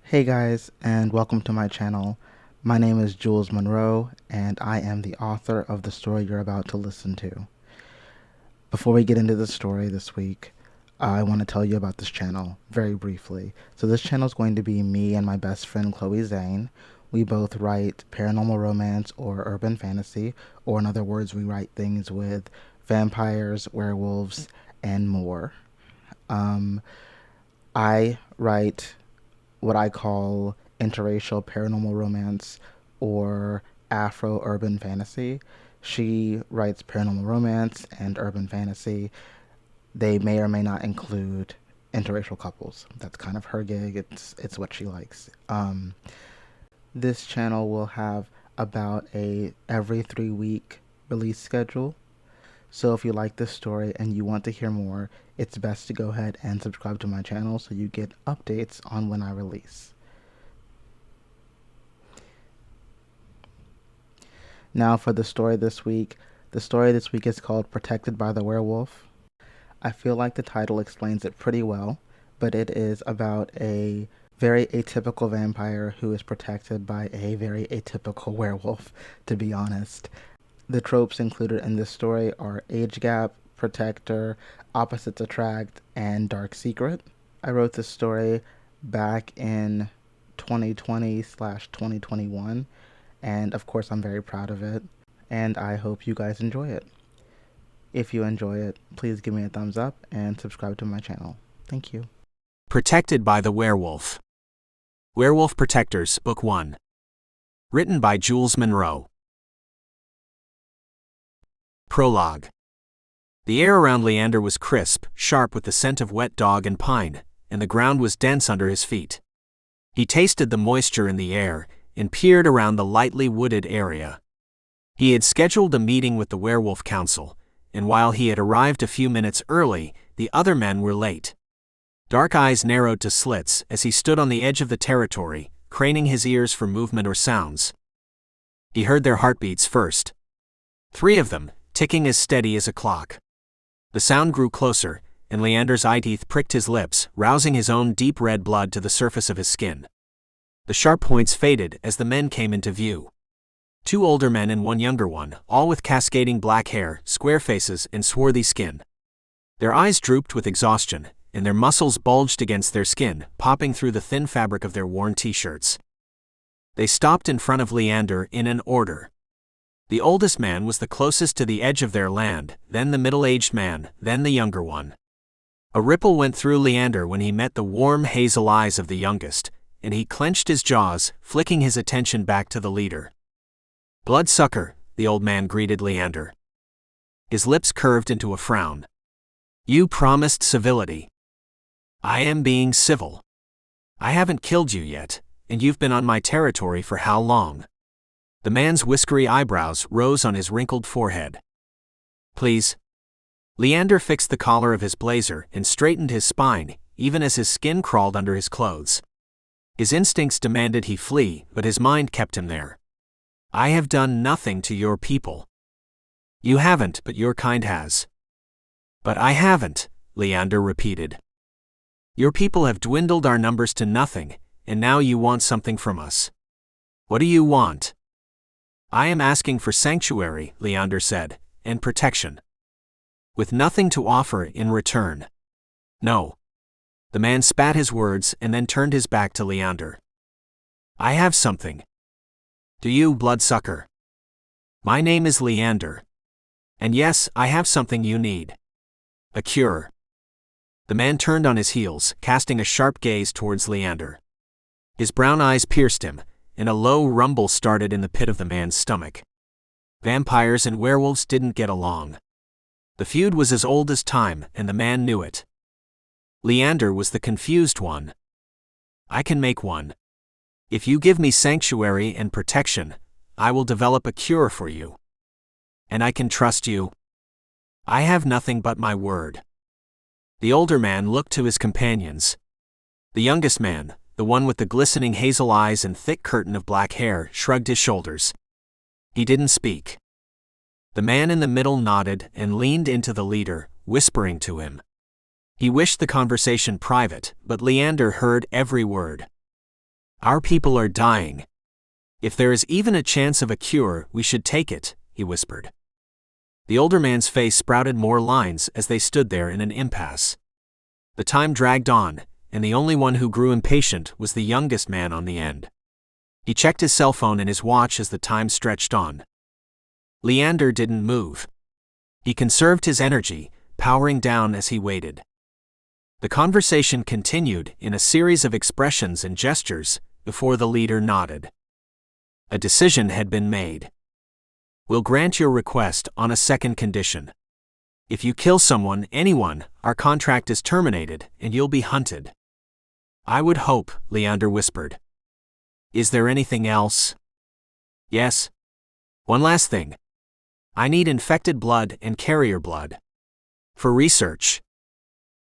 Hey guys, and welcome to my channel. My name is Jules Monroe, and I am the author of the story you're about to listen to. Before we get into the story this week, I want to tell you about this channel very briefly. So this channel is going to be me and my best friend Chloe Zane. We both write paranormal romance or urban fantasy, or in other words, we write things with vampires, werewolves, and more. I write what I call interracial paranormal romance or Afro-urban fantasy. She writes paranormal romance and urban fantasy. They may or may not include interracial couples. That's kind of her gig. It's what she likes. This channel will have about a every 3 week release schedule. So if you like this story and you want to hear more, it's best to go ahead and subscribe to my channel so you get updates on when I release. Now for the story this week. The story this week is called Protected by the Werewolf. I feel like the title explains it pretty well, but it is about a very atypical vampire who is protected by a very atypical werewolf, to be honest. The tropes included in this story are age gap, protector, opposites attract, and dark secret. I wrote this story back in 2020/2021, and of course I'm very proud of it, and I hope you guys enjoy it. If you enjoy it, please give me a thumbs up and subscribe to my channel. Thank you. Protected by the Werewolf. Werewolf Protectors, Book 1. Written by Jules Monroe. Prologue. The air around Leander was crisp, sharp with the scent of wet dog and pine, and the ground was dense under his feet. He tasted the moisture in the air and peered around the lightly wooded area. He had scheduled a meeting with the Werewolf Council, and while he had arrived a few minutes early, the other men were late. Dark eyes narrowed to slits as he stood on the edge of the territory, craning his ears for movement or sounds. He heard their heartbeats first. 3 of them, ticking as steady as a clock. The sound grew closer, and Leander's eyeteeth pricked his lips, rousing his own deep red blood to the surface of his skin. The sharp points faded as the men came into view. 2 older men and 1 younger one, all with cascading black hair, square faces, and swarthy skin. Their eyes drooped with exhaustion, and their muscles bulged against their skin, popping through the thin fabric of their worn t-shirts. They stopped in front of Leander in an order. The oldest man was the closest to the edge of their land, then the middle-aged man, then the younger one. A ripple went through Leander when he met the warm hazel eyes of the youngest, and he clenched his jaws, flicking his attention back to the leader. "Bloodsucker," the old man greeted Leander. His lips curved into a frown. "You promised civility." "I am being civil. I haven't killed you yet, and you've been on my territory for how long?" The man's whiskery eyebrows rose on his wrinkled forehead. "Please." Leander fixed the collar of his blazer and straightened his spine, even as his skin crawled under his clothes. His instincts demanded he flee, but his mind kept him there. "I have done nothing to your people." "You haven't, but your kind has." "But I haven't," Leander repeated. "Your people have dwindled our numbers to nothing, and now you want something from us. What do you want?" "I am asking for sanctuary," Leander said, "and protection. With nothing to offer in return." "No." The man spat his words and then turned his back to Leander. "I have something." "Do you, bloodsucker?" "My name is Leander. And yes, I have something you need. A cure." The man turned on his heels, casting a sharp gaze towards Leander. His brown eyes pierced him, and a low rumble started in the pit of the man's stomach. Vampires and werewolves didn't get along. The feud was as old as time, and the man knew it. Leander was the confused one. "I can make one. If you give me sanctuary and protection, I will develop a cure for you. And I can trust you." "I have nothing but my word." The older man looked to his companions. The youngest man, the one with the glistening hazel eyes and thick curtain of black hair, shrugged his shoulders. He didn't speak. The man in the middle nodded and leaned into the leader, whispering to him. He wished the conversation private, but Leander heard every word. Our people are dying. If there is even a chance of a cure, we should take it, he whispered. The older man's face sprouted more lines as they stood there in an impasse. The time dragged on, and the only one who grew impatient was the youngest man on the end. He checked his cell phone and his watch as the time stretched on. Leander didn't move. He conserved his energy, powering down as he waited. The conversation continued in a series of expressions and gestures before the leader nodded. A decision had been made. We'll grant your request on a second condition. If you kill someone, anyone, our contract is terminated and you'll be hunted. I would hope, Leander whispered. Is there anything else? Yes. One last thing. I need infected blood and carrier blood. For research.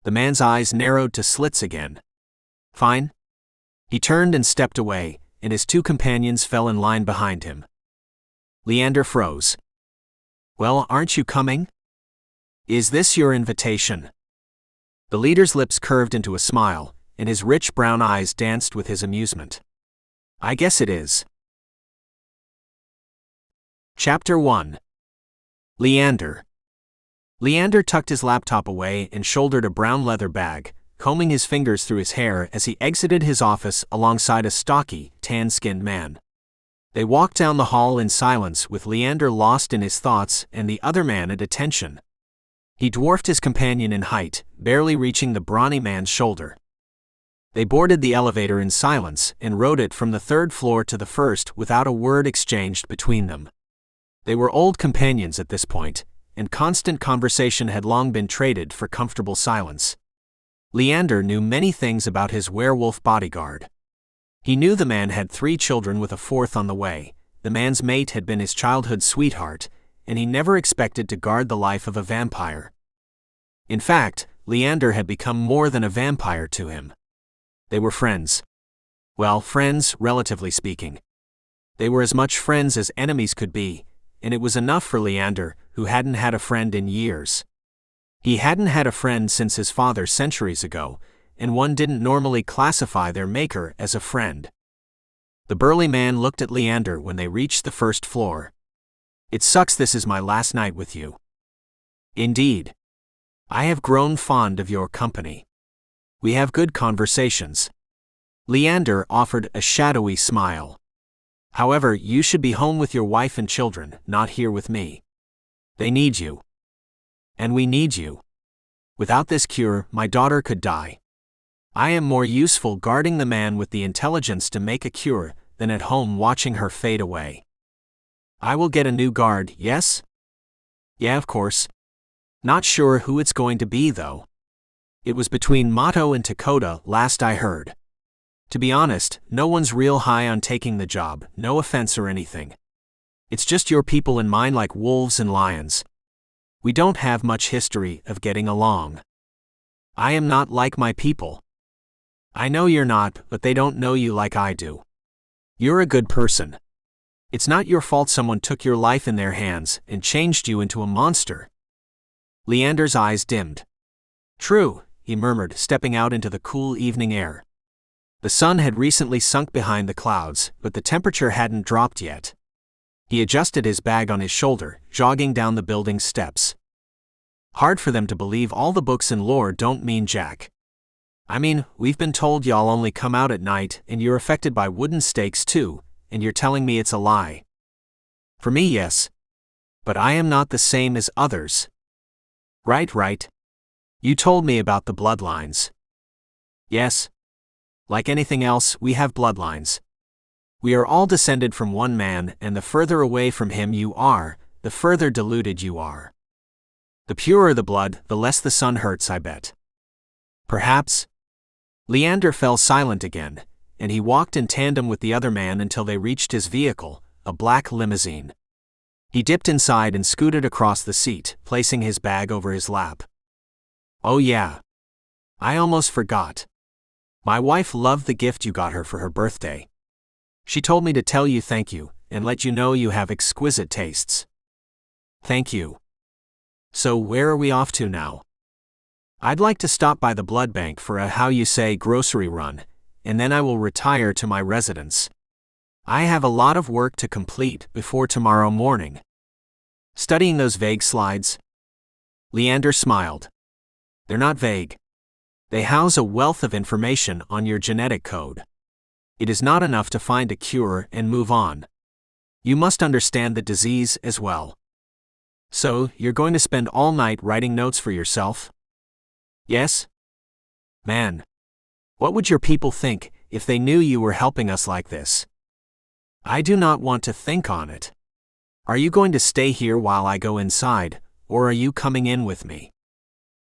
The man's eyes narrowed to slits again. Fine. He turned and stepped away, and his two companions fell in line behind him. Leander froze. Well, aren't you coming? Is this your invitation? The leader's lips curved into a smile, and his rich brown eyes danced with his amusement. I guess it is. Chapter 1. Leander. Leander tucked his laptop away and shouldered a brown leather bag, combing his fingers through his hair as he exited his office alongside a stocky, tan-skinned man. They walked down the hall in silence with Leander lost in his thoughts and the other man at attention. He dwarfed his companion in height, barely reaching the brawny man's shoulder. They boarded the elevator in silence and rode it from the third floor to the first without a word exchanged between them. They were old companions at this point, and constant conversation had long been traded for comfortable silence. Leander knew many things about his werewolf bodyguard. He knew the man had 3 children with a 4th on the way, the man's mate had been his childhood sweetheart, and he never expected to guard the life of a vampire. In fact, Leander had become more than a vampire to him. They were friends. Well, friends, relatively speaking. They were as much friends as enemies could be, and it was enough for Leander, who hadn't had a friend in years. He hadn't had a friend since his father centuries ago, and one didn't normally classify their maker as a friend. The burly man looked at Leander when they reached the first floor. It sucks this is my last night with you. Indeed. I have grown fond of your company. We have good conversations. Leander offered a shadowy smile. However, you should be home with your wife and children, not here with me. They need you. And we need you. Without this cure, my daughter could die. I am more useful guarding the man with the intelligence to make a cure than at home watching her fade away. I will get a new guard, yes? Yeah, of course. Not sure who it's going to be, though. It was between Motto and Dakota, last I heard. To be honest, no one's real high on taking the job, no offense or anything. It's just your people and mine like wolves and lions. We don't have much history of getting along. I am not like my people. I know you're not, but they don't know you like I do. You're a good person. It's not your fault someone took your life in their hands and changed you into a monster. Leander's eyes dimmed. True, he murmured, stepping out into the cool evening air. The sun had recently sunk behind the clouds, but the temperature hadn't dropped yet. He adjusted his bag on his shoulder, jogging down the building's steps. Hard for them to believe all the books and lore don't mean jack. I mean, we've been told y'all only come out at night and you're affected by wooden stakes too, and you're telling me it's a lie. For me, yes. But I am not the same as others. Right. You told me about the bloodlines. Yes. Like anything else, we have bloodlines. We are all descended from one man, and the further away from him you are, the further diluted you are. The purer the blood, the less the sun hurts, I bet. Perhaps. Leander fell silent again, and he walked in tandem with the other man until they reached his vehicle, a black limousine. He dipped inside and scooted across the seat, placing his bag over his lap. Oh yeah. I almost forgot. My wife loved the gift you got her for her birthday. She told me to tell you thank you, and let you know you have exquisite tastes. Thank you. So where are we off to now? I'd like to stop by the blood bank for a, how you say, grocery run, and then I will retire to my residence. I have a lot of work to complete before tomorrow morning. Studying those vague slides? Leander smiled. They're not vague. They house a wealth of information on your genetic code. It is not enough to find a cure and move on. You must understand the disease as well. So, you're going to spend all night writing notes for yourself? Yes? Man, what would your people think if they knew you were helping us like this? I do not want to think on it. Are you going to stay here while I go inside, or are you coming in with me?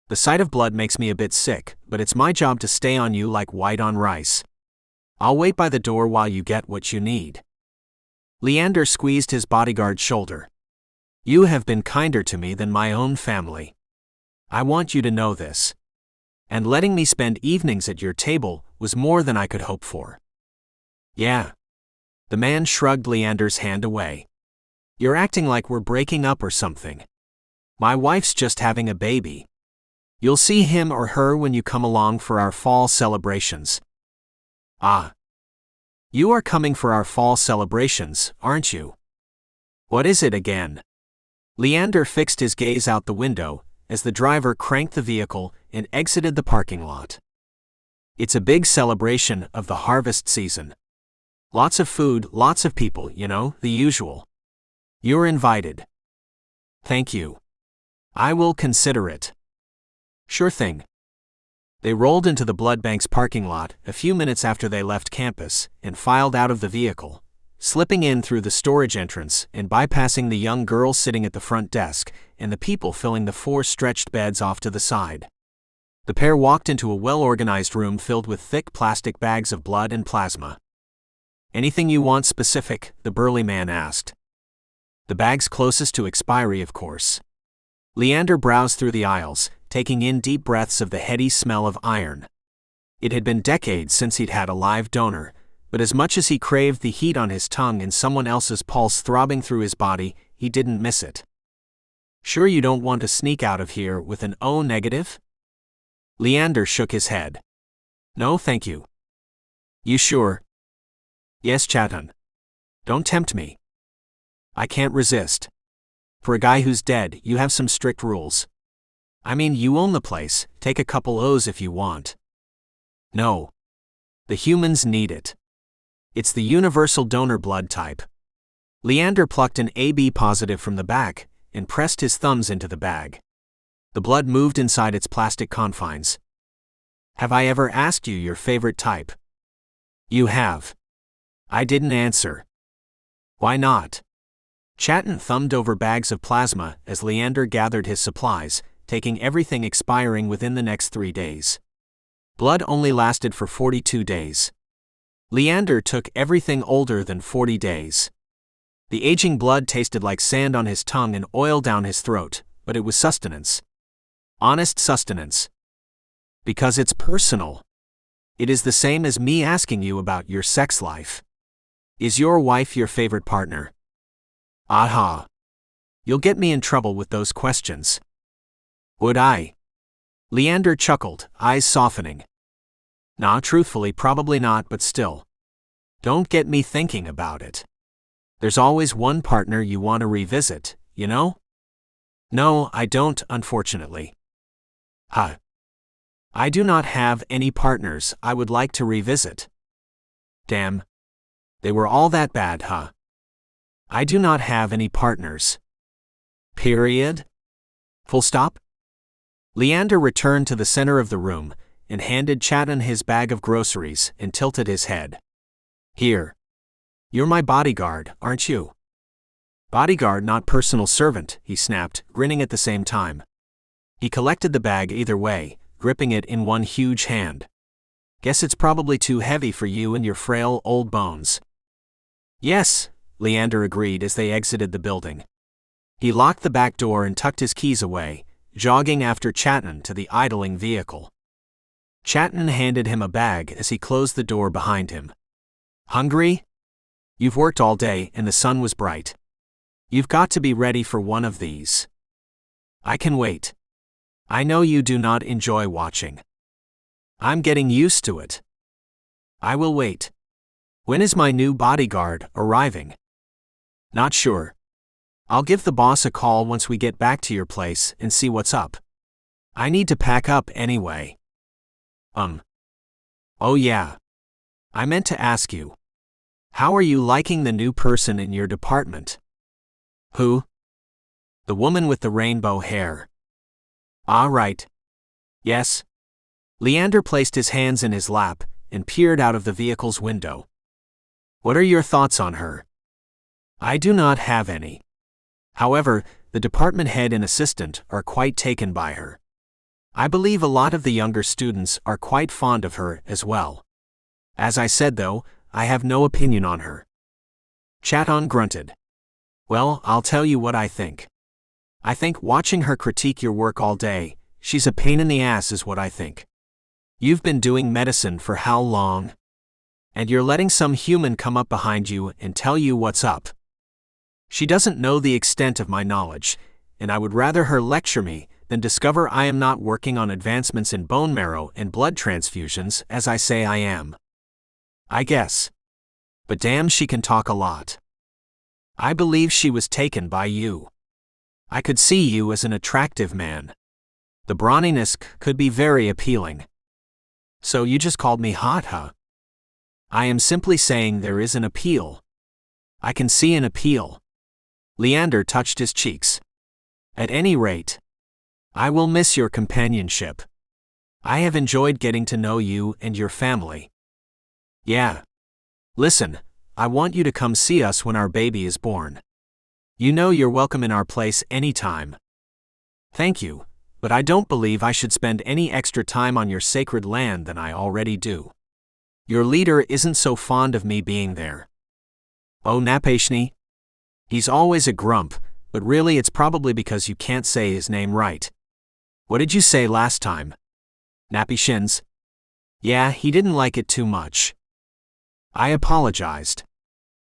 The sight of blood makes me a bit sick, but it's my job to stay on you like white on rice. I'll wait by the door while you get what you need. Leander squeezed his bodyguard's shoulder. You have been kinder to me than my own family. I want you to know this. And letting me spend evenings at your table was more than I could hope for. Yeah. The man shrugged Leander's hand away. You're acting like we're breaking up or something. My wife's just having a baby. You'll see him or her when you come along for our fall celebrations. Ah. You are coming for our fall celebrations, aren't you? What is it again? Leander fixed his gaze out the window as the driver cranked the vehicle and exited the parking lot. It's a big celebration of the harvest season. Lots of food, lots of people, you know, the usual. You're invited. Thank you. I will consider it. Sure thing. They rolled into the blood bank's parking lot a few minutes after they left campus and filed out of the vehicle, slipping in through the storage entrance and bypassing the young girl sitting at the front desk and the people filling the 4 stretched beds off to the side. The pair walked into a well-organized room filled with thick plastic bags of blood and plasma. Anything you want specific? The burly man asked. The bags closest to expiry, of course. Leander browsed through the aisles, taking in deep breaths of the heady smell of iron. It had been decades since he'd had a live donor, but as much as he craved the heat on his tongue and someone else's pulse throbbing through his body, he didn't miss it. Sure you don't want to sneak out of here with an O negative? Leander shook his head. No, thank you. You sure? Yes, Chatan. Don't tempt me. I can't resist. For a guy who's dead, you have some strict rules. I mean, you own the place, take a couple O's if you want. No. The humans need it. It's the universal donor blood type. Leander plucked an AB positive from the back and pressed his thumbs into the bag. The blood moved inside its plastic confines. Have I ever asked you your favorite type? You have. I didn't answer. Why not? Chatan thumbed over bags of plasma as Leander gathered his supplies, taking everything expiring within the next 3 days. Blood only lasted for 42 days. Leander took everything older than 40 days. The aging blood tasted like sand on his tongue and oil down his throat, but it was sustenance. Honest sustenance. Because it's personal. It is the same as me asking you about your sex life. Is your wife your favorite partner? Aha. You'll get me in trouble with those questions. Would I? Leander chuckled, eyes softening. Nah, truthfully, probably not, but still. Don't get me thinking about it. There's always one partner you want to revisit, you know? No, I don't, unfortunately. Huh. I do not have any partners I would like to revisit. Damn. They were all that bad, huh? I do not have any partners. Period? Full stop? Leander returned to the center of the room and handed Chatan his bag of groceries and tilted his head. Here. You're my bodyguard, aren't you? Bodyguard, not personal servant, he snapped, grinning at the same time. He collected the bag either way, gripping it in one huge hand. Guess it's probably too heavy for you and your frail old bones. Yes, Leander agreed as they exited the building. He locked the back door and tucked his keys away, jogging after Chatan to the idling vehicle. Chatan handed him a bag as he closed the door behind him. Hungry? You've worked all day and the sun was bright. You've got to be ready for one of these. I can wait. I know you do not enjoy watching. I'm getting used to it. I will wait. When is my new bodyguard arriving? Not sure. I'll give the boss a call once we get back to your place and see what's up. I need to pack up anyway. Oh yeah. I meant to ask you. How are you liking the new person in your department? Who? The woman with the rainbow hair. Ah, right. Yes. Leander placed his hands in his lap and peered out of the vehicle's window. What are your thoughts on her? I do not have any. However, the department head and assistant are quite taken by her. I believe a lot of the younger students are quite fond of her as well. As I said though, I have no opinion on her. Chaton grunted. Well, I'll tell you what I think. I think watching her critique your work all day, she's a pain in the ass is what I think. You've been doing medicine for how long? And you're letting some human come up behind you and tell you what's up. She doesn't know the extent of my knowledge, and I would rather her lecture me than discover I am not working on advancements in bone marrow and blood transfusions as I say I am. I guess. But damn, she can talk a lot. I believe she was taken by you. I could see you as an attractive man. The brawniness could be very appealing. So you just called me hot, huh? I am simply saying there is an appeal. I can see an appeal. Leander touched his cheeks. At any rate, I will miss your companionship. I have enjoyed getting to know you and your family. Yeah. Listen, I want you to come see us when our baby is born. You know you're welcome in our place anytime. Thank you, but I don't believe I should spend any extra time on your sacred land than I already do. Your leader isn't so fond of me being there. Oh, Napashni? He's always a grump, but really it's probably because you can't say his name right. What did you say last time? Nappy Shins? Yeah, he didn't like it too much. I apologized.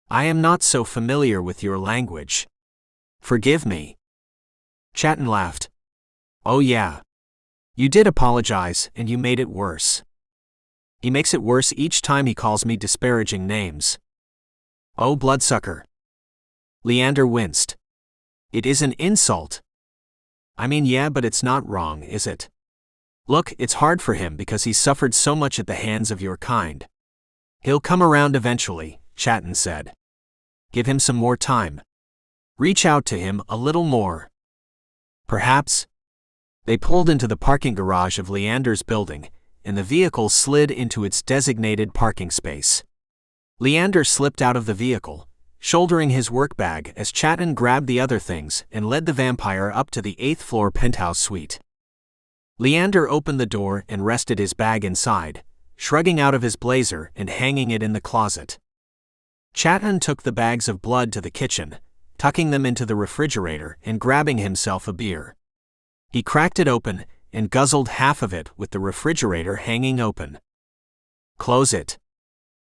I am not so familiar with your language. Forgive me. Chaton laughed. Oh yeah. You did apologize and you made it worse. He makes it worse each time he calls me disparaging names. Oh, bloodsucker. Leander winced. It is an insult. I mean, yeah, but it's not wrong, is it? Look, it's hard for him because he's suffered so much at the hands of your kind. He'll come around eventually, Chaton said. Give him some more time. Reach out to him a little more. Perhaps. They pulled into the parking garage of Leander's building, and the vehicle slid into its designated parking space. Leander slipped out of the vehicle, shouldering his work bag as Chaton grabbed the other things and led the vampire up to the 8th floor penthouse suite. Leander opened the door and rested his bag inside, shrugging out of his blazer and hanging it in the closet. Chaton took the bags of blood to the kitchen, tucking them into the refrigerator and grabbing himself a beer. He cracked it open and guzzled half of it with the refrigerator hanging open. Close it.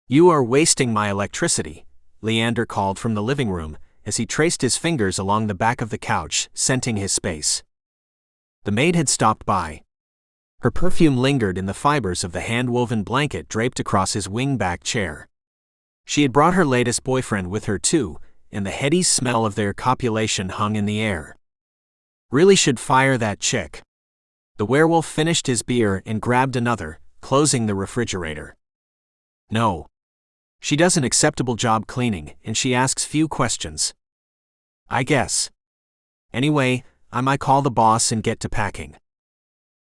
You are wasting my electricity, Leander called from the living room as he traced his fingers along the back of the couch, scenting his space. The maid had stopped by. Her perfume lingered in the fibers of the hand-woven blanket draped across his wing-back chair. She had brought her latest boyfriend with her too, and the heady smell of their copulation hung in the air. Really should fire that chick. The werewolf finished his beer and grabbed another, closing the refrigerator. No. She does an acceptable job cleaning, and she asks few questions. I guess. Anyway, I might call the boss and get to packing.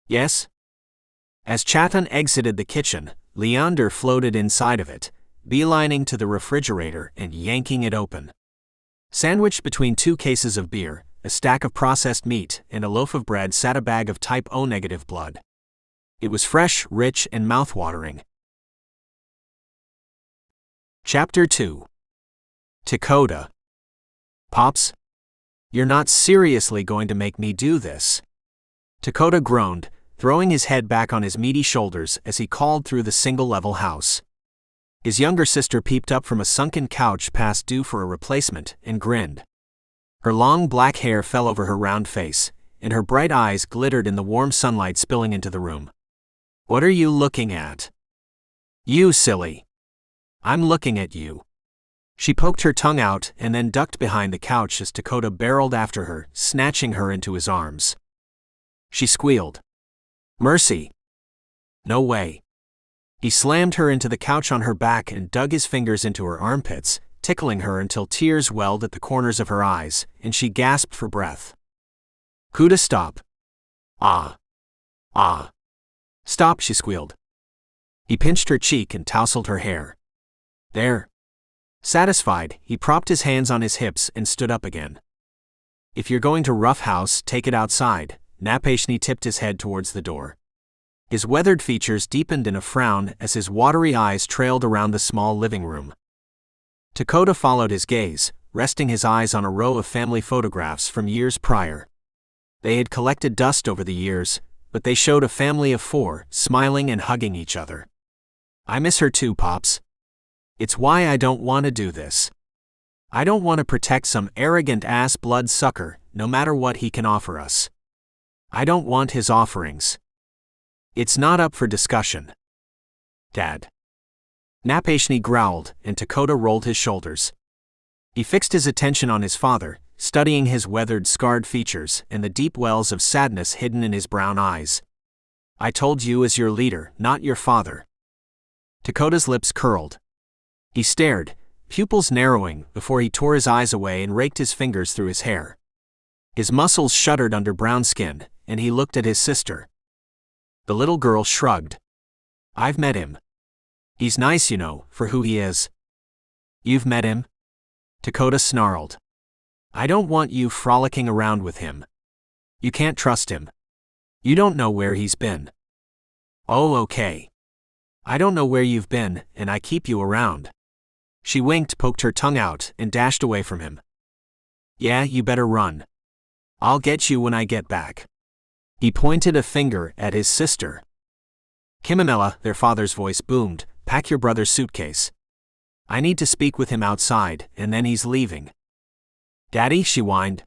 Yes? As Chaton exited the kitchen, Leander floated inside of it, beelining to the refrigerator and yanking it open. Sandwiched between 2 cases of beer, a stack of processed meat, and a loaf of bread sat a bag of type O-negative blood. It was fresh, rich, and mouth-watering. Chapter 2. Dakota. Pops? You're not seriously going to make me do this. Dakota groaned, throwing his head back on his meaty shoulders as he called through the single-level house. His younger sister peeped up from a sunken couch past due for a replacement and grinned. Her long black hair fell over her round face, and her bright eyes glittered in the warm sunlight spilling into the room. What are you looking at? You silly. I'm looking at you. She poked her tongue out and then ducked behind the couch as Dakota barreled after her, snatching her into his arms. She squealed. Mercy. No way. He slammed her into the couch on her back and dug his fingers into her armpits, tickling her until tears welled at the corners of her eyes, and she gasped for breath. Kuda, stop. Ah. Ah. Stop, she squealed. He pinched her cheek and tousled her hair. There. Satisfied, he propped his hands on his hips and stood up again. If you're going to roughhouse, take it outside. Napashni tipped his head towards the door. His weathered features deepened in a frown as his watery eyes trailed around the small living room. Dakota followed his gaze, resting his eyes on a row of family photographs from years prior. They had collected dust over the years, but they showed a family of 4, smiling and hugging each other. I miss her too, Pops. It's why I don't want to do this. I don't want to protect some arrogant ass blood sucker, no matter what he can offer us. I don't want his offerings. It's not up for discussion. Dad. Napashni growled, and Dakota rolled his shoulders. He fixed his attention on his father, studying his weathered, scarred features and the deep wells of sadness hidden in his brown eyes. I told you as your leader, not your father. Dakota's lips curled. He stared, pupils narrowing, before he tore his eyes away and raked his fingers through his hair. His muscles shuddered under brown skin, and he looked at his sister. The little girl shrugged. I've met him. He's nice, you know, for who he is. You've met him? Dakota snarled. I don't want you frolicking around with him. You can't trust him. You don't know where he's been. Oh, okay. I don't know where you've been, and I keep you around. She winked, poked her tongue out, and dashed away from him. Yeah, you better run. I'll get you when I get back. He pointed a finger at his sister. Kimamela, their father's voice boomed, pack your brother's suitcase. I need to speak with him outside, and then he's leaving. Daddy, she whined.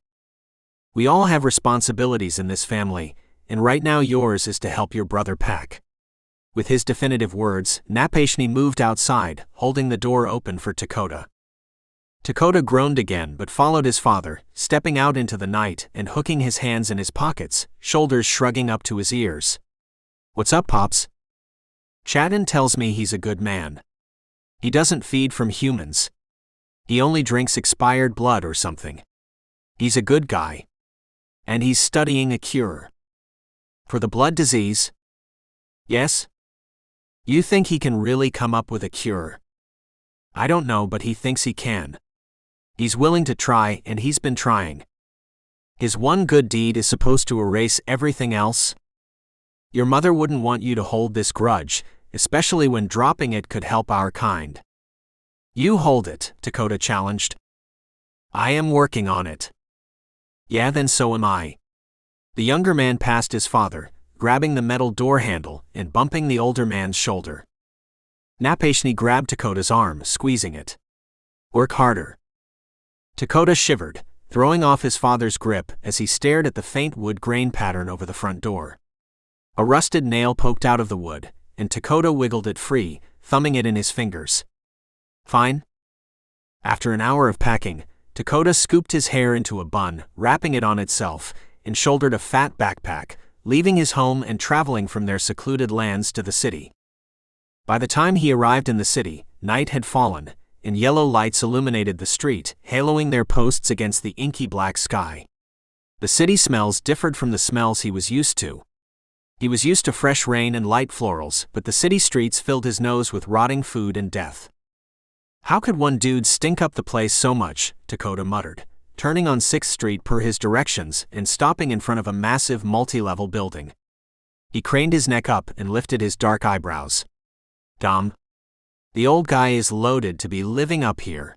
We all have responsibilities in this family, and right now yours is to help your brother pack. With his definitive words, Napashni moved outside, holding the door open for Dakota. Dakota groaned again but followed his father, stepping out into the night and hooking his hands in his pockets, shoulders shrugging up to his ears. What's up, Pops? Chadden tells me he's a good man. He doesn't feed from humans. He only drinks expired blood or something. He's a good guy. And he's studying a cure. For the blood disease? Yes? You think he can really come up with a cure? I don't know, but he thinks he can. He's willing to try, and he's been trying. His one good deed is supposed to erase everything else? Your mother wouldn't want you to hold this grudge, especially when dropping it could help our kind. You hold it, Dakota challenged. I am working on it. Yeah, then so am I. The younger man passed his father, grabbing the metal door handle and bumping the older man's shoulder. Napashni grabbed Dakota's arm, squeezing it. Work harder. Dakota shivered, throwing off his father's grip as he stared at the faint wood grain pattern over the front door. A rusted nail poked out of the wood, and Dakota wiggled it free, thumbing it in his fingers. Fine. After an hour of packing, Dakota scooped his hair into a bun, wrapping it on itself, and shouldered a fat backpack, leaving his home and traveling from their secluded lands to the city. By the time he arrived in the city, night had fallen, and yellow lights illuminated the street, haloing their posts against the inky black sky. The city smells differed from the smells he was used to. He was used to fresh rain and light florals, but the city streets filled his nose with rotting food and death. How could one dude stink up the place so much, Dakota muttered, turning on 6th Street per his directions and stopping in front of a massive multi-level building. He craned his neck up and lifted his dark eyebrows. Dom. The old guy is loaded to be living up here.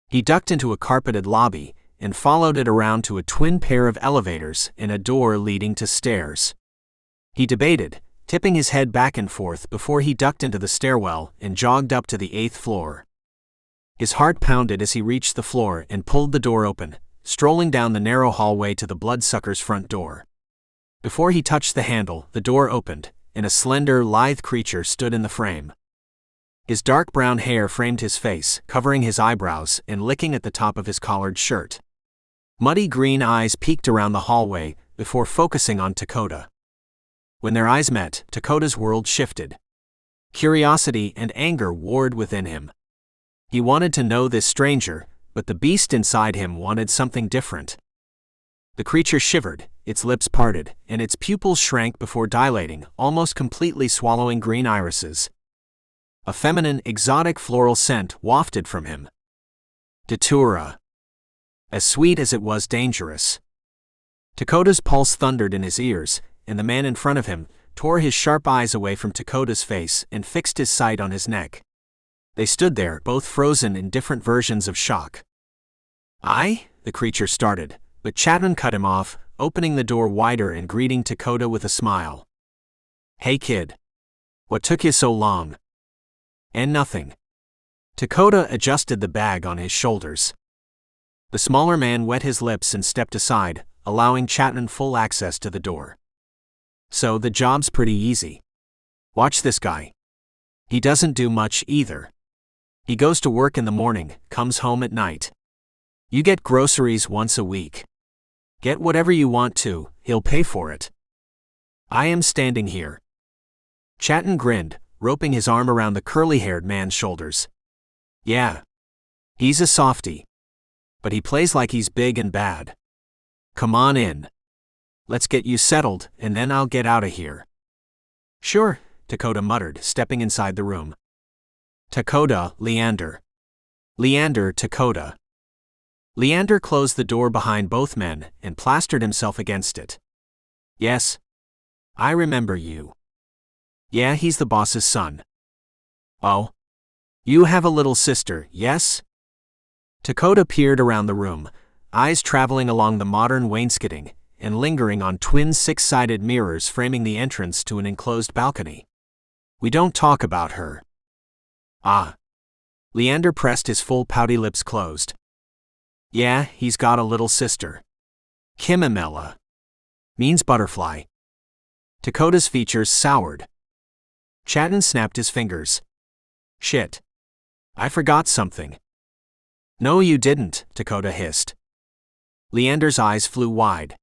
He ducked into a carpeted lobby and followed it around to a twin pair of elevators and a door leading to stairs. He debated, tipping his head back and forth before he ducked into the stairwell and jogged up to the 8th floor. His heart pounded as he reached the floor and pulled the door open, strolling down the narrow hallway to the bloodsucker's front door. Before he touched the handle, the door opened, and a slender, lithe creature stood in the frame. His dark brown hair framed his face, covering his eyebrows and licking at the top of his collared shirt. Muddy green eyes peeked around the hallway before focusing on Dakota. When their eyes met, Dakota's world shifted. Curiosity and anger warred within him. He wanted to know this stranger, but the beast inside him wanted something different. The creature shivered, its lips parted, and its pupils shrank before dilating, almost completely swallowing green irises. A feminine, exotic floral scent wafted from him. Datura. As sweet as it was dangerous. Dakota's pulse thundered in his ears, and the man in front of him tore his sharp eyes away from Dakota's face and fixed his sight on his neck. They stood there, both frozen in different versions of shock. The creature started, but Chapman cut him off, opening the door wider and greeting Dakota with a smile. "Hey kid. What took you so long?" "And nothing." Dakota adjusted the bag on his shoulders. The smaller man wet his lips and stepped aside, allowing Chapman full access to the door. "So the job's pretty easy. Watch this guy. He doesn't do much either. He goes to work in the morning, comes home at night. You get groceries once a week. Get whatever you want to, he'll pay for it. I am standing here." Chapman grinned, roping his arm around the curly-haired man's shoulders. "Yeah. He's a softie. But he plays like he's big and bad. Come on in. Let's get you settled, and then I'll get out of here." "Sure," Dakota muttered, stepping inside the room. "Dakota, Leander. Leander, Dakota." Leander closed the door behind both men and plastered himself against it. "Yes. I remember you. Yeah, he's the boss's son. Oh. You have a little sister, yes?" Dakota peered around the room, eyes traveling along the modern wainscoting and lingering on twin six-sided mirrors framing the entrance to an enclosed balcony. "We don't talk about her." "Ah." Leander pressed his full pouty lips closed. "Yeah, he's got a little sister. Kimimela. Means butterfly." Dakota's features soured. Chapman snapped his fingers. "Shit. I forgot something." "No you didn't," Dakota hissed. Leander's eyes flew wide.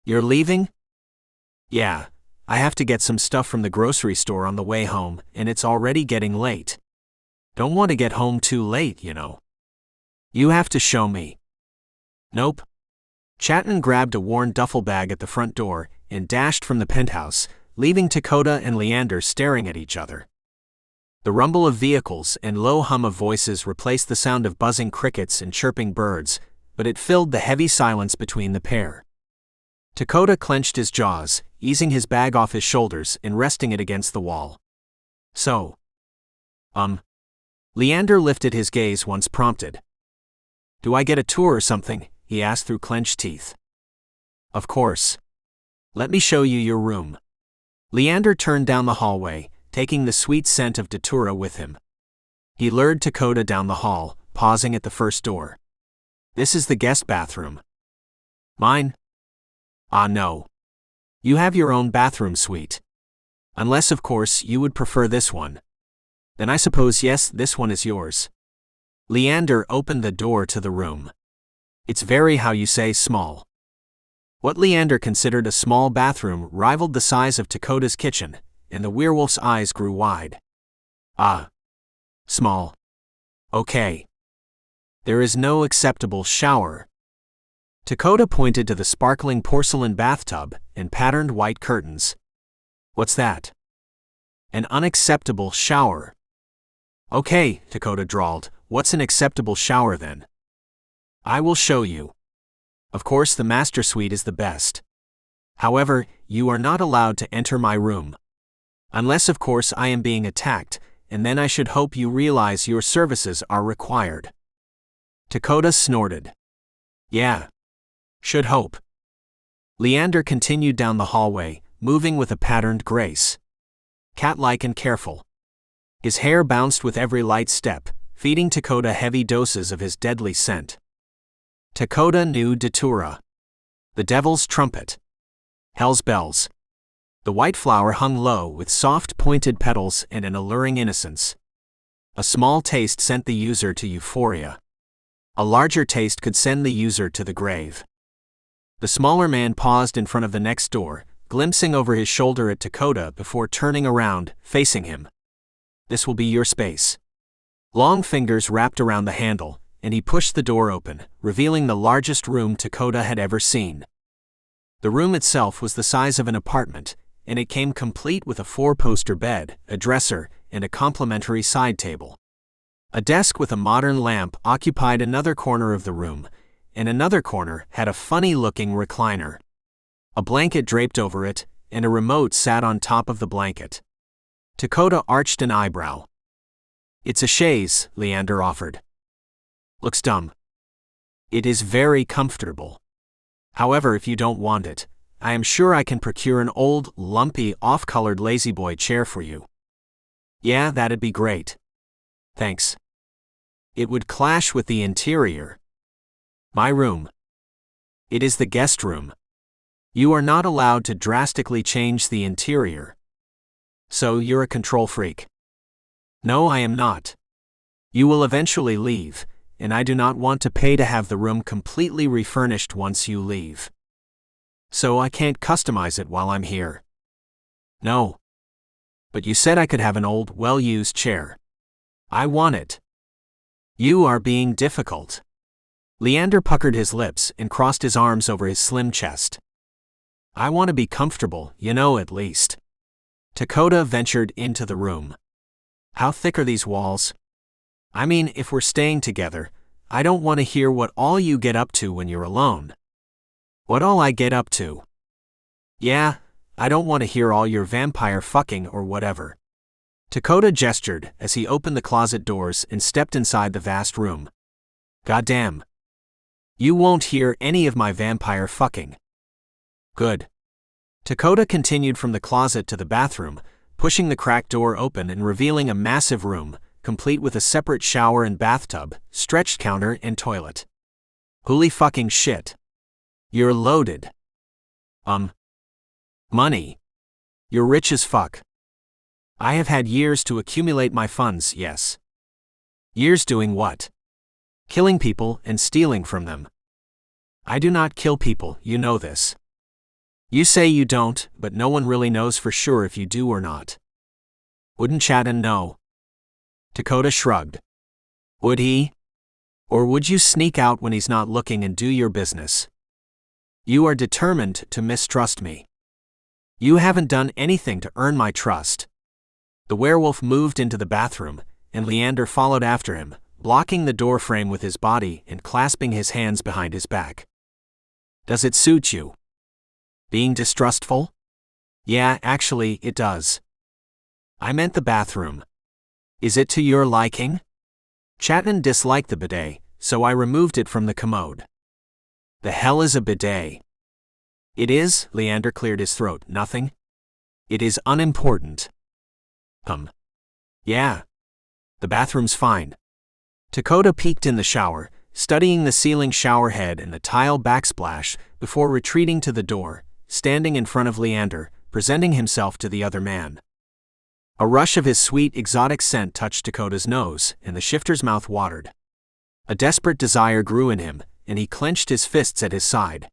"You're leaving?" "Yeah, I have to get some stuff from the grocery store on the way home, and it's already getting late. Don't want to get home too late, you know. You have to show me." "Nope." Chapman grabbed a worn duffel bag at the front door and dashed from the penthouse, leaving Dakota and Leander staring at each other. The rumble of vehicles and low hum of voices replaced the sound of buzzing crickets and chirping birds, but it filled the heavy silence between the pair. Dakota clenched his jaws, easing his bag off his shoulders and resting it against the wall. "So. Leander lifted his gaze once prompted. "Do I get a tour or something?" he asked through clenched teeth. "Of course. Let me show you your room." Leander turned down the hallway, taking the sweet scent of datura with him. He lured Dakota down the hall, pausing at the first door. "This is the guest bathroom." "Mine?" "Ah no. You have your own bathroom suite. Unless of course you would prefer this one. Then I suppose yes, this one is yours." Leander opened the door to the room. It's very how you say small. What Leander considered a small bathroom rivaled the size of Dakota's kitchen, and the werewolf's eyes grew wide. "Ah. Small. Okay. There is no acceptable shower." Dakota pointed to the sparkling porcelain bathtub and patterned white curtains. "What's that?" "An unacceptable shower." "Okay," Dakota drawled, "what's an acceptable shower then?" "I will show you. Of course the master suite is the best. However, you are not allowed to enter my room. Unless of course I am being attacked, and then I should hope you realize your services are required." Dakota snorted. "Yeah. Should hope." Leander continued down the hallway, moving with a patterned grace. Cat-like and careful. His hair bounced with every light step, feeding Dakota heavy doses of his deadly scent. Dakota knew datura. The devil's trumpet. Hell's bells. The white flower hung low with soft pointed petals and an alluring innocence. A small taste sent the user to euphoria. A larger taste could send the user to the grave. The smaller man paused in front of the next door, glimpsing over his shoulder at Dakota before turning around, facing him. This will be your space. Long fingers wrapped around the handle, and he pushed the door open, revealing the largest room Dakota had ever seen. The room itself was the size of an apartment, and it came complete with a 4-poster bed, a dresser, and a complimentary side table. A desk with a modern lamp occupied another corner of the room, and another corner had a funny-looking recliner. A blanket draped over it, and a remote sat on top of the blanket. Dakota arched an eyebrow. "It's a chaise," Leander offered. "Looks dumb." "It is very comfortable. However, if you don't want it, I am sure I can procure an old, lumpy, off-colored lazyboy chair for you." "Yeah, that'd be great. Thanks." "It would clash with the interior." "My room." "It is the guest room. You are not allowed to drastically change the interior." "So you're a control freak?" "No, I am not. You will eventually leave, and I do not want to pay to have the room completely refurnished once you leave. So I can't customize it while I'm here." "No. But you said I could have an old, well-used chair. I want it." "You are being difficult." Leander puckered his lips and crossed his arms over his slim chest. "I want to be comfortable, at least." Dakota ventured into the room. "How thick are these walls? I mean, if we're staying together, I don't want to hear what all you get up to when you're alone." "What all I get up to?" "Yeah, I don't want to hear all your vampire fucking or whatever." Dakota gestured as he opened the closet doors and stepped inside the vast room. "Goddamn. You won't hear any of my vampire fucking." "Good." Dakota continued from the closet to the bathroom, pushing the cracked door open and revealing a massive room, complete with a separate shower and bathtub, stretched counter and toilet. "Holy fucking shit. You're loaded." Money. You're rich as fuck." "I have had years to accumulate my funds, yes." "Years doing what?" "Killing people and stealing from them." "I do not kill people, you know this." "You say you don't, but no one really knows for sure if you do or not." "Wouldn't Chatton know?" Dakota shrugged. "Would he? Or would you sneak out when he's not looking and do your business?" "You are determined to mistrust me." "You haven't done anything to earn my trust." The werewolf moved into the bathroom, and Leander followed after him, blocking the door frame with his body and clasping his hands behind his back. "Does it suit you? Being distrustful?" "Yeah, actually, it does." "I meant the bathroom. Is it to your liking?" Chatton disliked the bidet, so I removed it from the commode." "The hell is a bidet?" "It is," Leander cleared his throat, "nothing. It is unimportant." Yeah. The bathroom's fine." Dakota peeked in the shower, studying the ceiling shower head and the tile backsplash before retreating to the door, standing in front of Leander, presenting himself to the other man. A rush of his sweet, exotic scent touched Dakota's nose, and the shifter's mouth watered. A desperate desire grew in him, and he clenched his fists at his side.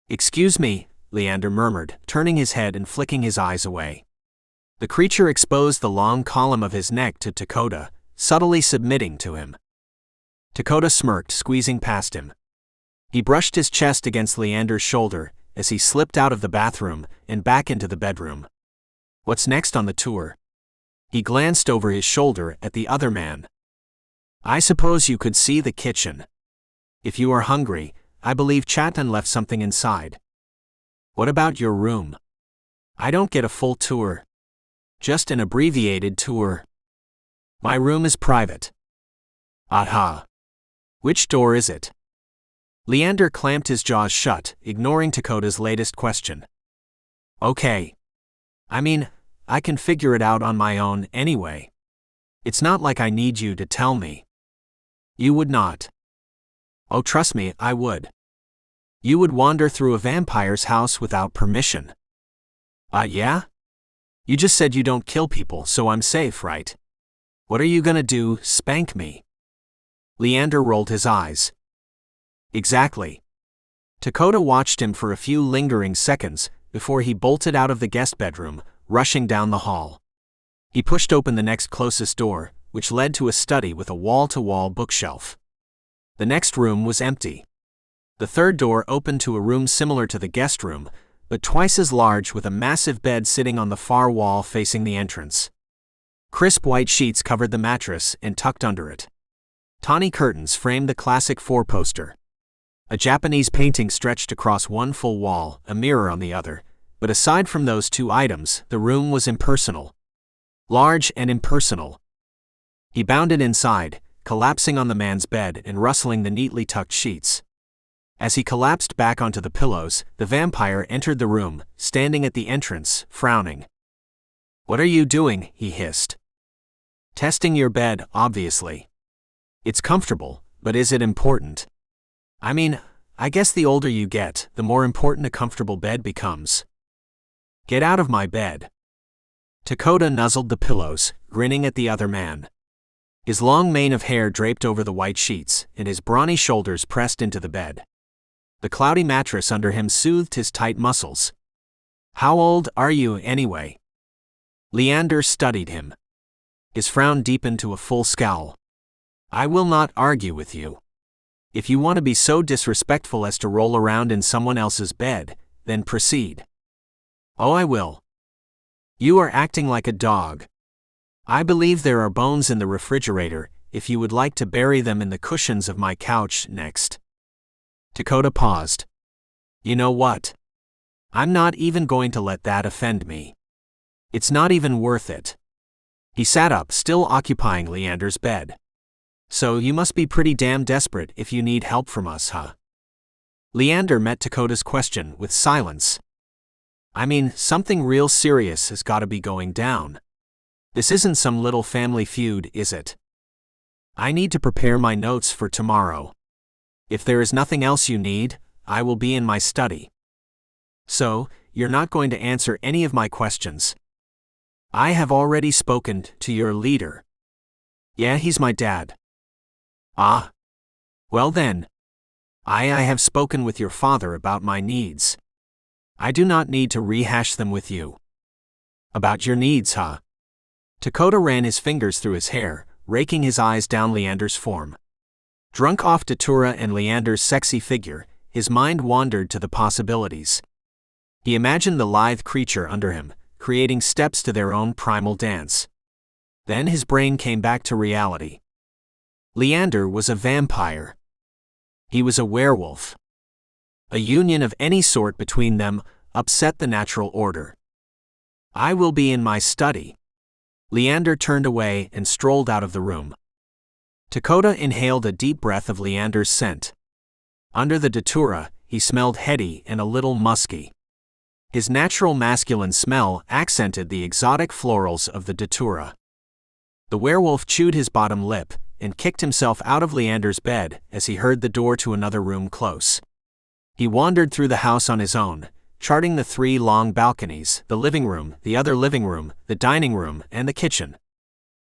"Excuse me," Leander murmured, turning his head and flicking his eyes away. The creature exposed the long column of his neck to Dakota, subtly submitting to him. Dakota smirked, squeezing past him. He brushed his chest against Leander's shoulder as he slipped out of the bathroom and back into the bedroom. "What's next on the tour?" He glanced over his shoulder at the other man. "I suppose you could see the kitchen. If you are hungry, I believe Chatton left something inside." "What about your room?" "I don't get a full tour. Just an abbreviated tour. My room is private." "Aha. Which door is it?" Leander clamped his jaws shut, ignoring Dakota's latest question. "Okay. I mean, I can figure it out on my own anyway. It's not like I need you to tell me." "You would not." "Oh, trust me, I would." "You would wander through a vampire's house without permission." Yeah? You just said you don't kill people, so I'm safe, right?" What are you gonna do, spank me? Leander rolled his eyes. Exactly. Dakota watched him for a few lingering seconds before he bolted out of the guest bedroom, rushing down the hall. He pushed open the next closest door, which led to a study with a wall-to-wall bookshelf. The next room was empty. The third door opened to a room similar to the guest room, but twice as large, with a massive bed sitting on the far wall facing the entrance. Crisp white sheets covered the mattress and tucked under it. Tawny curtains framed the classic four-poster. A Japanese painting stretched across one full wall, a mirror on the other, but aside from those two items, the room was impersonal. Large and impersonal. He bounded inside, collapsing on the man's bed and rustling the neatly tucked sheets. As he collapsed back onto the pillows, the vampire entered the room, standing at the entrance, frowning. "What are you doing?" he hissed. "Testing your bed, obviously. It's comfortable, but is it important? I mean, I guess the older you get, the more important a comfortable bed becomes. Get out of my bed." Dakota nuzzled the pillows, grinning at the other man. His long mane of hair draped over the white sheets, and his brawny shoulders pressed into the bed. The cloudy mattress under him soothed his tight muscles. "How old are you, anyway?" Leander studied him. His frown deepened to a full scowl. "I will not argue with you. If you want to be so disrespectful as to roll around in someone else's bed, then proceed." "Oh, I will." "You are acting like a dog. I believe there are bones in the refrigerator, if you would like to bury them in the cushions of my couch next." Dakota paused. "You know what? I'm not even going to let that offend me. It's not even worth it." He sat up, still occupying Leander's bed. "So you must be pretty damn desperate if you need help from us, huh?" Leander met Dakota's question with silence. "I mean, something real serious has got to be going down. This isn't some little family feud, is it? I need to prepare my notes for tomorrow. If there is nothing else you need, I will be in my study." "So, you're not going to answer any of my questions?" "I have already spoken to your leader." "Yeah, he's my dad." "Ah. Well then. I have spoken with your father about my needs. I do not need to rehash them with you." "About your needs, huh?" Dakota ran his fingers through his hair, raking his eyes down Leander's form. Drunk off Datura and Leander's sexy figure, his mind wandered to the possibilities. He imagined the lithe creature under him, creating steps to their own primal dance. Then his brain came back to reality. Leander was a vampire. He was a werewolf. A union of any sort between them upset the natural order. "I will be in my study." Leander turned away and strolled out of the room. Dakota inhaled a deep breath of Leander's scent. Under the datura, he smelled heady and a little musky. His natural masculine smell accented the exotic florals of the datura. The werewolf chewed his bottom lip and kicked himself out of Leander's bed as he heard the door to another room close. He wandered through the house on his own, charting the 3 long balconies, the living room, the other living room, the dining room, and the kitchen.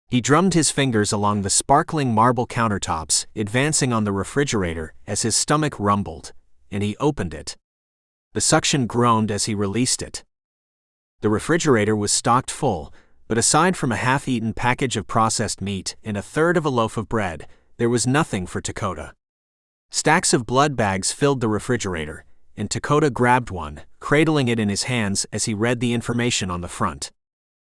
He drummed his fingers along the sparkling marble countertops, advancing on the refrigerator as his stomach rumbled, and he opened it. The suction groaned as he released it. The refrigerator was stocked full, but aside from a half-eaten package of processed meat and a third of a loaf of bread, there was nothing for Dakota. Stacks of blood bags filled the refrigerator, and Dakota grabbed one, cradling it in his hands as he read the information on the front.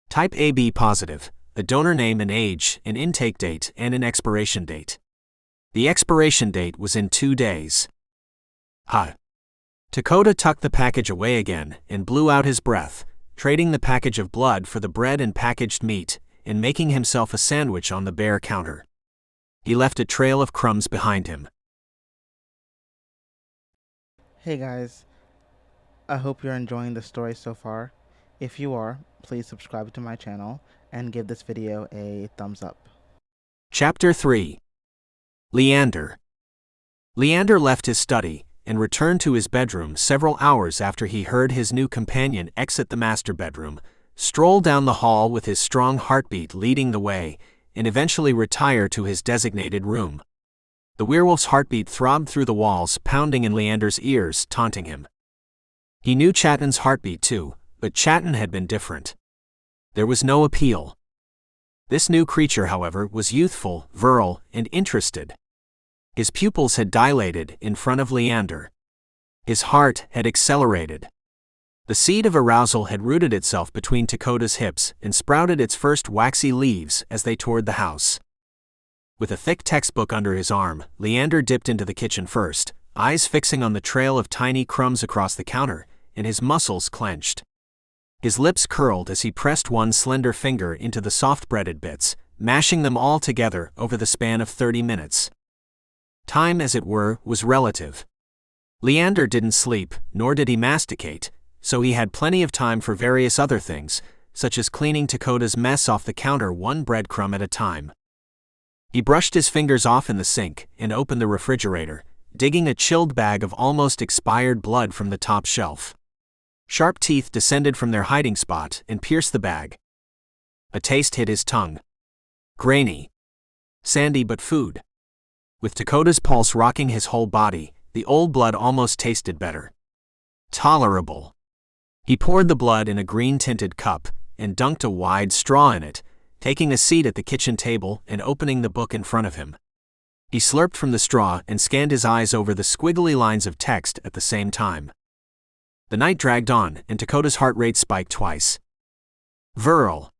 Type AB positive, a donor name and age, an intake date, and an expiration date. The expiration date was in 2 days. "Huh." Dakota tucked the package away again and blew out his breath, trading the package of blood for the bread and packaged meat, and making himself a sandwich on the bare counter. He left a trail of crumbs behind him. Hey guys, I hope you're enjoying the story so far. If you are, please subscribe to my channel and give this video a thumbs up. Chapter 3. Leander. Leander left his study and returned to his bedroom several hours after he heard his new companion exit the master bedroom, stroll down the hall with his strong heartbeat leading the way, and eventually retire to his designated room. The werewolf's heartbeat throbbed through the walls, pounding in Leander's ears, taunting him. He knew Chatton's heartbeat too, but Chatton had been different. There was no appeal. This new creature, however, was youthful, virile, and interested. His pupils had dilated in front of Leander. His heart had accelerated. The seed of arousal had rooted itself between Dakota's hips and sprouted its first waxy leaves as they toured the house. With a thick textbook under his arm, Leander dipped into the kitchen first, eyes fixing on the trail of tiny crumbs across the counter, and his muscles clenched. His lips curled as he pressed one slender finger into the soft breaded bits, mashing them all together over the span of 30 minutes. Time, as it were, was relative. Leander didn't sleep, nor did he masticate, so he had plenty of time for various other things, such as cleaning Dakota's mess off the counter one breadcrumb at a time. He brushed his fingers off in the sink and opened the refrigerator, digging a chilled bag of almost expired blood from the top shelf. Sharp teeth descended from their hiding spot and pierced the bag. A taste hit his tongue. Grainy. Sandy but food. With Dakota's pulse rocking his whole body, the old blood almost tasted better. Tolerable. He poured the blood in a green-tinted cup and dunked a wide straw in it, taking a seat at the kitchen table and opening the book in front of him. He slurped from the straw and scanned his eyes over the squiggly lines of text at the same time. The night dragged on, and Dakota's heart rate spiked twice. Virile.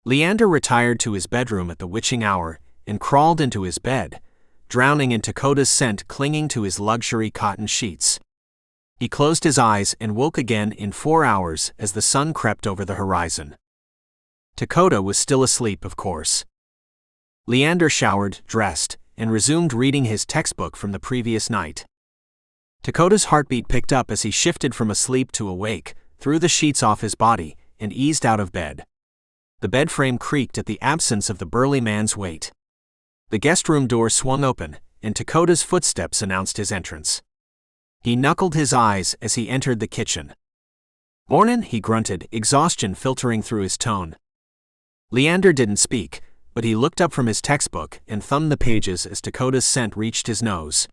Leander retired to his bedroom at the witching hour and crawled into his bed, drowning in Dakota's scent clinging to his luxury cotton sheets. He closed his eyes and woke again in 4 hours as the sun crept over the horizon. Dakota was still asleep, of course. Leander showered, dressed, and resumed reading his textbook from the previous night. Dakota's heartbeat picked up as he shifted from asleep to awake, threw the sheets off his body, and eased out of bed. The bed frame creaked at the absence of the burly man's weight. The guest room door swung open, and Dakota's footsteps announced his entrance. He knuckled his eyes as he entered the kitchen. "Mornin'," he grunted, exhaustion filtering through his tone. Leander didn't speak, but he looked up from his textbook and thumbed the pages as Dakota's scent reached his nose.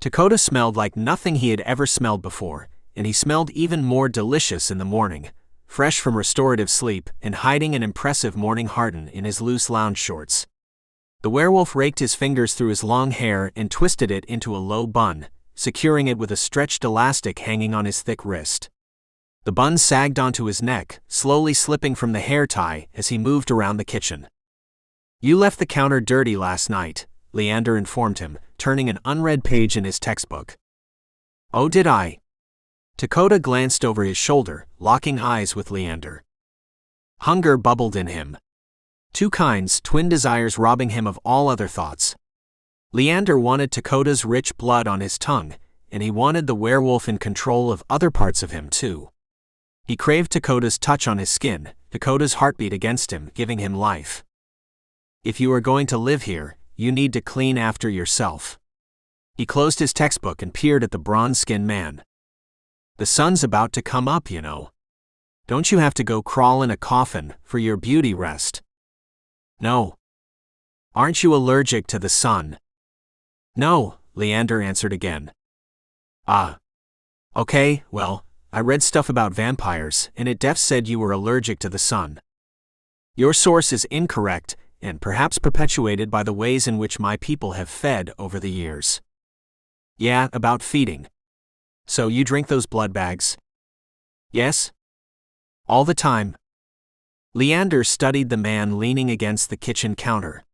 Dakota smelled like nothing he had ever smelled before, and he smelled even more delicious in the morning, fresh from restorative sleep and hiding an impressive morning harden in his loose lounge shorts. The werewolf raked his fingers through his long hair and twisted it into a low bun, securing it with a stretched elastic hanging on his thick wrist. The bun sagged onto his neck, slowly slipping from the hair tie as he moved around the kitchen. "You left the counter dirty last night," Leander informed him, turning an unread page in his textbook. "Oh, did I?" Dakota glanced over his shoulder, locking eyes with Leander. Hunger bubbled in him. Two kinds, twin desires robbing him of all other thoughts. Leander wanted Dakota's rich blood on his tongue, and he wanted the werewolf in control of other parts of him too. He craved Dakota's touch on his skin, Dakota's heartbeat against him, giving him life. "If you are going to live here, you need to clean after yourself." He closed his textbook and peered at the bronze-skinned man. "The sun's about to come up, you know. Don't you have to go crawl in a coffin for your beauty rest?" "No." "Aren't you allergic to the sun?" "No," Leander answered again. "Ah. Okay, well, I read stuff about vampires, and it def said you were allergic to the sun. Your source is incorrect, and perhaps perpetuated by the ways in which my people have fed over the years." "Yeah, about feeding. So you drink those blood bags?" "Yes." "All the time?" Leander studied the man leaning against the kitchen counter.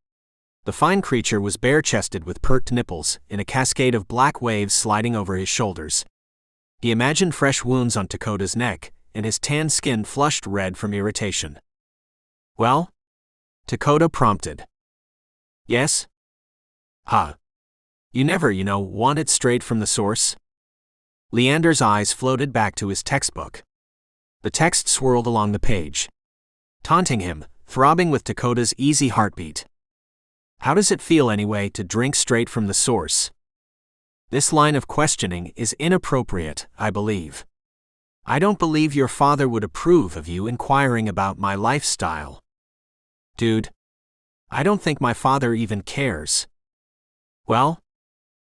The fine creature was bare-chested with perked nipples, in a cascade of black waves sliding over his shoulders. He imagined fresh wounds on Dakota's neck, and his tanned skin flushed red from irritation. "Well?" Dakota prompted. "Yes?" "Huh. You never, want it straight from the source?" Leander's eyes floated back to his textbook. The text swirled along the page, taunting him, throbbing with Dakota's easy heartbeat. "How does it feel anyway to drink straight from the source?" This line of questioning is inappropriate, I believe. I don't believe your father would approve of you inquiring about my lifestyle. Dude. I don't think my father even cares. Well?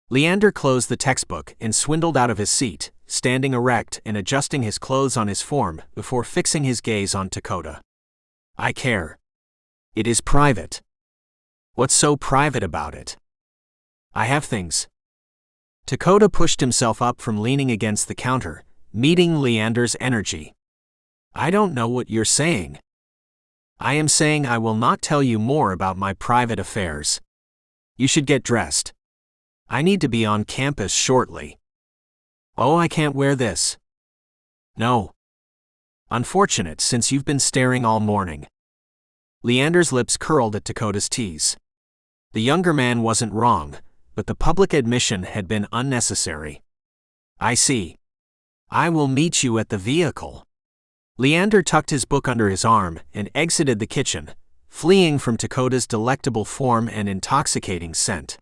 Leander closed the textbook and swindled out of his seat, standing erect and adjusting his clothes on his form before fixing his gaze on Dakota. I care. It is private. What's so private about it? I have things. Dakota pushed himself up from leaning against the counter, meeting Leander's energy. I don't know what you're saying. I am saying I will not tell you more about my private affairs. You should get dressed. I need to be on campus shortly. Oh, I can't wear this. No. Unfortunate, since you've been staring all morning. Leander's lips curled at Dakota's tease. The younger man wasn't wrong, but the public admission had been unnecessary. I see. I will meet you at the vehicle. Leander tucked his book under his arm and exited the kitchen, fleeing from Dakota's delectable form and intoxicating scent.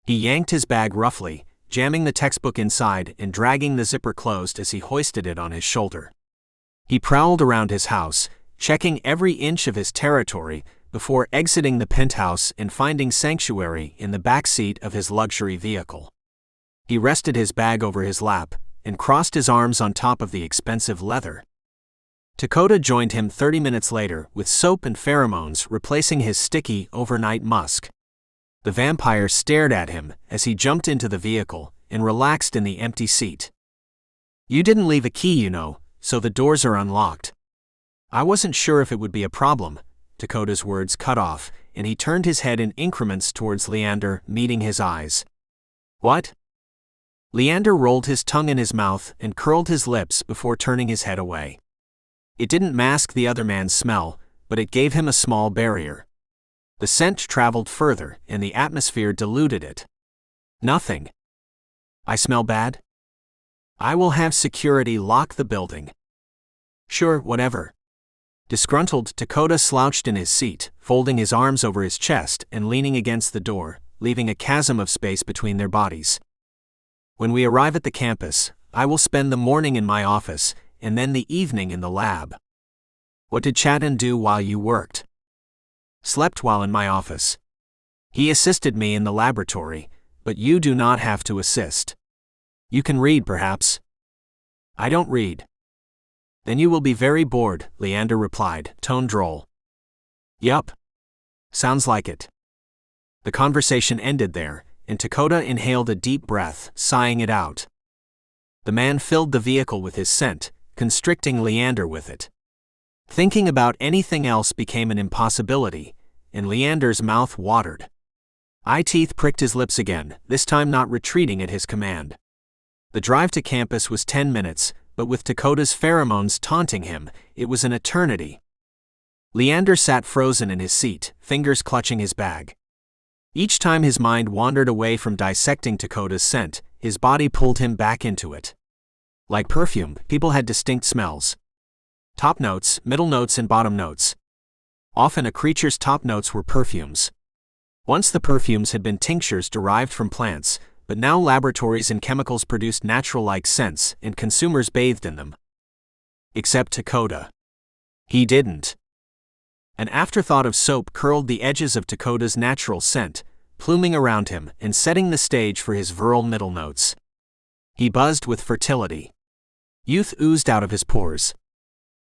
He yanked his bag roughly, jamming the textbook inside and dragging the zipper closed as he hoisted it on his shoulder. He prowled around his house, checking every inch of his territory before exiting the penthouse and finding sanctuary in the back seat of his luxury vehicle. He rested his bag over his lap and crossed his arms on top of the expensive leather. Dakota joined him 30 minutes later with soap and pheromones replacing his sticky overnight musk. The vampire stared at him as he jumped into the vehicle and relaxed in the empty seat. You didn't leave a key, you know, so the doors are unlocked. I wasn't sure if it would be a problem. Dakota's words cut off, and he turned his head in increments towards Leander, meeting his eyes. What? Leander rolled his tongue in his mouth and curled his lips before turning his head away. It didn't mask the other man's smell, but it gave him a small barrier. The scent traveled further, and the atmosphere diluted it. Nothing. I smell bad? I will have security lock the building. Sure, whatever. Disgruntled, Dakota slouched in his seat, folding his arms over his chest and leaning against the door, leaving a chasm of space between their bodies. When we arrive at the campus, I will spend the morning in my office, and then the evening in the lab. What did Chatton do while you worked? Slept while in my office. He assisted me in the laboratory, but you do not have to assist. You can read, perhaps. I don't read. Then you will be very bored, Leander replied, tone droll. Yup. Sounds like it. The conversation ended there, and Dakota inhaled a deep breath, sighing it out. The man filled the vehicle with his scent, constricting Leander with it. Thinking about anything else became an impossibility, and Leander's mouth watered. Eye-teeth pricked his lips again, this time not retreating at his command. The drive to campus was 10 minutes, but with Dakota's pheromones taunting him, it was an eternity. Leander sat frozen in his seat, fingers clutching his bag. Each time his mind wandered away from dissecting Dakota's scent, his body pulled him back into it. Like perfume, people had distinct smells. Top notes, middle notes, and bottom notes. Often a creature's top notes were perfumes. Once the perfumes had been tinctures derived from plants, but now laboratories and chemicals produced natural-like scents, and consumers bathed in them. Except Dakota. He didn't. An afterthought of soap curled the edges of Dakota's natural scent, pluming around him and setting the stage for his virile middle notes. He buzzed with fertility. Youth oozed out of his pores.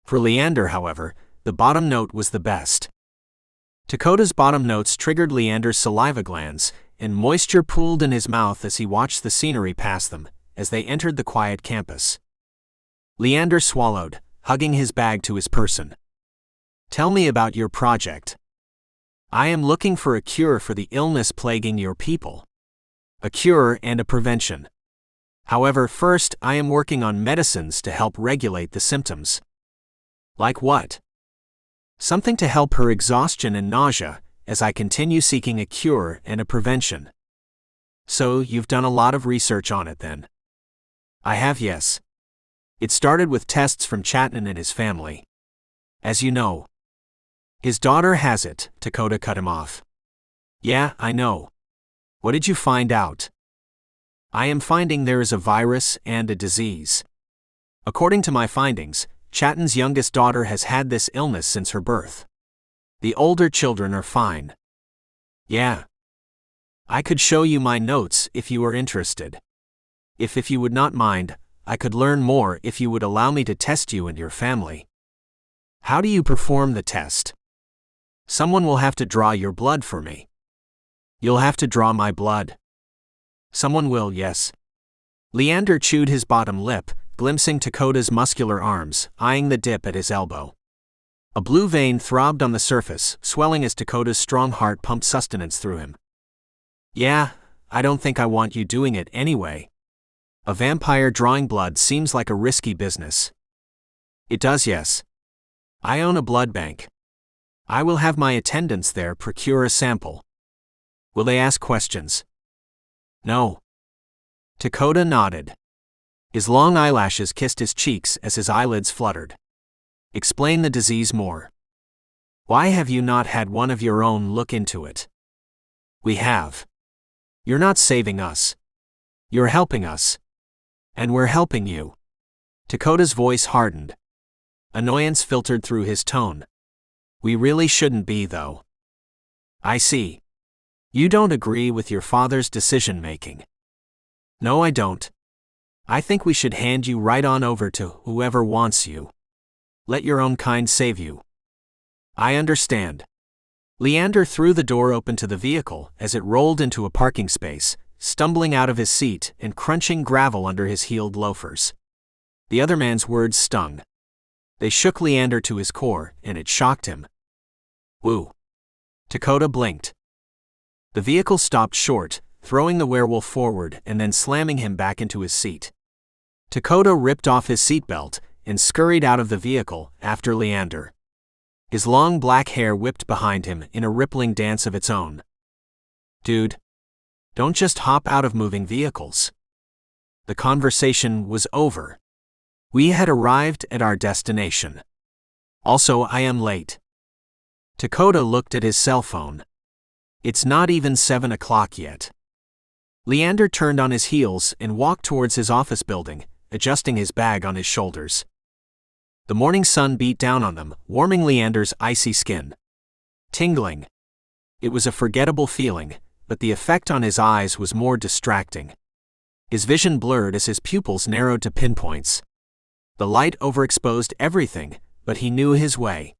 For Leander, however, the bottom note was the best. Dakota's bottom notes triggered Leander's saliva glands, and moisture pooled in his mouth as he watched the scenery pass them, as they entered the quiet campus. Leander swallowed, hugging his bag to his person. Tell me about your project. I am looking for a cure for the illness plaguing your people. A cure and a prevention. However, first, I am working on medicines to help regulate the symptoms. Like what? Something to help her exhaustion and nausea, as I continue seeking a cure and a prevention. So, you've done a lot of research on it then? I have, yes. It started with tests from Chatton and his family. As you know. His daughter has it, Dakota cut him off. Yeah, I know. What did you find out? I am finding there is a virus and a disease. According to my findings, Chatton's youngest daughter has had this illness since her birth. The older children are fine. Yeah. I could show you my notes if you were interested. If you would not mind, I could learn more if you would allow me to test you and your family. How do you perform the test? Someone will have to draw your blood for me. You'll have to draw my blood. Someone will, yes. Leander chewed his bottom lip, glimpsing Dakota's muscular arms, eyeing the dip at his elbow. A blue vein throbbed on the surface, swelling as Dakota's strong heart pumped sustenance through him. Yeah, I don't think I want you doing it anyway. A vampire drawing blood seems like a risky business. It does, yes. I own a blood bank. I will have my attendants there procure a sample. Will they ask questions? No. Dakota nodded. His long eyelashes kissed his cheeks as his eyelids fluttered. Explain the disease more. Why have you not had one of your own look into it? We have. You're not saving us. You're helping us. And we're helping you. Dakota's voice hardened. Annoyance filtered through his tone. We really shouldn't be, though. I see. You don't agree with your father's decision-making. No, I don't. I think we should hand you right on over to whoever wants you. Let your own kind save you. I understand. Leander threw the door open to the vehicle as it rolled into a parking space, stumbling out of his seat and crunching gravel under his heeled loafers. The other man's words stung. They shook Leander to his core, and it shocked him. Woo. Dakota blinked. The vehicle stopped short, throwing the werewolf forward and then slamming him back into his seat. Dakota ripped off his seatbelt and scurried out of the vehicle after Leander. His long black hair whipped behind him in a rippling dance of its own. Dude. Don't just hop out of moving vehicles. The conversation was over. We had arrived at our destination. Also, I am late. Dakota looked at his cell phone. It's not even 7 o'clock yet. Leander turned on his heels and walked towards his office building, adjusting his bag on his shoulders. The morning sun beat down on them, warming Leander's icy skin. Tingling. It was a forgettable feeling, but the effect on his eyes was more distracting. His vision blurred as his pupils narrowed to pinpoints. The light overexposed everything, but he knew his way.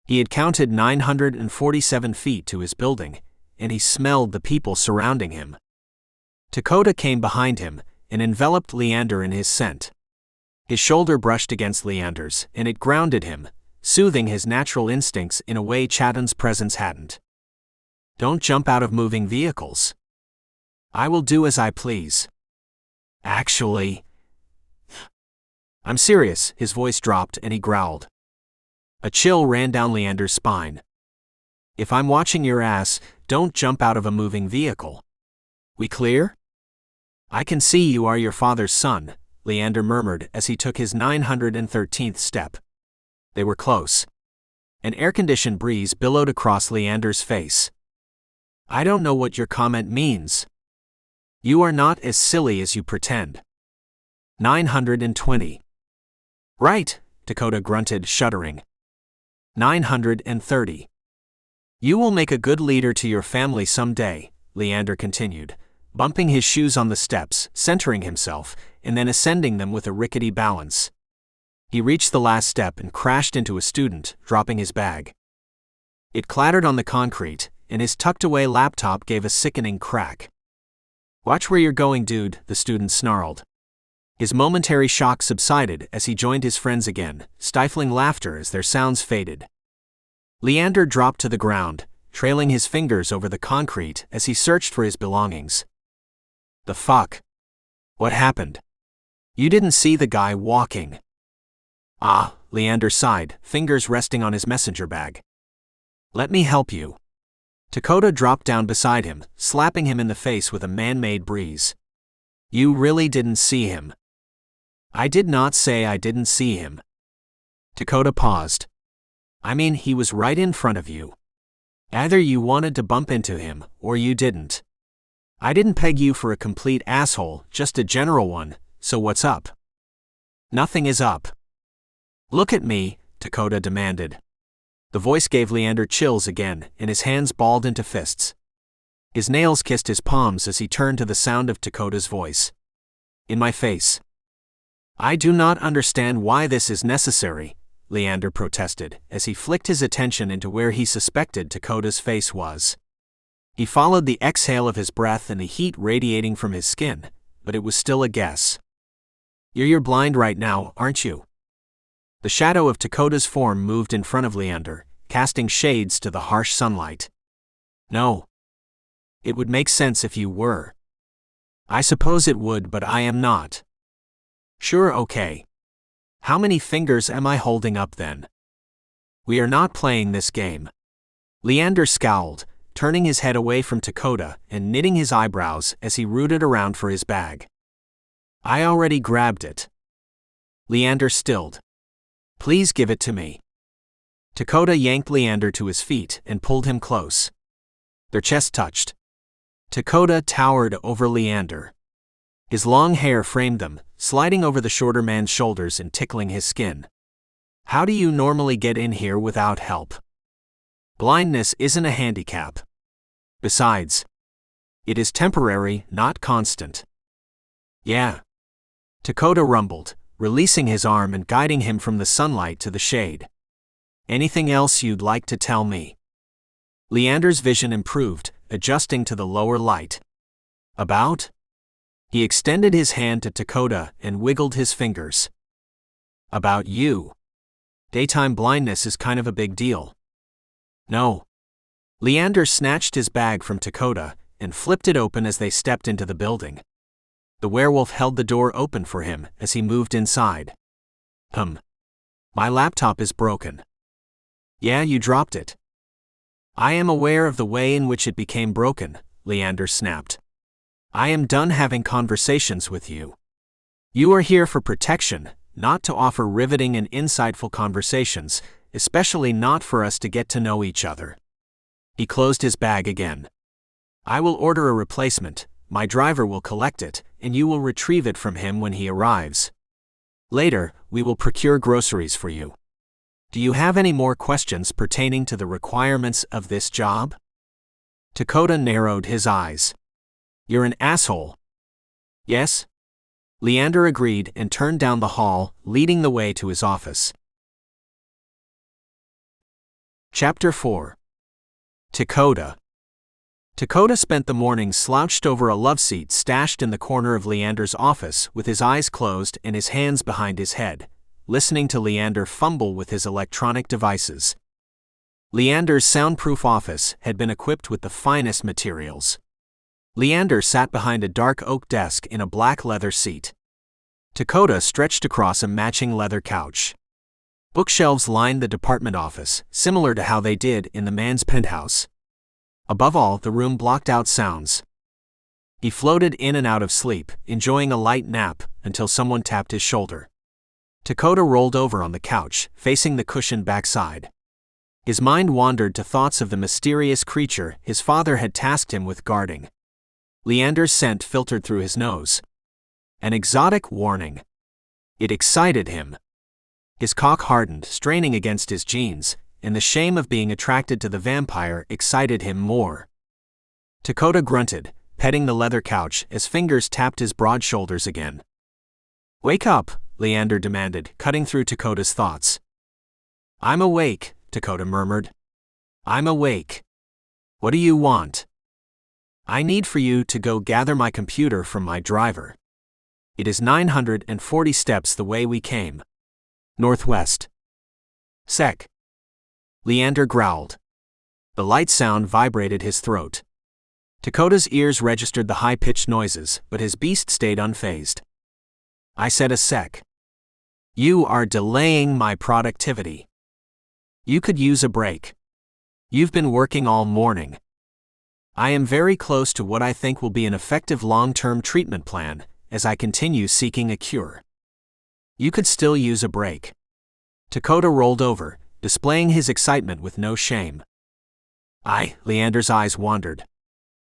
He had counted 947 feet to his building, and he smelled the people surrounding him. Dakota came behind him and enveloped Leander in his scent. His shoulder brushed against Leander's, and it grounded him, soothing his natural instincts in a way Chatton's presence hadn't. Don't jump out of moving vehicles. I will do as I please. Actually, I'm serious. His voice dropped and he growled. A chill ran down Leander's spine. If I'm watching your ass, don't jump out of a moving vehicle. We clear? I can see you are your father's son, Leander murmured as he took his 913th step. They were close. An air-conditioned breeze billowed across Leander's face. I don't know what your comment means. You are not as silly as you pretend. 920. Right, Dakota grunted, shuddering. 930. You will make a good leader to your family someday, Leander continued, bumping his shoes on the steps, centering himself, and then ascending them with a rickety balance. He reached the last step and crashed into a student, dropping his bag. It clattered on the concrete, and his tucked-away laptop gave a sickening crack. Watch where you're going, dude, the student snarled. His momentary shock subsided as he joined his friends again, stifling laughter as their sounds faded. Leander dropped to the ground, trailing his fingers over the concrete as he searched for his belongings. The fuck? What happened? You didn't see the guy walking. Ah, Leander sighed, fingers resting on his messenger bag. Let me help you. Dakota dropped down beside him, slapping him in the face with a man-made breeze. You really didn't see him. I did not say I didn't see him. Dakota paused. I mean, he was right in front of you. Either you wanted to bump into him, or you didn't. I didn't peg you for a complete asshole, just a general one, so what's up? Nothing is up. Look at me, Dakota demanded. The voice gave Leander chills again, and his hands balled into fists. His nails kissed his palms as he turned to the sound of Dakota's voice. In my face. I do not understand why this is necessary, Leander protested, as he flicked his attention into where he suspected Dakota's face was. He followed the exhale of his breath and the heat radiating from his skin, but it was still a guess. You're blind right now, aren't you? The shadow of Dakota's form moved in front of Leander, casting shades to the harsh sunlight. No. It would make sense if you were. I suppose it would, but I am not. Sure, okay. How many fingers am I holding up then? We are not playing this game. Leander scowled, turning his head away from Dakota and knitting his eyebrows as he rooted around for his bag. I already grabbed it. Leander stilled. Please give it to me. Dakota yanked Leander to his feet and pulled him close. Their chests touched. Dakota towered over Leander. His long hair framed them, sliding over the shorter man's shoulders and tickling his skin. How do you normally get in here without help? Blindness isn't a handicap. Besides, it is temporary, not constant. Yeah. Dakota rumbled, releasing his arm and guiding him from the sunlight to the shade. Anything else you'd like to tell me? Leander's vision improved, adjusting to the lower light. About? He extended his hand to Dakota and wiggled his fingers. About you. Daytime blindness is kind of a big deal. No. Leander snatched his bag from Dakota and flipped it open as they stepped into the building. The werewolf held the door open for him as he moved inside. My laptop is broken. Yeah, you dropped it. I am aware of the way in which it became broken, Leander snapped. I am done having conversations with you. You are here for protection, not to offer riveting and insightful conversations, especially not for us to get to know each other. He closed his bag again. I will order a replacement, my driver will collect it, and you will retrieve it from him when he arrives. Later, we will procure groceries for you. Do you have any more questions pertaining to the requirements of this job? Dakota narrowed his eyes. You're an asshole. Yes? Leander agreed and turned down the hall, leading the way to his office. Chapter 4. Dakota. Dakota spent the morning slouched over a love seat stashed in the corner of Leander's office with his eyes closed and his hands behind his head, listening to Leander fumble with his electronic devices. Leander's soundproof office had been equipped with the finest materials. Leander sat behind a dark oak desk in a black leather seat. Dakota stretched across a matching leather couch. Bookshelves lined the department office, similar to how they did in the man's penthouse. Above all, the room blocked out sounds. He floated in and out of sleep, enjoying a light nap, until someone tapped his shoulder. Dakota rolled over on the couch, facing the cushioned backside. His mind wandered to thoughts of the mysterious creature his father had tasked him with guarding. Leander's scent filtered through his nose. An exotic warning. It excited him. His cock hardened, straining against his jeans, and the shame of being attracted to the vampire excited him more. Dakota grunted, petting the leather couch as fingers tapped his broad shoulders again. Wake up, Leander demanded, cutting through Dakota's thoughts. I'm awake, Dakota murmured. I'm awake. What do you want? I need for you to go gather my computer from my driver. It is 940 steps the way we came. Northwest. Sec. Leander growled. The light sound vibrated his throat. Dakota's ears registered the high-pitched noises, but his beast stayed unfazed. I said a sec. You are delaying my productivity. You could use a break. You've been working all morning. I am very close to what I think will be an effective long-term treatment plan, as I continue seeking a cure. You could still use a break. Dakota rolled over, displaying his excitement with no shame. Leander's eyes wandered.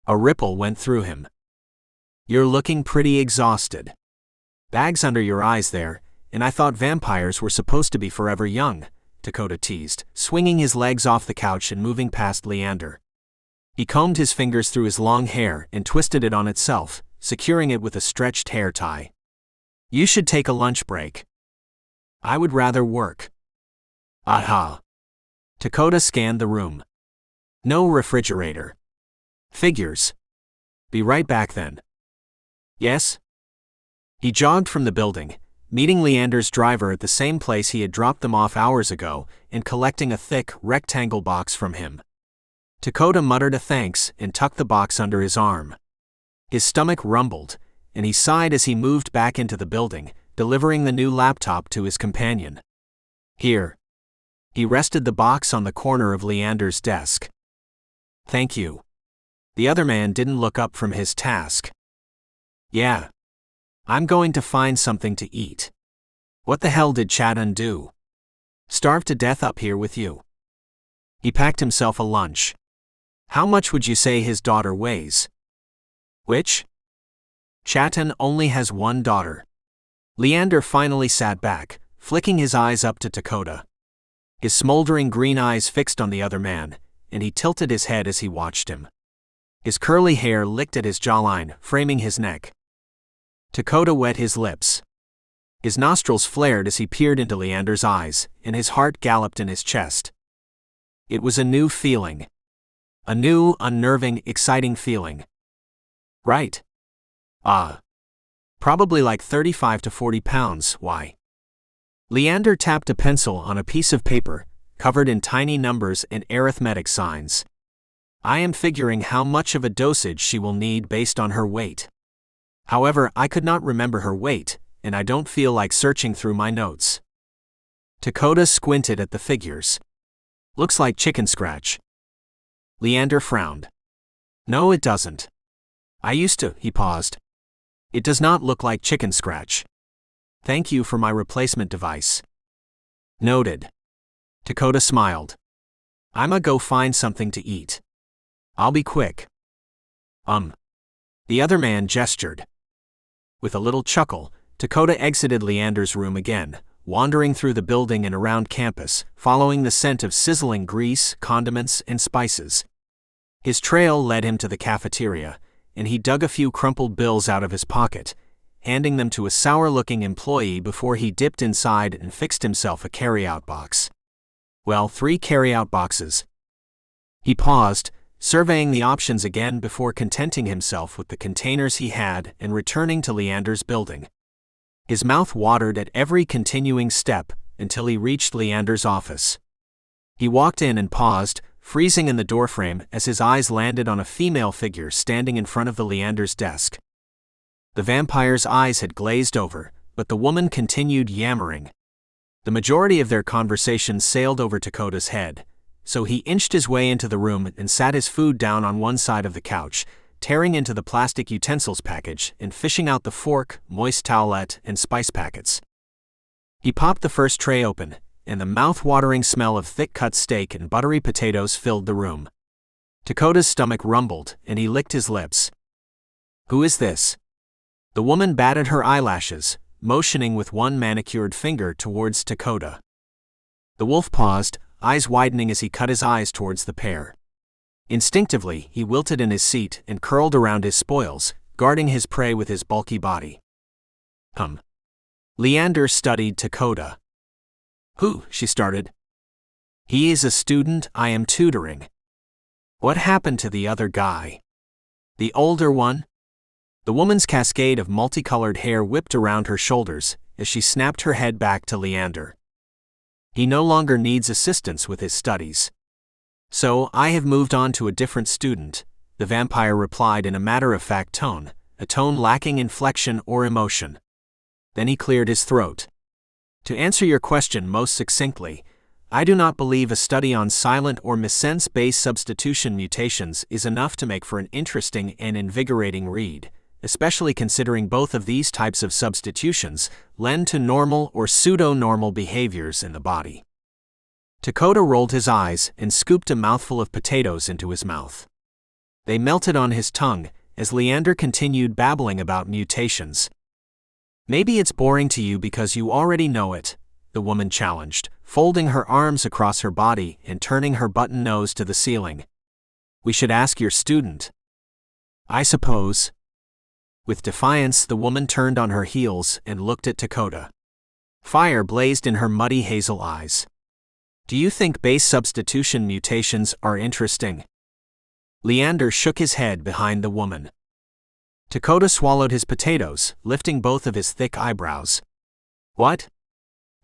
A ripple went through him. You're looking pretty exhausted. Bags under your eyes there, and I thought vampires were supposed to be forever young, Dakota teased, swinging his legs off the couch and moving past Leander. He combed his fingers through his long hair and twisted it on itself, securing it with a stretched hair tie. You should take a lunch break. I would rather work. Aha. Dakota scanned the room. No refrigerator. Figures. Be right back then. Yes? He jogged from the building, meeting Leander's driver at the same place he had dropped them off hours ago and collecting a thick, rectangle box from him. Dakota muttered a thanks and tucked the box under his arm. His stomach rumbled, and he sighed as he moved back into the building, delivering the new laptop to his companion. Here. He rested the box on the corner of Leander's desk. Thank you. The other man didn't look up from his task. Yeah. I'm going to find something to eat. What the hell did Chad do? Starve to death up here with you. He packed himself a lunch. How much would you say his daughter weighs? Which? Chatton only has one daughter. Leander finally sat back, flicking his eyes up to Dakota. His smoldering green eyes fixed on the other man, and he tilted his head as he watched him. His curly hair licked at his jawline, framing his neck. Dakota wet his lips. His nostrils flared as he peered into Leander's eyes, and his heart galloped in his chest. It was a new feeling. A new, unnerving, exciting feeling. Right. Probably like 35 to 40 pounds, why? Leander tapped a pencil on a piece of paper, covered in tiny numbers and arithmetic signs. I am figuring how much of a dosage she will need based on her weight. However, I could not remember her weight, and I don't feel like searching through my notes. Dakota squinted at the figures. Looks like chicken scratch. Leander frowned. No, it doesn't. I used to, he paused. It does not look like chicken scratch. Thank you for my replacement device. Noted. Dakota smiled. I'ma go find something to eat. I'll be quick. The other man gestured. With a little chuckle, Dakota exited Leander's room again, wandering through the building and around campus, following the scent of sizzling grease, condiments, and spices. His trail led him to the cafeteria, and he dug a few crumpled bills out of his pocket, handing them to a sour-looking employee before he dipped inside and fixed himself a carry-out box. Well, 3 carry-out boxes. He paused, surveying the options again before contenting himself with the containers he had and returning to Leander's building. His mouth watered at every continuing step until he reached Leander's office. He walked in and paused, freezing in the doorframe as his eyes landed on a female figure standing in front of the Leander's desk. The vampire's eyes had glazed over, but the woman continued yammering. The majority of their conversation sailed over Dakota's head, so he inched his way into the room and sat his food down on one side of the couch, tearing into the plastic utensils package and fishing out the fork, moist towelette, and spice packets. He popped the first tray open, and the mouth-watering smell of thick-cut steak and buttery potatoes filled the room. Dakota's stomach rumbled, and he licked his lips. Who is this? The woman batted her eyelashes, motioning with one manicured finger towards Dakota. The wolf paused, eyes widening as he cut his eyes towards the pair. Instinctively, he wilted in his seat and curled around his spoils, guarding his prey with his bulky body. Leander studied Dakota. Who? She started. He is a student I am tutoring. What happened to the other guy? The older one? The woman's cascade of multicolored hair whipped around her shoulders as she snapped her head back to Leander. He no longer needs assistance with his studies. So, I have moved on to a different student, the vampire replied in a matter-of-fact tone, a tone lacking inflection or emotion. Then he cleared his throat. To answer your question most succinctly, I do not believe a study on silent or missense-based substitution mutations is enough to make for an interesting and invigorating read, especially considering both of these types of substitutions lend to normal or pseudo-normal behaviors in the body. Dakota rolled his eyes and scooped a mouthful of potatoes into his mouth. They melted on his tongue as Leander continued babbling about mutations. Maybe it's boring to you because you already know it, the woman challenged, folding her arms across her body and turning her button nose to the ceiling. "We should ask your student." "I suppose." With defiance, the woman turned on her heels and looked at Dakota. Fire blazed in her muddy hazel eyes. "Do you think base substitution mutations are interesting?" Leander shook his head behind the woman. Dakota swallowed his potatoes, lifting both of his thick eyebrows. "What?"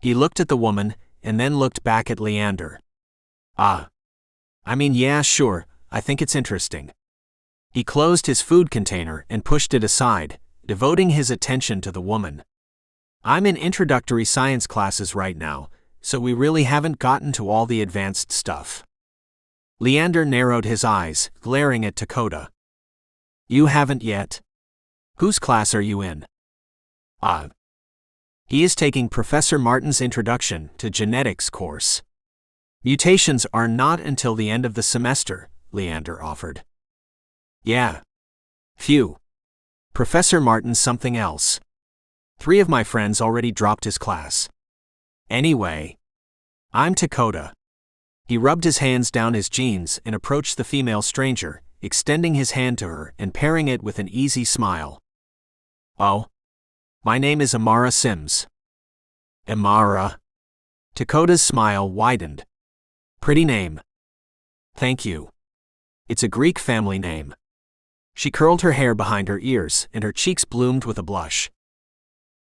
He looked at the woman, and then looked back at Leander. "I mean, yeah, sure, I think it's interesting." He closed his food container and pushed it aside, devoting his attention to the woman. "I'm in introductory science classes right now, so we really haven't gotten to all the advanced stuff." Leander narrowed his eyes, glaring at Dakota. "You haven't yet? Whose class are you in?" He is taking Professor Martin's Introduction to Genetics course. "Mutations are not until the end of the semester," Leander offered. "Yeah. Phew. Professor Martin's something else. 3 of my friends already dropped his class. Anyway, I'm Dakota." He rubbed his hands down his jeans and approached the female stranger, extending his hand to her and pairing it with an easy smile. "Oh? My name is Amara Sims." "Amara?" Dakota's smile widened. "Pretty name." "Thank you. It's a Greek family name." She curled her hair behind her ears, and her cheeks bloomed with a blush.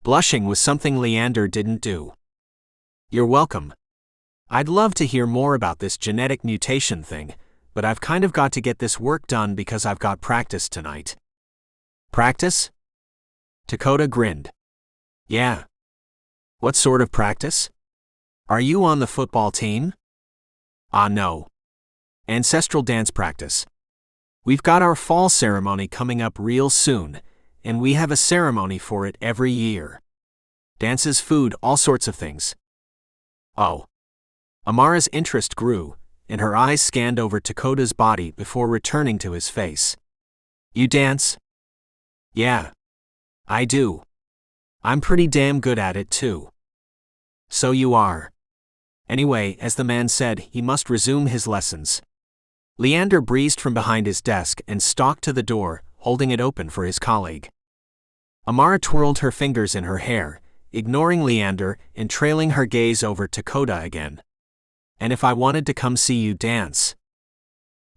Blushing was something Leander didn't do. "You're welcome. I'd love to hear more about this genetic mutation thing, but I've kind of got to get this work done because I've got practice tonight." "Practice?" Dakota grinned. "Yeah. What sort of practice? Are you on the football team?" No. Ancestral dance practice. We've got our fall ceremony coming up real soon, and we have a ceremony for it every year. Dances, food, all sorts of things." "Oh." Amara's interest grew, and her eyes scanned over Dakota's body before returning to his face. "You dance?" "Yeah. I do. I'm pretty damn good at it too." "So you are." Anyway, as the man said, he must resume his lessons. Leander breezed from behind his desk and stalked to the door, holding it open for his colleague. Amara twirled her fingers in her hair, ignoring Leander and trailing her gaze over Dakota again. "And if I wanted to come see you dance?"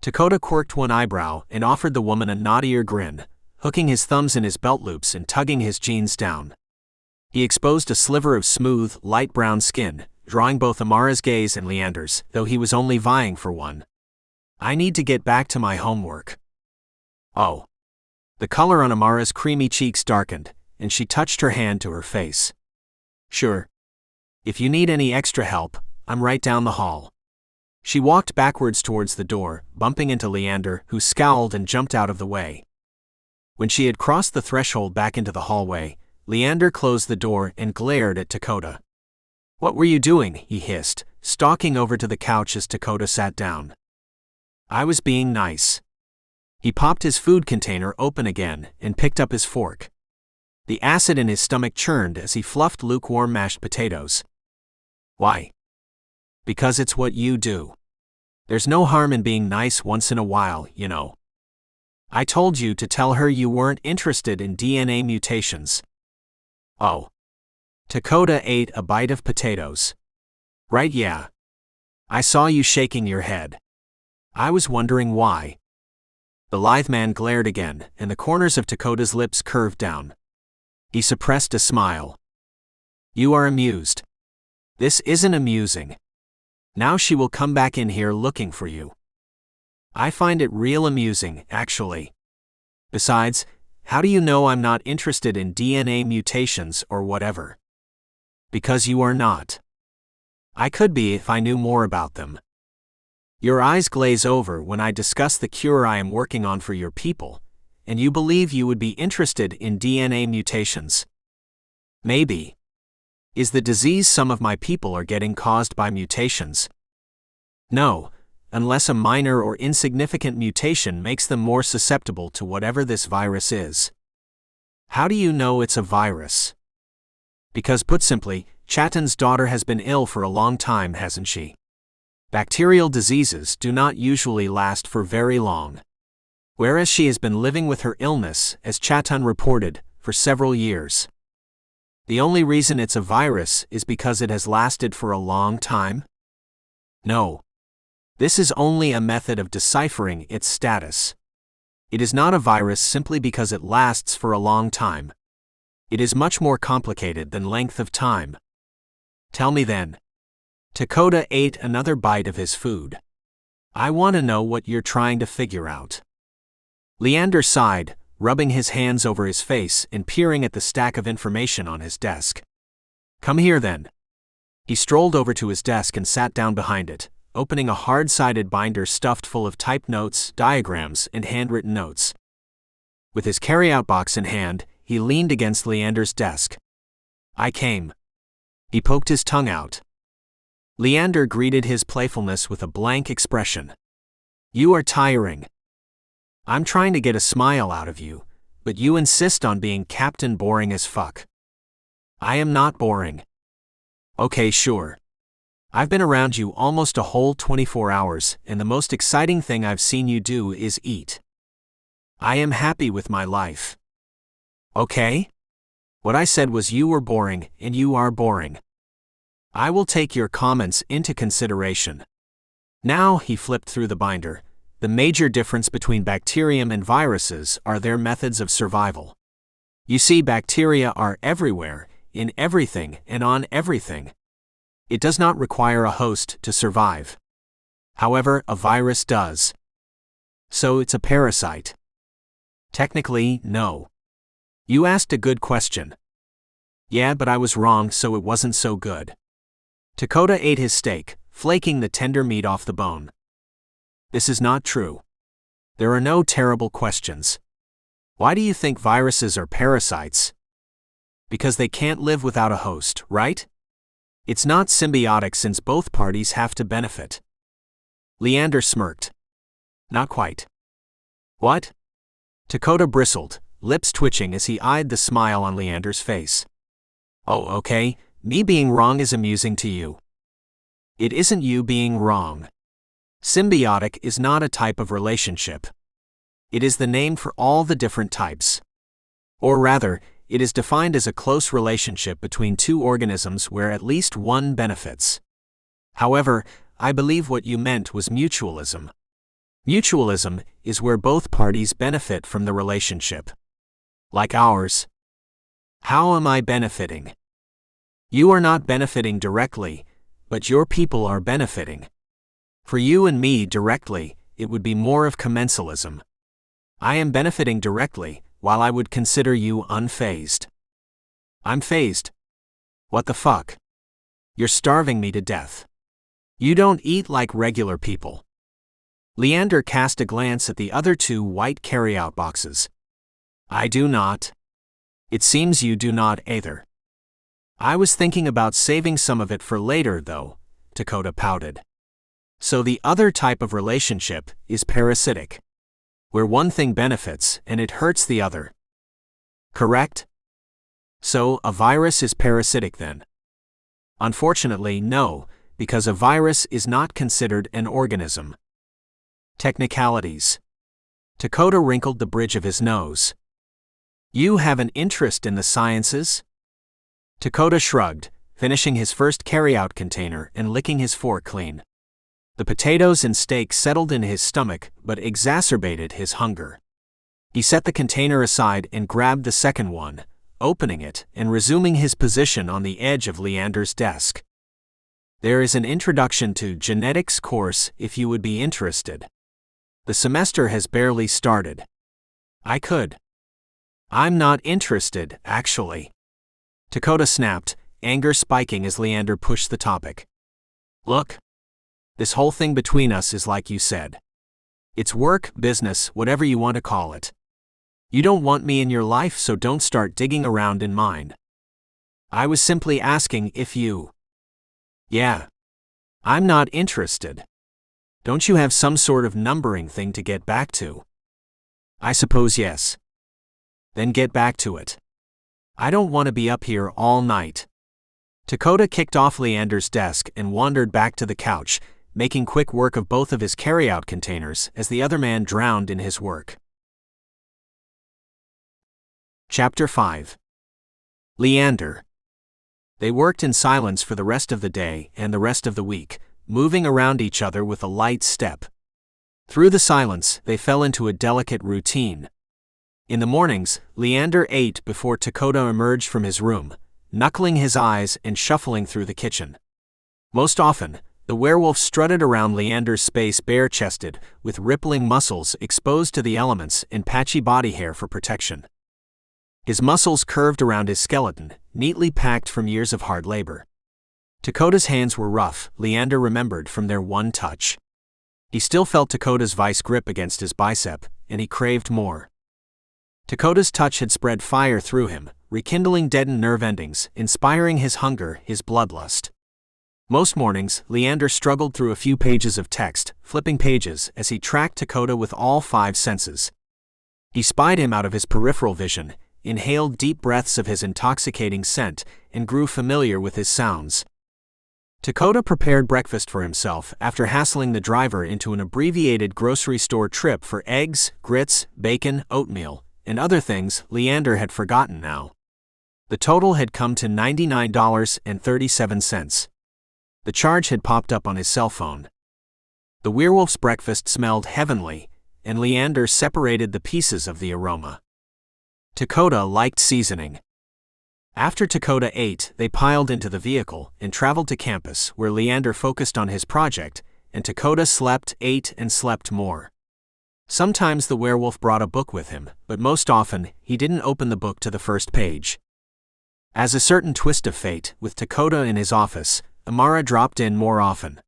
Dakota quirked one eyebrow and offered the woman a naughtier grin, hooking his thumbs in his belt loops and tugging his jeans down. He exposed a sliver of smooth, light brown skin, drawing both Amara's gaze and Leander's, though he was only vying for one. "I need to get back to my homework." "Oh." The color on Amara's creamy cheeks darkened, and she touched her hand to her face. "Sure. If you need any extra help, I'm right down the hall." She walked backwards towards the door, bumping into Leander, who scowled and jumped out of the way. When she had crossed the threshold back into the hallway, Leander closed the door and glared at Dakota. "What were you doing?" he hissed, stalking over to the couch as Dakota sat down. "I was being nice." He popped his food container open again and picked up his fork. The acid in his stomach churned as he fluffed lukewarm mashed potatoes. "Why?" "Because it's what you do. There's no harm in being nice once in a while, you know." "I told you to tell her you weren't interested in DNA mutations." "Oh." Dakota ate a bite of potatoes. "Right, yeah. I saw you shaking your head. I was wondering why." The lithe man glared again, and the corners of Dakota's lips curved down. He suppressed a smile. "You are amused. This isn't amusing. Now she will come back in here looking for you." "I find it real amusing, actually. Besides, how do you know I'm not interested in DNA mutations or whatever?" "Because you are not." "I could be if I knew more about them." "Your eyes glaze over when I discuss the cure I am working on for your people, and you believe you would be interested in DNA mutations." "Maybe. Is the disease some of my people are getting caused by mutations?" "No, unless a minor or insignificant mutation makes them more susceptible to whatever this virus is." "How do you know it's a virus?" "Because, put simply, Chatan's daughter has been ill for a long time, hasn't she? Bacterial diseases do not usually last for very long. Whereas she has been living with her illness, as Chatan reported, for several years. The only reason it's a virus is because it has lasted for a long time? No. This is only a method of deciphering its status. It is not a virus simply because it lasts for a long time. It is much more complicated than length of time. Tell me then. Dakota ate another bite of his food. I want to know what you're trying to figure out. Leander sighed, rubbing his hands over his face and peering at the stack of information on his desk. Come here then. He strolled over to his desk and sat down behind it, opening a hard-sided binder stuffed full of typed notes, diagrams, and handwritten notes. With his carry-out box in hand, he leaned against Leander's desk. I came. He poked his tongue out. Leander greeted his playfulness with a blank expression. You are tiring. I'm trying to get a smile out of you, but you insist on being Captain Boring as fuck. I am not boring. Okay, sure. I've been around you almost a whole 24 hours, and the most exciting thing I've seen you do is eat. I am happy with my life. Okay? What I said was you were boring, and you are boring. I will take your comments into consideration. Now, he flipped through the binder. The major difference between bacterium and viruses are their methods of survival. You see, bacteria are everywhere, in everything, and on everything. It does not require a host to survive. However, a virus does. So it's a parasite. Technically, no. You asked a good question. Yeah, but I was wrong, so it wasn't so good. Dakota ate his steak, flaking the tender meat off the bone. This is not true. There are no terrible questions. Why do you think viruses are parasites? Because they can't live without a host, right? It's not symbiotic since both parties have to benefit. Leander smirked. Not quite. What? Dakota bristled, lips twitching as he eyed the smile on Leander's face. Oh, okay, me being wrong is amusing to you. It isn't you being wrong. Symbiotic is not a type of relationship. It is the name for all the different types. Or rather, it is defined as a close relationship between two organisms where at least one benefits. However, I believe what you meant was mutualism. Mutualism is where both parties benefit from the relationship. Like ours. How am I benefiting? You are not benefiting directly, but your people are benefiting. For you and me directly, it would be more of commensalism. I am benefiting directly, while I would consider you unfazed. I'm phased. What the fuck? You're starving me to death. You don't eat like regular people. Leander cast a glance at the other two white carry-out boxes. I do not. It seems you do not either. I was thinking about saving some of it for later, though, Dakota pouted. So the other type of relationship is parasitic, where one thing benefits and it hurts the other. Correct? So a virus is parasitic then? Unfortunately, no, because a virus is not considered an organism. Technicalities. Dakota wrinkled the bridge of his nose. You have an interest in the sciences? Dakota shrugged, finishing his first carry-out container and licking his fork clean. The potatoes and steak settled in his stomach but exacerbated his hunger. He set the container aside and grabbed the second one, opening it and resuming his position on the edge of Leander's desk. There is an introduction to genetics course if you would be interested. The semester has barely started. I could. I'm not interested, actually. Dakota snapped, anger spiking as Leander pushed the topic. Look. This whole thing between us is like you said. It's work, business, whatever you want to call it. You don't want me in your life, so don't start digging around in mine. I was simply asking if you... Yeah. I'm not interested. Don't you have some sort of numbering thing to get back to? I suppose yes. Then get back to it. I don't want to be up here all night. Dakota kicked off Leander's desk and wandered back to the couch, making quick work of both of his carry-out containers as the other man drowned in his work. Chapter 5. Leander. They worked in silence for the rest of the day and the rest of the week, moving around each other with a light step. Through the silence, they fell into a delicate routine. In the mornings, Leander ate before Dakota emerged from his room, knuckling his eyes and shuffling through the kitchen. Most often, the werewolf strutted around Leander's space bare-chested, with rippling muscles exposed to the elements and patchy body hair for protection. His muscles curved around his skeleton, neatly packed from years of hard labor. Dakota's hands were rough, Leander remembered from their one touch. He still felt Dakota's vice grip against his bicep, and he craved more. Dakota's touch had spread fire through him, rekindling deadened nerve endings, inspiring his hunger, his bloodlust. Most mornings, Leander struggled through a few pages of text, flipping pages as he tracked Dakota with all 5 senses. He spied him out of his peripheral vision, inhaled deep breaths of his intoxicating scent, and grew familiar with his sounds. Dakota prepared breakfast for himself after hassling the driver into an abbreviated grocery store trip for eggs, grits, bacon, oatmeal, and other things Leander had forgotten now. The total had come to $99.37. The charge had popped up on his cell phone. The werewolf's breakfast smelled heavenly, and Leander separated the pieces of the aroma. Dakota liked seasoning. After Dakota ate, they piled into the vehicle and traveled to campus where Leander focused on his project, and Dakota slept, ate, and slept more. Sometimes the werewolf brought a book with him, but most often, he didn't open the book to the first page. As a certain twist of fate, with Dakota in his office, Amara dropped in more often.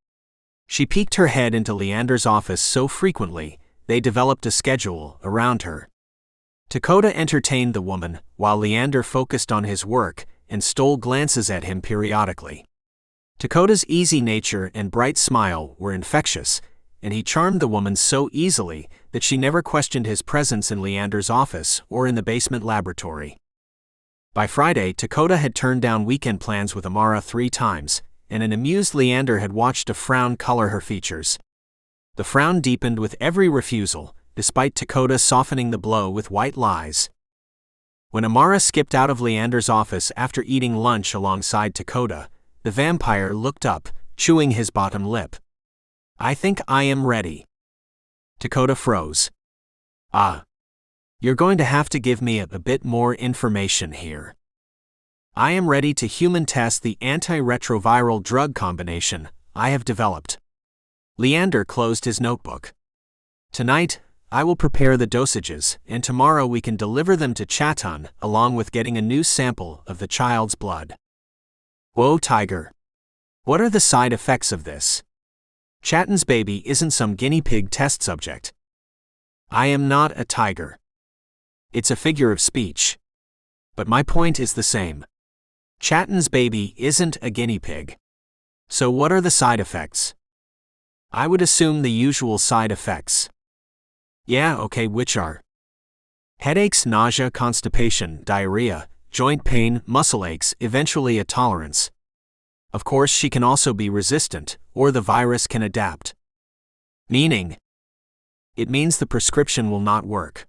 She peeked her head into Leander's office so frequently, they developed a schedule around her. Dakota entertained the woman, while Leander focused on his work and stole glances at him periodically. Dakota's easy nature and bright smile were infectious, and he charmed the woman so easily that she never questioned his presence in Leander's office or in the basement laboratory. By Friday, Dakota had turned down weekend plans with Amara 3 times, and an amused Leander had watched a frown color her features. The frown deepened with every refusal, despite Dakota softening the blow with white lies. When Amara skipped out of Leander's office after eating lunch alongside Dakota, the vampire looked up, chewing his bottom lip. "I think I am ready." Dakota froze. You're going to have to give me a bit more information here. I am ready to human test the antiretroviral drug combination I have developed. Leander closed his notebook. Tonight, I will prepare the dosages, and tomorrow we can deliver them to Chaton, along with getting a new sample of the child's blood. Whoa, Tiger. What are the side effects of this? Chaton's baby isn't some guinea pig test subject. I am not a tiger. It's a figure of speech. But my point is the same. Chaton's baby isn't a guinea pig. So what are the side effects? I would assume the usual side effects. Yeah, okay, which are? Headaches, nausea, constipation, diarrhea, joint pain, muscle aches, eventually a tolerance. Of course, she can also be resistant, or the virus can adapt. Meaning? It means the prescription will not work.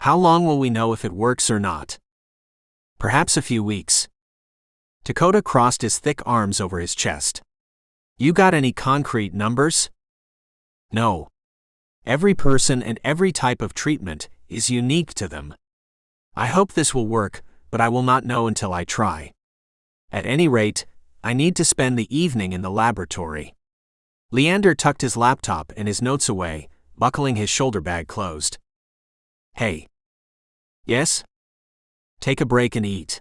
How long will we know if it works or not? Perhaps a few weeks. Dakota crossed his thick arms over his chest. You got any concrete numbers? No. Every person and every type of treatment is unique to them. I hope this will work, but I will not know until I try. At any rate, I need to spend the evening in the laboratory. Leander tucked his laptop and his notes away, buckling his shoulder bag closed. Hey. Yes? Take a break and eat.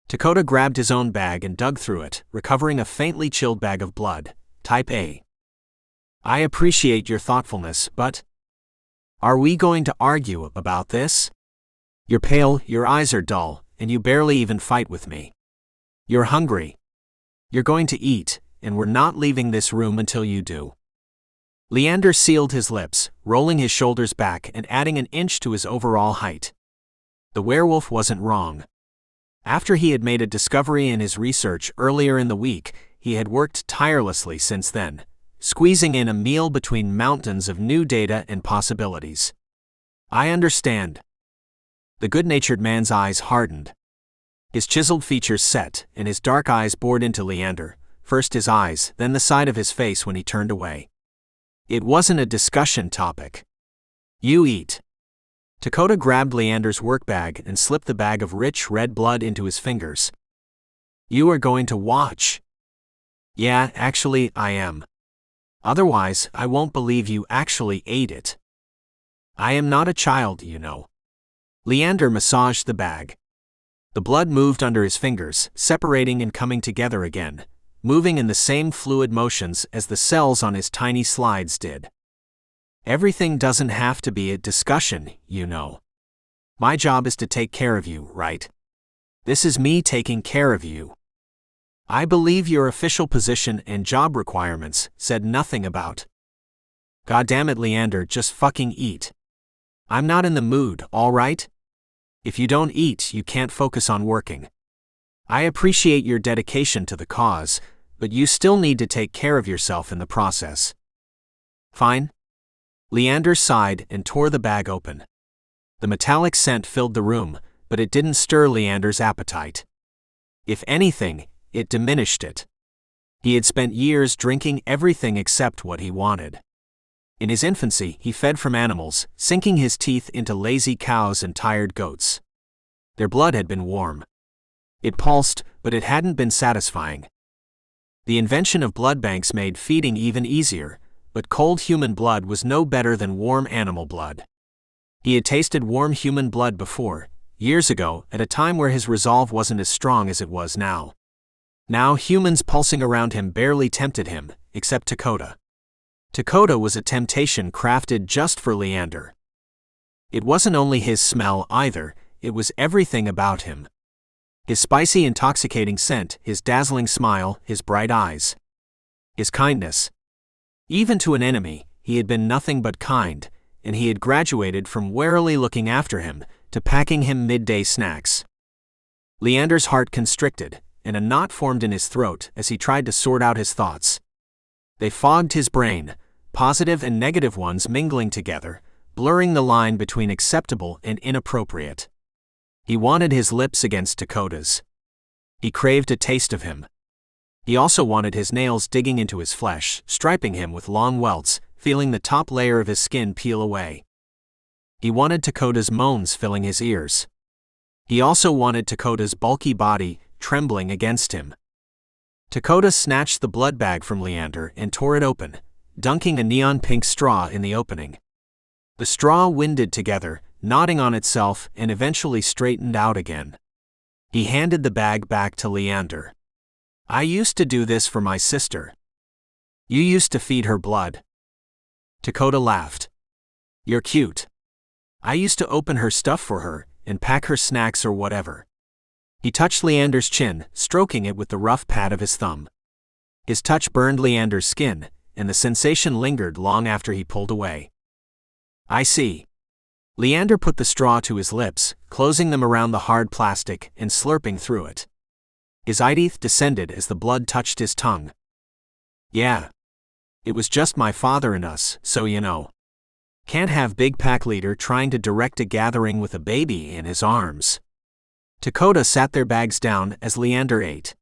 Dakota grabbed his own bag and dug through it, recovering a faintly chilled bag of blood, type A. I appreciate your thoughtfulness, but... Are we going to argue about this? You're pale, your eyes are dull, and you barely even fight with me. You're hungry. You're going to eat, and we're not leaving this room until you do. Leander sealed his lips, rolling his shoulders back and adding an inch to his overall height. The werewolf wasn't wrong. After he had made a discovery in his research earlier in the week, he had worked tirelessly since then, squeezing in a meal between mountains of new data and possibilities. I understand. The good-natured man's eyes hardened. His chiseled features set, and his dark eyes bored into Leander, first his eyes, then the side of his face when he turned away. It wasn't a discussion topic. You eat. Dakota grabbed Leander's work bag and slipped the bag of rich red blood into his fingers. You are going to watch. Yeah, actually, I am. Otherwise, I won't believe you actually ate it. I am not a child, you know. Leander massaged the bag. The blood moved under his fingers, separating and coming together again, moving in the same fluid motions as the cells on his tiny slides did. Everything doesn't have to be a discussion, you know. My job is to take care of you, right? This is me taking care of you. I believe your official position and job requirements said nothing about. Goddammit, Leander, just fucking eat. I'm not in the mood, all right? If you don't eat, you can't focus on working. I appreciate your dedication to the cause, but you still need to take care of yourself in the process. Fine? Leander sighed and tore the bag open. The metallic scent filled the room, but it didn't stir Leander's appetite. If anything, it diminished it. He had spent years drinking everything except what he wanted. In his infancy, he fed from animals, sinking his teeth into lazy cows and tired goats. Their blood had been warm. It pulsed, but it hadn't been satisfying. The invention of blood banks made feeding even easier, but cold human blood was no better than warm animal blood. He had tasted warm human blood before, years ago, at a time where his resolve wasn't as strong as it was now. Now humans pulsing around him barely tempted him, except Dakota. Dakota was a temptation crafted just for Leander. It wasn't only his smell either, it was everything about him. His spicy, intoxicating scent, his dazzling smile, his bright eyes. His kindness. Even to an enemy, he had been nothing but kind, and he had graduated from warily looking after him to packing him midday snacks. Leander's heart constricted, and a knot formed in his throat as he tried to sort out his thoughts. They fogged his brain, positive and negative ones mingling together, blurring the line between acceptable and inappropriate. He wanted his lips against Dakota's. He craved a taste of him. He also wanted his nails digging into his flesh, striping him with long welts, feeling the top layer of his skin peel away. He wanted Dakota's moans filling his ears. He also wanted Dakota's bulky body trembling against him. Dakota snatched the blood bag from Leander and tore it open, dunking a neon pink straw in the opening. The straw winded together, knotting on itself, and eventually straightened out again. He handed the bag back to Leander. I used to do this for my sister. You used to feed her blood. Dakota laughed. You're cute. I used to open her stuff for her, and pack her snacks or whatever. He touched Leander's chin, stroking it with the rough pad of his thumb. His touch burned Leander's skin, and the sensation lingered long after he pulled away. I see. Leander put the straw to his lips, closing them around the hard plastic and slurping through it. His eye teeth descended as the blood touched his tongue. Yeah. It was just my father and us, so you know. Can't have big pack leader trying to direct a gathering with a baby in his arms. Dakota sat their bags down as Leander ate.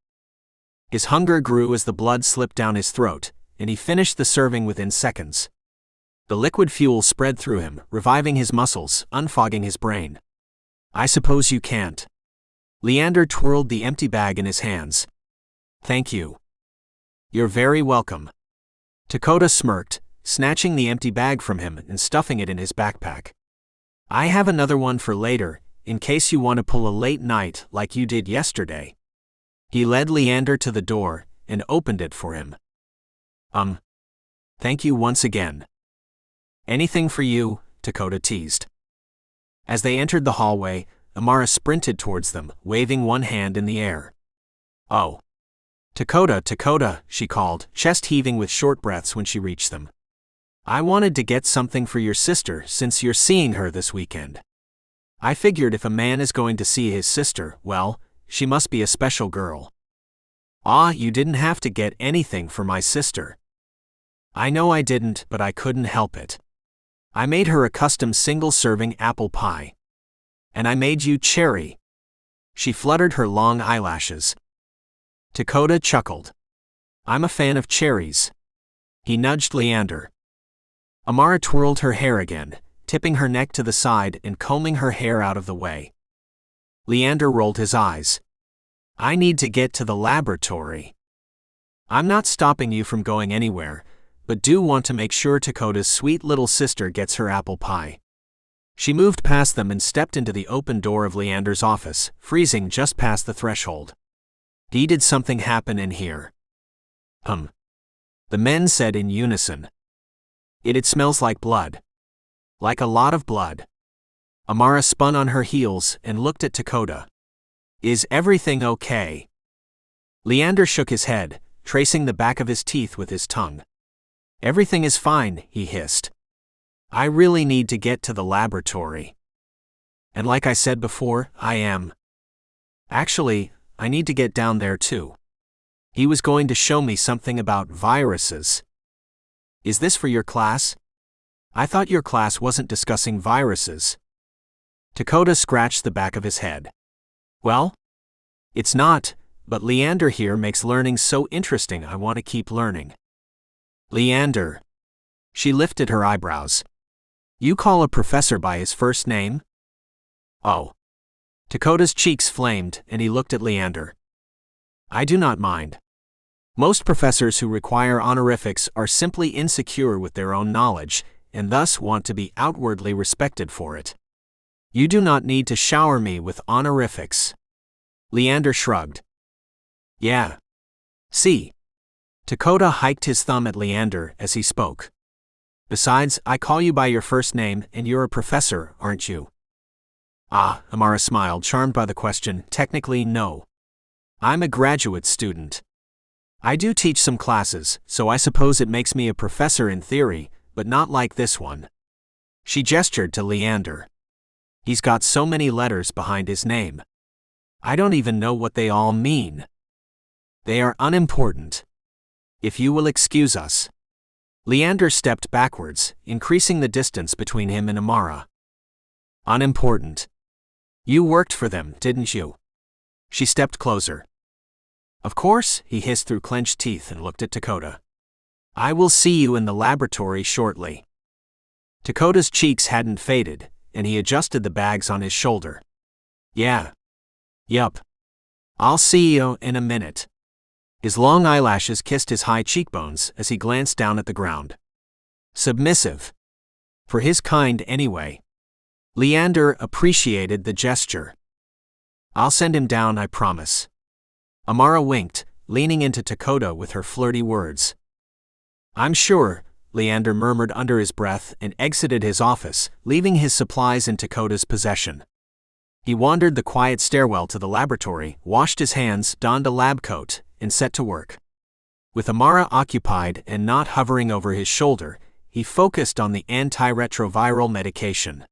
His hunger grew as the blood slipped down his throat, and he finished the serving within seconds. The liquid fuel spread through him, reviving his muscles, unfogging his brain. I suppose you can't. Leander twirled the empty bag in his hands. Thank you. You're very welcome. Dakota smirked, snatching the empty bag from him and stuffing it in his backpack. I have another one for later, in case you want to pull a late night like you did yesterday. He led Leander to the door and opened it for him. Thank you once again. Anything for you, Dakota teased. As they entered the hallway, Amara sprinted towards them, waving one hand in the air. Oh. Dakota, she called, chest heaving with short breaths when she reached them. I wanted to get something for your sister since you're seeing her this weekend. I figured if a man is going to see his sister, well, she must be a special girl. Ah, you didn't have to get anything for my sister. I know I didn't, but I couldn't help it. I made her a custom single-serving apple pie. And I made you cherry. She fluttered her long eyelashes. Dakota chuckled. I'm a fan of cherries. He nudged Leander. Amara twirled her hair again, tipping her neck to the side and combing her hair out of the way. Leander rolled his eyes. I need to get to the laboratory. I'm not stopping you from going anywhere, but do want to make sure Dakota's sweet little sister gets her apple pie. She moved past them and stepped into the open door of Leander's office, freezing just past the threshold. Did something happen in here? The men said in unison. It smells like blood. Like a lot of blood. Amara spun on her heels and looked at Dakota. Is everything okay? Leander shook his head, tracing the back of his teeth with his tongue. Everything is fine, he hissed. I really need to get to the laboratory. And like I said before, I am. Actually, I need to get down there too. He was going to show me something about viruses. Is this for your class? I thought your class wasn't discussing viruses. Dakota scratched the back of his head. Well, it's not, but Leander here makes learning so interesting I want to keep learning. Leander. She lifted her eyebrows. You call a professor by his first name? Oh. Dakota's cheeks flamed and he looked at Leander. I do not mind. Most professors who require honorifics are simply insecure with their own knowledge and thus want to be outwardly respected for it. You do not need to shower me with honorifics. Leander shrugged. Yeah. See. Dakota hiked his thumb at Leander as he spoke. Besides, I call you by your first name and you're a professor, aren't you? Ah, Amara smiled, charmed by the question. Technically, no. I'm a graduate student. I do teach some classes, so I suppose it makes me a professor in theory, but not like this one. She gestured to Leander. He's got so many letters behind his name. I don't even know what they all mean. They are unimportant. If you will excuse us. Leander stepped backwards, increasing the distance between him and Amara. Unimportant. You worked for them, didn't you? She stepped closer. Of course, he hissed through clenched teeth and looked at Dakota. I will see you in the laboratory shortly. Dakota's cheeks hadn't faded, and he adjusted the bags on his shoulder. Yeah. Yup. I'll see you in a minute. His long eyelashes kissed his high cheekbones as he glanced down at the ground. Submissive. For his kind anyway. Leander appreciated the gesture. I'll send him down, I promise. Amara winked, leaning into Dakota with her flirty words. I'm sure, Leander murmured under his breath and exited his office, leaving his supplies in Dakota's possession. He wandered the quiet stairwell to the laboratory, washed his hands, donned a lab coat, and set to work. With Amara occupied and not hovering over his shoulder, he focused on the antiretroviral medication.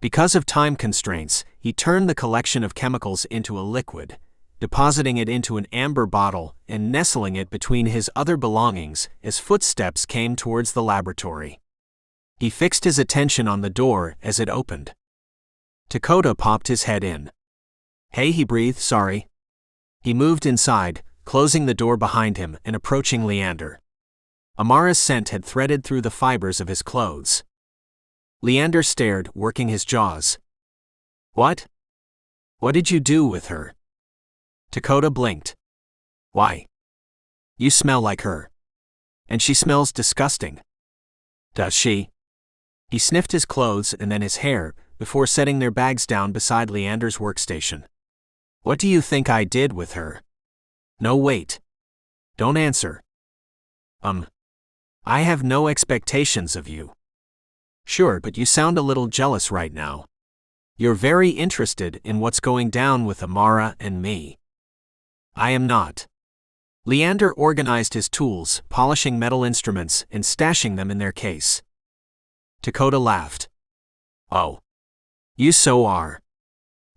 Because of time constraints, he turned the collection of chemicals into a liquid, depositing it into an amber bottle and nestling it between his other belongings as footsteps came towards the laboratory. He fixed his attention on the door as it opened. Dakota popped his head in. Hey, he breathed, sorry. He moved inside, closing the door behind him and approaching Leander. Amara's scent had threaded through the fibers of his clothes. Leander stared, working his jaws. What? What did you do with her? Dakota blinked. Why? You smell like her. And she smells disgusting. Does she? He sniffed his clothes and then his hair, before setting their bags down beside Leander's workstation. What do you think I did with her? No, wait. Don't answer. I have no expectations of you. Sure, but you sound a little jealous right now. You're very interested in what's going down with Amara and me. I am not. Leander organized his tools, polishing metal instruments and stashing them in their case. Dakota laughed. Oh. You so are.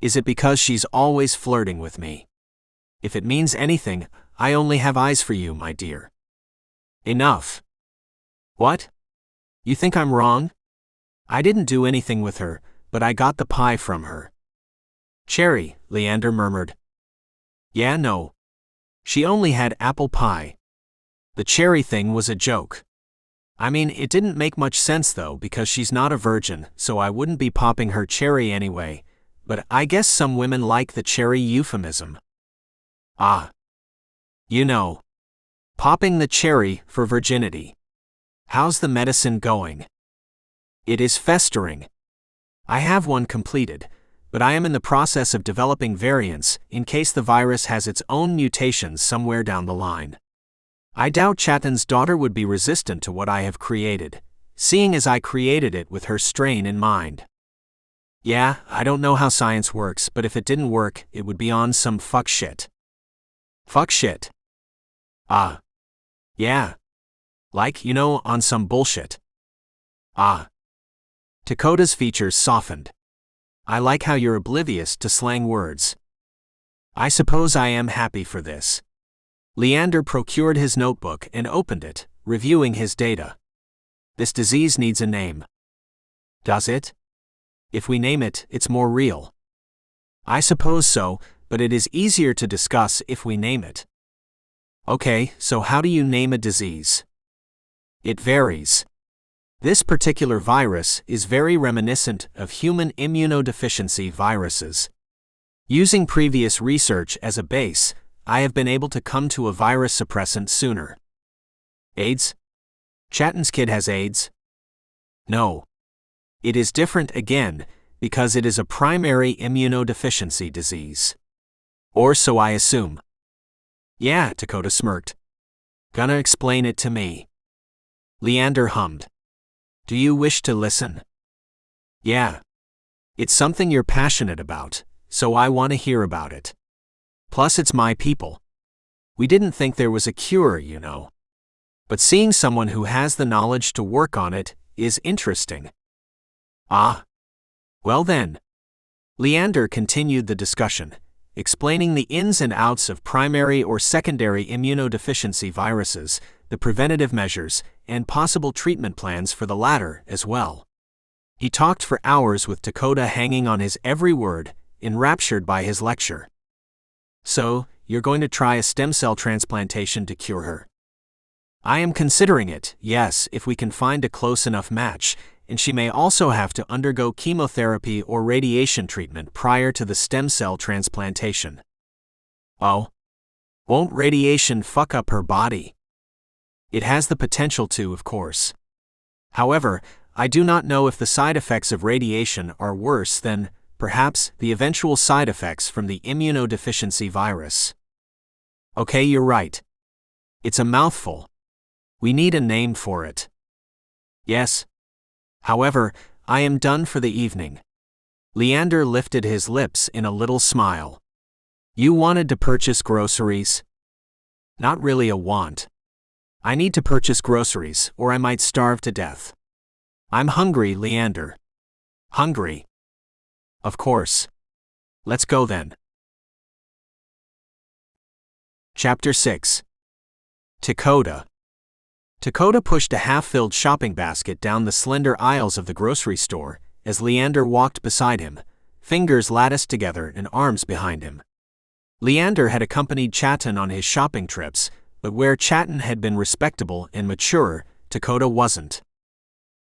Is it because she's always flirting with me? If it means anything, I only have eyes for you, my dear. Enough. What? You think I'm wrong? I didn't do anything with her, but I got the pie from her. Cherry, Leander murmured. Yeah, no. She only had apple pie. The cherry thing was a joke. I mean, it didn't make much sense though, because she's not a virgin, so I wouldn't be popping her cherry anyway, but I guess some women like the cherry euphemism. Ah. You know. Popping the cherry for virginity. How's the medicine going? It is festering. I have one completed, but I am in the process of developing variants in case the virus has its own mutations somewhere down the line. I doubt Chatton's daughter would be resistant to what I have created, seeing as I created it with her strain in mind. Yeah, I don't know how science works, but if it didn't work, it would be on some fuck shit. Fuck shit. Ah. Yeah. Like, on some bullshit. Ah. Dakota's features softened. I like how you're oblivious to slang words. I suppose I am happy for this. Leander procured his notebook and opened it, reviewing his data. This disease needs a name. Does it? If we name it, it's more real. I suppose so, but it is easier to discuss if we name it. Okay, so how do you name a disease? It varies. This particular virus is very reminiscent of human immunodeficiency viruses. Using previous research as a base, I have been able to come to a virus suppressant sooner. AIDS? Chatton's kid has AIDS? No. It is different again, because it is a primary immunodeficiency disease. Or so I assume. Yeah, Dakota smirked. Gonna explain it to me. Leander hummed. Do you wish to listen? Yeah. It's something you're passionate about, so I want to hear about it. Plus it's my people. We didn't think there was a cure, But seeing someone who has the knowledge to work on it is interesting. Ah. Well then. Leander continued the discussion, explaining the ins and outs of primary or secondary immunodeficiency viruses, the preventative measures, and possible treatment plans for the latter as well. He talked for hours with Dakota hanging on his every word, enraptured by his lecture. So, you're going to try a stem cell transplantation to cure her? I am considering it, yes, if we can find a close enough match, and she may also have to undergo chemotherapy or radiation treatment prior to the stem cell transplantation. Oh? Won't radiation fuck up her body? It has the potential to, of course. However, I do not know if the side effects of radiation are worse than, perhaps, the eventual side effects from the immunodeficiency virus. Okay, you're right. It's a mouthful. We need a name for it. Yes. However, I am done for the evening. Leander lifted his lips in a little smile. You wanted to purchase groceries? Not really a want. I need to purchase groceries, or I might starve to death. I'm hungry, Leander. Hungry? Of course. Let's go then. Chapter 6. Dakota. Dakota pushed a half-filled shopping basket down the slender aisles of the grocery store as Leander walked beside him, fingers latticed together and arms behind him. Leander had accompanied Chatton on his shopping trips, but where Chatton had been respectable and mature, Dakota wasn't.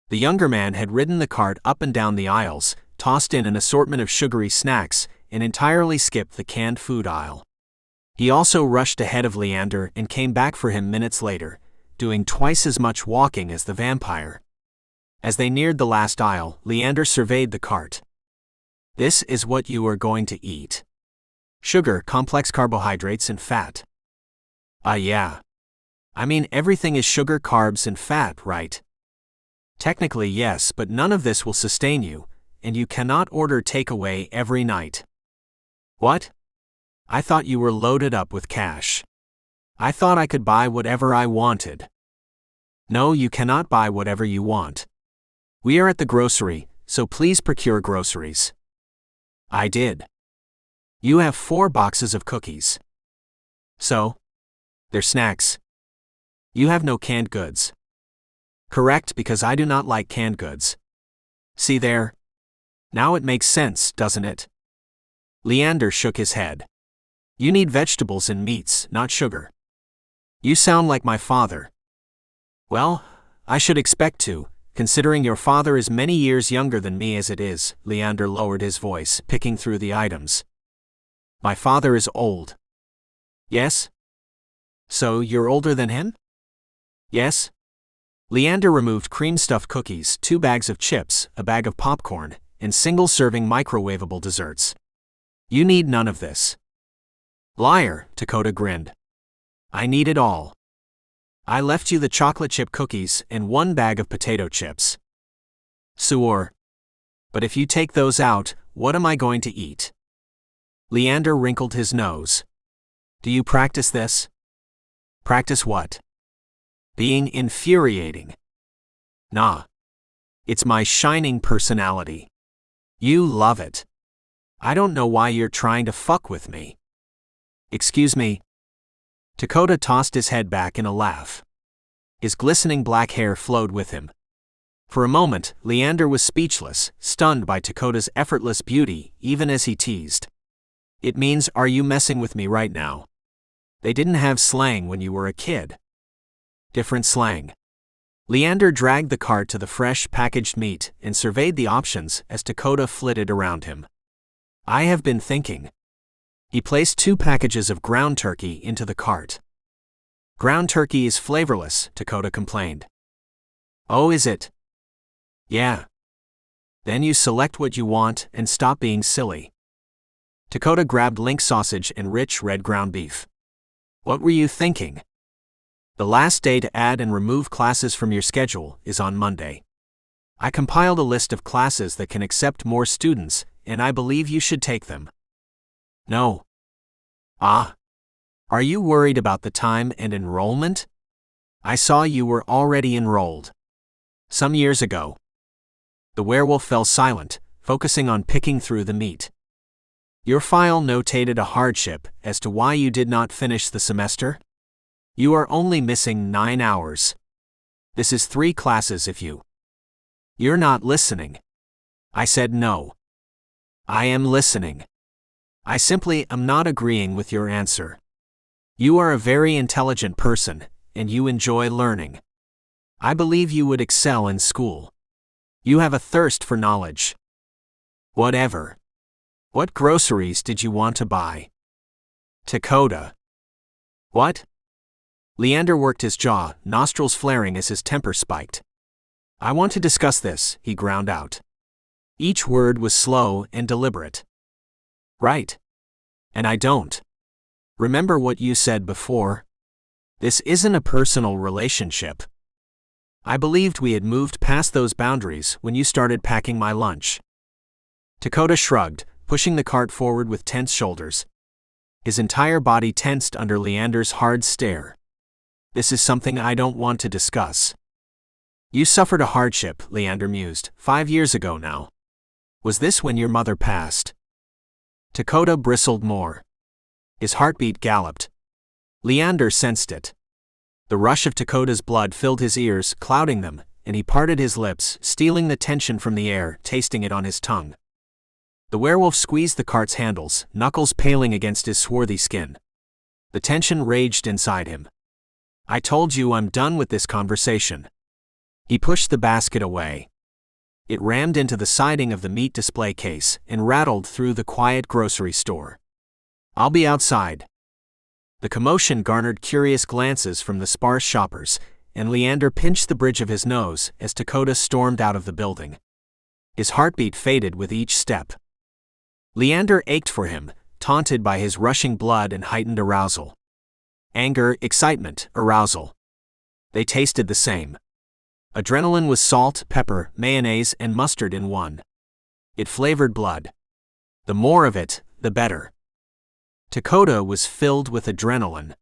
The younger man had ridden the cart up and down the aisles, tossed in an assortment of sugary snacks, and entirely skipped the canned food aisle. He also rushed ahead of Leander and came back for him minutes later, doing twice as much walking as the vampire. As they neared the last aisle, Leander surveyed the cart. This is what you are going to eat. Sugar, complex carbohydrates, and fat. Yeah. I mean, everything is sugar, carbs, and fat, right? Technically, yes, but none of this will sustain you, and you cannot order takeaway every night. What? I thought you were loaded up with cash. I thought I could buy whatever I wanted. No, you cannot buy whatever you want. We are at the grocery, so please procure groceries. I did. You have 4 boxes of cookies. So? They're snacks. You have no canned goods. Correct, because I do not like canned goods. See there? Now it makes sense, doesn't it? Leander shook his head. You need vegetables and meats, not sugar. You sound like my father. Well, I should expect to, considering your father is many years younger than me as it is. Leander lowered his voice, picking through the items. My father is old. Yes? So you're older than him? Yes? Leander removed cream-stuffed cookies, 2 bags of chips, a bag of popcorn, and single-serving microwavable desserts. You need none of this. Liar, Dakota grinned. I need it all. I left you the chocolate chip cookies and 1 bag of potato chips. Sure. But if you take those out, what am I going to eat? Leander wrinkled his nose. Do you practice this? Practice what? Being infuriating. Nah. It's my shining personality. You love it. I don't know why you're trying to fuck with me. Excuse me. Dakota tossed his head back in a laugh. His glistening black hair flowed with him. For a moment, Leander was speechless, stunned by Dakota's effortless beauty, even as he teased. It means, are you messing with me right now? They didn't have slang when you were a kid. Different slang. Leander dragged the cart to the fresh packaged meat and surveyed the options as Dakota flitted around him. I have been thinking. He placed 2 packages of ground turkey into the cart. Ground turkey is flavorless, Dakota complained. Oh, is it? Yeah. Then you select what you want and stop being silly. Dakota grabbed link sausage and rich red ground beef. What were you thinking? The last day to add and remove classes from your schedule is on Monday. I compiled a list of classes that can accept more students, and I believe you should take them. No. Ah. Are you worried about the time and enrollment? I saw you were already enrolled. Some years ago. The werewolf fell silent, focusing on picking through the meat. Your file notated a hardship as to why you did not finish the semester. You are only missing 9 hours. This is 3 classes if you. You're not listening. I said no. I am listening. I simply am not agreeing with your answer. You are a very intelligent person, and you enjoy learning. I believe you would excel in school. You have a thirst for knowledge. Whatever. What groceries did you want to buy? Dakota. What? Leander worked his jaw, nostrils flaring as his temper spiked. I want to discuss this, he ground out. Each word was slow and deliberate. Right. And I don't. Remember what you said before? This isn't a personal relationship. I believed we had moved past those boundaries when you started packing my lunch. Dakota shrugged, pushing the cart forward with tense shoulders. His entire body tensed under Leander's hard stare. This is something I don't want to discuss. You suffered a hardship, Leander mused, 5 years ago now. Was this when your mother passed? Dakota bristled more. His heartbeat galloped. Leander sensed it. The rush of Dakota's blood filled his ears, clouding them, and he parted his lips, stealing the tension from the air, tasting it on his tongue. The werewolf squeezed the cart's handles, knuckles paling against his swarthy skin. The tension raged inside him. I told you I'm done with this conversation. He pushed the basket away. It rammed into the siding of the meat display case and rattled through the quiet grocery store. I'll be outside. The commotion garnered curious glances from the sparse shoppers, and Leander pinched the bridge of his nose as Dakota stormed out of the building. His heartbeat faded with each step. Leander ached for him, taunted by his rushing blood and heightened arousal. Anger, excitement, arousal. They tasted the same. Adrenaline was salt, pepper, mayonnaise, and mustard in one. It flavored blood. The more of it, the better. Dakota was filled with adrenaline.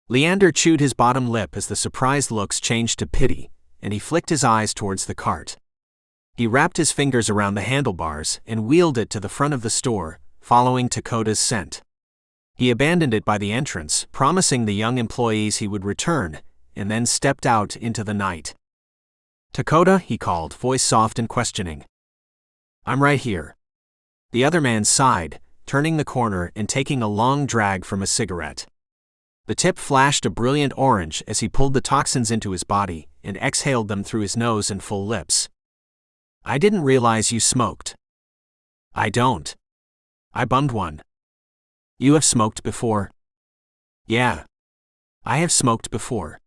Leander chewed his bottom lip as the surprised looks changed to pity, and he flicked his eyes towards the cart. He wrapped his fingers around the handlebars and wheeled it to the front of the store, following Dakota's scent. He abandoned it by the entrance, promising the young employees he would return, and then stepped out into the night. "Dakota," he called, voice soft and questioning. "I'm right here." The other man sighed, turning the corner and taking a long drag from a cigarette. The tip flashed a brilliant orange as he pulled the toxins into his body and exhaled them through his nose and full lips. "I didn't realize you smoked." "I don't. I bummed one." "You have smoked before?" "Yeah. I have smoked before.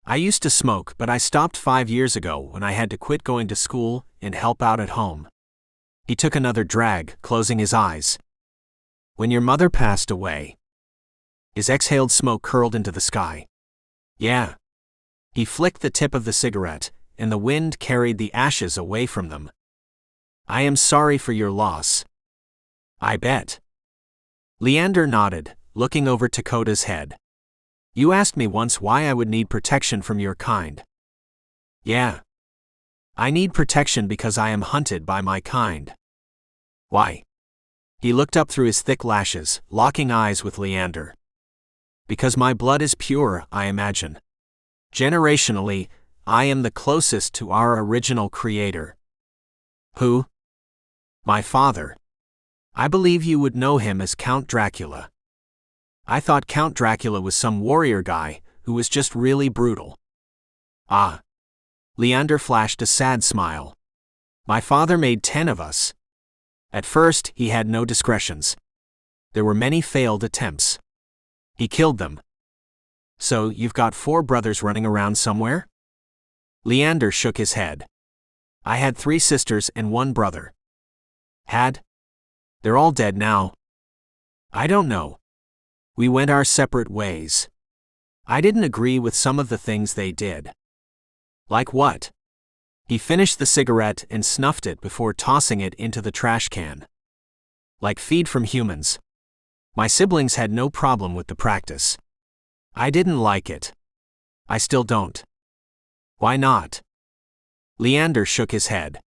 I used to smoke, but I stopped 5 years ago when I had to quit going to school and help out at home." He took another drag, closing his eyes. "When your mother passed away." His exhaled smoke curled into the sky. "Yeah." He flicked the tip of the cigarette, and the wind carried the ashes away from them. "I am sorry for your loss." "I bet." Leander nodded, looking over Dakota's head. "You asked me once why I would need protection from your kind." "Yeah. I need protection because I am hunted by my kind." "Why?" He looked up through his thick lashes, locking eyes with Leander. "Because my blood is pure, I imagine. Generationally, I am the closest to our original creator." "Who?" "My father. I believe you would know him as Count Dracula." "I thought Count Dracula was some warrior guy who was just really brutal." "Ah." Leander flashed a sad smile. "My father made 10 of us. At first, he had no discretions. There were many failed attempts. He killed them." "So you've got 4 brothers running around somewhere?" Leander shook his head. "I had 3 sisters and 1 brother." "Had?" "They're all dead now." "I don't know. We went our separate ways. I didn't agree with some of the things they did." "Like what?" He finished the cigarette and snuffed it before tossing it into the trash can. "Like feed from humans. My siblings had no problem with the practice. I didn't like it. I still don't." "Why not?" Leander shook his head.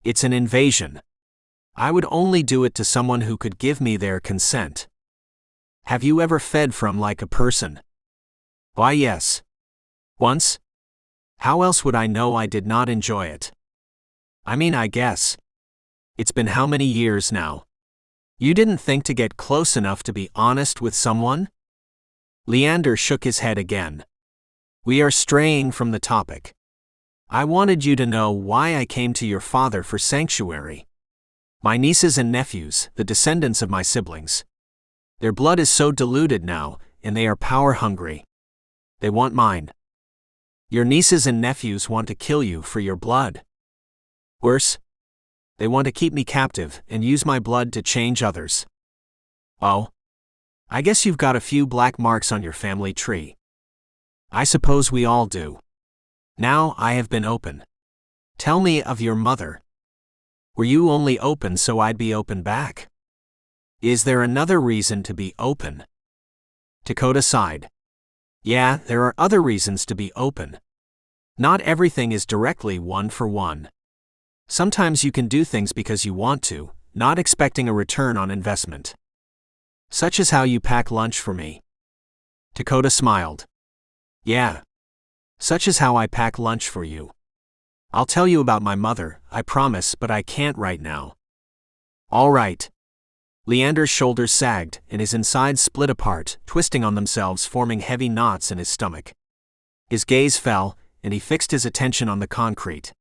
"It's an invasion. I would only do it to someone who could give me their consent." "Have you ever fed from like a person?" "Why, yes. Once. How else would I know I did not enjoy it? I mean, I guess. It's been how many years now? You didn't think to get close enough to be honest with someone?" Leander shook his head again. "We are straying from the topic. I wanted you to know why I came to your father for sanctuary. My nieces and nephews, the descendants of my siblings. Their blood is so diluted now, and they are power-hungry. They want mine. Your nieces and nephews want to kill you for your blood. Worse, they want to keep me captive and use my blood to change others. Oh, I guess you've got a few black marks on your family tree. I suppose we all do. Now I have been open. Tell me of your mother. Were you only open so I'd be open back? Is there another reason to be open?" Dakota sighed. "Yeah, there are other reasons to be open. Not everything is directly one for one. Sometimes you can do things because you want to, not expecting a return on investment. Such as how you pack lunch for me." Dakota smiled. "Yeah. Such as how I pack lunch for you. I'll tell you about my mother, I promise, but I can't right now." "All right." Leander's shoulders sagged, and his insides split apart, twisting on themselves, forming heavy knots in his stomach. His gaze fell, and he fixed his attention on the concrete.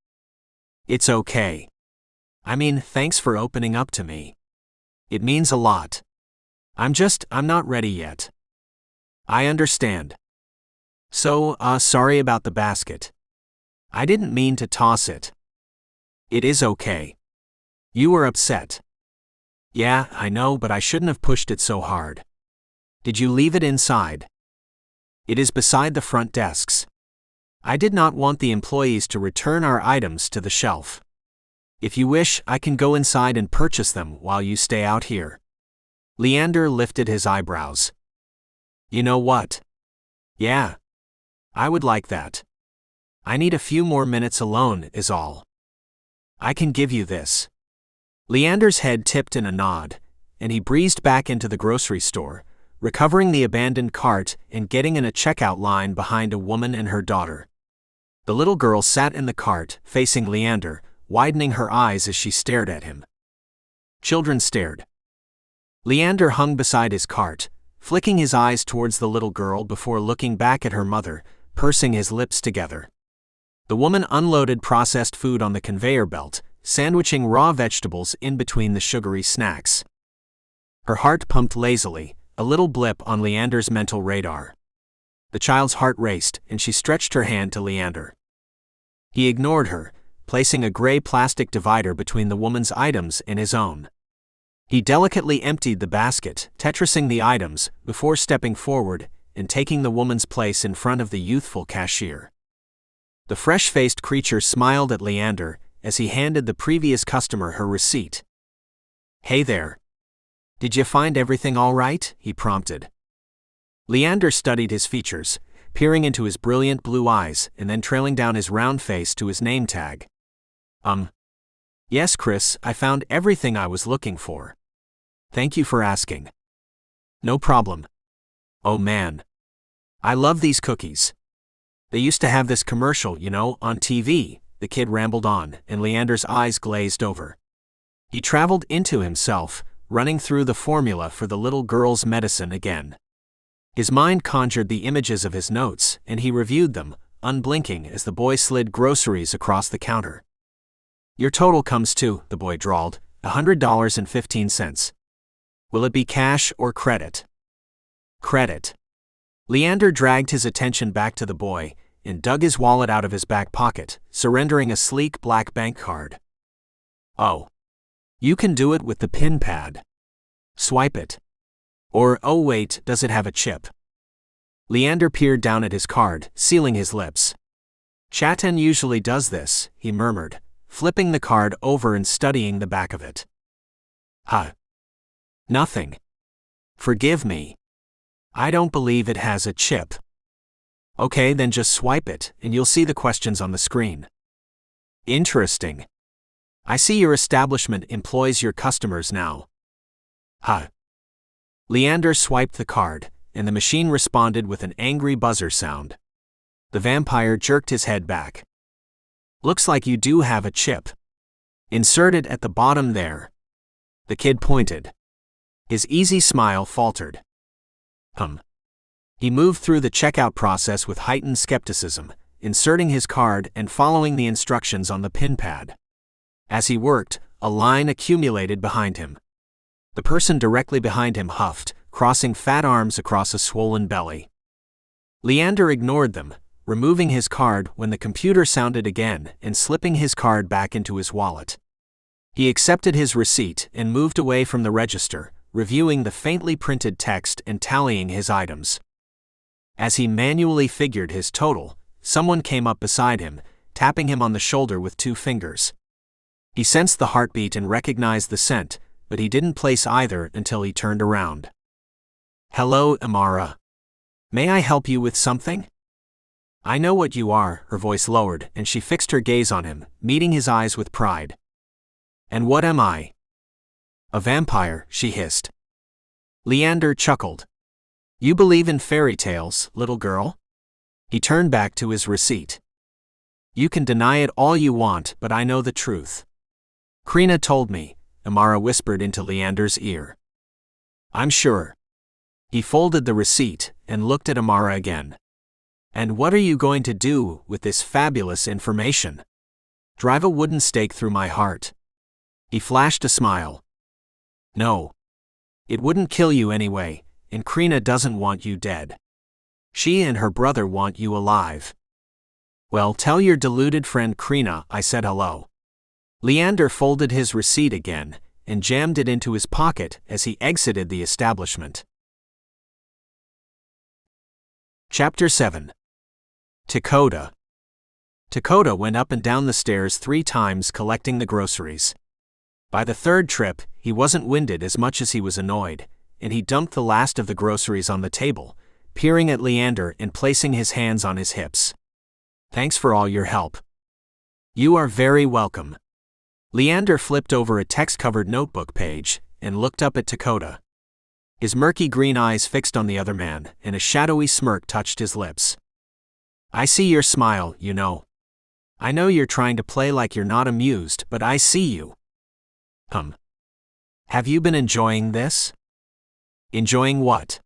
"It's okay. I mean, thanks for opening up to me. It means a lot. I'm not ready yet." "I understand. So, sorry about the basket. I didn't mean to toss it." "It is okay. You were upset." "Yeah, I know, but I shouldn't have pushed it so hard." "Did you leave it inside?" "It is beside the front desks. I did not want the employees to return our items to the shelf. If you wish, I can go inside and purchase them while you stay out here." Leander lifted his eyebrows. "You know what? Yeah. I would like that. I need a few more minutes alone, is all. I can give you this." Leander's head tipped in a nod, and he breezed back into the grocery store, recovering the abandoned cart and getting in a checkout line behind a woman and her daughter. The little girl sat in the cart, facing Leander, widening her eyes as she stared at him. Children stared. Leander hung beside his cart, flicking his eyes towards the little girl before looking back at her mother, pursing his lips together. The woman unloaded processed food on the conveyor belt, sandwiching raw vegetables in between the sugary snacks. Her heart pumped lazily, a little blip on Leander's mental radar. The child's heart raced, and she stretched her hand to Leander. He ignored her, placing a gray plastic divider between the woman's items and his own. He delicately emptied the basket, Tetrising the items, before stepping forward and taking the woman's place in front of the youthful cashier. The fresh-faced creature smiled at Leander as he handed the previous customer her receipt. "Hey there. Did you find everything all right?" he prompted. Leander studied his features, peering into his brilliant blue eyes and then trailing down his round face to his name tag. Yes, Chris, I found everything I was looking for. Thank you for asking." "No problem. Oh man. I love these cookies. They used to have this commercial, on TV," the kid rambled on, and Leander's eyes glazed over. He traveled into himself, running through the formula for the little girl's medicine again. His mind conjured the images of his notes, and he reviewed them, unblinking as the boy slid groceries across the counter. "Your total comes to," the boy drawled, $100.15. "Will it be cash or credit?" "Credit." Leander dragged his attention back to the boy and dug his wallet out of his back pocket, surrendering a sleek black bank card. "Oh. You can do it with the PIN pad. Swipe it. Or, oh wait, does it have a chip?" Leander peered down at his card, sealing his lips. "Chaten usually does this," he murmured, flipping the card over and studying the back of it. "Huh. Nothing. Forgive me. I don't believe it has a chip." "Okay, then just swipe it, and you'll see the questions on the screen." "Interesting. I see your establishment employs your customers now." "Huh." Leander swiped the card, and the machine responded with an angry buzzer sound. The vampire jerked his head back. "Looks like you do have a chip. Insert it at the bottom there." The kid pointed. His easy smile faltered. He moved through the checkout process with heightened skepticism, inserting his card and following the instructions on the PIN pad. As he worked, a line accumulated behind him. The person directly behind him huffed, crossing fat arms across a swollen belly. Leander ignored them, removing his card when the computer sounded again and slipping his card back into his wallet. He accepted his receipt and moved away from the register, reviewing the faintly printed text and tallying his items. As he manually figured his total, someone came up beside him, tapping him on the shoulder with 2 fingers. He sensed the heartbeat and recognized the scent, but he didn't place either until he turned around. "Hello, Amara. May I help you with something?" "I know what you are," her voice lowered, and she fixed her gaze on him, meeting his eyes with pride. "And what am I?" "A vampire," she hissed. Leander chuckled. "You believe in fairy tales, little girl?" He turned back to his receipt. "You can deny it all you want, but I know the truth. Krina told me," Amara whispered into Leander's ear. "I'm sure." He folded the receipt and looked at Amara again. "And what are you going to do with this fabulous information?" "Drive a wooden stake through my heart." He flashed a smile. "No. It wouldn't kill you anyway, and Krina doesn't want you dead. She and her brother want you alive." "Well, tell your deluded friend Krina I said hello." Leander folded his receipt again and jammed it into his pocket as he exited the establishment. Chapter 7. Dakota. Dakota went up and down the stairs 3 times collecting the groceries. By the 3rd trip, he wasn't winded as much as he was annoyed, and he dumped the last of the groceries on the table, peering at Leander and placing his hands on his hips. "Thanks for all your help." "You are very welcome." Leander flipped over a text-covered notebook page and looked up at Dakota. His murky green eyes fixed on the other man, and a shadowy smirk touched his lips. I see your smile, you know. I know you're trying to play like you're not amused, but I see you. Have you been enjoying this? Enjoying what?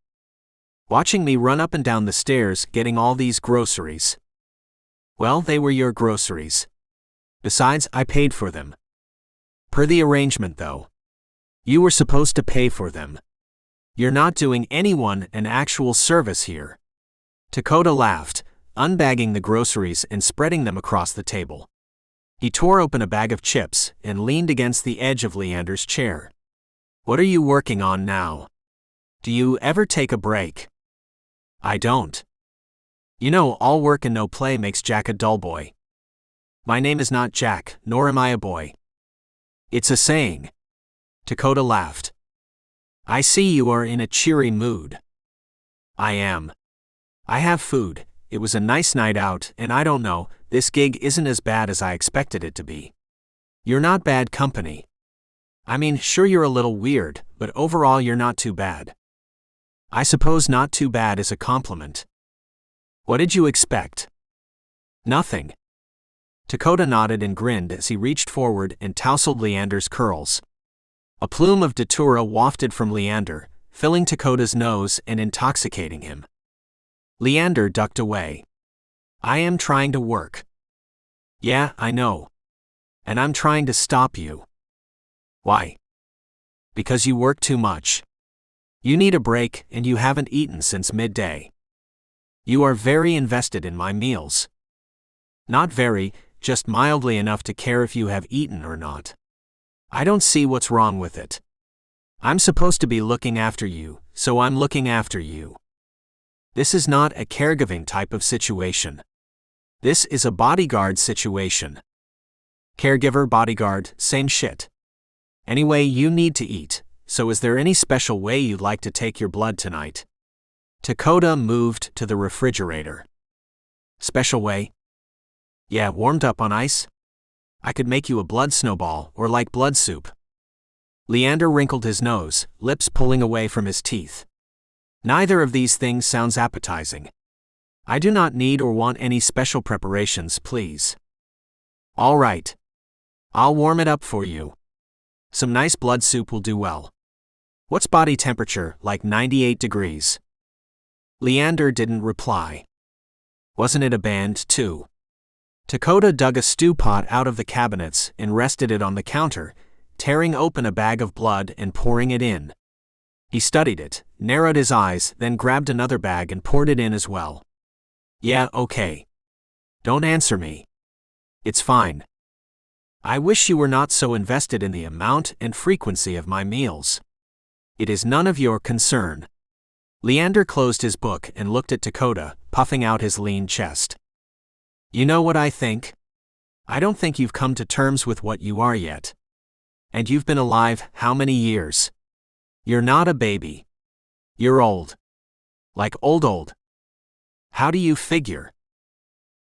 Watching me run up and down the stairs getting all these groceries. Well, they were your groceries. Besides, I paid for them. Per the arrangement, though. You were supposed to pay for them. You're not doing anyone an actual service here. Dakota laughed, unbagging the groceries and spreading them across the table. He tore open a bag of chips and leaned against the edge of Leander's chair. What are you working on now? Do you ever take a break? I don't. You know, all work and no play makes Jack a dull boy. My name is not Jack, nor am I a boy. It's a saying. Dakota laughed. I see you are in a cheery mood. I am. I have food. It was a nice night out, and I don't know, this gig isn't as bad as I expected it to be. You're not bad company. I mean, sure you're a little weird, but overall you're not too bad. I suppose not too bad is a compliment. What did you expect? Nothing. Dakota nodded and grinned as he reached forward and tousled Leander's curls. A plume of datura wafted from Leander, filling Dakota's nose and intoxicating him. Leander ducked away. I am trying to work. Yeah, I know. And I'm trying to stop you. Why? Because you work too much. You need a break, and you haven't eaten since midday. You are very invested in my meals. Not very, just mildly enough to care if you have eaten or not. I don't see what's wrong with it. I'm supposed to be looking after you, so I'm looking after you. This is not a caregiving type of situation. This is a bodyguard situation. Caregiver, bodyguard, same shit. Anyway, you need to eat, so is there any special way you'd like to take your blood tonight? Dakota moved to the refrigerator. Special way? Yeah, warmed up on ice? I could make you a blood snowball, or like blood soup. Leander wrinkled his nose, lips pulling away from his teeth. Neither of these things sounds appetizing. I do not need or want any special preparations, please. All right. I'll warm it up for you. Some nice blood soup will do well. What's body temperature, like 98 degrees? Leander didn't reply. Wasn't it a band, too? Dakota dug a stew pot out of the cabinets and rested it on the counter, tearing open a bag of blood and pouring it in. He studied it, narrowed his eyes, then grabbed another bag and poured it in as well. Yeah, okay. Don't answer me. It's fine. I wish you were not so invested in the amount and frequency of my meals. It is none of your concern. Leander closed his book and looked at Dakota, puffing out his lean chest. You know what I think? I don't think you've come to terms with what you are yet. And you've been alive how many years? You're not a baby. You're old. Like old. How do you figure?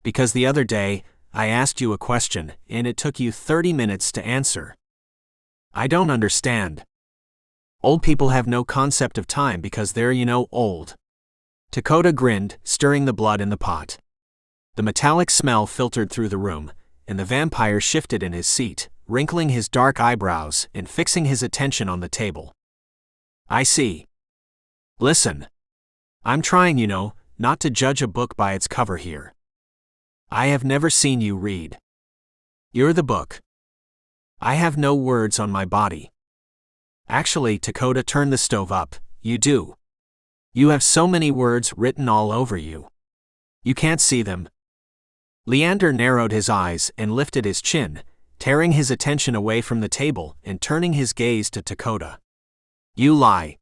Because the other day, I asked you a question, and it took you 30 minutes to answer. I don't understand. Old people have no concept of time because they're, old. Dakota grinned, stirring the blood in the pot. The metallic smell filtered through the room, and the vampire shifted in his seat, wrinkling his dark eyebrows and fixing his attention on the table. I see. Listen. I'm trying, not to judge a book by its cover here. I have never seen you read. You're the book. I have no words on my body. Actually, Dakota turned the stove up, you do. You have so many words written all over you. You can't see them. Leander narrowed his eyes and lifted his chin, tearing his attention away from the table and turning his gaze to Dakota. You lie.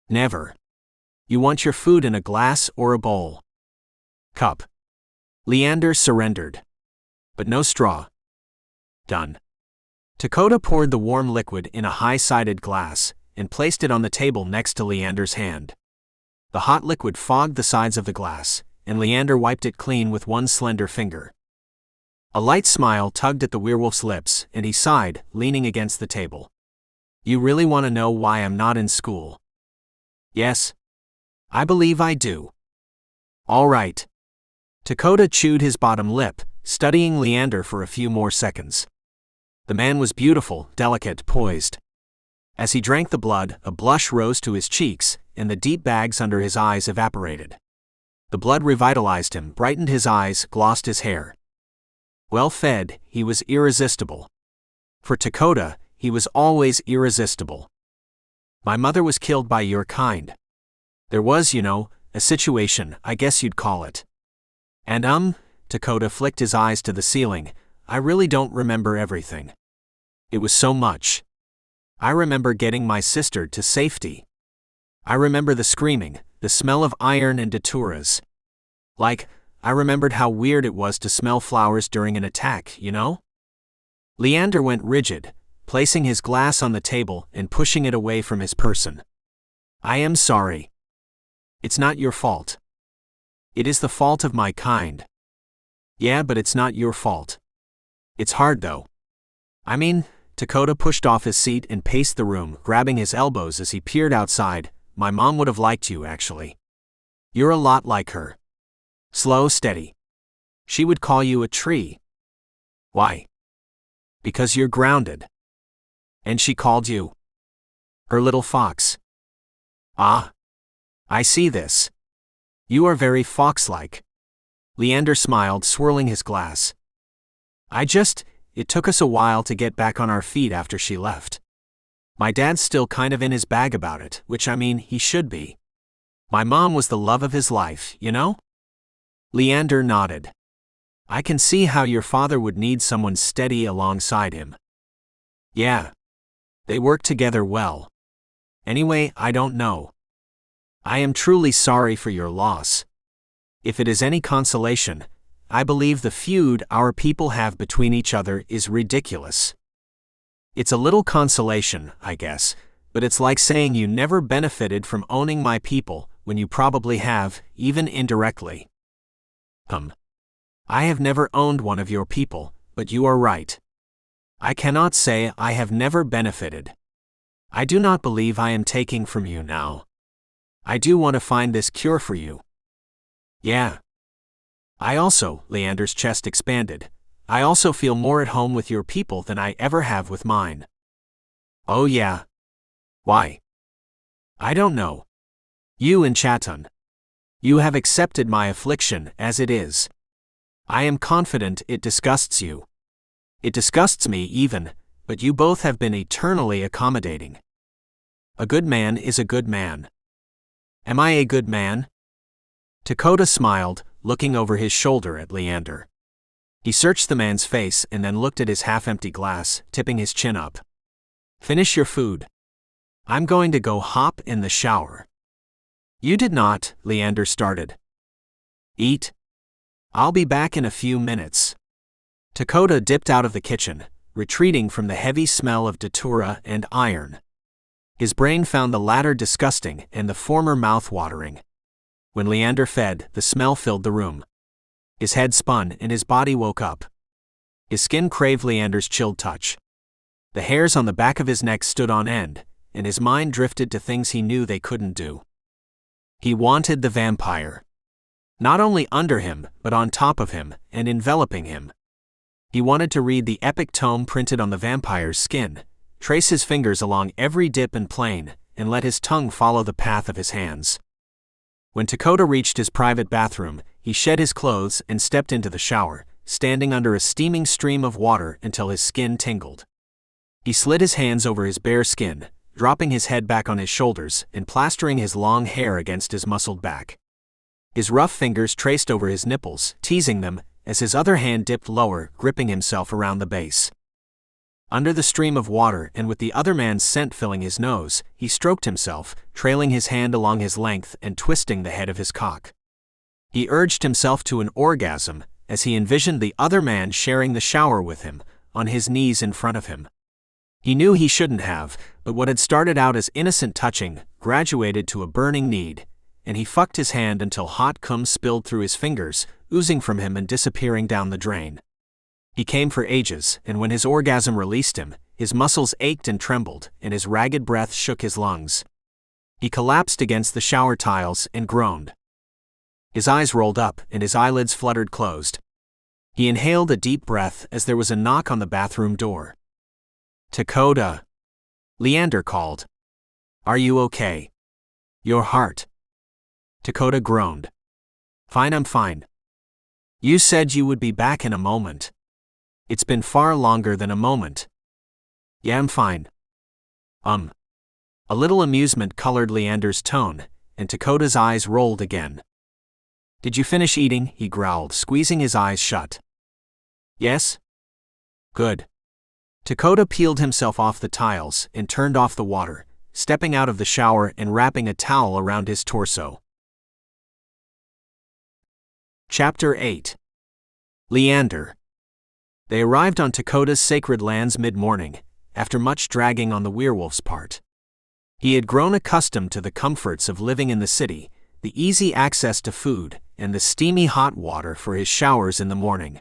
Never. You want your food in a glass or a bowl. Cup. Leander surrendered. But no straw. Done. Dakota poured the warm liquid in a high-sided glass and placed it on the table next to Leander's hand. The hot liquid fogged the sides of the glass, and Leander wiped it clean with one slender finger. A light smile tugged at the werewolf's lips, and he sighed, leaning against the table. You really want to know why I'm not in school? Yes. I believe I do. All right. Dakota chewed his bottom lip, studying Leander for a few more seconds. The man was beautiful, delicate, poised. As he drank the blood, a blush rose to his cheeks, and the deep bags under his eyes evaporated. The blood revitalized him, brightened his eyes, glossed his hair. Well fed, he was irresistible. For Dakota, he was always irresistible. My mother was killed by your kind. There was, a situation, I guess you'd call it. And Dakota flicked his eyes to the ceiling, I really don't remember everything. It was so much. I remember getting my sister to safety. I remember the screaming, the smell of iron and daturas. I remembered how weird it was to smell flowers during an attack, Leander went rigid, placing his glass on the table and pushing it away from his person. I am sorry. It's not your fault. It is the fault of my kind. Yeah, but it's not your fault. It's hard though. Dakota pushed off his seat and paced the room, grabbing his elbows as he peered outside. My mom would have liked you, actually. You're a lot like her. Slow, steady. She would call you a tree. Why? Because you're grounded. And she called you her little fox. Ah. I see this. You are very fox-like. Leander smiled, swirling his glass. It took us a while to get back on our feet after she left. My dad's still kind of in his bag about it, which he should be. My mom was the love of his life, Leander nodded. I can see how your father would need someone steady alongside him. Yeah. They work together well. Anyway, I don't know. I am truly sorry for your loss. If it is any consolation, I believe the feud our people have between each other is ridiculous. It's a little consolation, I guess, but it's like saying you never benefited from owning my people when you probably have, even indirectly. I have never owned one of your people, but you are right. I cannot say I have never benefited. I do not believe I am taking from you now. I do want to find this cure for you. Yeah. Leander's chest expanded, I also feel more at home with your people than I ever have with mine. Oh yeah. Why? I don't know. You and Chatan. You have accepted my affliction as it is. I am confident it disgusts you. It disgusts me even, but you both have been eternally accommodating. A good man is a good man. Am I a good man? Dakota smiled, looking over his shoulder at Leander. He searched the man's face and then looked at his half-empty glass, tipping his chin up. Finish your food. I'm going to go hop in the shower. You did not, Leander started. Eat. I'll be back in a few minutes. Dakota dipped out of the kitchen, retreating from the heavy smell of datura and iron. His brain found the latter disgusting and the former mouth-watering. When Leander fed, the smell filled the room. His head spun and his body woke up. His skin craved Leander's chilled touch. The hairs on the back of his neck stood on end, and his mind drifted to things he knew they couldn't do. He wanted the vampire. Not only under him, but on top of him, and enveloping him. He wanted to read the epic tome printed on the vampire's skin, trace his fingers along every dip and plane, and let his tongue follow the path of his hands. When Dakota reached his private bathroom, he shed his clothes and stepped into the shower, standing under a steaming stream of water until his skin tingled. He slid his hands over his bare skin, dropping his head back on his shoulders and plastering his long hair against his muscled back. His rough fingers traced over his nipples, teasing them, as his other hand dipped lower, gripping himself around the base. Under the stream of water and with the other man's scent filling his nose, he stroked himself, trailing his hand along his length and twisting the head of his cock. He urged himself to an orgasm as he envisioned the other man sharing the shower with him, on his knees in front of him. He knew he shouldn't have, but what had started out as innocent touching graduated to a burning need, and he fucked his hand until hot cum spilled through his fingers, oozing from him and disappearing down the drain. He came for ages, and when his orgasm released him, His muscles ached and trembled, and his ragged breath shook his lungs. He collapsed against the shower tiles and groaned. His eyes rolled up, and his eyelids fluttered closed. He inhaled a deep breath as there was a knock on the bathroom door. "Dakota," Leander called. "Are you okay? Your heart." Dakota groaned. "Fine, I'm fine. You said you would be back in a moment. It's been far longer than a moment." "Yeah, I'm fine." A little amusement colored Leander's tone, and Dakota's eyes rolled again. "Did you finish eating?" he growled, squeezing his eyes shut. "Yes." "Good." Dakota peeled himself off the tiles and turned off the water, stepping out of the shower and wrapping a towel around his torso. Chapter 8. Leander. They arrived on Dakota's sacred lands mid-morning, after much dragging on the werewolf's part. He had grown accustomed to the comforts of living in the city, the easy access to food, and the steamy hot water for his showers in the morning.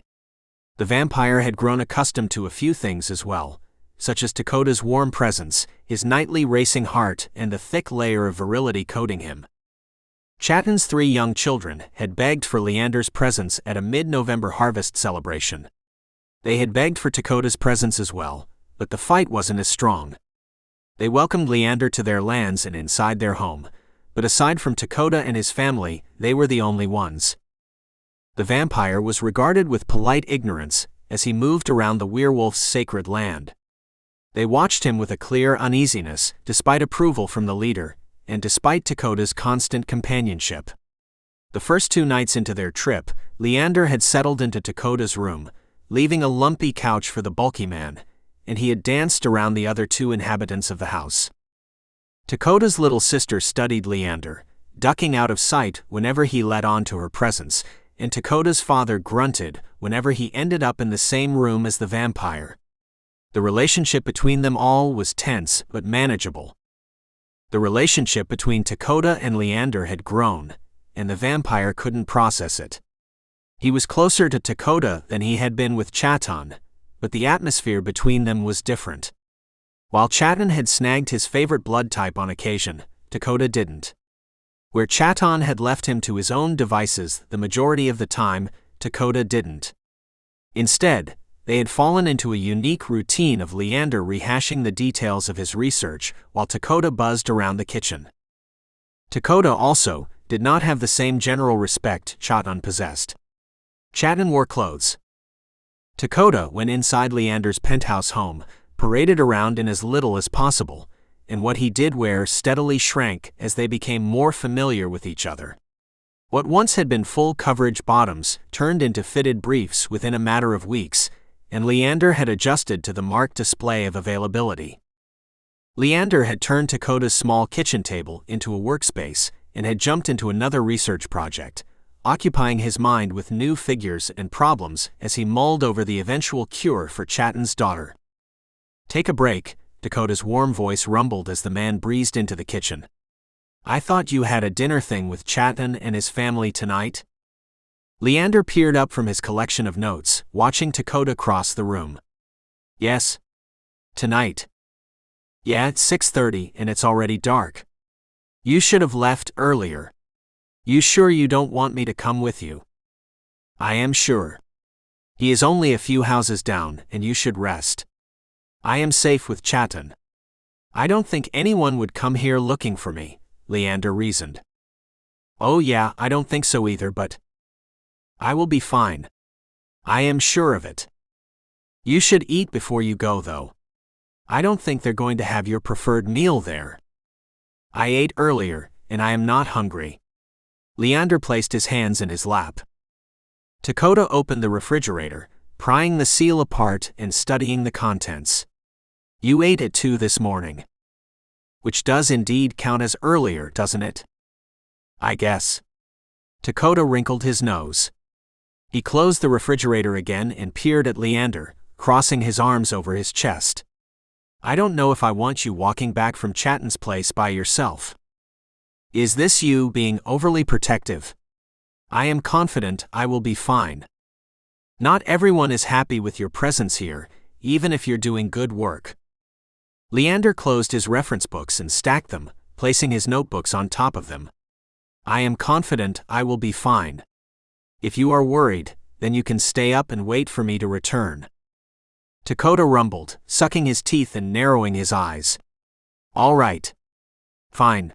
The vampire had grown accustomed to a few things as well, such as Dakota's warm presence, his nightly racing heart, and the thick layer of virility coating him. Chatton's 3 young children had begged for Leander's presence at a mid-November harvest celebration. They had begged for Dakota's presence as well, but the fight wasn't as strong. They welcomed Leander to their lands and inside their home, but aside from Dakota and his family, they were the only ones. The vampire was regarded with polite ignorance as he moved around the werewolf's sacred land. They watched him with a clear uneasiness, despite approval from the leader, and despite Dakota's constant companionship. The first 2 nights into their trip, Leander had settled into Dakota's room, leaving a lumpy couch for the bulky man, and he had danced around the other 2 inhabitants of the house. Dakota's little sister studied Leander, ducking out of sight whenever he let on to her presence, and Dakota's father grunted whenever he ended up in the same room as the vampire. The relationship between them all was tense but manageable. The relationship between Dakota and Leander had grown, and the vampire couldn't process it. He was closer to Dakota than he had been with Chatton, but the atmosphere between them was different. While Chatton had snagged his favorite blood type on occasion, Dakota didn't. Where Chatton had left him to his own devices the majority of the time, Dakota didn't. Instead, they had fallen into a unique routine of Leander rehashing the details of his research while Dakota buzzed around the kitchen. Dakota also did not have the same general respect Chatton possessed. Chatton wore clothes. Dakota went inside Leander's penthouse home, paraded around in as little as possible, and what he did wear steadily shrank as they became more familiar with each other. What once had been full coverage bottoms turned into fitted briefs within a matter of weeks, and Leander had adjusted to the marked display of availability. Leander had turned Dakota's small kitchen table into a workspace and had jumped into another research project, occupying his mind with new figures and problems as he mulled over the eventual cure for Chatton's daughter. "Take a break," Dakota's warm voice rumbled as the man breezed into the kitchen. "I thought you had a dinner thing with Chatton and his family tonight?" Leander peered up from his collection of notes, watching Dakota cross the room. "Yes. Tonight." "Yeah, it's 6:30 and it's already dark. You should have left earlier. You sure you don't want me to come with you?" "I am sure. He is only a few houses down and you should rest. I am safe with Chatton. I don't think anyone would come here looking for me," Leander reasoned. "Oh yeah, I don't think so either, but I will be fine. I am sure of it. You should eat before you go, though. I don't think they're going to have your preferred meal there." "I ate earlier, and I am not hungry." Leander placed his hands in his lap. Dakota opened the refrigerator, prying the seal apart and studying the contents. "You ate at 2 this morning. Which does indeed count as earlier, doesn't it?" "I guess." Dakota wrinkled his nose. He closed the refrigerator again and peered at Leander, crossing his arms over his chest. "I don't know if I want you walking back from Chatton's place by yourself. Is this you being overly protective? I am confident I will be fine. Not everyone is happy with your presence here, even if you're doing good work." Leander closed his reference books and stacked them, placing his notebooks on top of them. I am confident I will be fine. If you are worried, then you can stay up and wait for me to return. Dakota rumbled, sucking his teeth and narrowing his eyes. All right. Fine.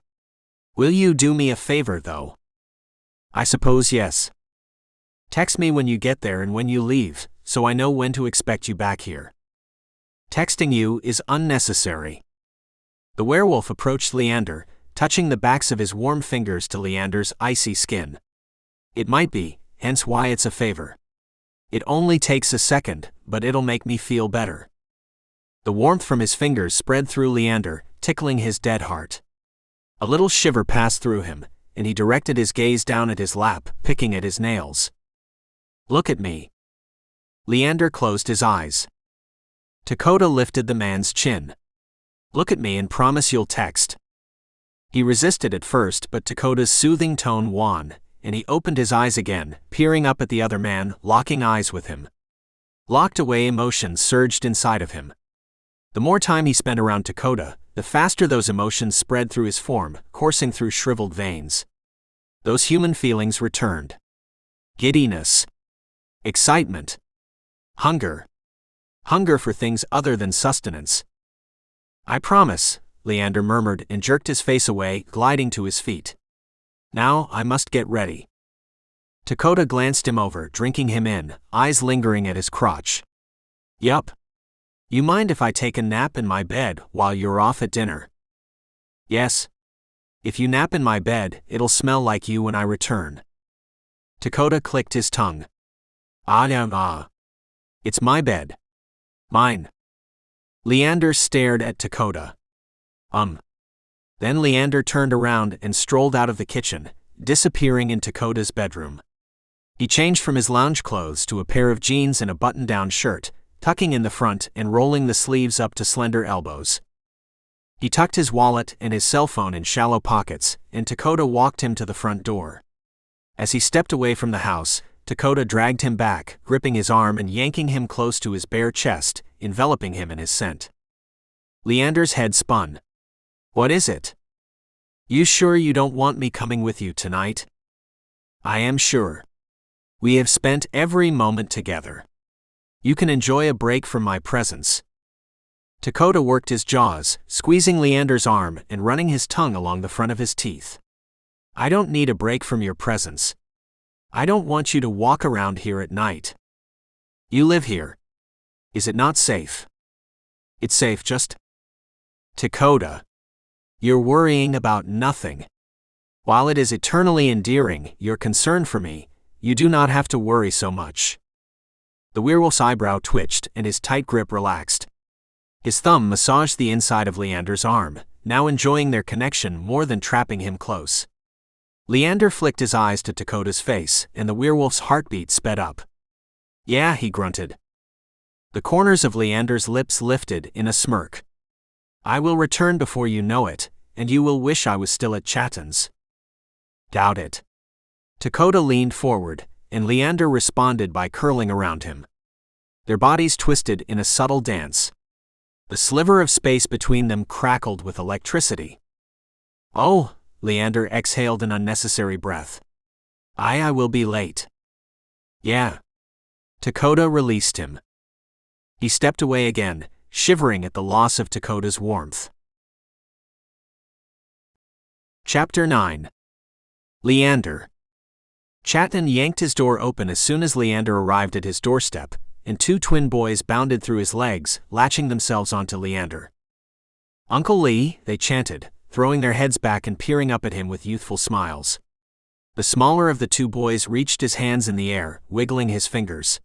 Will you do me a favor, though? I suppose yes. Text me when you get there and when you leave, so I know when to expect you back here. Texting you is unnecessary. The werewolf approached Leander, touching the backs of his warm fingers to Leander's icy skin. It might be, hence why it's a favor. It only takes a second, but it'll make me feel better. The warmth from his fingers spread through Leander, tickling his dead heart. A little shiver passed through him, and he directed his gaze down at his lap, picking at his nails. Look at me. Leander closed his eyes. Dakota lifted the man's chin. Look at me and promise you'll text. He resisted at first, but Dakota's soothing tone won, and he opened his eyes again, peering up at the other man, locking eyes with him. Locked away emotions surged inside of him. The more time he spent around Dakota, the faster those emotions spread through his form, coursing through shriveled veins. Those human feelings returned. Giddiness. Excitement. Hunger. Hunger for things other than sustenance. I promise, Leander murmured and jerked his face away, gliding to his feet. Now I must get ready. Dakota glanced him over, drinking him in, eyes lingering at his crotch. Yup. You mind if I take a nap in my bed while you're off at dinner? Yes. If you nap in my bed, it'll smell like you when I return. Dakota clicked his tongue. Ah. It's my bed. Mine. Leander stared at Dakota. Then Leander turned around and strolled out of the kitchen, disappearing in Dakota's bedroom. He changed from his lounge clothes to a pair of jeans and a button-down shirt, tucking in the front and rolling the sleeves up to slender elbows. He tucked his wallet and his cell phone in shallow pockets, and Dakota walked him to the front door. As he stepped away from the house, Dakota dragged him back, gripping his arm and yanking him close to his bare chest, enveloping him in his scent. Leander's head spun. What is it? You sure you don't want me coming with you tonight? I am sure. We have spent every moment together. You can enjoy a break from my presence. Dakota worked his jaws, squeezing Leander's arm and running his tongue along the front of his teeth. I don't need a break from your presence. I don't want you to walk around here at night. You live here. Is it not safe? It's safe, just... Dakota. You're worrying about nothing. While it is eternally endearing, your concern for me, you do not have to worry so much. The werewolf's eyebrow twitched and his tight grip relaxed. His thumb massaged the inside of Leander's arm, now enjoying their connection more than trapping him close. Leander flicked his eyes to Dakota's face, and the werewolf's heartbeat sped up. Yeah, he grunted. The corners of Leander's lips lifted in a smirk. I will return before you know it, and you will wish I was still at Chatton's. Doubt it. Dakota leaned forward, and Leander responded by curling around him. Their bodies twisted in a subtle dance. The sliver of space between them crackled with electricity. Oh, Leander exhaled an unnecessary breath. I will be late. Yeah. Dakota released him. He stepped away again, shivering at the loss of Dakota's warmth. Chapter 9. Leander. Chatton yanked his door open as soon as Leander arrived at his doorstep, and two twin boys bounded through his legs, latching themselves onto Leander. Uncle Lee, they chanted, throwing their heads back and peering up at him with youthful smiles. The smaller of the two boys reached his hands in the air, wiggling his fingers.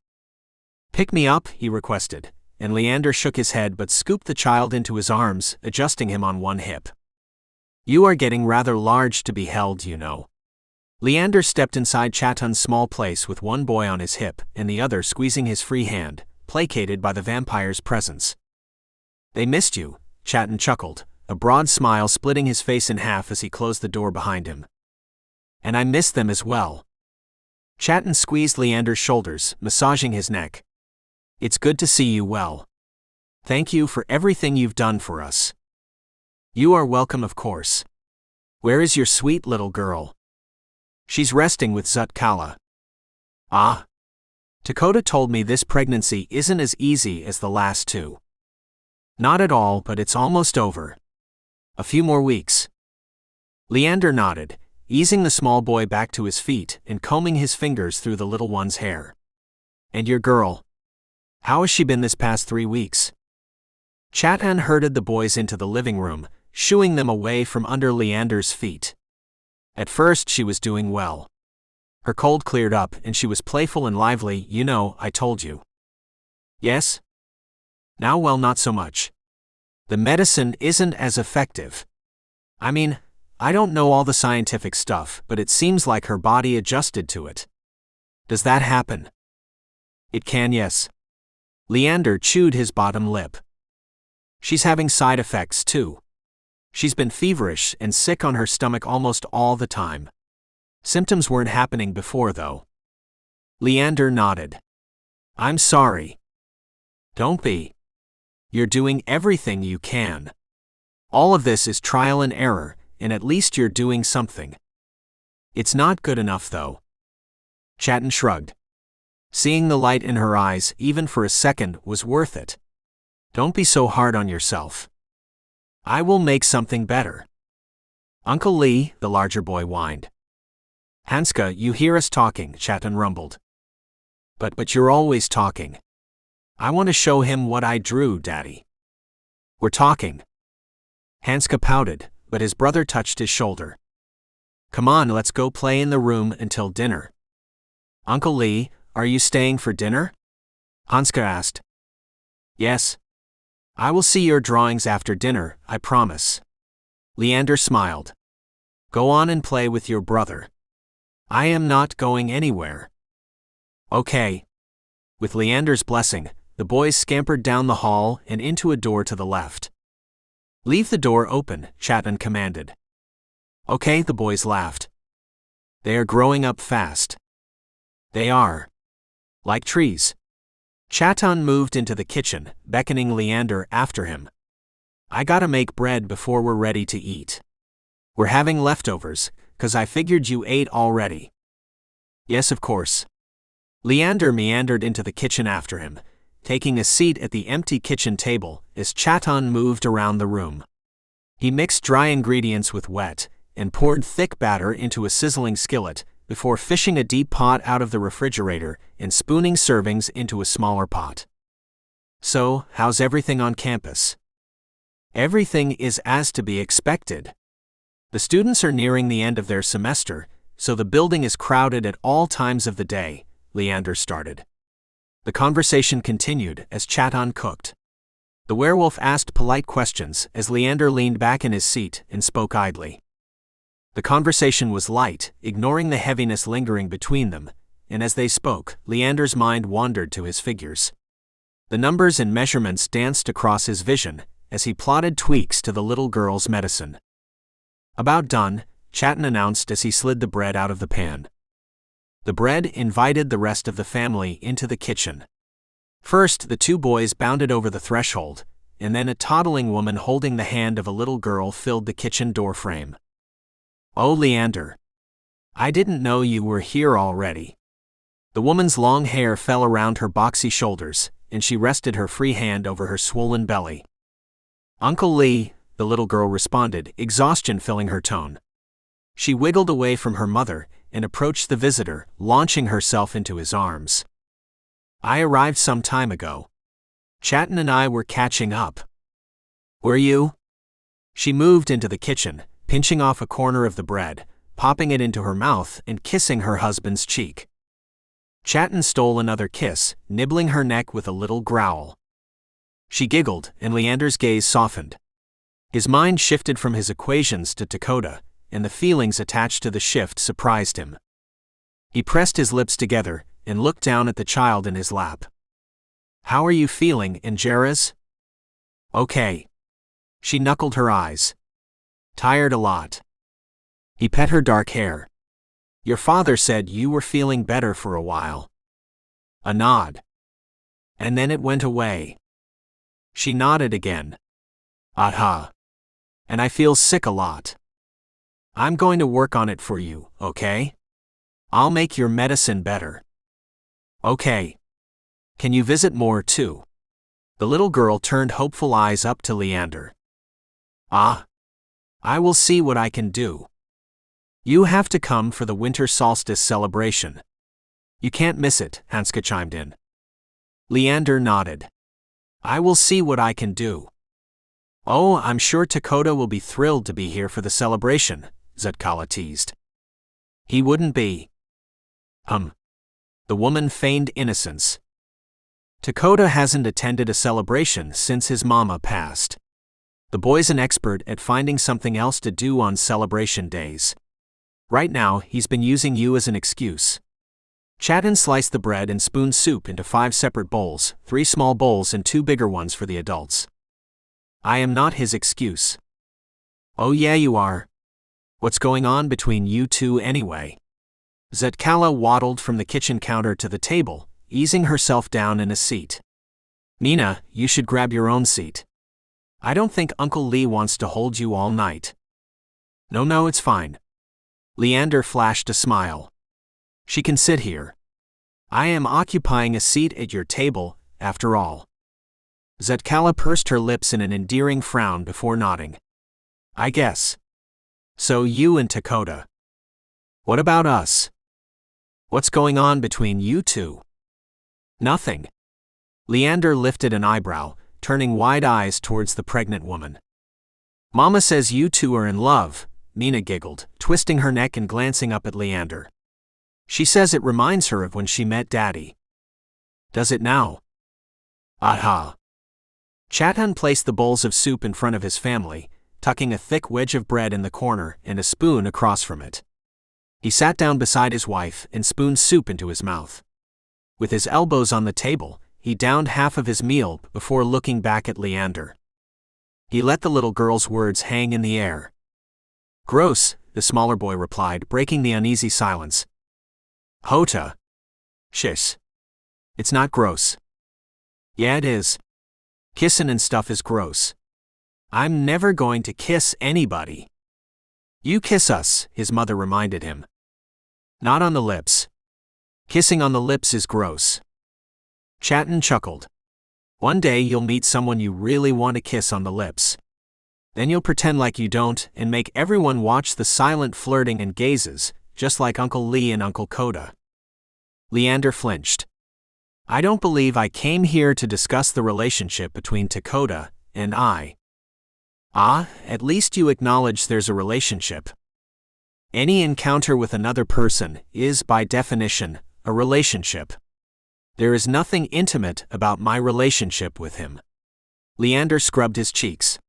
Pick me up, he requested, and Leander shook his head but scooped the child into his arms, adjusting him on one hip. You are getting rather large to be held, you know. Leander stepped inside Chatton's small place with one boy on his hip and the other squeezing his free hand, placated by the vampire's presence. They missed you, Chatton chuckled, a broad smile splitting his face in half as he closed the door behind him. And I missed them as well. Chatton squeezed Leander's shoulders, massaging his neck. It's good to see you well. Thank you for everything you've done for us. You are welcome, of course. Where is your sweet little girl? She's resting with Zutkala. Ah. Dakota told me this pregnancy isn't as easy as the last two. Not at all, but it's almost over. A few more weeks. Leander nodded, easing the small boy back to his feet and combing his fingers through the little one's hair. And your girl? How has she been this past 3 weeks? Chatan herded the boys into the living room, shooing them away from under Leander's feet. At first she was doing well. Her cold cleared up and she was playful and lively, you know, I told you. Yes? Now, well, not so much. The medicine isn't as effective. I mean, I don't know all the scientific stuff, but it seems like her body adjusted to it. Does that happen? It can, yes. Leander chewed his bottom lip. She's having side effects too. She's been feverish and sick on her stomach almost all the time. Symptoms weren't happening before, though. Leander nodded. I'm sorry. Don't be. You're doing everything you can. All of this is trial and error, and at least you're doing something. It's not good enough, though. Chatan shrugged. Seeing the light in her eyes, even for a second, was worth it. Don't be so hard on yourself. I will make something better. Uncle Lee, the larger boy whined. Hanska, you hear us talking, Chatan rumbled. But you're always talking. I want to show him what I drew, Daddy. We're talking. Hanska pouted, but his brother touched his shoulder. Come on, let's go play in the room until dinner. Uncle Lee, are you staying for dinner? Hanska asked. Yes. I will see your drawings after dinner, I promise. Leander smiled. Go on and play with your brother. I am not going anywhere. Okay. With Leander's blessing, the boys scampered down the hall and into a door to the left. Leave the door open, Chatan commanded. Okay, the boys laughed. They are growing up fast. They are. Like trees. Chatan moved into the kitchen, beckoning Leander after him. I gotta make bread before we're ready to eat. We're having leftovers, 'cause I figured you ate already. Yes, of course. Leander meandered into the kitchen after him, taking a seat at the empty kitchen table as Chatan moved around the room. He mixed dry ingredients with wet and poured thick batter into a sizzling skillet before fishing a deep pot out of the refrigerator and spooning servings into a smaller pot. So, how's everything on campus? Everything is as to be expected. The students are nearing the end of their semester, so the building is crowded at all times of the day, Leander started. The conversation continued as Chatan cooked. The werewolf asked polite questions as Leander leaned back in his seat and spoke idly. The conversation was light, ignoring the heaviness lingering between them, and as they spoke, Leander's mind wandered to his figures. The numbers and measurements danced across his vision as he plotted tweaks to the little girl's medicine. About done, Chatan announced as he slid the bread out of the pan. The bread invited the rest of the family into the kitchen. First, the two boys bounded over the threshold, and then a toddling woman holding the hand of a little girl filled the kitchen door frame. Oh, Leander. I didn't know you were here already. The woman's long hair fell around her boxy shoulders, and she rested her free hand over her swollen belly. Uncle Lee, the little girl responded, exhaustion filling her tone. She wiggled away from her mother and approached the visitor, launching herself into his arms. I arrived some time ago. Chatan and I were catching up. Were you? She moved into the kitchen, pinching off a corner of the bread, popping it into her mouth and kissing her husband's cheek. Chatan stole another kiss, nibbling her neck with a little growl. She giggled, and Leander's gaze softened. His mind shifted from his equations to Dakota, and the feelings attached to the shift surprised him. He pressed his lips together and looked down at the child in his lap. How are you feeling, Ingeras? Okay. She knuckled her eyes. Tired a lot. He pet her dark hair. Your father said you were feeling better for a while. A nod. And then it went away. She nodded again. Aha. And I feel sick a lot. I'm going to work on it for you, okay? I'll make your medicine better. Okay. Can you visit more too? The little girl turned hopeful eyes up to Leander. Ah. I will see what I can do. You have to come for the winter solstice celebration. You can't miss it, Hanska chimed in. Leander nodded. I will see what I can do. Oh, I'm sure Dakota will be thrilled to be here for the celebration, Zetkala teased. He wouldn't be. The woman feigned innocence. Dakota hasn't attended a celebration since his mama passed. The boy's an expert at finding something else to do on celebration days. Right now, he's been using you as an excuse. Chatin sliced the bread and spooned soup into 5 separate bowls, 3 small bowls and 2 bigger ones for the adults. I am not his excuse. Oh yeah, you are. What's going on between you two anyway? Zetkala waddled from the kitchen counter to the table, easing herself down in a seat. Mina, you should grab your own seat. I don't think Uncle Lee wants to hold you all night. No, it's fine. Leander flashed a smile. She can sit here. I am occupying a seat at your table, after all. Zetkala pursed her lips in an endearing frown before nodding. I guess. So you and Dakota. What about us? What's going on between you two? Nothing. Leander lifted an eyebrow, turning wide eyes towards the pregnant woman. Mama says you two are in love, Mina giggled, twisting her neck and glancing up at Leander. She says it reminds her of when she met Daddy. Does it now? Aha. Chatan placed the bowls of soup in front of his family, tucking a thick wedge of bread in the corner and a spoon across from it. He sat down beside his wife and spooned soup into his mouth. With his elbows on the table, he downed half of his meal before looking back at Leander. He let the little girl's words hang in the air. Gross, the smaller boy replied, breaking the uneasy silence. Hota. Shish. It's not gross. Yeah, it is. Kissin' and stuff is gross. I'm never going to kiss anybody. You kiss us, his mother reminded him. Not on the lips. Kissing on the lips is gross. Chatan chuckled. One day you'll meet someone you really want to kiss on the lips. Then you'll pretend like you don't and make everyone watch the silent flirting and gazes, just like Uncle Lee and Uncle Koda. Leander flinched. I don't believe I came here to discuss the relationship between Dakota and I. Ah, at least you acknowledge there's a relationship. Any encounter with another person is, by definition, a relationship. There is nothing intimate about my relationship with him. Leander scrubbed his cheeks.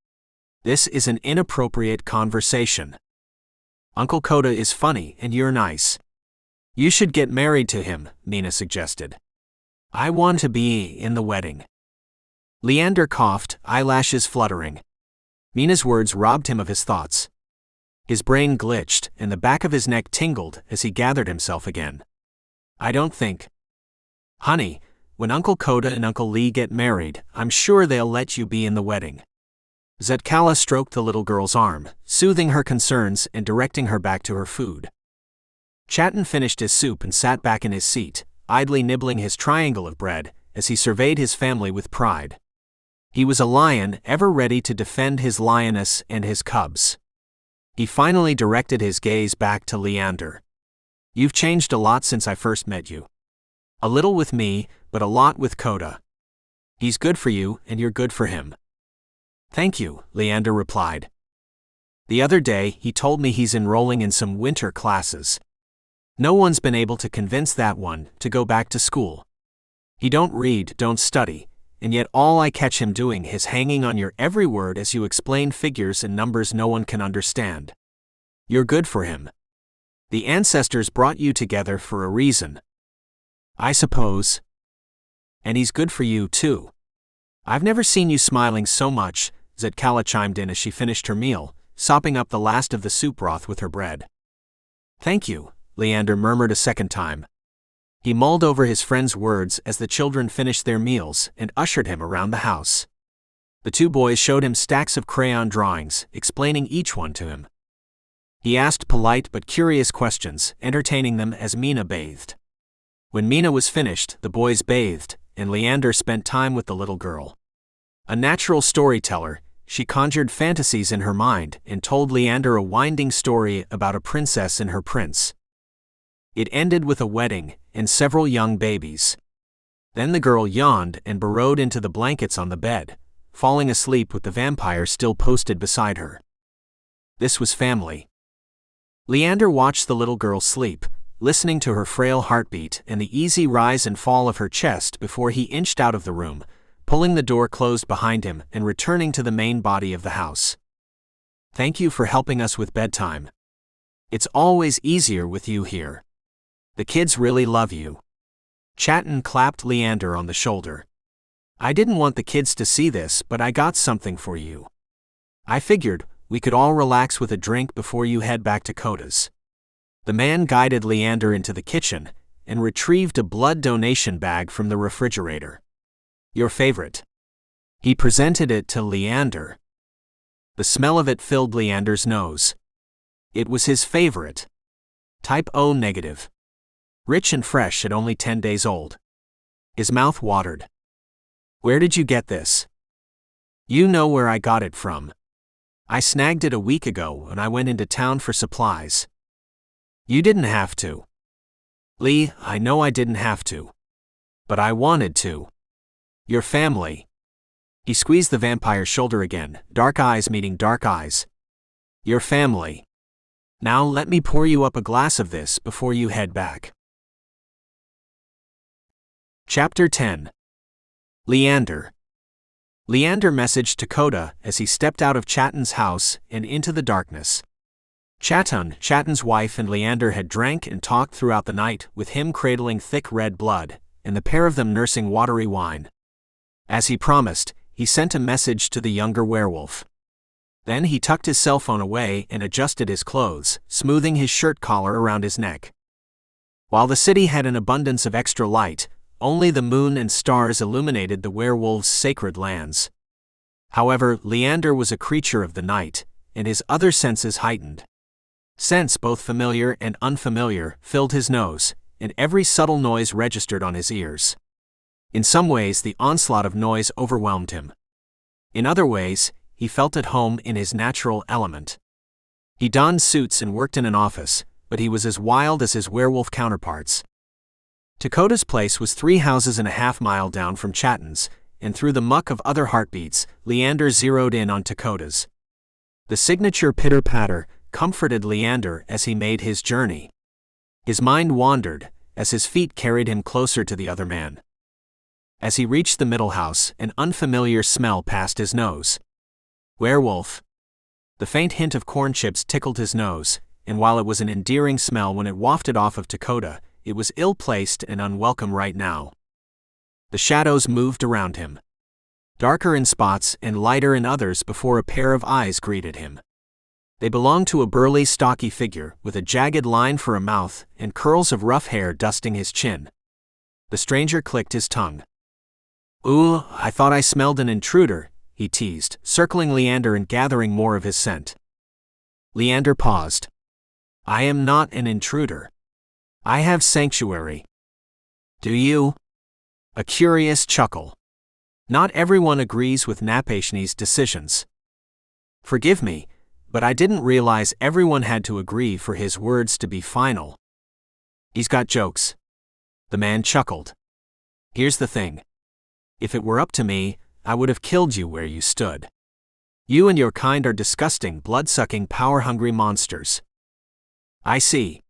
This is an inappropriate conversation. Uncle Koda is funny and you're nice. You should get married to him, Mina suggested. I want to be in the wedding. Leander coughed, eyelashes fluttering. Mina's words robbed him of his thoughts. His brain glitched and the back of his neck tingled as he gathered himself again. I don't think. Honey, when Uncle Koda and Uncle Lee get married, I'm sure they'll let you be in the wedding. Zetkala stroked the little girl's arm, soothing her concerns and directing her back to her food. Chatan finished his soup and sat back in his seat, idly nibbling his triangle of bread, as he surveyed his family with pride. He was a lion, ever ready to defend his lioness and his cubs. He finally directed his gaze back to Leander. You've changed a lot since I first met you. A little with me, but a lot with Koda. He's good for you, and you're good for him. Thank you, Leander replied. The other day, he told me he's enrolling in some winter classes. No one's been able to convince that one to go back to school. He don't read, don't study, and yet all I catch him doing is hanging on your every word as you explain figures and numbers no one can understand. You're good for him. The ancestors brought you together for a reason. I suppose. And he's good for you, too. I've never seen you smiling so much, Zetkala chimed in as she finished her meal, sopping up the last of the soup broth with her bread. Thank you, Leander murmured a second time. He mulled over his friend's words as the children finished their meals and ushered him around the house. The two boys showed him stacks of crayon drawings, explaining each one to him. He asked polite but curious questions, entertaining them as Mina bathed. When Mina was finished, the boys bathed, and Leander spent time with the little girl. A natural storyteller, she conjured fantasies in her mind and told Leander a winding story about a princess and her prince. It ended with a wedding and several young babies. Then the girl yawned and burrowed into the blankets on the bed, falling asleep with the vampire still posted beside her. This was family. Leander watched the little girl sleep, listening to her frail heartbeat and the easy rise and fall of her chest before he inched out of the room, pulling the door closed behind him and returning to the main body of the house. "Thank you for helping us with bedtime. It's always easier with you here. The kids really love you." Chatton clapped Leander on the shoulder. "I didn't want the kids to see this, but I got something for you. I figured we could all relax with a drink before you head back to Coda's." The man guided Leander into the kitchen and retrieved a blood donation bag from the refrigerator. "Your favorite." He presented it to Leander. The smell of it filled Leander's nose. It was his favorite. Type O negative. Rich and fresh at only 10 days old. His mouth watered. "Where did you get this?" "You know where I got it from. I snagged it a week ago when I went into town for supplies." "You didn't have to." "Lee, I know I didn't have to. But I wanted to. Your family." He squeezed the vampire's shoulder again, dark eyes meeting dark eyes. "Your family. Now let me pour you up a glass of this before you head back." Chapter 10. Leander. Leander messaged to Coda as he stepped out of Chatton's house and into the darkness. Chatton's wife, and Leander had drank and talked throughout the night, with him cradling thick red blood, and the pair of them nursing watery wine. As he promised, he sent a message to the younger werewolf. Then he tucked his cell phone away and adjusted his clothes, smoothing his shirt collar around his neck. While the city had an abundance of extra light, only the moon and stars illuminated the werewolves' sacred lands. However, Leander was a creature of the night, and his other senses heightened. Scents both familiar and unfamiliar filled his nose, and every subtle noise registered on his ears. In some ways, the onslaught of noise overwhelmed him. In other ways, he felt at home in his natural element. He donned suits and worked in an office, but he was as wild as his werewolf counterparts. Dakota's place was 3.5 miles down from Chatton's, and through the muck of other heartbeats, Leander zeroed in on Dakota's. The signature pitter-patter comforted Leander as he made his journey. His mind wandered as his feet carried him closer to the other man. As he reached the middle house, an unfamiliar smell passed his nose. Werewolf. The faint hint of corn chips tickled his nose, and while it was an endearing smell when it wafted off of Dakota, it was ill-placed and unwelcome right now. The shadows moved around him. Darker in spots and lighter in others before a pair of eyes greeted him. They belonged to a burly, stocky figure with a jagged line for a mouth and curls of rough hair dusting his chin. The stranger clicked his tongue. "Ooh, I thought I smelled an intruder," he teased, circling Leander and gathering more of his scent. Leander paused. "I am not an intruder. I have sanctuary." "Do you?" A curious chuckle. "Not everyone agrees with Napashni's decisions. Forgive me, but I didn't realize everyone had to agree for his words to be final." "He's got jokes." The man chuckled. "Here's the thing. If it were up to me, I would have killed you where you stood. You and your kind are disgusting, blood-sucking, power-hungry monsters." "I see."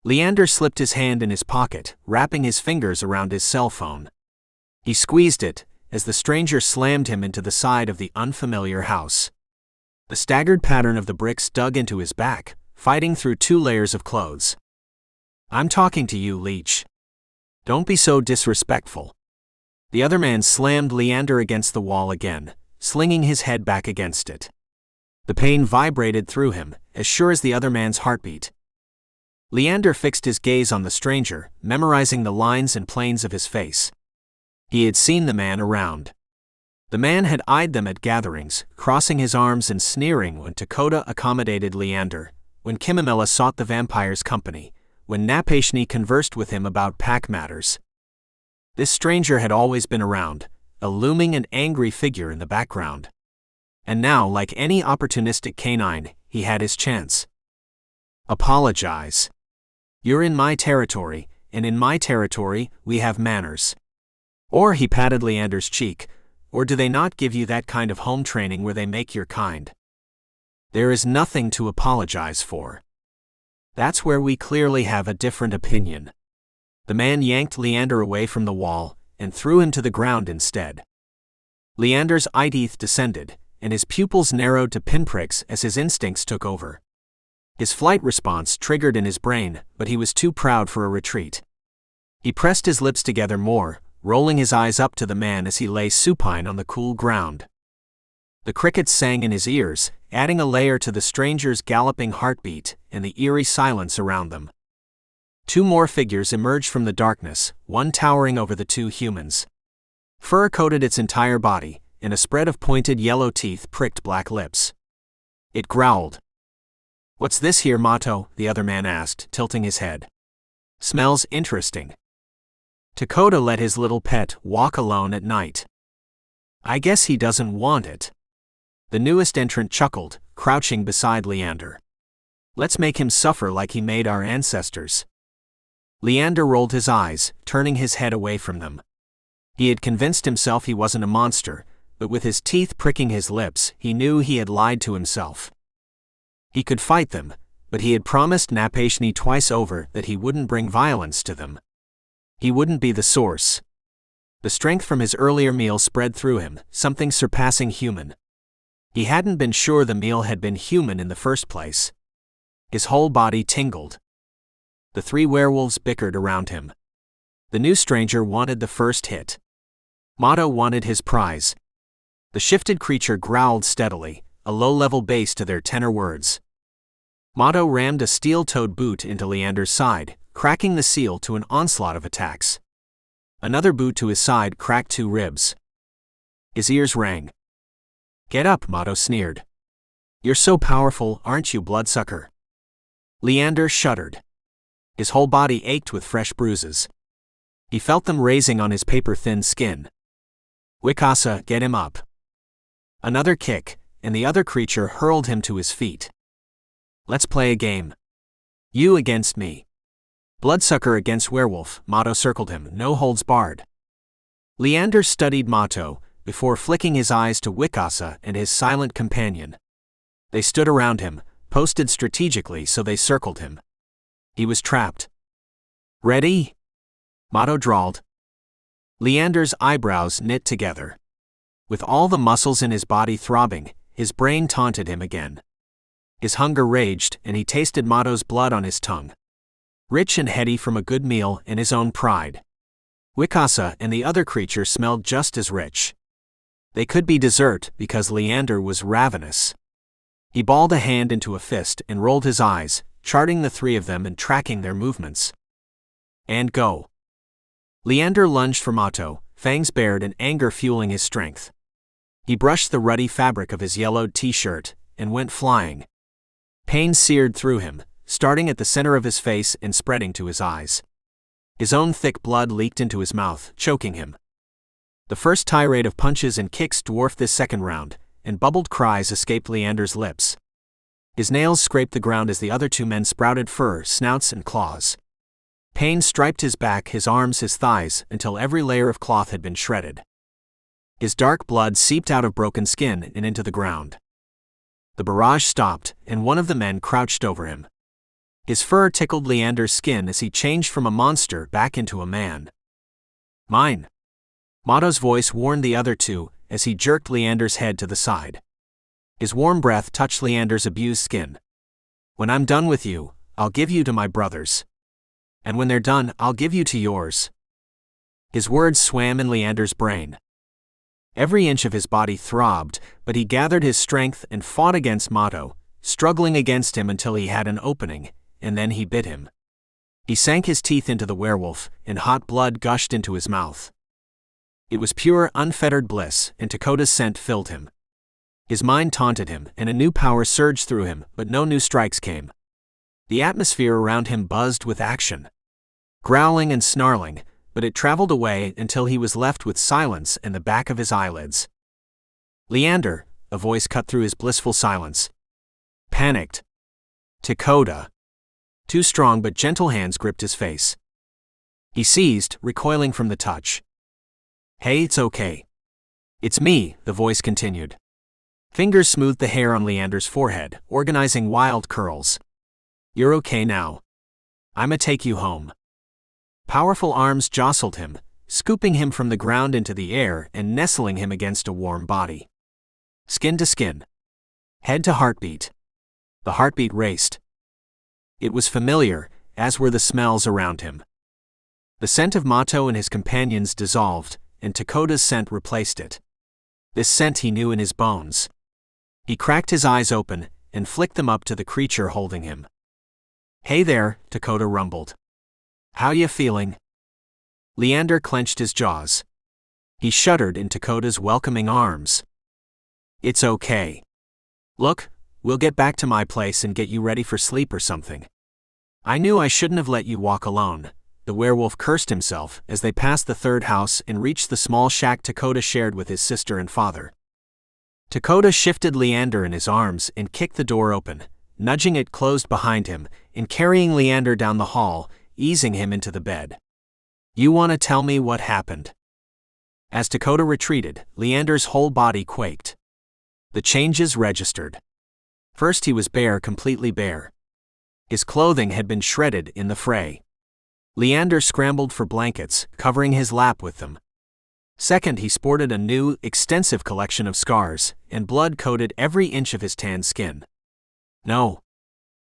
Leander slipped his hand in his pocket, wrapping his fingers around his cell phone. He squeezed it as the stranger slammed him into the side of the unfamiliar house. The staggered pattern of the bricks dug into his back, fighting through 2 layers of clothes. "I'm talking to you, Leech. Don't be so disrespectful." The other man slammed Leander against the wall again, slinging his head back against it. The pain vibrated through him, as sure as the other man's heartbeat. Leander fixed his gaze on the stranger, memorizing the lines and planes of his face. He had seen the man around. The man had eyed them at gatherings, crossing his arms and sneering when Dakota accommodated Leander, when Kimamela sought the vampire's company, when Napashni conversed with him about pack matters. This stranger had always been around, a looming and angry figure in the background. And now, like any opportunistic canine, he had his chance. Apologize. You're in my territory, and in my territory, we have manners. Or he patted Leander's cheek, or do they not give you that kind of home training where they make your kind? There is nothing to apologize for. That's where we clearly have a different opinion. The man yanked Leander away from the wall and threw him to the ground instead. Leander's eye teeth descended, and his pupils narrowed to pinpricks as his instincts took over. His flight response triggered in his brain, but he was too proud for a retreat. He pressed his lips together more, rolling his eyes up to the man as he lay supine on the cool ground. The crickets sang in his ears, adding a layer to the stranger's galloping heartbeat and the eerie silence around them. Two more figures emerged from the darkness, one towering over the two humans. Fur coated its entire body, and a spread of pointed yellow teeth pricked black lips. It growled. "What's this here, Mato?" the other man asked, tilting his head. "Smells interesting." Dakota let his little pet walk alone at night. "I guess he doesn't want it." The newest entrant chuckled, crouching beside Leander. "Let's make him suffer like he made our ancestors." Leander rolled his eyes, turning his head away from them. He had convinced himself he wasn't a monster, but with his teeth pricking his lips, he knew he had lied to himself. He could fight them, but he had promised Napashni twice over that he wouldn't bring violence to them. He wouldn't be the source. The strength from his earlier meal spread through him, something surpassing human. He hadn't been sure the meal had been human in the first place. His whole body tingled. The three werewolves bickered around him. The new stranger wanted the first hit. Mato wanted his prize. The shifted creature growled steadily, a low-level bass to their tenor words. Mato rammed a steel-toed boot into Leander's side, cracking the seal to an onslaught of attacks. Another boot to his side cracked two ribs. His ears rang. "Get up," Mato sneered. "You're so powerful, aren't you, bloodsucker?" Leander shuddered. His whole body ached with fresh bruises. He felt them raising on his paper-thin skin. "Wicasa, get him up." Another kick, and the other creature hurled him to his feet. "Let's play a game. You against me." Bloodsucker against werewolf, Mato circled him, no holds barred. Leander studied Mato, before flicking his eyes to Wicasa and his silent companion. They stood around him, posted strategically so they circled him. He was trapped. "Ready?" Mato drawled. Leander's eyebrows knit together. With all the muscles in his body throbbing, his brain taunted him again. His hunger raged, and he tasted Mato's blood on his tongue. Rich and heady from a good meal and his own pride. Wicasa and the other creature smelled just as rich. They could be dessert because Leander was ravenous. He balled a hand into a fist and rolled his eyes, charting the three of them and tracking their movements. And go. Leander lunged for Mato, fangs bared and anger fueling his strength. He brushed the ruddy fabric of his yellowed t-shirt and went flying. Pain seared through him, starting at the center of his face and spreading to his eyes. His own thick blood leaked into his mouth, choking him. The first tirade of punches and kicks dwarfed this second round, and bubbled cries escaped Leander's lips. His nails scraped the ground as the other two men sprouted fur, snouts, and claws. Pain striped his back, his arms, his thighs, until every layer of cloth had been shredded. His dark blood seeped out of broken skin and into the ground. The barrage stopped, and one of the men crouched over him. His fur tickled Leander's skin as he changed from a monster back into a man. "Mine." Mato's voice warned the other two as he jerked Leander's head to the side. His warm breath touched Leander's abused skin. "When I'm done with you, I'll give you to my brothers. And when they're done, I'll give you to yours." His words swam in Leander's brain. Every inch of his body throbbed, but he gathered his strength and fought against Mato, struggling against him until he had an opening, and then he bit him. He sank his teeth into the werewolf, and hot blood gushed into his mouth. It was pure, unfettered bliss, and Dakota's scent filled him. His mind taunted him, and a new power surged through him, but no new strikes came. The atmosphere around him buzzed with action. Growling and snarling, but it traveled away until he was left with silence and the back of his eyelids. "Leander," a voice cut through his blissful silence. Panicked. Dakota. Two strong but gentle hands gripped his face. He seized, recoiling from the touch. "Hey, it's okay. It's me," the voice continued. Fingers smoothed the hair on Leander's forehead, organizing wild curls. "You're okay now. I'ma take you home." Powerful arms jostled him, scooping him from the ground into the air and nestling him against a warm body. Skin to skin. Head to heartbeat. The heartbeat raced. It was familiar, as were the smells around him. The scent of Mato and his companions dissolved, and Dakota's scent replaced it. This scent he knew in his bones. He cracked his eyes open and flicked them up to the creature holding him. "Hey there," Dakota rumbled. "How ya feeling?" Leander clenched his jaws. He shuddered in Dakota's welcoming arms. "It's okay. Look, we'll get back to my place and get you ready for sleep or something. I knew I shouldn't have let you walk alone." The werewolf cursed himself as they passed the third house and reached the small shack Dakota shared with his sister and father. Dakota shifted Leander in his arms and kicked the door open, nudging it closed behind him and carrying Leander down the hall, easing him into the bed. "You want to tell me what happened?" As Dakota retreated, Leander's whole body quaked. The changes registered. First, he was bare, completely bare. His clothing had been shredded in the fray. Leander scrambled for blankets, covering his lap with them. Second, he sported a new, extensive collection of scars, and blood coated every inch of his tanned skin. No.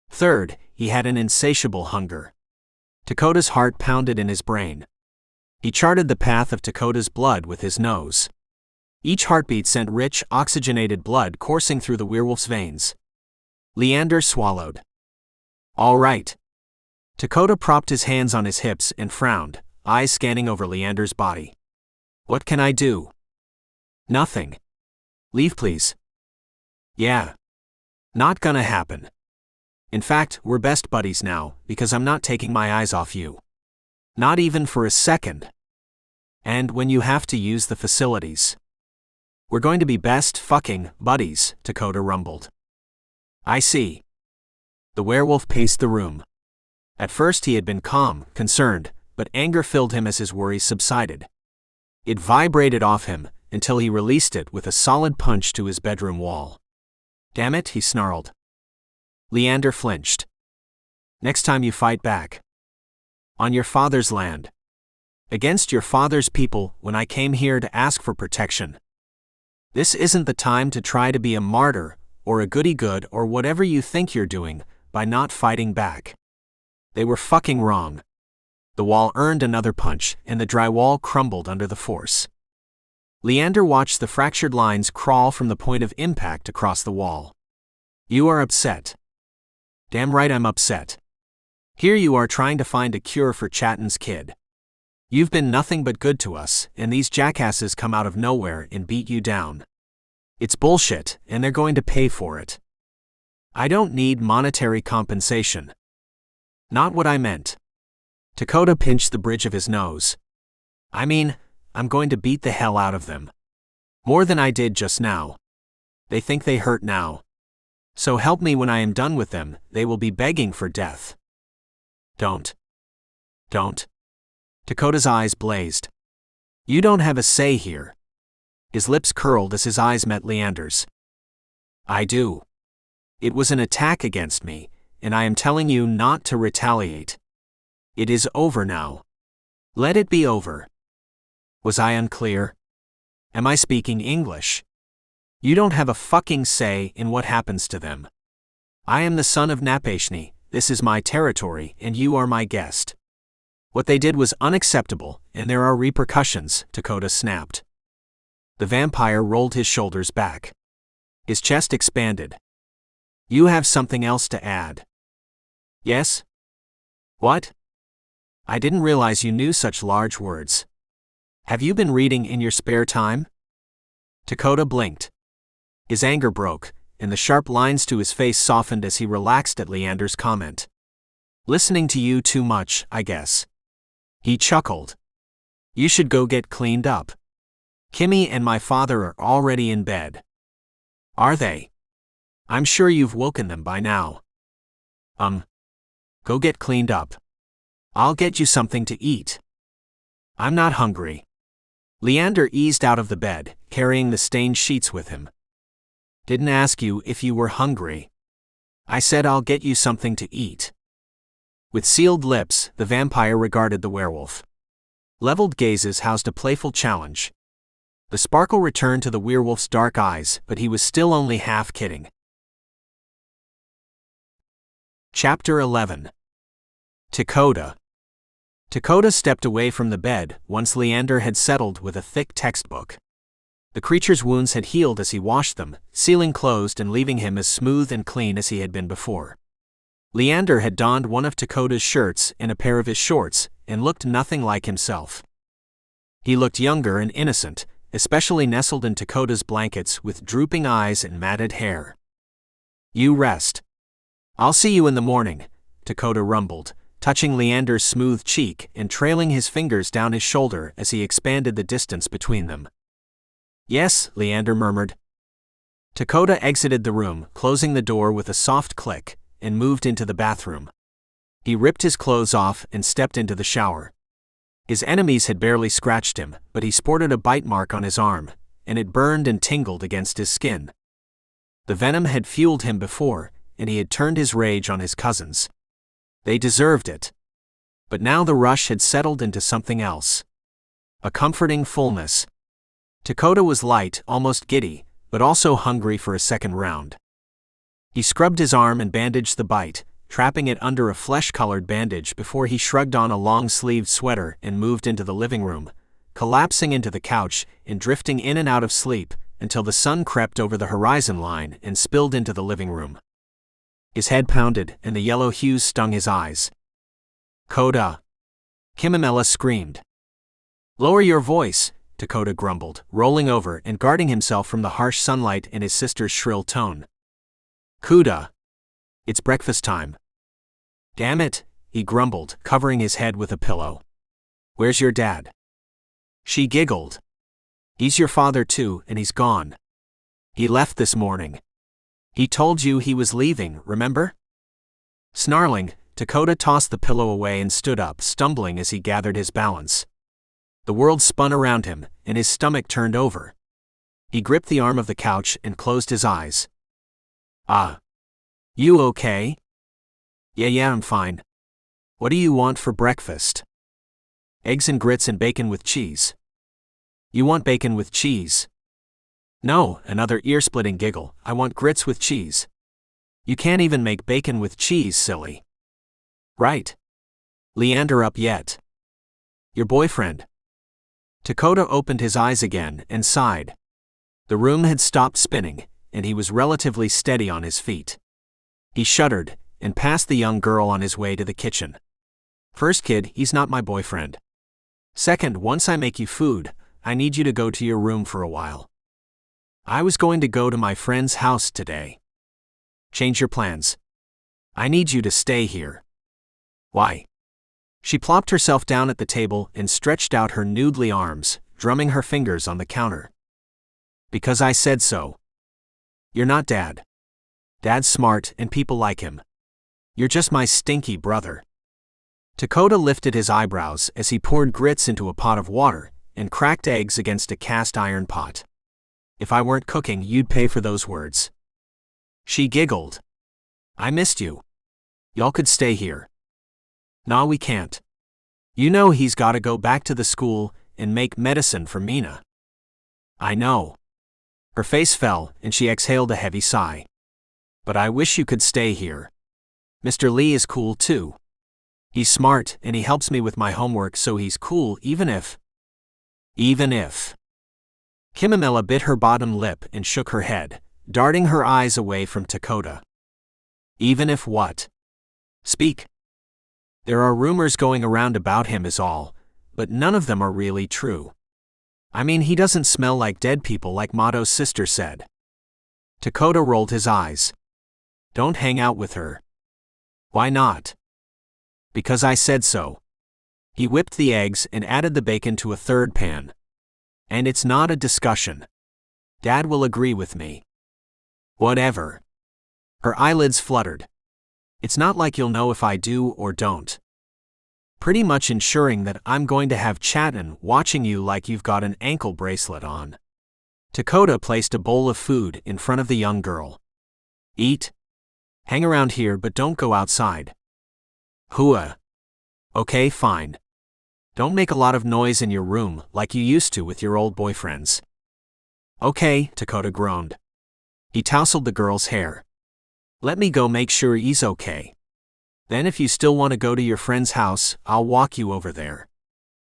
Third, he had an insatiable hunger. Dakota's heart pounded in his brain. He charted the path of Dakota's blood with his nose. Each heartbeat sent rich, oxygenated blood coursing through the werewolf's veins. Leander swallowed. "All right." Dakota propped his hands on his hips and frowned, eyes scanning over Leander's body. "What can I do?" "Nothing. Leave, please." "Yeah. Not gonna happen. In fact, we're best buddies now, because I'm not taking my eyes off you. Not even for a second. And when you have to use the facilities. We're going to be best fucking buddies," Dakota rumbled. "I see." The werewolf paced the room. At first he had been calm, concerned, but anger filled him as his worries subsided. It vibrated off him, until he released it with a solid punch to his bedroom wall. "Damn it," he snarled. Leander flinched. "Next time you fight back. On your father's land. Against your father's people when I came here to ask for protection. This isn't the time to try to be a martyr, or a goody-good or whatever you think you're doing, by not fighting back. They were fucking wrong." The wall earned another punch, and the drywall crumbled under the force. Leander watched the fractured lines crawl from the point of impact across the wall. "You are upset." "Damn right I'm upset. Here you are trying to find a cure for Chatton's kid. You've been nothing but good to us, and these jackasses come out of nowhere and beat you down. It's bullshit, and they're going to pay for it. I don't need monetary compensation." "Not what I meant." Dakota pinched the bridge of his nose. "I mean, I'm going to beat the hell out of them. More than I did just now. They think they hurt now. So help me when I am done with them, they will be begging for death." Don't. Dakota's eyes blazed. "You don't have a say here." His lips curled as his eyes met Leander's. "I do. It was an attack against me, and I am telling you not to retaliate. It is over now. Let it be over." Was I unclear? Am I speaking English? You don't have a fucking say in what happens to them. I am the son of Napashni, this is my territory, and you are my guest. What they did was unacceptable, and there are repercussions, Dakota snapped. The vampire rolled his shoulders back. His chest expanded. "You have something else to add?" "Yes?" "What?" "I didn't realize you knew such large words." Have you been reading in your spare time? Dakota blinked. His anger broke, and the sharp lines to his face softened as he relaxed at Leander's comment. Listening to you too much, I guess. He chuckled. You should go get cleaned up. Kimmy and my father are already in bed. Are they? I'm sure you've woken them by now. Go get cleaned up. I'll get you something to eat. I'm not hungry. Leander eased out of the bed, carrying the stained sheets with him. Didn't ask you if you were hungry. I said I'll get you something to eat. With sealed lips, the vampire regarded the werewolf. Leveled gazes housed a playful challenge. The sparkle returned to the werewolf's dark eyes, but he was still only half kidding. Chapter 11. Dakota. Dakota stepped away from the bed once Leander had settled with a thick textbook. The creature's wounds had healed as he washed them, sealing closed and leaving him as smooth and clean as he had been before. Leander had donned one of Dakota's shirts and a pair of his shorts, and looked nothing like himself. He looked younger and innocent, especially nestled in Dakota's blankets with drooping eyes and matted hair. You rest. I'll see you in the morning, Dakota rumbled, touching Leander's smooth cheek and trailing his fingers down his shoulder as he expanded the distance between them. Yes, Leander murmured. Dakota exited the room, closing the door with a soft click, and moved into the bathroom. He ripped his clothes off and stepped into the shower. His enemies had barely scratched him, but he sported a bite mark on his arm, and it burned and tingled against his skin. The venom had fueled him before, and he had turned his rage on his cousins. They deserved it. But now the rush had settled into something else. A comforting fullness. Dakota was light, almost giddy, but also hungry for a second round. He scrubbed his arm and bandaged the bite, trapping it under a flesh-colored bandage before he shrugged on a long-sleeved sweater and moved into the living room, collapsing into the couch and drifting in and out of sleep until the sun crept over the horizon line and spilled into the living room. His head pounded and the yellow hues stung his eyes. Coda! Kimamela screamed. Lower your voice, Dakota grumbled, rolling over and guarding himself from the harsh sunlight and his sister's shrill tone. Kuda! It's breakfast time. Damn it, he grumbled, covering his head with a pillow. Where's your dad? She giggled. He's your father too, and he's gone. He left this morning. He told you he was leaving, remember? Snarling, Dakota tossed the pillow away and stood up, stumbling as he gathered his balance. The world spun around him, and his stomach turned over. He gripped the arm of the couch and closed his eyes. You okay? Yeah, I'm fine. What do you want for breakfast? Eggs and grits and bacon with cheese. You want bacon with cheese? No, another ear-splitting giggle. I want grits with cheese. You can't even make bacon with cheese, silly. Right. Leander up yet? Your boyfriend. Dakota opened his eyes again and sighed. The room had stopped spinning, and he was relatively steady on his feet. He shuddered and passed the young girl on his way to the kitchen. First, kid, he's not my boyfriend. Second, once I make you food, I need you to go to your room for a while. I was going to go to my friend's house today. Change your plans. I need you to stay here. Why? She plopped herself down at the table and stretched out her noodly arms, drumming her fingers on the counter. Because I said so. You're not Dad. Dad's smart and people like him. You're just my stinky brother. Dakota lifted his eyebrows as he poured grits into a pot of water and cracked eggs against a cast iron pot. If I weren't cooking, you'd pay for those words. She giggled. I missed you. Y'all could stay here. Nah, we can't. You know he's gotta go back to the school and make medicine for Mina. I know. Her face fell and she exhaled a heavy sigh. But I wish you could stay here. Mr. Lee is cool too. He's smart and he helps me with my homework, so he's cool even if. Kimamela bit her bottom lip and shook her head, darting her eyes away from Dakota. Even if what? Speak. There are rumors going around about him is all, but none of them are really true. I mean, he doesn't smell like dead people like Mato's sister said. Dakota rolled his eyes. Don't hang out with her. Why not? Because I said so. He whipped the eggs and added the bacon to a third pan. And it's not a discussion. Dad will agree with me. Whatever. Her eyelids fluttered. It's not like you'll know if I do or don't. Pretty much ensuring that I'm going to have Chatin watching you like you've got an ankle bracelet on. Dakota placed a bowl of food in front of the young girl. Eat. Hang around here but don't go outside. Hooah. Okay, fine. Don't make a lot of noise in your room like you used to with your old boyfriends. Okay, Dakota groaned. He tousled the girl's hair. Let me go make sure he's okay. Then if you still want to go to your friend's house, I'll walk you over there.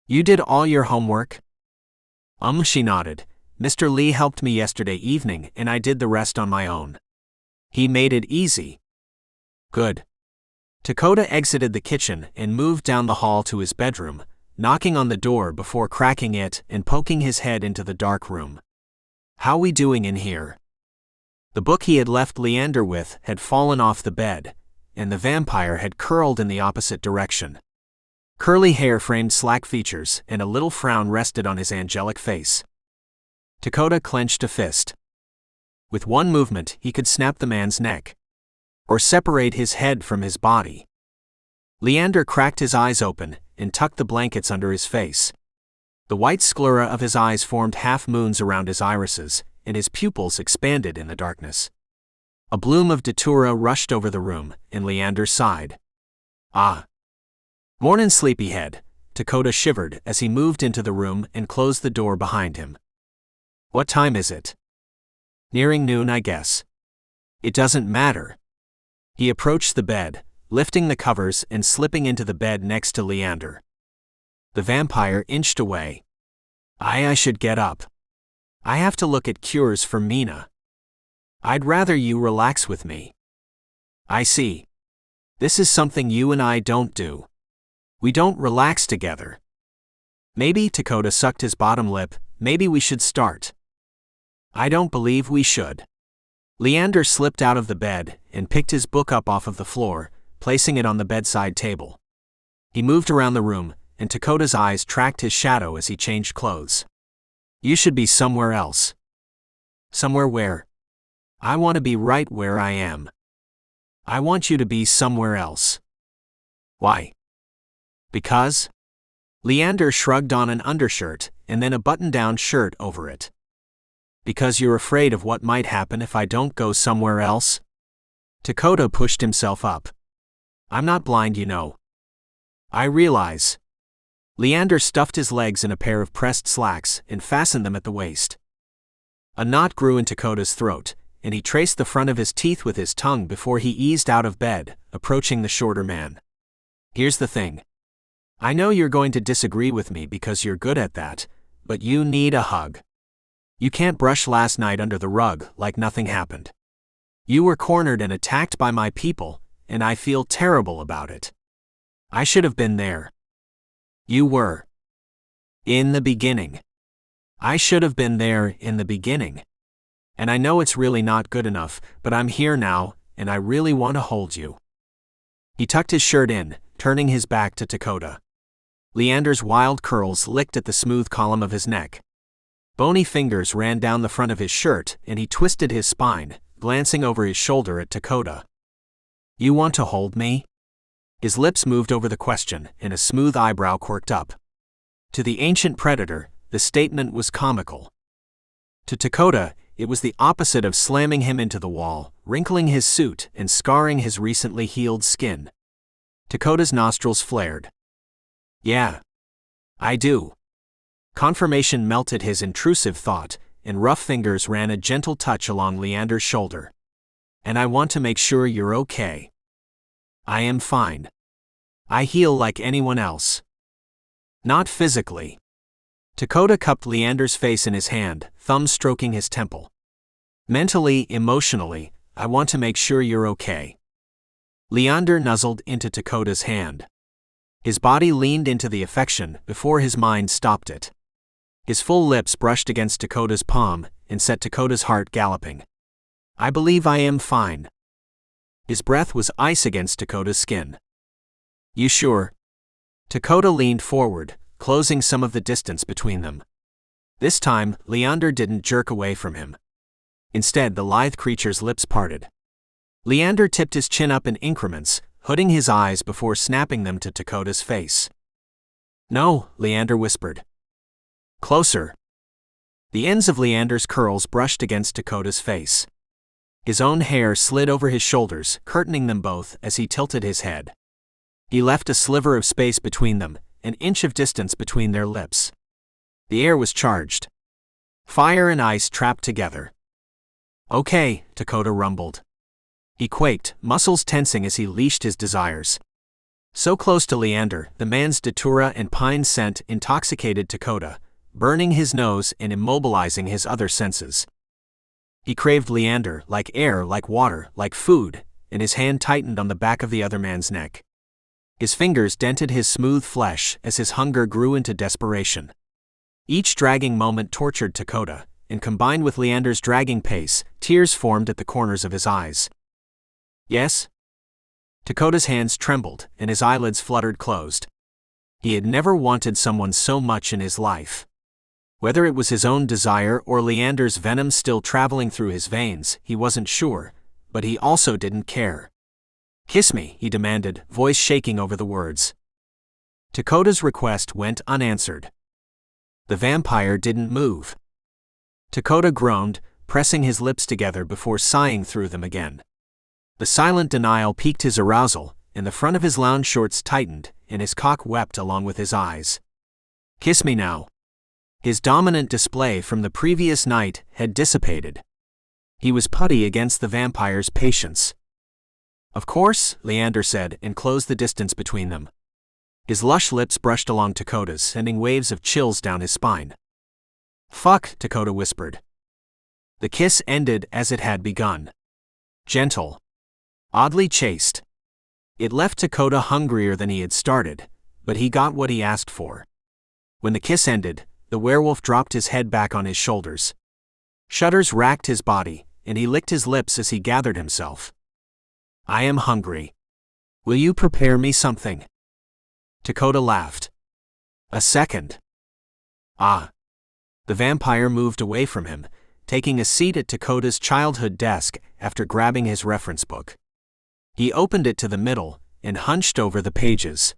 You did all your homework? She nodded. Mr. Lee helped me yesterday evening and I did the rest on my own. He made it easy. Good. Dakota exited the kitchen and moved down the hall to his bedroom, knocking on the door before cracking it and poking his head into the dark room. How we doing in here? The book he had left Leander with had fallen off the bed, and the vampire had curled in the opposite direction. Curly hair framed slack features, and a little frown rested on his angelic face. Dakota clenched a fist. With one movement, he could snap the man's neck, or separate his head from his body. Leander cracked his eyes open and tucked the blankets under his face. The white sclera of his eyes formed half moons around his irises, and his pupils expanded in the darkness. A bloom of datura rushed over the room, and Leander sighed. Ah. Mornin' sleepyhead, Dakota shivered as he moved into the room and closed the door behind him. What time is it? Nearing noon, I guess. It doesn't matter. He approached the bed, lifting the covers and slipping into the bed next to Leander. The vampire inched away. I should get up. I have to look at cures for Mina. I'd rather you relax with me. I see. This is something you and I don't do. We don't relax together. Maybe, Dakota sucked his bottom lip, maybe we should start. I don't believe we should. Leander slipped out of the bed and picked his book up off of the floor, placing it on the bedside table. He moved around the room, and Dakota's eyes tracked his shadow as he changed clothes. You should be somewhere else. Somewhere where? I want to be right where I am. I want you to be somewhere else. Why? Because? Leander shrugged on an undershirt and then a button-down shirt over it. Because you're afraid of what might happen if I don't go somewhere else? Dakota pushed himself up. I'm not blind, you know. I realize. Leander stuffed his legs in a pair of pressed slacks and fastened them at the waist. A knot grew in Dakota's throat, and he traced the front of his teeth with his tongue before he eased out of bed, approaching the shorter man. Here's the thing. I know you're going to disagree with me because you're good at that, but you need a hug. You can't brush last night under the rug like nothing happened. You were cornered and attacked by my people, and I feel terrible about it. I should have been there. You were. In the beginning. I should have been there in the beginning. And I know it's really not good enough, but I'm here now, and I really want to hold you. He tucked his shirt in, turning his back to Dakota. Leander's wild curls licked at the smooth column of his neck. Bony fingers ran down the front of his shirt, and he twisted his spine, glancing over his shoulder at Dakota. You want to hold me? His lips moved over the question, and a smooth eyebrow quirked up. To the ancient predator, the statement was comical. To Dakota, it was the opposite of slamming him into the wall, wrinkling his suit, and scarring his recently healed skin. Dakota's nostrils flared. Yeah. I do. Confirmation melted his intrusive thought, and rough fingers ran a gentle touch along Leander's shoulder. And I want to make sure you're okay. I am fine. I heal like anyone else. Not physically. Dakota cupped Leander's face in his hand, thumb stroking his temple. Mentally, emotionally, I want to make sure you're okay. Leander nuzzled into Dakota's hand. His body leaned into the affection before his mind stopped it. His full lips brushed against Dakota's palm and set Dakota's heart galloping. I believe I am fine. His breath was ice against Dakota's skin. You sure? Dakota leaned forward, closing some of the distance between them. This time, Leander didn't jerk away from him. Instead, the lithe creature's lips parted. Leander tipped his chin up in increments, hooding his eyes before snapping them to Dakota's face. No, Leander whispered. Closer. The ends of Leander's curls brushed against Dakota's face. His own hair slid over his shoulders, curtaining them both as he tilted his head. He left a sliver of space between them, an inch of distance between their lips. The air was charged. Fire and ice trapped together. Okay, Dakota rumbled. He quaked, muscles tensing as he leashed his desires. So close to Leander, the man's datura and pine scent intoxicated Dakota, burning his nose and immobilizing his other senses. He craved Leander, like air, like water, like food, and his hand tightened on the back of the other man's neck. His fingers dented his smooth flesh as his hunger grew into desperation. Each dragging moment tortured Dakota, and combined with Leander's dragging pace, tears formed at the corners of his eyes. Yes? Dakota's hands trembled, and his eyelids fluttered closed. He had never wanted someone so much in his life. Whether it was his own desire or Leander's venom still traveling through his veins, he wasn't sure, but he also didn't care. Kiss me, he demanded, voice shaking over the words. Dakota's request went unanswered. The vampire didn't move. Dakota groaned, pressing his lips together before sighing through them again. The silent denial piqued his arousal, and the front of his lounge shorts tightened, and his cock wept along with his eyes. Kiss me now. His dominant display from the previous night had dissipated. He was putty against the vampire's patience. Of course, Leander said, and closed the distance between them. His lush lips brushed along Dakota's, sending waves of chills down his spine. Fuck, Dakota whispered. The kiss ended as it had begun. Gentle. Oddly chaste. It left Dakota hungrier than he had started, but he got what he asked for. When the kiss ended, the werewolf dropped his head back on his shoulders. Shudders racked his body, and he licked his lips as he gathered himself. I am hungry. Will you prepare me something? Dakota laughed. A second. Ah. The vampire moved away from him, taking a seat at Dakota's childhood desk after grabbing his reference book. He opened it to the middle and hunched over the pages.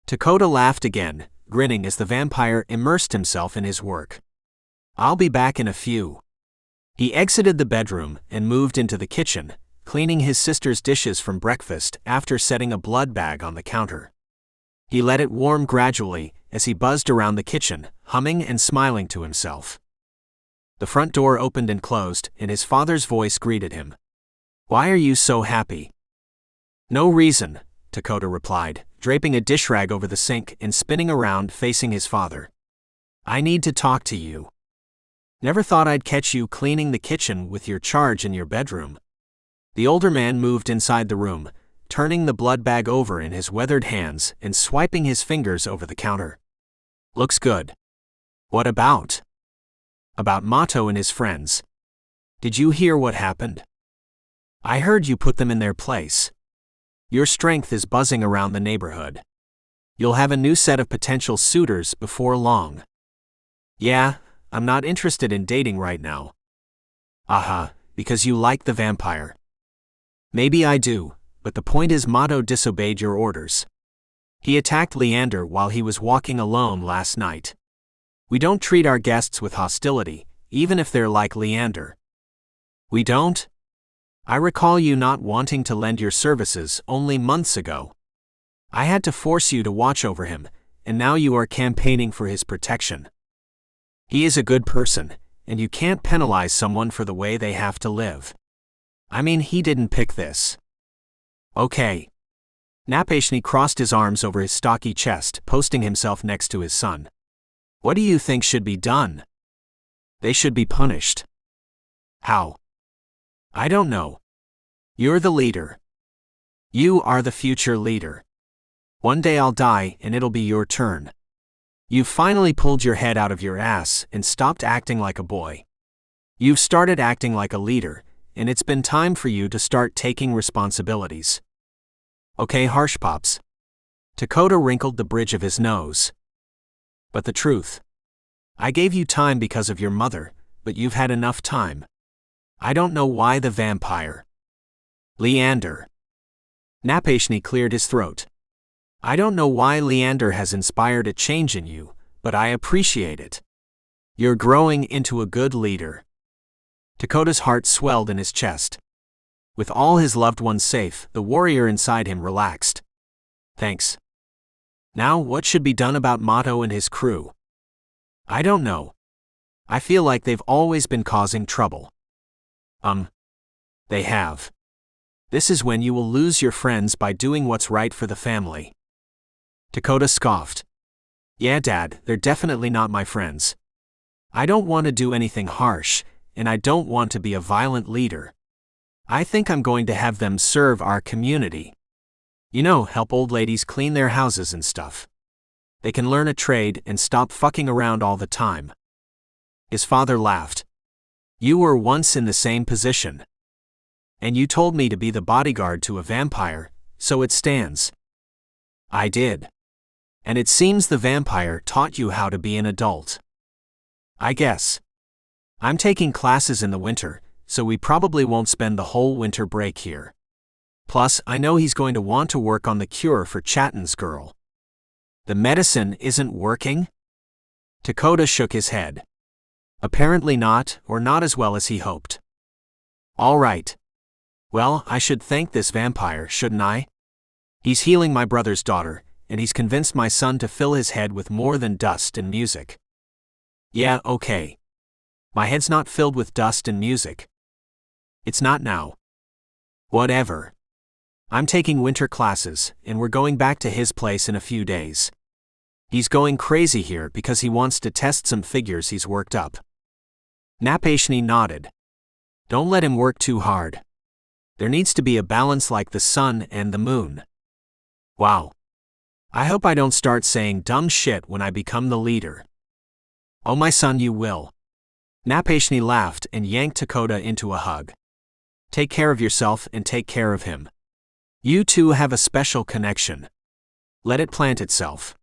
Dakota laughed again, grinning as the vampire immersed himself in his work. I'll be back in a few. He exited the bedroom and moved into the kitchen, cleaning his sister's dishes from breakfast after setting a blood bag on the counter. He let it warm gradually as he buzzed around the kitchen, humming and smiling to himself. The front door opened and closed, and his father's voice greeted him. Why are you so happy? No reason, Dakota replied, draping a dish rag over the sink and spinning around facing his father. I need to talk to you. Never thought I'd catch you cleaning the kitchen with your charge in your bedroom. The older man moved inside the room, turning the blood bag over in his weathered hands and swiping his fingers over the counter. Looks good. What about? About Mato and his friends. Did you hear what happened? I heard you put them in their place. Your strength is buzzing around the neighborhood. You'll have a new set of potential suitors before long. Yeah, I'm not interested in dating right now. Aha, because you like the vampire. Maybe I do, but the point is Mato disobeyed your orders. He attacked Leander while he was walking alone last night. We don't treat our guests with hostility, even if they're like Leander. We don't? I recall you not wanting to lend your services only months ago. I had to force you to watch over him, and now you are campaigning for his protection. He is a good person, and you can't penalize someone for the way they have to live. I mean, he didn't pick this. Okay. Napashni crossed his arms over his stocky chest, posting himself next to his son. What do you think should be done? They should be punished. How? I don't know. You're the leader. You are the future leader. One day I'll die and it'll be your turn. You've finally pulled your head out of your ass and stopped acting like a boy. You've started acting like a leader, and it's been time for you to start taking responsibilities. Okay, harsh pops. Dakota wrinkled the bridge of his nose. But the truth. I gave you time because of your mother, but you've had enough time. I don't know why the vampire. Leander. Napashni cleared his throat. I don't know why Leander has inspired a change in you, but I appreciate it. You're growing into a good leader. Dakota's heart swelled in his chest. With all his loved ones safe, the warrior inside him relaxed. Thanks. Now, what should be done about Mato and his crew? I don't know. I feel like they've always been causing trouble. They have. This is when you will lose your friends by doing what's right for the family. Dakota scoffed. Yeah, Dad, they're definitely not my friends. I don't want to do anything harsh, and I don't want to be a violent leader. I think I'm going to have them serve our community. You know, help old ladies clean their houses and stuff. They can learn a trade and stop fucking around all the time. His father laughed. You were once in the same position. And you told me to be the bodyguard to a vampire, so it stands. I did. And it seems the vampire taught you how to be an adult. I guess. I'm taking classes in the winter, so we probably won't spend the whole winter break here. Plus, I know he's going to want to work on the cure for Chatton's girl. The medicine isn't working? Dakota shook his head. Apparently not, or not as well as he hoped. All right. Well, I should thank this vampire, shouldn't I? He's healing my brother's daughter, and he's convinced my son to fill his head with more than dust and music. Yeah, okay. My head's not filled with dust and music. It's not now. Whatever. I'm taking winter classes, and we're going back to his place in a few days. He's going crazy here because he wants to test some figures he's worked up. Napashni nodded. Don't let him work too hard. There needs to be a balance like the sun and the moon. Wow. I hope I don't start saying dumb shit when I become the leader. Oh my son, you will. Napashni laughed and yanked Dakota into a hug. Take care of yourself and take care of him. You two have a special connection. Let it plant itself.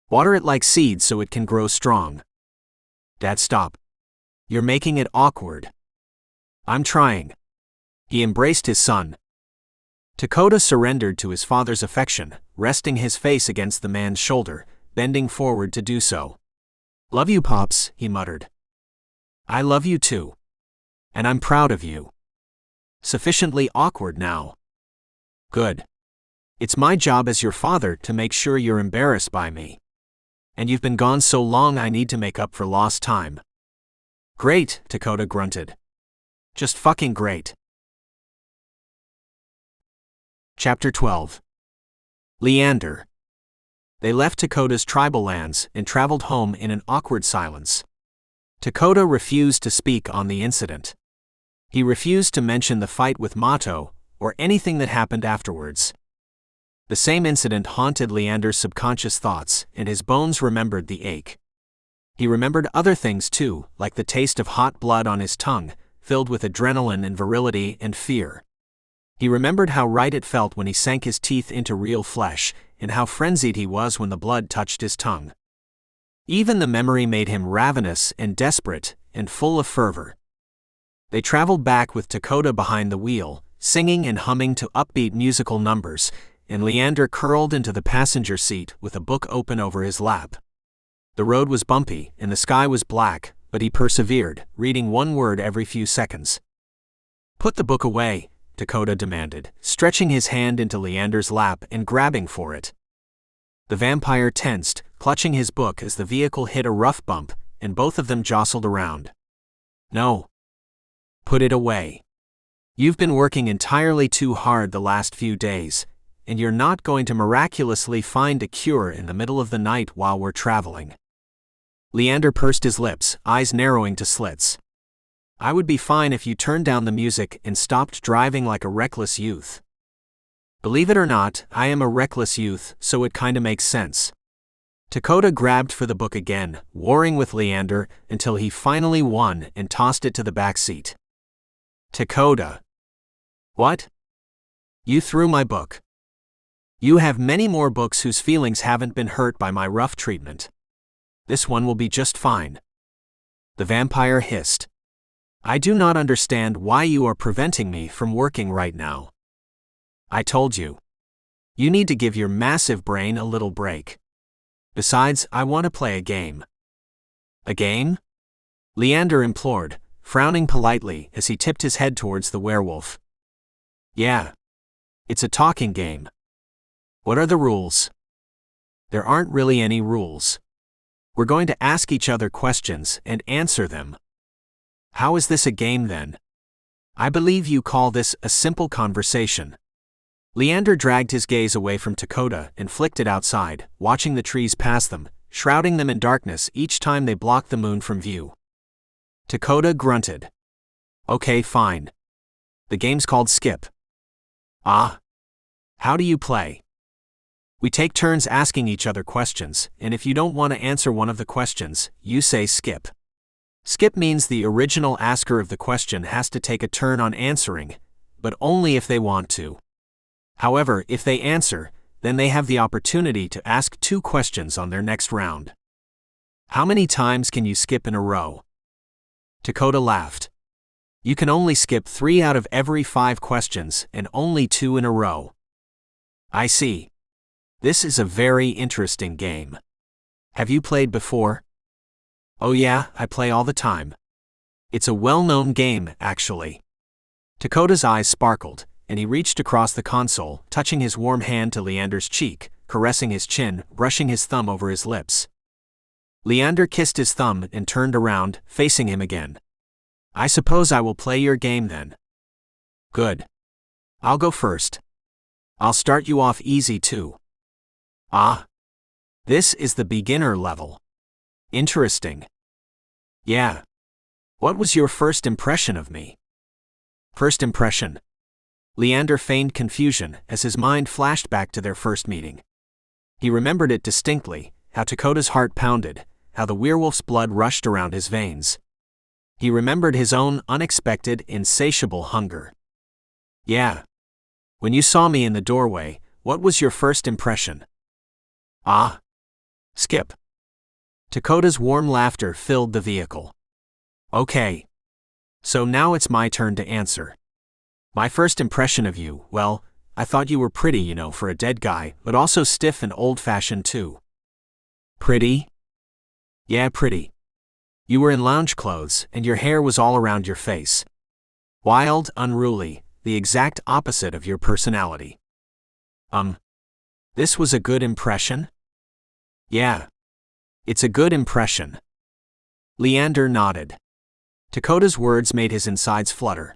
Water it like seeds so it can grow strong. Dad, stop. You're making it awkward. I'm trying. He embraced his son. Dakota surrendered to his father's affection, resting his face against the man's shoulder, bending forward to do so. Love you, Pops, he muttered. I love you too. And I'm proud of you. Sufficiently awkward now. Good. It's my job as your father to make sure you're embarrassed by me. And you've been gone so long I need to make up for lost time. Great, Dakota grunted. Just fucking great. Chapter 12. Leander. They left Dakota's tribal lands and traveled home in an awkward silence. Dakota refused to speak on the incident. He refused to mention the fight with Mato, or anything that happened afterwards. The same incident haunted Leander's subconscious thoughts, and his bones remembered the ache. He remembered other things too, like the taste of hot blood on his tongue, filled with adrenaline and virility and fear. He remembered how right it felt when he sank his teeth into real flesh, and how frenzied he was when the blood touched his tongue. Even the memory made him ravenous and desperate, and full of fervor. They traveled back with Dakota behind the wheel, singing and humming to upbeat musical numbers, and Leander curled into the passenger seat with a book open over his lap. The road was bumpy, and the sky was black, but he persevered, reading one word every few seconds. Put the book away, Dakota demanded, stretching his hand into Leander's lap and grabbing for it. The vampire tensed, clutching his book as the vehicle hit a rough bump, and both of them jostled around. No. Put it away. You've been working entirely too hard the last few days, and you're not going to miraculously find a cure in the middle of the night while we're traveling. Leander pursed his lips, eyes narrowing to slits. I would be fine if you turned down the music and stopped driving like a reckless youth. Believe it or not, I am a reckless youth, so it kinda makes sense. Dakota grabbed for the book again, warring with Leander until he finally won and tossed it to the back seat. Dakota. What? You threw my book. You have many more books whose feelings haven't been hurt by my rough treatment. This one will be just fine. The vampire hissed. I do not understand why you are preventing me from working right now. I told you. You need to give your massive brain a little break. Besides, I want to play a game. A game? Leander implored, frowning politely as he tipped his head towards the werewolf. Yeah. It's a talking game. What are the rules? There aren't really any rules. We're going to ask each other questions and answer them. How is this a game then? I believe you call this a simple conversation. Leander dragged his gaze away from Dakota and flicked it outside, watching the trees pass them, shrouding them in darkness each time they blocked the moon from view. Dakota grunted. Okay, fine. The game's called Skip. Ah. How do you play? We take turns asking each other questions, and if you don't want to answer one of the questions, you say skip. Skip means the original asker of the question has to take a turn on answering, but only if they want to. However, if they answer, then they have the opportunity to ask 2 questions on their next round. How many times can you skip in a row? Dakota laughed. You can only skip 3 out of every 5 questions and only 2 in a row. I see. This is a very interesting game. Have you played before? Oh yeah, I play all the time. It's a well-known game, actually. Dakota's eyes sparkled, and he reached across the console, touching his warm hand to Leander's cheek, caressing his chin, brushing his thumb over his lips. Leander kissed his thumb and turned around, facing him again. I suppose I will play your game then. Good. I'll go first. I'll start you off easy too. Ah. This is the beginner level. Interesting. Yeah. What was your first impression of me? First impression. Leander feigned confusion as his mind flashed back to their first meeting. He remembered it distinctly, how Dakota's heart pounded, how the werewolf's blood rushed around his veins. He remembered his own unexpected, insatiable hunger. Yeah. When you saw me in the doorway, what was your first impression? Ah. Skip. Dakota's warm laughter filled the vehicle. Okay. So now it's my turn to answer. My first impression of you, well, I thought you were pretty, for a dead guy, but also stiff and old-fashioned too. Pretty? Yeah, pretty. You were in lounge clothes, and your hair was all around your face. Wild, unruly, the exact opposite of your personality. This was a good impression? Yeah. It's a good impression. Leander nodded. Dakota's words made his insides flutter.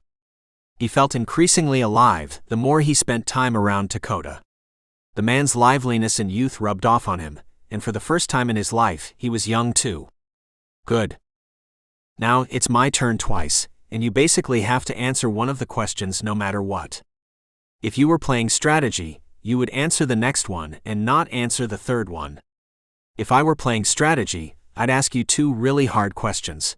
He felt increasingly alive the more he spent time around Dakota. The man's liveliness and youth rubbed off on him, and for the first time in his life, he was young too. Good. Now, it's my turn twice, and you basically have to answer one of the questions no matter what. If you were playing strategy, you would answer the next one and not answer the third one. If I were playing strategy, I'd ask you 2 really hard questions.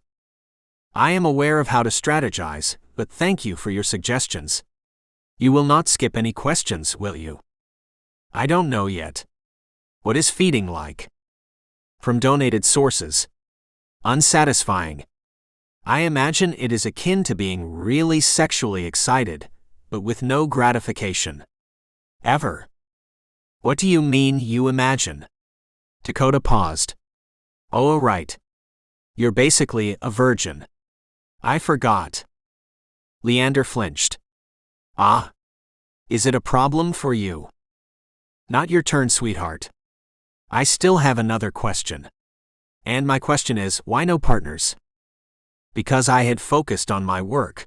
I am aware of how to strategize, but thank you for your suggestions. You will not skip any questions, will you? I don't know yet. What is feeding like? From donated sources. Unsatisfying. I imagine it is akin to being really sexually excited, but with no gratification. Ever. What do you mean you imagine? Dakota paused. Oh, right. You're basically a virgin. I forgot. Leander flinched. Ah. Is it a problem for you? Not your turn, sweetheart. I still have another question. And my question is, why no partners? Because I had focused on my work.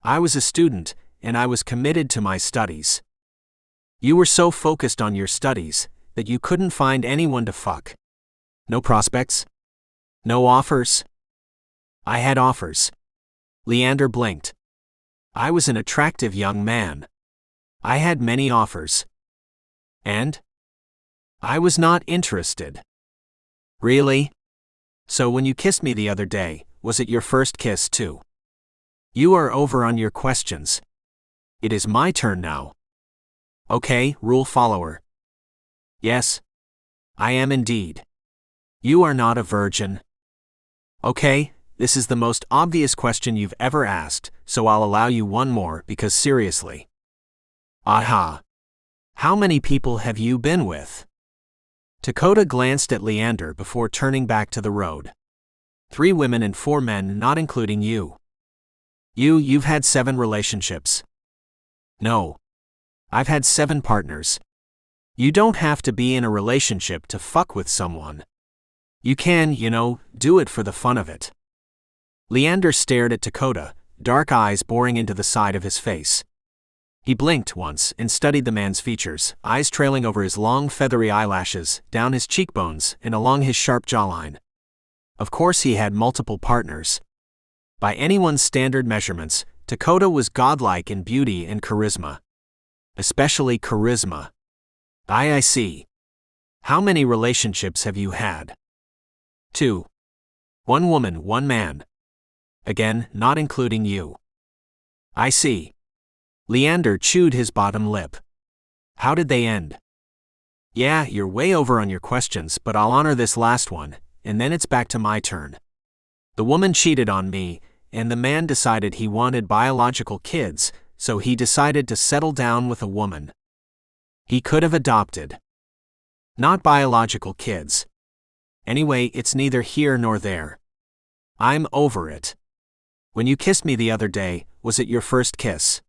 I was a student, and I was committed to my studies. You were so focused on your studies that you couldn't find anyone to fuck. No prospects? No offers? I had offers. Leander blinked. I was an attractive young man. I had many offers. And? I was not interested. Really? So when you kissed me the other day, was it your first kiss too? You are over on your questions. It is my turn now. Okay, rule follower. Yes. I am indeed. You are not a virgin. Okay, this is the most obvious question you've ever asked, so I'll allow you one more because seriously. Aha. How many people have you been with? Dakota glanced at Leander before turning back to the road. 3 women and 4 men, not including you. You've had 7 relationships. No. I've had 7 partners. You don't have to be in a relationship to fuck with someone. You can, do it for the fun of it. Leander stared at Dakota, dark eyes boring into the side of his face. He blinked once and studied the man's features, eyes trailing over his long feathery eyelashes, down his cheekbones, and along his sharp jawline. Of course he had multiple partners. By anyone's standard measurements, Dakota was godlike in beauty and charisma. Especially charisma. I see. How many relationships have you had? 2. 1 woman, 1 man. Again, not including you. I see. Leander chewed his bottom lip. How did they end? Yeah, you're way over on your questions, but I'll honor this last one, and then it's back to my turn. The woman cheated on me, and the man decided he wanted biological kids, so he decided to settle down with a woman. He could have adopted. Not biological kids. Anyway, it's neither here nor there. I'm over it. When you kissed me the other day, was it your first kiss?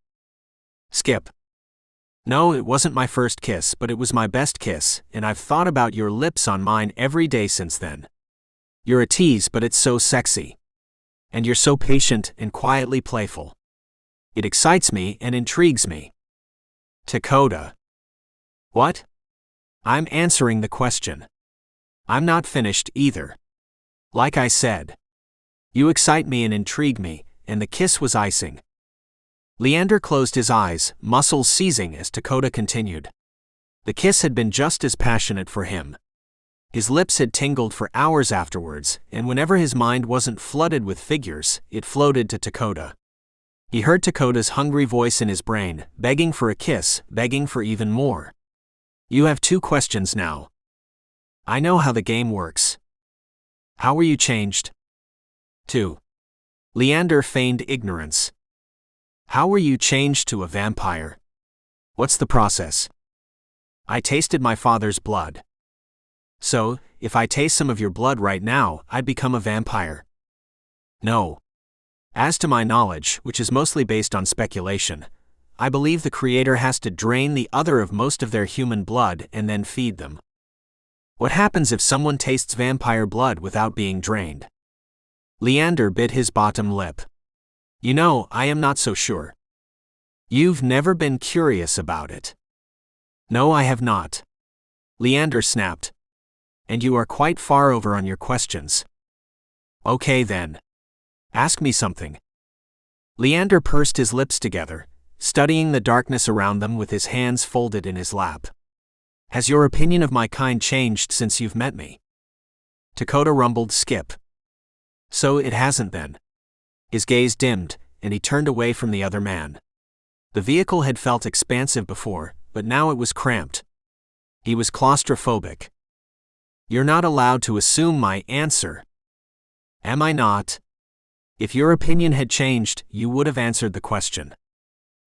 Skip. No, it wasn't my first kiss, but it was my best kiss, and I've thought about your lips on mine every day since then. You're a tease, but it's so sexy. And you're so patient and quietly playful. It excites me and intrigues me. Dakota. What? I'm answering the question. I'm not finished either. Like I said. You excite me and intrigue me, and the kiss was icing. Leander closed his eyes, muscles seizing as Dakota continued. The kiss had been just as passionate for him. His lips had tingled for hours afterwards, and whenever his mind wasn't flooded with figures, it floated to Dakota. He heard Dakota's hungry voice in his brain, begging for a kiss, begging for even more. You have 2 questions now. I know how the game works. How were you changed? 2. Leander feigned ignorance. How were you changed to a vampire? What's the process? I tasted my father's blood. So, if I taste some of your blood right now, I'd become a vampire. No. As to my knowledge, which is mostly based on speculation, I believe the creator has to drain the other of most of their human blood and then feed them. What happens if someone tastes vampire blood without being drained? Leander bit his bottom lip. I am not so sure. You've never been curious about it. No, I have not. Leander snapped. And you are quite far over on your questions. Okay then. Ask me something. Leander pursed his lips together, studying the darkness around them with his hands folded in his lap. Has your opinion of my kind changed since you've met me? Dakota rumbled, Skip. So it hasn't then. His gaze dimmed, and he turned away from the other man. The vehicle had felt expansive before, but now it was cramped. He was claustrophobic. You're not allowed to assume my answer. Am I not? If your opinion had changed, you would have answered the question.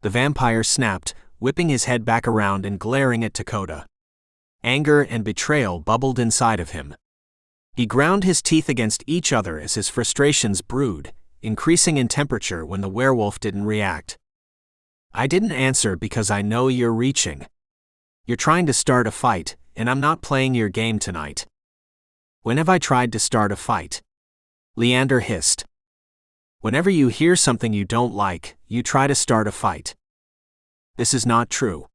The vampire snapped, whipping his head back around and glaring at Dakota. Anger and betrayal bubbled inside of him. He ground his teeth against each other as his frustrations brewed, increasing in temperature when the werewolf didn't react. I didn't answer because I know you're reaching. You're trying to start a fight, and I'm not playing your game tonight. When have I tried to start a fight? Leander hissed. Whenever you hear something you don't like, you try to start a fight. This is not true.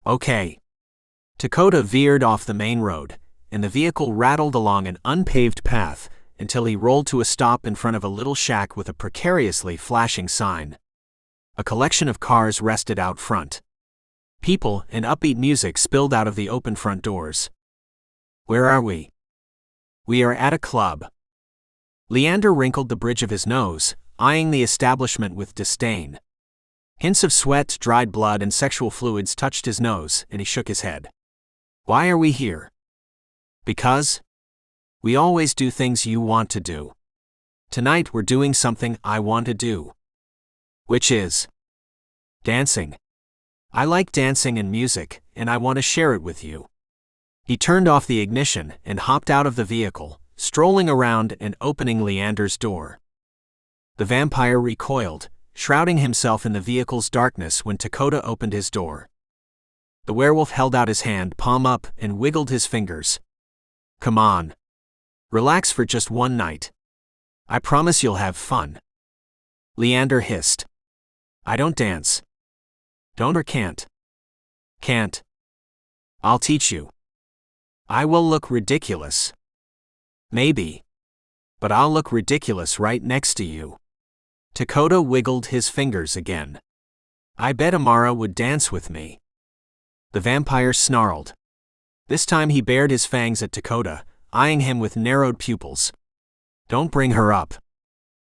Okay. Dakota veered off the main road, and the vehicle rattled along an unpaved path until he rolled to a stop in front of a little shack with a precariously flashing sign. A collection of cars rested out front. People and upbeat music spilled out of the open front doors. Where are we? We are at a club. Leander wrinkled the bridge of his nose, eyeing the establishment with disdain. Hints of sweat, dried blood, and sexual fluids touched his nose, and he shook his head. Why are we here? Because we always do things you want to do. Tonight we're doing something I want to do. Which is dancing. I like dancing and music, and I want to share it with you. He turned off the ignition and hopped out of the vehicle, strolling around and opening Leander's door. The vampire recoiled, shrouding himself in the vehicle's darkness when Dakota opened his door. The werewolf held out his hand, palm up, and wiggled his fingers. Come on. Relax for just one night. I promise you'll have fun. Leander hissed. I don't dance. Don't or can't? Can't. I'll teach you. I will look ridiculous. Maybe. But I'll look ridiculous right next to you. Dakota wiggled his fingers again. I bet Amara would dance with me. The vampire snarled. This time he bared his fangs at Dakota, eyeing him with narrowed pupils. Don't bring her up.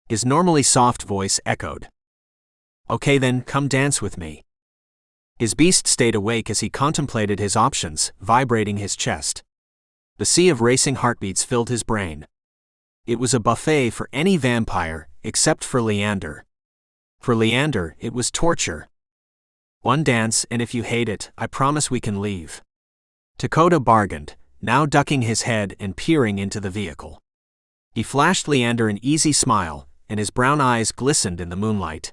His normally soft voice echoed. Okay then, come dance with me. His beast stayed awake as he contemplated his options, vibrating his chest. The sea of racing heartbeats filled his brain. It was a buffet for any vampire, except for Leander. For Leander, it was torture. One dance, and if you hate it, I promise we can leave. Dakota bargained, now ducking his head and peering into the vehicle. He flashed Leander an easy smile, and his brown eyes glistened in the moonlight.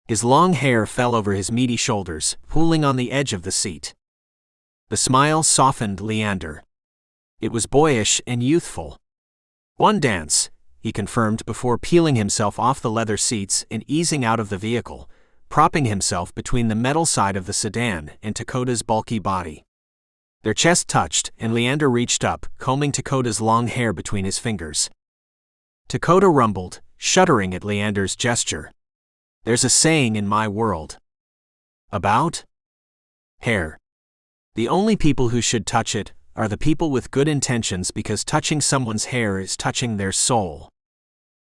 His long hair fell over his meaty shoulders, pooling on the edge of the seat. The smile softened Leander. It was boyish and youthful. One dance, he confirmed before peeling himself off the leather seats and easing out of the vehicle, propping himself between the metal side of the sedan and Dakota's bulky body. Their chests touched, and Leander reached up, combing Dakota's long hair between his fingers. Dakota rumbled, shuddering at Leander's gesture. There's a saying in my world. About hair. The only people who should touch it are the people with good intentions, because touching someone's hair is touching their soul.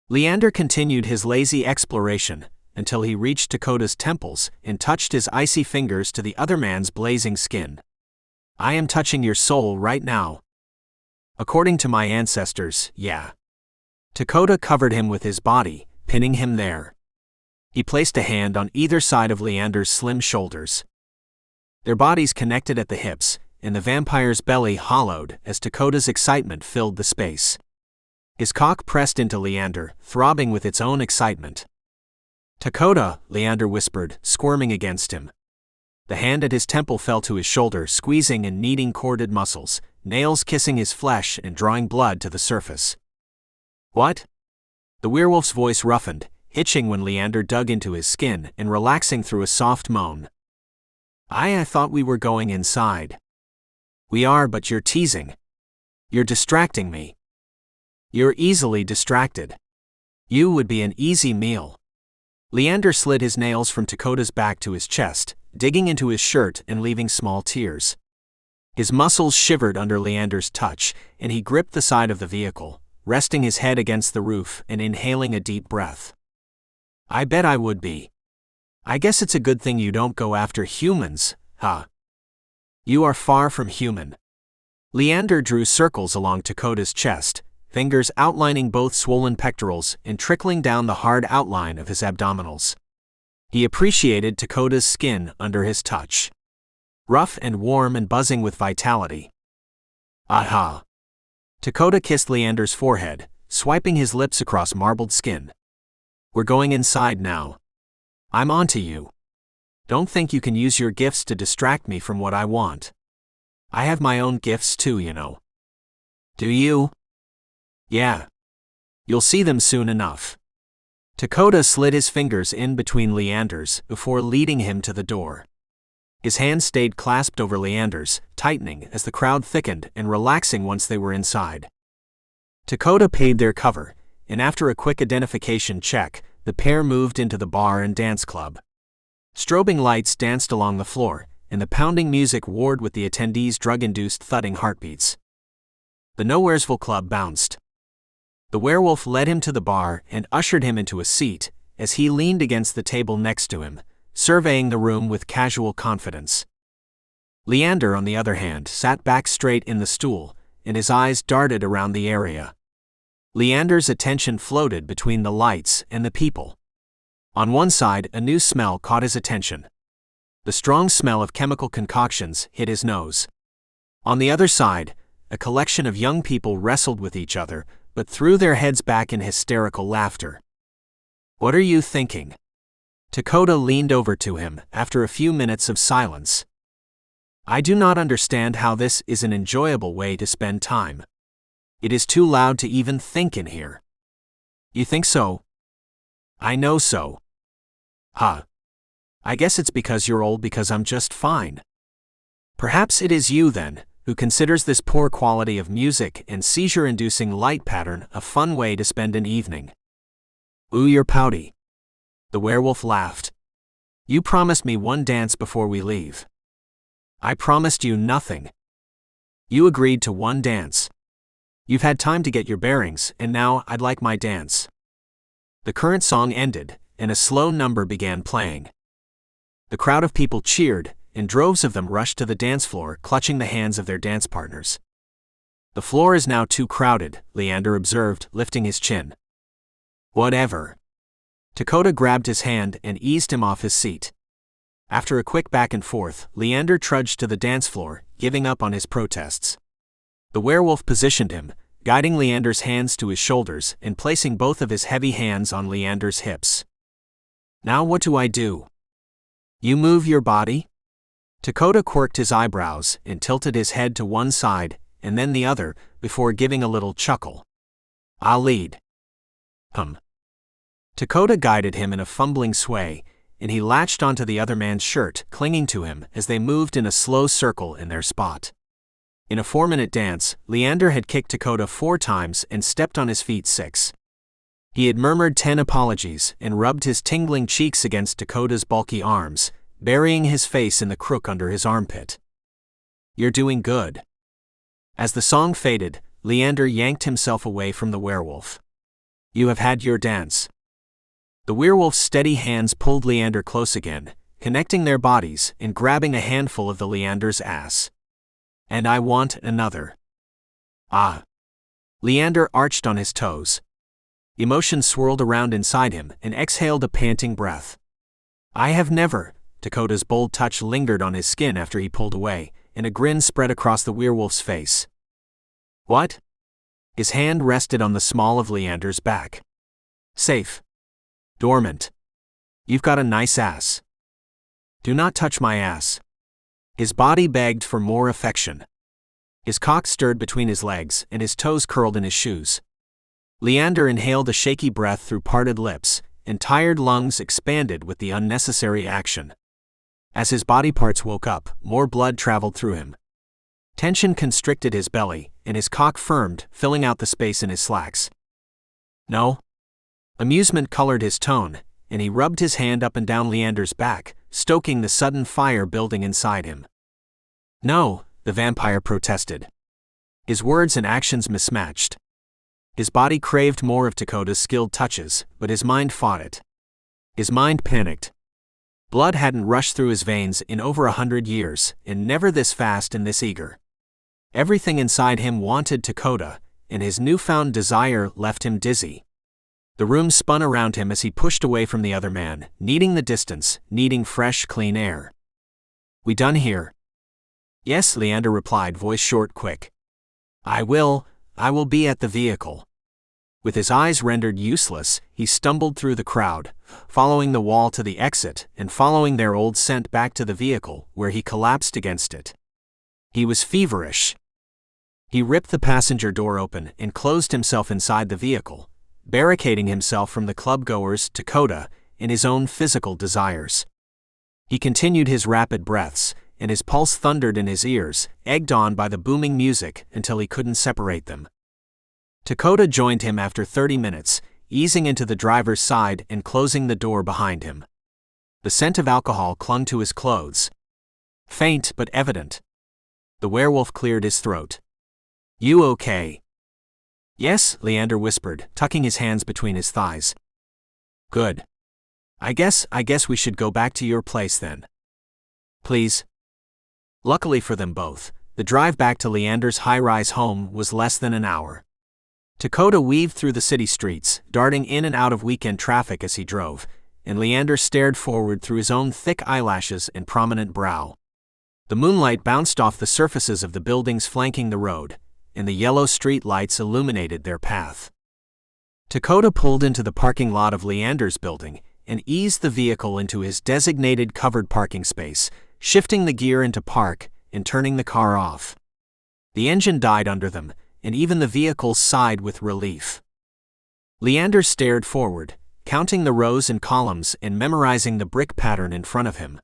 Leander continued his lazy exploration until he reached Dakota's temples and touched his icy fingers to the other man's blazing skin. I am touching your soul right now. According to my ancestors, yeah. Dakota covered him with his body, pinning him there. He placed a hand on either side of Leander's slim shoulders. Their bodies connected at the hips, and the vampire's belly hollowed as Dakota's excitement filled the space. His cock pressed into Leander, throbbing with its own excitement. Dakota, Leander whispered, squirming against him. The hand at his temple fell to his shoulder, squeezing and kneading corded muscles, nails kissing his flesh and drawing blood to the surface. What? The werewolf's voice roughened, hitching when Leander dug into his skin and relaxing through a soft moan. I thought we were going inside. We are, but you're teasing. You're distracting me. You're easily distracted. You would be an easy meal. Leander slid his nails from Dakota's back to his chest, digging into his shirt and leaving small tears. His muscles shivered under Leander's touch, and he gripped the side of the vehicle, resting his head against the roof and inhaling a deep breath. I bet I would be. I guess it's a good thing you don't go after humans, huh? You are far from human. Leander drew circles along Dakota's chest, fingers outlining both swollen pectorals and trickling down the hard outline of his abdominals. He appreciated Dakota's skin under his touch. Rough and warm and buzzing with vitality. Aha! Dakota kissed Leander's forehead, swiping his lips across marbled skin. We're going inside now. I'm onto you. Don't think you can use your gifts to distract me from what I want. I have my own gifts too, you know. Do you? Yeah. You'll see them soon enough. Dakota slid his fingers in between Leander's before leading him to the door. His hand stayed clasped over Leander's, tightening as the crowd thickened and relaxing once they were inside. Dakota paid their cover, and after a quick identification check, the pair moved into the bar and dance club. Strobing lights danced along the floor, and the pounding music warred with the attendees' drug-induced thudding heartbeats. The Nowheresville Club bounced. The werewolf led him to the bar and the werewolf led him to the bar and ushered him into a seat, as he leaned against the table next to him, surveying the room with casual confidence. Leander, on the other hand, sat back straight in the stool, and his eyes darted around the area. Leander's attention floated between the lights and the people. On one side, a new smell caught his attention. The strong smell of chemical concoctions hit his nose. On the other side, a collection of young people wrestled with each other, but threw their heads back in hysterical laughter. "What are you thinking?" Dakota leaned over to him after a few minutes of silence. "I do not understand how this is an enjoyable way to spend time. It is too loud to even think in here." "You think so?" "I know so." "Huh. I guess it's because you're old, because I'm just fine." "Perhaps it is you, then, who considers this poor quality of music and seizure-inducing light pattern a fun way to spend an evening." "Ooh, you're pouty." The werewolf laughed. "You promised me one dance before we leave." "I promised you nothing." "You agreed to one dance. You've had time to get your bearings, and now I'd like my dance." The current song ended, and a slow number began playing. The crowd of people cheered, and droves of them rushed to the dance floor, clutching the hands of their dance partners. "The floor is now too crowded," Leander observed, lifting his chin. "Whatever." Dakota grabbed his hand and eased him off his seat. After a quick back and forth, Leander trudged to the dance floor, giving up on his protests. The werewolf positioned him, guiding Leander's hands to his shoulders and placing both of his heavy hands on Leander's hips. "Now what do I do?" "You move your body?" Dakota quirked his eyebrows and tilted his head to one side and then the other, before giving a little chuckle. "I'll lead." Dakota guided him in a fumbling sway, and he latched onto the other man's shirt, clinging to him as they moved in a slow circle in their spot. In a 4-minute dance, Leander had kicked Dakota 4 times and stepped on his feet 6. He had murmured 10 apologies and rubbed his tingling cheeks against Dakota's bulky arms, burying his face in the crook under his armpit. "You're doing good." As the song faded, Leander yanked himself away from the werewolf. "You have had your dance." The werewolf's steady hands pulled Leander close again, connecting their bodies and grabbing a handful of the Leander's ass. "And I want another." "Ah." Leander arched on his toes. Emotion swirled around inside him and exhaled a panting breath. "I have never." Dakota's bold touch lingered on his skin after he pulled away, and a grin spread across the werewolf's face. "What?" His hand rested on the small of Leander's back. "Safe. Dormant. You've got a nice ass." "Do not touch my ass." His body begged for more affection. His cock stirred between his legs and his toes curled in his shoes. Leander inhaled a shaky breath through parted lips, and tired lungs expanded with the unnecessary action. As his body parts woke up, more blood traveled through him. Tension constricted his belly, and his cock firmed, filling out the space in his slacks. "No." Amusement colored his tone, and he rubbed his hand up and down Leander's back, stoking the sudden fire building inside him. "No," the vampire protested. His words and actions mismatched. His body craved more of Dakota's skilled touches, but his mind fought it. His mind panicked. Blood hadn't rushed through his veins in over 100 years, and never this fast and this eager. Everything inside him wanted Dakota, and his newfound desire left him dizzy. The room spun around him as he pushed away from the other man, needing the distance, needing fresh, clean air. "We done here?" "Yes," Leander replied, voice short, quick. I will be at the vehicle." With his eyes rendered useless, he stumbled through the crowd, following the wall to the exit and following their old scent back to the vehicle, where he collapsed against it. He was feverish. He ripped the passenger door open and closed himself inside the vehicle, barricading himself from the club-goers, Dakota, and his own physical desires. He continued his rapid breaths, and his pulse thundered in his ears, egged on by the booming music until he couldn't separate them. Dakota joined him after 30 minutes, easing into the driver's side and closing the door behind him. The scent of alcohol clung to his clothes. Faint but evident. The werewolf cleared his throat. You okay? Yes, Leander whispered, tucking his hands between his thighs. Good. I guess we should go back to your place then. Please. Luckily for them both, the drive back to Leander's high-rise home was less than an hour. Dakota weaved through the city streets, darting in and out of weekend traffic as he drove, and Leander stared forward through his own thick eyelashes and prominent brow. The moonlight bounced off the surfaces of the buildings flanking the road, and the yellow street lights illuminated their path. Dakota pulled into the parking lot of Leander's building and eased the vehicle into his designated covered parking space, shifting the gear into park and turning the car off. The engine died under them, and even the vehicle sighed with relief. Leander stared forward, counting the rows and columns and memorizing the brick pattern in front of him.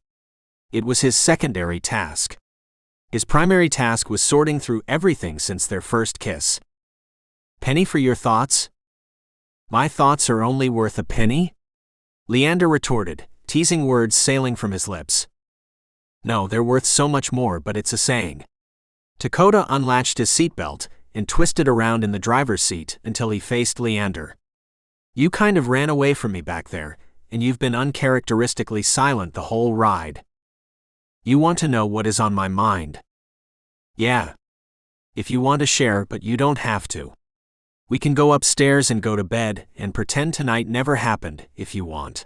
It was his secondary task. His primary task was sorting through everything since their first kiss. Penny for your thoughts? My thoughts are only worth a penny? Leander retorted, teasing words sailing from his lips. No, they're worth so much more, but it's a saying. Dakota unlatched his seatbelt and twisted around in the driver's seat until he faced Leander. You kind of ran away from me back there, and you've been uncharacteristically silent the whole ride. You want to know what is on my mind? Yeah. If you want to share, but you don't have to. We can go upstairs and go to bed and pretend tonight never happened, if you want.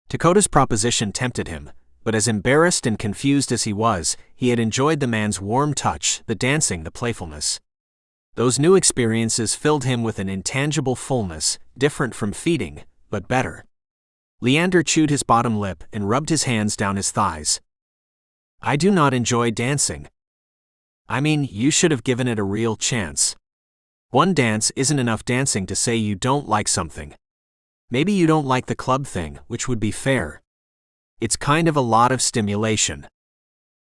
Dakota's proposition tempted him, but as embarrassed and confused as he was, he had enjoyed the man's warm touch, the dancing, the playfulness. Those new experiences filled him with an intangible fullness, different from feeding, but better. Leander chewed his bottom lip and rubbed his hands down his thighs. I do not enjoy dancing. I mean, you should have given it a real chance. One dance isn't enough dancing to say you don't like something. Maybe you don't like the club thing, which would be fair. It's kind of a lot of stimulation.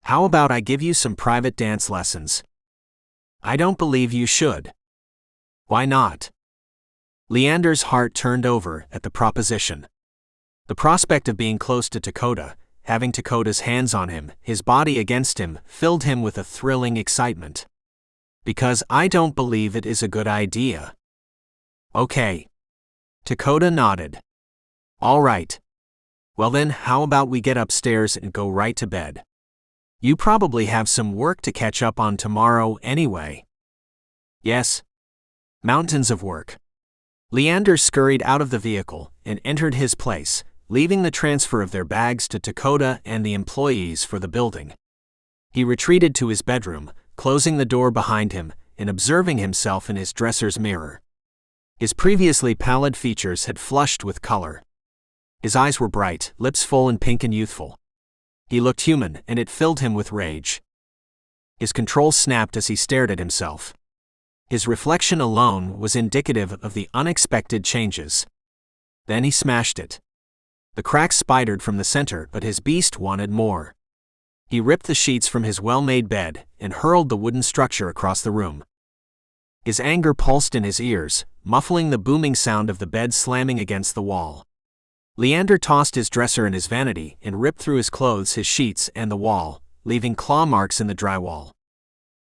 How about I give you some private dance lessons? I don't believe you should. Why not? Leander's heart turned over at the proposition. The prospect of being close to Dakota, having Dakota's hands on him, his body against him, filled him with a thrilling excitement. Because I don't believe it is a good idea. Okay. Dakota nodded. All right. Well then, how about we get upstairs and go right to bed? You probably have some work to catch up on tomorrow anyway. Yes. Mountains of work. Leander scurried out of the vehicle and entered his place, leaving the transfer of their bags to Dakota and the employees for the building. He retreated to his bedroom, closing the door behind him and observing himself in his dresser's mirror. His previously pallid features had flushed with color. His eyes were bright, lips full and pink and youthful. He looked human, and it filled him with rage. His control snapped as he stared at himself. His reflection alone was indicative of the unexpected changes. Then he smashed it. The cracks spidered from the center, but his beast wanted more. He ripped the sheets from his well-made bed and hurled the wooden structure across the room. His anger pulsed in his ears, muffling the booming sound of the bed slamming against the wall. Leander tossed his dresser and his vanity and ripped through his clothes, his sheets, and the wall, leaving claw marks in the drywall.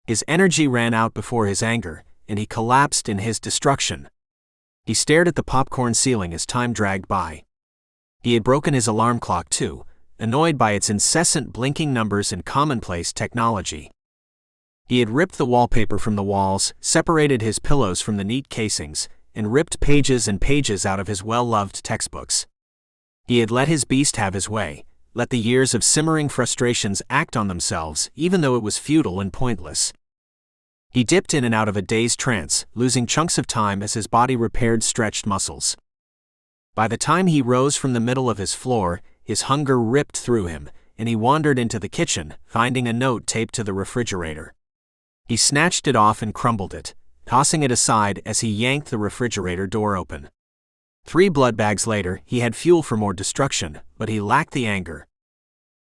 His energy ran out before his anger, and he collapsed in his destruction. He stared at the popcorn ceiling as time dragged by. He had broken his alarm clock too, annoyed by its incessant blinking numbers and commonplace technology. He had ripped the wallpaper from the walls, separated his pillows from the neat casings, and ripped pages and pages out of his well-loved textbooks. He had let his beast have his way, let the years of simmering frustrations act on themselves, even though it was futile and pointless. He dipped in and out of a dazed trance, losing chunks of time as his body repaired stretched muscles. By the time he rose from the middle of his floor, his hunger ripped through him, and he wandered into the kitchen, finding a note taped to the refrigerator. He snatched it off and crumbled it, tossing it aside as he yanked the refrigerator door open. 3 blood bags later, he had fuel for more destruction, but he lacked the anger.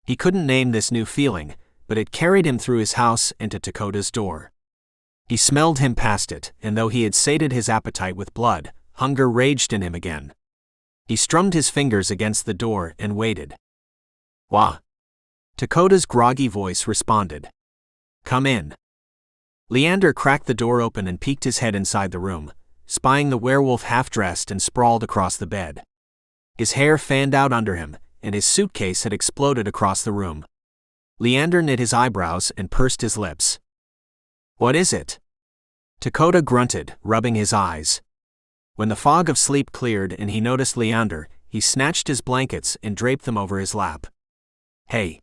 He couldn't name this new feeling, but it carried him through his house and to Dakota's door. He smelled him past it, and though he had sated his appetite with blood, hunger raged in him again. He strummed his fingers against the door and waited. Wah! Dakota's groggy voice responded. Come in. Leander cracked the door open and peeked his head inside the room, spying the werewolf half-dressed and sprawled across the bed. His hair fanned out under him, and his suitcase had exploded across the room. Leander knit his eyebrows and pursed his lips. "What is it?" Dakota grunted, rubbing his eyes. When the fog of sleep cleared and he noticed Leander, he snatched his blankets and draped them over his lap. "Hey.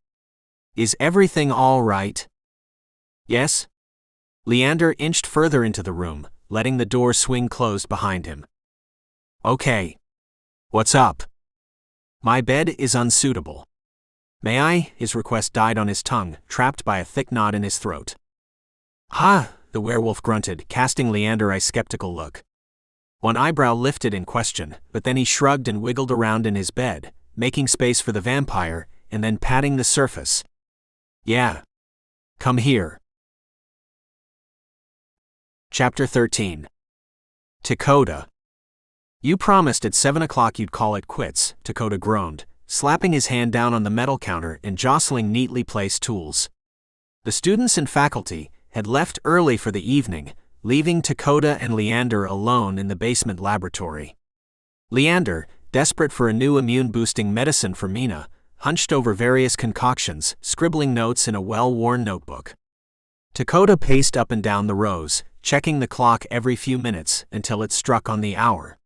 Is everything all right?" "Yes?" Leander inched further into the room, letting the door swing closed behind him. "Okay. What's up?" "My bed is unsuitable." "May I?" His request died on his tongue, trapped by a thick knot in his throat. "Ha!" the werewolf grunted, casting Leander a skeptical look. One eyebrow lifted in question, but then he shrugged and wiggled around in his bed, making space for the vampire, and then patting the surface. "Yeah. Come here." Chapter 13. Dakota. "You promised at 7 o'clock you'd call it quits," Dakota groaned, slapping his hand down on the metal counter and jostling neatly placed tools. The students and faculty had left early for the evening, leaving Dakota and Leander alone in the basement laboratory. Leander, desperate for a new immune-boosting medicine for Mina, hunched over various concoctions, scribbling notes in a well-worn notebook. Dakota paced up and down the rows, checking the clock every few minutes until it struck on the hour.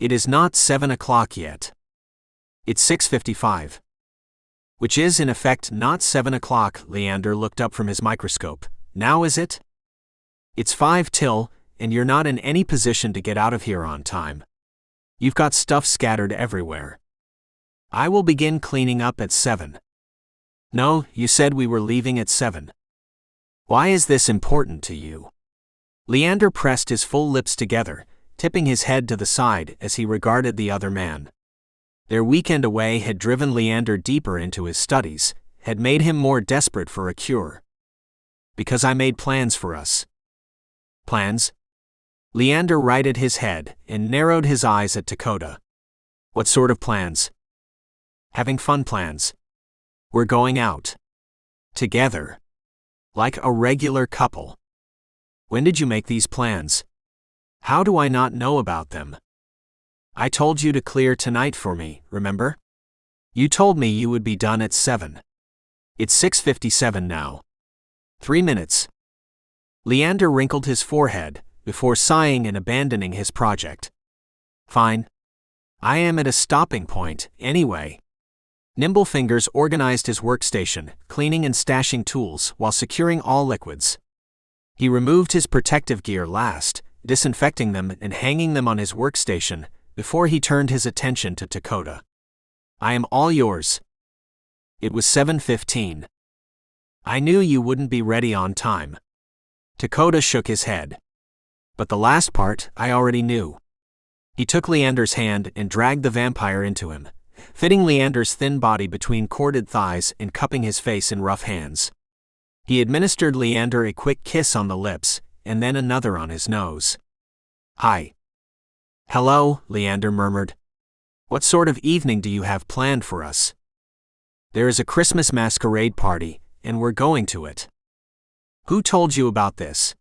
It is not 7 o'clock yet. It's 6:55. Which is, in effect, not 7 o'clock, Leander looked up from his microscope. Now is it? It's 5 till, and you're not in any position to get out of here on time. You've got stuff scattered everywhere. I will begin cleaning up at 7. No, you said we were leaving at 7. Why is this important to you? Leander pressed his full lips together, tipping his head to the side as he regarded the other man. Their weekend away had driven Leander deeper into his studies, had made him more desperate for a cure. Because I made plans for us. Plans? Leander righted his head and narrowed his eyes at Dakota. What sort of plans? Having fun plans. We're going out. Together. Like a regular couple. When did you make these plans? How do I not know about them? I told you to clear tonight for me, remember? You told me you would be done at 7. It's 6:57 now. 3 minutes. Leander wrinkled his forehead, before sighing and abandoning his project. Fine. I am at a stopping point, anyway. Nimble fingers organized his workstation, cleaning and stashing tools while securing all liquids. He removed his protective gear last, disinfecting them and hanging them on his workstation, before he turned his attention to Dakota. I am all yours. It was 7:15. I knew you wouldn't be ready on time. Dakota shook his head. But the last part, I already knew. He took Leander's hand and dragged the vampire into him, fitting Leander's thin body between corded thighs and cupping his face in rough hands. He administered Leander a quick kiss on the lips, and then another on his nose. Hi. Hello, Leander murmured. What sort of evening do you have planned for us? There is a Christmas masquerade party, and we're going to it. Who told you about this?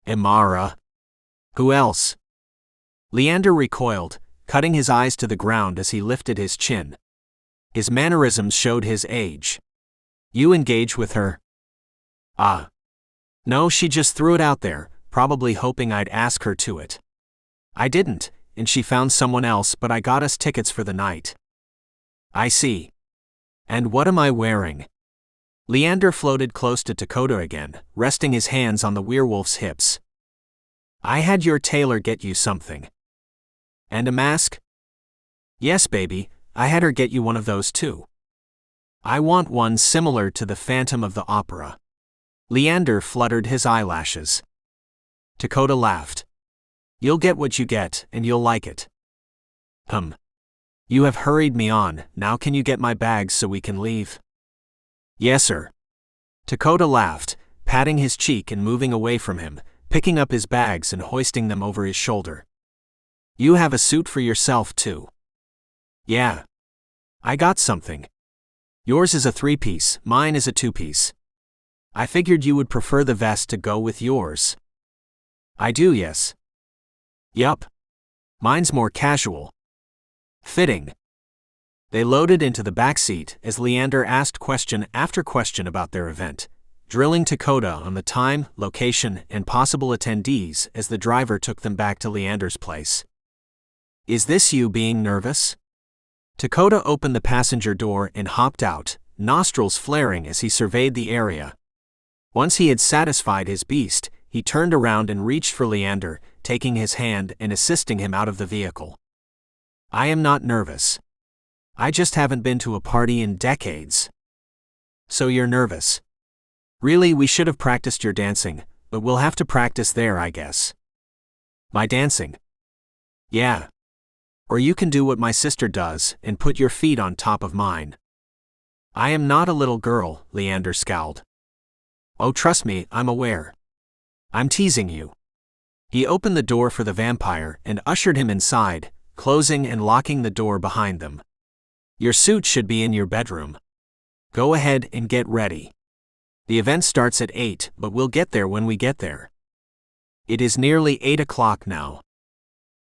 Imara. Who else? Leander recoiled, cutting his eyes to the ground as he lifted his chin. His mannerisms showed his age. You engage with her? Ah. No, she just threw it out there, probably hoping I'd ask her to it. I didn't, and she found someone else, but I got us tickets for the night. I see. And what am I wearing? Leander floated close to Dakota again, resting his hands on the werewolf's hips. I had your tailor get you something. And a mask? Yes, baby, I had her get you one of those too. I want one similar to the Phantom of the Opera. Leander fluttered his eyelashes. Dakota laughed. You'll get what you get, and you'll like it. You have hurried me on, now can you get my bags so we can leave? Yes, sir. Dakota laughed, patting his cheek and moving away from him, picking up his bags and hoisting them over his shoulder. You have a suit for yourself, too. Yeah. I got something. Yours is a 3-piece, mine is a 2-piece. I figured you would prefer the vest to go with yours. I do, yes. Yup. Mine's more casual. Fitting. They loaded into the back seat as Leander asked question after question about their event, drilling Dakota on the time, location, and possible attendees as the driver took them back to Leander's place. Is this you being nervous? Dakota opened the passenger door and hopped out, nostrils flaring as he surveyed the area. Once he had satisfied his beast, he turned around and reached for Leander, taking his hand and assisting him out of the vehicle. I am not nervous. I just haven't been to a party in decades. So you're nervous. Really, we should have practiced your dancing, but we'll have to practice there, I guess. My dancing? Yeah. Or you can do what my sister does and put your feet on top of mine. I am not a little girl, Leander scowled. Oh, trust me, I'm aware. I'm teasing you. He opened the door for the vampire and ushered him inside, closing and locking the door behind them. Your suit should be in your bedroom. Go ahead and get ready. The event starts at 8, but we'll get there when we get there. It is nearly 8 o'clock now.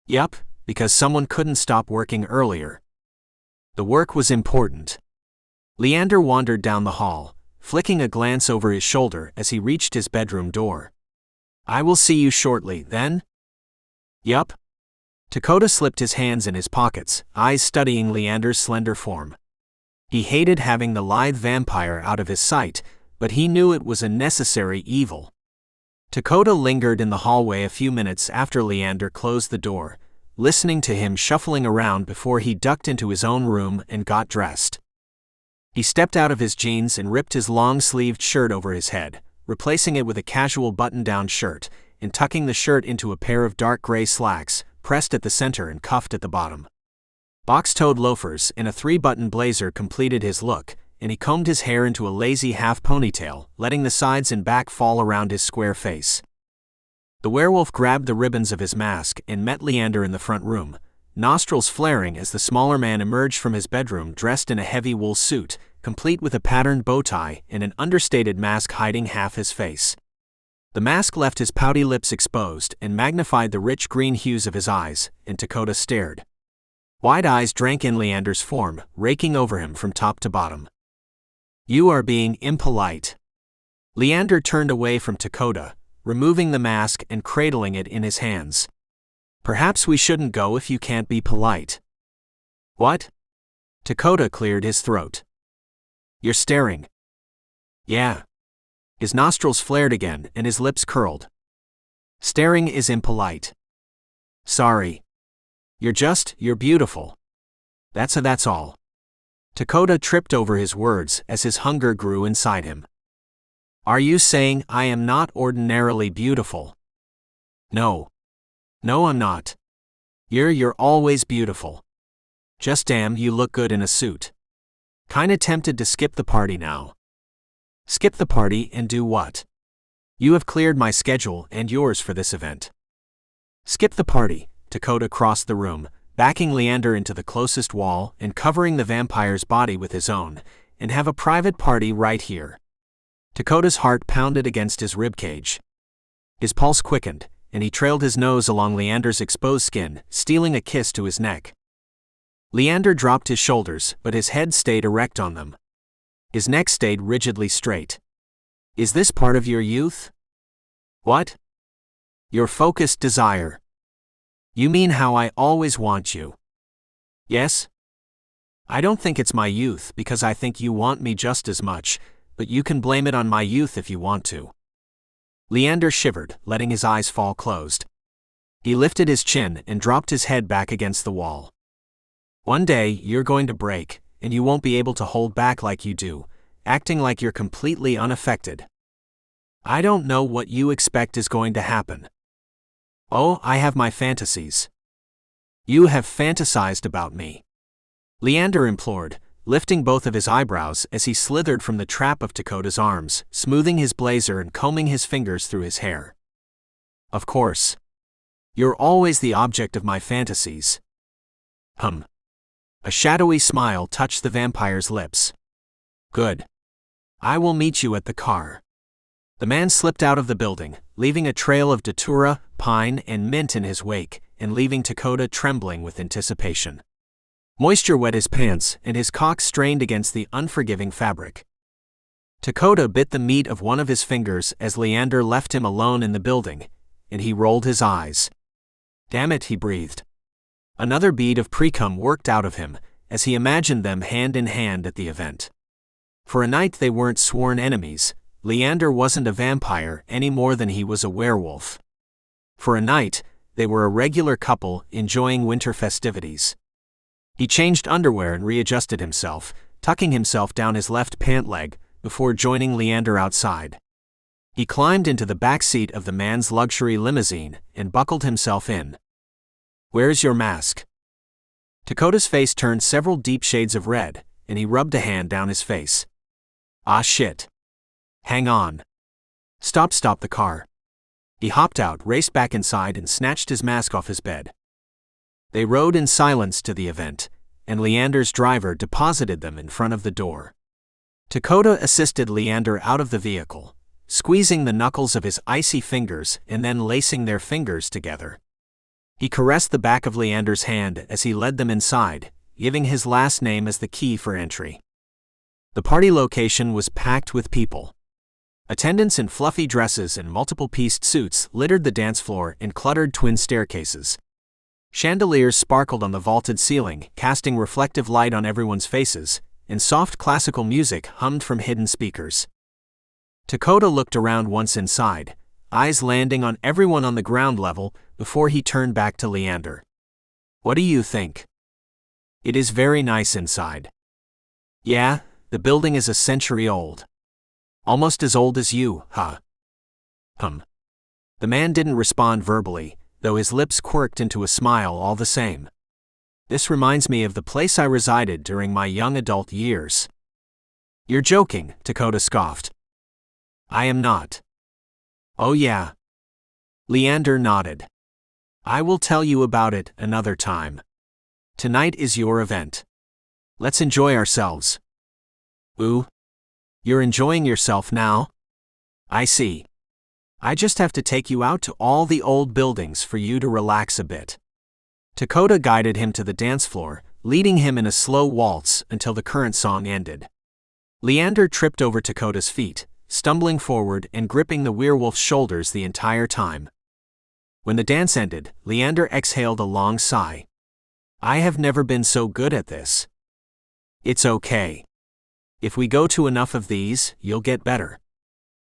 Yup, because someone couldn't stop working earlier. The work was important. Leander wandered down the hall, flicking a glance over his shoulder as he reached his bedroom door. I will see you shortly, then? Yup. Dakota slipped his hands in his pockets, eyes studying Leander's slender form. He hated having the lithe vampire out of his sight, but he knew it was a necessary evil. Dakota lingered in the hallway a few minutes after Leander closed the door, listening to him shuffling around before he ducked into his own room and got dressed. He stepped out of his jeans and ripped his long-sleeved shirt over his head, replacing it with a casual button-down shirt, and tucking the shirt into a pair of dark gray slacks, pressed at the center and cuffed at the bottom. Box-toed loafers and a 3-button blazer completed his look, and he combed his hair into a lazy half ponytail, letting the sides and back fall around his square face. The werewolf grabbed the ribbons of his mask and met Leander in the front room, nostrils flaring as the smaller man emerged from his bedroom dressed in a heavy wool suit, complete with a patterned bow tie and an understated mask hiding half his face. The mask left his pouty lips exposed and magnified the rich green hues of his eyes, and Dakota stared. Wide eyes drank in Leander's form, raking over him from top to bottom. You are being impolite. Leander turned away from Dakota, removing the mask and cradling it in his hands. Perhaps we shouldn't go if you can't be polite. What? Dakota cleared his throat. You're staring. Yeah. His nostrils flared again and his lips curled. Staring is impolite. Sorry. You're beautiful. That's all. Dakota tripped over his words as his hunger grew inside him. Are you saying I am not ordinarily beautiful? No. No, I'm not. You're always beautiful. Just damn, you look good in a suit. Kinda tempted to skip the party now. Skip the party and do what? You have cleared my schedule and yours for this event. Skip the party. Dakota crossed the room, backing Leander into the closest wall and covering the vampire's body with his own, and have a private party right here. Dakota's heart pounded against his ribcage. His pulse quickened, and he trailed his nose along Leander's exposed skin, stealing a kiss to his neck. Leander dropped his shoulders, but his head stayed erect on them. His neck stayed rigidly straight. Is this part of your youth? What? Your focused desire. You mean how I always want you? Yes? I don't think it's my youth because I think you want me just as much, but you can blame it on my youth if you want to. Leander shivered, letting his eyes fall closed. He lifted his chin and dropped his head back against the wall. One day, you're going to break, and you won't be able to hold back like you do, acting like you're completely unaffected. I don't know what you expect is going to happen. Oh, I have my fantasies. You have fantasized about me. Leander implored, lifting both of his eyebrows as he slithered from the trap of Dakota's arms, smoothing his blazer and combing his fingers through his hair. Of course. You're always the object of my fantasies. A shadowy smile touched the vampire's lips. Good. I will meet you at the car. The man slipped out of the building, leaving a trail of datura, pine, and mint in his wake, and leaving Dakota trembling with anticipation. Moisture wet his pants, and his cock strained against the unforgiving fabric. Dakota bit the meat of one of his fingers as Leander left him alone in the building, and he rolled his eyes. "Damn it," he breathed. Another bead of precum worked out of him, as he imagined them hand in hand at the event. For a night they weren't sworn enemies. Leander wasn't a vampire any more than he was a werewolf. For a night, they were a regular couple enjoying winter festivities. He changed underwear and readjusted himself, tucking himself down his left pant leg, before joining Leander outside. He climbed into the back seat of the man's luxury limousine and buckled himself in. "Where's your mask?" Dakota's face turned several deep shades of red, and he rubbed a hand down his face. "Ah shit. Hang on. Stop the car." He hopped out, raced back inside, and snatched his mask off his bed. They rode in silence to the event, and Leander's driver deposited them in front of the door. Dakota assisted Leander out of the vehicle, squeezing the knuckles of his icy fingers and then lacing their fingers together. He caressed the back of Leander's hand as he led them inside, giving his last name as the key for entry. The party location was packed with people. Attendants in fluffy dresses and multiple-pieced suits littered the dance floor and cluttered twin staircases. Chandeliers sparkled on the vaulted ceiling, casting reflective light on everyone's faces, and soft classical music hummed from hidden speakers. Dakota looked around once inside, eyes landing on everyone on the ground level before he turned back to Leander. "What do you think?" "It is very nice inside." "Yeah, the building is a century old." "Almost as old as you, huh?" The man didn't respond verbally, though his lips quirked into a smile all the same. "This reminds me of the place I resided during my young adult years." "You're joking," Dakota scoffed. "I am not." "Oh yeah." Leander nodded. "I will tell you about it another time. Tonight is your event. Let's enjoy ourselves." "Ooh. You're enjoying yourself now? I see. I just have to take you out to all the old buildings for you to relax a bit." Dakota guided him to the dance floor, leading him in a slow waltz until the current song ended. Leander tripped over Dakota's feet, stumbling forward and gripping the werewolf's shoulders the entire time. When the dance ended, Leander exhaled a long sigh. "I have never been so good at this." "It's okay. If we go to enough of these, you'll get better."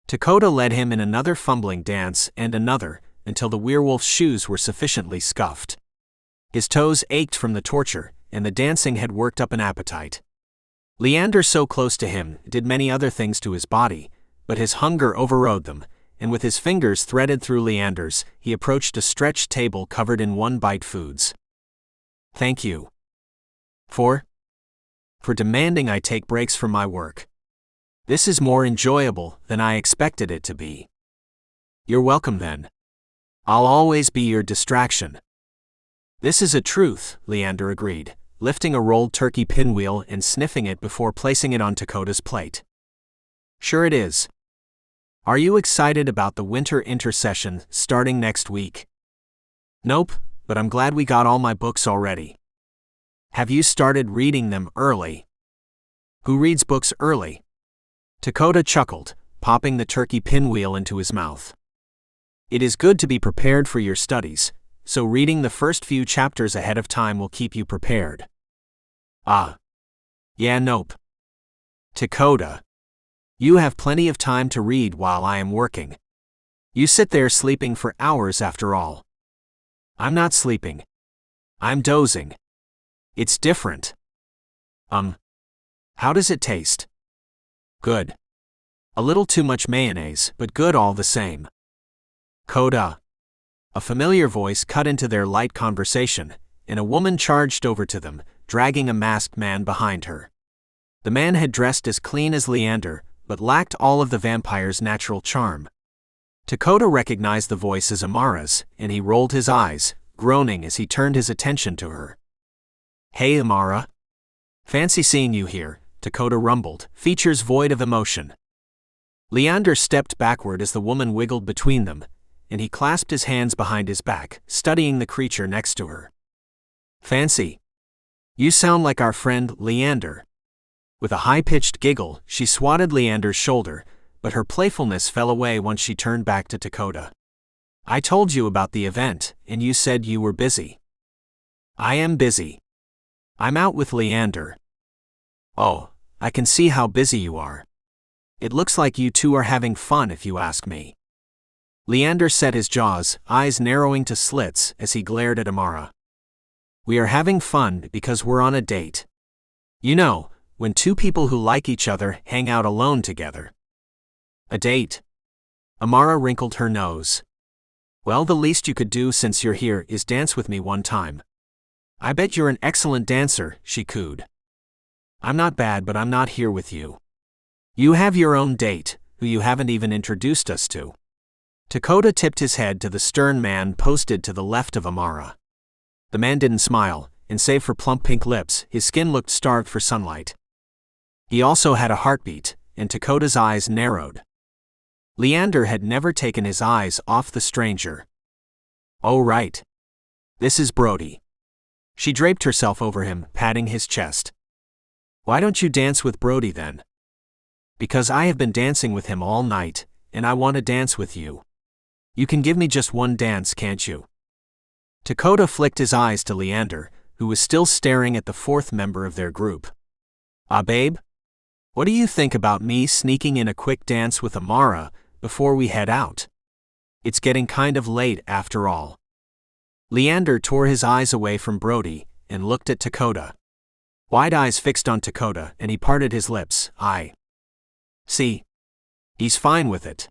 Dakota led him in another fumbling dance and another, until the werewolf's shoes were sufficiently scuffed. His toes ached from the torture, and the dancing had worked up an appetite. Leander, so close to him, did many other things to his body, but his hunger overrode them, and with his fingers threaded through Leander's, he approached a stretched table covered in one-bite foods. "Thank you. For demanding I take breaks from my work. This is more enjoyable than I expected it to be." "You're welcome then. I'll always be your distraction." "This is a truth," Leander agreed, lifting a rolled turkey pinwheel and sniffing it before placing it on Dakota's plate. "Sure it is. Are you excited about the winter intercession starting next week?" "Nope, but I'm glad we got all my books already." "Have you started reading them early?" "Who reads books early?" Dakota chuckled, popping the turkey pinwheel into his mouth. "It is good to be prepared for your studies, so reading the first few chapters ahead of time will keep you prepared." "Ah. Yeah, nope. Dakota. You have plenty of time to read while I am working. You sit there sleeping for hours after all." "I'm not sleeping. I'm dozing. It's different." How does it taste?" "Good. A little too much mayonnaise, but good all the same." "Coda." A familiar voice cut into their light conversation, and a woman charged over to them, dragging a masked man behind her. The man had dressed as clean as Leander, but lacked all of the vampire's natural charm. Dakota recognized the voice as Amara's, and he rolled his eyes, groaning as he turned his attention to her. "Hey Amara. Fancy seeing you here," Dakota rumbled, features void of emotion. Leander stepped backward as the woman wiggled between them, and he clasped his hands behind his back, studying the creature next to her. Fancy. You sound like our friend, Leander. With a high-pitched giggle, she swatted Leander's shoulder, but her playfulness fell away once she turned back to Dakota. I told you about the event, and you said you were busy. I am busy. I'm out with Leander. Oh, I can see how busy you are. It looks like you two are having fun if you ask me. Leander set his jaws, eyes narrowing to slits as he glared at Amara. We are having fun because we're on a date. You know, when two people who like each other hang out alone together. A date? Amara wrinkled her nose. Well, the least you could do since you're here is dance with me one time. I bet you're an excellent dancer, she cooed. I'm not bad, but I'm not here with you. You have your own date, who you haven't even introduced us to. Dakota tipped his head to the stern man posted to the left of Amara. The man didn't smile, and save for plump pink lips, his skin looked starved for sunlight. He also had a heartbeat, and Dakota's eyes narrowed. Leander had never taken his eyes off the stranger. Oh right. This is Brody. She draped herself over him, patting his chest. Why don't you dance with Brody then? Because I have been dancing with him all night, and I want to dance with you. You can give me just one dance, can't you? Dakota flicked his eyes to Leander, who was still staring at the fourth member of their group. Babe? What do you think about me sneaking in a quick dance with Amara before we head out? It's getting kind of late after all. Leander tore his eyes away from Brody and looked at Dakota. Wide eyes fixed on Dakota, and he parted his lips. See? He's fine with it.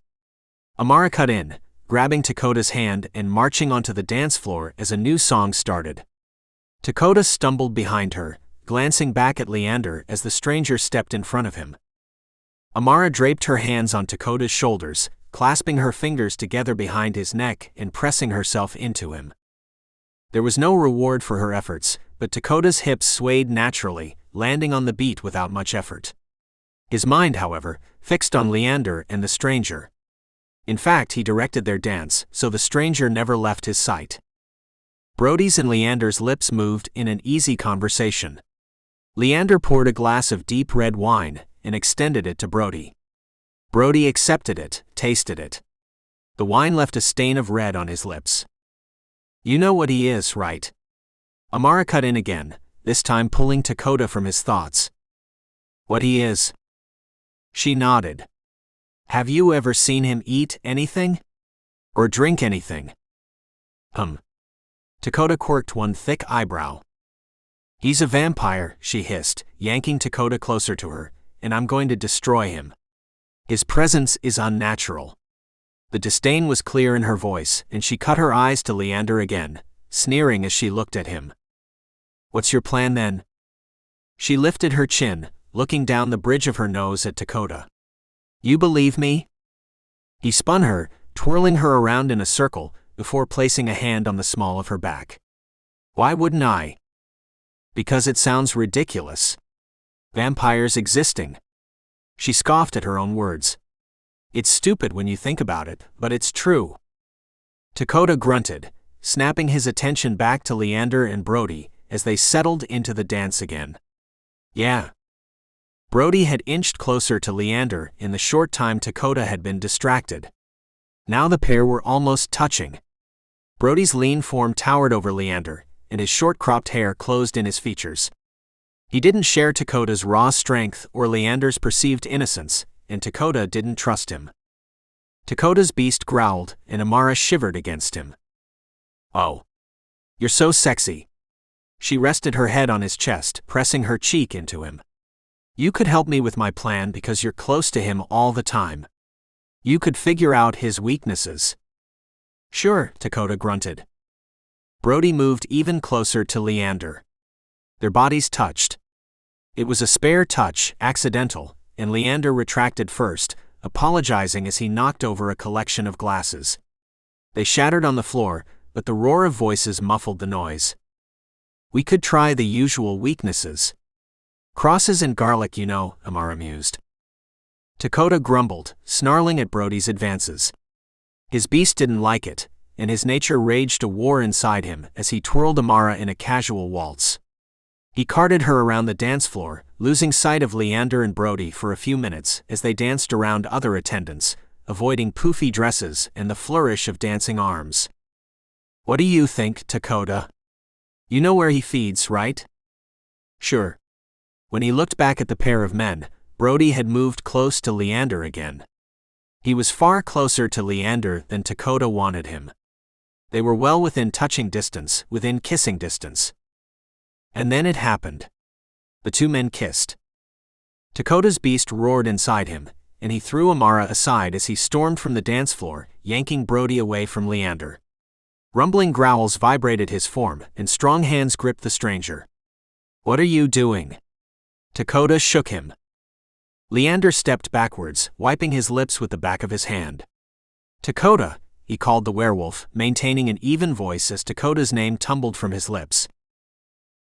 Amara cut in, grabbing Dakota's hand and marching onto the dance floor as a new song started. Dakota stumbled behind her, glancing back at Leander as the stranger stepped in front of him. Amara draped her hands on Dakota's shoulders, clasping her fingers together behind his neck and pressing herself into him. There was no reward for her efforts, but Dakota's hips swayed naturally, landing on the beat without much effort. His mind, however, fixed on Leander and the stranger. In fact, he directed their dance, so the stranger never left his sight. Brody's and Leander's lips moved in an easy conversation. Leander poured a glass of deep red wine and extended it to Brody. Brody accepted it, tasted it. The wine left a stain of red on his lips. You know what he is, right? Amara cut in again, this time pulling Dakota from his thoughts. What he is? She nodded. Have you ever seen him eat anything? Or drink anything? Dakota quirked one thick eyebrow. He's a vampire, she hissed, yanking Dakota closer to her, and I'm going to destroy him. His presence is unnatural. The disdain was clear in her voice, and she cut her eyes to Leander again, sneering as she looked at him. What's your plan then? She lifted her chin, looking down the bridge of her nose at Dakota. You believe me? He spun her, twirling her around in a circle, before placing a hand on the small of her back. Why wouldn't I? Because it sounds ridiculous. Vampires existing. She scoffed at her own words. It's stupid when you think about it, but it's true. Dakota grunted, snapping his attention back to Leander and Brody as they settled into the dance again. Yeah. Brody had inched closer to Leander in the short time Dakota had been distracted. Now the pair were almost touching. Brody's lean form towered over Leander, and his short-cropped hair closed in his features. He didn't share Dakota's raw strength or Leander's perceived innocence, and Dakota didn't trust him. Dakota's beast growled, and Amara shivered against him. Oh. You're so sexy. She rested her head on his chest, pressing her cheek into him. You could help me with my plan because you're close to him all the time. You could figure out his weaknesses. Sure, Dakota grunted. Brody moved even closer to Leander. Their bodies touched. It was a spare touch, accidental, and Leander retracted first, apologizing as he knocked over a collection of glasses. They shattered on the floor, but the roar of voices muffled the noise. We could try the usual weaknesses. Crosses and garlic, you know, Amara mused. Dakota grumbled, snarling at Brody's advances. His beast didn't like it, and his nature raged a war inside him as he twirled Amara in a casual waltz. He carted her around the dance floor, losing sight of Leander and Brody for a few minutes as they danced around other attendants, avoiding poofy dresses and the flourish of dancing arms. "What do you think, Dakota? You know where he feeds, right?" "Sure." When he looked back at the pair of men, Brody had moved close to Leander again. He was far closer to Leander than Dakota wanted him. They were well within touching distance, within kissing distance. And then it happened. The two men kissed. Dakota's beast roared inside him, and he threw Amara aside as he stormed from the dance floor, yanking Brody away from Leander. Rumbling growls vibrated his form, and strong hands gripped the stranger. "What are you doing?" Dakota shook him. Leander stepped backwards, wiping his lips with the back of his hand. "Dakota," he called the werewolf, maintaining an even voice as Dakota's name tumbled from his lips.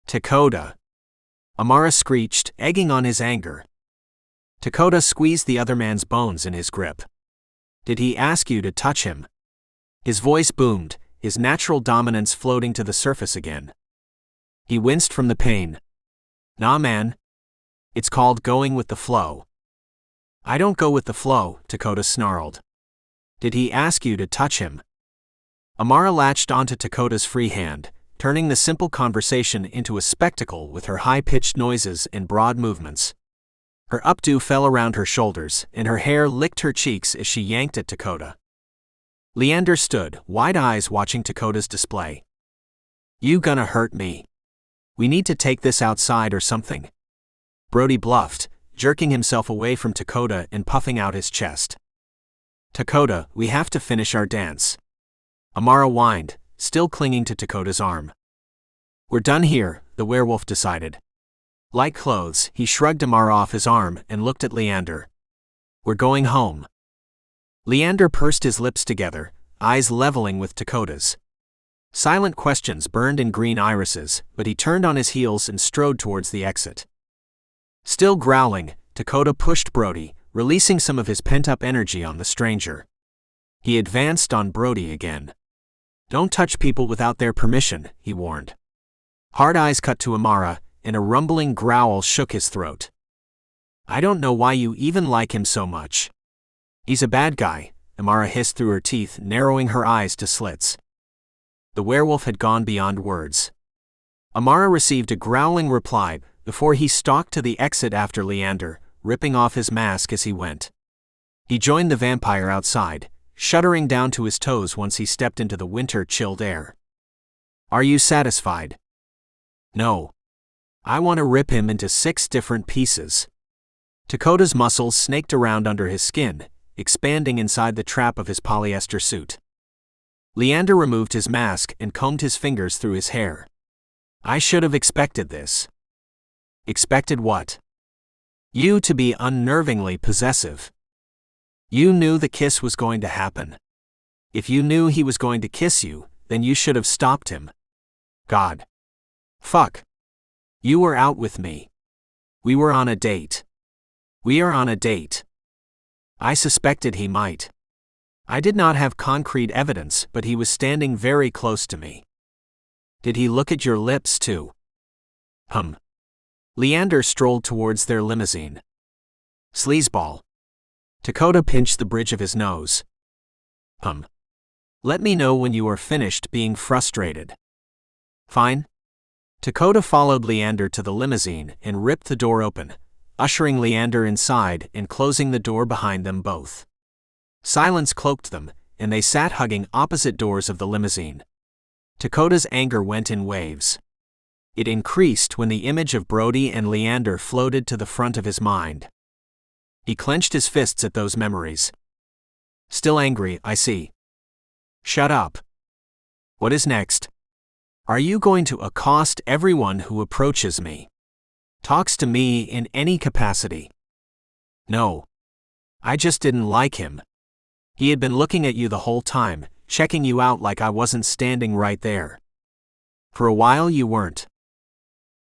"Dakota." Amara screeched, egging on his anger. Dakota squeezed the other man's bones in his grip. "Did he ask you to touch him?" His voice boomed, his natural dominance floating to the surface again. He winced from the pain. "Nah, man. It's called going with the flow." "I don't go with the flow," Dakota snarled. "Did he ask you to touch him?" Amara latched onto Dakota's free hand, turning the simple conversation into a spectacle with her high-pitched noises and broad movements. Her updo fell around her shoulders, and her hair licked her cheeks as she yanked at Dakota. Leander stood, wide eyes watching Dakota's display. "You gonna hurt me? We need to take this outside or something." Brody bluffed, jerking himself away from Dakota and puffing out his chest. "Dakota, we have to finish our dance." Amara whined, still clinging to Dakota's arm. "We're done here," the werewolf decided. Like clothes, he shrugged Amara off his arm and looked at Leander. "We're going home." Leander pursed his lips together, eyes leveling with Dakota's. Silent questions burned in green irises, but he turned on his heels and strode towards the exit. Still growling, Dakota pushed Brody, releasing some of his pent-up energy on the stranger. He advanced on Brody again. "Don't touch people without their permission," he warned. Hard eyes cut to Amara, and a rumbling growl shook his throat. "I don't know why you even like him so much." "He's a bad guy," Amara hissed through her teeth, narrowing her eyes to slits. The werewolf had gone beyond words. Amara received a growling reply before he stalked to the exit after Leander, ripping off his mask as he went. He joined the vampire outside, shuddering down to his toes once he stepped into the winter-chilled air. "Are you satisfied?" "No. I want to rip him into 6 different pieces." Dakota's muscles snaked around under his skin, expanding inside the trap of his polyester suit. Leander removed his mask and combed his fingers through his hair. "I should have expected this." "Expected what?" "You to be unnervingly possessive. You knew the kiss was going to happen. If you knew he was going to kiss you, then you should have stopped him." "God. Fuck. You were out with me. We were on a date. We are on a date." I suspected he might. I did not have concrete evidence, but he was standing very close to me. "Did he look at your lips too?" Leander strolled towards their limousine. "Sleazeball." Dakota pinched the bridge of his nose. "Let me know when you are finished being frustrated." "Fine." Dakota followed Leander to the limousine and ripped the door open, ushering Leander inside and closing the door behind them both. Silence cloaked them, and they sat hugging opposite doors of the limousine. Dakota's anger went in waves. It increased when the image of Brody and Leander floated to the front of his mind. He clenched his fists at those memories. "Still angry, I see." "Shut up. What is next? Are you going to accost everyone who approaches me? Talks to me in any capacity?" "No. I just didn't like him. He had been looking at you the whole time, checking you out like I wasn't standing right there. For a while you weren't.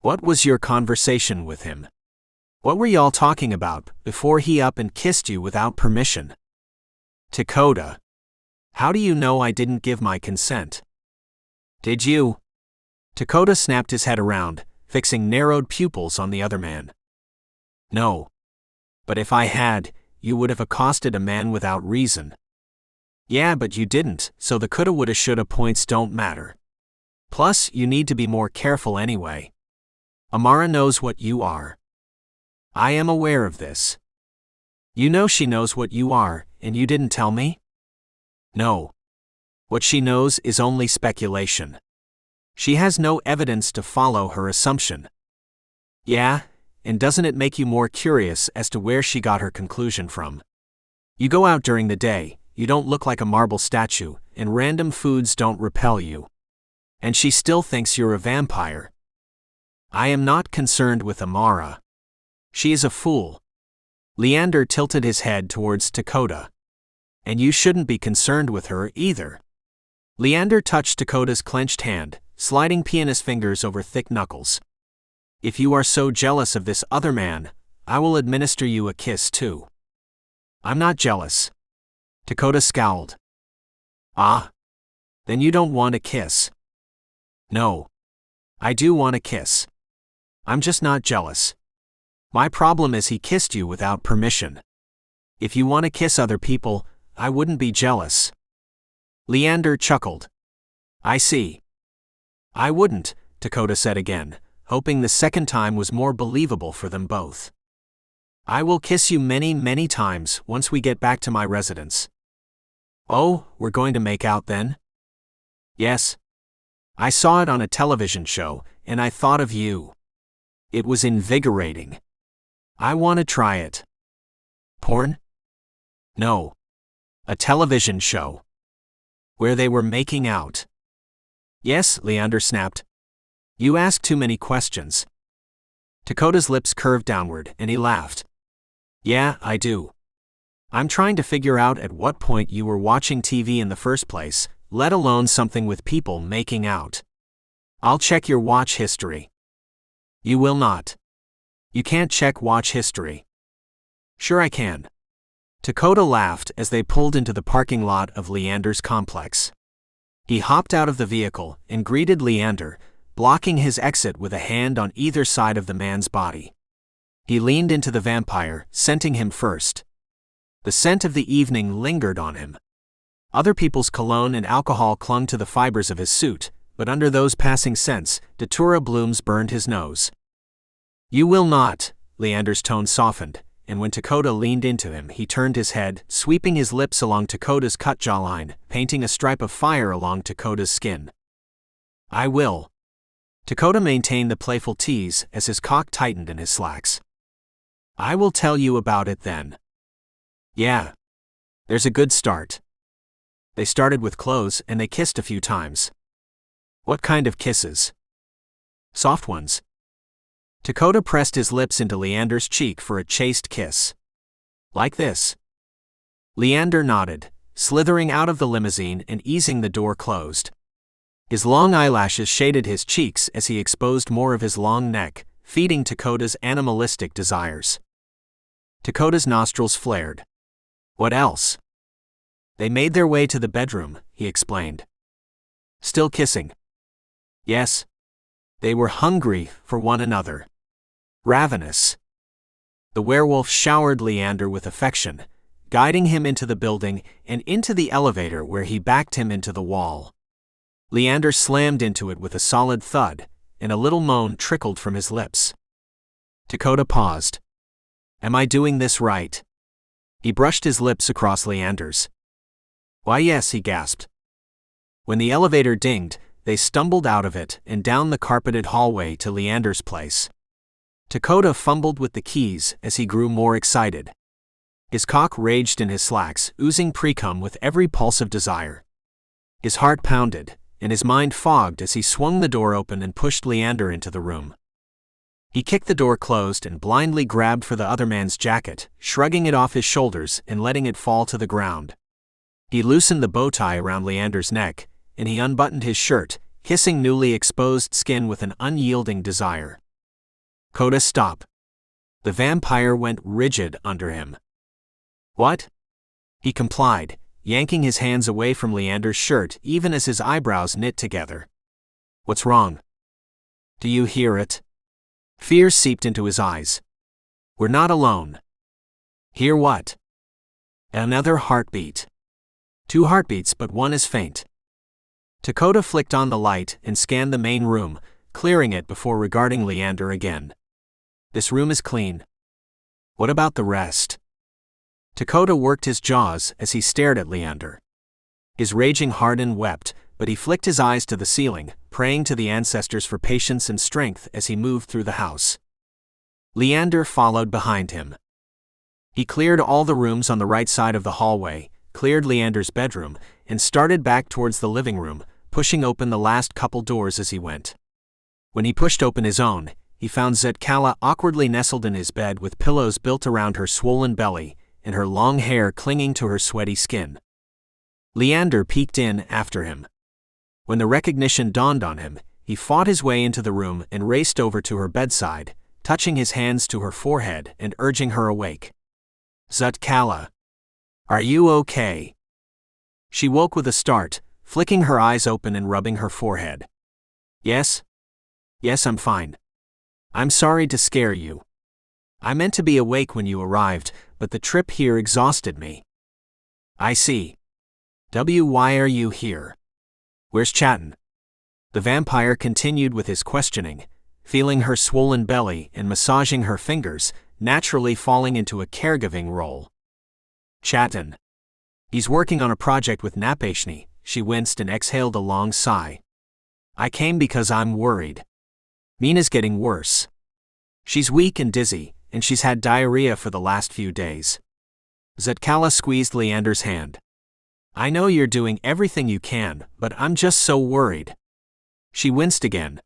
What was your conversation with him?" What were y'all talking about before he up and kissed you without permission? Dakota. How do you know I didn't give my consent? Did you? Dakota snapped his head around, fixing narrowed pupils on the other man. No. But if I had, you would have accosted a man without reason. Yeah, but you didn't, so the coulda woulda shoulda points don't matter. Plus, you need to be more careful anyway. Amara knows what you are. I am aware of this. You know she knows what you are, and you didn't tell me? No. What she knows is only speculation. She has no evidence to follow her assumption. Yeah, and doesn't it make you more curious as to where she got her conclusion from? You go out during the day, you don't look like a marble statue, and random foods don't repel you. And she still thinks you're a vampire. I am not concerned with Amara. She is a fool. Leander tilted his head towards Dakota. And you shouldn't be concerned with her either. Leander touched Dakota's clenched hand, sliding pianist fingers over thick knuckles. If you are so jealous of this other man, I will administer you a kiss too. I'm not jealous. Dakota scowled. Ah? Then you don't want a kiss. No. I do want a kiss. I'm just not jealous. My problem is he kissed you without permission. If you want to kiss other people, I wouldn't be jealous. Leander chuckled. I see. I wouldn't, Dakota said again, hoping the second time was more believable for them both. I will kiss you many, many times once we get back to my residence. Oh, we're going to make out then? Yes. I saw it on a television show, and I thought of you. It was invigorating. I want to try it. Porn? No. A television show. Where they were making out. Yes, Leander snapped. You ask too many questions. Dakota's lips curved downward, and he laughed. Yeah, I do. I'm trying to figure out at what point you were watching TV in the first place, let alone something with people making out. I'll check your watch history. You will not. You can't check watch history. Sure I can. Dakota laughed as they pulled into the parking lot of Leander's complex. He hopped out of the vehicle and greeted Leander, blocking his exit with a hand on either side of the man's body. He leaned into the vampire, scenting him first. The scent of the evening lingered on him. Other people's cologne and alcohol clung to the fibers of his suit, but under those passing scents, datura blooms burned his nose. You will not, Leander's tone softened, and when Dakota leaned into him, he turned his head, sweeping his lips along Dakota's cut jawline, painting a stripe of fire along Dakota's skin. I will. Dakota maintained the playful tease as his cock tightened in his slacks. I will tell you about it then. Yeah. There's a good start. They started with clothes and they kissed a few times. What kind of kisses? Soft ones. Dakota pressed his lips into Leander's cheek for a chaste kiss. Like this. Leander nodded, slithering out of the limousine and easing the door closed. His long eyelashes shaded his cheeks as he exposed more of his long neck, feeding Dakota's animalistic desires. Dakota's nostrils flared. What else? They made their way to the bedroom, he explained. Still kissing. Yes. They were hungry for one another. Ravenous. The werewolf showered Leander with affection, guiding him into the building and into the elevator where he backed him into the wall. Leander slammed into it with a solid thud, and a little moan trickled from his lips. Dakota paused. Am I doing this right? He brushed his lips across Leander's. Why yes, he gasped. When the elevator dinged, they stumbled out of it and down the carpeted hallway to Leander's place. Dakota fumbled with the keys as he grew more excited. His cock raged in his slacks, oozing precum with every pulse of desire. His heart pounded, and his mind fogged as he swung the door open and pushed Leander into the room. He kicked the door closed and blindly grabbed for the other man's jacket, shrugging it off his shoulders and letting it fall to the ground. He loosened the bow tie around Leander's neck, and he unbuttoned his shirt, kissing newly exposed skin with an unyielding desire. Dakota, stop. The vampire went rigid under him. What? He complied, yanking his hands away from Leander's shirt even as his eyebrows knit together. What's wrong? Do you hear it? Fear seeped into his eyes. We're not alone. Hear what? Another heartbeat. 2 heartbeats, but one is faint. Dakota flicked on the light and scanned the main room, clearing it before regarding Leander again. This room is clean. What about the rest? Dakota worked his jaws as he stared at Leander. His raging heart wept, but he flicked his eyes to the ceiling, praying to the ancestors for patience and strength as he moved through the house. Leander followed behind him. He cleared all the rooms on the right side of the hallway, cleared Leander's bedroom, and started back towards the living room, pushing open the last couple doors as he went. When he pushed open his own, he found Zetkala awkwardly nestled in his bed with pillows built around her swollen belly and her long hair clinging to her sweaty skin. Leander peeked in after him. When the recognition dawned on him, he fought his way into the room and raced over to her bedside, touching his hands to her forehead and urging her awake. Zetkala, are you okay? She woke with a start, flicking her eyes open and rubbing her forehead. Yes? Yes, I'm fine. I'm sorry to scare you. I meant to be awake when you arrived, but the trip here exhausted me. I see. Why are you here? Where's Chatten? The vampire continued with his questioning, feeling her swollen belly and massaging her fingers, naturally falling into a caregiving role. Chatten. He's working on a project with Napashni. She winced and exhaled a long sigh. I came because I'm worried. Mina's getting worse. She's weak and dizzy, and she's had diarrhea for the last few days. Zetkala squeezed Leander's hand. I know you're doing everything you can, but I'm just so worried. She winced again.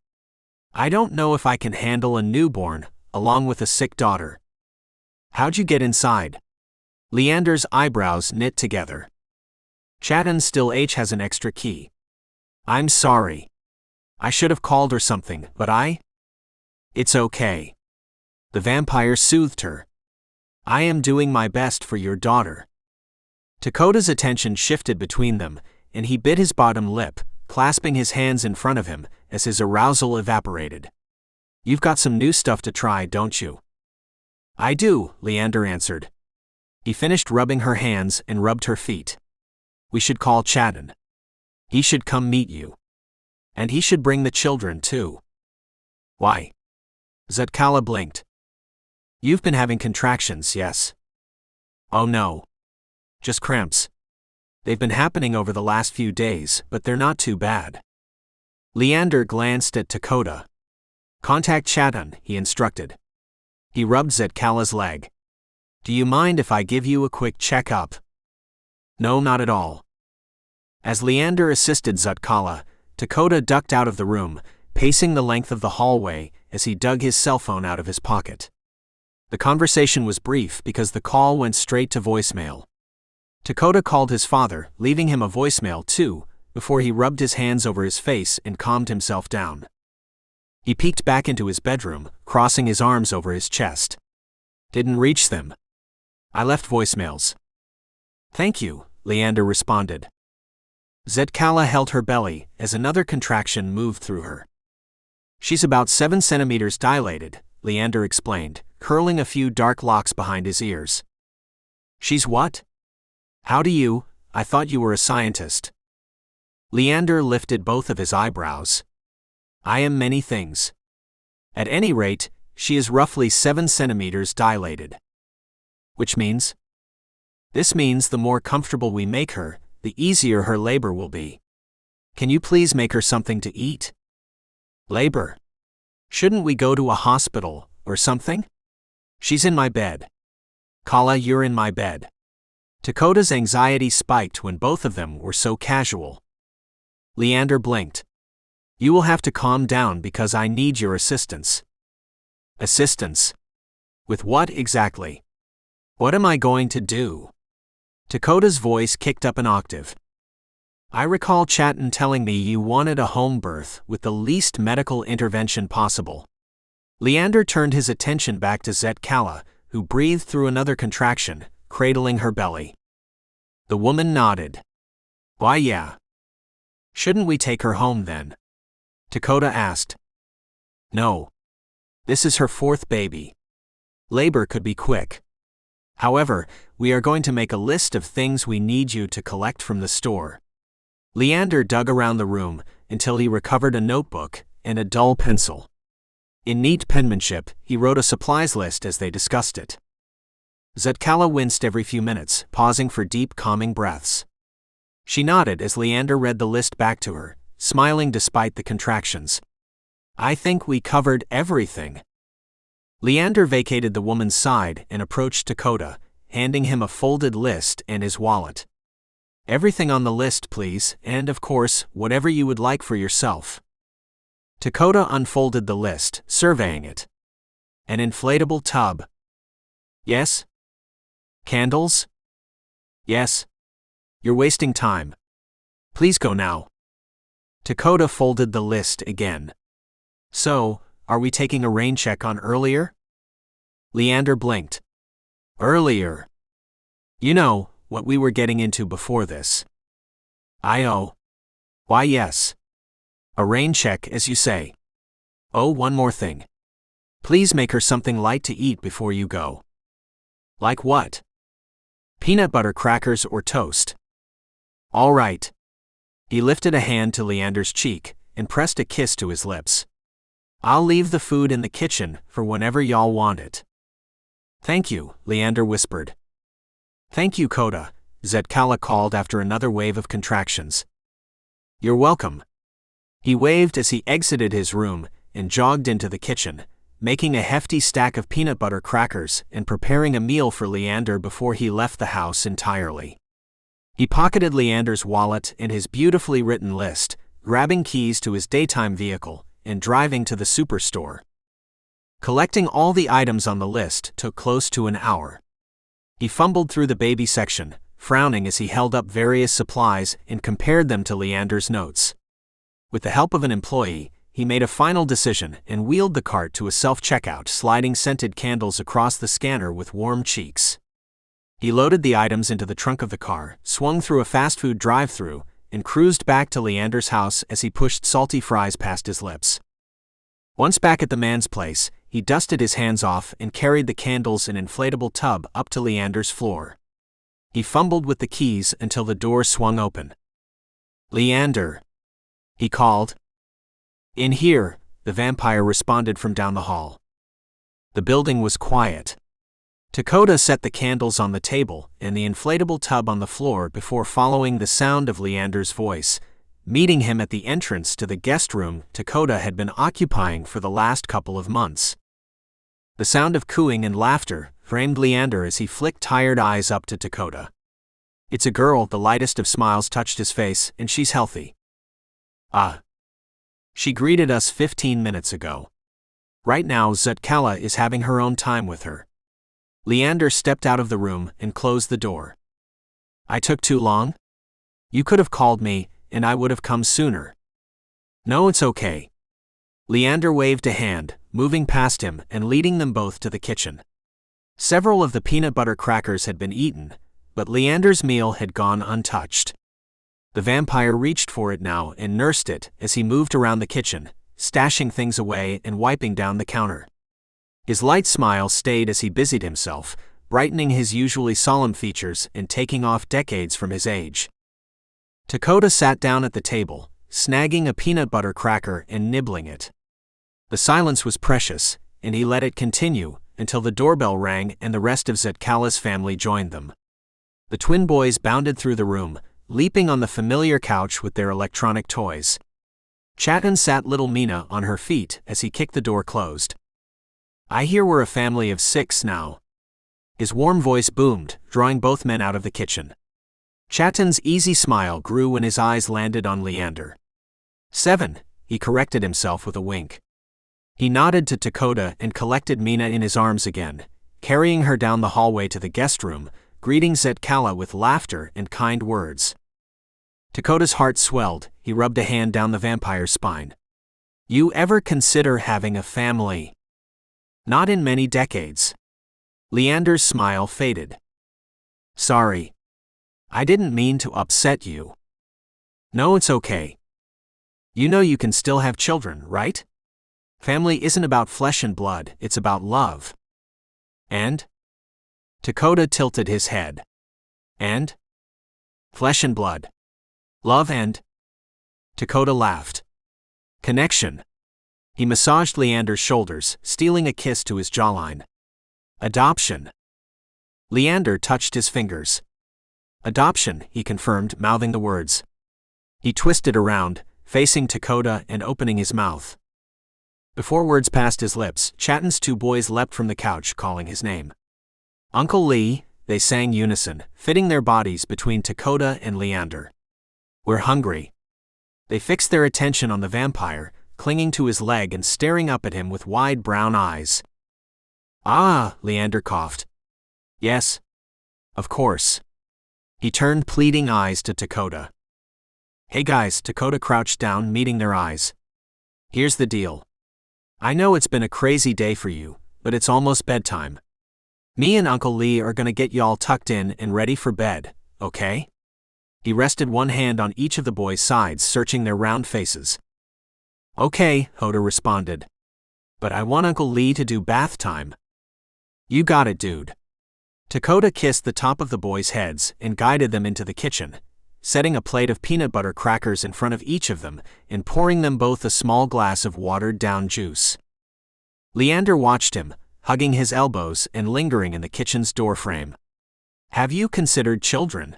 I don't know if I can handle a newborn, along with a sick daughter. How'd you get inside? Leander's eyebrows knit together. Chatten still has an extra key. I'm sorry. I should have called or something, but It's okay. The vampire soothed her. I am doing my best for your daughter. Dakota's attention shifted between them, and he bit his bottom lip, clasping his hands in front of him as his arousal evaporated. You've got some new stuff to try, don't you? I do, Leander answered. He finished rubbing her hands and rubbed her feet. We should call Chatten. He should come meet you. And he should bring the children too. Why? Zetkala blinked. You've been having contractions, yes? Oh no. Just cramps. They've been happening over the last few days, but they're not too bad. Leander glanced at Dakota. Contact Chatten, he instructed. He rubbed Zetkala's leg. Do you mind if I give you a quick checkup? No, not at all. As Leander assisted Zetkala, Dakota ducked out of the room, pacing the length of the hallway as he dug his cell phone out of his pocket. The conversation was brief because the call went straight to voicemail. Dakota called his father, leaving him a voicemail too, before he rubbed his hands over his face and calmed himself down. He peeked back into his bedroom, crossing his arms over his chest. Didn't reach them. I left voicemails. Thank you, Leander responded. Zetkala held her belly as another contraction moved through her. She's about 7 centimeters dilated, Leander explained, curling a few dark locks behind his ears. She's what? How do you? I thought you were a scientist. Leander lifted both of his eyebrows. I am many things. At any rate, she is roughly 7 centimeters dilated. Which means? This means the more comfortable we make her, the easier her labor will be. Can you please make her something to eat? Labor? Shouldn't we go to a hospital, or something? She's in my bed. Kala, you're in my bed. Dakota's anxiety spiked when both of them were so casual. Leander blinked. You will have to calm down because I need your assistance. Assistance? With what exactly? What am I going to do? Dakota's voice kicked up an octave. I recall Chatten telling me you wanted a home birth with the least medical intervention possible. Leander turned his attention back to Zetkala, who breathed through another contraction, cradling her belly. The woman nodded. Why, yeah. Shouldn't we take her home then? Dakota asked. No. This is her 4th baby. Labor could be quick. However, we are going to make a list of things we need you to collect from the store. Leander dug around the room until he recovered a notebook and a dull pencil. In neat penmanship, he wrote a supplies list as they discussed it. Zetkala winced every few minutes, pausing for deep, calming breaths. She nodded as Leander read the list back to her, smiling despite the contractions. I think we covered everything. Leander vacated the woman's side and approached Dakota, handing him a folded list and his wallet. Everything on the list, please, and of course, whatever you would like for yourself. Dakota unfolded the list, surveying it. An inflatable tub. Yes. Candles? Yes. You're wasting time. Please go now. Dakota folded the list again. So, are we taking a rain check on earlier? Leander blinked. Earlier. You know, what we were getting into before this. I-oh. Why yes. A rain check, as you say. Oh, one more thing. Please make her something light to eat before you go. Like what? Peanut butter crackers or toast. All right. He lifted a hand to Leander's cheek and pressed a kiss to his lips. I'll leave the food in the kitchen for whenever y'all want it. Thank you, Leander whispered. Thank you, Coda, Zetkala called after another wave of contractions. You're welcome. He waved as he exited his room and jogged into the kitchen, making a hefty stack of peanut butter crackers and preparing a meal for Leander before he left the house entirely. He pocketed Leander's wallet and his beautifully written list, grabbing keys to his daytime vehicle and driving to the superstore. Collecting all the items on the list took close to an hour. He fumbled through the baby section, frowning as he held up various supplies and compared them to Leander's notes. With the help of an employee, he made a final decision and wheeled the cart to a self-checkout, sliding scented candles across the scanner with warm cheeks. He loaded the items into the trunk of the car, swung through a fast food drive-thru, and cruised back to Leander's house as he pushed salty fries past his lips. Once back at the man's place, he dusted his hands off and carried the candles and inflatable tub up to Leander's floor. He fumbled with the keys until the door swung open. Leander, he called. In here, the vampire responded from down the hall. The building was quiet. Dakota set the candles on the table and the inflatable tub on the floor before following the sound of Leander's voice, meeting him at the entrance to the guest room Dakota had been occupying for the last couple of months. The sound of cooing and laughter framed Leander as he flicked tired eyes up to Dakota. It's a girl, the lightest of smiles touched his face, and she's healthy. Ah. She greeted us 15 minutes ago. Right now Zetkala is having her own time with her. Leander stepped out of the room and closed the door. I took too long? You could have called me, and I would have come sooner. No, it's okay. Leander waved a hand, moving past him and leading them both to the kitchen. Several of the peanut butter crackers had been eaten, but Leander's meal had gone untouched. The vampire reached for it now and nursed it as he moved around the kitchen, stashing things away and wiping down the counter. His light smile stayed as he busied himself, brightening his usually solemn features and taking off decades from his age. Dakota sat down at the table, snagging a peanut butter cracker and nibbling it. The silence was precious, and he let it continue until the doorbell rang and the rest of Zetkala's family joined them. The twin boys bounded through the room, leaping on the familiar couch with their electronic toys. Chatan sat little Mina on her feet as he kicked the door closed. I hear we're a family of 6 now. His warm voice boomed, drawing both men out of the kitchen. Chatan's easy smile grew when his eyes landed on Leander. 7, he corrected himself with a wink. He nodded to Dakota and collected Mina in his arms again, carrying her down the hallway to the guest room, greeting Zetkala with laughter and kind words. Dakota's heart swelled. He rubbed a hand down the vampire's spine. You ever consider having a family? Not in many decades. Leander's smile faded. Sorry. I didn't mean to upset you. No, it's okay. You know you can still have children, right? Family isn't about flesh and blood, it's about love. And? Dakota tilted his head. And? Flesh and blood. Love and? Dakota laughed. Connection. He massaged Leander's shoulders, stealing a kiss to his jawline. Adoption. Leander touched his fingers. Adoption, he confirmed, mouthing the words. He twisted around, facing Dakota and opening his mouth. Before words passed his lips, Chatton's two boys leapt from the couch, calling his name. Uncle Lee, they sang unison, fitting their bodies between Dakota and Leander. We're hungry. They fixed their attention on the vampire, clinging to his leg and staring up at him with wide brown eyes. Ah, Leander coughed. Yes. Of course. He turned pleading eyes to Dakota. Hey guys, Dakota crouched down, meeting their eyes. Here's the deal. I know it's been a crazy day for you, but it's almost bedtime. Me and Uncle Lee are gonna get y'all tucked in and ready for bed, okay? He rested one hand on each of the boys' sides, searching their round faces. Okay, Hoda responded. But I want Uncle Lee to do bath time. You got it, dude. Dakota kissed the top of the boys' heads and guided them into the kitchen, setting a plate of peanut butter crackers in front of each of them and pouring them both a small glass of watered-down juice. Leander watched him, hugging his elbows and lingering in the kitchen's doorframe. Have you considered children?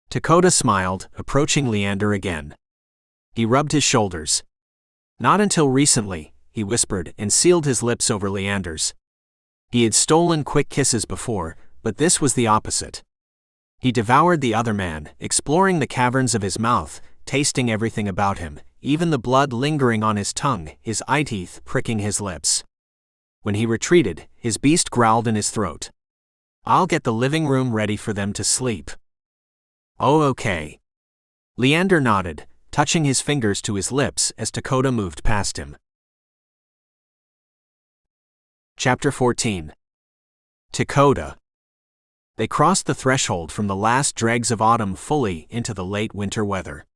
Dakota smiled, approaching Leander again. He rubbed his shoulders. Not until recently, he whispered and sealed his lips over Leander's. He had stolen quick kisses before, but this was the opposite. He devoured the other man, exploring the caverns of his mouth, tasting everything about him, even the blood lingering on his tongue, his eye teeth pricking his lips. When he retreated, his beast growled in his throat. I'll get the living room ready for them to sleep. Oh, okay. Leander nodded, touching his fingers to his lips as Dakota moved past him. Chapter 14. Dakota. They crossed the threshold from the last dregs of autumn fully into the late winter weather.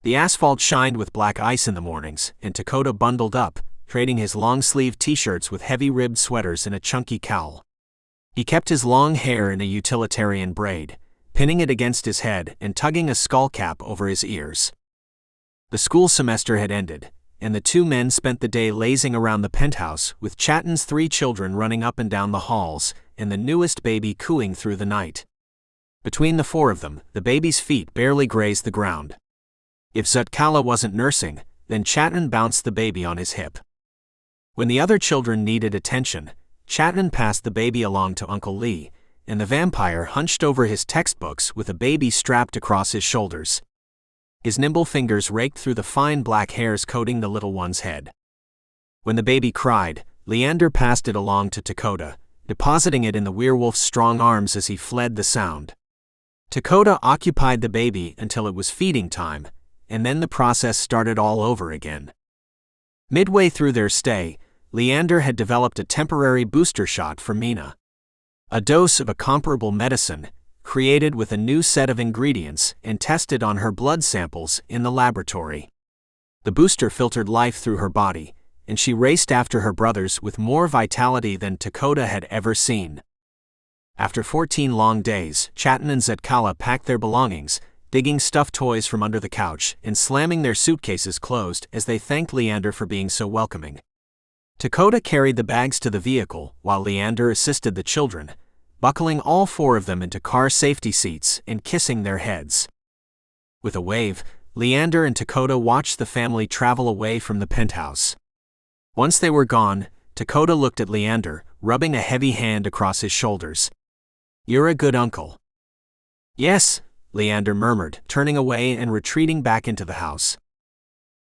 The asphalt shined with black ice in the mornings, and Dakota bundled up, trading his long-sleeved t-shirts with heavy-ribbed sweaters and a chunky cowl. He kept his long hair in a utilitarian braid, pinning it against his head and tugging a skull cap over his ears. The school semester had ended, and the two men spent the day lazing around the penthouse with Chatton's 3 children running up and down the halls and the newest baby cooing through the night. Between the 4 of them, the baby's feet barely grazed the ground. If Zutkala wasn't nursing, then Chatton bounced the baby on his hip. When the other children needed attention, Chatton passed the baby along to Uncle Lee, and the vampire hunched over his textbooks with a baby strapped across his shoulders. His nimble fingers raked through the fine black hairs coating the little one's head. When the baby cried, Leander passed it along to Dakota, depositing it in the werewolf's strong arms as he fled the sound. Dakota occupied the baby until it was feeding time, and then the process started all over again. Midway through their stay, Leander had developed a temporary booster shot for Mina. A dose of a comparable medicine, created with a new set of ingredients and tested on her blood samples in the laboratory. The booster filtered life through her body, and she raced after her brothers with more vitality than Dakota had ever seen. After 14 long days, Chatton and Zetkala packed their belongings, digging stuffed toys from under the couch and slamming their suitcases closed as they thanked Leander for being so welcoming. Dakota carried the bags to the vehicle while Leander assisted the children, buckling all 4 of them into car safety seats and kissing their heads. With a wave, Leander and Dakota watched the family travel away from the penthouse. Once they were gone, Dakota looked at Leander, rubbing a heavy hand across his shoulders. You're a good uncle. Yes, Leander murmured, turning away and retreating back into the house.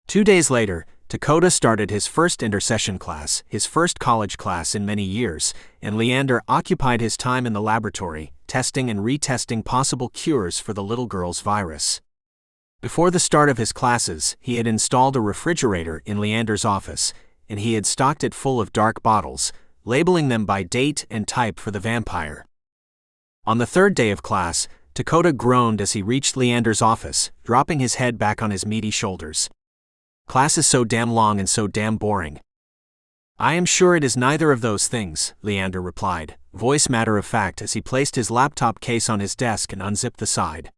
2 days later, Dakota started his first intercession class, his first college class in many years, and Leander occupied his time in the laboratory, testing and retesting possible cures for the little girl's virus. Before the start of his classes, he had installed a refrigerator in Leander's office, and he had stocked it full of dark bottles, labeling them by date and type for the vampire. On the third day of class, Dakota groaned as he reached Leander's office, dropping his head back on his meaty shoulders. Class is so damn long and so damn boring. I am sure it is neither of those things, Leander replied, voice matter of fact as he placed his laptop case on his desk and unzipped the side.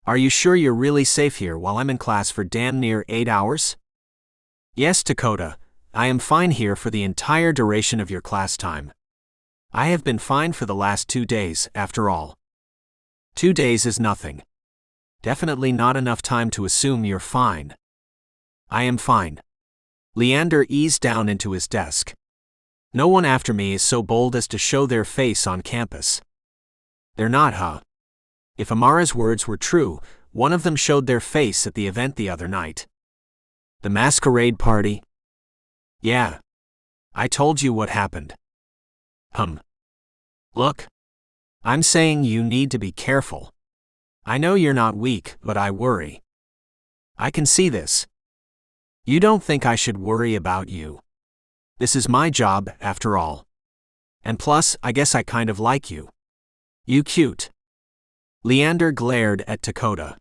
Are you sure you're really safe here while I'm in class for damn near 8 hours? Yes, Dakota, I am fine here for the entire duration of your class time. I have been fine for the last 2 days, after all. 2 days is nothing. Definitely not enough time to assume you're fine. I am fine. Leander eased down into his desk. No one after me is so bold as to show their face on campus. They're not, huh? If Amara's words were true, one of them showed their face at the event the other night. The masquerade party? Yeah. I told you what happened. Look. I'm saying you need to be careful. I know you're not weak, but I worry. I can see this. You don't think I should worry about you. This is my job, after all. And plus, I guess I kind of like you. You cute. Leander glared at Dakota.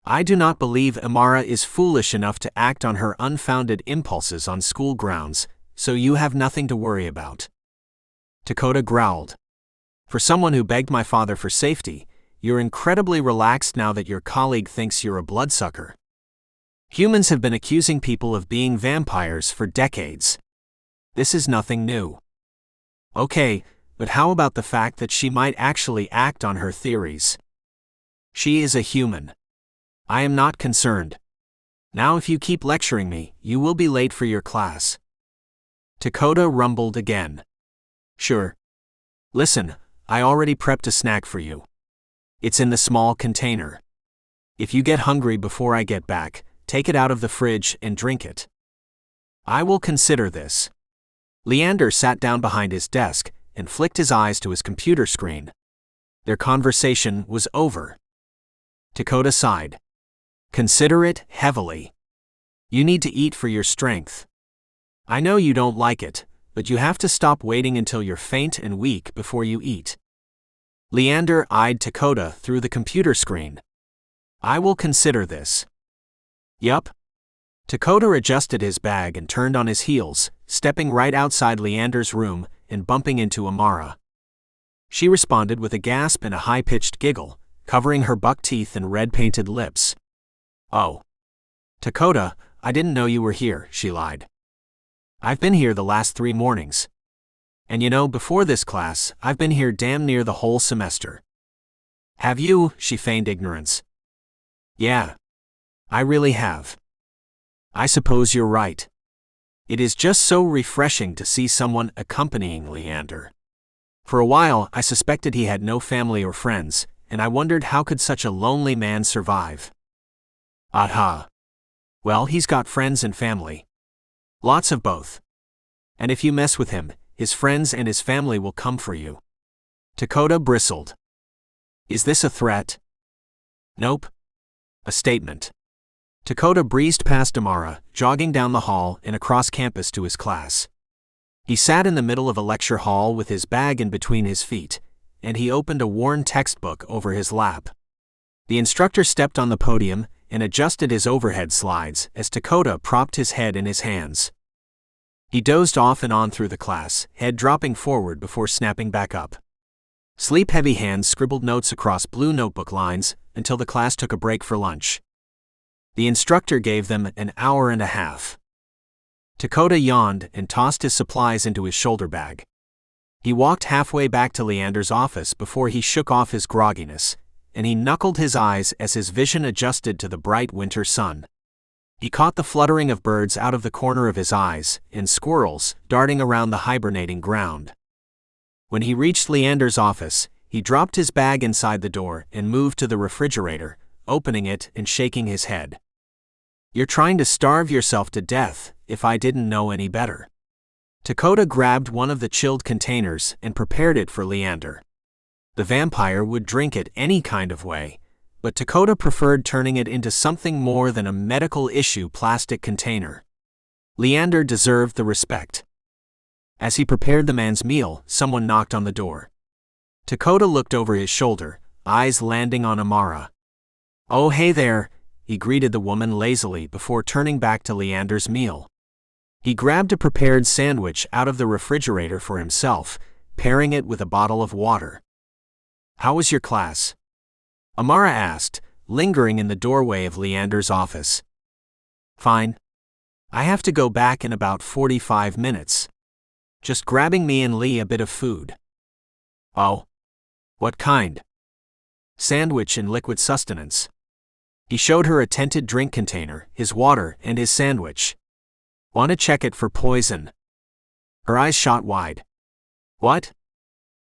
I do not believe Amara is foolish enough to act on her unfounded impulses on school grounds, so you have nothing to worry about. Dakota growled. For someone who begged my father for safety, you're incredibly relaxed now that your colleague thinks you're a bloodsucker. Humans have been accusing people of being vampires for decades. This is nothing new. Okay, but how about the fact that she might actually act on her theories? She is a human. I am not concerned. Now if you keep lecturing me, you will be late for your class. Dakota rumbled again. Sure. Listen, I already prepped a snack for you. It's in the small container. If you get hungry before I get back, take it out of the fridge and drink it. I will consider this. Leander sat down behind his desk and flicked his eyes to his computer screen. Their conversation was over. Dakota sighed. Consider it heavily. You need to eat for your strength. I know you don't like it, but you have to stop waiting until you're faint and weak before you eat. Leander eyed Dakota through the computer screen. I will consider this. Yup. Dakota adjusted his bag and turned on his heels, stepping right outside Leander's room and bumping into Amara. She responded with a gasp and a high-pitched giggle, covering her buck teeth and red-painted lips. Oh. Dakota, I didn't know you were here, she lied. I've been here the last 3 mornings. And you know, before this class, I've been here damn near the whole semester. Have you? She feigned ignorance. Yeah. I really have. I suppose you're right. It is just so refreshing to see someone accompanying Leander. For a while, I suspected he had no family or friends, and I wondered how could such a lonely man survive. Aha. Well, he's got friends and family. Lots of both. And if you mess with him, his friends and his family will come for you. Dakota bristled. Is this a threat? Nope. A statement. Dakota breezed past Amara, jogging down the hall and across campus to his class. He sat in the middle of a lecture hall with his bag in between his feet, and he opened a worn textbook over his lap. The instructor stepped on the podium and adjusted his overhead slides as Dakota propped his head in his hands. He dozed off and on through the class, head dropping forward before snapping back up. Sleep-heavy hands scribbled notes across blue notebook lines until the class took a break for lunch. The instructor gave them an hour and a half. Dakota yawned and tossed his supplies into his shoulder bag. He walked halfway back to Leander's office before he shook off his grogginess, and he knuckled his eyes as his vision adjusted to the bright winter sun. He caught the fluttering of birds out of the corner of his eyes and squirrels darting around the hibernating ground. When he reached Leander's office, he dropped his bag inside the door and moved to the refrigerator, opening it and shaking his head. You're trying to starve yourself to death, if I didn't know any better. Dakota grabbed one of the chilled containers and prepared it for Leander. The vampire would drink it any kind of way, but Dakota preferred turning it into something more than a medical issue plastic container. Leander deserved the respect. As he prepared the man's meal, someone knocked on the door. Dakota looked over his shoulder, eyes landing on Amara. "Oh, hey there," he greeted the woman lazily before turning back to Leander's meal. He grabbed a prepared sandwich out of the refrigerator for himself, pairing it with a bottle of water. "How was your class?" Amara asked, lingering in the doorway of Leander's office. "Fine. I have to go back in about 45 minutes. Just grabbing me and Lee a bit of food." "Oh? What kind?" "Sandwich and liquid sustenance." He showed her a tinted drink container, his water, and his sandwich. "Want to check it for poison?" Her eyes shot wide. "What?"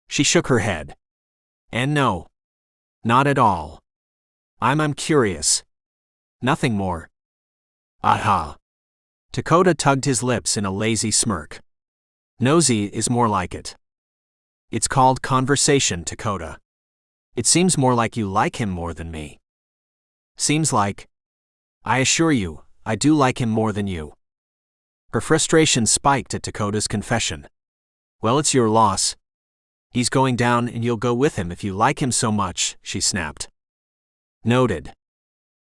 She shook her head. "And no. Not at all. I'm curious. Nothing more." "Aha." Dakota tugged his lips in a lazy smirk. "Nosy is more like it. It's called conversation, Dakota. It seems more like you like him more than me." "Seems like. I assure you, I do like him more than you." Her frustration spiked at Dakota's confession. "Well, it's your loss. He's going down and you'll go with him if you like him so much," she snapped. "Noted."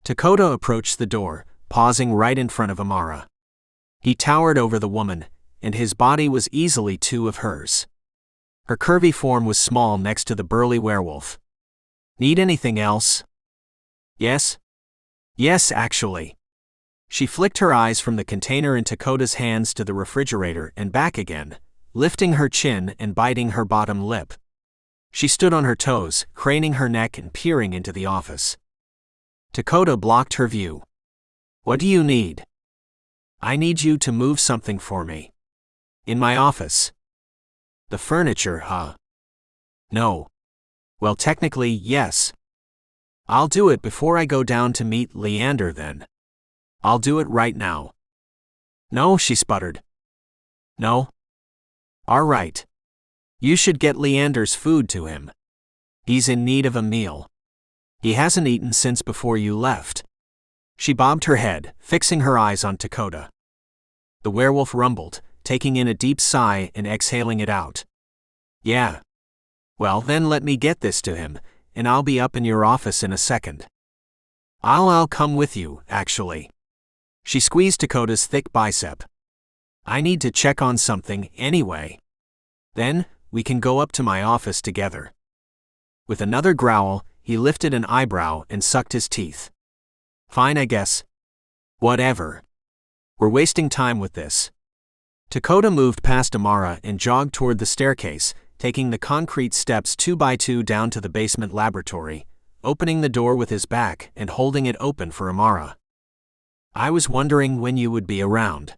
Dakota approached the door, pausing right in front of Amara. He towered over the woman, and his body was easily two of hers. Her curvy form was small next to the burly werewolf. "Need anything else?" "Yes. Yes, actually." She flicked her eyes from the container in Dakota's hands to the refrigerator and back again, lifting her chin and biting her bottom lip. She stood on her toes, craning her neck and peering into the office. Dakota blocked her view. "What do you need?" "I need you to move something for me. In my office." "The furniture, huh?" "No." "Well, technically, yes." "I'll do it before I go down to meet Leander then." "I'll do it right now." "No," she sputtered. "No?" "All right. You should get Leander's food to him. He's in need of a meal. He hasn't eaten since before you left." She bobbed her head, fixing her eyes on Dakota. The werewolf rumbled, taking in a deep sigh and exhaling it out. "Yeah. Well, then let me get this to him, and I'll be up in your office in a second." I'll come with you, actually." She squeezed Dakota's thick bicep. "I need to check on something anyway. Then, we can go up to my office together." With another growl, he lifted an eyebrow and sucked his teeth. "Fine, I guess. Whatever. We're wasting time with this." Dakota moved past Amara and jogged toward the staircase, taking the concrete steps 2 by 2 down to the basement laboratory, opening the door with his back and holding it open for Amara. "I was wondering when you would be around."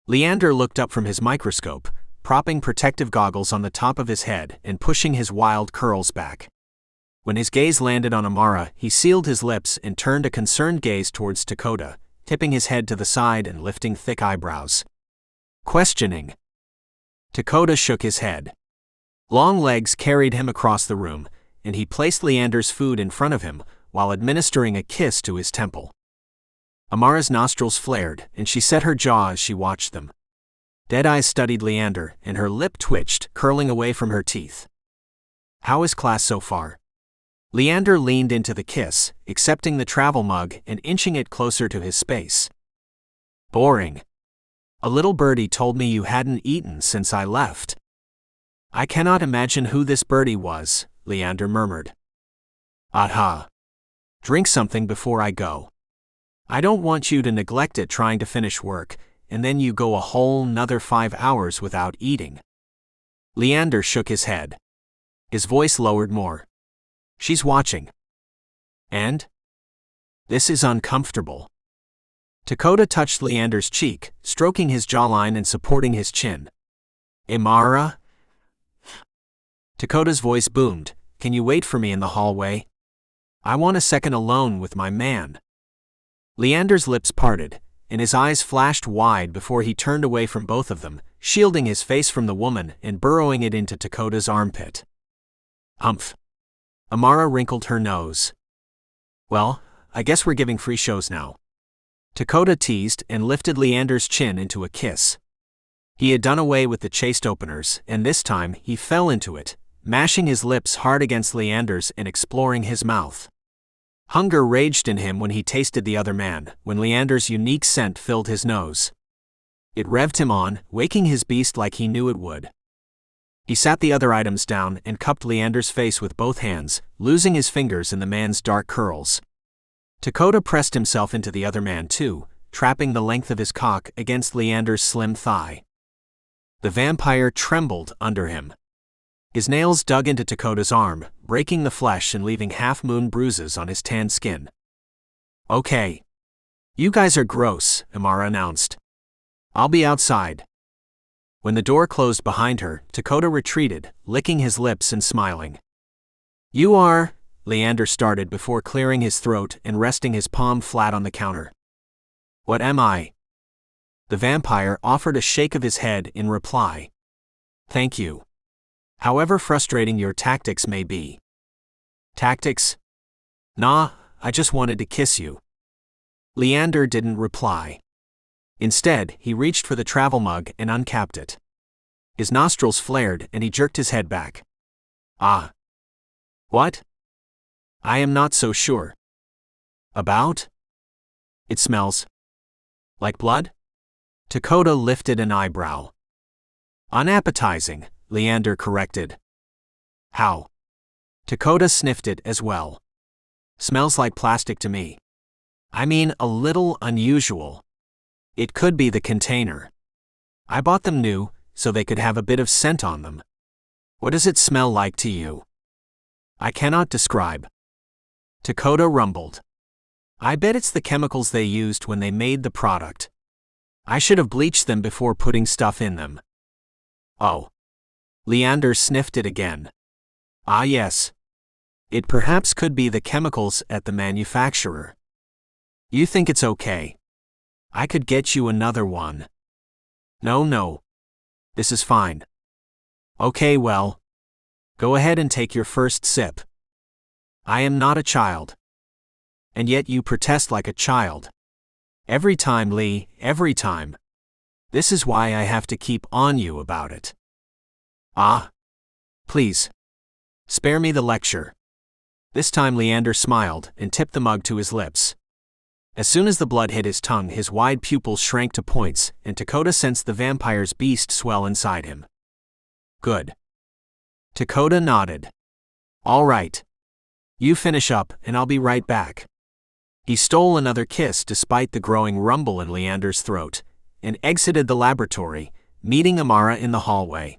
Leander looked up from his microscope, propping protective goggles on the top of his head and pushing his wild curls back. When his gaze landed on Amara, he sealed his lips and turned a concerned gaze towards Dakota, tipping his head to the side and lifting thick eyebrows. Questioning. Dakota shook his head. Long legs carried him across the room, and he placed Leander's food in front of him while administering a kiss to his temple. Amara's nostrils flared, and she set her jaw as she watched them. Dead eyes studied Leander, and her lip twitched, curling away from her teeth. "How is class so far?" Leander leaned into the kiss, accepting the travel mug and inching it closer to his space. "Boring. A little birdie told me you hadn't eaten since I left." "I cannot imagine who this birdie was," Leander murmured. "Aha. Drink something before I go. I don't want you to neglect it trying to finish work, and then you go a whole nother 5 hours without eating." Leander shook his head. His voice lowered more. "She's watching. And? This is uncomfortable." Dakota touched Leander's cheek, stroking his jawline and supporting his chin. "Amara?" Dakota's voice boomed. "Can you wait for me in the hallway? I want a second alone with my man." Leander's lips parted, and his eyes flashed wide before he turned away from both of them, shielding his face from the woman and burrowing it into Dakota's armpit. "Humph." Amara wrinkled her nose. "Well, I guess we're giving free shows now." Dakota teased and lifted Leander's chin into a kiss. He had done away with the chest openers, and this time he fell into it, mashing his lips hard against Leander's and exploring his mouth. Hunger raged in him when he tasted the other man, when Leander's unique scent filled his nose. It revved him on, waking his beast like he knew it would. He sat the other items down and cupped Leander's face with both hands, losing his fingers in the man's dark curls. Dakota pressed himself into the other man too, trapping the length of his cock against Leander's slim thigh. The vampire trembled under him. His nails dug into Dakota's arm, breaking the flesh and leaving half-moon bruises on his tanned skin. "Okay. You guys are gross," Amara announced. "I'll be outside." When the door closed behind her, Dakota retreated, licking his lips and smiling. "You are," Leander started before clearing his throat and resting his palm flat on the counter. "What am I?" The vampire offered a shake of his head in reply. "Thank you. However frustrating your tactics may be." "Tactics? Nah, I just wanted to kiss you." Leander didn't reply. Instead, he reached for the travel mug and uncapped it. His nostrils flared and he jerked his head back. "Ah. What? I am not so sure." "About?" "It smells like blood?" Dakota lifted an eyebrow. "Unappetizing," Leander corrected. "How?" Dakota sniffed it as well. "Smells like plastic to me. I mean, a little unusual. It could be the container. I bought them new, so they could have a bit of scent on them. What does it smell like to you?" "I cannot describe." Dakota rumbled. "I bet it's the chemicals they used when they made the product. I should have bleached them before putting stuff in them." "Oh." Leander sniffed it again. "Ah yes. It perhaps could be the chemicals at the manufacturer. You think it's okay? I could get you another one." No. This is fine." "Okay, well. Go ahead and take your first sip." "I am not a child." "And yet you protest like a child. Every time, Lee, every time. This is why I have to keep on you about it." "Ah. Please. Spare me the lecture." This time Leander smiled and tipped the mug to his lips. As soon as the blood hit his tongue, his wide pupils shrank to points, and Dakota sensed the vampire's beast swell inside him. "Good." Dakota nodded. "All right. You finish up, and I'll be right back." He stole another kiss despite the growing rumble in Leander's throat, and exited the laboratory, meeting Amara in the hallway.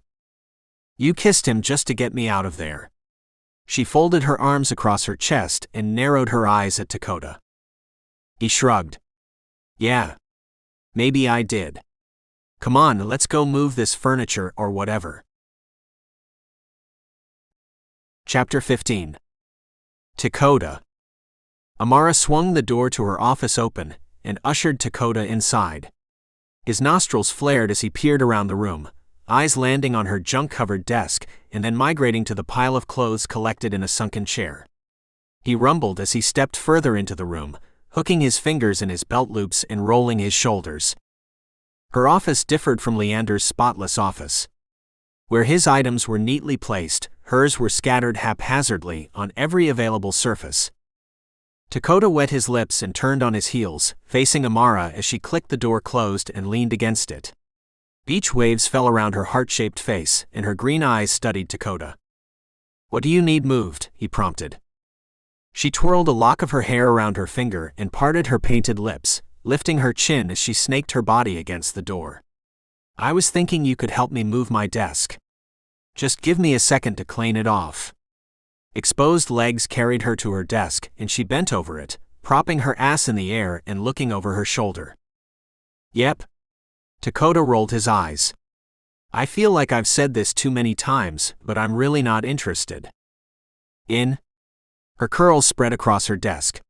"You kissed him just to get me out of there." She folded her arms across her chest and narrowed her eyes at Dakota. He shrugged. "Yeah. Maybe I did. Come on, let's go move this furniture or whatever." Chapter 15. Dakota. Amara swung the door to her office open and ushered Dakota inside. His nostrils flared as he peered around the room, eyes landing on her junk-covered desk and then migrating to the pile of clothes collected in a sunken chair. He rumbled as he stepped further into the room, hooking his fingers in his belt loops and rolling his shoulders. Her office differed from Leander's spotless office. Where his items were neatly placed, hers were scattered haphazardly on every available surface. Dakota wet his lips and turned on his heels, facing Amara as she clicked the door closed and leaned against it. Beach waves fell around her heart-shaped face, and her green eyes studied Dakota. "What do you need moved?" he prompted. She twirled a lock of her hair around her finger and parted her painted lips, lifting her chin as she snaked her body against the door. "I was thinking you could help me move my desk. Just give me a second to clean it off." Exposed legs carried her to her desk, and she bent over it, propping her ass in the air and looking over her shoulder. "Yep." Dakota rolled his eyes. "I feel like I've said this too many times, but I'm really not interested." "In?" Her curls spread across her desk.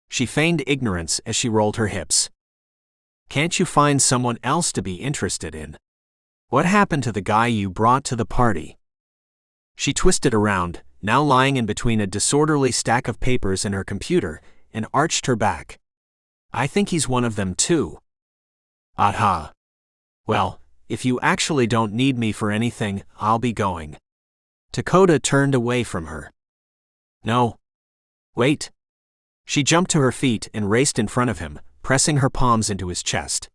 She feigned ignorance as she rolled her hips. "Can't you find someone else to be interested in? What happened to the guy you brought to the party?" She twisted around, now lying in between a disorderly stack of papers and her computer, and arched her back. "I think he's one of them too." "Aha. Well, If you actually don't need me for anything, I'll be going. Dakota turned away from her. No. Wait. She jumped to her feet and raced in front of him, pressing her palms into his chest.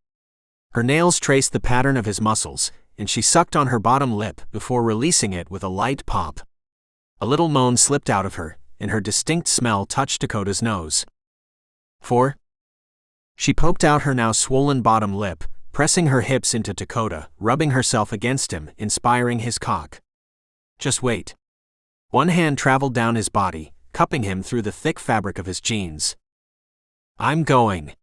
Her nails traced the pattern of his muscles, and she sucked on her bottom lip before releasing it with a light pop. A little moan slipped out of her, and her distinct smell touched Dakota's nose. 4. She poked out her now swollen bottom lip, pressing her hips into Dakota, rubbing herself against him, inspiring his cock. Just wait. One hand traveled down his body, cupping him through the thick fabric of his jeans. I'm going.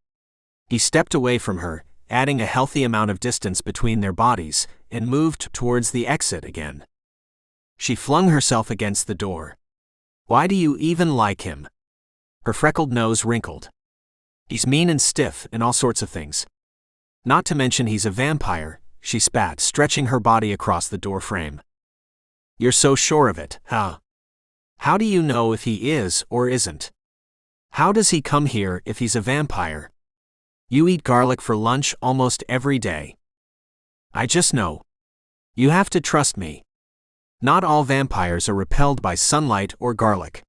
He stepped away from her, adding a healthy amount of distance between their bodies, and moved towards the exit again. She flung herself against the door. Why do you even like him? Her freckled nose wrinkled. He's mean and stiff and all sorts of things. Not to mention he's a vampire, she spat, stretching her body across the door frame. You're so sure of it, huh? How do you know if he is or isn't? How does he come here if he's a vampire? You eat garlic for lunch almost every day. I just know. You have to trust me. Not all vampires are repelled by sunlight or garlic.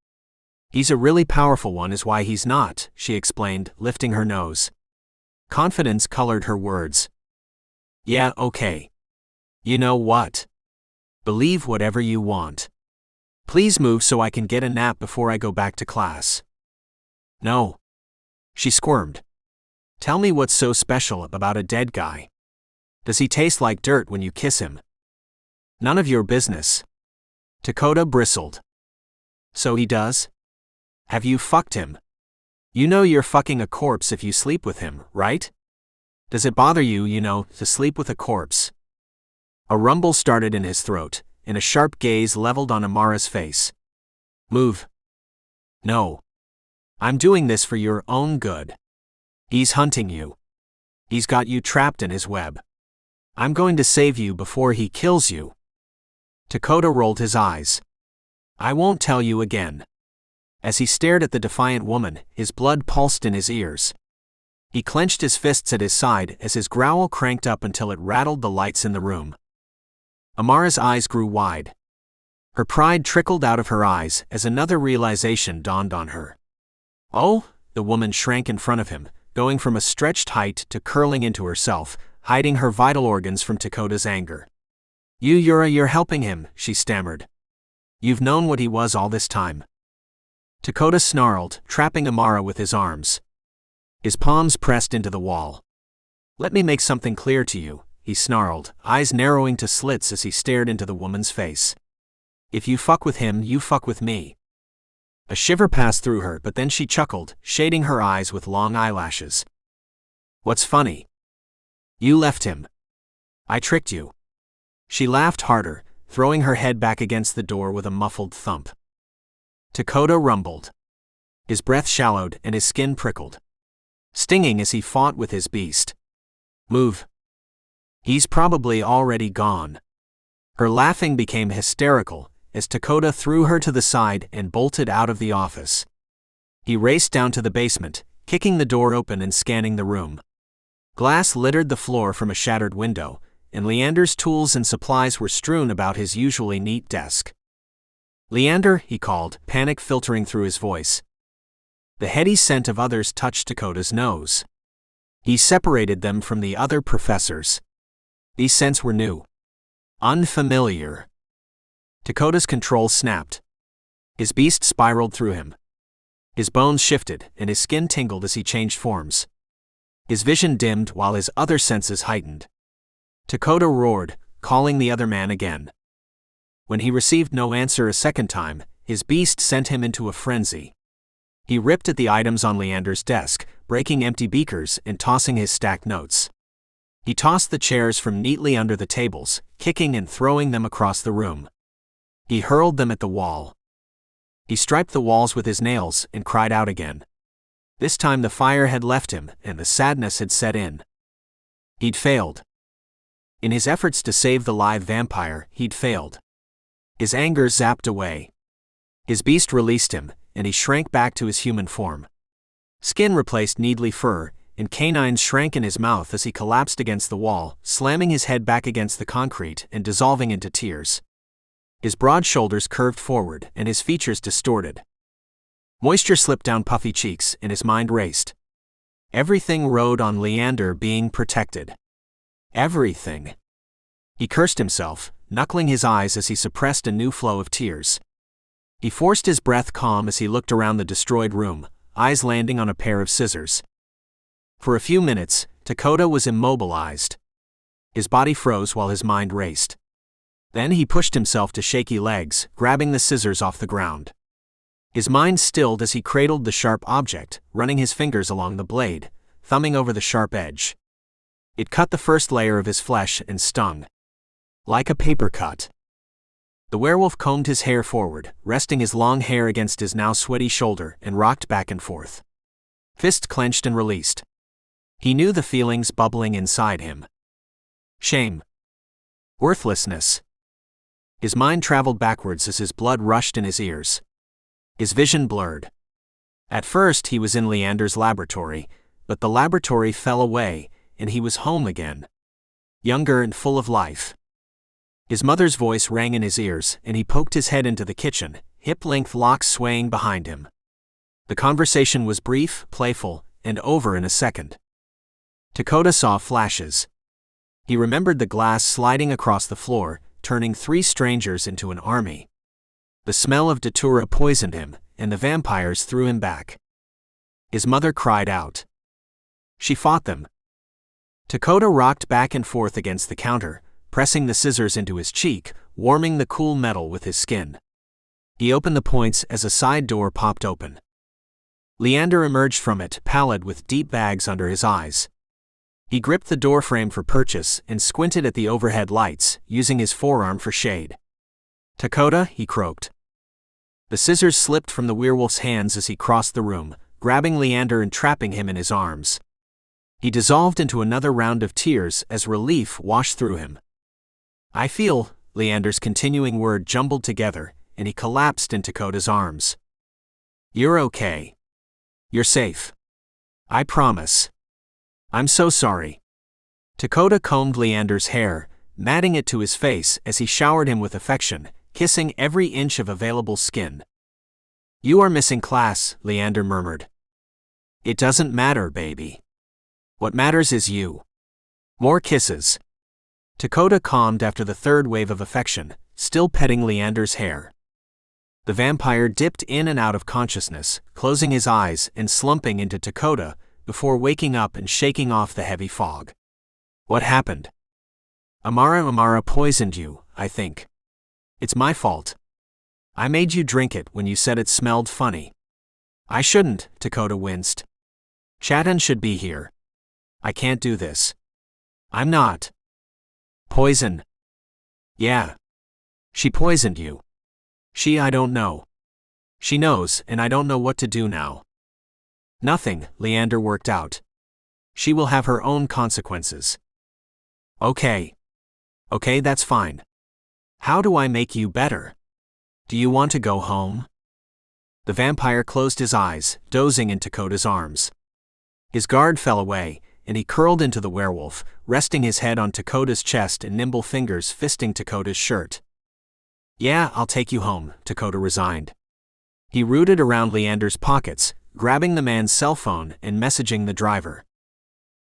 He's a really powerful one is why he's not, she explained, lifting her nose. Confidence colored her words. Yeah, okay. You know what? Believe whatever you want. Please move so I can get a nap before I go back to class. No. She squirmed. Tell me what's so special about a dead guy. Does he taste like dirt when you kiss him? None of your business. Dakota bristled. So he does? Have you fucked him? You know you're fucking a corpse if you sleep with him, right? Does it bother you, to sleep with a corpse? A rumble started in his throat, and a sharp gaze leveled on Amara's face. Move. No. I'm doing this for your own good. He's hunting you. He's got you trapped in his web. I'm going to save you before he kills you. Dakota rolled his eyes. I won't tell you again. As he stared at the defiant woman, his blood pulsed in his ears. He clenched his fists at his side as his growl cranked up until it rattled the lights in the room. Amara's eyes grew wide. Her pride trickled out of her eyes as another realization dawned on her. Oh, the woman shrank in front of him, going from a stretched height to curling into herself, hiding her vital organs from Dakota's anger. You're helping him, she stammered. You've known what he was all this time. Dakota snarled, trapping Amara with his arms. His palms pressed into the wall. Let me make something clear to you, he snarled, eyes narrowing to slits as he stared into the woman's face. If you fuck with him, you fuck with me. A shiver passed through her, but then she chuckled, shading her eyes with long eyelashes. What's funny? You left him. I tricked you. She laughed harder, throwing her head back against the door with a muffled thump. Dakota rumbled. His breath shallowed and his skin prickled. Stinging as he fought with his beast. Move. He's probably already gone. Her laughing became hysterical as Dakota threw her to the side and bolted out of the office. He raced down to the basement, kicking the door open and scanning the room. Glass littered the floor from a shattered window, and Leander's tools and supplies were strewn about his usually neat desk. Leander, he called, panic filtering through his voice. The heady scent of others touched Dakota's nose. He separated them from the other professors. These scents were new. Unfamiliar. Dakota's control snapped. His beast spiraled through him. His bones shifted, and his skin tingled as he changed forms. His vision dimmed while his other senses heightened. Dakota roared, calling the other man again. When he received no answer a second time, his beast sent him into a frenzy. He ripped at the items on Leander's desk, breaking empty beakers and tossing his stacked notes. He tossed the chairs from neatly under the tables, kicking and throwing them across the room. He hurled them at the wall. He striped the walls with his nails and cried out again. This time the fire had left him and the sadness had set in. He'd failed. In his efforts to save the live vampire, he'd failed. His anger zapped away. His beast released him, and he shrank back to his human form. Skin replaced needly fur, and canines shrank in his mouth as he collapsed against the wall, slamming his head back against the concrete and dissolving into tears. His broad shoulders curved forward and his features distorted. Moisture slipped down puffy cheeks and his mind raced. Everything rode on Leander being protected. Everything. He cursed himself, knuckling his eyes as he suppressed a new flow of tears. He forced his breath calm as he looked around the destroyed room, eyes landing on a pair of scissors. For a few minutes, Dakota was immobilized. His body froze while his mind raced. Then he pushed himself to shaky legs, grabbing the scissors off the ground. His mind stilled as he cradled the sharp object, running his fingers along the blade, thumbing over the sharp edge. It cut the first layer of his flesh and stung. Like a paper cut. The werewolf combed his hair forward, resting his long hair against his now sweaty shoulder, and rocked back and forth. Fist clenched and released. He knew the feelings bubbling inside him. Shame. Worthlessness. His mind traveled backwards as his blood rushed in his ears. His vision blurred. At first he was in Leander's laboratory, but the laboratory fell away, and he was home again. Younger and full of life. His mother's voice rang in his ears, and he poked his head into the kitchen, hip-length locks swaying behind him. The conversation was brief, playful, and over in a second. Dakota saw flashes. He remembered the glass sliding across the floor, turning 3 strangers into an army. The smell of datura poisoned him, and the vampires threw him back. His mother cried out. She fought them. Dakota rocked back and forth against the counter, pressing the scissors into his cheek, warming the cool metal with his skin. He opened the points as a side door popped open. Leander emerged from it, pallid with deep bags under his eyes. He gripped the doorframe for purchase and squinted at the overhead lights, using his forearm for shade. Dakota, he croaked. The scissors slipped from the werewolf's hands as he crossed the room, grabbing Leander and trapping him in his arms. He dissolved into another round of tears as relief washed through him. I feel, Leander's continuing word jumbled together, and he collapsed in Dakota's arms. You're okay. You're safe. I promise. I'm so sorry. Dakota combed Leander's hair, matting it to his face as he showered him with affection, kissing every inch of available skin. You are missing class, Leander murmured. It doesn't matter, baby. What matters is you. More kisses. Dakota calmed after the third wave of affection, still petting Leander's hair. The vampire dipped in and out of consciousness, closing his eyes and slumping into Dakota, before waking up and shaking off the heavy fog. What happened? Amara poisoned you, I think. It's my fault. I made you drink it when you said it smelled funny. I shouldn't, Dakota winced. Chatan should be here. I can't do this. I'm not. Poison. Yeah. She poisoned you. I don't know. She knows, and I don't know what to do now. Nothing, Leander worked out. She will have her own consequences. Okay. Okay, that's fine. How do I make you better? Do you want to go home? The vampire closed his eyes, dozing in Dakota's arms. His guard fell away, and he curled into the werewolf, resting his head on Dakota's chest and nimble fingers fisting Dakota's shirt. Yeah, I'll take you home, Dakota resigned. He rooted around Leander's pockets, grabbing the man's cell phone and messaging the driver.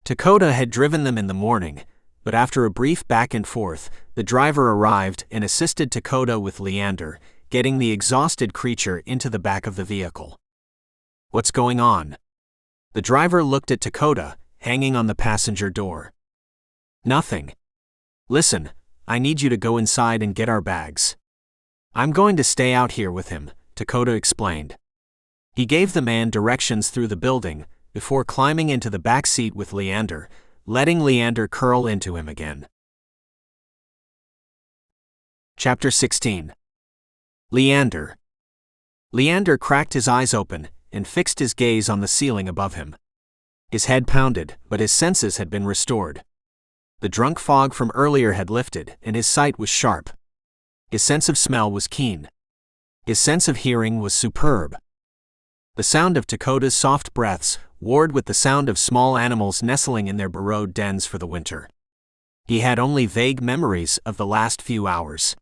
Dakota had driven them in the morning, but after a brief back and forth, the driver arrived and assisted Dakota with Leander, getting the exhausted creature into the back of the vehicle. What's going on? The driver looked at Dakota, hanging on the passenger door. Nothing. Listen, I need you to go inside and get our bags. I'm going to stay out here with him, Dakota explained. He gave the man directions through the building, before climbing into the back seat with Leander, letting Leander curl into him again. Chapter 16. Leander. Leander cracked his eyes open, and fixed his gaze on the ceiling above him. His head pounded, but his senses had been restored. The drunk fog from earlier had lifted, and his sight was sharp. His sense of smell was keen. His sense of hearing was superb. The sound of Dakota's soft breaths warred with the sound of small animals nestling in their burrowed dens for the winter. He had only vague memories of the last few hours.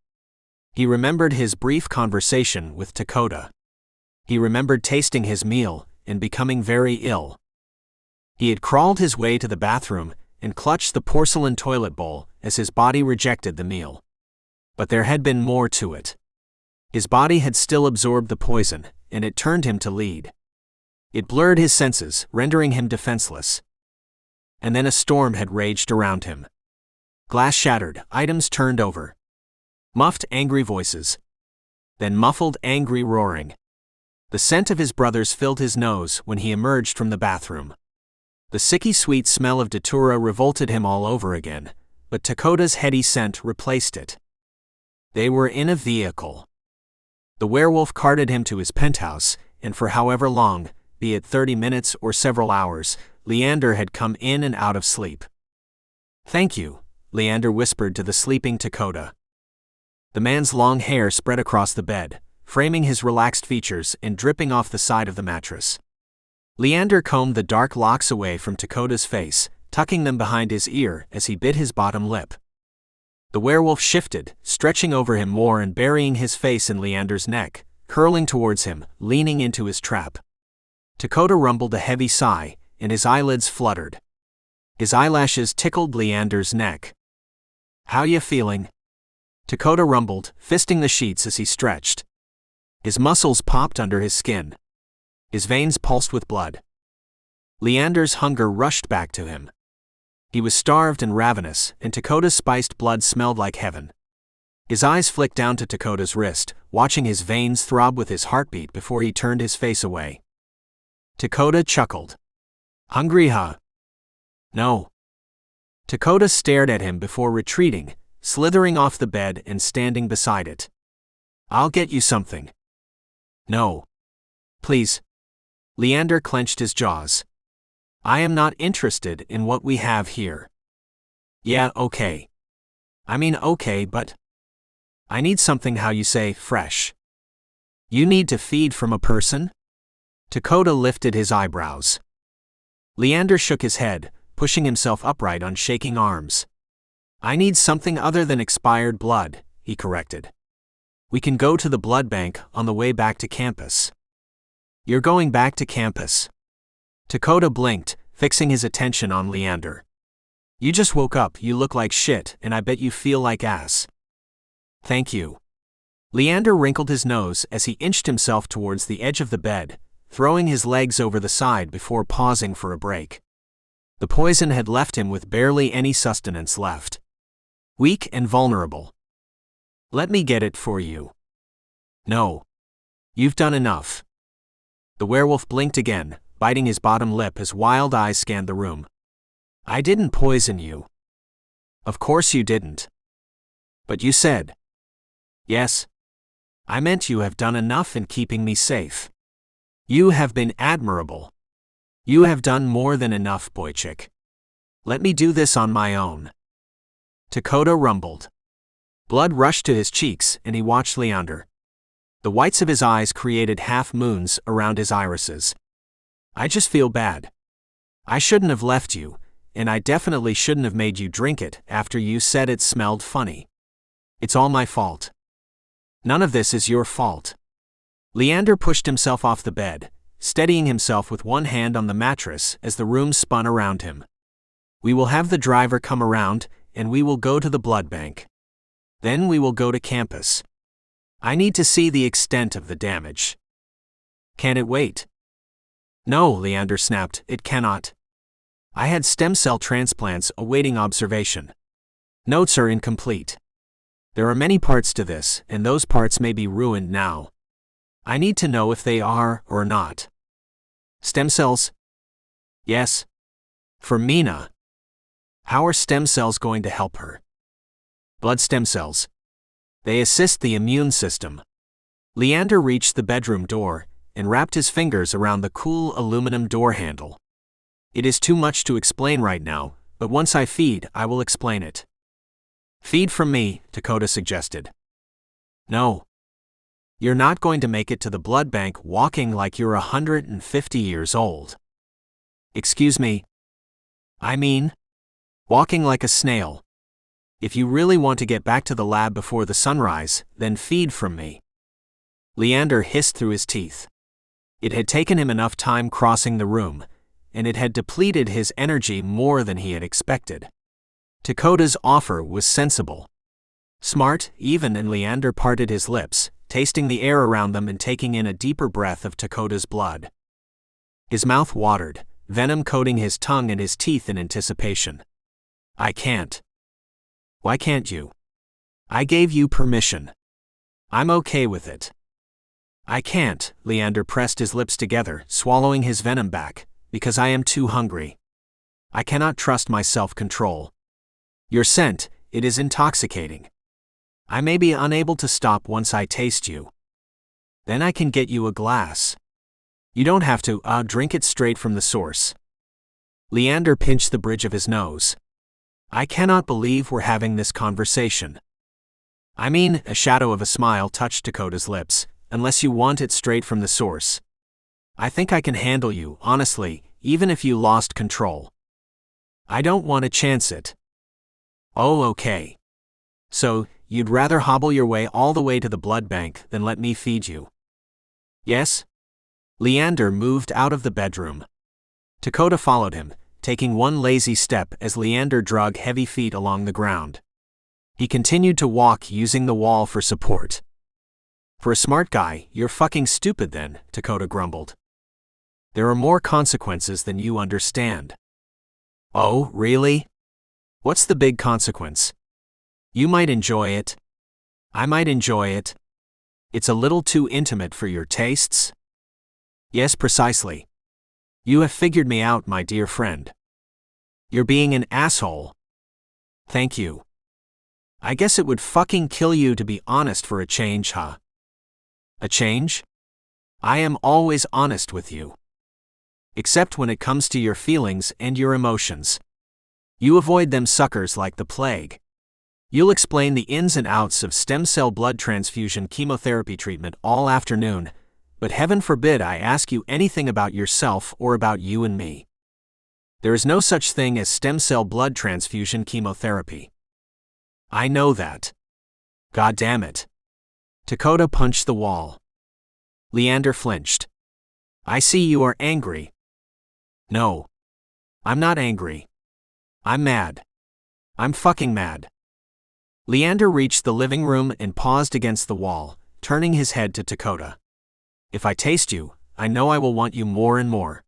He remembered his brief conversation with Dakota. He remembered tasting his meal and becoming very ill. He had crawled his way to the bathroom and clutched the porcelain toilet bowl as his body rejected the meal. But there had been more to it. His body had still absorbed the poison, and it turned him to lead. It blurred his senses, rendering him defenseless. And then a storm had raged around him. Glass shattered, items turned over. Muffled, angry voices. Then muffled, angry roaring. The scent of his brothers filled his nose when he emerged from the bathroom. The sicky sweet smell of datura revolted him all over again, but Dakota's heady scent replaced it. They were in a vehicle. The werewolf carted him to his penthouse, and for however long, be it 30 minutes or several hours, Leander had come in and out of sleep. "Thank you," Leander whispered to the sleeping Dakota. The man's long hair spread across the bed, framing his relaxed features and dripping off the side of the mattress. Leander combed the dark locks away from Dakota's face, tucking them behind his ear as he bit his bottom lip. The werewolf shifted, stretching over him more and burying his face in Leander's neck, curling towards him, leaning into his trap. Dakota rumbled a heavy sigh, and his eyelids fluttered. His eyelashes tickled Leander's neck. "How ya feeling?" Dakota rumbled, fisting the sheets as he stretched. His muscles popped under his skin. His veins pulsed with blood. Leander's hunger rushed back to him. He was starved and ravenous, and Dakota's spiced blood smelled like heaven. His eyes flicked down to Dakota's wrist, watching his veins throb with his heartbeat before he turned his face away. Dakota chuckled. "Hungry, huh?" "No." Dakota stared at him before retreating, slithering off the bed and standing beside it. "I'll get you something." "No. Please." Leander clenched his jaws. "I am not interested in what we have here." "Yeah, okay. I mean okay, but I need something, how you say, fresh." "You need to feed from a person?" Dakota lifted his eyebrows. Leander shook his head, pushing himself upright on shaking arms. "I need something other than expired blood," he corrected. "We can go to the blood bank on the way back to campus." "You're going back to campus?" Dakota blinked, fixing his attention on Leander. "You just woke up, you look like shit, and I bet you feel like ass." "Thank you." Leander wrinkled his nose as he inched himself towards the edge of the bed, throwing his legs over the side before pausing for a break. The poison had left him with barely any sustenance left. Weak and vulnerable. "Let me get it for you." "No. You've done enough." The werewolf blinked again, biting his bottom lip as wild eyes scanned the room. "I didn't poison you." "Of course you didn't." "But you said." "Yes. I meant you have done enough in keeping me safe. You have been admirable. You have done more than enough, Boychik. Let me do this on my own." Dakota rumbled. Blood rushed to his cheeks and he watched Leander. The whites of his eyes created half moons around his irises. "I just feel bad. I shouldn't have left you, and I definitely shouldn't have made you drink it after you said it smelled funny. It's all my fault." "None of this is your fault." Leander pushed himself off the bed, steadying himself with one hand on the mattress as the room spun around him. "We will have the driver come around, and we will go to the blood bank. Then we will go to campus. I need to see the extent of the damage." "Can it wait?" "No," Leander snapped, "it cannot. I had stem cell transplants awaiting observation. Notes are incomplete. There are many parts to this, and those parts may be ruined now. I need to know if they are or not." "Stem cells?" "Yes. For Mina." "How are stem cells going to help her?" "Blood stem cells. They assist the immune system." Leander reached the bedroom door and wrapped his fingers around the cool aluminum door handle. "It is too much to explain right now, but once I feed, I will explain it." "Feed from me," Dakota suggested. "No. You're not going to make it to the blood bank walking like you're 150 years old." Excuse me. I mean, walking like a snail. If you really want to get back to the lab before the sunrise, then feed from me. Leander hissed through his teeth. It had taken him enough time crossing the room, and it had depleted his energy more than he had expected. Dakota's offer was sensible. Smart, even, and Leander parted his lips, tasting the air around them and taking in a deeper breath of Dakota's blood. His mouth watered, venom coating his tongue and his teeth in anticipation. I can't. Why can't you? I gave you permission. I'm okay with it. I can't, Leander pressed his lips together, swallowing his venom back, because I am too hungry. I cannot trust my self-control. Your scent, it is intoxicating. I may be unable to stop once I taste you. Then I can get you a glass. You don't have to, drink it straight from the source. Leander pinched the bridge of his nose. I cannot believe we're having this conversation. I mean, a shadow of a smile touched Dakota's lips, unless you want it straight from the source. I think I can handle you, honestly, even if you lost control. I don't want to chance it. Oh, okay. So, you'd rather hobble your way all the way to the blood bank than let me feed you? Yes? Leander moved out of the bedroom. Dakota followed him, taking one lazy step as Leander dragged heavy feet along the ground. He continued to walk using the wall for support. For a smart guy, you're fucking stupid then, Dakota grumbled. There are more consequences than you understand. Oh, really? What's the big consequence? You might enjoy it. I might enjoy it. It's a little too intimate for your tastes? Yes, precisely. You have figured me out, my dear friend. You're being an asshole. Thank you. I guess it would fucking kill you to be honest for a change, huh? A change? I am always honest with you. Except when it comes to your feelings and your emotions. You avoid them suckers like the plague. You'll explain the ins and outs of stem cell blood transfusion chemotherapy treatment all afternoon, but heaven forbid I ask you anything about yourself or about you and me. There is no such thing as stem cell blood transfusion chemotherapy. I know that. God damn it. Dakota punched the wall. Leander flinched. I see you are angry. No. I'm not angry. I'm mad. I'm fucking mad. Leander reached the living room and paused against the wall, turning his head to Dakota. If I taste you, I know I will want you more and more.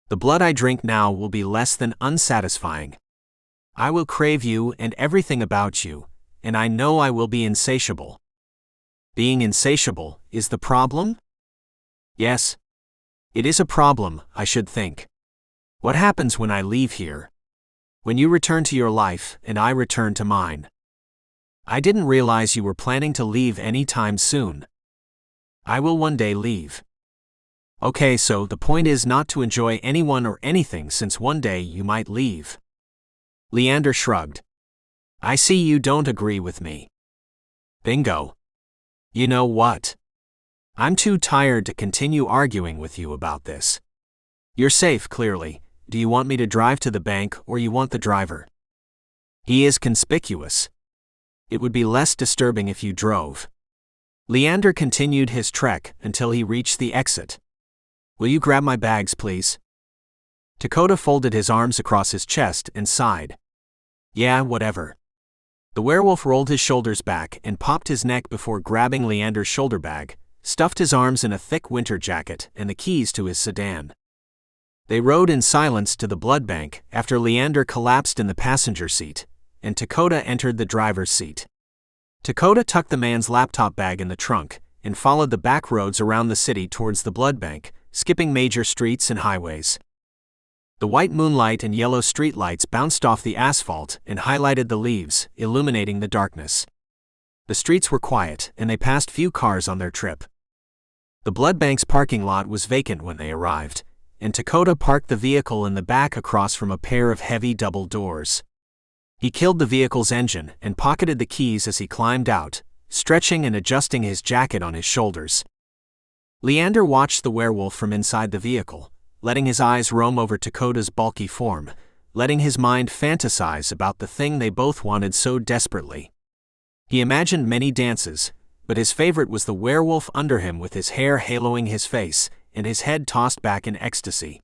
The blood I drink now will be less than unsatisfying. I will crave you and everything about you, and I know I will be insatiable. Being insatiable is the problem? Yes. It is a problem, I should think. What happens when I leave here? When you return to your life and I return to mine? I didn't realize you were planning to leave any time soon. I will one day leave. Okay, so the point is not to enjoy anyone or anything since one day you might leave. Leander shrugged. I see you don't agree with me. Bingo. You know what? I'm too tired to continue arguing with you about this. You're safe, clearly. Do you want me to drive to the bank or you want the driver? He is conspicuous. It would be less disturbing if you drove. Leander continued his trek until he reached the exit. Will you grab my bags, please? Dakota folded his arms across his chest and sighed. Yeah, whatever. The werewolf rolled his shoulders back and popped his neck before grabbing Leander's shoulder bag, stuffed his arms in a thick winter jacket and the keys to his sedan. They rode in silence to the blood bank after Leander collapsed in the passenger seat, and Dakota entered the driver's seat. Dakota tucked the man's laptop bag in the trunk and followed the back roads around the city towards the blood bank, skipping major streets and highways. The white moonlight and yellow streetlights bounced off the asphalt and highlighted the leaves, illuminating the darkness. The streets were quiet, and they passed few cars on their trip. The blood bank's parking lot was vacant when they arrived, and Dakota parked the vehicle in the back across from a pair of heavy double doors. He killed the vehicle's engine and pocketed the keys as he climbed out, stretching and adjusting his jacket on his shoulders. Leander watched the werewolf from inside the vehicle, letting his eyes roam over Dakota's bulky form, letting his mind fantasize about the thing they both wanted so desperately. He imagined many dances, but his favorite was the werewolf under him with his hair haloing his face and his head tossed back in ecstasy.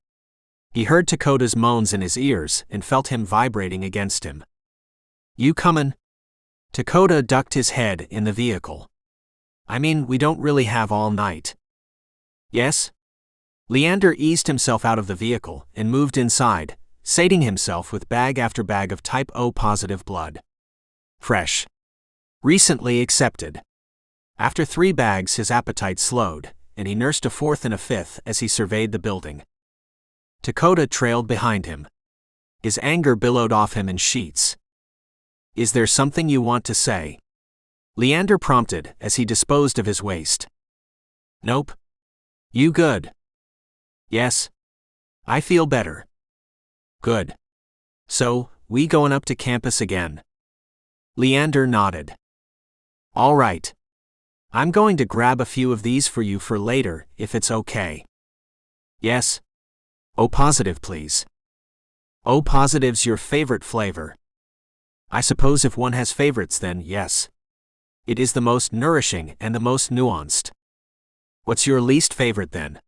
He heard Dakota's moans in his ears and felt him vibrating against him. "You comin'?" Dakota ducked his head in the vehicle. "I mean, we don't really have all night." "Yes?" Leander eased himself out of the vehicle and moved inside, sating himself with bag after bag of type O positive blood. Fresh. Recently accepted. After 3 bags his appetite slowed, and he nursed a 4th and a 5th as he surveyed the building. Dakota trailed behind him. His anger billowed off him in sheets. "Is there something you want to say?" Leander prompted as he disposed of his waste. "Nope. You good?" "Yes. I feel better." "Good. So, we going up to campus again?" Leander nodded. "All right. I'm going to grab a few of these for you for later, if it's okay." "Yes. O positive, please." O positive's your favorite flavor. I suppose if one has favorites, then yes. It is the most nourishing and the most nuanced. What's your least favorite then?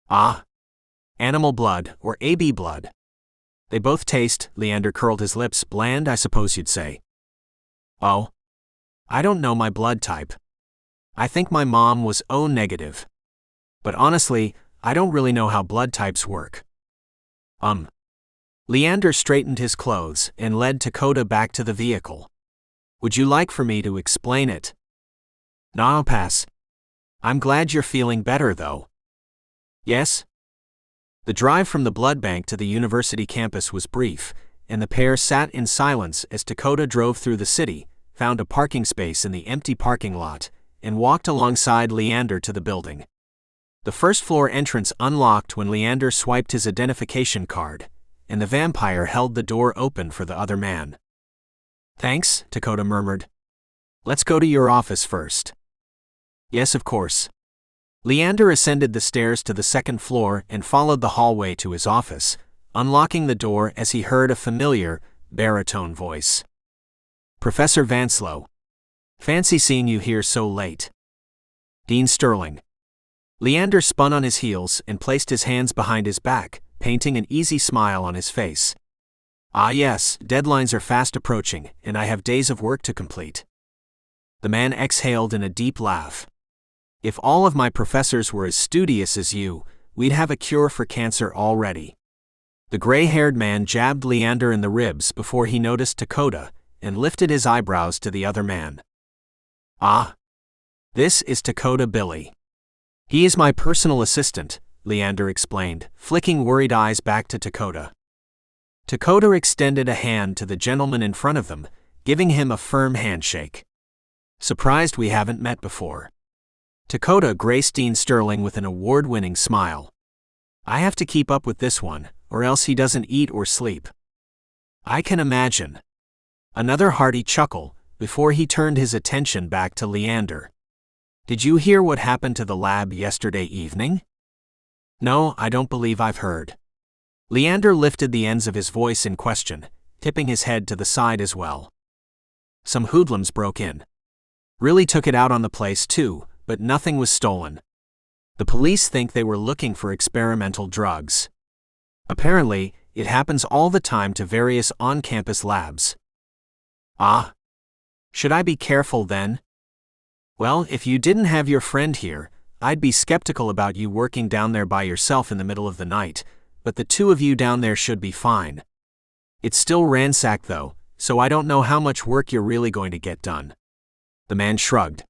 Ah. Animal blood or AB blood. They both taste, Leander curled his lips, bland, I suppose you'd say. Oh. I don't know my blood type. I think my mom was O negative. But honestly, I don't really know how blood types work. Leander straightened his clothes and led Dakota back to the vehicle. "Would you like for me to explain it?" "Nah, I'll pass. I'm glad you're feeling better though." "Yes?" The drive from the blood bank to the university campus was brief, and the pair sat in silence as Dakota drove through the city, found a parking space in the empty parking lot, and walked alongside Leander to the building. The first-floor entrance unlocked when Leander swiped his identification card, and the vampire held the door open for the other man. "Thanks," Dakota murmured. "Let's go to your office first." "Yes, of course." Leander ascended the stairs to the 2nd floor and followed the hallway to his office, unlocking the door as he heard a familiar, baritone voice. "Professor Vanslow. Fancy seeing you here so late." "Dean Sterling." Leander spun on his heels and placed his hands behind his back, painting an easy smile on his face. "Ah yes, deadlines are fast approaching, and I have days of work to complete." The man exhaled in a deep laugh. "If all of my professors were as studious as you, we'd have a cure for cancer already." The gray-haired man jabbed Leander in the ribs before he noticed Dakota, and lifted his eyebrows to the other man. "Ah. This is Dakota Billy. He is my personal assistant," Leander explained, flicking worried eyes back to Dakota. Dakota extended a hand to the gentleman in front of them, giving him a firm handshake. "Surprised we haven't met before." Dakota graced Dean Sterling with an award-winning smile. "I have to keep up with this one, or else he doesn't eat or sleep." "I can imagine." Another hearty chuckle, before he turned his attention back to Leander. "Did you hear what happened to the lab yesterday evening?" "No, I don't believe I've heard." Leander lifted the ends of his voice in question, tipping his head to the side as well. "Some hoodlums broke in. Really took it out on the place too, but nothing was stolen. The police think they were looking for experimental drugs. Apparently, it happens all the time to various on-campus labs." "Ah. Should I be careful then?" "Well, if you didn't have your friend here, I'd be skeptical about you working down there by yourself in the middle of the night, but the 2 of you down there should be fine. It's still ransacked though, so I don't know how much work you're really going to get done." The man shrugged.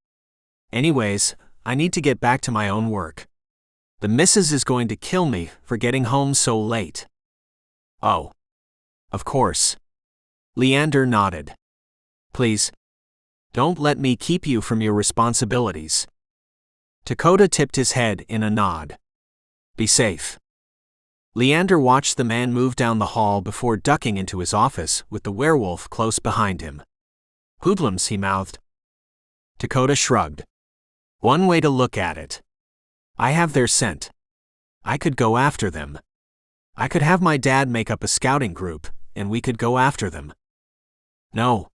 "Anyways, I need to get back to my own work. The missus is going to kill me for getting home so late." "Oh. Of course." Leander nodded. "Please. Don't let me keep you from your responsibilities." Dakota tipped his head in a nod. "Be safe." Leander watched the man move down the hall before ducking into his office with the werewolf close behind him. "Hoodlums," he mouthed. Dakota shrugged. "One way to look at it. I have their scent." I could go after them. I could have my dad make up a scouting group, and we could go after them. No.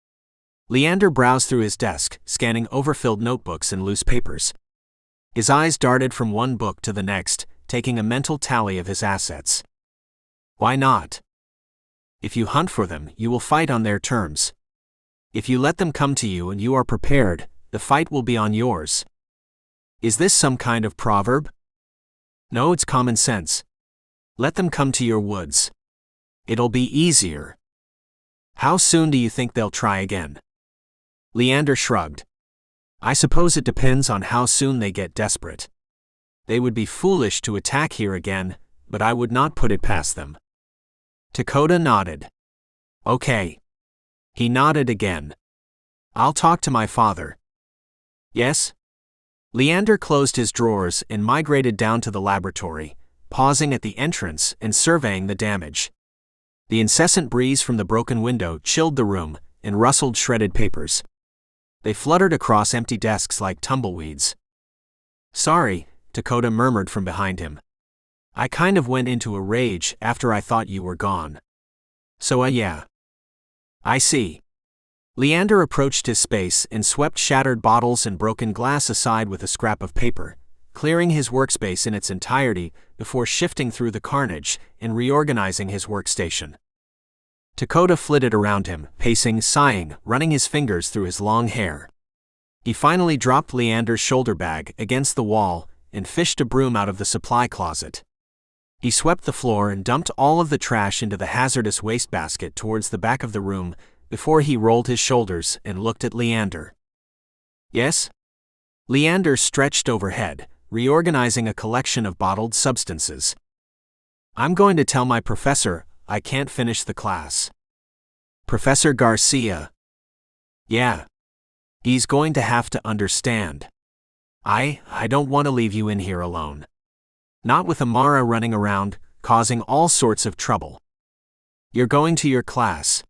Leander browsed through his desk, scanning overfilled notebooks and loose papers. His eyes darted from one book to the next, taking a mental tally of his assets. Why not? If you hunt for them, you will fight on their terms. If you let them come to you and you are prepared, the fight will be on yours. Is this some kind of proverb? No, it's common sense. Let them come to your woods. It'll be easier. How soon do you think they'll try again? Leander shrugged. I suppose it depends on how soon they get desperate. They would be foolish to attack here again, but I would not put it past them. Dakota nodded. Okay. He nodded again. I'll talk to my father. Yes? Leander closed his drawers and migrated down to the laboratory, pausing at the entrance and surveying the damage. The incessant breeze from the broken window chilled the room and rustled shredded papers. They fluttered across empty desks like tumbleweeds. Sorry, Dakota murmured from behind him. I kind of went into a rage after I thought you were gone. So yeah. I see. Leander approached his space and swept shattered bottles and broken glass aside with a scrap of paper, clearing his workspace in its entirety before shifting through the carnage and reorganizing his workstation. Dakota flitted around him, pacing, sighing, running his fingers through his long hair. He finally dropped Leander's shoulder bag against the wall and fished a broom out of the supply closet. He swept the floor and dumped all of the trash into the hazardous wastebasket towards the back of the room before he rolled his shoulders and looked at Leander. Yes? Leander stretched overhead, reorganizing a collection of bottled substances. I'm going to tell my professor I can't finish the class. Professor Garcia. Yeah. He's going to have to understand. I don't want to leave you in here alone. Not with Amara running around, causing all sorts of trouble. You're going to your class.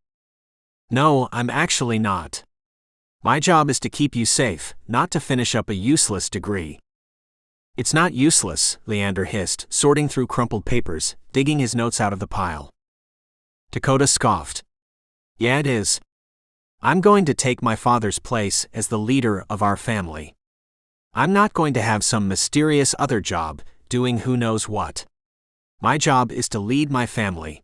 No, I'm actually not. My job is to keep you safe, not to finish up a useless degree. It's not useless, Leander hissed, sorting through crumpled papers, digging his notes out of the pile. Dakota scoffed. Yeah, it is. I'm going to take my father's place as the leader of our family. I'm not going to have some mysterious other job, doing who knows what. My job is to lead my family.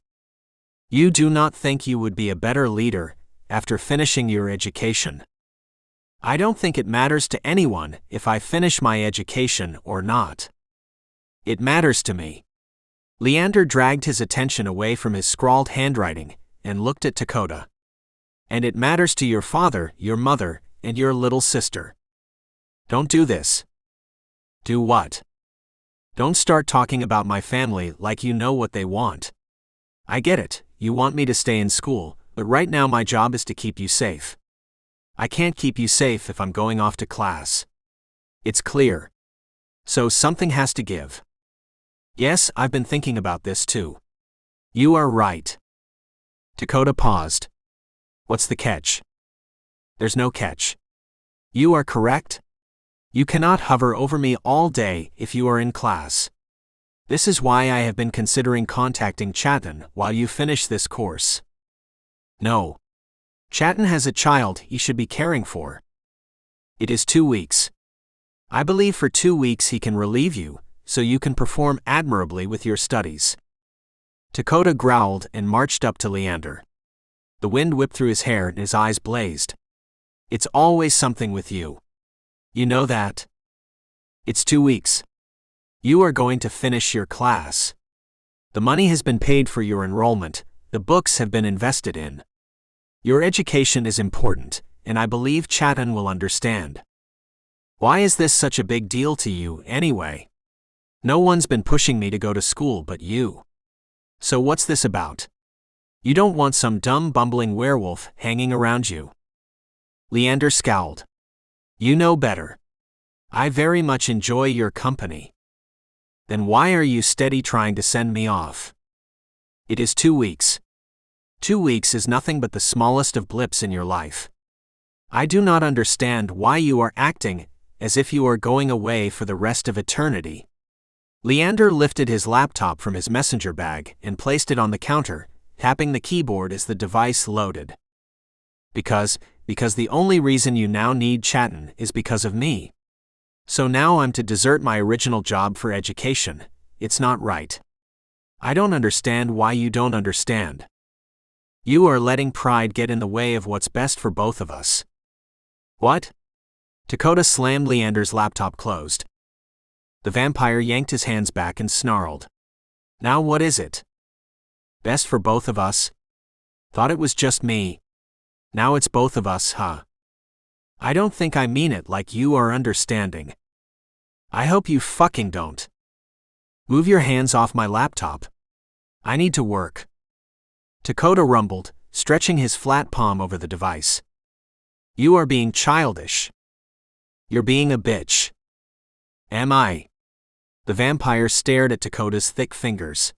You do not think you would be a better leader after finishing your education? I don't think it matters to anyone if I finish my education or not. It matters to me. Leander dragged his attention away from his scrawled handwriting and looked at Dakota. And it matters to your father, your mother, and your little sister. Don't do this. Do what? Don't start talking about my family like you know what they want. I get it, you want me to stay in school, but right now my job is to keep you safe. I can't keep you safe if I'm going off to class. It's clear. So something has to give. Yes, I've been thinking about this too. You are right. Dakota paused. What's the catch? There's no catch. You are correct. You cannot hover over me all day if you are in class. This is why I have been considering contacting Chatton while you finish this course. No. Chatton has a child he should be caring for. It is 2 weeks. I believe for 2 weeks he can relieve you, so you can perform admirably with your studies. Dakota growled and marched up to Leander. The wind whipped through his hair and his eyes blazed. It's always something with you. You know that? It's 2 weeks. You are going to finish your class. The money has been paid for your enrollment, the books have been invested in. Your education is important, and I believe Chatton will understand. Why is this such a big deal to you, anyway? No one's been pushing me to go to school but you. So what's this about? You don't want some dumb bumbling werewolf hanging around you. Leander scowled. You know better. I very much enjoy your company. Then why are you steady trying to send me off? It is 2 weeks. 2 weeks is nothing but the smallest of blips in your life. I do not understand why you are acting as if you are going away for the rest of eternity. Leander lifted his laptop from his messenger bag and placed it on the counter, tapping the keyboard as the device loaded. Because the only reason you now need chattin' is because of me. So now I'm to desert my original job for education. It's not right. I don't understand why you don't understand. You are letting pride get in the way of what's best for both of us. What? Dakota slammed Leander's laptop closed. The vampire yanked his hands back and snarled. Now what is it? Best for both of us? Thought it was just me. Now it's both of us, huh? I don't think I mean it like you are understanding. I hope you fucking don't. Move your hands off my laptop. I need to work. Dakota rumbled, stretching his flat palm over the device. You are being childish. You're being a bitch. Am I? The vampire stared at Dakota's thick fingers.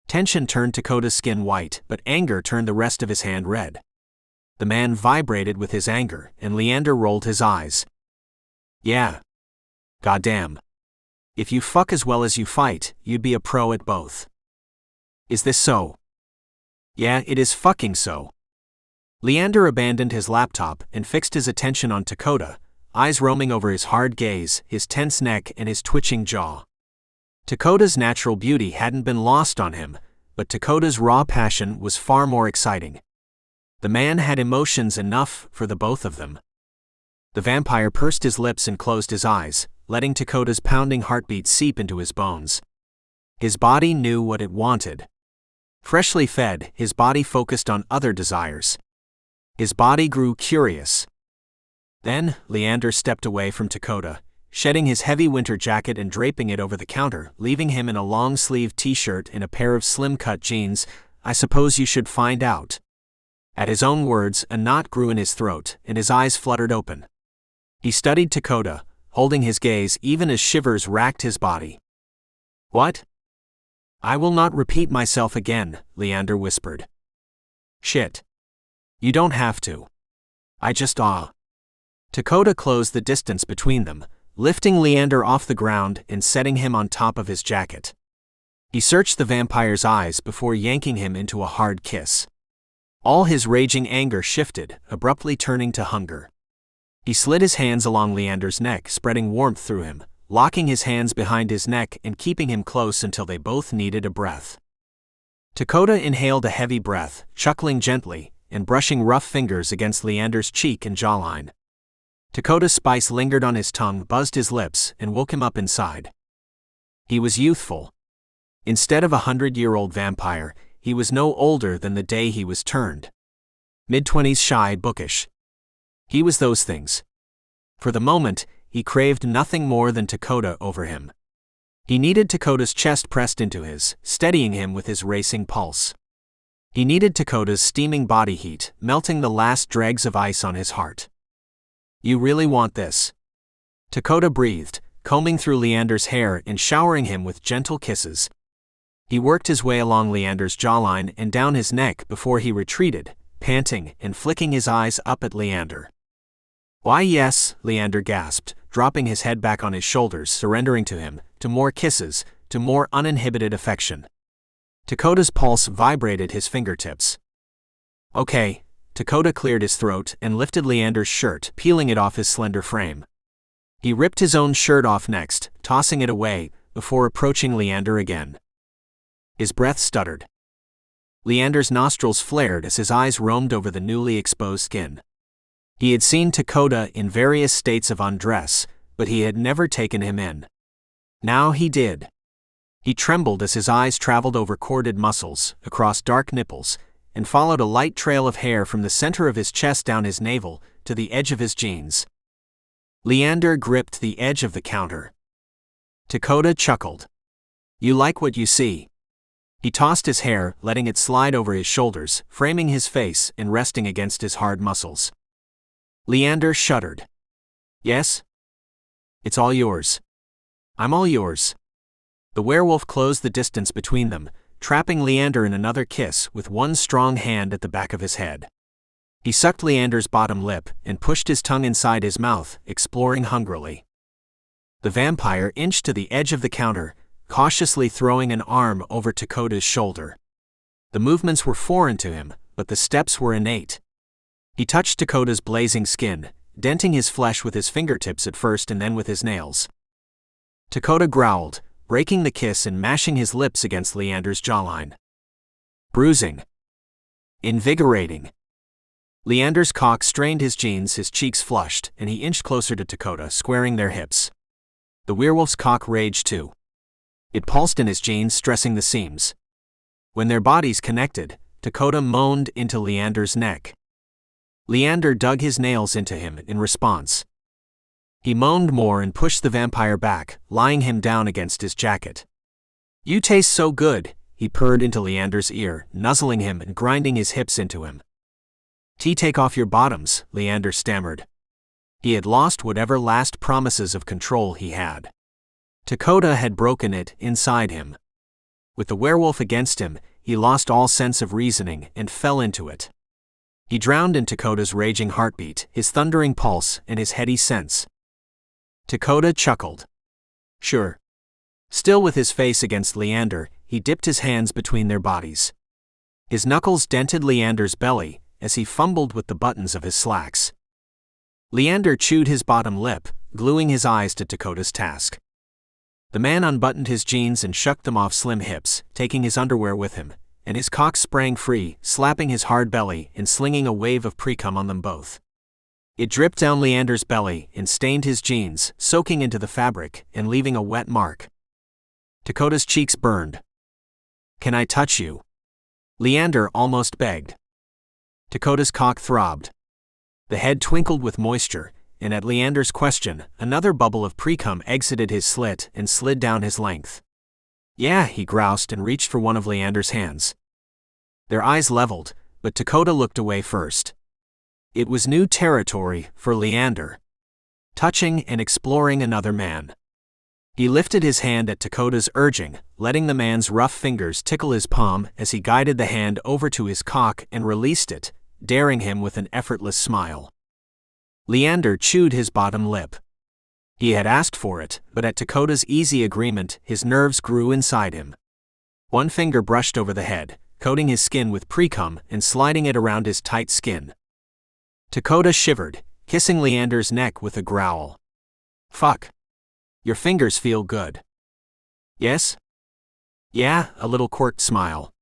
Tension turned Dakota's skin white, but anger turned the rest of his hand red. The man vibrated with his anger, and Leander rolled his eyes. Yeah. Goddamn. If you fuck as well as you fight, you'd be a pro at both. Is this so? Yeah, it is fucking so. Leander abandoned his laptop and fixed his attention on Dakota, eyes roaming over his hard gaze, his tense neck, and his twitching jaw. Dakota's natural beauty hadn't been lost on him, but Dakota's raw passion was far more exciting. The man had emotions enough for the both of them. The vampire pursed his lips and closed his eyes, letting Dakota's pounding heartbeat seep into his bones. His body knew what it wanted. Freshly fed, his body focused on other desires. His body grew curious. Then, Leander stepped away from Dakota, shedding his heavy winter jacket and draping it over the counter, leaving him in a long-sleeved t-shirt and a pair of slim-cut jeans. I suppose you should find out. At his own words, a knot grew in his throat, and his eyes fluttered open. He studied Dakota, holding his gaze even as shivers racked his body. What? I will not repeat myself again, Leander whispered. Shit. You don't have to. I just Dakota closed the distance between them, lifting Leander off the ground and setting him on top of his jacket. He searched the vampire's eyes before yanking him into a hard kiss. All his raging anger shifted, abruptly turning to hunger. He slid his hands along Leander's neck, spreading warmth through him, locking his hands behind his neck and keeping him close until they both needed a breath. Dakota inhaled a heavy breath, chuckling gently, and brushing rough fingers against Leander's cheek and jawline. Dakota's spice lingered on his tongue, buzzed his lips, and woke him up inside. He was youthful. Instead of a 100-year-old vampire, he was no older than the day he was turned. Mid-20s, shy, bookish. He was those things. For the moment, he craved nothing more than Dakota over him. He needed Dakota's chest pressed into his, steadying him with his racing pulse. He needed Dakota's steaming body heat, melting the last dregs of ice on his heart. You really want this? Dakota breathed, combing through Leander's hair and showering him with gentle kisses. He worked his way along Leander's jawline and down his neck before he retreated, panting and flicking his eyes up at Leander. Why yes, Leander gasped, dropping his head back on his shoulders, surrendering to him, to more kisses, to more uninhibited affection. Dakota's pulse vibrated his fingertips. Okay. Dakota cleared his throat and lifted Leander's shirt, peeling it off his slender frame. He ripped his own shirt off next, tossing it away, before approaching Leander again. His breath stuttered. Leander's nostrils flared as his eyes roamed over the newly exposed skin. He had seen Dakota in various states of undress, but he had never taken him in. Now he did. He trembled as his eyes traveled over corded muscles, across dark nipples, and followed a light trail of hair from the center of his chest down his navel to the edge of his jeans. Leander gripped the edge of the counter. Dakota chuckled. You like what you see. He tossed his hair, letting it slide over his shoulders, framing his face and resting against his hard muscles. Leander shuddered. Yes? It's all yours. I'm all yours. The werewolf closed the distance between them, trapping Leander in another kiss with one strong hand at the back of his head. He sucked Leander's bottom lip and pushed his tongue inside his mouth, exploring hungrily. The vampire inched to the edge of the counter, cautiously throwing an arm over Dakota's shoulder. The movements were foreign to him, but the steps were innate. He touched Dakota's blazing skin, denting his flesh with his fingertips at first and then with his nails. Dakota growled, breaking the kiss and mashing his lips against Leander's jawline. Bruising. Invigorating. Leander's cock strained his jeans, his cheeks flushed, and he inched closer to Dakota, squaring their hips. The werewolf's cock raged too. It pulsed in his jeans, stressing the seams. When their bodies connected, Dakota moaned into Leander's neck. Leander dug his nails into him in response. He moaned more and pushed the vampire back, lying him down against his jacket. "You taste so good," he purred into Leander's ear, nuzzling him and grinding his hips into him. "Take off your bottoms," Leander stammered. He had lost whatever last promises of control he had. Dakota had broken it inside him. With the werewolf against him, he lost all sense of reasoning and fell into it. He drowned in Dakota's raging heartbeat, his thundering pulse, and his heady sense. Dakota chuckled. Sure. Still with his face against Leander, he dipped his hands between their bodies. His knuckles dented Leander's belly as he fumbled with the buttons of his slacks. Leander chewed his bottom lip, gluing his eyes to Dakota's task. The man unbuttoned his jeans and shucked them off slim hips, taking his underwear with him, and his cock sprang free, slapping his hard belly and slinging a wave of pre-cum on them both. It dripped down Leander's belly and stained his jeans, soaking into the fabric and leaving a wet mark. Dakota's cheeks burned. "Can I touch you?" Leander almost begged. Dakota's cock throbbed. The head twinkled with moisture, and at Leander's question, another bubble of pre-cum exited his slit and slid down his length. "Yeah," he groused and reached for one of Leander's hands. Their eyes leveled, but Dakota looked away first. It was new territory for Leander. Touching and exploring another man. He lifted his hand at Dakota's urging, letting the man's rough fingers tickle his palm as he guided the hand over to his cock and released it, daring him with an effortless smile. Leander chewed his bottom lip. He had asked for it, but at Dakota's easy agreement, his nerves grew inside him. One finger brushed over the head, coating his skin with pre-cum and sliding it around his tight skin. Dakota shivered, kissing Leander's neck with a growl. "Fuck. Your fingers feel good." "Yes?" "Yeah," a little quirked smile.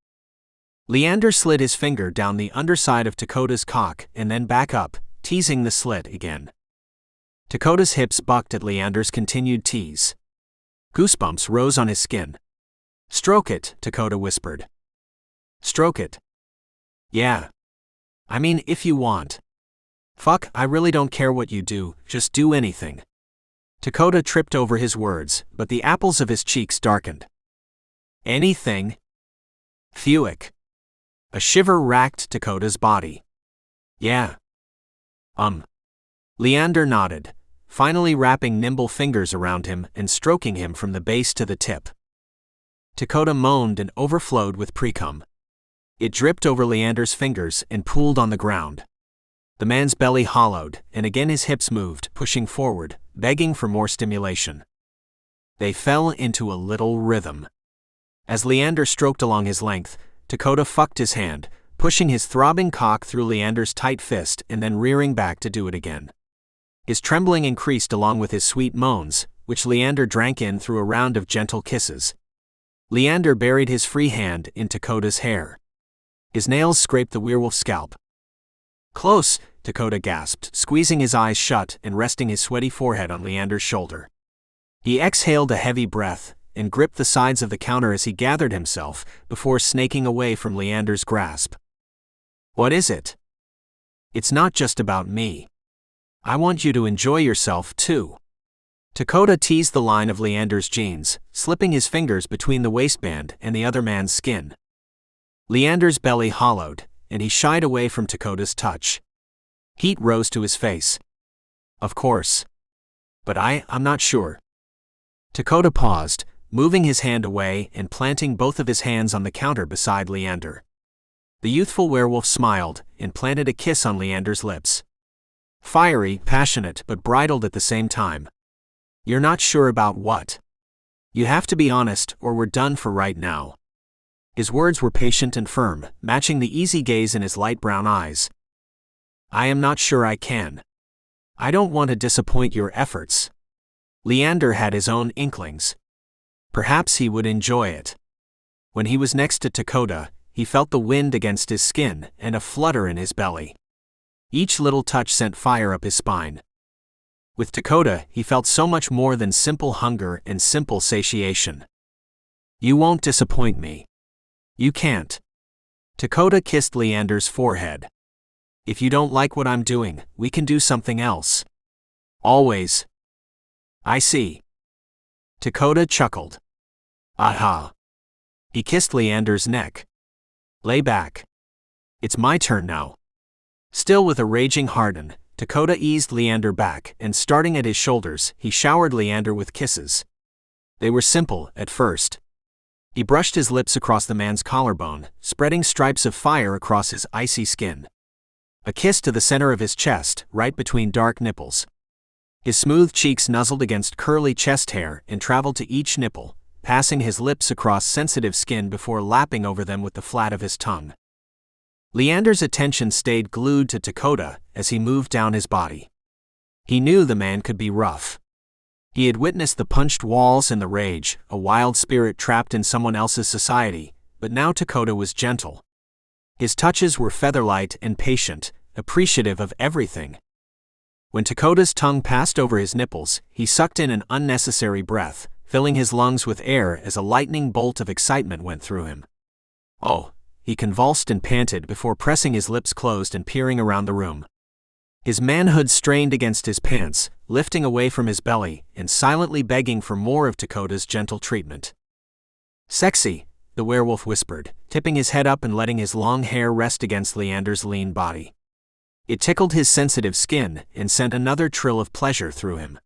Leander slid his finger down the underside of Dakota's cock and then back up, teasing the slit again. Dakota's hips bucked at Leander's continued tease. Goosebumps rose on his skin. "Stroke it," Dakota whispered. "Stroke it." "Yeah. I mean, if you want." "Fuck, I really don't care what you do, just do anything." Dakota tripped over his words, but the apples of his cheeks darkened. "Anything?" Fuick. A shiver racked Dakota's body. "Yeah." Leander nodded, finally wrapping nimble fingers around him and stroking him from the base to the tip. Dakota moaned and overflowed with pre-cum. It dripped over Leander's fingers and pooled on the ground. The man's belly hollowed, and again his hips moved, pushing forward, begging for more stimulation. They fell into a little rhythm. As Leander stroked along his length, Dakota fucked his hand, pushing his throbbing cock through Leander's tight fist and then rearing back to do it again. His trembling increased along with his sweet moans, which Leander drank in through a round of gentle kisses. Leander buried his free hand in Dakota's hair. His nails scraped the werewolf's scalp. "Close," Dakota gasped, squeezing his eyes shut and resting his sweaty forehead on Leander's shoulder. He exhaled a heavy breath and gripped the sides of the counter as he gathered himself before snaking away from Leander's grasp. "What is it?" "It's not just about me. I want you to enjoy yourself, too." Dakota teased the line of Leander's jeans, slipping his fingers between the waistband and the other man's skin. Leander's belly hollowed, and he shied away from Dakota's touch. Heat rose to his face. "Of course. But I'm not sure." Dakota paused, moving his hand away and planting both of his hands on the counter beside Leander. The youthful werewolf smiled and planted a kiss on Leander's lips. Fiery, passionate, but bridled at the same time. "You're not sure about what?" You have to be honest, or we're done for right now. His words were patient and firm, matching the easy gaze in his light brown eyes. I am not sure I can. I don't want to disappoint your efforts. Leander had his own inklings. Perhaps he would enjoy it. When he was next to Dakota, he felt the wind against his skin and a flutter in his belly. Each little touch sent fire up his spine. With Dakota, he felt so much more than simple hunger and simple satiation. You won't disappoint me. You can't. Dakota kissed Leander's forehead. If you don't like what I'm doing, we can do something else. Always. I see. Dakota chuckled. Aha. He kissed Leander's neck. Lay back. It's my turn now. Still with a raging harden, Dakota eased Leander back, and starting at his shoulders, he showered Leander with kisses. They were simple at first. He brushed his lips across the man's collarbone, spreading stripes of fire across his icy skin. A kiss to the center of his chest, right between dark nipples. His smooth cheeks nuzzled against curly chest hair and traveled to each nipple, passing his lips across sensitive skin before lapping over them with the flat of his tongue. Leander's attention stayed glued to Dakota as he moved down his body. He knew the man could be rough. He had witnessed the punched walls and the rage, a wild spirit trapped in someone else's society, but now Dakota was gentle. His touches were featherlight and patient, appreciative of everything. When Dakota's tongue passed over his nipples, he sucked in an unnecessary breath, filling his lungs with air as a lightning bolt of excitement went through him. Oh, he convulsed and panted before pressing his lips closed and peering around the room. His manhood strained against his pants, lifting away from his belly and silently begging for more of Dakota's gentle treatment. Sexy, the werewolf whispered, tipping his head up and letting his long hair rest against Leander's lean body. It tickled his sensitive skin and sent another trill of pleasure through him.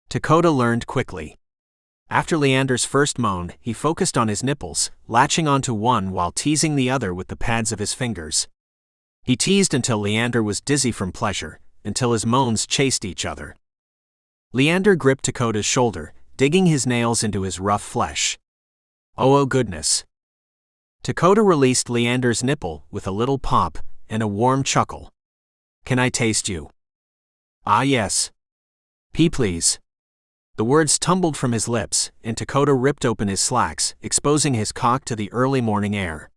Dakota learned quickly. After Leander's first moan, he focused on his nipples, latching onto one while teasing the other with the pads of his fingers. He teased until Leander was dizzy from pleasure, until his moans chased each other. Leander gripped Dakota's shoulder, digging his nails into his rough flesh. Oh goodness. Dakota released Leander's nipple with a little pop and a warm chuckle. Can I taste you? Ah yes. Pee please. The words tumbled from his lips, and Dakota ripped open his slacks, exposing his cock to the early morning air.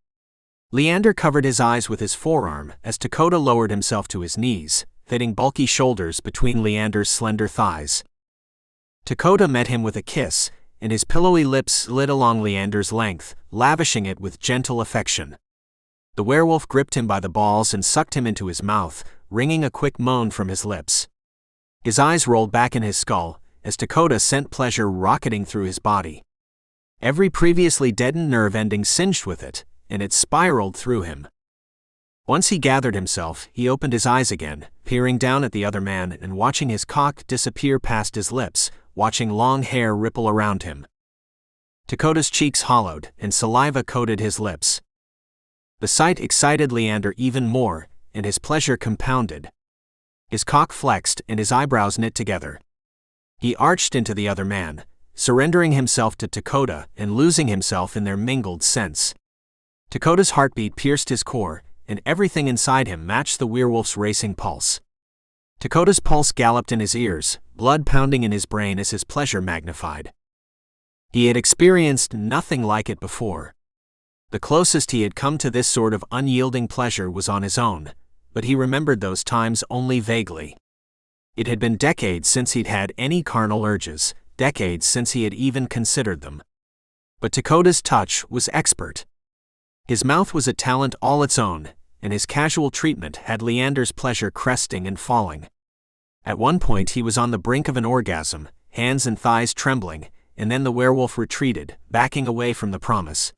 Leander covered his eyes with his forearm as Dakota lowered himself to his knees, fitting bulky shoulders between Leander's slender thighs. Dakota met him with a kiss, and his pillowy lips slid along Leander's length, lavishing it with gentle affection. The werewolf gripped him by the balls and sucked him into his mouth, wringing a quick moan from his lips. His eyes rolled back in his skull, as Dakota sent pleasure rocketing through his body. Every previously deadened nerve ending singed with it, and it spiraled through him. Once he gathered himself, he opened his eyes again, peering down at the other man and watching his cock disappear past his lips, watching long hair ripple around him. Dakota's cheeks hollowed, and saliva coated his lips. The sight excited Leander even more, and his pleasure compounded. His cock flexed and his eyebrows knit together. He arched into the other man, surrendering himself to Dakota and losing himself in their mingled sense. Dakota's heartbeat pierced his core, and everything inside him matched the werewolf's racing pulse. Dakota's pulse galloped in his ears, blood pounding in his brain as his pleasure magnified. He had experienced nothing like it before. The closest he had come to this sort of unyielding pleasure was on his own, but he remembered those times only vaguely. It had been decades since he'd had any carnal urges, decades since he had even considered them. But Dakota's touch was expert. His mouth was a talent all its own, and his casual treatment had Leander's pleasure cresting and falling. At one point he was on the brink of an orgasm, hands and thighs trembling, and then the werewolf retreated, backing away from the promise.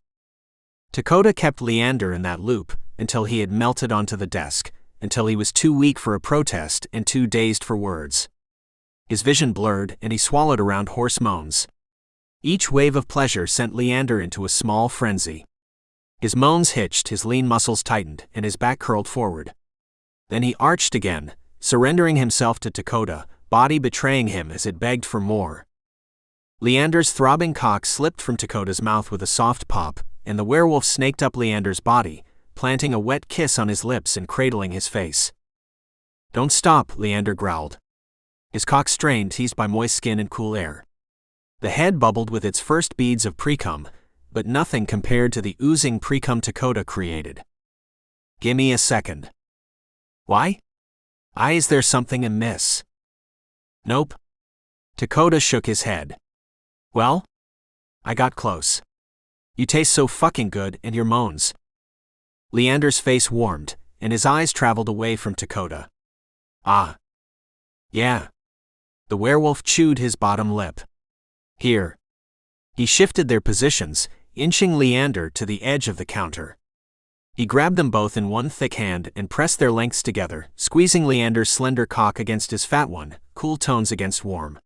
Dakota kept Leander in that loop until he had melted onto the desk, until he was too weak for a protest and too dazed for words. His vision blurred and he swallowed around hoarse moans. Each wave of pleasure sent Leander into a small frenzy. His moans hitched, his lean muscles tightened, and his back curled forward. Then he arched again, surrendering himself to Dakota, body betraying him as it begged for more. Leander's throbbing cock slipped from Dakota's mouth with a soft pop, and the werewolf snaked up Leander's body, planting a wet kiss on his lips and cradling his face. "Don't stop," Leander growled. His cock strained, teased by moist skin and cool air. The head bubbled with its first beads of precum, but nothing compared to the oozing precum Dakota created. "Gimme a second." "Why? Is there something amiss?" "Nope." Dakota shook his head. "Well? I got close. You taste so fucking good, and your moans." Leander's face warmed, and his eyes traveled away from Dakota. "Ah. Yeah." The werewolf chewed his bottom lip. "Here." He shifted their positions, inching Leander to the edge of the counter. He grabbed them both in one thick hand and pressed their lengths together, squeezing Leander's slender cock against his fat one, cool tones against warm.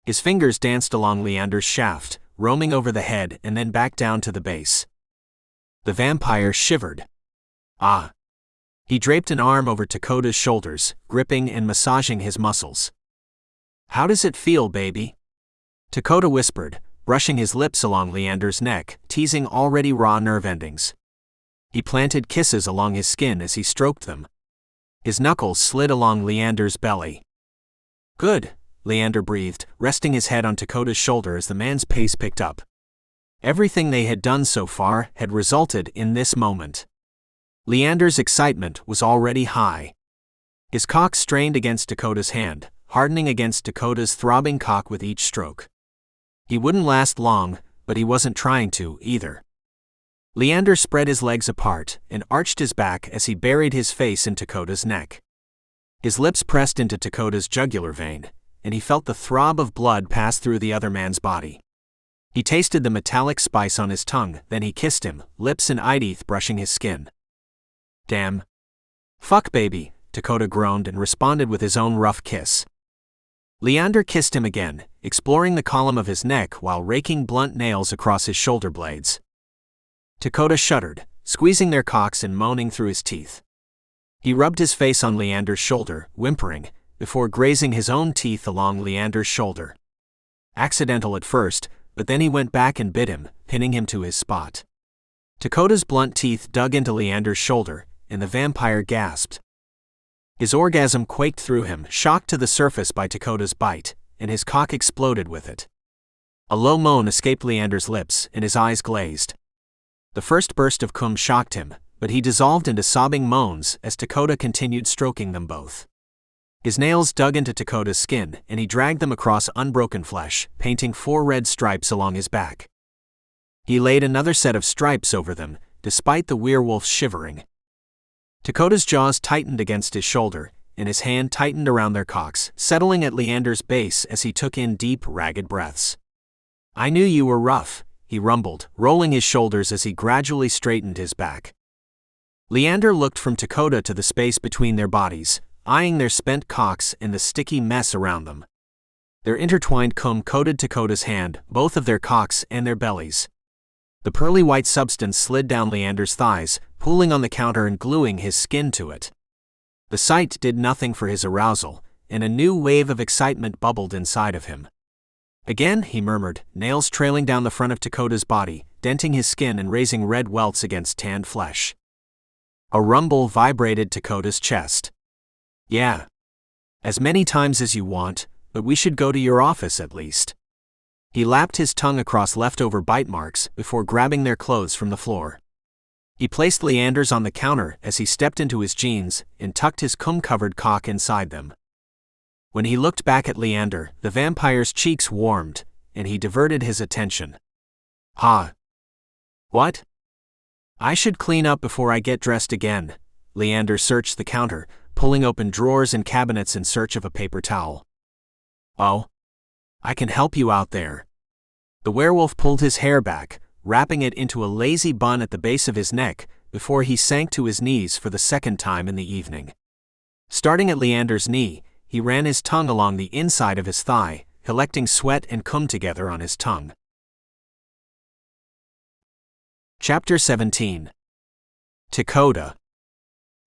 His fingers danced along Leander's shaft, roaming over the head and then back down to the base. The vampire shivered. "Ah." He draped an arm over Dakota's shoulders, gripping and massaging his muscles. "How does it feel, baby?" Dakota whispered, brushing his lips along Leander's neck, teasing already raw nerve endings. He planted kisses along his skin as he stroked them. His knuckles slid along Leander's belly. "Good," Leander breathed, resting his head on Dakota's shoulder as the man's pace picked up. Everything they had done so far had resulted in this moment. Leander's excitement was already high. His cock strained against Dakota's hand, hardening against Dakota's throbbing cock with each stroke. He wouldn't last long, but he wasn't trying to, either. Leander spread his legs apart and arched his back as he buried his face in Dakota's neck. His lips pressed into Dakota's jugular vein, and he felt the throb of blood pass through the other man's body. He tasted the metallic spice on his tongue, then he kissed him, lips and eye teeth brushing his skin. "Damn. Fuck, baby," Dakota groaned and responded with his own rough kiss. Leander kissed him again, exploring the column of his neck while raking blunt nails across his shoulder blades. Dakota shuddered, squeezing their cocks and moaning through his teeth. He rubbed his face on Leander's shoulder, whimpering, before grazing his own teeth along Leander's shoulder. Accidental at first, but then he went back and bit him, pinning him to his spot. Dakota's blunt teeth dug into Leander's shoulder, and the vampire gasped. His orgasm quaked through him, shocked to the surface by Dakota's bite, and his cock exploded with it. A low moan escaped Leander's lips, and his eyes glazed. The first burst of cum shocked him, but he dissolved into sobbing moans as Dakota continued stroking them both. His nails dug into Dakota's skin, and he dragged them across unbroken flesh, painting 4 red stripes along his back. He laid another set of stripes over them, despite the werewolf's shivering. Dakota's jaws tightened against his shoulder, and his hand tightened around their cocks, settling at Leander's base as he took in deep, ragged breaths. "I knew you were rough," he rumbled, rolling his shoulders as he gradually straightened his back. Leander looked from Dakota to the space between their bodies, eyeing their spent cocks and the sticky mess around them. Their intertwined cum coated Dakota's hand, both of their cocks and their bellies. The pearly white substance slid down Leander's thighs, pulling on the counter and gluing his skin to it. The sight did nothing for his arousal, and a new wave of excitement bubbled inside of him. "Again," he murmured, nails trailing down the front of Dakota's body, denting his skin and raising red welts against tanned flesh. A rumble vibrated Dakota's chest. "Yeah. As many times as you want, but we should go to your office at least." He lapped his tongue across leftover bite marks before grabbing their clothes from the floor. He placed Leander's on the counter as he stepped into his jeans and tucked his cum-covered cock inside them. When he looked back at Leander, the vampire's cheeks warmed, and he diverted his attention. "Ha. What? I should clean up before I get dressed again." Leander searched the counter, pulling open drawers and cabinets in search of a paper towel. "Oh. I can help you out there." The werewolf pulled his hair back, wrapping it into a lazy bun at the base of his neck, before he sank to his knees for the second time in the evening. Starting at Leander's knee, he ran his tongue along the inside of his thigh, collecting sweat and cum together on his tongue. Chapter 17. Dakota.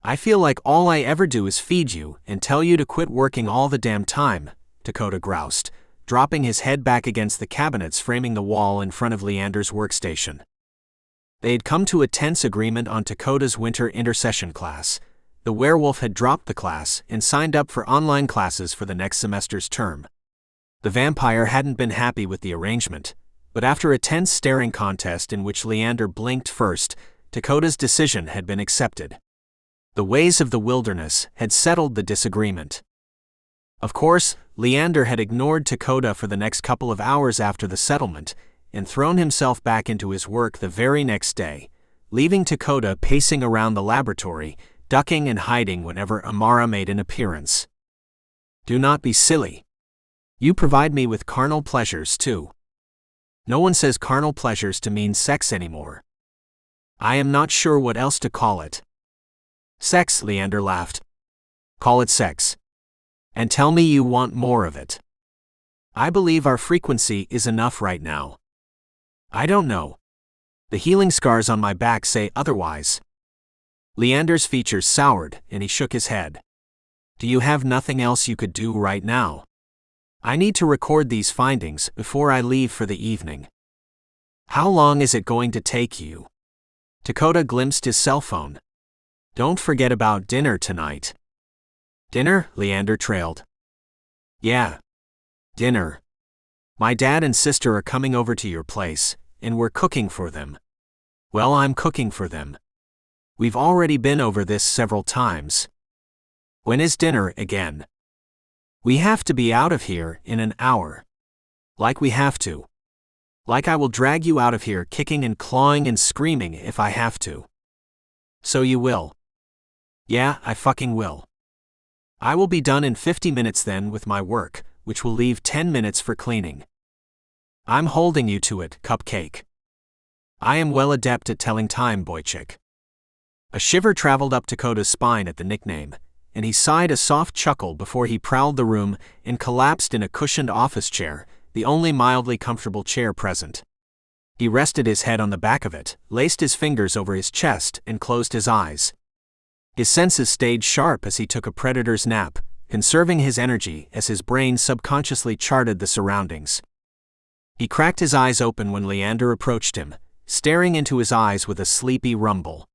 "I feel like all I ever do is feed you and tell you to quit working all the damn time," Dakota groused, dropping his head back against the cabinets framing the wall in front of Leander's workstation. They had come to a tense agreement on Dakota's winter intercession class. The werewolf had dropped the class and signed up for online classes for the next semester's term. The vampire hadn't been happy with the arrangement, but after a tense staring contest in which Leander blinked first, Dakota's decision had been accepted. The ways of the wilderness had settled the disagreement. Of course, Leander had ignored Dakota for the next couple of hours after the settlement and thrown himself back into his work the very next day, leaving Dakota pacing around the laboratory, ducking and hiding whenever Amara made an appearance. Do not be silly. You provide me with carnal pleasures too. No one says carnal pleasures to mean sex anymore. I am not sure what else to call it. Sex, Leander laughed. Call it sex. And tell me you want more of it. I believe our frequency is enough right now. I don't know. The healing scars on my back say otherwise. Leander's features soured, and he shook his head. Do you have nothing else you could do right now? I need to record these findings before I leave for the evening. How long is it going to take you? Dakota glimpsed his cell phone. Don't forget about dinner tonight. Dinner? Leander trailed. Yeah. Dinner. My dad and sister are coming over to your place, and we're cooking for them. Well, I'm cooking for them. We've already been over this several times. When is dinner again? We have to be out of here in an hour. Like we have to. Like I will drag you out of here kicking and clawing and screaming if I have to. So you will. Yeah, I fucking will. I will be done in 50 minutes then with my work, which will leave 10 minutes for cleaning. I'm holding you to it, Cupcake. I am well adept at telling time, Boychick. A shiver traveled up Dakota's spine at the nickname, and he sighed a soft chuckle before he prowled the room and collapsed in a cushioned office chair, the only mildly comfortable chair present. He rested his head on the back of it, laced his fingers over his chest, and closed his eyes. His senses stayed sharp as he took a predator's nap, conserving his energy as his brain subconsciously charted the surroundings. He cracked his eyes open when Leander approached him, staring into his eyes with a sleepy rumble.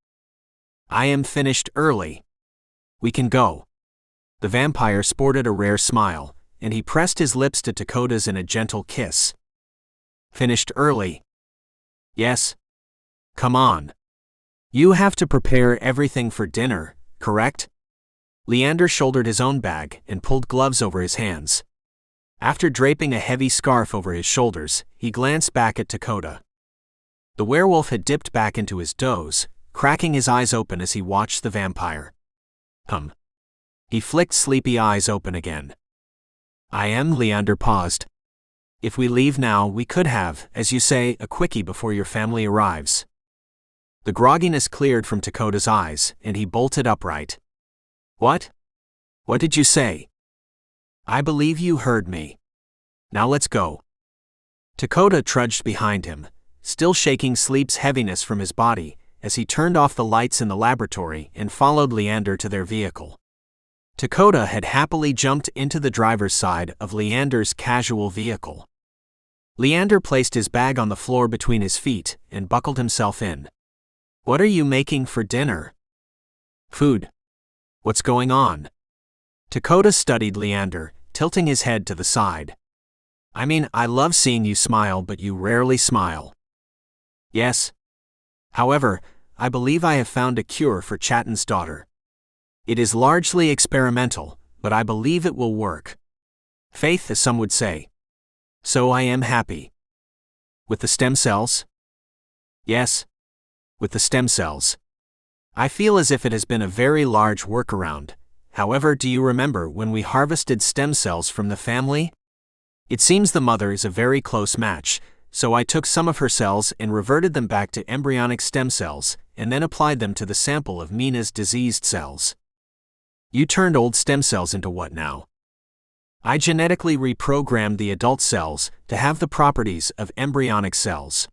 I am finished early. We can go. The vampire sported a rare smile, and he pressed his lips to Dakota's in a gentle kiss. Finished early? Yes. Come on. You have to prepare everything for dinner, correct? Leander shouldered his own bag and pulled gloves over his hands. After draping a heavy scarf over his shoulders, he glanced back at Dakota. The werewolf had dipped back into his doze, cracking his eyes open as he watched the vampire. He flicked sleepy eyes open again. Leander paused. If we leave now, we could have, as you say, a quickie before your family arrives. The grogginess cleared from Dakota's eyes, and he bolted upright. What? What did you say? I believe you heard me. Now let's go. Dakota trudged behind him, still shaking sleep's heaviness from his body, as he turned off the lights in the laboratory and followed Leander to their vehicle. Dakota had happily jumped into the driver's side of Leander's casual vehicle. Leander placed his bag on the floor between his feet and buckled himself in. What are you making for dinner? Food. What's going on? Dakota studied Leander, tilting his head to the side. I love seeing you smile, but you rarely smile. Yes. However, I believe I have found a cure for Chatton's daughter. It is largely experimental, but I believe it will work. Faith, as some would say. So I am happy. With the stem cells? Yes. With the stem cells. I feel as if it has been a very large workaround. However, do you remember when we harvested stem cells from the family? It seems the mother is a very close match, so I took some of her cells and reverted them back to embryonic stem cells, and then applied them to the sample of Mina's diseased cells. You turned old stem cells into what now? I genetically reprogrammed the adult cells to have the properties of embryonic cells.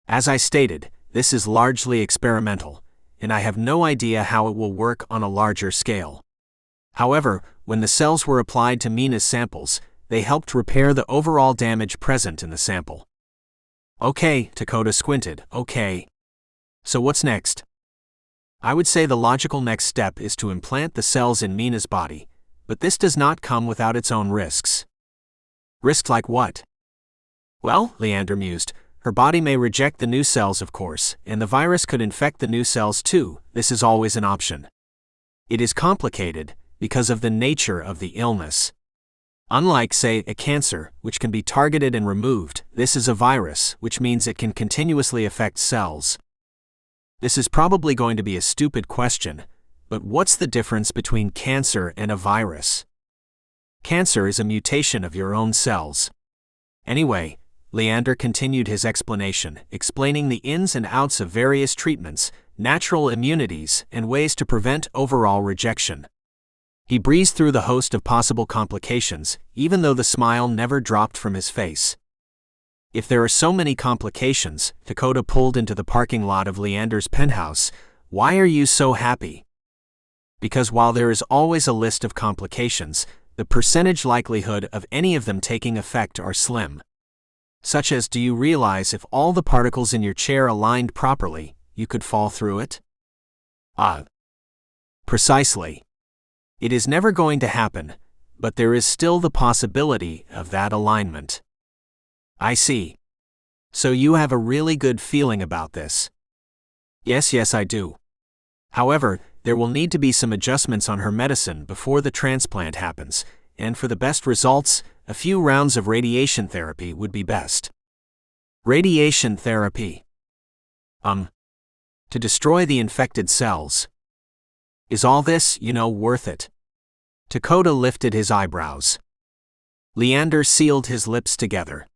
As I stated, this is largely experimental, and I have no idea how it will work on a larger scale. However, when the cells were applied to Mina's samples, they helped repair the overall damage present in the sample. Okay, Dakota squinted, okay. So what's next? I would say the logical next step is to implant the cells in Mina's body, but this does not come without its own risks. Risks like what? Well, Leander mused, her body may reject the new cells, of course, and the virus could infect the new cells too. This is always an option. It is complicated because of the nature of the illness. Unlike, say, a cancer, which can be targeted and removed, this is a virus, which means it can continuously affect cells. This is probably going to be a stupid question, but what's the difference between cancer and a virus? Cancer is a mutation of your own cells. Anyway, Leander continued his explanation, explaining the ins and outs of various treatments, natural immunities, and ways to prevent overall rejection. He breezed through the host of possible complications, even though the smile never dropped from his face. If there are so many complications, Dakota pulled into the parking lot of Leander's penthouse, why are you so happy? Because while there is always a list of complications, the percentage likelihood of any of them taking effect are slim. Such as, do you realize if all the particles in your chair aligned properly, you could fall through it? Precisely. It is never going to happen, but there is still the possibility of that alignment. I see. So you have a really good feeling about this. Yes, I do. However, there will need to be some adjustments on her medicine before the transplant happens, and for the best results, a few rounds of radiation therapy would be best. Radiation therapy? To destroy the infected cells. Is all this, worth it? Dakota lifted his eyebrows. Leander sealed his lips together.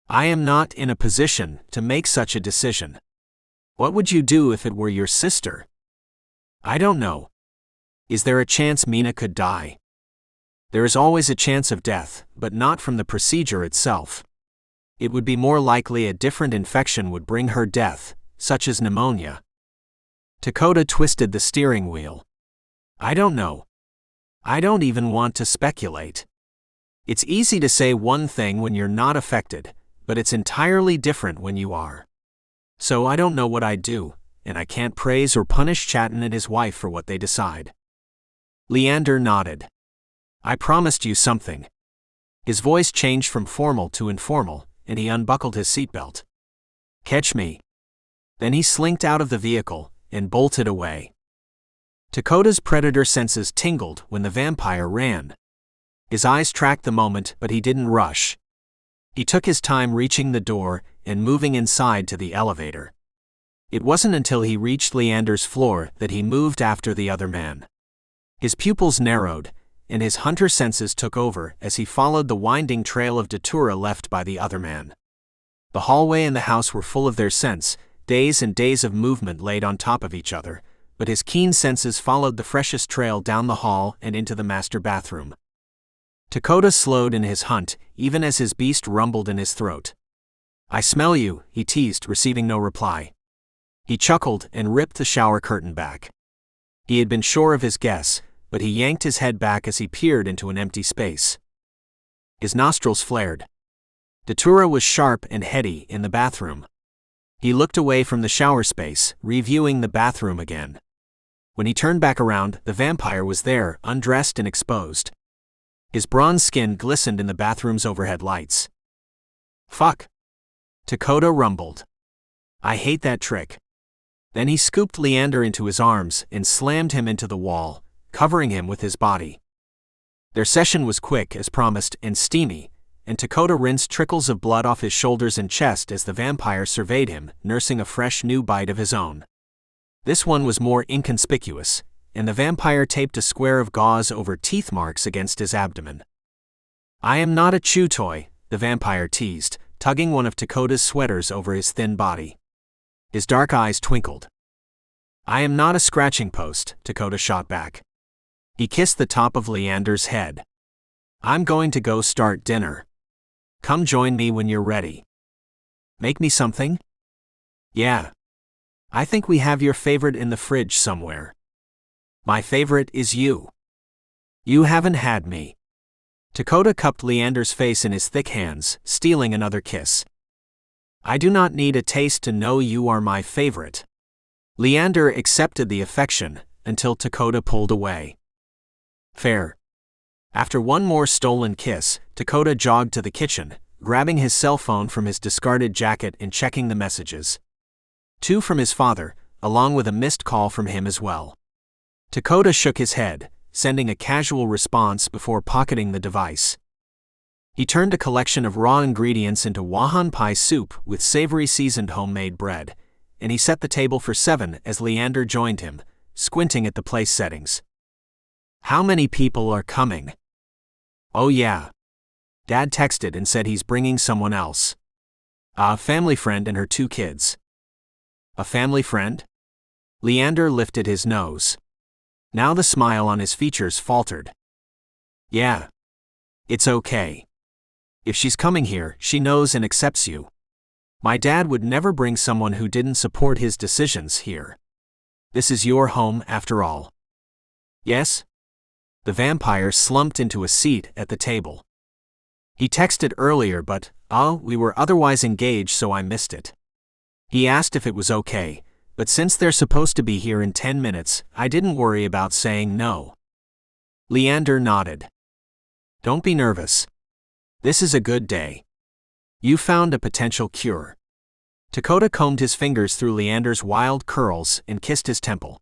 I am not in a position to make such a decision. What would you do if it were your sister? I don't know. Is there a chance Mina could die? There is always a chance of death, but not from the procedure itself. It would be more likely a different infection would bring her death, such as pneumonia. Dakota twisted the steering wheel. I don't know. I don't even want to speculate. It's easy to say one thing when you're not affected, but it's entirely different when you are. So I don't know what I'd do, and I can't praise or punish Chatton and his wife for what they decide. Leander nodded. I promised you something. His voice changed from formal to informal, and he unbuckled his seatbelt. Catch me. Then he slinked out of the vehicle and bolted away. Dakota's predator senses tingled when the vampire ran. His eyes tracked the moment, but he didn't rush. He took his time reaching the door and moving inside to the elevator. It wasn't until he reached Leander's floor that he moved after the other man. His pupils narrowed, and his hunter senses took over as he followed the winding trail of datura left by the other man. The hallway and the house were full of their scents, days and days of movement laid on top of each other, but his keen senses followed the freshest trail down the hall and into the master bathroom. Dakota slowed in his hunt, even as his beast rumbled in his throat. I smell you, he teased, receiving no reply. He chuckled and ripped the shower curtain back. He had been sure of his guess, but he yanked his head back as he peered into an empty space. His nostrils flared. Datura was sharp and heady in the bathroom. He looked away from the shower space, reviewing the bathroom again. When he turned back around, the vampire was there, undressed and exposed. His bronze skin glistened in the bathroom's overhead lights. Fuck. Dakota rumbled. I hate that trick. Then he scooped Leander into his arms and slammed him into the wall, covering him with his body. Their session was quick, as promised, and steamy, and Dakota rinsed trickles of blood off his shoulders and chest as the vampire surveyed him, nursing a fresh new bite of his own. This one was more inconspicuous, and the vampire taped a square of gauze over teeth marks against his abdomen. I am not a chew toy, the vampire teased, tugging one of Dakota's sweaters over his thin body. His dark eyes twinkled. I am not a scratching post, Dakota shot back. He kissed the top of Leander's head. I'm going to go start dinner. Come join me when you're ready. Make me something? Yeah. I think we have your favorite in the fridge somewhere. My favorite is you. You haven't had me. Dakota cupped Leander's face in his thick hands, stealing another kiss. I do not need a taste to know you are my favorite. Leander accepted the affection, until Dakota pulled away. Fair. After one more stolen kiss, Dakota jogged to the kitchen, grabbing his cell phone from his discarded jacket and checking the messages. 2 from his father, along with a missed call from him as well. Dakota shook his head, sending a casual response before pocketing the device. He turned a collection of raw ingredients into Wahan pie soup with savory seasoned homemade bread, and he set the table for 7 as Leander joined him, squinting at the place settings. How many people are coming? Oh yeah. Dad texted and said he's bringing someone else. A family friend and her 2 kids. A family friend? Leander lifted his nose. Now the smile on his features faltered. Yeah. It's okay. If she's coming here, she knows and accepts you. My dad would never bring someone who didn't support his decisions here. This is your home after all. Yes? The vampire slumped into a seat at the table. He texted earlier but, we were otherwise engaged so I missed it. He asked if it was okay, but since they're supposed to be here in 10 minutes, I didn't worry about saying no. Leander nodded. Don't be nervous. This is a good day. You found a potential cure. Dakota combed his fingers through Leander's wild curls and kissed his temple.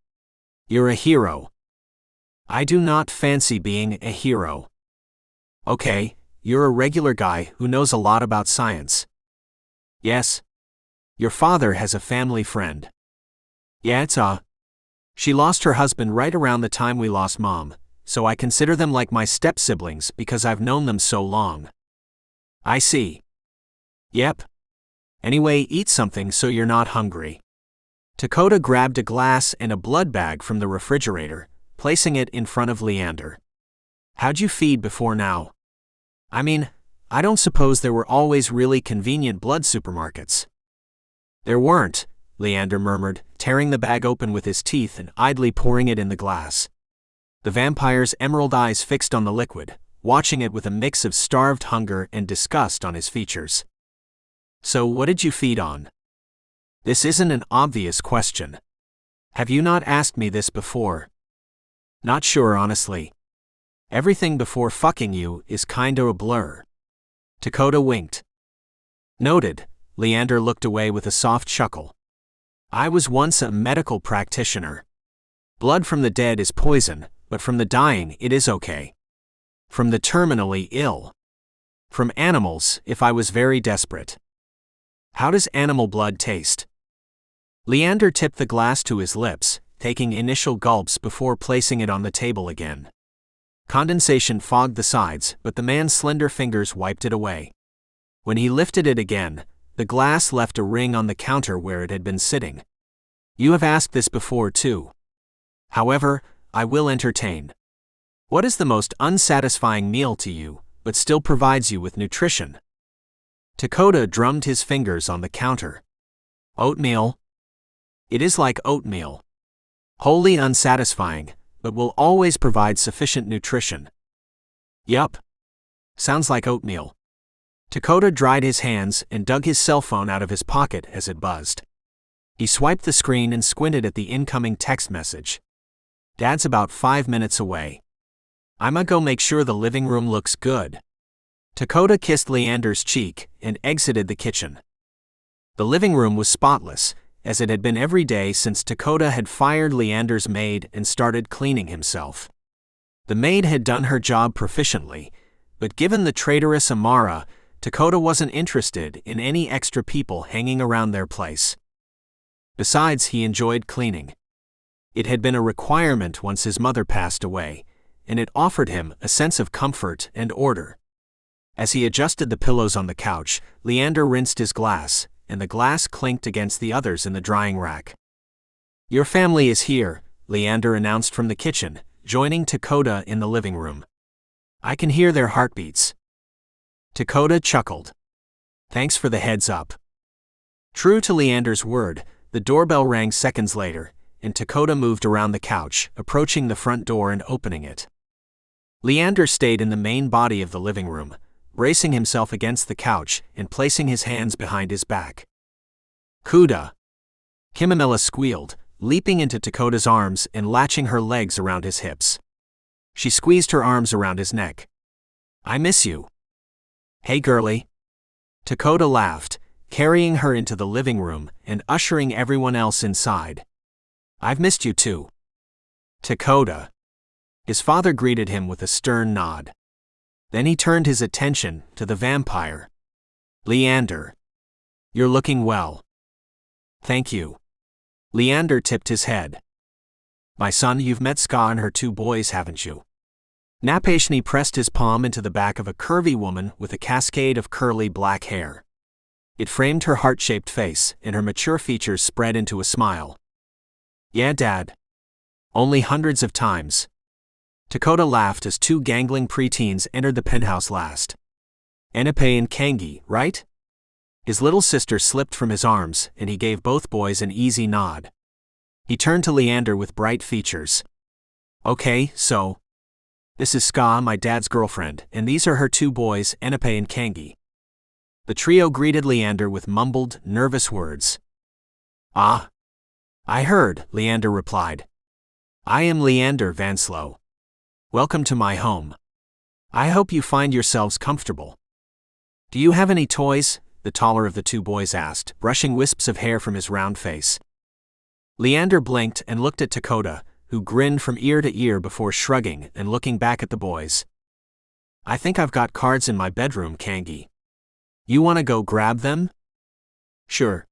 You're a hero. I do not fancy being a hero. Okay, you're a regular guy who knows a lot about science. Yes. Your father has a family friend. Yeah, she lost her husband right around the time we lost Mom, so I consider them like my step-siblings because I've known them so long. I see. Yep. Anyway, eat something so you're not hungry. Dakota grabbed a glass and a blood bag from the refrigerator, placing it in front of Leander. How'd you feed before now? I mean, I don't suppose there were always really convenient blood supermarkets. There weren't, Leander murmured, tearing the bag open with his teeth and idly pouring it in the glass. The vampire's emerald eyes fixed on the liquid, watching it with a mix of starved hunger and disgust on his features. So what did you feed on? This isn't an obvious question. Have you not asked me this before? Not sure, honestly. Everything before fucking you is kinda a blur. Dakota winked. Noted, Leander looked away with a soft chuckle. I was once a medical practitioner. Blood from the dead is poison, but from the dying it is okay. From the terminally ill. From animals, if I was very desperate. How does animal blood taste? Leander tipped the glass to his lips, taking initial gulps before placing it on the table again. Condensation fogged the sides, but the man's slender fingers wiped it away. When he lifted it again, the glass left a ring on the counter where it had been sitting. You have asked this before too. However, I will entertain. What is the most unsatisfying meal to you, but still provides you with nutrition? Dakota drummed his fingers on the counter. Oatmeal. It is like oatmeal. Wholly unsatisfying, but will always provide sufficient nutrition. Yup. Sounds like oatmeal. Dakota dried his hands and dug his cell phone out of his pocket as it buzzed. He swiped the screen and squinted at the incoming text message. Dad's about 5 minutes away. I'ma go make sure the living room looks good. Dakota kissed Leander's cheek and exited the kitchen. The living room was spotless, as it had been every day since Dakota had fired Leander's maid and started cleaning himself. The maid had done her job proficiently, but given the traitorous Amara, Dakota wasn't interested in any extra people hanging around their place. Besides, he enjoyed cleaning. It had been a requirement once his mother passed away, and it offered him a sense of comfort and order. As he adjusted the pillows on the couch, Leander rinsed his glass, and the glass clinked against the others in the drying rack. Your family is here, Leander announced from the kitchen, joining Dakota in the living room. I can hear their heartbeats. Dakota chuckled. Thanks for the heads up. True to Leander's word, the doorbell rang seconds later, and Dakota moved around the couch, approaching the front door and opening it. Leander stayed in the main body of the living room, bracing himself against the couch and placing his hands behind his back. Kuda! Kimamilla squealed, leaping into Takoda's arms and latching her legs around his hips. She squeezed her arms around his neck. I miss you. Hey girlie. Takoda laughed, carrying her into the living room and ushering everyone else inside. I've missed you too. Takoda. His father greeted him with a stern nod. Then he turned his attention to the vampire. Leander. You're looking well. Thank you. Leander tipped his head. My son, you've met Ska and her 2 boys, haven't you? Napashni pressed his palm into the back of a curvy woman with a cascade of curly black hair. It framed her heart-shaped face, and her mature features spread into a smile. Yeah, Dad. Only hundreds of times. Takoda laughed as 2 gangling preteens entered the penthouse last. Enipe and Kangi, right? His little sister slipped from his arms, and he gave both boys an easy nod. He turned to Leander with bright features. Okay, so. This is Ska, my dad's girlfriend, and these are her 2 boys, Enipe and Kangi. The trio greeted Leander with mumbled, nervous words. Ah. I heard, Leander replied. I am Leander Vanslow. Welcome to my home. I hope you find yourselves comfortable. Do you have any toys? The taller of the 2 boys asked, brushing wisps of hair from his round face. Leander blinked and looked at Takoda, who grinned from ear to ear before shrugging and looking back at the boys. I think I've got cards in my bedroom, Kangi. You want to go grab them? Sure.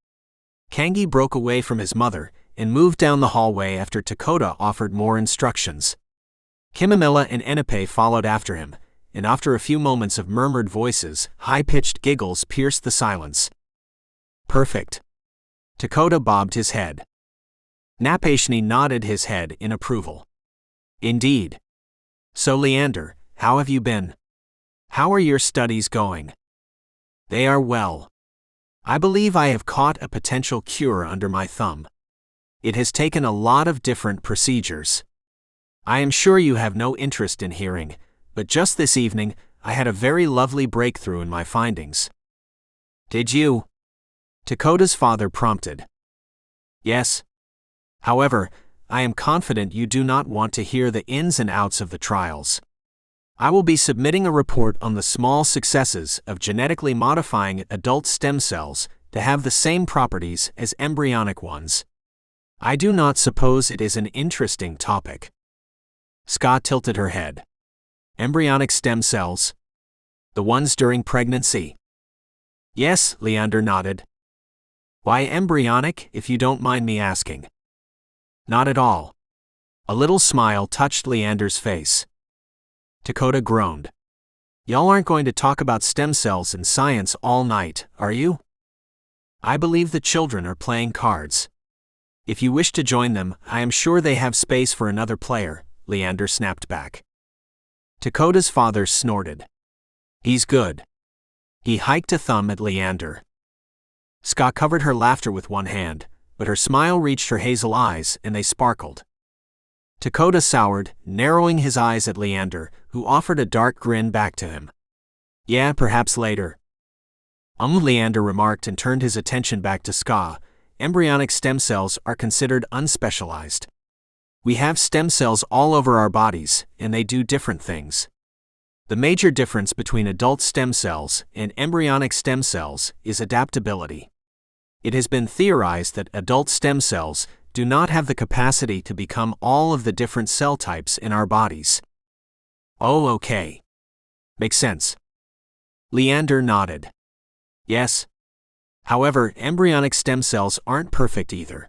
Kangi broke away from his mother and moved down the hallway after Takoda offered more instructions. Kimamilla and Enipe followed after him, and after a few moments of murmured voices, high-pitched giggles pierced the silence. Perfect. Takoda bobbed his head. Napashni nodded his head in approval. Indeed. So Leander, how have you been? How are your studies going? They are well. I believe I have caught a potential cure under my thumb. It has taken a lot of different procedures. I am sure you have no interest in hearing, but just this evening, I had a very lovely breakthrough in my findings. Did you? Takoda's father prompted. Yes. However, I am confident you do not want to hear the ins and outs of the trials. I will be submitting a report on the small successes of genetically modifying adult stem cells to have the same properties as embryonic ones. I do not suppose it is an interesting topic. Ska tilted her head. Embryonic stem cells? The ones during pregnancy? Yes, Leander nodded. Why embryonic, if you don't mind me asking? Not at all. A little smile touched Leander's face. Takoda groaned. Y'all aren't going to talk about stem cells and science all night, are you? I believe the children are playing cards. If you wish to join them, I am sure they have space for another player, Leander snapped back. Takoda's father snorted. He's good. He hiked a thumb at Leander. Ska covered her laughter with one hand, but her smile reached her hazel eyes and they sparkled. Takoda soured, narrowing his eyes at Leander, who offered a dark grin back to him. Yeah, perhaps later. Leander remarked and turned his attention back to Ska. Embryonic stem cells are considered unspecialized. We have stem cells all over our bodies, and they do different things. The major difference between adult stem cells and embryonic stem cells is adaptability. It has been theorized that adult stem cells do not have the capacity to become all of the different cell types in our bodies. Oh, okay. Makes sense. Leander nodded. Yes. However, embryonic stem cells aren't perfect either.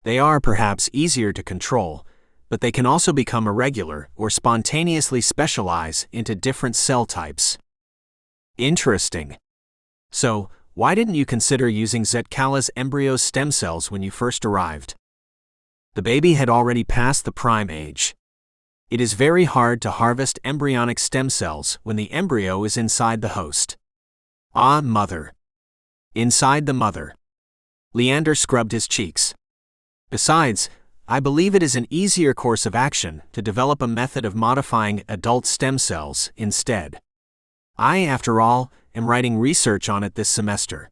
They are perhaps easier to control, but they can also become irregular or spontaneously specialize into different cell types. Interesting. So, why didn't you consider using Zetkala's embryo stem cells when you first arrived? The baby had already passed the prime age. It is very hard to harvest embryonic stem cells when the embryo is inside the host. Ah, mother. Inside the mother. Leander scrubbed his cheeks. Besides, I believe it is an easier course of action to develop a method of modifying adult stem cells instead. I, after all, am writing research on it this semester.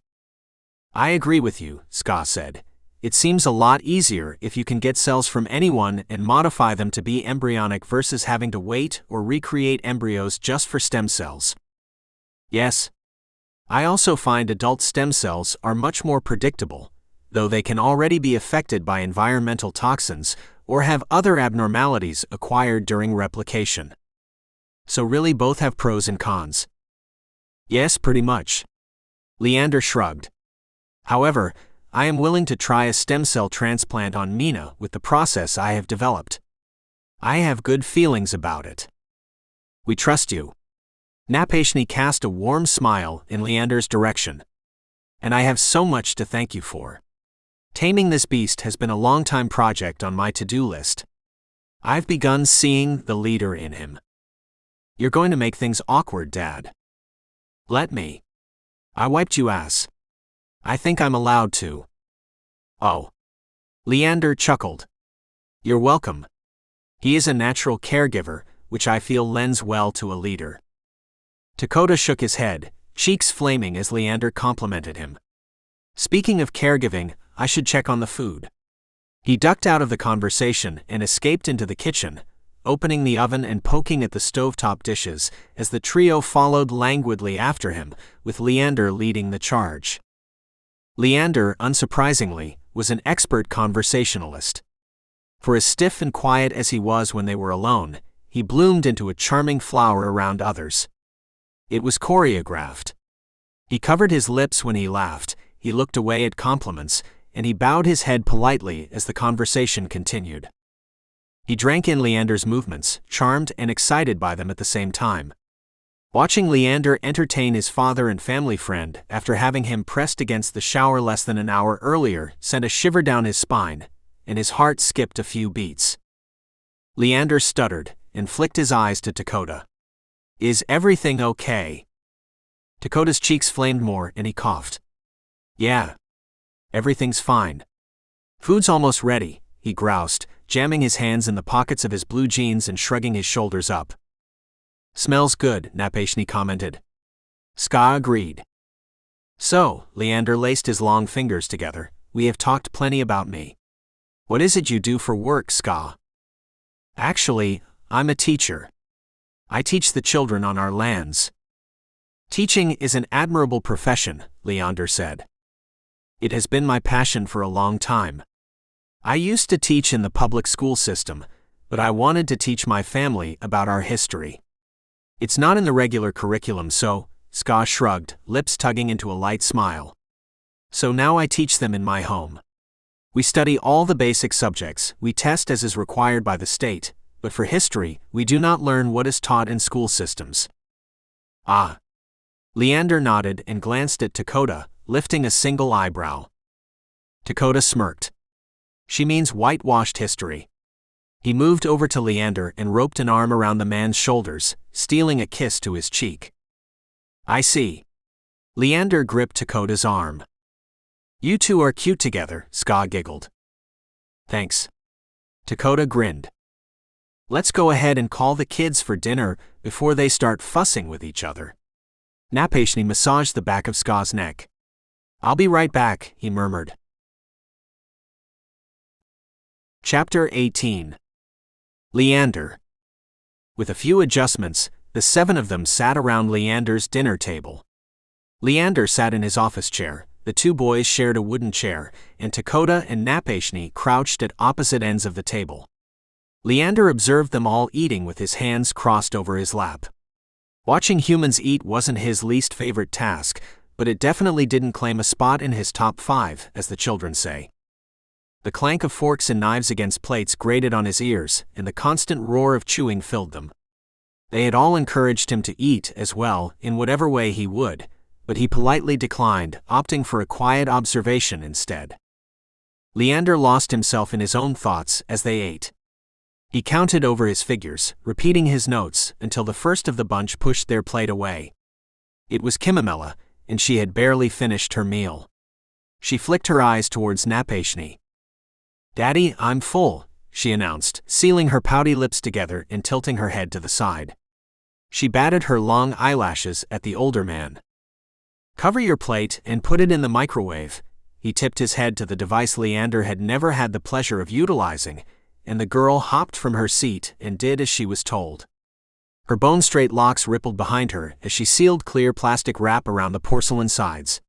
I agree with you, Ska said. It seems a lot easier if you can get cells from anyone and modify them to be embryonic versus having to wait or recreate embryos just for stem cells. Yes. I also find adult stem cells are much more predictable, though they can already be affected by environmental toxins or have other abnormalities acquired during replication. So really both have pros and cons. Yes, pretty much. Leander shrugged. However, I am willing to try a stem cell transplant on Mina with the process I have developed. I have good feelings about it. We trust you. Napashni cast a warm smile in Leander's direction. And I have so much to thank you for. Taming this beast has been a long-time project on my to-do list. I've begun seeing the leader in him. You're going to make things awkward, Dad. Let me. I wiped you ass. I think I'm allowed to. Oh. Leander chuckled. You're welcome. He is a natural caregiver, which I feel lends well to a leader. Dakota shook his head, cheeks flaming as Leander complimented him. Speaking of caregiving, I should check on the food. He ducked out of the conversation and escaped into the kitchen, opening the oven and poking at the stovetop dishes as the trio followed languidly after him, with Leander leading the charge. Leander, unsurprisingly, was an expert conversationalist. For as stiff and quiet as he was when they were alone, he bloomed into a charming flower around others. It was choreographed. He covered his lips when he laughed, he looked away at compliments, and he bowed his head politely as the conversation continued. He drank in Leander's movements, charmed and excited by them at the same time. Watching Leander entertain his father and family friend after having him pressed against the shower less than an hour earlier sent a shiver down his spine, and his heart skipped a few beats. Leander stuttered and flicked his eyes to Dakota. Is everything okay? Dakota's cheeks flamed more and he coughed. Yeah. Everything's fine. Food's almost ready, he groused, jamming his hands in the pockets of his blue jeans and shrugging his shoulders up. Smells good, Napashni commented. Ska agreed. So, Leander laced his long fingers together, we have talked plenty about me. What is it you do for work, Ska? Actually, I'm a teacher. I teach the children on our lands. Teaching is an admirable profession, Leander said. It has been my passion for a long time. I used to teach in the public school system, but I wanted to teach my family about our history. It's not in the regular curriculum, so, Ska shrugged, lips tugging into a light smile. So now I teach them in my home. We study all the basic subjects, we test as is required by the state, but for history, we do not learn what is taught in school systems. Ah. Leander nodded and glanced at Dakota, lifting a single eyebrow. Dakota smirked. She means whitewashed history. He moved over to Leander and roped an arm around the man's shoulders, stealing a kiss to his cheek. I see. Leander gripped Dakota's arm. You two are cute together, Ska giggled. Thanks. Dakota grinned. Let's go ahead and call the kids for dinner before they start fussing with each other. Napashni massaged the back of Ska's neck. I'll be right back, he murmured. Chapter 18. Leander. With a few adjustments, the 7 of them sat around Leander's dinner table. Leander sat in his office chair, the 2 boys shared a wooden chair, and Dakota and Napashni crouched at opposite ends of the table. Leander observed them all eating with his hands crossed over his lap. Watching humans eat wasn't his least favorite task, but it definitely didn't claim a spot in his top 5, as the children say. The clank of forks and knives against plates grated on his ears, and the constant roar of chewing filled them. They had all encouraged him to eat as well, in whatever way he would, but he politely declined, opting for a quiet observation instead. Leander lost himself in his own thoughts as they ate. He counted over his figures, repeating his notes, until the first of the bunch pushed their plate away. It was Kimamela, and she had barely finished her meal. She flicked her eyes towards Napashni. Daddy, I'm full, she announced, sealing her pouty lips together and tilting her head to the side. She batted her long eyelashes at the older man. Cover your plate and put it in the microwave. He tipped his head to the device Leander had never had the pleasure of utilizing, and the girl hopped from her seat and did as she was told. Her bone-straight locks rippled behind her as she sealed clear plastic wrap around the porcelain sides.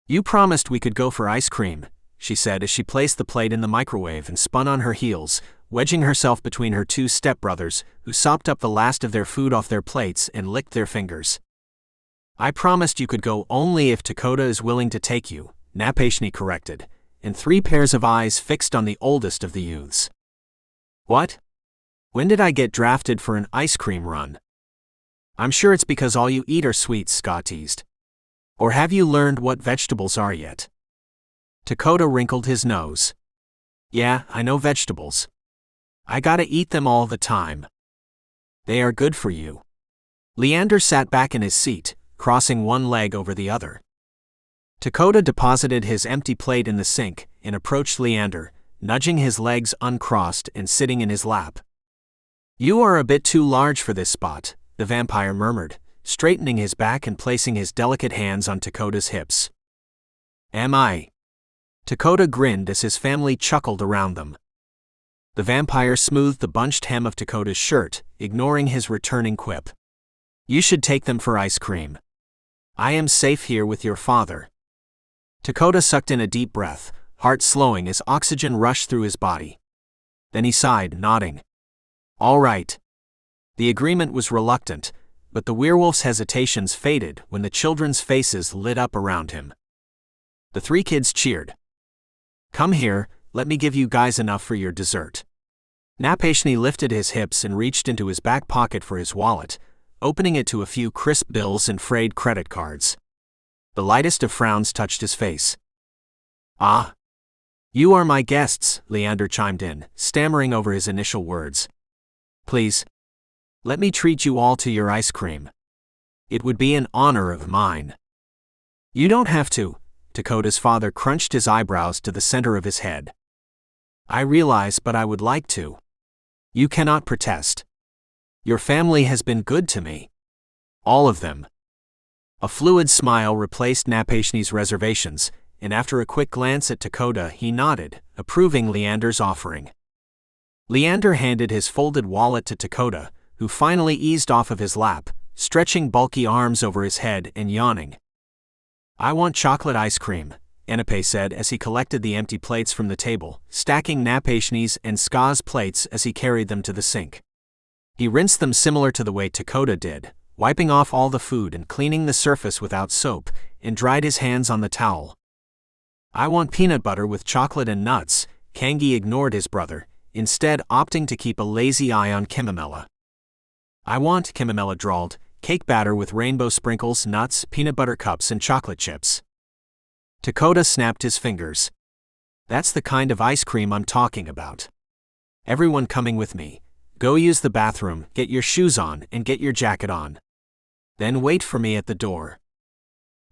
You promised we could go for ice cream, she said as she placed the plate in the microwave and spun on her heels, wedging herself between her two stepbrothers, who sopped up the last of their food off their plates and licked their fingers. I promised you could go only if Dakota is willing to take you, Napashni corrected, and 3 pairs of eyes fixed on the oldest of the youths. What? When did I get drafted for an ice cream run? I'm sure it's because all you eat are sweets, Scott teased. Or have you learned what vegetables are yet? Dakota wrinkled his nose. Yeah, I know vegetables. I gotta eat them all the time. They are good for you. Leander sat back in his seat, crossing one leg over the other. Dakota deposited his empty plate in the sink and approached Leander, nudging his legs uncrossed and sitting in his lap. You are a bit too large for this spot, the vampire murmured, straightening his back and placing his delicate hands on Dakota's hips. Am I? Dakota grinned as his family chuckled around them. The vampire smoothed the bunched hem of Dakota's shirt, ignoring his returning quip. You should take them for ice cream. I am safe here with your father. Dakota sucked in a deep breath, heart slowing as oxygen rushed through his body. Then he sighed, nodding. All right. The agreement was reluctant, but the werewolf's hesitations faded when the children's faces lit up around him. The 3 kids cheered. Come here, let me give you guys enough for your dessert. Napashni lifted his hips and reached into his back pocket for his wallet, opening it to a few crisp bills and frayed credit cards. The lightest of frowns touched his face. Ah. You are my guests, Leander chimed in, stammering over his initial words. Please. Let me treat you all to your ice cream. It would be an honor of mine. You don't have to, Dakota's father crunched his eyebrows to the center of his head. I realize, but I would like to. You cannot protest. Your family has been good to me. All of them. A fluid smile replaced Napashni's reservations, and after a quick glance at Dakota, he nodded, approving Leander's offering. Leander handed his folded wallet to Dakota, who finally eased off of his lap, stretching bulky arms over his head and yawning. I want chocolate ice cream, Anape said as he collected the empty plates from the table, stacking Napashni's and Ska's plates as he carried them to the sink. He rinsed them similar to the way Dakota did, wiping off all the food and cleaning the surface without soap, and dried his hands on the towel. I want peanut butter with chocolate and nuts, Kangi ignored his brother, instead opting to keep a lazy eye on Kimamela. I want, Kimamela drawled, cake batter with rainbow sprinkles, nuts, peanut butter cups, and chocolate chips. Dakota snapped his fingers. That's the kind of ice cream I'm talking about. Everyone coming with me. Go use the bathroom, get your shoes on, and get your jacket on. Then wait for me at the door.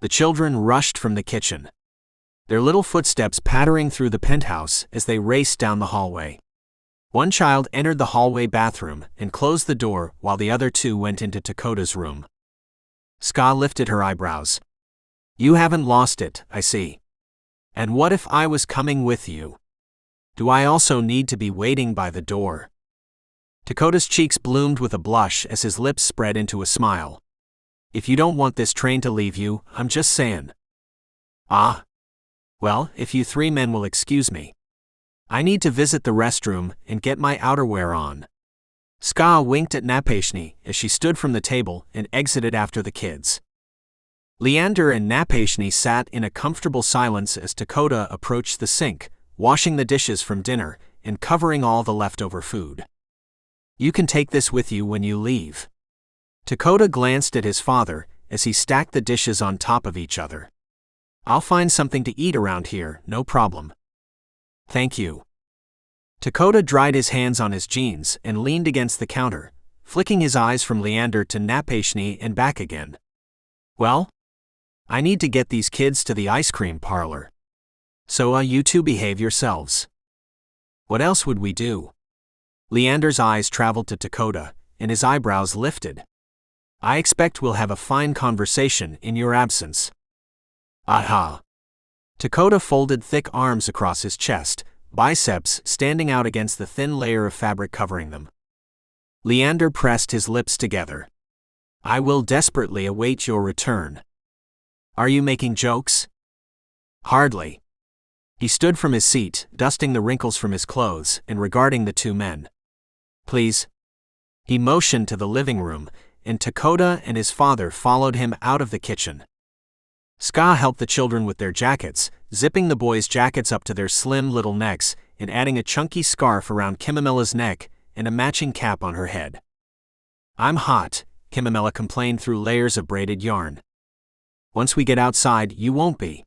The children rushed from the kitchen, their little footsteps pattering through the penthouse as they raced down the hallway. One child entered the hallway bathroom and closed the door while the other 2 went into Dakota's room. Ska lifted her eyebrows. You haven't lost it, I see. And what if I was coming with you? Do I also need to be waiting by the door? Dakota's cheeks bloomed with a blush as his lips spread into a smile. If you don't want this train to leave you, I'm just saying. Ah. Well, if you 3 men will excuse me. I need to visit the restroom and get my outerwear on. Ska winked at Napashni as she stood from the table and exited after the kids. Leander and Napashni sat in a comfortable silence as Dakota approached the sink, washing the dishes from dinner and covering all the leftover food. You can take this with you when you leave. Dakota glanced at his father as he stacked the dishes on top of each other. I'll find something to eat around here, no problem. Thank you. Dakota dried his hands on his jeans and leaned against the counter, flicking his eyes from Leander to Napashni and back again. Well? I need to get these kids to the ice cream parlor. So you 2 behave yourselves. What else would we do? Leander's eyes traveled to Dakota, and his eyebrows lifted. I expect we'll have a fine conversation in your absence. Aha! Dakota folded thick arms across his chest, biceps standing out against the thin layer of fabric covering them. Leander pressed his lips together. I will desperately await your return. Are you making jokes? Hardly. He stood from his seat, dusting the wrinkles from his clothes and regarding the two men. Please. He motioned to the living room, and Dakota and his father followed him out of the kitchen. Ska helped the children with their jackets, zipping the boys' jackets up to their slim little necks and adding a chunky scarf around Kimamila's neck and a matching cap on her head. I'm hot, Kimamila complained through layers of braided yarn. Once we get outside, you won't be.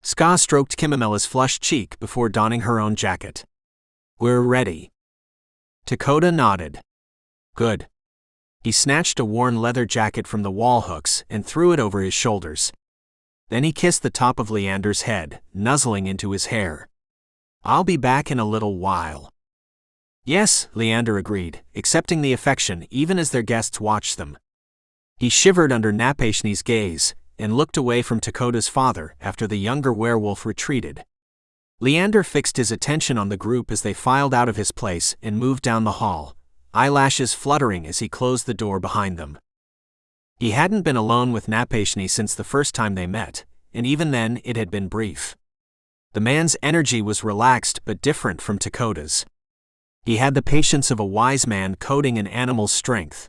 Ska stroked Kimamila's flushed cheek before donning her own jacket. We're ready. Dakota nodded. Good. He snatched a worn leather jacket from the wall hooks and threw it over his shoulders. Then he kissed the top of Leander's head, nuzzling into his hair. I'll be back in a little while. Yes, Leander agreed, accepting the affection even as their guests watched them. He shivered under Napashni's gaze and looked away from Dakota's father after the younger werewolf retreated. Leander fixed his attention on the group as they filed out of his place and moved down the hall, eyelashes fluttering as he closed the door behind them. He hadn't been alone with Napashni since the first time they met, and even then it had been brief. The man's energy was relaxed but different from Dakota's. He had the patience of a wise man coding an animal's strength.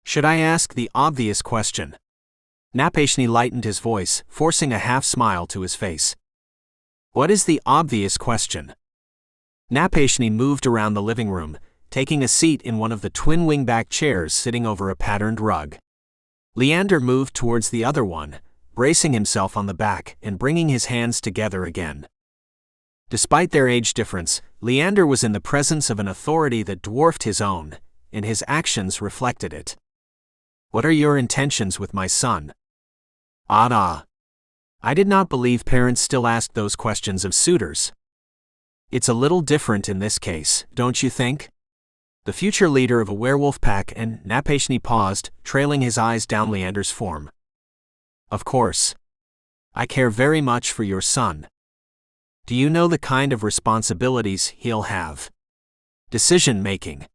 Should I ask the obvious question? Napashni lightened his voice, forcing a half-smile to his face. What is the obvious question? Napashni moved around the living room, taking a seat in one of the twin wingback chairs sitting over a patterned rug. Leander moved towards the other one, bracing himself on the back and bringing his hands together again. Despite their age difference, Leander was in the presence of an authority that dwarfed his own, and his actions reflected it. What are your intentions with my son? Ah. I did not believe parents still asked those questions of suitors. It's a little different in this case, don't you think? The future leader of a werewolf pack, and Napashni paused, trailing his eyes down Leander's form. Of course. I care very much for your son. Do you know the kind of responsibilities he'll have? Decision-making.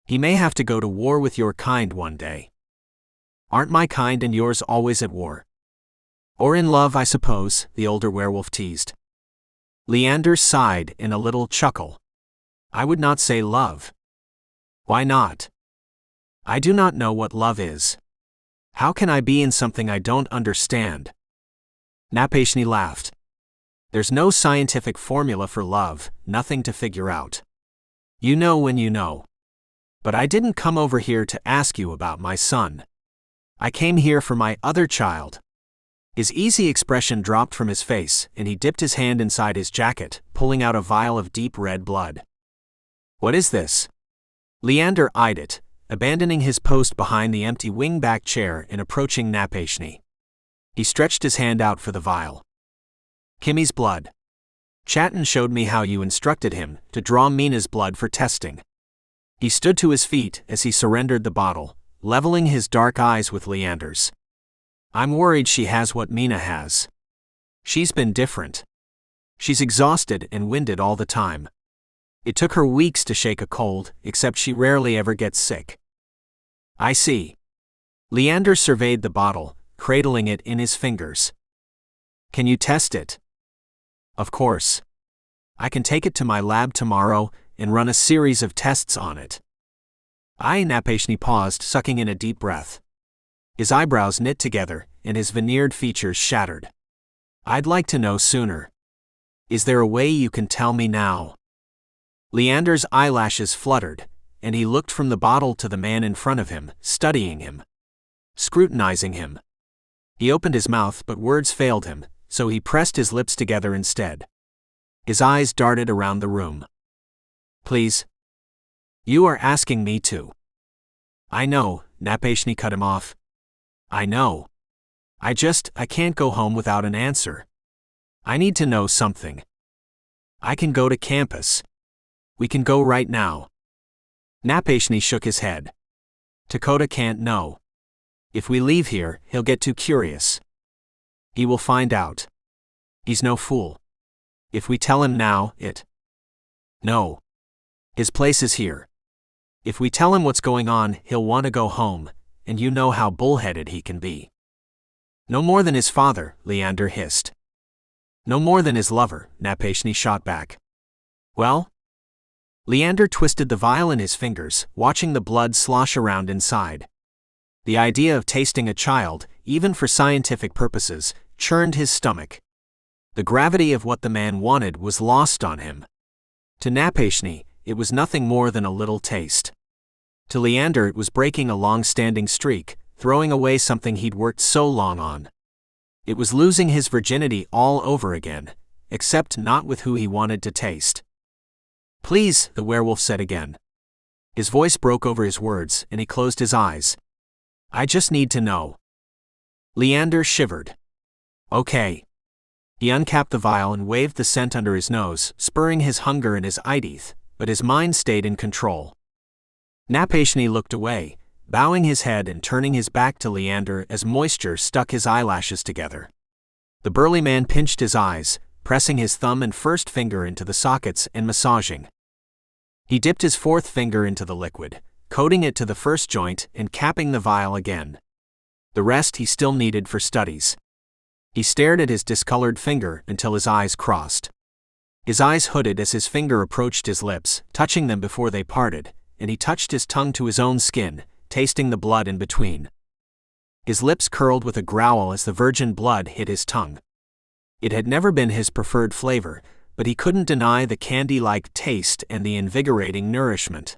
He may have to go to war with your kind one day. Aren't my kind and yours always at war? Or in love, I suppose, the older werewolf teased. Leander sighed in a little chuckle. I would not say love. Why not? I do not know what love is. How can I be in something I don't understand? Napashni laughed. There's no scientific formula for love, nothing to figure out. You know when you know. But I didn't come over here to ask you about my son. I came here for my other child. His easy expression dropped from his face, and he dipped his hand inside his jacket, pulling out a vial of deep red blood. What is this? Leander eyed it, abandoning his post behind the empty wingback chair and approaching Napashni. He stretched his hand out for the vial. Kimmy's blood. Chatton showed me how you instructed him to draw Mina's blood for testing. He stood to his feet as he surrendered the bottle, leveling his dark eyes with Leander's. I'm worried she has what Mina has. She's been different. She's exhausted and winded all the time. It took her weeks to shake a cold, except she rarely ever gets sick. I see. Leander surveyed the bottle, cradling it in his fingers. Can you test it? Of course. I can take it to my lab tomorrow and run a series of tests on it. Napashni paused, sucking in a deep breath. His eyebrows knit together, and his veneered features shattered. I'd like to know sooner. Is there a way you can tell me now? Leander's eyelashes fluttered, and he looked from the bottle to the man in front of him, studying him. Scrutinizing him. He opened his mouth, but words failed him, so he pressed his lips together instead. His eyes darted around the room. Please. You are asking me to. I know, Napashni cut him off. I know. I can't go home without an answer. I need to know something. I can go to campus. We can go right now. Napashni shook his head. Dakota can't know. If we leave here, he'll get too curious. He will find out. He's no fool. If we tell him now, No. His place is here. If we tell him what's going on, he'll want to go home, and you know how bullheaded he can be. No more than his father, Leander hissed. No more than his lover, Napashni shot back. Well? Leander twisted the vial in his fingers, watching the blood slosh around inside. The idea of tasting a child, even for scientific purposes, churned his stomach. The gravity of what the man wanted was lost on him. To Napashni, it was nothing more than a little taste. To Leander it was breaking a long-standing streak, throwing away something he'd worked so long on. It was losing his virginity all over again, except not with who he wanted to taste. Please, the werewolf said again. His voice broke over his words, and he closed his eyes. I just need to know. Leander shivered. Okay. He uncapped the vial and waved the scent under his nose, spurring his hunger and his eyeteeth, but his mind stayed in control. Napashni looked away, bowing his head and turning his back to Leander as moisture stuck his eyelashes together. The burly man pinched his eyes, pressing his thumb and first finger into the sockets and massaging. He dipped his fourth finger into the liquid, coating it to the first joint and capping the vial again. The rest he still needed for studies. He stared at his discolored finger until his eyes crossed. His eyes hooded as his finger approached his lips, touching them before they parted, and he touched his tongue to his own skin, tasting the blood in between. His lips curled with a growl as the virgin blood hit his tongue. It had never been his preferred flavor, but he couldn't deny the candy-like taste and the invigorating nourishment.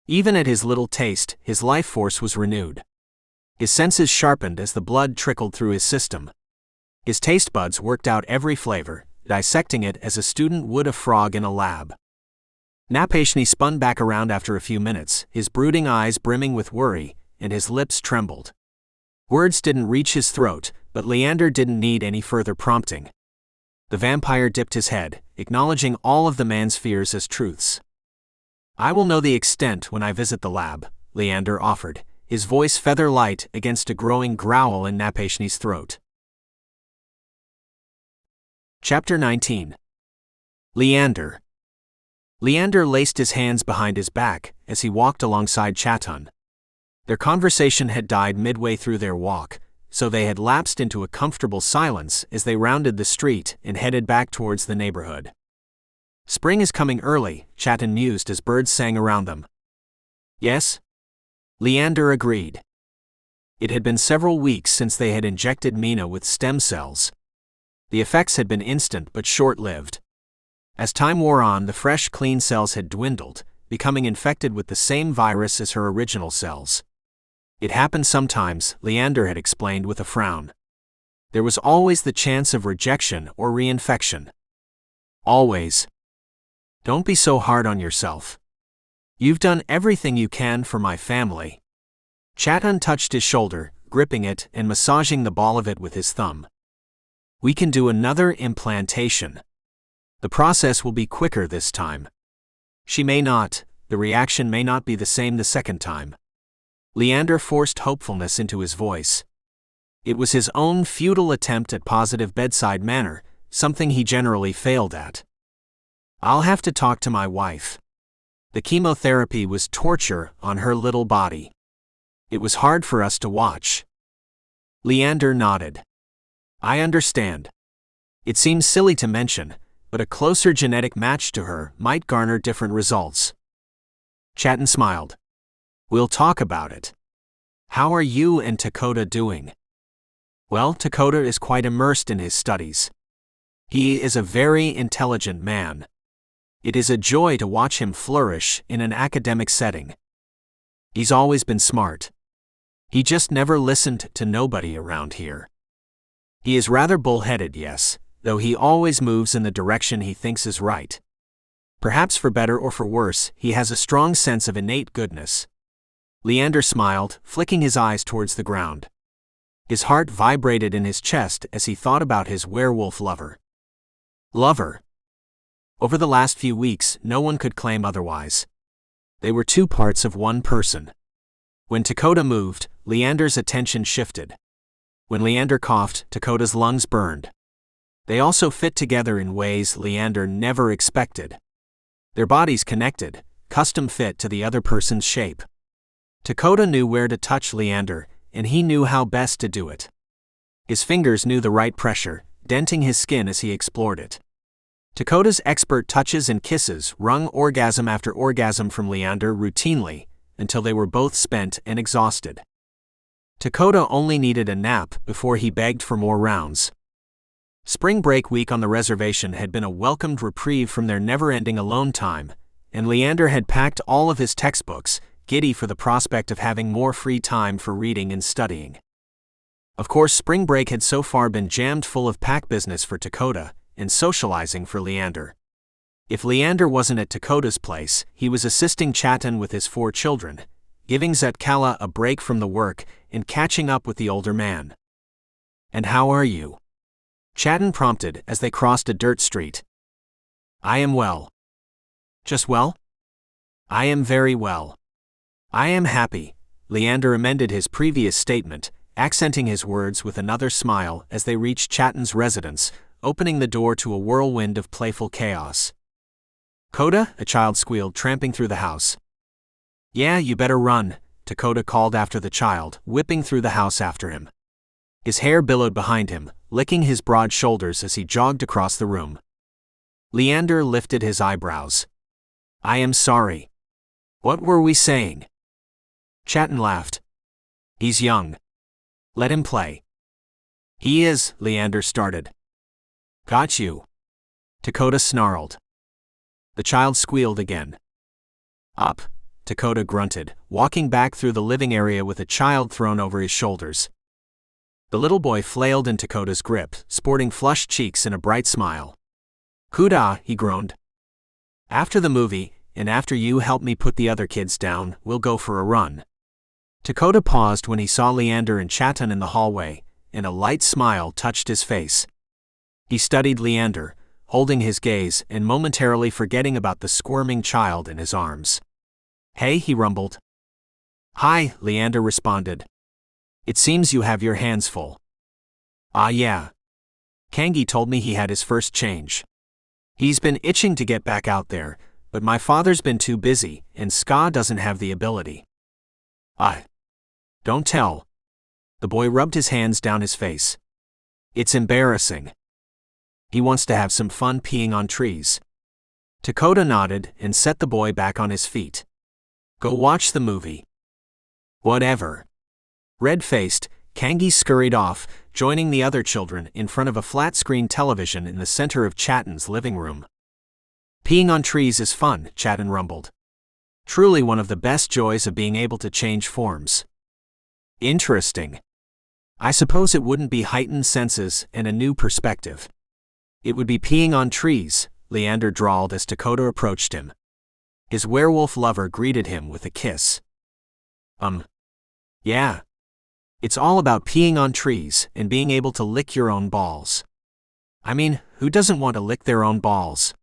Even at his little taste, his life force was renewed. His senses sharpened as the blood trickled through his system. His taste buds worked out every flavor, dissecting it as a student would a frog in a lab. Napashni spun back around after a few minutes, his brooding eyes brimming with worry, and his lips trembled. Words didn't reach his throat, but Leander didn't need any further prompting. The vampire dipped his head, acknowledging all of the man's fears as truths. I will know the extent when I visit the lab, Leander offered, his voice feather-light against a growing growl in Napashni's throat. Chapter 19. Leander. Leander laced his hands behind his back as he walked alongside Chatun. Their conversation had died midway through their walk, so they had lapsed into a comfortable silence as they rounded the street and headed back towards the neighborhood. Spring is coming early, Chatun mused as birds sang around them. Yes? Leander agreed. It had been several weeks since they had injected Mina with stem cells. The effects had been instant but short-lived. As time wore on, the fresh, clean cells had dwindled, becoming infected with the same virus as her original cells. It happened sometimes, Leander had explained with a frown. There was always the chance of rejection or reinfection. Always. Don't be so hard on yourself. You've done everything you can for my family. Chatun touched his shoulder, gripping it and massaging the ball of it with his thumb. We can do another implantation. The process will be quicker this time. She may not, the reaction may not be the same the second time. Leander forced hopefulness into his voice. It was his own futile attempt at positive bedside manner, something he generally failed at. I'll have to talk to my wife. The chemotherapy was torture on her little body. It was hard for us to watch. Leander nodded. I understand. It seems silly to mention, but a closer genetic match to her might garner different results. Chatun smiled. We'll talk about it. How are you and Dakota doing? Well, Dakota is quite immersed in his studies. He is a very intelligent man. It is a joy to watch him flourish in an academic setting. He's always been smart. He just never listened to nobody around here. He is rather bullheaded, yes, though he always moves in the direction he thinks is right. Perhaps for better or for worse, he has a strong sense of innate goodness. Leander smiled, flicking his eyes towards the ground. His heart vibrated in his chest as he thought about his werewolf lover. Lover? Over the last few weeks, no one could claim otherwise. They were two parts of one person. When Dakota moved, Leander's attention shifted. When Leander coughed, Dakota's lungs burned. They also fit together in ways Leander never expected. Their bodies connected, custom fit to the other person's shape. Dakota knew where to touch Leander, and he knew how best to do it. His fingers knew the right pressure, denting his skin as he explored it. Dakota's expert touches and kisses wrung orgasm after orgasm from Leander routinely, until they were both spent and exhausted. Dakota only needed a nap before he begged for more rounds. Spring break week on the reservation had been a welcomed reprieve from their never-ending alone time, and Leander had packed all of his textbooks, giddy for the prospect of having more free time for reading and studying. Of course, spring break had so far been jammed full of pack business for Dakota, and socializing for Leander. If Leander wasn't at Dakota's place, he was assisting Chatan with his 4 children, giving Zetkala a break from the work and catching up with the older man. "And how are you?" Chatan prompted as they crossed a dirt street. "I am well." "Just well?" "I am very well." "I am happy," Leander amended his previous statement, accenting his words with another smile as they reached Chatan's residence, opening the door to a whirlwind of playful chaos. "Coda," a child squealed, tramping through the house. "Yeah, you better run," Dakota called after the child, whipping through the house after him. His hair billowed behind him, licking his broad shoulders as he jogged across the room. Leander lifted his eyebrows. "I am sorry. What were we saying?" Chatan laughed. "He's young. Let him play." "He is," Leander started. "Got you." Dakota snarled. The child squealed again. "Up," Dakota grunted, walking back through the living area with a child thrown over his shoulders. The little boy flailed in Dakota's grip, sporting flushed cheeks and a bright smile. "Kuda," he groaned. "After the movie, and after you help me put the other kids down, we'll go for a run." Dakota paused when he saw Leander and Chatan in the hallway, and a light smile touched his face. He studied Leander, holding his gaze and momentarily forgetting about the squirming child in his arms. "Hey," he rumbled. "Hi," Leander responded. "It seems you have your hands full." "Ah yeah. Kangi told me he had his first change. He's been itching to get back out there, but my father's been too busy, and Ska doesn't have the ability." Don't tell." The boy rubbed his hands down his face. "It's embarrassing. He wants to have some fun peeing on trees." Dakota nodded and set the boy back on his feet. "Go watch the movie." "Whatever." Red-faced, Kangi scurried off, joining the other children in front of a flat-screen television in the center of Chatan's living room. "Peeing on trees is fun," Chatan rumbled. "Truly one of the best joys of being able to change forms." "Interesting. I suppose it wouldn't be heightened senses and a new perspective. It would be peeing on trees," Leander drawled as Dakota approached him. His werewolf lover greeted him with a kiss. Yeah. It's all about peeing on trees and being able to lick your own balls. I mean, who doesn't want to lick their own balls?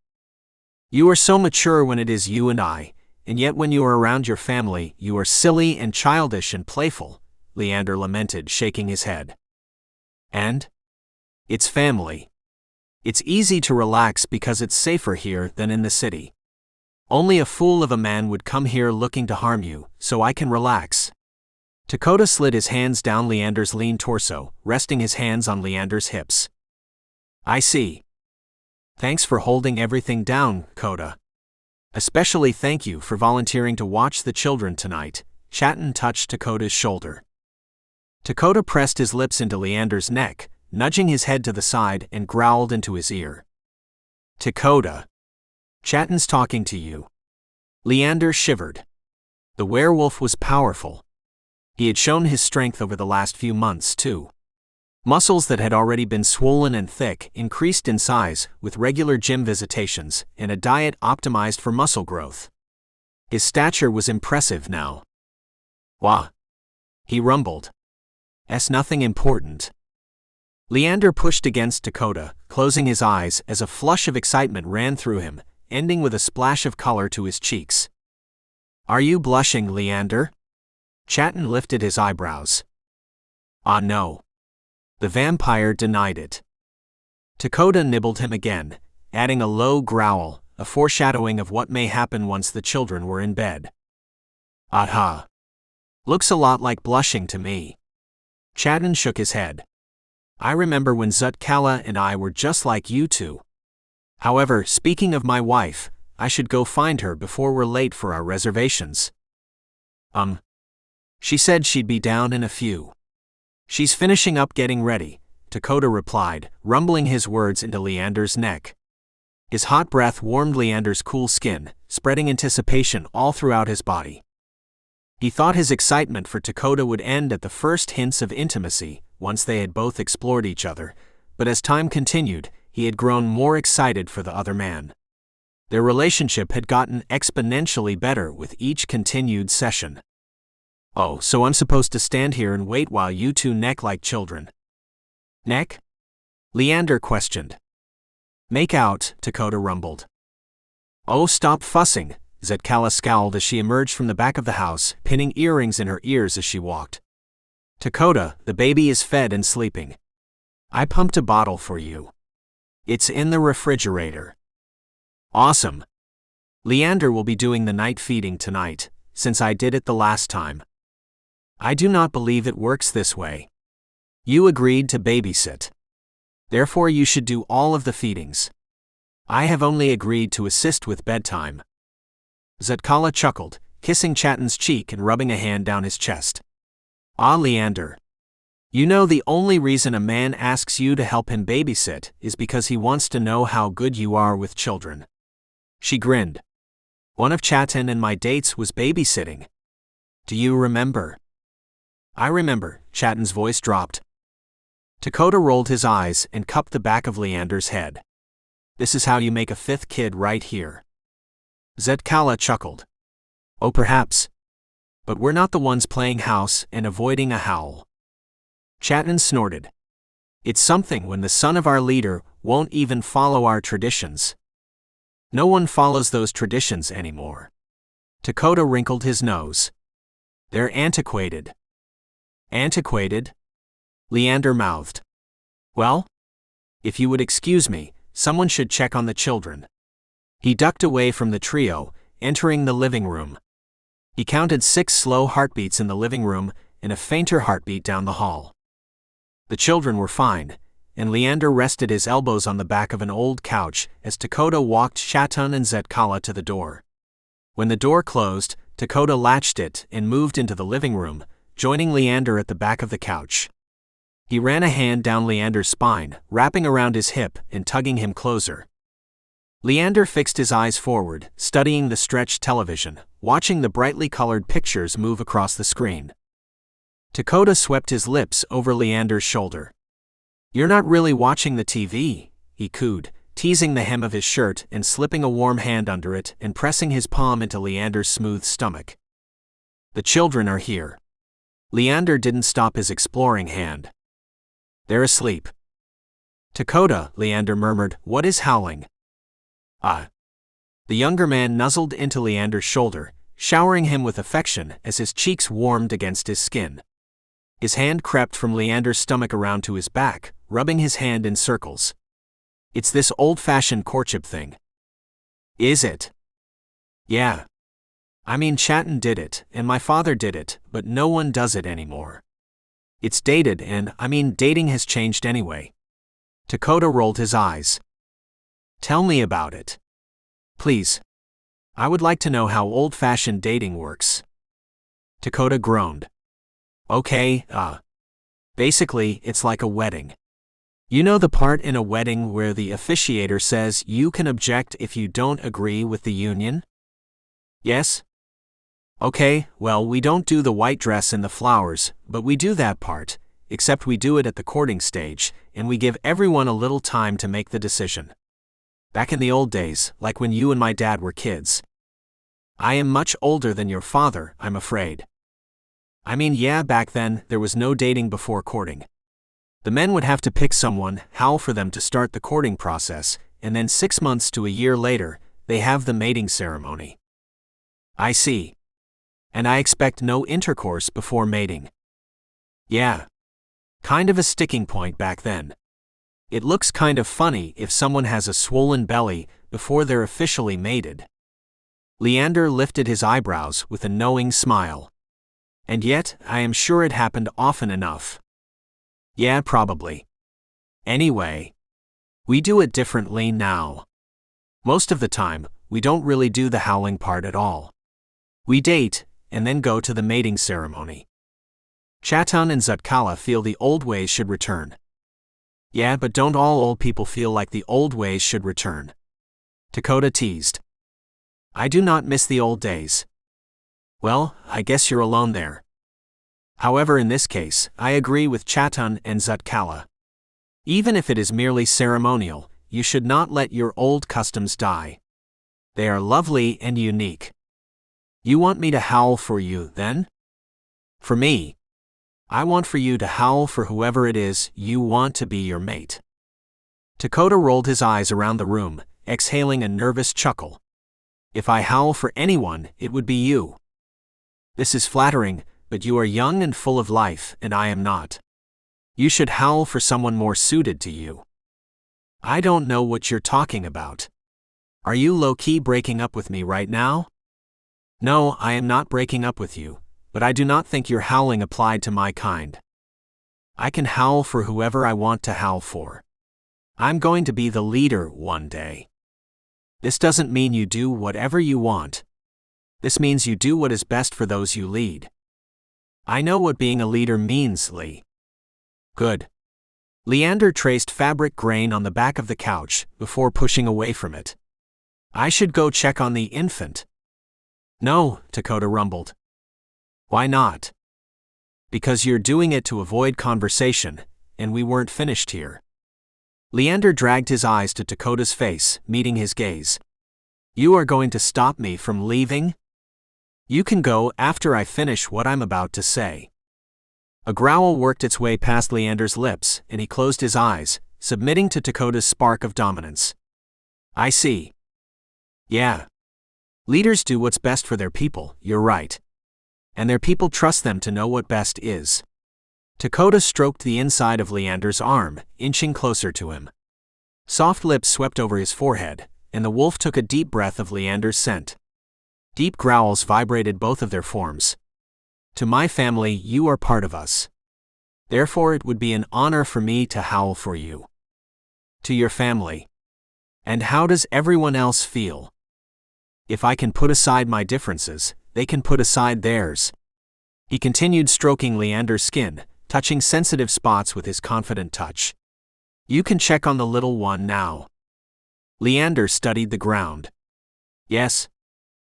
You are so mature when it is you and I, and yet when you are around your family, you are silly and childish and playful," Leander lamented, shaking his head. "And? It's family. It's easy to relax because it's safer here than in the city. Only a fool of a man would come here looking to harm you, so I can relax." Dakota slid his hands down Leander's lean torso, resting his hands on Leander's hips. "I see. Thanks for holding everything down, Coda. Especially thank you for volunteering to watch the children tonight." Chatan touched Dakota's shoulder. Dakota pressed his lips into Leander's neck, nudging his head to the side, and growled into his ear. "Dakota. Chatan's talking to you." Leander shivered. The werewolf was powerful. He had shown his strength over the last few months, too. Muscles that had already been swollen and thick increased in size with regular gym visitations and a diet optimized for muscle growth. His stature was impressive now. "Wah," he rumbled. "That's nothing important." Leander pushed against Dakota, closing his eyes as a flush of excitement ran through him, ending with a splash of color to his cheeks. "Are you blushing, Leander?" Chatton lifted his eyebrows. "Ah, no." The vampire denied it. Dakota nibbled him again, adding a low growl, a foreshadowing of what may happen once the children were in bed. "Aha. Looks a lot like blushing to me." Chatton shook his head. "I remember when Zutkala and I were just like you two. However, speaking of my wife, I should go find her before we're late for our reservations." She said she'd be down in a few. "She's finishing up getting ready," Dakota replied, rumbling his words into Leander's neck. His hot breath warmed Leander's cool skin, spreading anticipation all throughout his body. He thought his excitement for Dakota would end at the first hints of intimacy, once they had both explored each other, but as time continued, he had grown more excited for the other man. Their relationship had gotten exponentially better with each continued session. "Oh, so I'm supposed to stand here and wait while you two neck like children?" "Neck?" Leander questioned. "Make out," Dakota rumbled. "Oh, stop fussing," Zetkala scowled as she emerged from the back of the house, pinning earrings in her ears as she walked. "Dakota, the baby is fed and sleeping. I pumped a bottle for you. It's in the refrigerator." "Awesome. Leander will be doing the night feeding tonight, since I did it the last time. I do not believe it works this way. You agreed to babysit. Therefore you should do all of the feedings. I have only agreed to assist with bedtime." Zetkala chuckled, kissing Chatton's cheek and rubbing a hand down his chest. "Ah, Leander. You know the only reason a man asks you to help him babysit is because he wants to know how good you are with children." She grinned. "One of Chatton and my dates was babysitting. Do you remember?" "I remember," Chatton's voice dropped. Dakota rolled his eyes and cupped the back of Leander's head. "This is how you make a fifth kid right here." Zetkala chuckled. "Oh, perhaps. But we're not the ones playing house and avoiding a howl." Chatton snorted. "It's something when the son of our leader won't even follow our traditions." "No one follows those traditions anymore." Dakota wrinkled his nose. "They're antiquated." "Antiquated?" Leander mouthed. "Well? If you would excuse me, someone should check on the children." He ducked away from the trio, entering the living room. He counted 6 slow heartbeats in the living room and a fainter heartbeat down the hall. The children were fine, and Leander rested his elbows on the back of an old couch as Dakota walked Chatton and Zetkala to the door. When the door closed, Dakota latched it and moved into the living room, joining Leander at the back of the couch. He ran a hand down Leander's spine, wrapping around his hip and tugging him closer. Leander fixed his eyes forward, studying the stretched television, watching the brightly colored pictures move across the screen. Dakota swept his lips over Leander's shoulder. "You're not really watching the TV," he cooed, teasing the hem of his shirt and slipping a warm hand under it and pressing his palm into Leander's smooth stomach. "The children are here." Leander didn't stop his exploring hand. "They're asleep." "Dakota," Leander murmured, "what is howling?" "Ah." The younger man nuzzled into Leander's shoulder, showering him with affection as his cheeks warmed against his skin. His hand crept from Leander's stomach around to his back, rubbing his hand in circles. "It's this old-fashioned courtship thing." "Is it?" "Yeah. I mean, Chatton did it, and my father did it, but no one does it anymore. It's dated and, dating has changed anyway." Dakota rolled his eyes. "Tell me about it. Please. I would like to know how old-fashioned dating works." Dakota groaned. "Okay, basically, it's like a wedding. You know the part in a wedding where the officiator says you can object if you don't agree with the union?" "Yes." "Okay, well, we don't do the white dress and the flowers, but we do that part, except we do it at the courting stage, and we give everyone a little time to make the decision. Back in the old days, like when you and my dad were kids. I am much older than your father, I'm afraid." Yeah, back then, there was no dating before courting. The men would have to pick someone, howl for them to start the courting process, and then 6 months to a year later, they have the mating ceremony. I see. And I expect no intercourse before mating. Yeah. Kind of a sticking point back then. It looks kind of funny if someone has a swollen belly before they're officially mated. Leander lifted his eyebrows with a knowing smile. And yet, I am sure it happened often enough. Yeah, probably. Anyway, we do it differently now. Most of the time, we don't really do the howling part at all. We date, and then go to the mating ceremony. Chatan and Zutkala feel the old ways should return. Yeah, but don't all old people feel like the old ways should return? Dakota teased. I do not miss the old days. Well, I guess you're alone there. However, in this case, I agree with Chatan and Zutkala. Even if it is merely ceremonial, you should not let your old customs die. They are lovely and unique. You want me to howl for you, then? For me. I want for you to howl for whoever it is you want to be your mate. Dakota rolled his eyes around the room, exhaling a nervous chuckle. If I howl for anyone, it would be you. This is flattering, but you are young and full of life, and I am not. You should howl for someone more suited to you. I don't know what you're talking about. Are you low-key breaking up with me right now? No, I am not breaking up with you, but I do not think your howling applied to my kind. I can howl for whoever I want to howl for. I'm going to be the leader one day. This doesn't mean you do whatever you want. This means you do what is best for those you lead. I know what being a leader means, Lee. Good. Leander traced fabric grain on the back of the couch before pushing away from it. I should go check on the infant. No, Dakota rumbled. Why not? Because you're doing it to avoid conversation, and we weren't finished here. Leander dragged his eyes to Dakota's face, meeting his gaze. You are going to stop me from leaving? You can go after I finish what I'm about to say. A growl worked its way past Leander's lips, and he closed his eyes, submitting to Dakota's spark of dominance. I see. Yeah. Leaders do what's best for their people, you're right. And their people trust them to know what best is. Dakota stroked the inside of Leander's arm, inching closer to him. Soft lips swept over his forehead, and the wolf took a deep breath of Leander's scent. Deep growls vibrated both of their forms. To my family, you are part of us. Therefore, it would be an honor for me to howl for you. To your family. And how does everyone else feel? If I can put aside my differences, they can put aside theirs. He continued stroking Leander's skin, touching sensitive spots with his confident touch. You can check on the little one now. Leander studied the ground. Yes.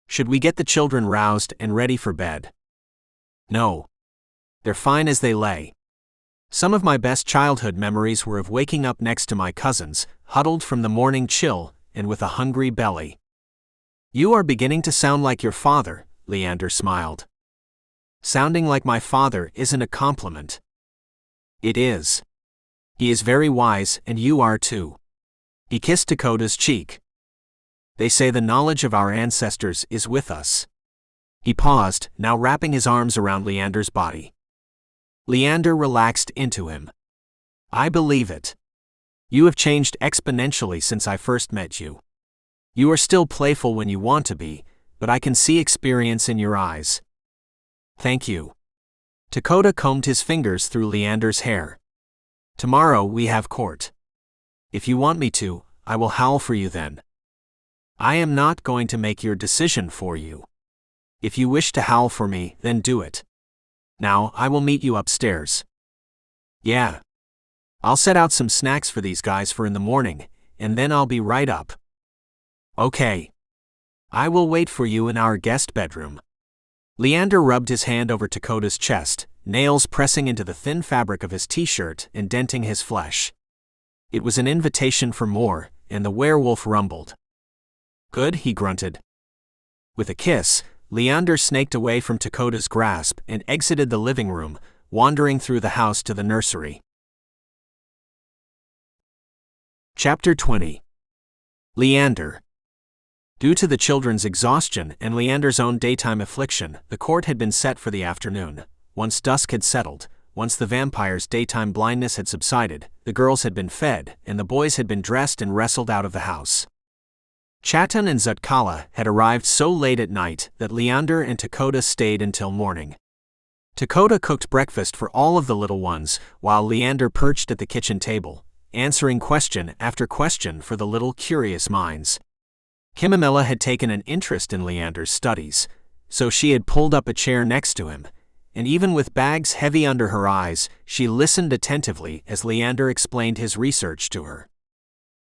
Should we get the children roused and ready for bed? No. They're fine as they lay. Some of my best childhood memories were of waking up next to my cousins, huddled from the morning chill, and with a hungry belly. You are beginning to sound like your father, Leander smiled. Sounding like my father isn't a compliment. It is. He is very wise, and you are too. He kissed Dakota's cheek. They say the knowledge of our ancestors is with us. He paused, now wrapping his arms around Leander's body. Leander relaxed into him. I believe it. You have changed exponentially since I first met you. You are still playful when you want to be, but I can see experience in your eyes. Thank you. Dakota combed his fingers through Leander's hair. Tomorrow we have court. If you want me to, I will howl for you then. I am not going to make your decision for you. If you wish to howl for me, then do it. Now, I will meet you upstairs. Yeah. I'll set out some snacks for these guys for in the morning, and then I'll be right up. Okay. I will wait for you in our guest bedroom. Leander rubbed his hand over Dakota's chest, nails pressing into the thin fabric of his t-shirt and denting his flesh. It was an invitation for more, and the werewolf rumbled. Good, he grunted. With a kiss, Leander snaked away from Dakota's grasp and exited the living room, wandering through the house to the nursery. Chapter 20. Leander. Due to the children's exhaustion and Leander's own daytime affliction, the court had been set for the afternoon. Once dusk had settled, once the vampire's daytime blindness had subsided, the girls had been fed, and the boys had been dressed and wrestled out of the house. Chatan and Zutkala had arrived so late at night that Leander and Dakota stayed until morning. Dakota cooked breakfast for all of the little ones, while Leander perched at the kitchen table, answering question after question for the little curious minds. Kimamilla had taken an interest in Leander's studies, so she had pulled up a chair next to him, and even with bags heavy under her eyes, she listened attentively as Leander explained his research to her.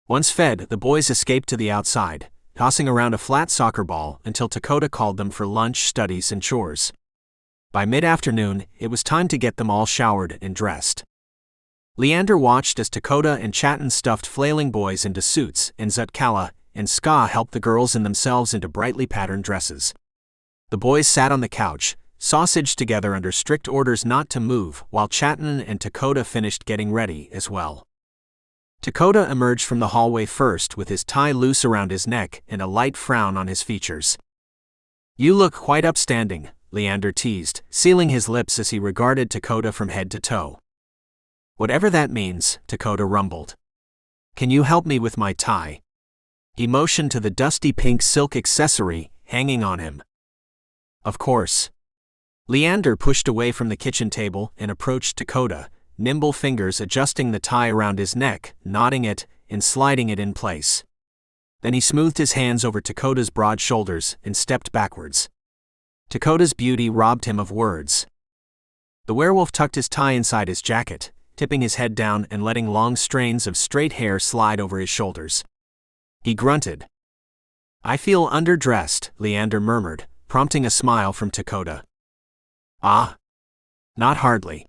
Once fed, the boys escaped to the outside, tossing around a flat soccer ball until Dakota called them for lunch, studies, and chores. By mid-afternoon, it was time to get them all showered and dressed. Leander watched as Dakota and Chatan stuffed flailing boys into suits, and Zutkala and Ska helped the girls and themselves into brightly patterned dresses. The boys sat on the couch, sausaged together under strict orders not to move, while Chatan and Dakota finished getting ready as well. Dakota emerged from the hallway first with his tie loose around his neck and a light frown on his features. "You look quite upstanding," Leander teased, sealing his lips as he regarded Dakota from head to toe. "Whatever that means," Dakota rumbled. "Can you help me with my tie?" He motioned to the dusty pink silk accessory hanging on him. "Of course." Leander pushed away from the kitchen table and approached Dakota, nimble fingers adjusting the tie around his neck, knotting it, and sliding it in place. Then he smoothed his hands over Dakota's broad shoulders and stepped backwards. Dakota's beauty robbed him of words. The werewolf tucked his tie inside his jacket, tipping his head down and letting long strains of straight hair slide over his shoulders. He grunted. "I feel underdressed," Leander murmured, prompting a smile from Dakota. "Ah. Not hardly.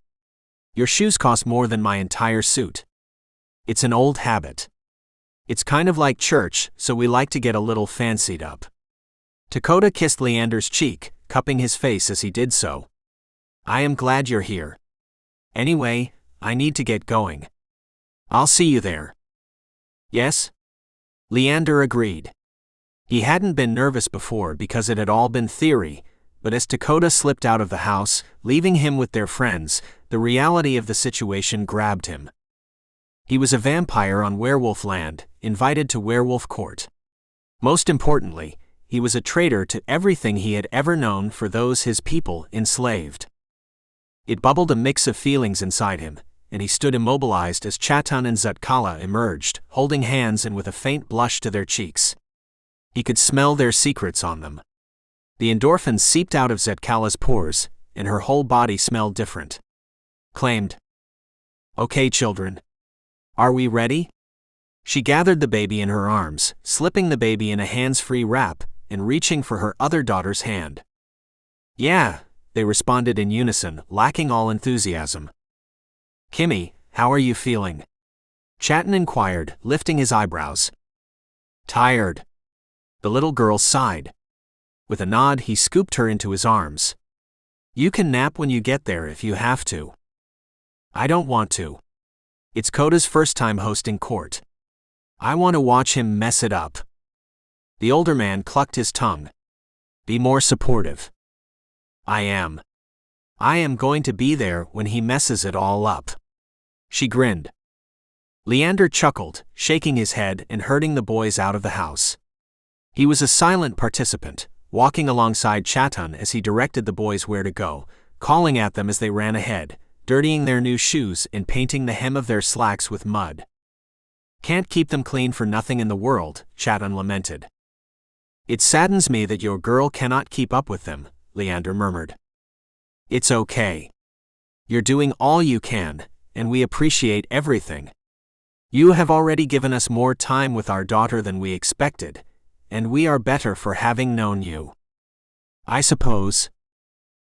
Your shoes cost more than my entire suit. It's an old habit. It's kind of like church, so we like to get a little fancied up." Dakota kissed Leander's cheek, cupping his face as he did so. "I am glad you're here. Anyway, I need to get going. I'll see you there." "Yes?" Leander agreed. He hadn't been nervous before because it had all been theory, but as Dakota slipped out of the house, leaving him with their friends, the reality of the situation grabbed him. He was a vampire on werewolf land, invited to werewolf court. Most importantly, he was a traitor to everything he had ever known for those his people enslaved. It bubbled a mix of feelings inside him, and he stood immobilized as Chatan and Zutkala emerged, holding hands and with a faint blush to their cheeks. He could smell their secrets on them. The endorphins seeped out of Zutkala's pores, and her whole body smelled different. Claimed. "Okay, children. Are we ready?" She gathered the baby in her arms, slipping the baby in a hands-free wrap, and reaching for her other daughter's hand. "Yeah," they responded in unison, lacking all enthusiasm. "Kimmy, how are you feeling?" Chatan inquired, lifting his eyebrows. "Tired." The little girl sighed. With a nod, he scooped her into his arms. "You can nap when you get there if you have to." "I don't want to. It's Koda's first time hosting court. I want to watch him mess it up." The older man clucked his tongue. "Be more supportive." I am going to be there when he messes it all up." She grinned. Leander chuckled, shaking his head and herding the boys out of the house. He was a silent participant, walking alongside Chatan as he directed the boys where to go, calling at them as they ran ahead, dirtying their new shoes and painting the hem of their slacks with mud. "Can't keep them clean for nothing in the world," Chatan lamented. "It saddens me that your girl cannot keep up with them," Leander murmured. "It's okay. You're doing all you can, and we appreciate everything. You have already given us more time with our daughter than we expected, and we are better for having known you. I suppose."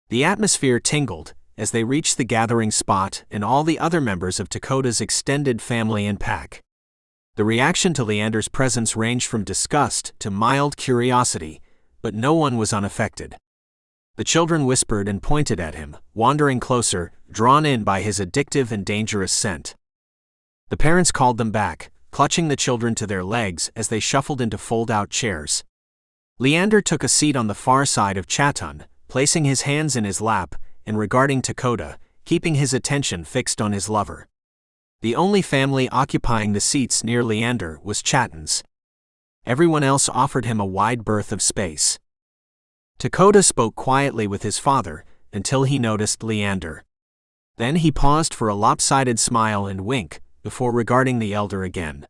The atmosphere tingled as they reached the gathering spot and all the other members of Dakota's extended family and pack. The reaction to Leander's presence ranged from disgust to mild curiosity, but no one was unaffected. The children whispered and pointed at him, wandering closer, drawn in by his addictive and dangerous scent. The parents called them back, clutching the children to their legs as they shuffled into fold-out chairs. Leander took a seat on the far side of Chatun, placing his hands in his lap and regarding Dakota, keeping his attention fixed on his lover. The only family occupying the seats near Leander was Chatun's. Everyone else offered him a wide berth of space. Dakota spoke quietly with his father until he noticed Leander. Then he paused for a lopsided smile and wink before regarding the elder again.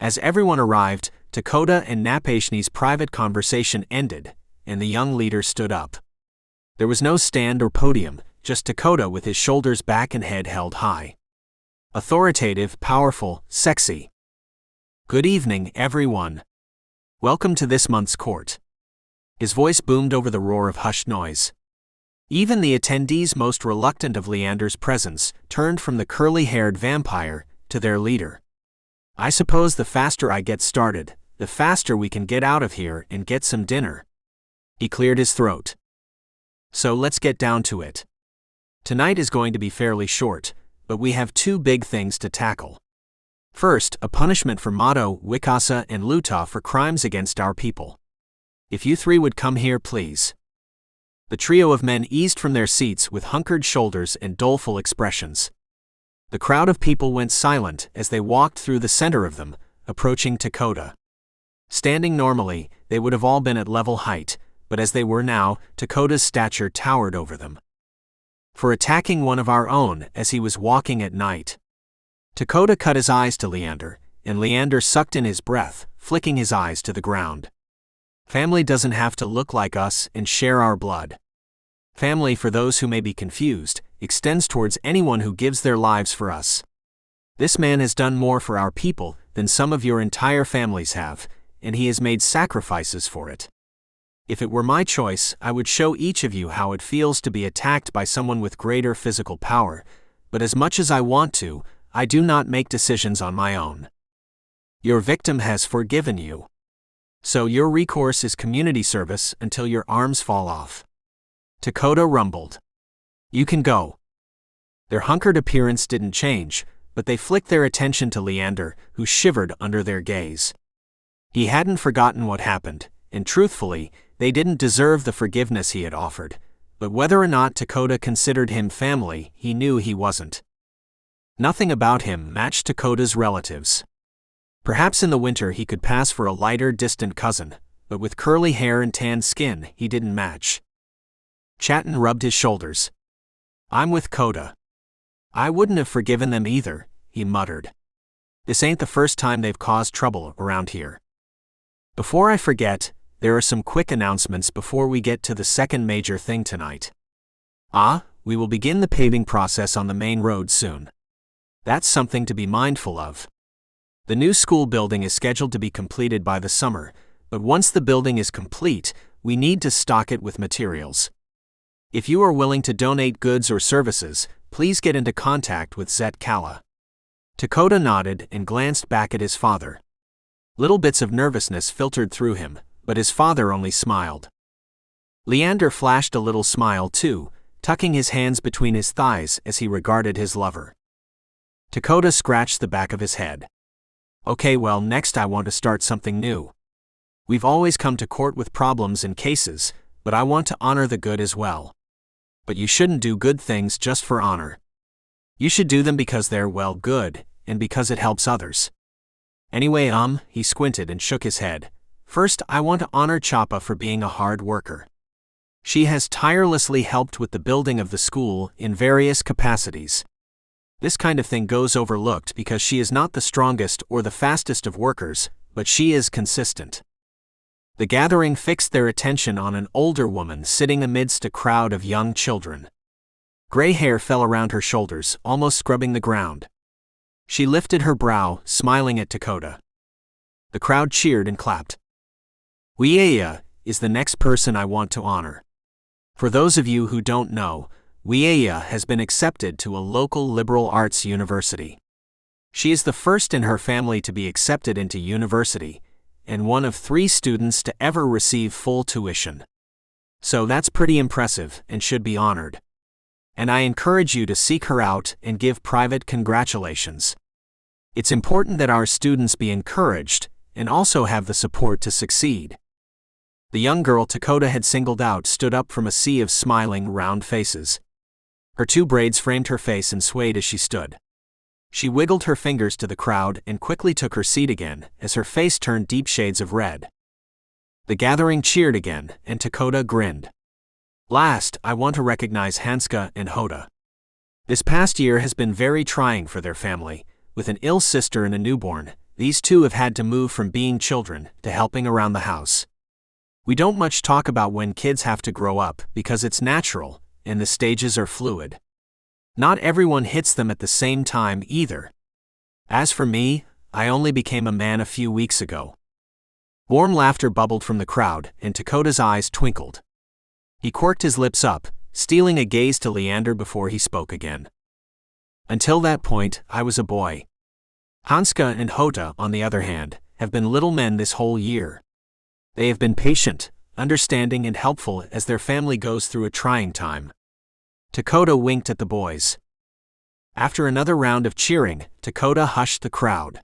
As everyone arrived, Dakota and Napashni's private conversation ended, and the young leader stood up. There was no stand or podium, just Dakota with his shoulders back and head held high. Authoritative, powerful, sexy. "Good evening, everyone. Welcome to this month's court." His voice boomed over the roar of hushed noise. Even the attendees most reluctant of Leander's presence turned from the curly-haired vampire to their leader. "I suppose the faster I get started, the faster we can get out of here and get some dinner." He cleared his throat. "So let's get down to it. Tonight is going to be fairly short, but we have two big things to tackle. First, a punishment for Mado, Wikasa, and Luta for crimes against our people. If you three would come here, please." The trio of men eased from their seats with hunkered shoulders and doleful expressions. The crowd of people went silent as they walked through the center of them, approaching Dakota. Standing normally, they would have all been at level height, but as they were now, Dakota's stature towered over them. "For attacking one of our own as he was walking at night." Dakota cut his eyes to Leander, and Leander sucked in his breath, flicking his eyes to the ground. "Family doesn't have to look like us and share our blood. Family, for those who may be confused, extends towards anyone who gives their lives for us. This man has done more for our people than some of your entire families have, and he has made sacrifices for it. If it were my choice, I would show each of you how it feels to be attacked by someone with greater physical power, but as much as I want to, I do not make decisions on my own. Your victim has forgiven you. So your recourse is community service until your arms fall off." Dakota rumbled. "You can go." Their hunkered appearance didn't change, but they flicked their attention to Leander, who shivered under their gaze. He hadn't forgotten what happened, and truthfully, they didn't deserve the forgiveness he had offered, but whether or not Dakota considered him family, he knew he wasn't. Nothing about him matched Dakota's relatives. Perhaps in the winter he could pass for a lighter, distant cousin, but with curly hair and tanned skin, he didn't match. Chatun rubbed his shoulders. "I'm with Coda. I wouldn't have forgiven them either," he muttered. "This ain't the first time they've caused trouble around here. Before I forget, there are some quick announcements before we get to the second major thing tonight. We will begin the paving process on the main road soon. That's something to be mindful of. The new school building is scheduled to be completed by the summer, but once the building is complete, we need to stock it with materials. If you are willing to donate goods or services, please get into contact with Zet Kala." Dakota nodded and glanced back at his father. Little bits of nervousness filtered through him, but his father only smiled. Leander flashed a little smile too, tucking his hands between his thighs as he regarded his lover. Dakota scratched the back of his head. "Okay, well, next I want to start something new. We've always come to court with problems and cases, but I want to honor the good as well. But you shouldn't do good things just for honor. You should do them because they're, well, good, and because it helps others. Anyway, he squinted and shook his head. First, I want to honor Chapa for being a hard worker. She has tirelessly helped with the building of the school in various capacities. This kind of thing goes overlooked because she is not the strongest or the fastest of workers, but she is consistent." The gathering fixed their attention on an older woman sitting amidst a crowd of young children. Gray hair fell around her shoulders, almost scrubbing the ground. She lifted her brow, smiling at Dakota. The crowd cheered and clapped. "Wieya is the next person I want to honor. For those of you who don't know, Wieya has been accepted to a local liberal arts university. She is the first in her family to be accepted into university, and one of 3 students to ever receive full tuition. So that's pretty impressive and should be honored. And I encourage you to seek her out and give private congratulations. It's important that our students be encouraged and also have the support to succeed. The young girl Dakota had singled out stood up from a sea of smiling, round faces. Her 2 braids framed her face and swayed as she stood. She wiggled her fingers to the crowd and quickly took her seat again as her face turned deep shades of red. The gathering cheered again, and Dakota grinned. Last, I want to recognize Hanska and Hoda. This past year has been very trying for their family. With an ill sister and a newborn, these 2 have had to move from being children to helping around the house. We don't much talk about when kids have to grow up because it's natural, and the stages are fluid. Not everyone hits them at the same time either. As for me, I only became a man a few weeks ago. Warm laughter bubbled from the crowd, and Dakota's eyes twinkled. He quirked his lips up, stealing a gaze to Leander before he spoke again. Until that point, I was a boy. Hanska and Hoda, on the other hand, have been little men this whole year. They have been patient, understanding and helpful as their family goes through a trying time. Dakota winked at the boys. After another round of cheering, Dakota hushed the crowd.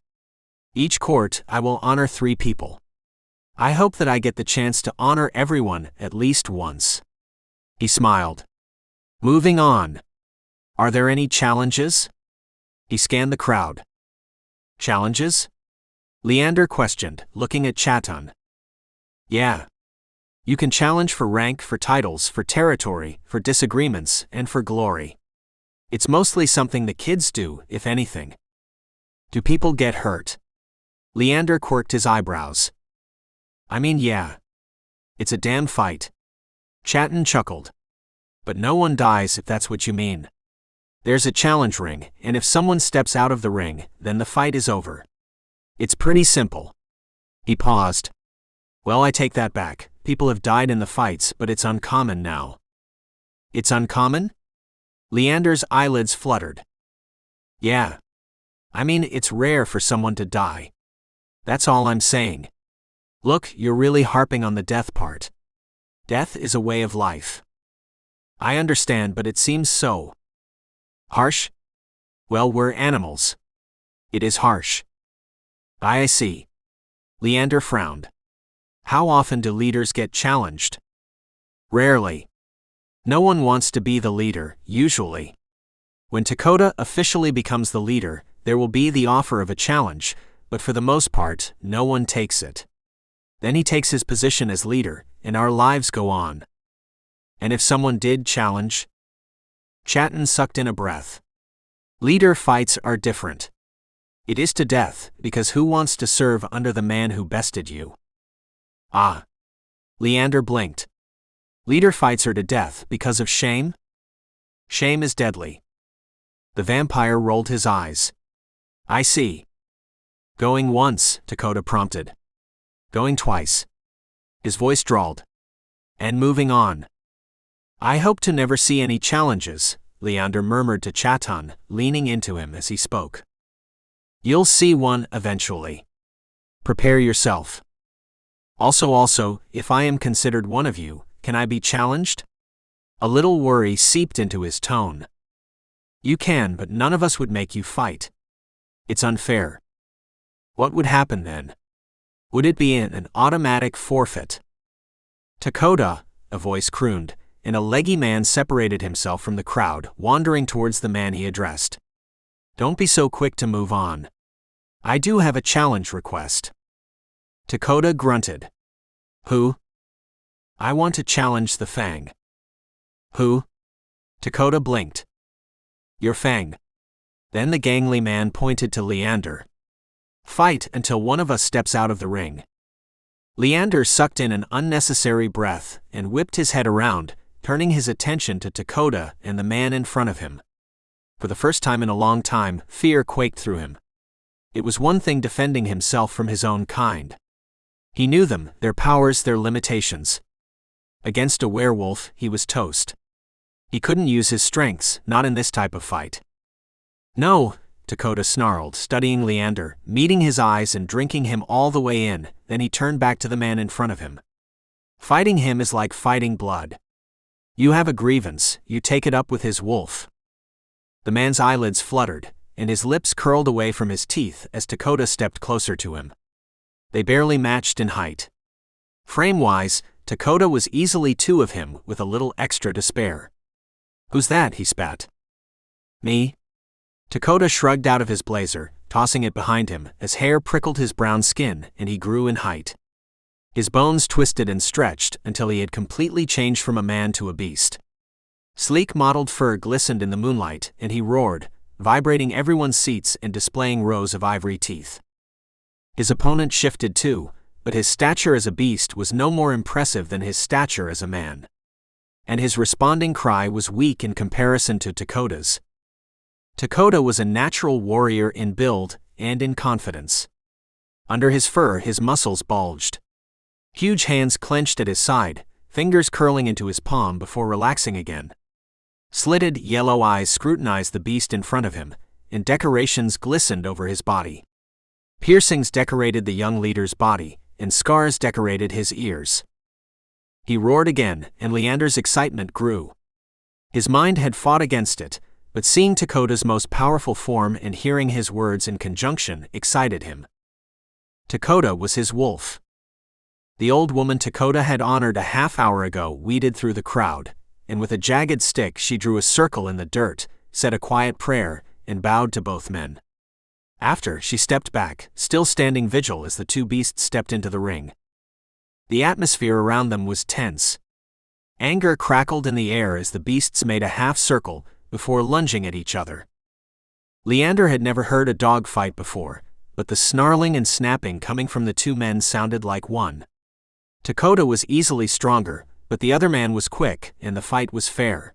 Each court, I will honor 3 people. I hope that I get the chance to honor everyone at least once. He smiled. Moving on. Are there any challenges? He scanned the crowd. Challenges? Leander questioned, looking at Chatan. Yeah. You can challenge for rank, for titles, for territory, for disagreements, and for glory. It's mostly something the kids do, if anything. Do people get hurt? Leander quirked his eyebrows. I mean, yeah. It's a damn fight. Chatan chuckled. But no one dies if that's what you mean. There's a challenge ring, and if someone steps out of the ring, then the fight is over. It's pretty simple. He paused. Well, I take that back. People have died in the fights, but it's uncommon now. It's uncommon? Leander's eyelids fluttered. Yeah. I mean, it's rare for someone to die. That's all I'm saying. Look, you're really harping on the death part. Death is a way of life. I understand, but it seems so harsh? Well, we're animals. It is harsh. I see. Leander frowned. How often do leaders get challenged? Rarely. No one wants to be the leader, usually. When Dakota officially becomes the leader, there will be the offer of a challenge, but for the most part, no one takes it. Then he takes his position as leader, and our lives go on. And if someone did challenge? Chatan sucked in a breath. Leader fights are different. It is to death, because who wants to serve under the man who bested you? Ah. Leander blinked. Leader fights are to death because of shame? Shame is deadly. The vampire rolled his eyes. I see. Going once, Dakota prompted. Going twice. His voice drawled. And moving on. I hope to never see any challenges, Leander murmured to Chatan, leaning into him as he spoke. You'll see one eventually. Prepare yourself. Also, if I am considered one of you, can I be challenged? A little worry seeped into his tone. You can, but none of us would make you fight. It's unfair. What would happen then? Would it be an automatic forfeit? Dakota, a voice crooned, and a leggy man separated himself from the crowd, wandering towards the man he addressed. Don't be so quick to move on. I do have a challenge request. Dakota grunted. Who? I want to challenge the Fang. Who? Dakota blinked. Your Fang. Then the gangly man pointed to Leander. Fight until one of us steps out of the ring. Leander sucked in an unnecessary breath and whipped his head around, turning his attention to Dakota and the man in front of him. For the first time in a long time, fear quaked through him. It was one thing defending himself from his own kind. He knew them, their powers, their limitations. Against a werewolf, he was toast. He couldn't use his strengths, not in this type of fight. No, Dakota snarled, studying Leander, meeting his eyes and drinking him all the way in, then he turned back to the man in front of him. Fighting him is like fighting blood. You have a grievance, you take it up with his wolf. The man's eyelids fluttered, and his lips curled away from his teeth as Dakota stepped closer to him. They barely matched in height. Frame-wise, Dakota was easily two of him with a little extra to spare. "Who's that?" he spat. "Me?" Dakota shrugged out of his blazer, tossing it behind him as hair prickled his brown skin and he grew in height. His bones twisted and stretched until he had completely changed from a man to a beast. Sleek mottled fur glistened in the moonlight and he roared, vibrating everyone's seats and displaying rows of ivory teeth. His opponent shifted too, but his stature as a beast was no more impressive than his stature as a man. And his responding cry was weak in comparison to Dakota's. Dakota was a natural warrior in build and in confidence. Under his fur, his muscles bulged. Huge hands clenched at his side, fingers curling into his palm before relaxing again. Slitted, yellow eyes scrutinized the beast in front of him, and decorations glistened over his body. Piercings decorated the young leader's body, and scars decorated his ears. He roared again, and Leander's excitement grew. His mind had fought against it, but seeing Dakota's most powerful form and hearing his words in conjunction excited him. Dakota was his wolf. The old woman Dakota had honored a half-hour ago weeded through the crowd, and with a jagged stick she drew a circle in the dirt, said a quiet prayer, and bowed to both men. After, she stepped back, still standing vigil as the two beasts stepped into the ring. The atmosphere around them was tense. Anger crackled in the air as the beasts made a half-circle before lunging at each other. Leander had never heard a dog fight before, but the snarling and snapping coming from the two men sounded like one. Dakota was easily stronger, but the other man was quick, and the fight was fair.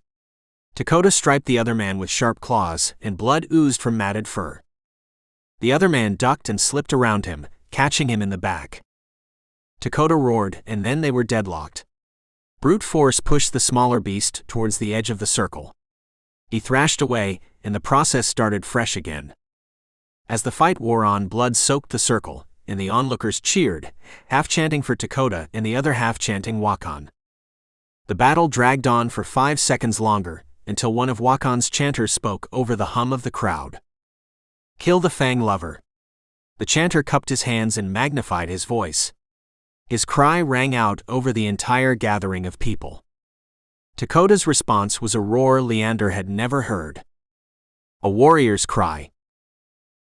Dakota striped the other man with sharp claws, and blood oozed from matted fur. The other man ducked and slipped around him, catching him in the back. Dakota roared, and then they were deadlocked. Brute force pushed the smaller beast towards the edge of the circle. He thrashed away, and the process started fresh again. As the fight wore on, blood soaked the circle, and the onlookers cheered, half chanting for Dakota and the other half chanting Wakan. The battle dragged on for 5 seconds longer, until one of Wakan's chanters spoke over the hum of the crowd. "Kill the Fang lover." The chanter cupped his hands and magnified his voice. His cry rang out over the entire gathering of people. Dakota's response was a roar Leander had never heard. A warrior's cry.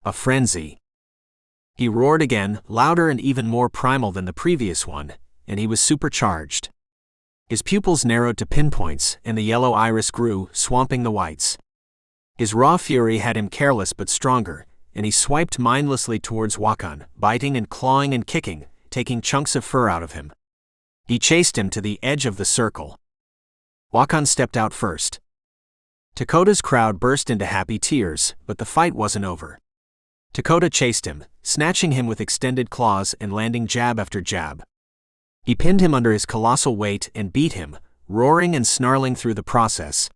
A frenzy. He roared again, louder and even more primal than the previous one, and he was supercharged. His pupils narrowed to pinpoints, and the yellow iris grew, swamping the whites. His raw fury had him careless but stronger, and he swiped mindlessly towards Wakan, biting and clawing and kicking, taking chunks of fur out of him. He chased him to the edge of the circle. Wakan stepped out first. Dakota's crowd burst into happy tears, but the fight wasn't over. Dakota chased him, snatching him with extended claws and landing jab after jab. He pinned him under his colossal weight and beat him, roaring and snarling through the process.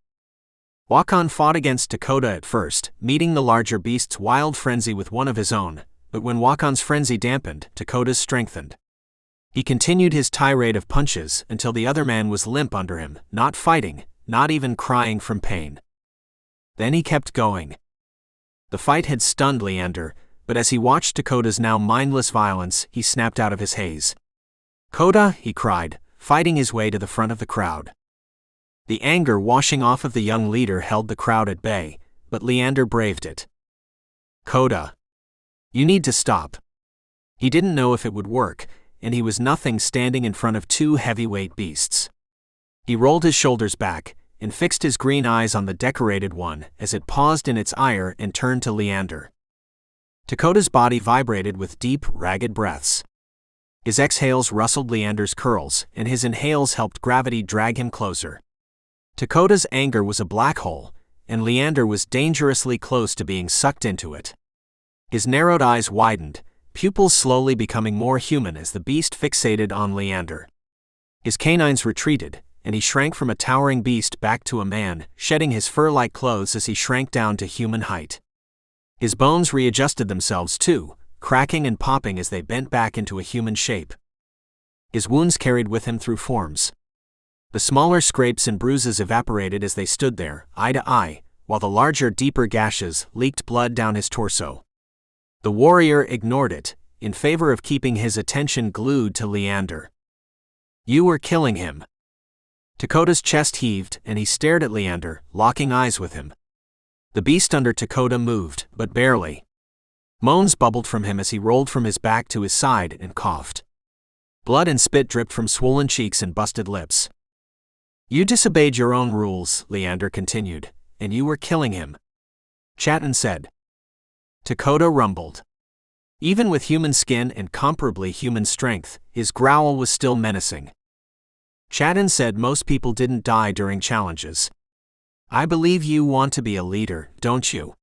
Wakan fought against Dakota at first, meeting the larger beast's wild frenzy with one of his own, but when Wakan's frenzy dampened, Dakota's strengthened. He continued his tirade of punches until the other man was limp under him, not fighting, not even crying from pain. Then he kept going. The fight had stunned Leander, but as he watched Dakota's now mindless violence, he snapped out of his haze. "Koda," he cried, fighting his way to the front of the crowd. The anger washing off of the young leader held the crowd at bay, but Leander braved it. "Koda, you need to stop." He didn't know if it would work, and he was nothing standing in front of two heavyweight beasts. He rolled his shoulders back, and fixed his green eyes on the decorated one as it paused in its ire and turned to Leander. Dakota's body vibrated with deep, ragged breaths. His exhales rustled Leander's curls, and his inhales helped gravity drag him closer. Dakota's anger was a black hole, and Leander was dangerously close to being sucked into it. His narrowed eyes widened, pupils slowly becoming more human as the beast fixated on Leander. His canines retreated, and he shrank from a towering beast back to a man, shedding his fur-like clothes as he shrank down to human height. His bones readjusted themselves too, cracking and popping as they bent back into a human shape. His wounds carried with him through forms. The smaller scrapes and bruises evaporated as they stood there, eye to eye, while the larger, deeper gashes leaked blood down his torso. The warrior ignored it, in favor of keeping his attention glued to Leander. "You were killing him." Dakota's chest heaved, and he stared at Leander, locking eyes with him. The beast under Dakota moved, but barely. Moans bubbled from him as he rolled from his back to his side and coughed. Blood and spit dripped from swollen cheeks and busted lips. "You disobeyed your own rules," Leander continued, "and you were killing him," Chatton said. Dakota rumbled. Even with human skin and comparably human strength, his growl was still menacing. Chatton said most people didn't die during challenges. "I believe you want to be a leader, don't you?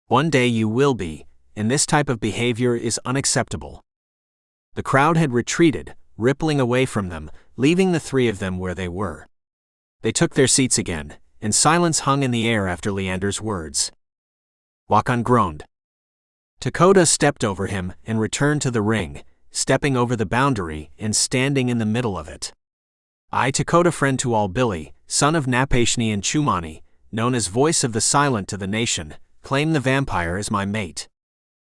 One day you will be, and this type of behavior is unacceptable." The crowd had retreated, rippling away from them, leaving the three of them where they were. They took their seats again, and silence hung in the air after Leander's words. Wakan groaned. Dakota stepped over him and returned to the ring, stepping over the boundary and standing in the middle of it. "I, Dakota, friend to all Billy, son of Napashni and Chumani, known as Voice of the Silent to the nation, claim the vampire as my mate.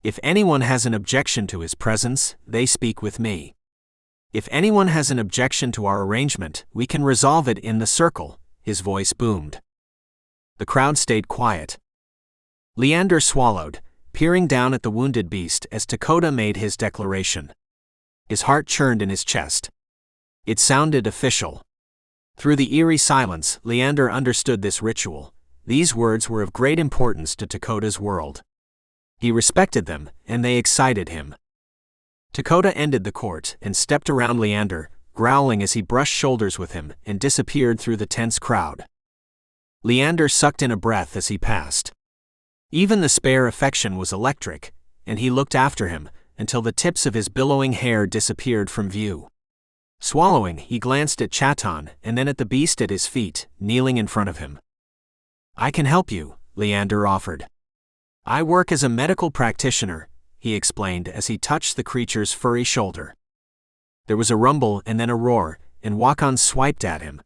If anyone has an objection to his presence, they speak with me. If anyone has an objection to our arrangement, we can resolve it in the circle," his voice boomed. The crowd stayed quiet. Leander swallowed, peering down at the wounded beast as Dakota made his declaration. His heart churned in his chest. It sounded official. Through the eerie silence, Leander understood this ritual. These words were of great importance to Dakota's world. He respected them, and they excited him. Dakota ended the court and stepped around Leander, growling as he brushed shoulders with him and disappeared through the tense crowd. Leander sucked in a breath as he passed. Even the spare affection was electric, and he looked after him until the tips of his billowing hair disappeared from view. Swallowing, he glanced at Chatton and then at the beast at his feet, kneeling in front of him. "I can help you," Leander offered. "I work as a medical practitioner," he explained as he touched the creature's furry shoulder. There was a rumble and then a roar, and Wakan swiped at him.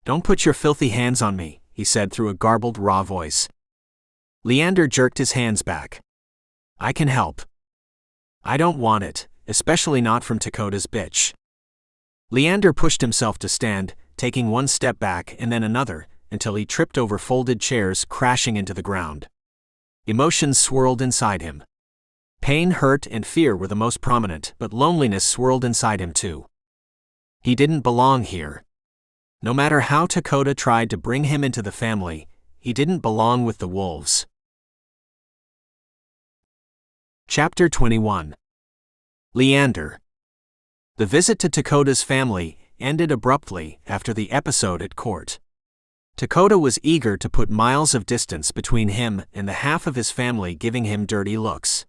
"Don't put your filthy hands on me," he said through a garbled, raw voice. Leander jerked his hands back. "I can help." "I don't want it, especially not from Dakota's bitch." Leander pushed himself to stand, taking one step back and then another, until he tripped over folded chairs, crashing into the ground. Emotions swirled inside him. Pain, hurt, and fear were the most prominent, but loneliness swirled inside him too. He didn't belong here. No matter how Dakota tried to bring him into the family, he didn't belong with the wolves. Chapter 21. Leander. The visit to Dakota's family ended abruptly after the episode at court. Dakota was eager to put miles of distance between him and the half of his family giving him dirty looks.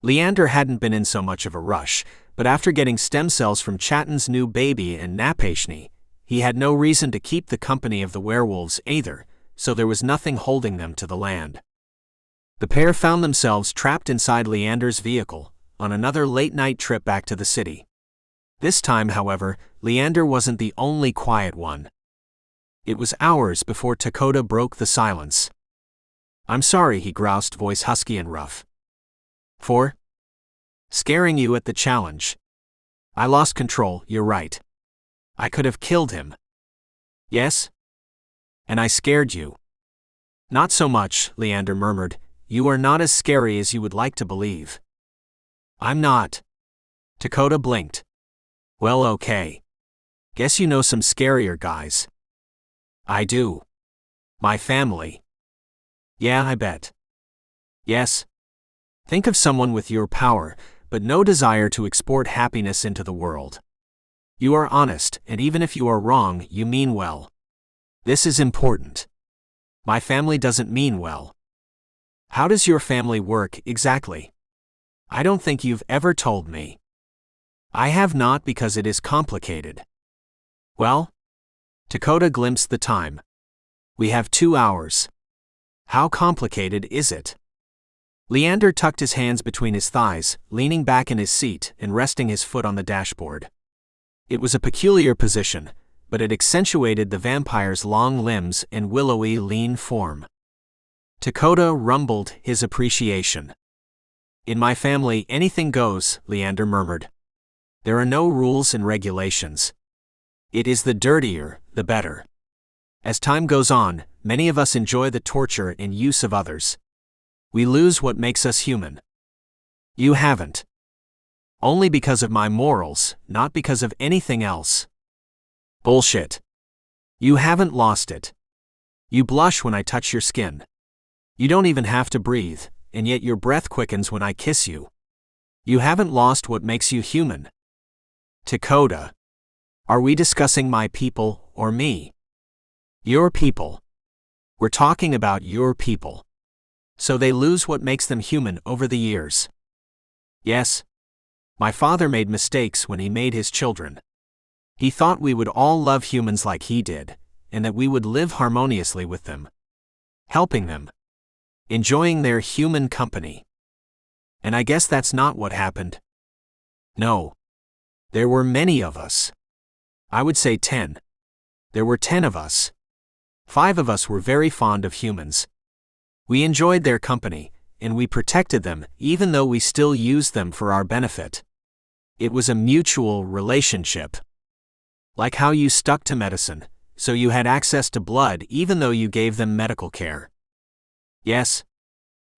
Leander hadn't been in so much of a rush, but after getting stem cells from Chatton's new baby and Napashni, he had no reason to keep the company of the werewolves either, so there was nothing holding them to the land. The pair found themselves trapped inside Leander's vehicle, on another late-night trip back to the city. This time, however, Leander wasn't the only quiet one. It was hours before Dakota broke the silence. "I'm sorry," he groused, voice husky and rough. "For scaring you at the challenge. I lost control, you're right. I could have killed him." "Yes? And I scared you." "Not so much," Leander murmured. "You are not as scary as you would like to believe." "I'm not." Dakota blinked. "Well, okay. Guess you know some scarier guys." "I do. My family." "Yeah, I bet." "Yes. Think of someone with your power, but no desire to export happiness into the world. You are honest, and even if you are wrong, you mean well. This is important. My family doesn't mean well." "How does your family work, exactly?" "I don't think you've ever told me." "I have not because it is complicated." "Well?" Dakota glimpsed the time. "We have 2 hours. How complicated is it?" Leander tucked his hands between his thighs, leaning back in his seat and resting his foot on the dashboard. It was a peculiar position, but it accentuated the vampire's long limbs and willowy, lean form. Dakota rumbled his appreciation. In my family, anything goes, Leander murmured. There are no rules and regulations. It is the dirtier, the better. As time goes on, many of us enjoy the torture and use of others. We lose what makes us human. You haven't. Only because of my morals, not because of anything else. Bullshit. You haven't lost it. You blush when I touch your skin. You don't even have to breathe, and yet your breath quickens when I kiss you. You haven't lost what makes you human. Dakota. Are we discussing my people or me? Your people. We're talking about your people. So they lose what makes them human over the years. Yes. My father made mistakes when he made his children. He thought we would all love humans like he did, and that we would live harmoniously with them. Helping them. Enjoying their human company. And I guess that's not what happened. No. There were many of us. I would say 10. There were 10 of us. 5 of us were very fond of humans. We enjoyed their company, and we protected them even though we still used them for our benefit. It was a mutual relationship. Like how you stuck to medicine, so you had access to blood even though you gave them medical care. Yes.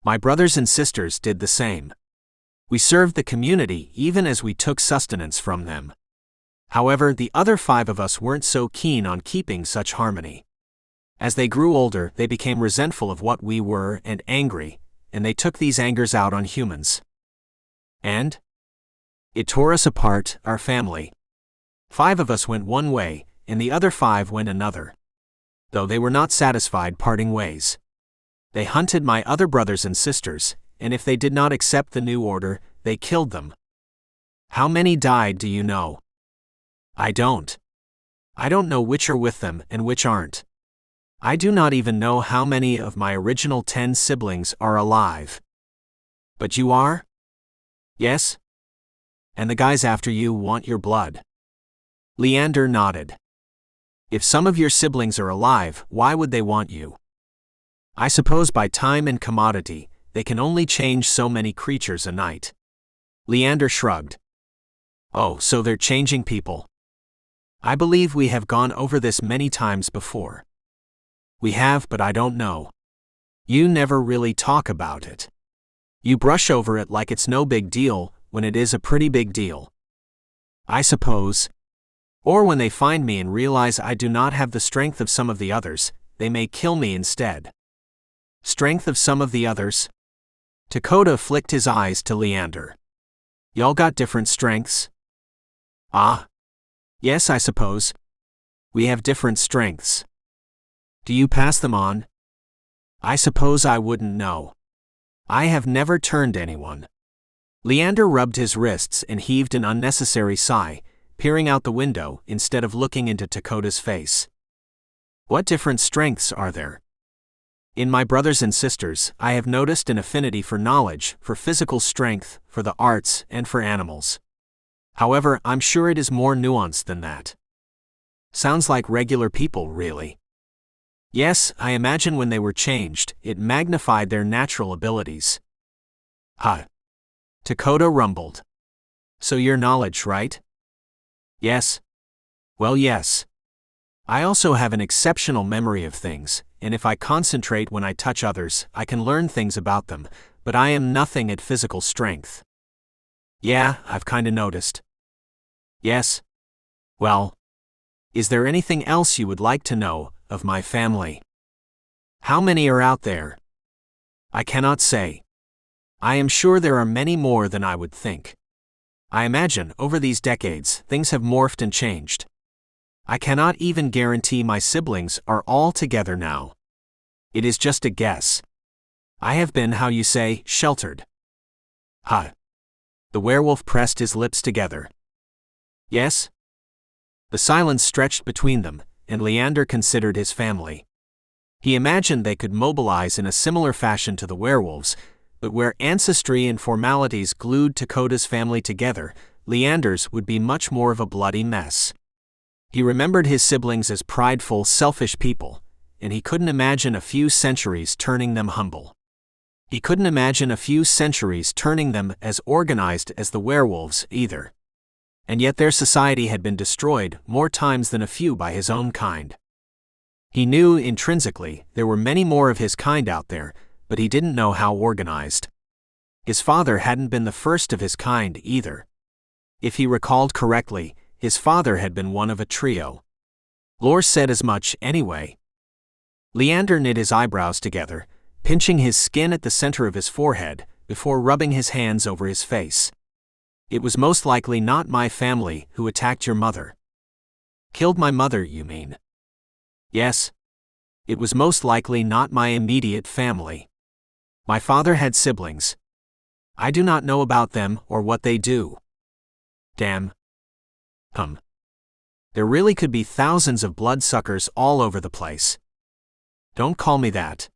My brothers and sisters did the same. We served the community even as we took sustenance from them. However, the other 5 of us weren't so keen on keeping such harmony. As they grew older, they became resentful of what we were and angry, and they took these angers out on humans. And? It tore us apart, our family. 5 of us went one way, and the other 5 went another. Though they were not satisfied parting ways. They hunted my other brothers and sisters, and if they did not accept the new order, they killed them. How many died do you know? I don't. I don't know which are with them and which aren't. I do not even know how many of my original 10 siblings are alive. But you are? Yes? And the guys after you want your blood. Leander nodded. If some of your siblings are alive, why would they want you? I suppose by time and commodity, they can only change so many creatures a night. Leander shrugged. Oh, so they're changing people. I believe we have gone over this many times before. We have, but I don't know. You never really talk about it. You brush over it like it's no big deal, when it is a pretty big deal. I suppose. Or when they find me and realize I do not have the strength of some of the others, they may kill me instead. Strength of some of the others? Dakota flicked his eyes to Leander. Y'all got different strengths? Ah. Yes, I suppose. We have different strengths. Do you pass them on? I suppose I wouldn't know. I have never turned anyone. Leander rubbed his wrists and heaved an unnecessary sigh, peering out the window instead of looking into Dakota's face. What different strengths are there? In my brothers and sisters, I have noticed an affinity for knowledge, for physical strength, for the arts, and for animals. However, I'm sure it is more nuanced than that. Sounds like regular people, really. Yes, I imagine when they were changed, it magnified their natural abilities. Huh. Dakota rumbled. So your knowledge, right? Yes. Well, yes. I also have an exceptional memory of things, and if I concentrate when I touch others, I can learn things about them, but I am nothing at physical strength. Yeah, I've kinda noticed. Yes. Well. Is there anything else you would like to know of my family? How many are out there? I cannot say. I am sure there are many more than I would think. I imagine, over these decades, things have morphed and changed. I cannot even guarantee my siblings are all together now. It is just a guess. I have been, how you say, sheltered. Huh. The werewolf pressed his lips together. Yes? The silence stretched between them, and Leander considered his family. He imagined they could mobilize in a similar fashion to the werewolves, but where ancestry and formalities glued Dakota's family together, Leander's would be much more of a bloody mess. He remembered his siblings as prideful, selfish people, and he couldn't imagine a few centuries turning them humble. He couldn't imagine a few centuries turning them as organized as the werewolves either. And yet their society had been destroyed more times than a few by his own kind. He knew intrinsically there were many more of his kind out there, but he didn't know how organized. His father hadn't been the first of his kind either. If he recalled correctly, his father had been one of a trio. Lore said as much anyway. Leander knit his eyebrows together, pinching his skin at the center of his forehead, before rubbing his hands over his face. It was most likely not my family who attacked your mother. Killed my mother, you mean? Yes. It was most likely not my immediate family. My father had siblings. I do not know about them or what they do. Damn. There really could be thousands of bloodsuckers all over the place. Don't call me that.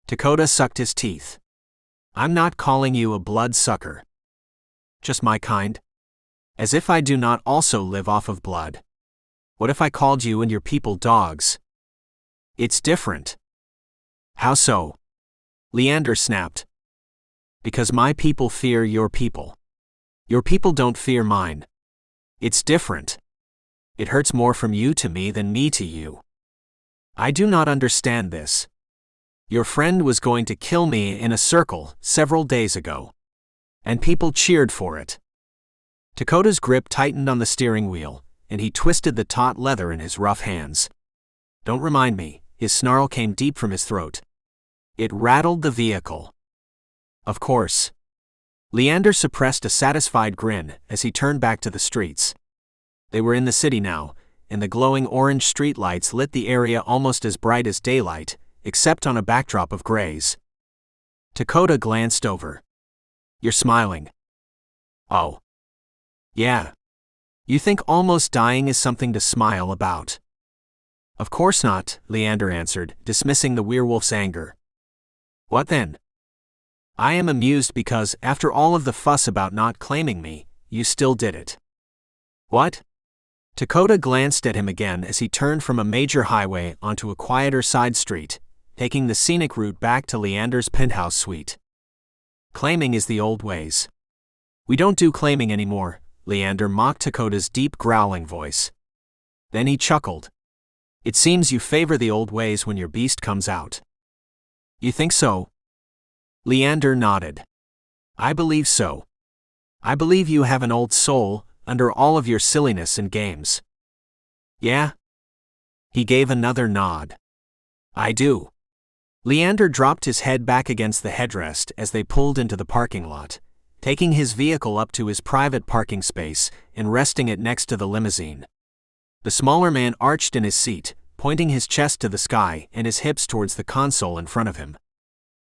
Dakota sucked his teeth. I'm not calling you a bloodsucker. Just my kind. As if I do not also live off of blood. What if I called you and your people dogs? It's different. How so? Leander snapped. Because my people fear your people. Your people don't fear mine. It's different. It hurts more from you to me than me to you. I do not understand this. Your friend was going to kill me in a circle several days ago. And people cheered for it. Dakota's grip tightened on the steering wheel, and he twisted the taut leather in his rough hands. Don't remind me, his snarl came deep from his throat. It rattled the vehicle. Of course. Leander suppressed a satisfied grin as he turned back to the streets. They were in the city now, and the glowing orange streetlights lit the area almost as bright as daylight, except on a backdrop of grays. Dakota glanced over. You're smiling. Oh. Yeah. You think almost dying is something to smile about? Of course not, Leander answered, dismissing the werewolf's anger. What then? I am amused because, after all of the fuss about not claiming me, you still did it. What? Dakota glanced at him again as he turned from a major highway onto a quieter side street, taking the scenic route back to Leander's penthouse suite. Claiming is the old ways. We don't do claiming anymore, Leander mocked Dakota's deep growling voice. Then he chuckled. It seems you favor the old ways when your beast comes out. You think so? Leander nodded. I believe so. I believe you have an old soul, under all of your silliness and games. Yeah? He gave another nod. I do. Leander dropped his head back against the headrest as they pulled into the parking lot, taking his vehicle up to his private parking space and resting it next to the limousine. The smaller man arched in his seat, pointing his chest to the sky and his hips towards the console in front of him.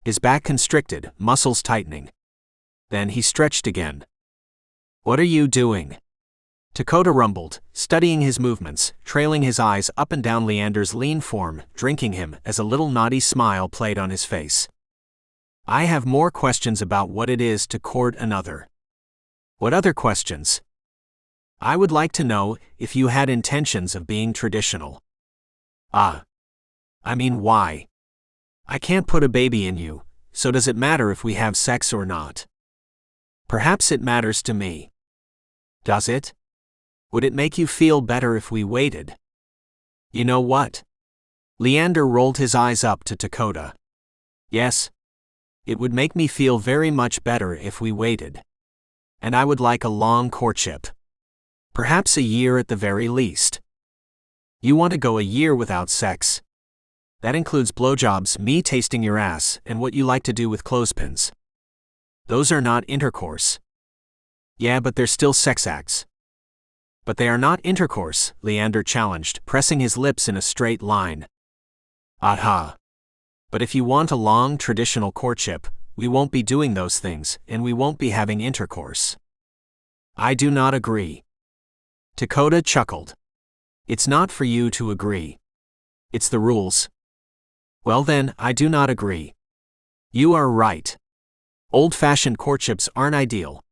His back constricted, muscles tightening. Then he stretched again. What are you doing? Dakota rumbled, studying his movements, trailing his eyes up and down Leander's lean form, drinking him as a little naughty smile played on his face. I have more questions about what it is to court another. What other questions? I would like to know if you had intentions of being traditional. I mean, why? I can't put a baby in you, so does it matter if we have sex or not? Perhaps it matters to me. Does it? Would it make you feel better if we waited? You know what? Leander rolled his eyes up to Dakota. Yes. It would make me feel very much better if we waited. And I would like a long courtship. Perhaps a year at the very least. You want to go a year without sex? That includes blowjobs, me tasting your ass, and what you like to do with clothespins. Those are not intercourse. Yeah, but they're still sex acts. But they are not intercourse, Leander challenged, pressing his lips in a straight line. Aha. But if you want a long, traditional courtship, we won't be doing those things, and we won't be having intercourse. I do not agree. Dakota chuckled. It's not for you to agree. It's the rules. Well then, I do not agree. You are right. Old-fashioned courtships aren't ideal.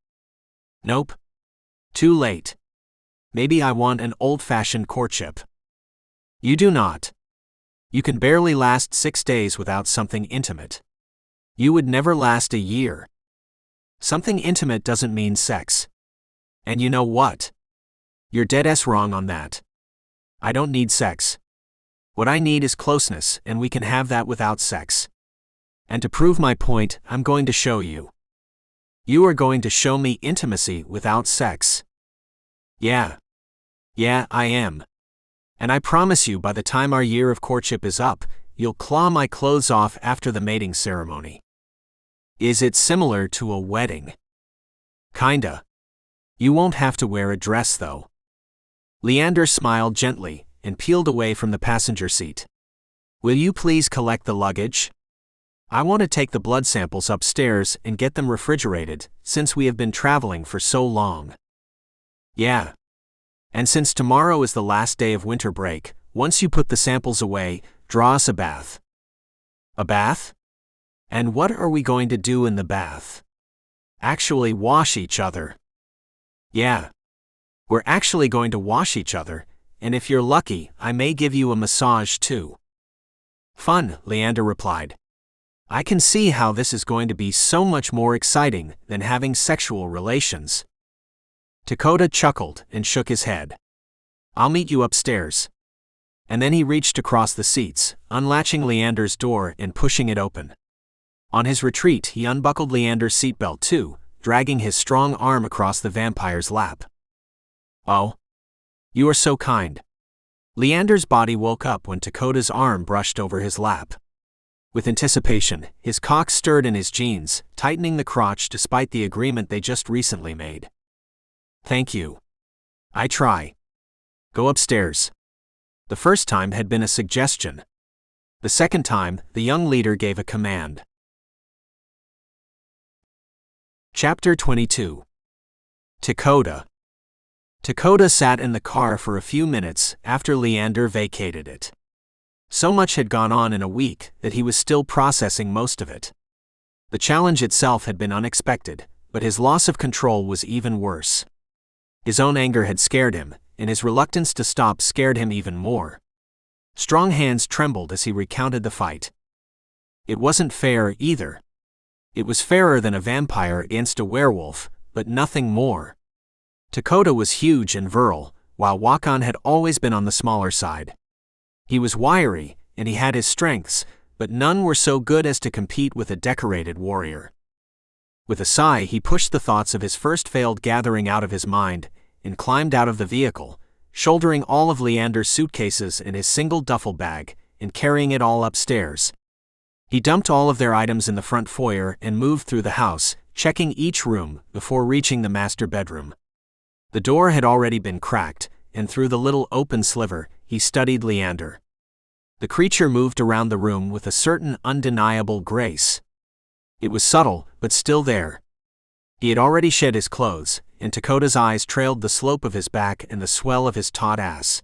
Nope. Too late. Maybe I want an old-fashioned courtship. You do not. You can barely last 6 days without something intimate. You would never last a year. Something intimate doesn't mean sex. And you know what? You're dead-ass wrong on that. I don't need sex. What I need is closeness, and we can have that without sex. And to prove my point, I'm going to show you. You are going to show me intimacy without sex. Yeah, I am. And I promise you by the time our year of courtship is up, you'll claw my clothes off after the mating ceremony. Is it similar to a wedding? Kinda. You won't have to wear a dress though. Leander smiled gently and peeled away from the passenger seat. Will you please collect the luggage? I want to take the blood samples upstairs and get them refrigerated, since we have been traveling for so long. Yeah. And since tomorrow is the last day of winter break, once you put the samples away, draw us a bath. A bath? And what are we going to do in the bath? Actually wash each other. Yeah. We're actually going to wash each other, and if you're lucky, I may give you a massage too. Fun, Leander replied. I can see how this is going to be so much more exciting than having sexual relations. Dakota chuckled and shook his head. I'll meet you upstairs. And then he reached across the seats, unlatching Leander's door and pushing it open. On his retreat, he unbuckled Leander's seatbelt too, dragging his strong arm across the vampire's lap. Oh. You are so kind. Leander's body woke up when Dakota's arm brushed over his lap. With anticipation, his cock stirred in his jeans, tightening the crotch despite the agreement they just recently made. Thank you. I try. Go upstairs. The first time had been a suggestion. The second time, the young leader gave a command. Chapter 22. Dakota. Dakota sat in the car for a few minutes after Leander vacated it. So much had gone on in a week that he was still processing most of it. The challenge itself had been unexpected, but his loss of control was even worse. His own anger had scared him, and his reluctance to stop scared him even more. Strong hands trembled as he recounted the fight. It wasn't fair either. It was fairer than a vampire against a werewolf, but nothing more. Dakota was huge and virile, while Wakan had always been on the smaller side. He was wiry, and he had his strengths, but none were so good as to compete with a decorated warrior. With a sigh, he pushed the thoughts of his first failed gathering out of his mind, and climbed out of the vehicle, shouldering all of Leander's suitcases in his single duffel bag, and carrying it all upstairs. He dumped all of their items in the front foyer and moved through the house, checking each room before reaching the master bedroom. The door had already been cracked, and through the little open sliver, he studied Leander. The creature moved around the room with a certain undeniable grace. It was subtle, but still there. He had already shed his clothes, and Dakota's eyes trailed the slope of his back and the swell of his taut ass.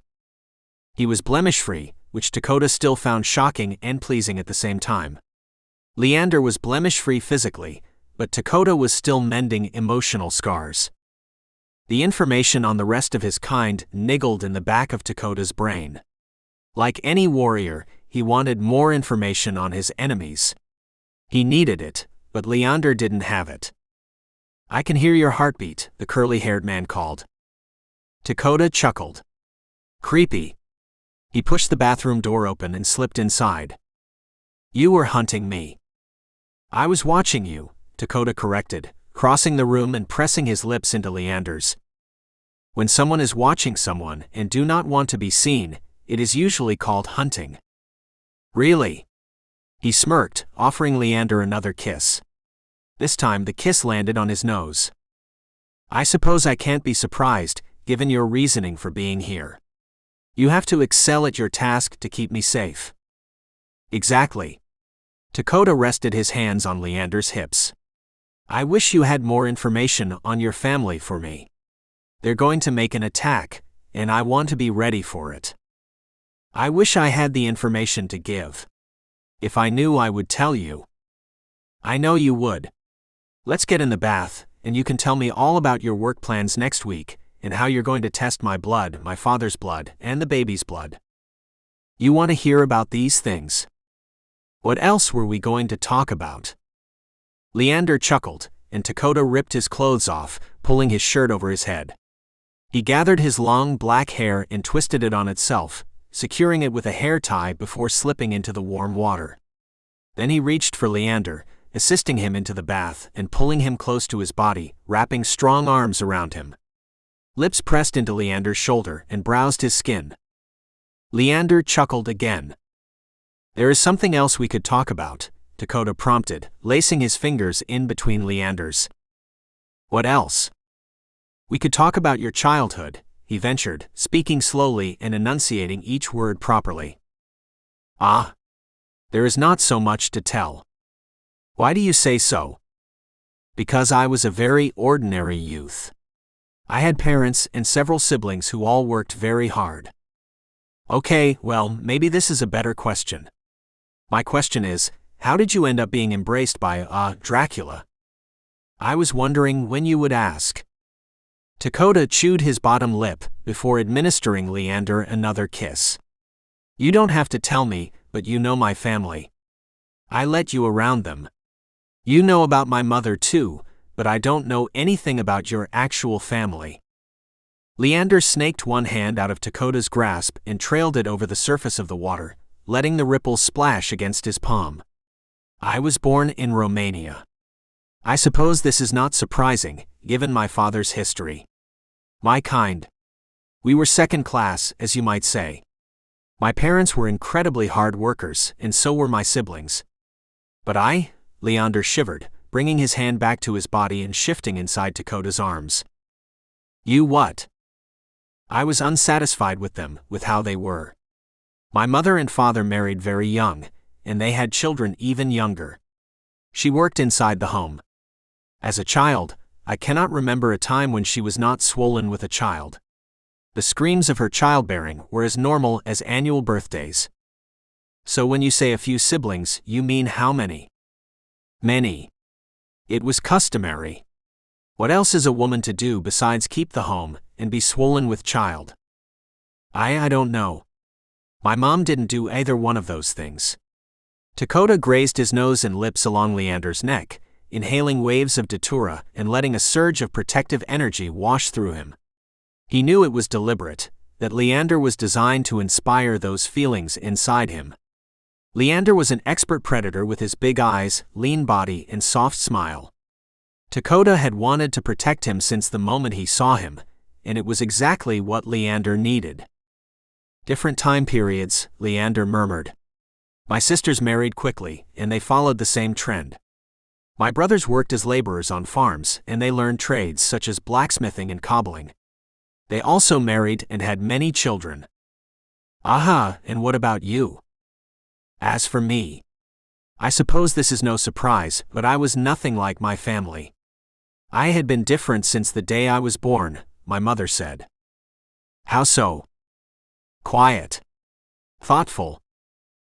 He was blemish-free, which Dakota still found shocking and pleasing at the same time. Leander was blemish-free physically, but Dakota was still mending emotional scars. The information on the rest of his kind niggled in the back of Dakota's brain. Like any warrior, he wanted more information on his enemies. He needed it, but Leander didn't have it. I can hear your heartbeat, the curly-haired man called. Dakota chuckled. Creepy. He pushed the bathroom door open and slipped inside. You were hunting me. I was watching you, Dakota corrected, crossing the room and pressing his lips into Leander's. When someone is watching someone and do not want to be seen, it is usually called hunting. Really? He smirked, offering Leander another kiss. This time the kiss landed on his nose. I suppose I can't be surprised, given your reasoning for being here. You have to excel at your task to keep me safe. Exactly. Dakota rested his hands on Leander's hips. I wish you had more information on your family for me. They're going to make an attack, and I want to be ready for it. I wish I had the information to give. If I knew, I would tell you. I know you would. Let's get in the bath, and you can tell me all about your work plans next week, and how you're going to test my blood, my father's blood, and the baby's blood. You want to hear about these things? What else were we going to talk about? Leander chuckled, and Dakota ripped his clothes off, pulling his shirt over his head. He gathered his long black hair and twisted it on itself, securing it with a hair tie before slipping into the warm water. Then he reached for Leander, assisting him into the bath and pulling him close to his body, wrapping strong arms around him. Lips pressed into Leander's shoulder and browsed his skin. Leander chuckled again. There is something else we could talk about, Dakota prompted, lacing his fingers in between Leander's. What else? We could talk about your childhood, he ventured, speaking slowly and enunciating each word properly. Ah. There is not so much to tell. Why do you say so? Because I was a very ordinary youth. I had parents and several siblings who all worked very hard. Okay, well, maybe this is a better question. My question is, how did you end up being embraced by, Dracula? I was wondering when you would ask. Dakota chewed his bottom lip before administering Leander another kiss. You don't have to tell me, but you know my family. I let you around them. You know about my mother too, but I don't know anything about your actual family. Leander snaked one hand out of Dakota's grasp and trailed it over the surface of the water, letting the ripples splash against his palm. I was born in Romania. I suppose this is not surprising, given my father's history. My kind. We were second class, as you might say. My parents were incredibly hard workers, and so were my siblings. But Leander shivered, bringing his hand back to his body and shifting inside Dakota's arms. You what? I was unsatisfied with them, with how they were. My mother and father married very young, and they had children even younger. She worked inside the home. As a child, I cannot remember a time when she was not swollen with a child. The screams of her childbearing were as normal as annual birthdays. So when you say a few siblings, you mean how many? Many. It was customary. What else is a woman to do besides keep the home and be swollen with child? I don't know. My mom didn't do either one of those things. Dakota grazed his nose and lips along Leander's neck, inhaling waves of datura and letting a surge of protective energy wash through him. He knew it was deliberate, that Leander was designed to inspire those feelings inside him. Leander was an expert predator with his big eyes, lean body, and soft smile. Dakota had wanted to protect him since the moment he saw him, and it was exactly what Leander needed. Different time periods, Leander murmured. My sisters married quickly, and they followed the same trend. My brothers worked as laborers on farms, and they learned trades such as blacksmithing and cobbling. They also married and had many children. Aha, and what about you? As for me, I suppose this is no surprise, but I was nothing like my family. I had been different since the day I was born, my mother said. How so? Quiet. Thoughtful.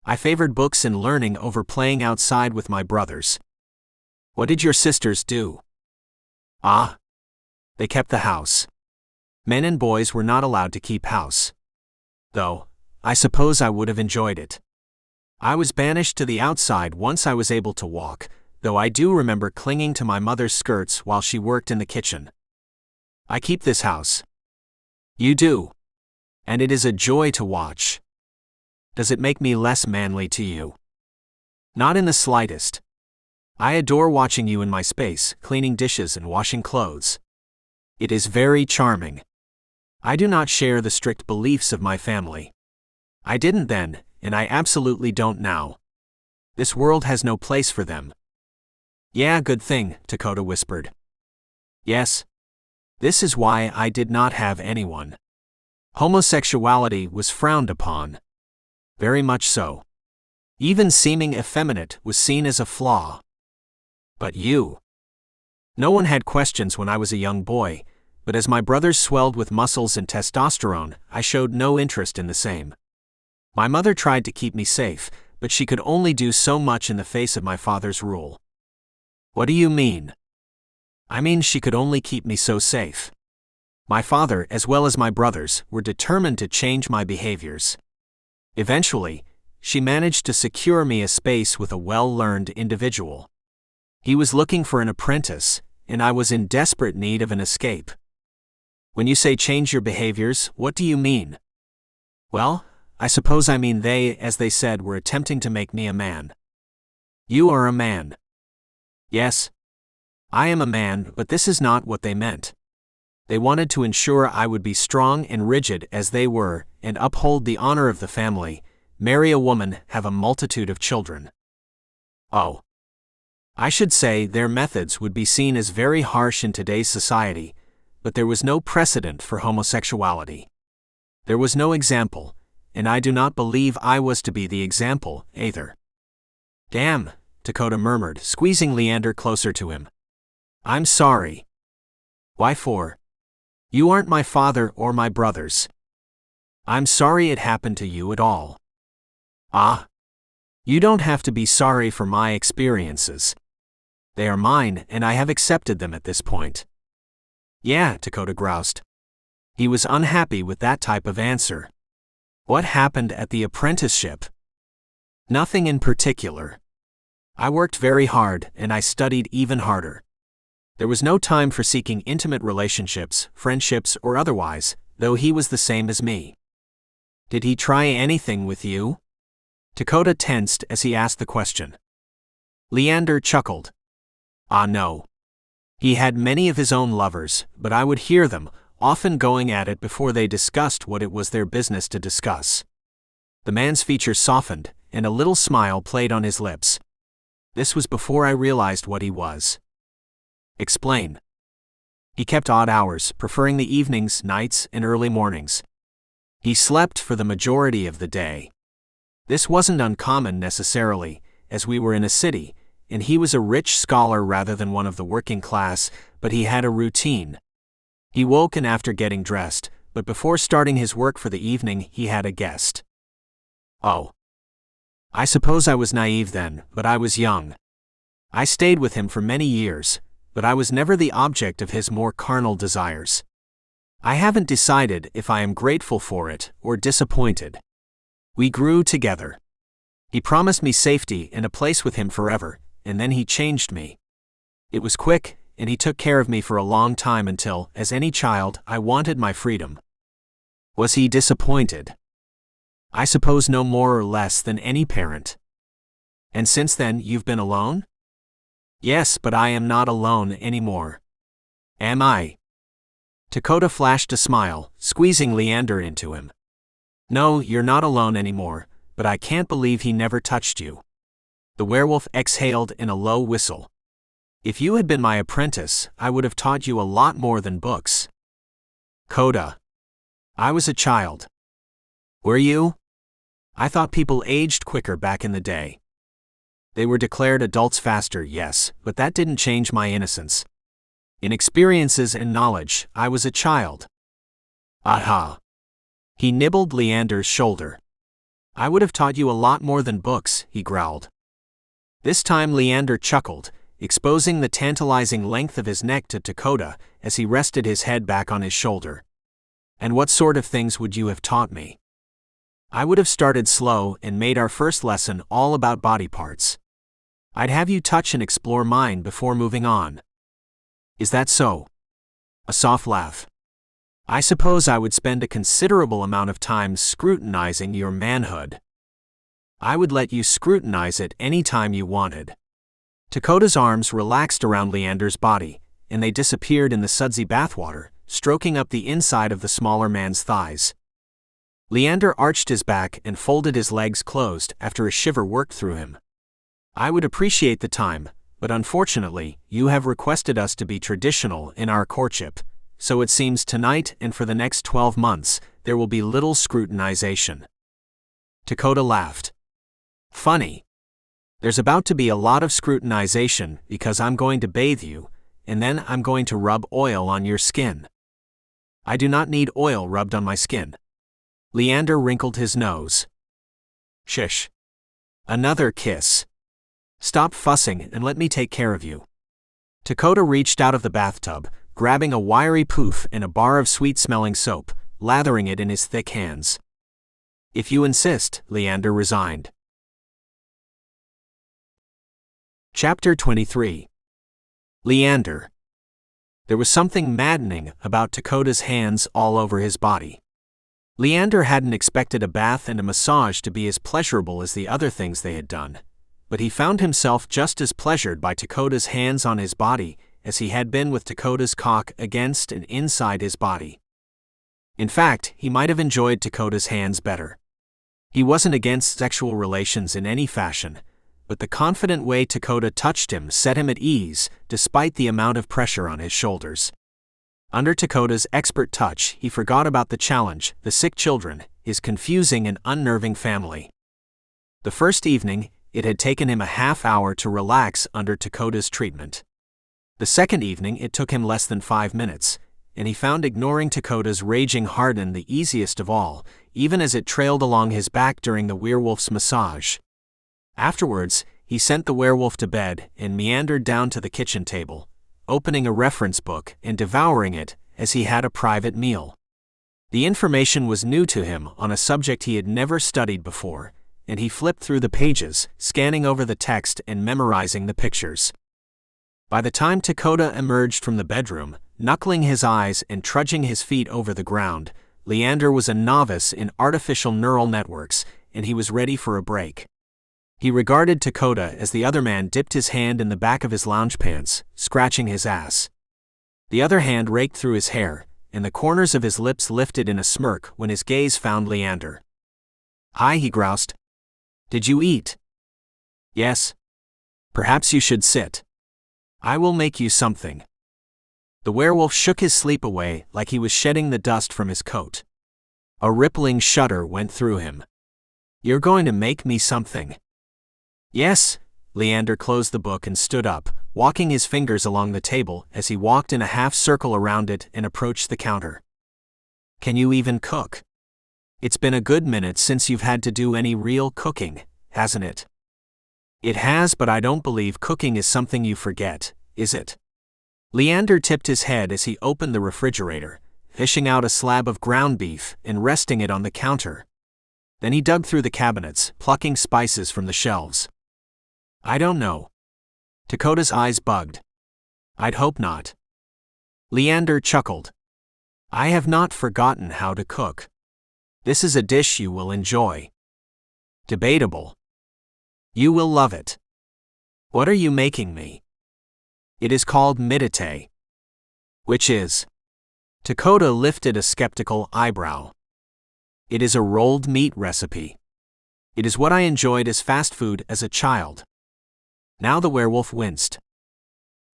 I favored books and learning over playing outside with my brothers. What did your sisters do? They kept the house. Men and boys were not allowed to keep house. Though, I suppose I would have enjoyed it. I was banished to the outside once I was able to walk, though I do remember clinging to my mother's skirts while she worked in the kitchen. I keep this house. You do. And it is a joy to watch. Does it make me less manly to you? Not in the slightest. I adore watching you in my space, cleaning dishes and washing clothes. It is very charming. I do not share the strict beliefs of my family. I didn't then, and I absolutely don't now. This world has no place for them. Yeah, good thing, Dakota whispered. Yes. This is why I did not have anyone. Homosexuality was frowned upon. Very much so. Even seeming effeminate was seen as a flaw. But you. No one had questions when I was a young boy, but as my brothers swelled with muscles and testosterone, I showed no interest in the same. My mother tried to keep me safe, but she could only do so much in the face of my father's rule. What do you mean? I mean she could only keep me so safe. My father, as well as my brothers, were determined to change my behaviors. Eventually, she managed to secure me a space with a well-learned individual. He was looking for an apprentice, and I was in desperate need of an escape. When you say change your behaviors, what do you mean? Well, I suppose I mean they, as they said, were attempting to make me a man. You are a man. Yes. I am a man, but this is not what they meant. They wanted to ensure I would be strong and rigid as they were, and uphold the honor of the family, marry a woman, have a multitude of children. Oh. I should say their methods would be seen as very harsh in today's society, but there was no precedent for homosexuality. There was no example, and I do not believe I was to be the example, either. Damn, Dakota murmured, squeezing Leander closer to him. I'm sorry. Why for? You aren't my father or my brothers. I'm sorry it happened to you at all. Ah. You don't have to be sorry for my experiences. They are mine, and I have accepted them at this point. Yeah, Dakota groused. He was unhappy with that type of answer. What happened at the apprenticeship? Nothing in particular. I worked very hard, and I studied even harder. There was no time for seeking intimate relationships, friendships, or otherwise, though he was the same as me. Did he try anything with you? Dakota tensed as he asked the question. Leander chuckled. Ah, no. He had many of his own lovers, but I would hear them, often going at it before they discussed what it was their business to discuss. The man's features softened, and a little smile played on his lips. This was before I realized what he was. Explain. He kept odd hours, preferring the evenings, nights, and early mornings. He slept for the majority of the day. This wasn't uncommon necessarily, as we were in a city, and he was a rich scholar rather than one of the working class, but he had a routine. He woke and after getting dressed, but before starting his work for the evening he had a guest. Oh. I suppose I was naive then, but I was young. I stayed with him for many years, but I was never the object of his more carnal desires. I haven't decided if I am grateful for it or disappointed. We grew together. He promised me safety and a place with him forever, and then he changed me. It was quick, and he took care of me for a long time until, as any child, I wanted my freedom. Was he disappointed? I suppose no more or less than any parent. And since then you've been alone? Yes, but I am not alone anymore. Am I? Dakota flashed a smile, squeezing Leander into him. No, you're not alone anymore, but I can't believe he never touched you. The werewolf exhaled in a low whistle. If you had been my apprentice, I would have taught you a lot more than books. Coda. I was a child. Were you? I thought people aged quicker back in the day. They were declared adults faster, yes, but that didn't change my innocence. In experiences and knowledge, I was a child. Aha. He nibbled Leander's shoulder. I would have taught you a lot more than books, he growled. This time Leander chuckled, exposing the tantalizing length of his neck to Dakota as he rested his head back on his shoulder. And what sort of things would you have taught me? I would have started slow and made our first lesson all about body parts. I'd have you touch and explore mine before moving on. Is that so? A soft laugh. I suppose I would spend a considerable amount of time scrutinizing your manhood. I would let you scrutinize it any time you wanted. Dakota's arms relaxed around Leander's body, and they disappeared in the sudsy bathwater, stroking up the inside of the smaller man's thighs. Leander arched his back and folded his legs closed after a shiver worked through him. I would appreciate the time, but unfortunately, you have requested us to be traditional in our courtship, so it seems tonight and for the next 12 months, there will be little scrutinization. Dakota laughed. Funny. There's about to be a lot of scrutinization because I'm going to bathe you, and then I'm going to rub oil on your skin. I do not need oil rubbed on my skin. Leander wrinkled his nose. Shush. Another kiss. Stop fussing and let me take care of you. Dakota reached out of the bathtub, grabbing a wiry poof and a bar of sweet-smelling soap, lathering it in his thick hands. If you insist, Leander resigned. Chapter 23. Leander. There was something maddening about Dakota's hands all over his body. Leander hadn't expected a bath and a massage to be as pleasurable as the other things they had done, but he found himself just as pleasured by Dakota's hands on his body as he had been with Dakota's cock against and inside his body. In fact, he might have enjoyed Dakota's hands better. He wasn't against sexual relations in any fashion, but the confident way Dakota touched him set him at ease despite the amount of pressure on his shoulders. Under Dakota's expert touch, he forgot about the challenge, the sick children, his confusing and unnerving family. The first evening, it had taken him a half hour to relax under Dakota's treatment. The second evening, it took him less than 5 minutes, and he found ignoring Dakota's raging harden the easiest of all, even as it trailed along his back during the werewolf's massage. Afterwards, he sent the werewolf to bed and meandered down to the kitchen table, opening a reference book and devouring it as he had a private meal. The information was new to him on a subject he had never studied before, and he flipped through the pages, scanning over the text and memorizing the pictures. By the time Dakota emerged from the bedroom, knuckling his eyes and trudging his feet over the ground, Leander was a novice in artificial neural networks, and he was ready for a break. He regarded Dakota as the other man dipped his hand in the back of his lounge pants, scratching his ass. The other hand raked through his hair, and the corners of his lips lifted in a smirk when his gaze found Leander. "Hi," he groused. "Did you eat?" "Yes." "Perhaps you should sit. I will make you something." The werewolf shook his sleep away like he was shedding the dust from his coat. A rippling shudder went through him. "You're going to make me something?" "Yes." Leander closed the book and stood up, walking his fingers along the table as he walked in a half-circle around it and approached the counter. "Can you even cook? It's been a good minute since you've had to do any real cooking, hasn't it?" "It has, but I don't believe cooking is something you forget, is it?" Leander tipped his head as he opened the refrigerator, fishing out a slab of ground beef and resting it on the counter. Then he dug through the cabinets, plucking spices from the shelves. "I don't know." Dakota's eyes bugged. "I'd hope not." Leander chuckled. "I have not forgotten how to cook. This is a dish you will enjoy." "Debatable." "You will love it." "What are you making me?" "It is called midite." "Which is?" Dakota lifted a skeptical eyebrow. "It is a rolled meat recipe. It is what I enjoyed as fast food as a child." Now the werewolf winced.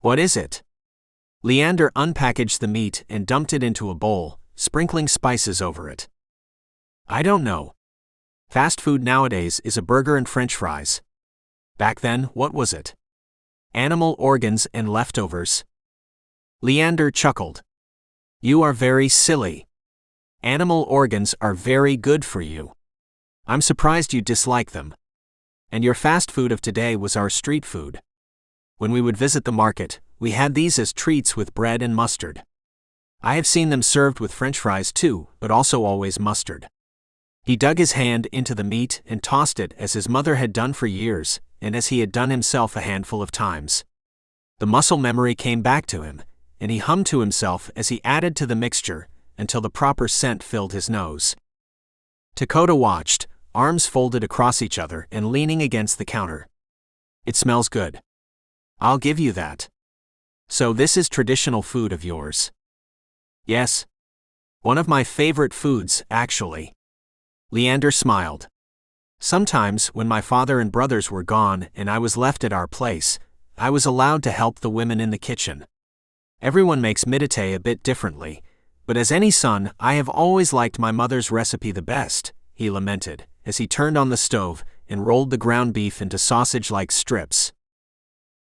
"What is it?" Leander unpackaged the meat and dumped it into a bowl, sprinkling spices over it. "I don't know. Fast food nowadays is a burger and French fries. Back then, what was it? Animal organs and leftovers." Leander chuckled. "You are very silly. Animal organs are very good for you. I'm surprised you dislike them. And your fast food of today was our street food. When we would visit the market, we had these as treats with bread and mustard. I have seen them served with French fries too, but also always mustard." He dug his hand into the meat and tossed it as his mother had done for years, and as he had done himself a handful of times. The muscle memory came back to him, and he hummed to himself as he added to the mixture until the proper scent filled his nose. Dakota watched, arms folded across each other and leaning against the counter. "It smells good. I'll give you that. So this is traditional food of yours?" "Yes. One of my favorite foods, actually." Leander smiled. "Sometimes, when my father and brothers were gone and I was left at our place, I was allowed to help the women in the kitchen. Everyone makes midite a bit differently, but as any son, I have always liked my mother's recipe the best," he lamented, as he turned on the stove and rolled the ground beef into sausage-like strips.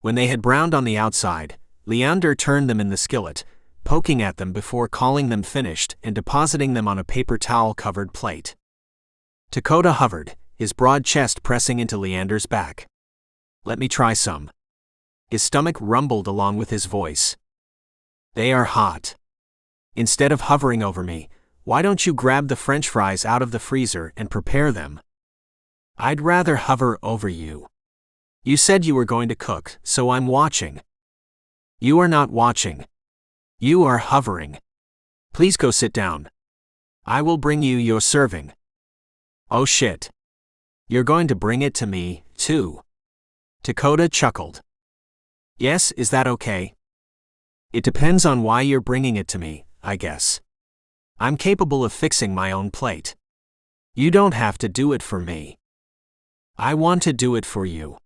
When they had browned on the outside, Leander turned them in the skillet, poking at them before calling them finished and depositing them on a paper towel-covered plate. Dakota hovered, his broad chest pressing into Leander's back. "Let me try some." His stomach rumbled along with his voice. "They are hot. Instead of hovering over me, why don't you grab the French fries out of the freezer and prepare them? I'd rather hover over you. You said you were going to cook, so I'm watching. You are not watching. You are hovering. Please go sit down. I will bring you your serving. Oh shit. You're going to bring it to me, too. Dakota chuckled. Yes, is that okay? It depends on why you're bringing it to me, I guess. I'm capable of fixing my own plate. You don't have to do it for me. I want to do it for you.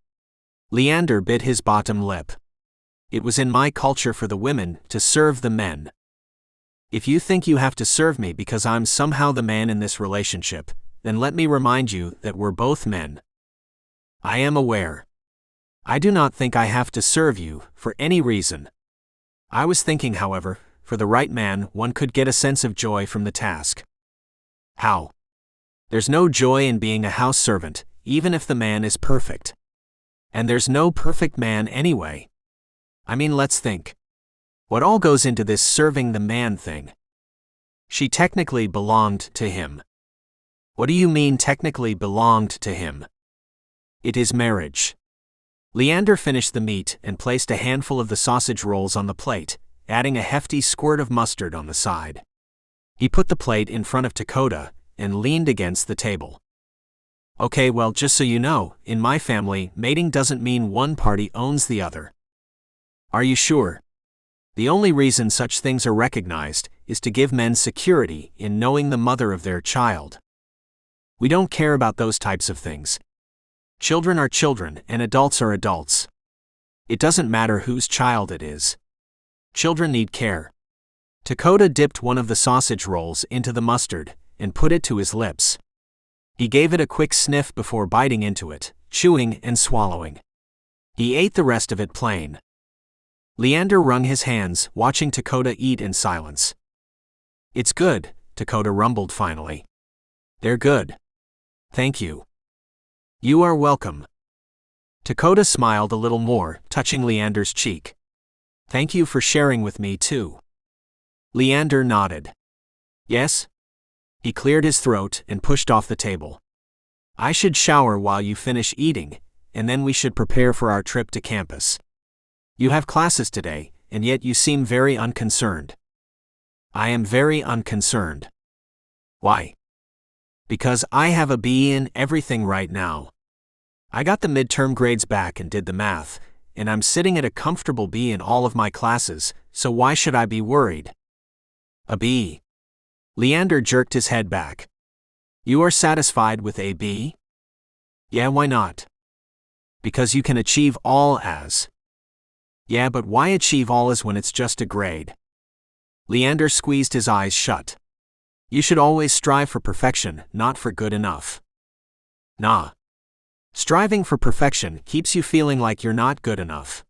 Leander bit his bottom lip. It was in my culture for the women to serve the men. If you think you have to serve me because I'm somehow the man in this relationship, then let me remind you that we're both men. I am aware. I do not think I have to serve you for any reason. I was thinking, however, for the right man, one could get a sense of joy from the task. How? There's no joy in being a house servant, even if the man is perfect. And there's no perfect man anyway. I mean, let's think. What all goes into this serving the man thing? She technically belonged to him. What do you mean technically belonged to him? It is marriage. Leander finished the meat and placed a handful of the sausage rolls on the plate, adding a hefty squirt of mustard on the side. He put the plate in front of Dakota and leaned against the table. Okay, well, just so you know, in my family, mating doesn't mean one party owns the other. Are you sure? The only reason such things are recognized is to give men security in knowing the mother of their child. We don't care about those types of things. Children are children and adults are adults. It doesn't matter whose child it is. Children need care. Dakota dipped one of the sausage rolls into the mustard and put it to his lips. He gave it a quick sniff before biting into it, chewing and swallowing. He ate the rest of it plain. Leander wrung his hands, watching Dakota eat in silence. It's good, Dakota rumbled finally. They're good. Thank you. You are welcome. Dakota smiled a little more, touching Leander's cheek. Thank you for sharing with me too. Leander nodded. Yes? He cleared his throat and pushed off the table. I should shower while you finish eating, and then we should prepare for our trip to campus. You have classes today, and yet you seem very unconcerned. I am very unconcerned. Why? Because I have a B in everything right now. I got the midterm grades back and did the math, and I'm sitting at a comfortable B in all of my classes, so why should I be worried? A B. Leander jerked his head back. You are satisfied with a B? Yeah, why not? Because you can achieve all As. Yeah, but why achieve all As when it's just a grade? Leander squeezed his eyes shut. You should always strive for perfection, not for good enough. Nah. Striving for perfection keeps you feeling like you're not good enough.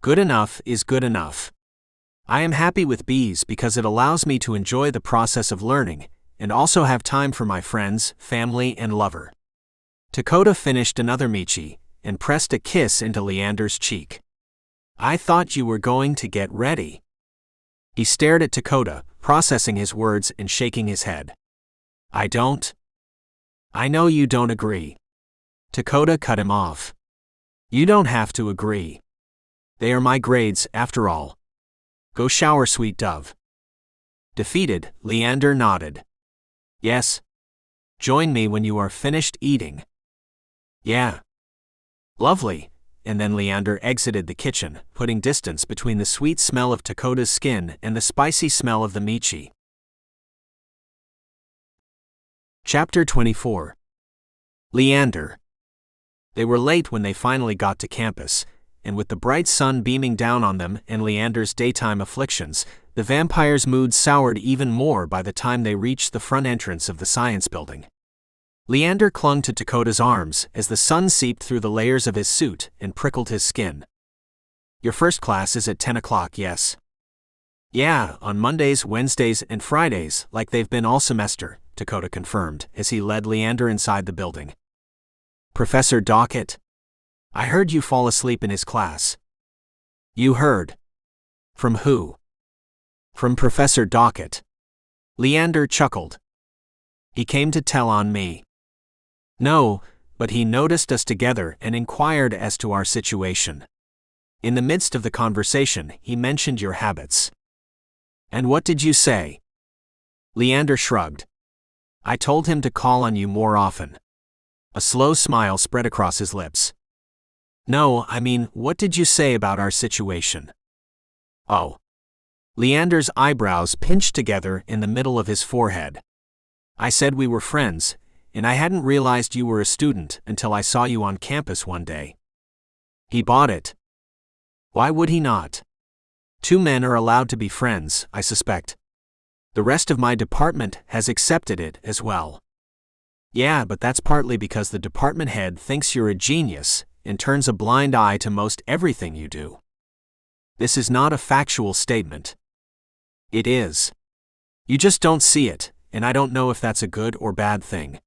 Good enough is good enough. I am happy with B's because it allows me to enjoy the process of learning, and also have time for my friends, family, and lover. Dakota finished another michi, and pressed a kiss into Leander's cheek. I thought you were going to get ready. He stared at Dakota, processing his words and shaking his head. I don't. I know you don't agree. Dakota cut him off. You don't have to agree. They are my grades, after all. Go shower, sweet dove. Defeated, Leander nodded. Yes. Join me when you are finished eating. Yeah. Lovely. And then Leander exited the kitchen, putting distance between the sweet smell of Dakota's skin and the spicy smell of the michi. Chapter 24. Leander. They were late when they finally got to campus, and with the bright sun beaming down on them and Leander's daytime afflictions, the vampire's mood soured even more by the time they reached the front entrance of the science building. Leander clung to Dakota's arms as the sun seeped through the layers of his suit and prickled his skin. Your first class is at 10 o'clock, yes? Yeah, on Mondays, Wednesdays, and Fridays, like they've been all semester, Dakota confirmed as he led Leander inside the building. Professor Dockett? I heard you fall asleep in his class. You heard? From who? From Professor Dockett. Leander chuckled. He came to tell on me. No, but he noticed us together and inquired as to our situation. In the midst of the conversation, he mentioned your habits. And what did you say? Leander shrugged. I told him to call on you more often. A slow smile spread across his lips. No, I mean, what did you say about our situation? Oh. Leander's eyebrows pinched together in the middle of his forehead. I said we were friends, and I hadn't realized you were a student until I saw you on campus one day. He bought it. Why would he not? Two men are allowed to be friends, I suspect. The rest of my department has accepted it as well. Yeah, but that's partly because the department head thinks you're a genius and turns a blind eye to most everything you do. This is not a factual statement. It is. You just don't see it, and I don't know if that's a good or bad thing.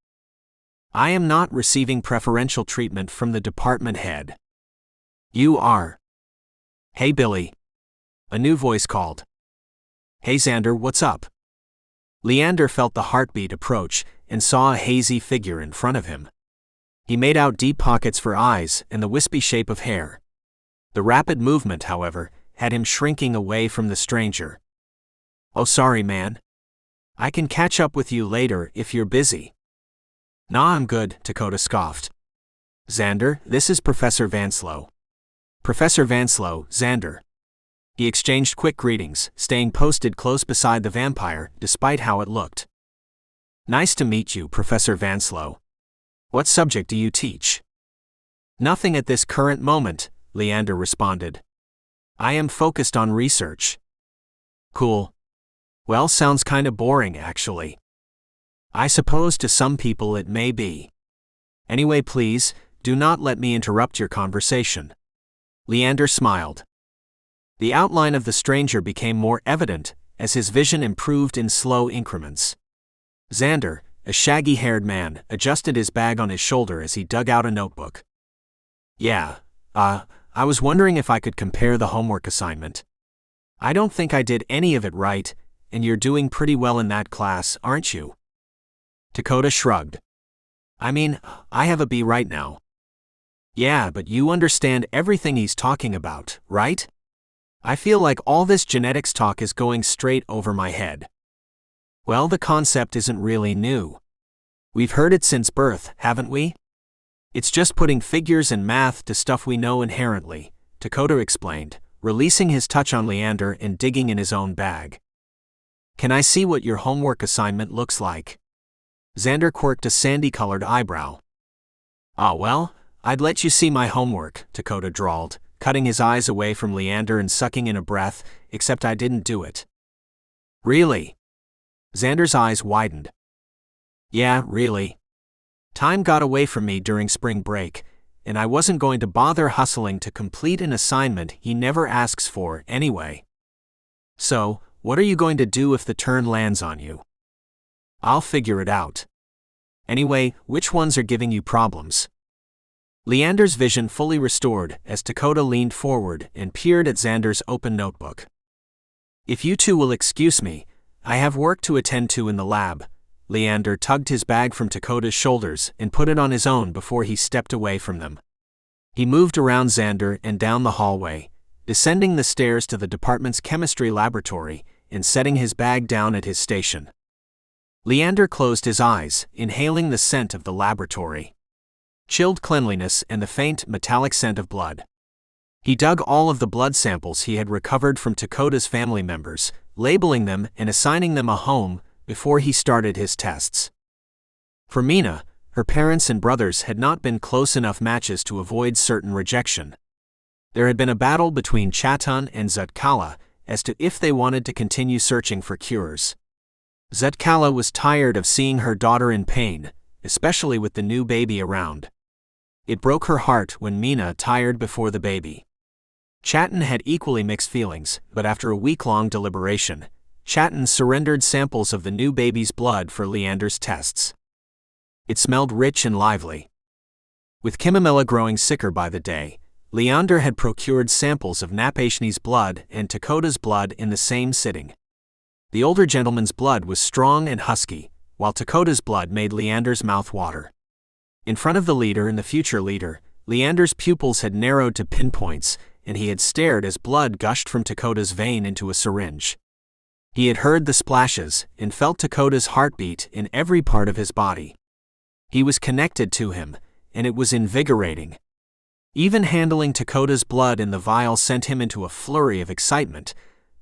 I am not receiving preferential treatment from the department head. You are. Hey Billy. A new voice called. Hey Xander, what's up? Leander felt the heartbeat approach and saw a hazy figure in front of him. He made out deep pockets for eyes and the wispy shape of hair. The rapid movement, however, had him shrinking away from the stranger. Oh, sorry, man. I can catch up with you later if you're busy. Nah, I'm good, Dakota scoffed. Xander, this is Professor Vanslow. Professor Vanslow, Xander. He exchanged quick greetings, staying posted close beside the vampire, despite how it looked. Nice to meet you, Professor Vanslow. What subject do you teach? Nothing at this current moment, Leander responded. I am focused on research. Cool. Well, sounds kinda boring, actually. I suppose to some people it may be. Anyway, please, do not let me interrupt your conversation. Leander smiled. The outline of the stranger became more evident as his vision improved in slow increments. Xander, a shaggy-haired man, adjusted his bag on his shoulder as he dug out a notebook. Yeah, I was wondering if I could compare the homework assignment. I don't think I did any of it right, and you're doing pretty well in that class, aren't you? Dakota shrugged. I mean, I have a B right now. Yeah, but you understand everything he's talking about, right? I feel like all this genetics talk is going straight over my head. Well, the concept isn't really new. We've heard it since birth, haven't we? It's just putting figures and math to stuff we know inherently, Dakota explained, releasing his touch on Leander and digging in his own bag. Can I see what your homework assignment looks like? Xander quirked a sandy-colored eyebrow. Ah, well, I'd let you see my homework, Dakota drawled, cutting his eyes away from Leander and sucking in a breath, except I didn't do it. Really? Xander's eyes widened. Yeah, really. Time got away from me during spring break, and I wasn't going to bother hustling to complete an assignment he never asks for anyway. So, what are you going to do if the turn lands on you? I'll figure it out. Anyway, which ones are giving you problems? Leander's vision fully restored as Dakota leaned forward and peered at Xander's open notebook. If you two will excuse me, I have work to attend to in the lab. Leander tugged his bag from Dakota's shoulders and put it on his own before he stepped away from them. He moved around Xander and down the hallway, descending the stairs to the department's chemistry laboratory and setting his bag down at his station. Leander closed his eyes, inhaling the scent of the laboratory. Chilled cleanliness and the faint, metallic scent of blood. He dug all of the blood samples he had recovered from Dakota's family members, labeling them and assigning them a home before he started his tests. For Mina, her parents and brothers had not been close enough matches to avoid certain rejection. There had been a battle between Chatun and Zutkala as to if they wanted to continue searching for cures. Zutkala was tired of seeing her daughter in pain, especially with the new baby around. It broke her heart when Mina tired before the baby. Chatun had equally mixed feelings, but after a week-long deliberation, Chatun surrendered samples of the new baby's blood for Leander's tests. It smelled rich and lively. With Kimamela growing sicker by the day, Leander had procured samples of Napashni's blood and Dakota's blood in the same sitting. The older gentleman's blood was strong and husky, while Dakota's blood made Leander's mouth water. In front of the leader and the future leader, Leander's pupils had narrowed to pinpoints, and he had stared as blood gushed from Dakota's vein into a syringe. He had heard the splashes and felt Dakota's heartbeat in every part of his body. He was connected to him, and it was invigorating. Even handling Dakota's blood in the vial sent him into a flurry of excitement,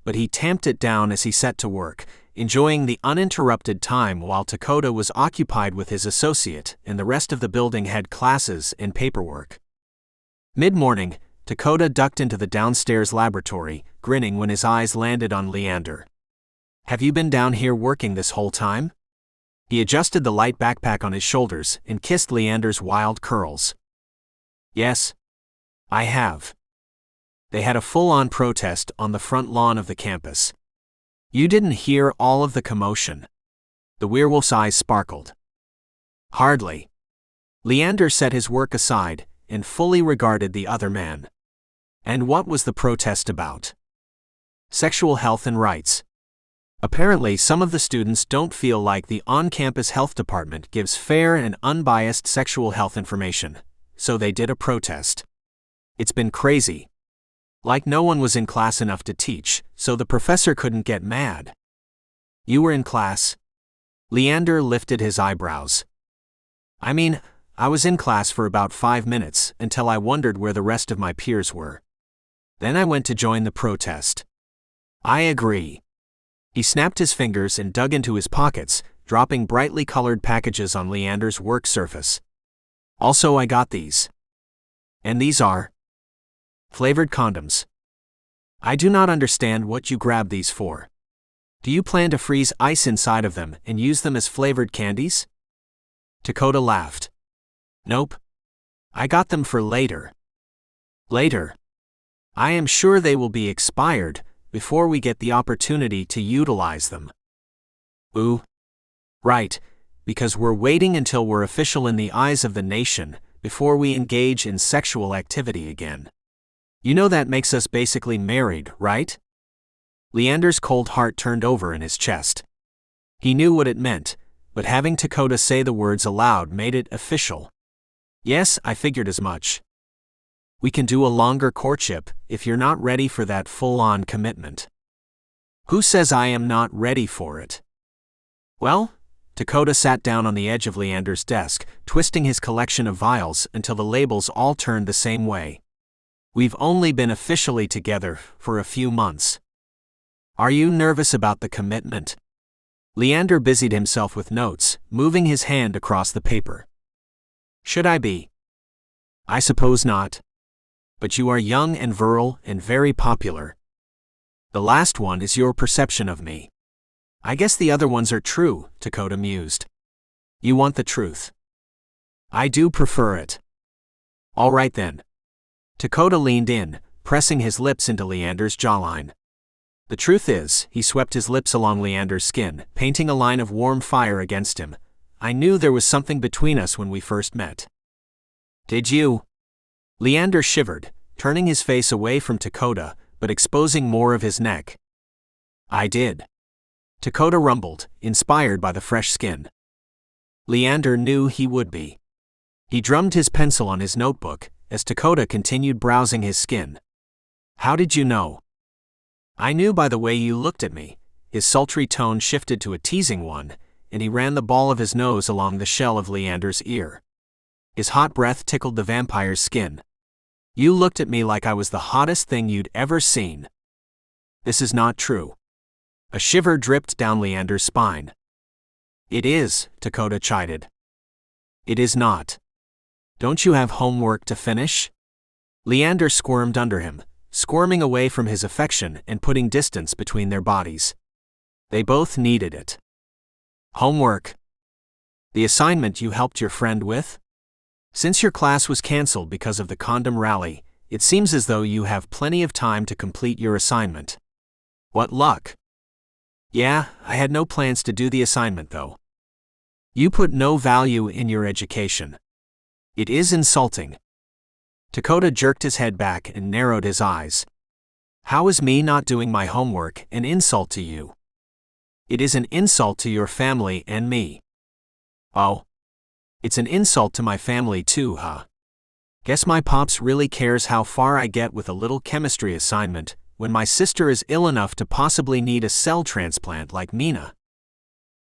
but he tamped it down as he set to work, enjoying the uninterrupted time while Dakota was occupied with his associate and the rest of the building had classes and paperwork. Mid-morning, Dakota ducked into the downstairs laboratory, grinning when his eyes landed on Leander. "Have you been down here working this whole time?" He adjusted the light backpack on his shoulders and kissed Leander's wild curls. "Yes, I have." They had a full-on protest on the front lawn of the campus. "You didn't hear all of the commotion?" The werewolf's eyes sparkled. "Hardly." Leander set his work aside and fully regarded the other man. "And what was the protest about?" "Sexual health and rights. Apparently, some of the students don't feel like the on-campus health department gives fair and unbiased sexual health information, so they did a protest. It's been crazy. Like no one was in class enough to teach, so the professor couldn't get mad." "You were in class?" Leander lifted his eyebrows. "I mean, I was in class for about 5 minutes until I wondered where the rest of my peers were. Then I went to join the protest." "I agree." He snapped his fingers and dug into his pockets, dropping brightly colored packages on Leander's work surface. "Also, I got these." "And these are?" "Flavored condoms." "I do not understand what you grabbed these for. Do you plan to freeze ice inside of them and use them as flavored candies?" Dakota laughed. "Nope. I got them for later." "Later? I am sure they will be expired before we get the opportunity to utilize them." "Ooh. Right, because we're waiting until we're official in the eyes of the nation before we engage in sexual activity again. You know that makes us basically married, right?" Leander's cold heart turned over in his chest. He knew what it meant, but having Dakota say the words aloud made it official. "Yes, I figured as much. We can do a longer courtship if you're not ready for that full-on commitment." "Who says I am not ready for it?" "Well," Dakota sat down on the edge of Leander's desk, twisting his collection of vials until the labels all turned the same way. "We've only been officially together for a few months. Are you nervous about the commitment?" Leander busied himself with notes, moving his hand across the paper. "Should I be?" "I suppose not. But you are young and virile and very popular. The last one is your perception of me. I guess the other ones are true," Dakota mused. "You want the truth?" "I do prefer it." "All right then." Dakota leaned in, pressing his lips into Leander's jawline. "The truth is," he swept his lips along Leander's skin, painting a line of warm fire against him, "I knew there was something between us when we first met." "Did you?" Leander shivered, turning his face away from Dakota, but exposing more of his neck. "I did." Dakota rumbled, inspired by the fresh skin. Leander knew he would be. He drummed his pencil on his notebook as Dakota continued browsing his skin. "How did you know?" "I knew by the way you looked at me." His sultry tone shifted to a teasing one, and he ran the ball of his nose along the shell of Leander's ear. His hot breath tickled the vampire's skin. "You looked at me like I was the hottest thing you'd ever seen." "This is not true." A shiver dripped down Leander's spine. "It is," Dakota chided. "It is not. Don't you have homework to finish?" Leander squirmed under him, squirming away from his affection and putting distance between their bodies. They both needed it. "Homework? The assignment you helped your friend with? Since your class was canceled because of the condom rally, it seems as though you have plenty of time to complete your assignment. What luck." "Yeah, I had no plans to do the assignment though." "You put no value in your education. It is insulting." Dakota jerked his head back and narrowed his eyes. "How is me not doing my homework an insult to you?" It is an insult to your family and me. Oh. It's an insult to my family too, huh? Guess my pops really cares how far I get with a little chemistry assignment when my sister is ill enough to possibly need a cell transplant like Mina.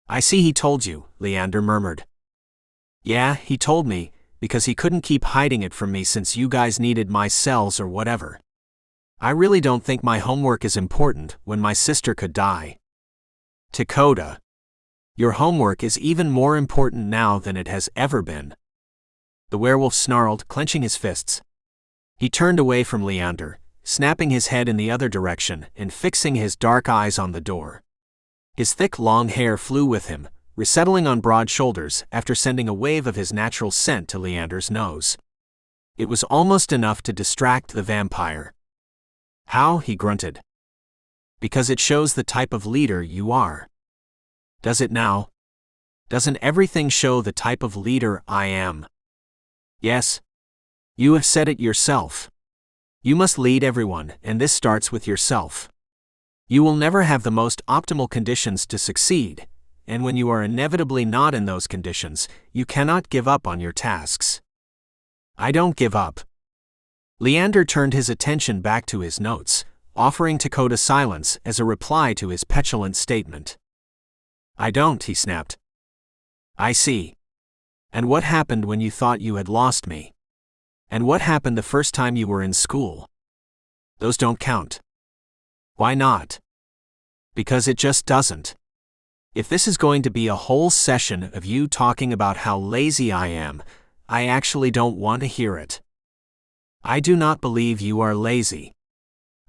I see he told you, Leander murmured. Yeah, he told me, because he couldn't keep hiding it from me since you guys needed my cells or whatever. I really don't think my homework is important when my sister could die. Dakota. Your homework is even more important now than it has ever been. The werewolf snarled, clenching his fists. He turned away from Leander, snapping his head in the other direction and fixing his dark eyes on the door. His thick long hair flew with him, resettling on broad shoulders after sending a wave of his natural scent to Leander's nose. It was almost enough to distract the vampire. How? He grunted. Because it shows the type of leader you are. Does it now? Doesn't everything show the type of leader I am? Yes. You have said it yourself. You must lead everyone, and this starts with yourself. You will never have the most optimal conditions to succeed, and when you are inevitably not in those conditions, you cannot give up on your tasks. I don't give up. Leander turned his attention back to his notes, offering Dakota silence as a reply to his petulant statement. I don't, he snapped. I see. And what happened when you thought you had lost me? And what happened the first time you were in school? Those don't count. Why not? Because it just doesn't. If this is going to be a whole session of you talking about how lazy I am, I actually don't want to hear it. I do not believe you are lazy.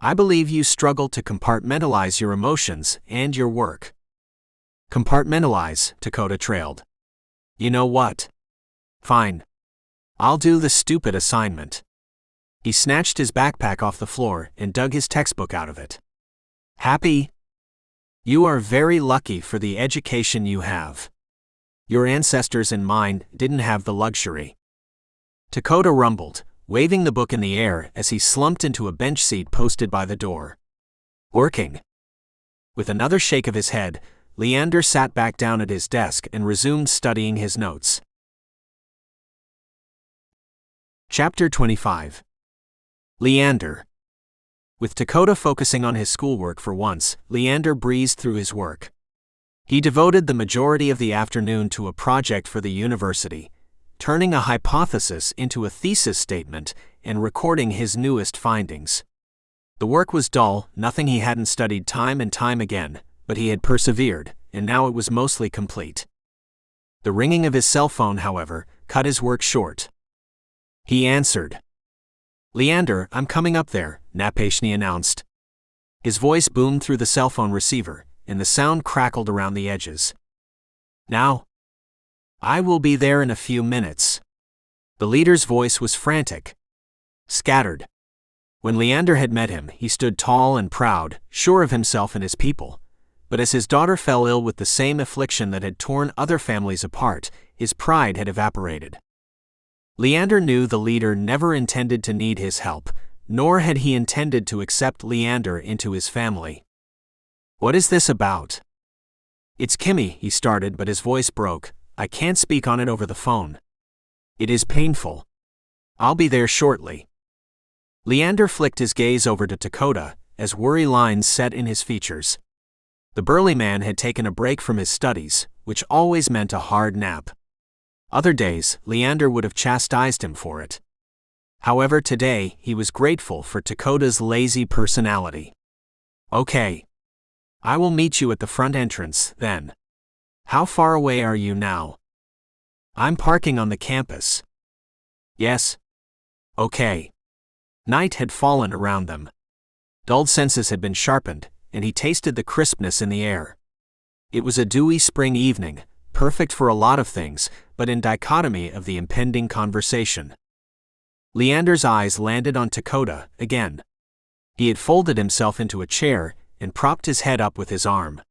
I believe you struggle to compartmentalize your emotions and your work. Compartmentalize, Dakota trailed. You know what? Fine. I'll do the stupid assignment. He snatched his backpack off the floor and dug his textbook out of it. Happy? You are very lucky for the education you have. Your ancestors and mine didn't have the luxury. Dakota rumbled, waving the book in the air as he slumped into a bench seat posted by the door. Working. With another shake of his head, Leander sat back down at his desk and resumed studying his notes. Chapter 25. Leander. With Dakota focusing on his schoolwork for once, Leander breezed through his work. He devoted the majority of the afternoon to a project for the university, turning a hypothesis into a thesis statement and recording his newest findings. The work was dull, nothing he hadn't studied time and time again, but he had persevered, and now it was mostly complete. The ringing of his cell phone, however, cut his work short. He answered. Leander, I'm coming up there, Napashni announced. His voice boomed through the cell phone receiver, and the sound crackled around the edges. Now? I will be there in a few minutes. The leader's voice was frantic. Scattered. When Leander had met him, he stood tall and proud, sure of himself and his people. But as his daughter fell ill with the same affliction that had torn other families apart, his pride had evaporated. Leander knew the leader never intended to need his help, nor had he intended to accept Leander into his family. What is this about? It's Kimmy, he started, but his voice broke. I can't speak on it over the phone. It is painful. I'll be there shortly. Leander flicked his gaze over to Dakota, as worry lines set in his features. The burly man had taken a break from his studies, which always meant a hard nap. Other days, Leander would have chastised him for it. However, today, he was grateful for Dakota's lazy personality. Okay. I will meet you at the front entrance, then. How far away are you now? I'm parking on the campus. Yes. Okay. Night had fallen around them. Dulled senses had been sharpened, and he tasted the crispness in the air. It was a dewy spring evening, perfect for a lot of things, but in dichotomy of the impending conversation. Leander's eyes landed on Dakota again. He had folded himself into a chair and propped his head up with his arm.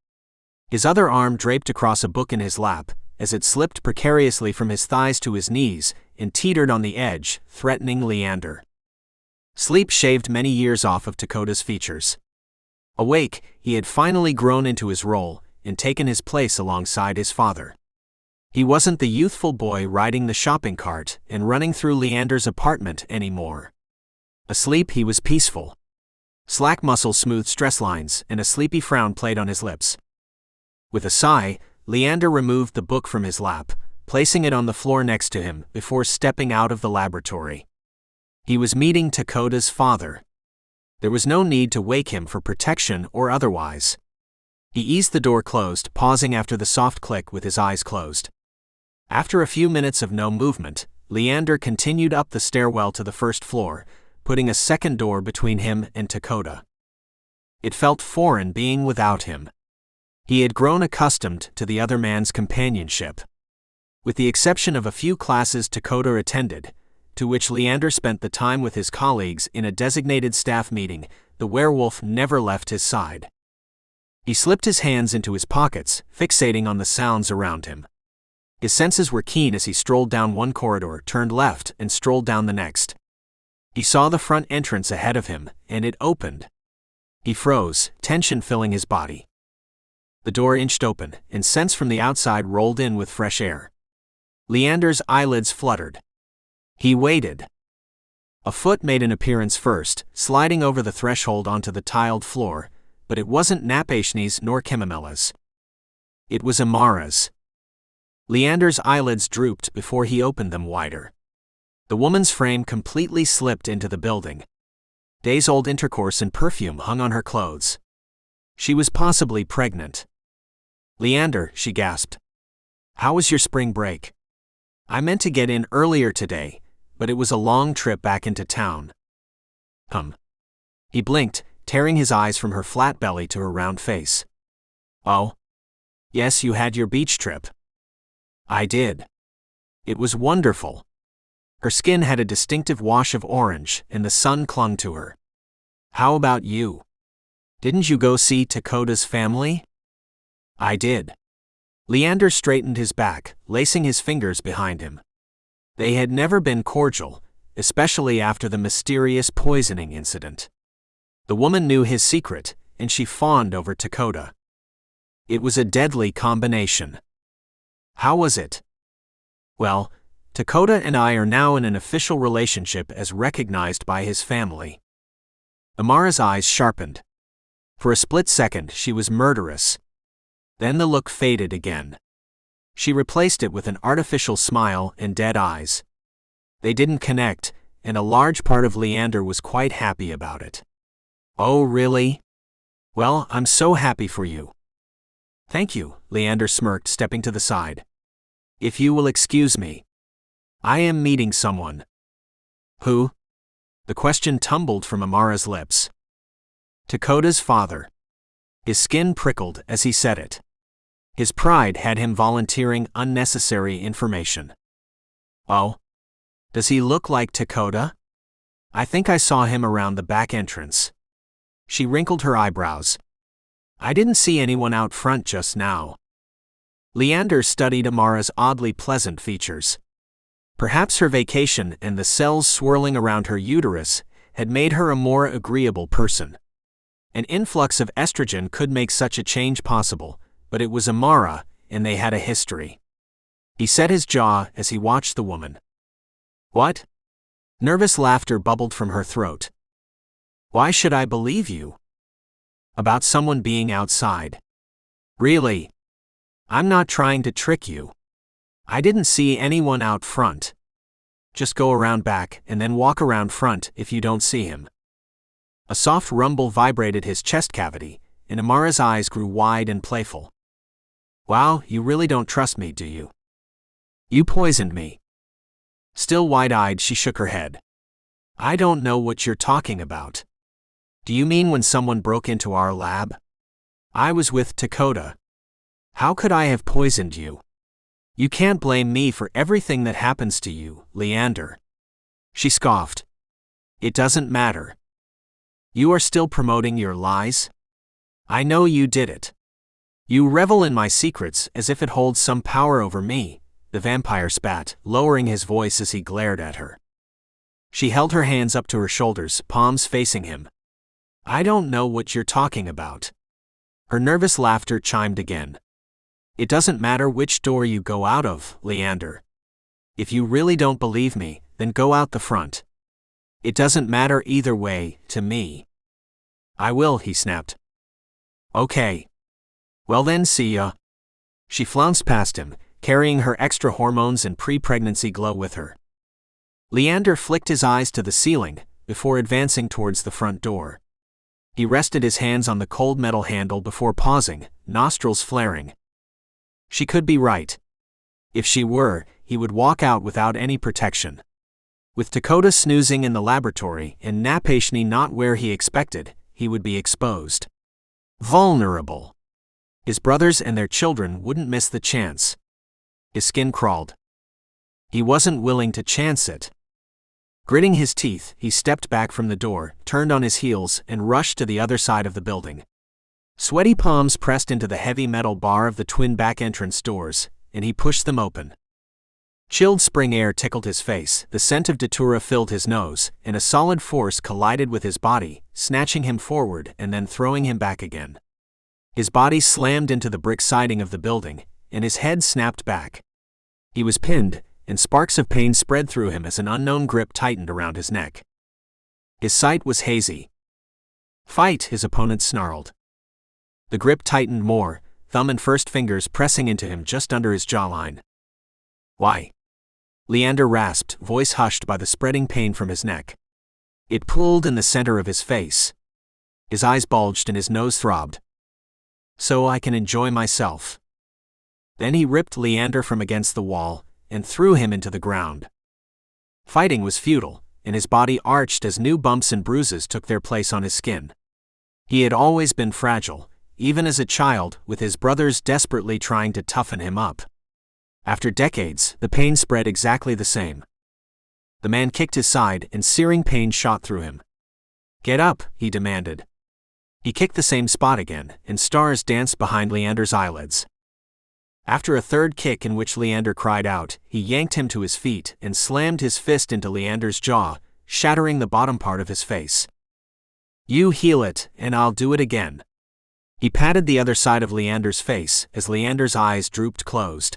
His other arm draped across a book in his lap, as it slipped precariously from his thighs to his knees and teetered on the edge, threatening Leander. Sleep shaved many years off of Dakota's features. Awake, he had finally grown into his role, and taken his place alongside his father. He wasn't the youthful boy riding the shopping cart and running through Leander's apartment anymore. Asleep, he was peaceful. Slack muscles smoothed stress lines, and a sleepy frown played on his lips. With a sigh, Leander removed the book from his lap, placing it on the floor next to him before stepping out of the laboratory. He was meeting Dakota's father. There was no need to wake him for protection or otherwise. He eased the door closed, pausing after the soft click with his eyes closed. After a few minutes of no movement, Leander continued up the stairwell to the first floor, putting a second door between him and Dakota. It felt foreign being without him. He had grown accustomed to the other man's companionship. With the exception of a few classes Dakota attended, to which Leander spent the time with his colleagues in a designated staff meeting, the werewolf never left his side. He slipped his hands into his pockets, fixating on the sounds around him. His senses were keen as he strolled down one corridor, turned left, and strolled down the next. He saw the front entrance ahead of him, and it opened. He froze, tension filling his body. The door inched open, and scents from the outside rolled in with fresh air. Leander's eyelids fluttered. He waited. A foot made an appearance first, sliding over the threshold onto the tiled floor, but it wasn't Napashni's nor Chemimella's. It was Amara's. Leander's eyelids drooped before he opened them wider. The woman's frame completely slipped into the building. Days-old intercourse and perfume hung on her clothes. She was possibly pregnant. "Leander," she gasped. "How was your spring break? I meant to get in earlier today, but it was a long trip back into town." He blinked, tearing his eyes from her flat belly to her round face. "Oh? Yes, you had your beach trip." "I did. It was wonderful." Her skin had a distinctive wash of orange, and the sun clung to her. "How about you? Didn't you go see Dakota's family?" "I did." Leander straightened his back, lacing his fingers behind him. They had never been cordial, especially after the mysterious poisoning incident. The woman knew his secret, and she fawned over Dakota. It was a deadly combination. "How was it?" "Well, Dakota and I are now in an official relationship as recognized by his family." Amara's eyes sharpened. For a split second, she was murderous. Then the look faded again. She replaced it with an artificial smile and dead eyes. They didn't connect, and a large part of Leander was quite happy about it. "Oh, really? Well, I'm so happy for you." "Thank you," Leander smirked, stepping to the side. "If you will excuse me. I am meeting someone." "Who?" The question tumbled from Amara's lips. "Dakota's father." His skin prickled as he said it. His pride had him volunteering unnecessary information. "Oh? Does he look like Dakota? I think I saw him around the back entrance." She wrinkled her eyebrows. "I didn't see anyone out front just now." Leander studied Amara's oddly pleasant features. Perhaps her vacation and the cells swirling around her uterus had made her a more agreeable person. An influx of estrogen could make such a change possible, but it was Amara, and they had a history. He set his jaw as he watched the woman. "What?" Nervous laughter bubbled from her throat. "Why should I believe you?" "About someone being outside." "Really? I'm not trying to trick you. I didn't see anyone out front. Just go around back and then walk around front if you don't see him." A soft rumble vibrated his chest cavity, and Amara's eyes grew wide and playful. "Wow, you really don't trust me, do you? You poisoned me." Still wide-eyed, she shook her head. "I don't know what you're talking about. Do you mean when someone broke into our lab? I was with Dakota. How could I have poisoned you? You can't blame me for everything that happens to you, Leander." She scoffed. "It doesn't matter. You are still promoting your lies? I know you did it. You revel in my secrets as if it holds some power over me," the vampire spat, lowering his voice as he glared at her. She held her hands up to her shoulders, palms facing him. "I don't know what you're talking about." Her nervous laughter chimed again. It doesn't matter which door you go out of, Leander. If you really don't believe me, then go out the front. It doesn't matter either way, to me. I will, he snapped. Okay. Well then, see ya. She flounced past him, carrying her extra hormones and pre-pregnancy glow with her. Leander flicked his eyes to the ceiling, before advancing towards the front door. He rested his hands on the cold metal handle before pausing, nostrils flaring. She could be right. If she were, he would walk out without any protection. With Dakota snoozing in the laboratory and Napashni not where he expected, he would be exposed. Vulnerable. His brothers and their children wouldn't miss the chance. His skin crawled. He wasn't willing to chance it. Gritting his teeth, he stepped back from the door, turned on his heels, and rushed to the other side of the building. Sweaty palms pressed into the heavy metal bar of the twin back entrance doors, and he pushed them open. Chilled spring air tickled his face, the scent of datura filled his nose, and a solid force collided with his body, snatching him forward and then throwing him back again. His body slammed into the brick siding of the building, and his head snapped back. He was pinned, and sparks of pain spread through him as an unknown grip tightened around his neck. His sight was hazy. Fight, his opponent snarled. The grip tightened more, thumb and first fingers pressing into him just under his jawline. Why? Leander rasped, voice hushed by the spreading pain from his neck. It pulled in the center of his face. His eyes bulged and his nose throbbed. So I can enjoy myself. Then he ripped Leander from against the wall, and threw him into the ground. Fighting was futile, and his body arched as new bumps and bruises took their place on his skin. He had always been fragile, even as a child, with his brothers desperately trying to toughen him up. After decades, the pain spread exactly the same. The man kicked his side, and searing pain shot through him. Get up, he demanded. He kicked the same spot again, and stars danced behind Leander's eyelids. After a third kick in which Leander cried out, he yanked him to his feet and slammed his fist into Leander's jaw, shattering the bottom part of his face. You heal it, and I'll do it again. He patted the other side of Leander's face as Leander's eyes drooped closed.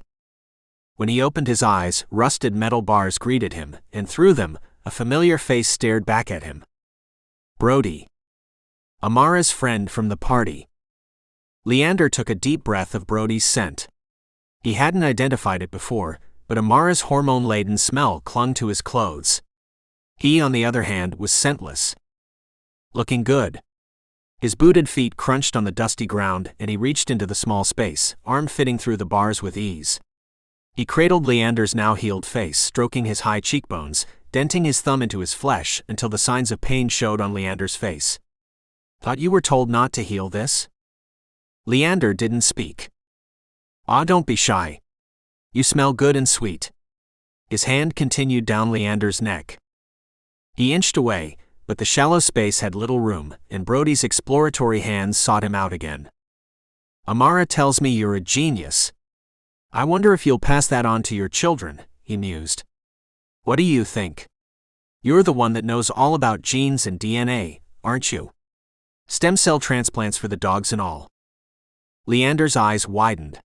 When he opened his eyes, rusted metal bars greeted him, and through them, a familiar face stared back at him. Brody. Amara's friend from the party. Leander took a deep breath of Brody's scent. He hadn't identified it before, but Amara's hormone-laden smell clung to his clothes. He, on the other hand, was scentless. Looking good. His booted feet crunched on the dusty ground, and he reached into the small space, arm fitting through the bars with ease. He cradled Leander's now-healed face, stroking his high cheekbones, denting his thumb into his flesh until the signs of pain showed on Leander's face. Thought you were told not to heal this? Leander didn't speak. Don't be shy. You smell good and sweet. His hand continued down Leander's neck. He inched away, but the shallow space had little room, and Brody's exploratory hands sought him out again. Amara tells me you're a genius. I wonder if you'll pass that on to your children, he mused. What do you think? You're the one that knows all about genes and DNA, aren't you? Stem cell transplants for the dogs and all. Leander's eyes widened.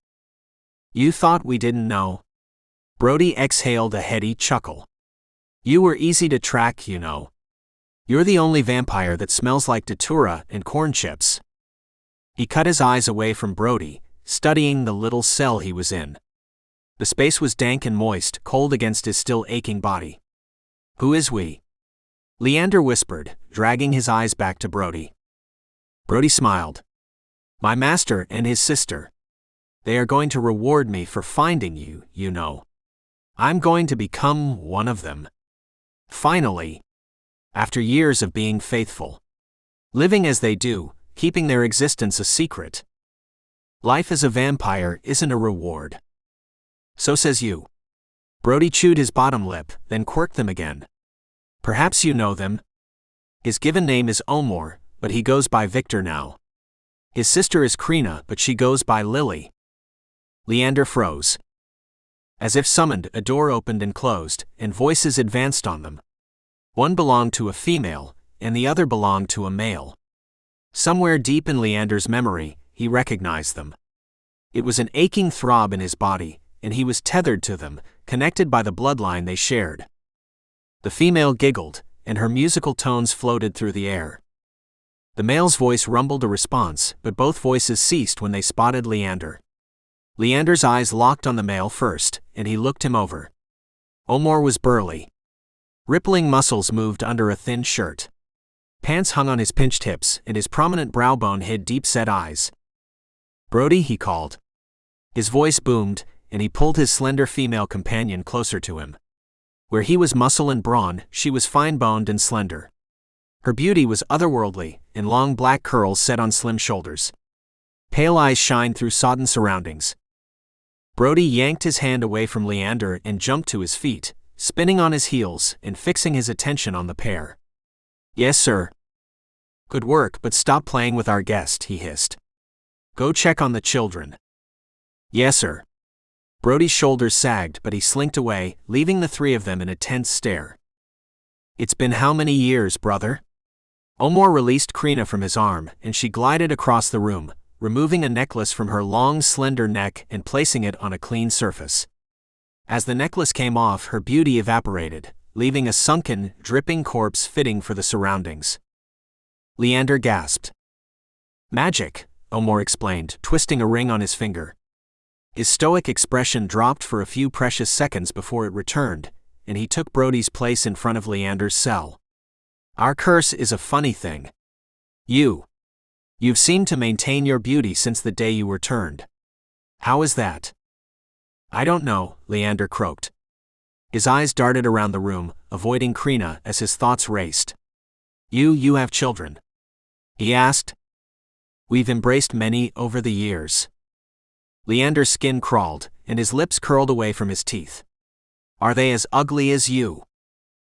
You thought we didn't know? Brody exhaled a heady chuckle. You were easy to track, you know. You're the only vampire that smells like datura and corn chips. He cut his eyes away from Brody, studying the little cell he was in. The space was dank and moist, cold against his still aching body. Who is we? Leander whispered, dragging his eyes back to Brody. Brody smiled. My master and his sister. They are going to reward me for finding you, you know. I'm going to become one of them. Finally. After years of being faithful. Living as they do, keeping their existence a secret. Life as a vampire isn't a reward. So says you. Brody chewed his bottom lip, then quirked them again. Perhaps you know them. His given name is Omor, but he goes by Victor now. His sister is Krina, but she goes by Lily. Leander froze. As if summoned, a door opened and closed, and voices advanced on them. One belonged to a female, and the other belonged to a male. Somewhere deep in Leander's memory, he recognized them. It was an aching throb in his body, and he was tethered to them, connected by the bloodline they shared. The female giggled, and her musical tones floated through the air. The male's voice rumbled a response, but both voices ceased when they spotted Leander. Leander's eyes locked on the male first, and he looked him over. Omar was burly. Rippling muscles moved under a thin shirt. Pants hung on his pinched hips, and his prominent brow bone hid deep-set eyes. "Brody," he called. His voice boomed, and he pulled his slender female companion closer to him. Where he was muscle and brawn, she was fine-boned and slender. Her beauty was otherworldly, in long black curls set on slim shoulders. Pale eyes shined through sodden surroundings. Brody yanked his hand away from Leander and jumped to his feet, spinning on his heels and fixing his attention on the pair. "Yes, sir." "Good work, but stop playing with our guest," he hissed. "Go check on the children." "Yes, sir." Brody's shoulders sagged, but he slinked away, leaving the three of them in a tense stare. "It's been how many years, brother?" Omar released Krina from his arm, and she glided across the room, removing a necklace from her long, slender neck and placing it on a clean surface. As the necklace came off, her beauty evaporated, leaving a sunken, dripping corpse fitting for the surroundings. Leander gasped. "Magic," Omar explained, twisting a ring on his finger. His stoic expression dropped for a few precious seconds before it returned, and he took Brody's place in front of Leander's cell. "Our curse is a funny thing. You've seemed to maintain your beauty since the day you were turned. How is that?" "I don't know," Leander croaked. His eyes darted around the room, avoiding Krina as his thoughts raced. You have children?" he asked. "We've embraced many over the years." Leander's skin crawled, and his lips curled away from his teeth. "Are they as ugly as you?"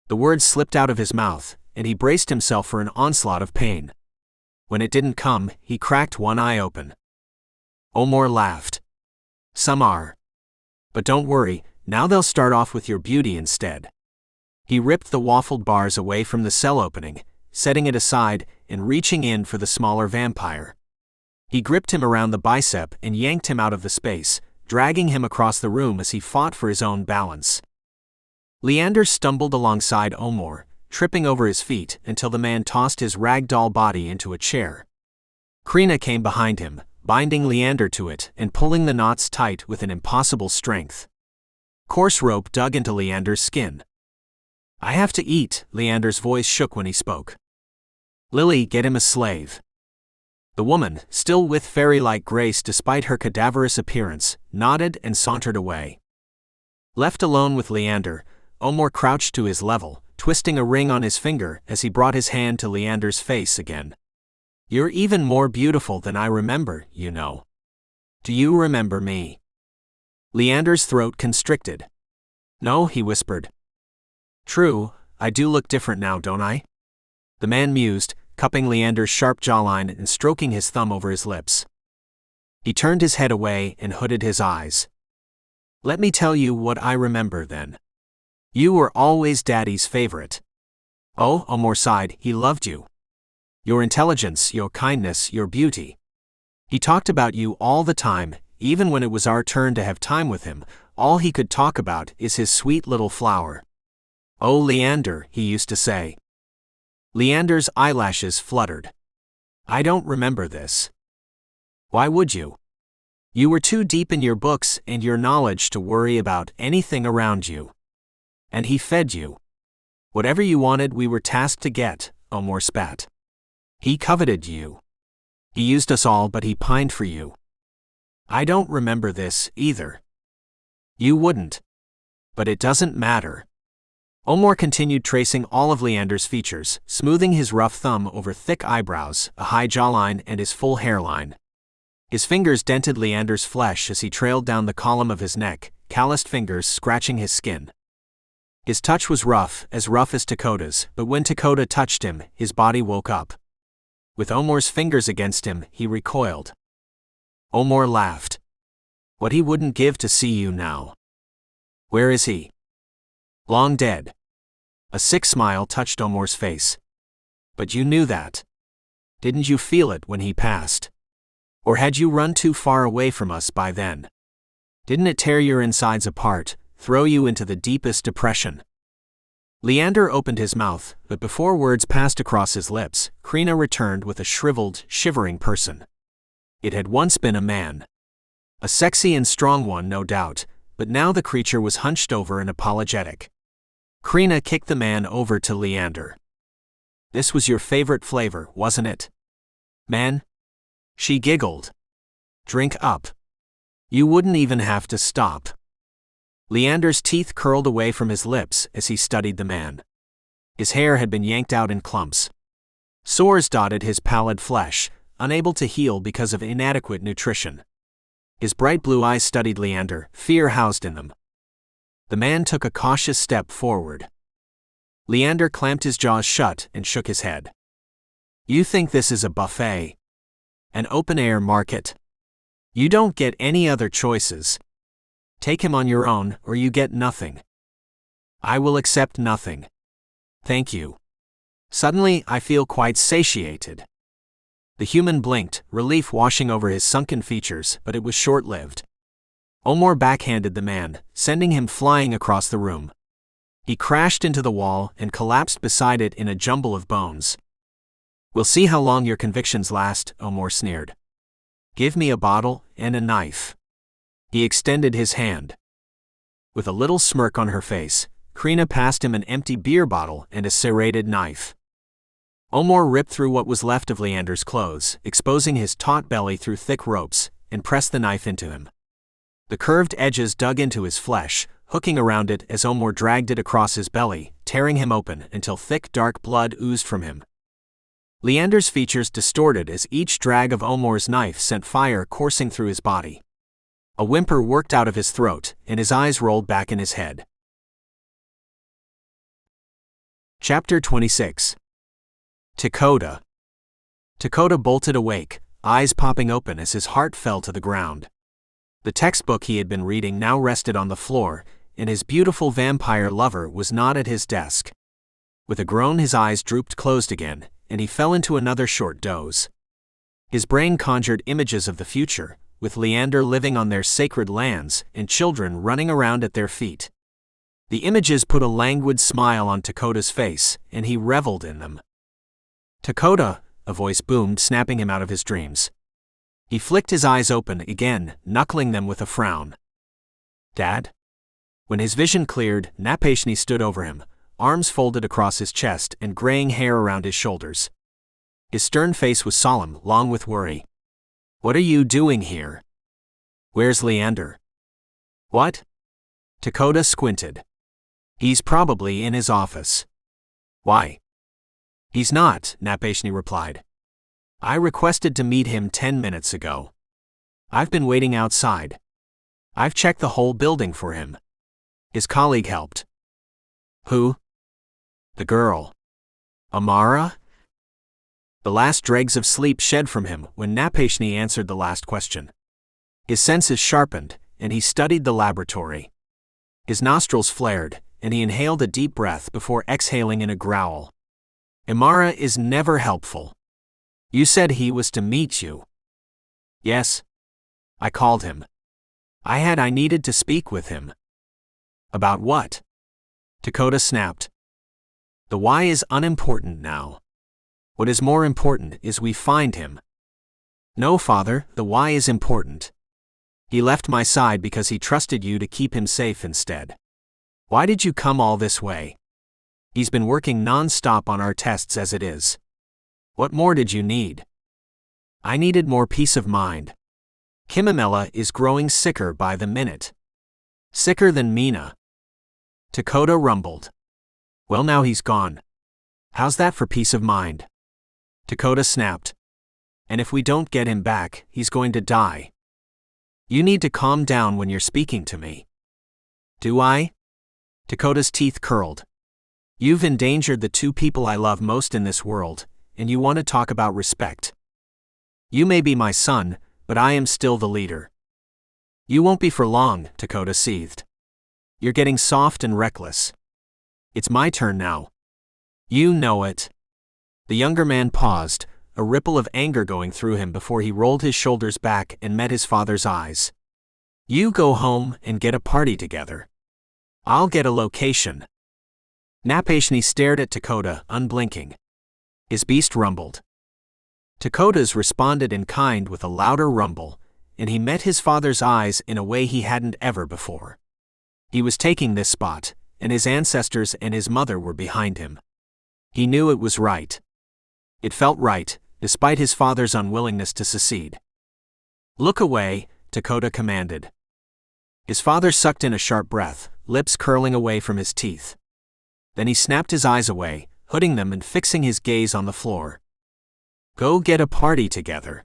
The words slipped out of his mouth, and he braced himself for an onslaught of pain. When it didn't come, he cracked one eye open. Omar laughed. "Some are. But don't worry, now they'll start off with your beauty instead." He ripped the waffled bars away from the cell opening, setting it aside and reaching in for the smaller vampire. He gripped him around the bicep and yanked him out of the space, dragging him across the room as he fought for his own balance. Leander stumbled alongside Omar, tripping over his feet until the man tossed his ragdoll body into a chair. Krina came behind him, binding Leander to it and pulling the knots tight with an impossible strength. Coarse rope dug into Leander's skin. "I have to eat," Leander's voice shook when he spoke. "Lily, get him a slave." The woman, still with fairy-like grace despite her cadaverous appearance, nodded and sauntered away. Left alone with Leander, Omar crouched to his level, twisting a ring on his finger as he brought his hand to Leander's face again. "You're even more beautiful than I remember, you know. Do you remember me?" Leander's throat constricted. "No," he whispered. "True, I do look different now, don't I?" The man mused, cupping Leander's sharp jawline and stroking his thumb over his lips. He turned his head away and hooded his eyes. "Let me tell you what I remember then. You were always Daddy's favorite." "Oh," Omar sighed, "he loved you. Your intelligence, your kindness, your beauty. He talked about you all the time, even when it was our turn to have time with him. All he could talk about is his sweet little flower. 'Oh, Leander,' he used to say." Leander's eyelashes fluttered. "I don't remember this." "Why would you? You were too deep in your books and your knowledge to worry about anything around you. And he fed you. Whatever you wanted we were tasked to get," Omar spat. "He coveted you. He used us all, but he pined for you." "I don't remember this, either." "You wouldn't. But it doesn't matter." Omar continued tracing all of Leander's features, smoothing his rough thumb over thick eyebrows, a high jawline, and his full hairline. His fingers dented Leander's flesh as he trailed down the column of his neck, calloused fingers scratching his skin. His touch was rough as Dakota's, but when Dakota touched him, his body woke up. With Omar's fingers against him, he recoiled. Omar laughed. "What he wouldn't give to see you now." "Where is he?" "Long dead." A sick smile touched Omar's face. "But you knew that. Didn't you feel it when he passed?" Or had you run too far away from us by then? Didn't it tear your insides apart, throw you into the deepest depression? Leander opened his mouth, but before words passed across his lips, Krina returned with a shriveled, shivering person. It had once been a man. A sexy and strong one, no doubt, but now the creature was hunched over and apologetic. Krina kicked the man over to Leander. This was your favorite flavor, wasn't it? Man? She giggled. Drink up. You wouldn't even have to stop. Leander's teeth curled away from his lips as he studied the man. His hair had been yanked out in clumps. Sores dotted his pallid flesh, unable to heal because of inadequate nutrition. His bright blue eyes studied Leander, fear housed in them. The man took a cautious step forward. Leander clamped his jaws shut and shook his head. You think this is a buffet? An open-air market? You don't get any other choices. Take him on your own, or you get nothing. I will accept nothing. Thank you. Suddenly, I feel quite satiated. The human blinked, relief washing over his sunken features, but it was short-lived. Omar backhanded the man, sending him flying across the room. He crashed into the wall and collapsed beside it in a jumble of bones. We'll see how long your convictions last, Omar sneered. Give me a bottle and a knife. He extended his hand. With a little smirk on her face, Krina passed him an empty beer bottle and a serrated knife. Omar ripped through what was left of Leander's clothes, exposing his taut belly through thick ropes, and pressed the knife into him. The curved edges dug into his flesh, hooking around it as Omar dragged it across his belly, tearing him open until thick dark blood oozed from him. Leander's features distorted as each drag of Omar's knife sent fire coursing through his body. A whimper worked out of his throat, and his eyes rolled back in his head. Chapter 26. Dakota. Dakota bolted awake, eyes popping open as his heart fell to the ground. The textbook he had been reading now rested on the floor, and his beautiful vampire lover was not at his desk. With a groan, his eyes drooped closed again, and he fell into another short doze. His brain conjured images of the future, with Leander living on their sacred lands and children running around at their feet. The images put a languid smile on Dakota's face, and he reveled in them. Dakota, a voice boomed, snapping him out of his dreams. He flicked his eyes open again, knuckling them with a frown. Dad? When his vision cleared, Napashni stood over him, arms folded across his chest and graying hair around his shoulders. His stern face was solemn, long with worry. What are you doing here? Where's Leander? What? Dakota squinted. He's probably in his office. Why? He's not, Napashni replied. I requested to meet him 10 minutes ago. I've been waiting outside. I've checked the whole building for him. His colleague helped. Who? The girl. Amara? The last dregs of sleep shed from him when Napashni answered the last question. His senses sharpened, and he studied the laboratory. His nostrils flared, and he inhaled a deep breath before exhaling in a growl. Amara is never helpful. You said he was to meet you. Yes. I called him. I needed to speak with him. About what? Dakota snapped. The why is unimportant now. What is more important is we find him. No, Father, the why is important. He left my side because he trusted you to keep him safe instead. Why did you come all this way? He's been working non-stop on our tests as it is. What more did you need? I needed more peace of mind. Kimamela is growing sicker by the minute. Sicker than Mina. Dakota rumbled. Well, now he's gone. How's that for peace of mind? Dakota snapped. And if we don't get him back, he's going to die. You need to calm down when you're speaking to me. Do I? Dakota's teeth curled. You've endangered the two people I love most in this world, and you want to talk about respect. You may be my son, but I am still the leader. You won't be for long, Dakota seethed. You're getting soft and reckless. It's my turn now. You know it. The younger man paused, a ripple of anger going through him before he rolled his shoulders back and met his father's eyes. "You go home and get a party together. I'll get a location." Napashni stared at Dakota, unblinking. His beast rumbled. Dakota's responded in kind with a louder rumble, and he met his father's eyes in a way he hadn't ever before. He was taking this spot, and his ancestors and his mother were behind him. He knew it was right. It felt right, despite his father's unwillingness to secede. "Look away," Dakota commanded. His father sucked in a sharp breath, lips curling away from his teeth. Then he snapped his eyes away, hooding them and fixing his gaze on the floor. "Go get a party together."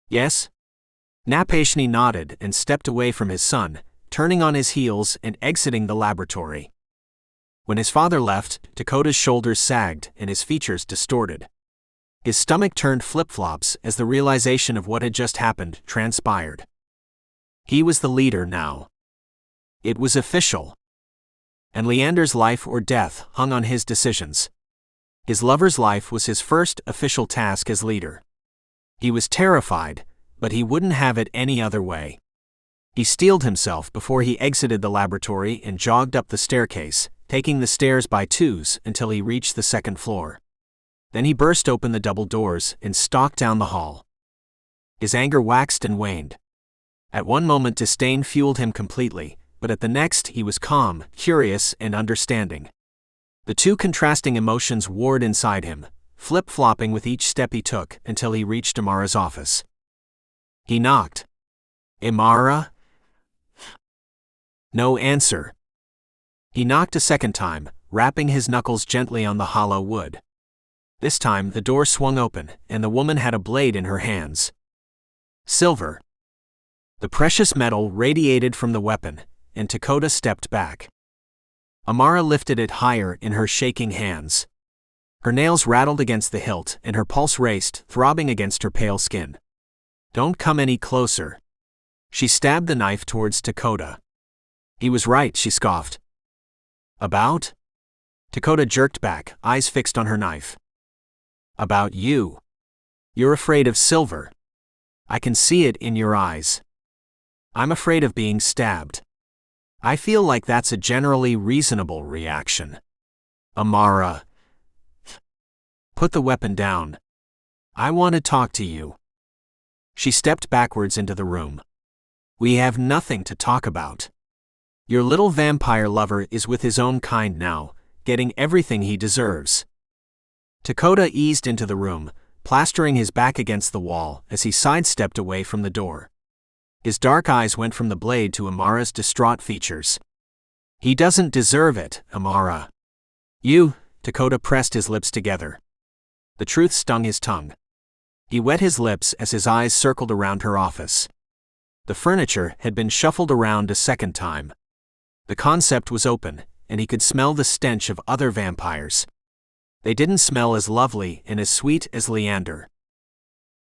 "Yes?" Napashni nodded and stepped away from his son, turning on his heels and exiting the laboratory. When his father left, Dakota's shoulders sagged and his features distorted. His stomach turned flip-flops as the realization of what had just happened transpired. He was the leader now. It was official. And Leander's life or death hung on his decisions. His lover's life was his first official task as leader. He was terrified, but he wouldn't have it any other way. He steeled himself before he exited the laboratory and jogged up the staircase, taking the stairs by twos until he reached the second floor. Then he burst open the double doors and stalked down the hall. His anger waxed and waned. At one moment disdain fueled him completely, but at the next he was calm, curious, and understanding. The two contrasting emotions warred inside him, flip-flopping with each step he took until he reached Amara's office. He knocked. "Amara?" No answer. He knocked a second time, rapping his knuckles gently on the hollow wood. This time the door swung open, and the woman had a blade in her hands. Silver. The precious metal radiated from the weapon, and Dakota stepped back. Amara lifted it higher in her shaking hands. Her nails rattled against the hilt, and her pulse raced, throbbing against her pale skin. "Don't come any closer." She stabbed the knife towards Dakota. "He was right," she scoffed. "About?" Dakota jerked back, eyes fixed on her knife. "About you. You're afraid of silver. I can see it in your eyes. I'm afraid of being stabbed. I feel like that's a generally reasonable reaction." Amara. "Put the weapon down. I want to talk to you." She stepped backwards into the room. "We have nothing to talk about. Your little vampire lover is with his own kind now, getting everything he deserves." Dakota eased into the room, plastering his back against the wall as he sidestepped away from the door. His dark eyes went from the blade to Amara's distraught features. "He doesn't deserve it, Amara." "You," Dakota pressed his lips together. The truth stung his tongue. He wet his lips as his eyes circled around her office. The furniture had been shuffled around a second time. The concept was open, and he could smell the stench of other vampires. They didn't smell as lovely and as sweet as Leander.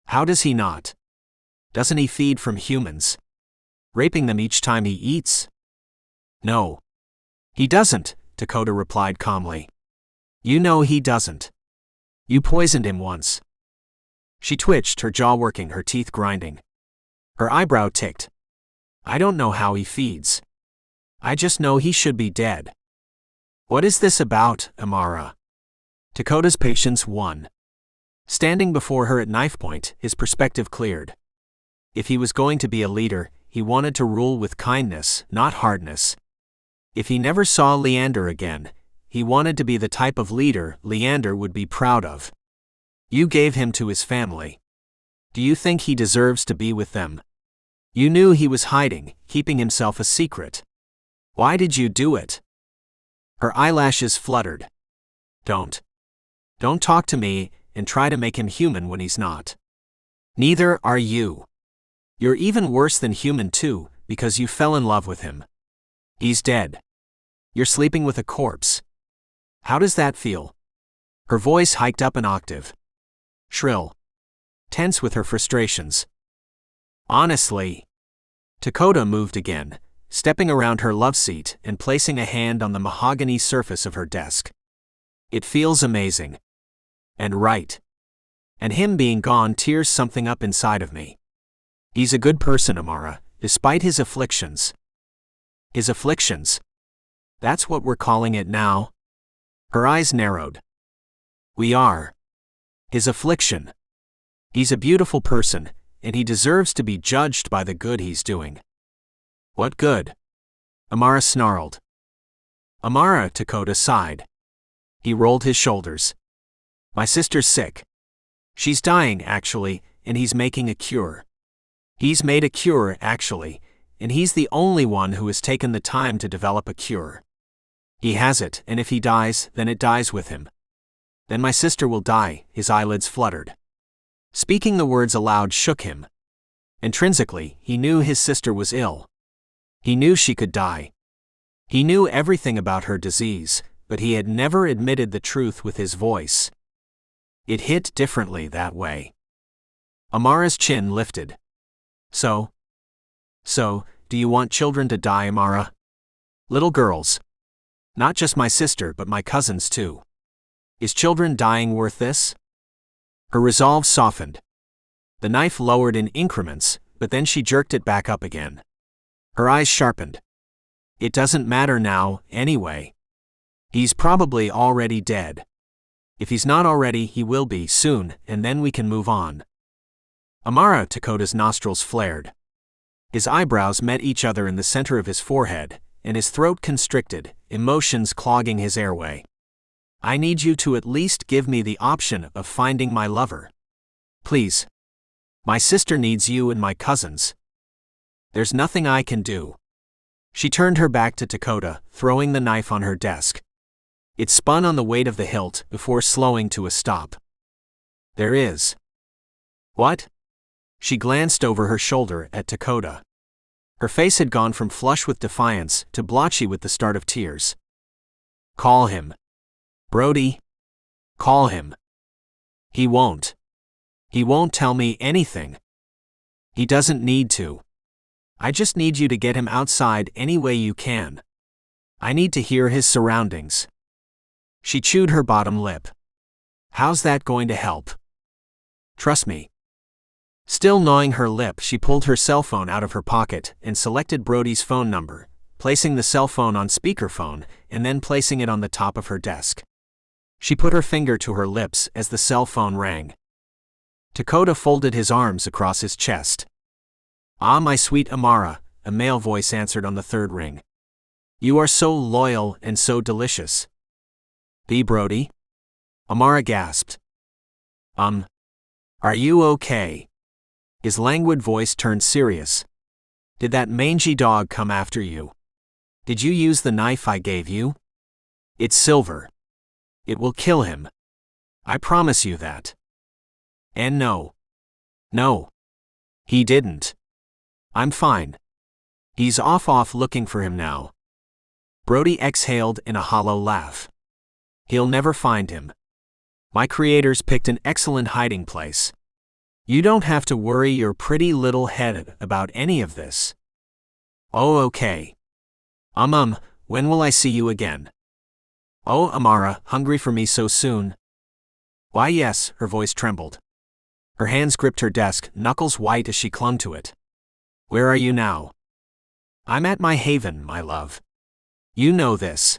How does he not? Doesn't he feed from humans? Raping them each time he eats? No. He doesn't, Dakota replied calmly. You know he doesn't. You poisoned him once. She twitched, her jaw working, her teeth grinding. Her eyebrow ticked. I don't know how he feeds. I just know he should be dead. What is this about, Amara? Dakota's patience won. Standing before her at knife point, his perspective cleared. If he was going to be a leader, he wanted to rule with kindness, not hardness. If he never saw Leander again, he wanted to be the type of leader Leander would be proud of. You gave him to his family. Do you think he deserves to be with them? You knew he was hiding, keeping himself a secret. Why did you do it? Her eyelashes fluttered. Don't talk to me and try to make him human when he's not. Neither are you. You're even worse than human too, because you fell in love with him. He's dead. You're sleeping with a corpse. How does that feel? Her voice hiked up an octave. Shrill. Tense with her frustrations. Honestly. Dakota moved again, stepping around her love seat and placing a hand on the mahogany surface of her desk. It feels amazing. And right. And him being gone tears something up inside of me. He's a good person, Amara, despite his afflictions. His afflictions? That's what we're calling it now? Her eyes narrowed. We are. His affliction. He's a beautiful person, and he deserves to be judged by the good he's doing. What good? Amara snarled. Amara, Dakota sighed. He rolled his shoulders. My sister's sick. She's dying, actually, and he's making a cure. He's made a cure, actually, and he's the only one who has taken the time to develop a cure. He has it, and if he dies, then it dies with him. Then my sister will die, his eyelids fluttered. Speaking the words aloud shook him. Intrinsically, he knew his sister was ill. He knew she could die. He knew everything about her disease, but he had never admitted the truth with his voice. It hit differently that way. Amara's chin lifted. So, do you want children to die, Amara? Little girls. Not just my sister, but my cousins too. Is children dying worth this? Her resolve softened. The knife lowered in increments, but then she jerked it back up again. Her eyes sharpened. It doesn't matter now, anyway. He's probably already dead. If he's not already, he will be soon, and then we can move on. Amara, Dakota's nostrils flared. His eyebrows met each other in the center of his forehead, and his throat constricted, emotions clogging his airway. I need you to at least give me the option of finding my lover. Please. My sister needs you and my cousins. There's nothing I can do. She turned her back to Dakota, throwing the knife on her desk. It spun on the weight of the hilt before slowing to a stop. There is. What? She glanced over her shoulder at Dakota. Her face had gone from flush with defiance to blotchy with the start of tears. Call him. Brody. Call him. He won't. He won't tell me anything. He doesn't need to. I just need you to get him outside any way you can. I need to hear his surroundings. She chewed her bottom lip. How's that going to help? Trust me. Still gnawing her lip, she pulled her cell phone out of her pocket and selected Brody's phone number, placing the cell phone on speakerphone and then placing it on the top of her desk. She put her finger to her lips as the cell phone rang. Dakota folded his arms across his chest. Ah, my sweet Amara, a male voice answered on the third ring. You are so loyal and so delicious. Be Brody? Amara gasped. Are you okay? His languid voice turned serious. Did that mangy dog come after you? Did you use the knife I gave you? It's silver. It will kill him. I promise you that. And no. No. He didn't. I'm fine. He's off looking for him now. Brody exhaled in a hollow laugh. He'll never find him. My creators picked an excellent hiding place. You don't have to worry your pretty little head about any of this. Oh, okay. When will I see you again? Oh, Amara, hungry for me so soon? Why, yes, her voice trembled. Her hands gripped her desk, knuckles white as she clung to it. Where are you now? I'm at my haven, my love. You know this.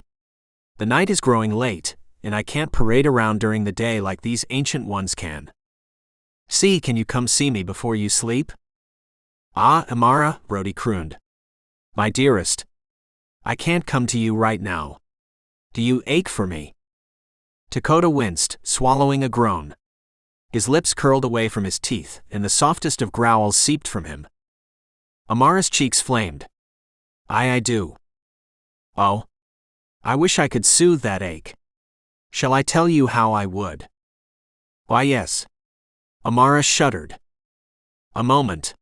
The night is growing late, and I can't parade around during the day like these ancient ones can. See, can you come see me before you sleep? Ah, Amara, Brody crooned. My dearest. I can't come to you right now. Do you ache for me? Dakota winced, swallowing a groan. His lips curled away from his teeth, and the softest of growls seeped from him. Amara's cheeks flamed. I do. Oh. I wish I could soothe that ache. Shall I tell you how I would? Why, yes. Amara shuddered. A moment.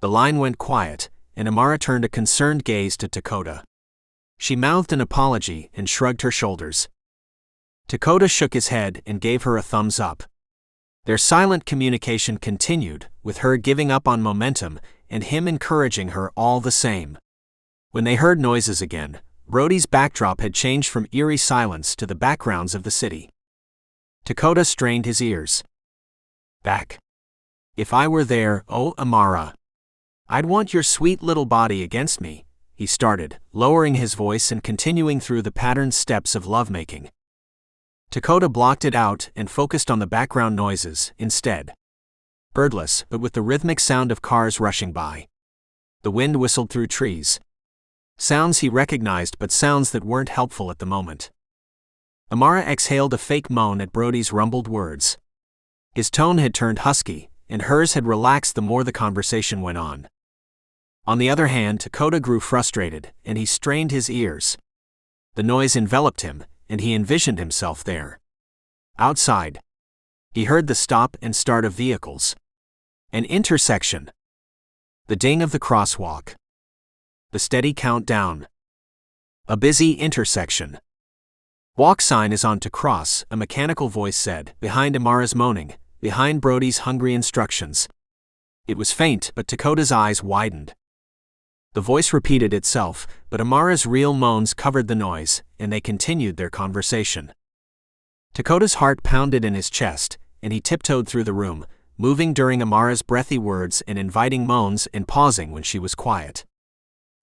The line went quiet, and Amara turned a concerned gaze to Dakota. She mouthed an apology and shrugged her shoulders. Dakota shook his head and gave her a thumbs up. Their silent communication continued, with her giving up on momentum and him encouraging her all the same. When they heard noises again, Brody's backdrop had changed from eerie silence to the backgrounds of the city. Dakota strained his ears. Back. If I were there, oh Amara. I'd want your sweet little body against me, he started, lowering his voice and continuing through the patterned steps of lovemaking. Dakota blocked it out and focused on the background noises instead. Birdless, but with the rhythmic sound of cars rushing by. The wind whistled through trees. Sounds he recognized, but sounds that weren't helpful at the moment. Amara exhaled a fake moan at Brody's rumbled words. His tone had turned husky, and hers had relaxed the more the conversation went on. On the other hand, Dakota grew frustrated, and he strained his ears. The noise enveloped him, and he envisioned himself there. Outside. He heard the stop and start of vehicles. An intersection. The ding of the crosswalk. The steady countdown. A busy intersection. Walk sign is on to cross, a mechanical voice said, behind Amara's moaning, behind Brody's hungry instructions. It was faint, but Dakota's eyes widened. The voice repeated itself, but Amara's real moans covered the noise, and they continued their conversation. Dakota's heart pounded in his chest, and he tiptoed through the room, moving during Amara's breathy words and inviting moans and pausing when she was quiet.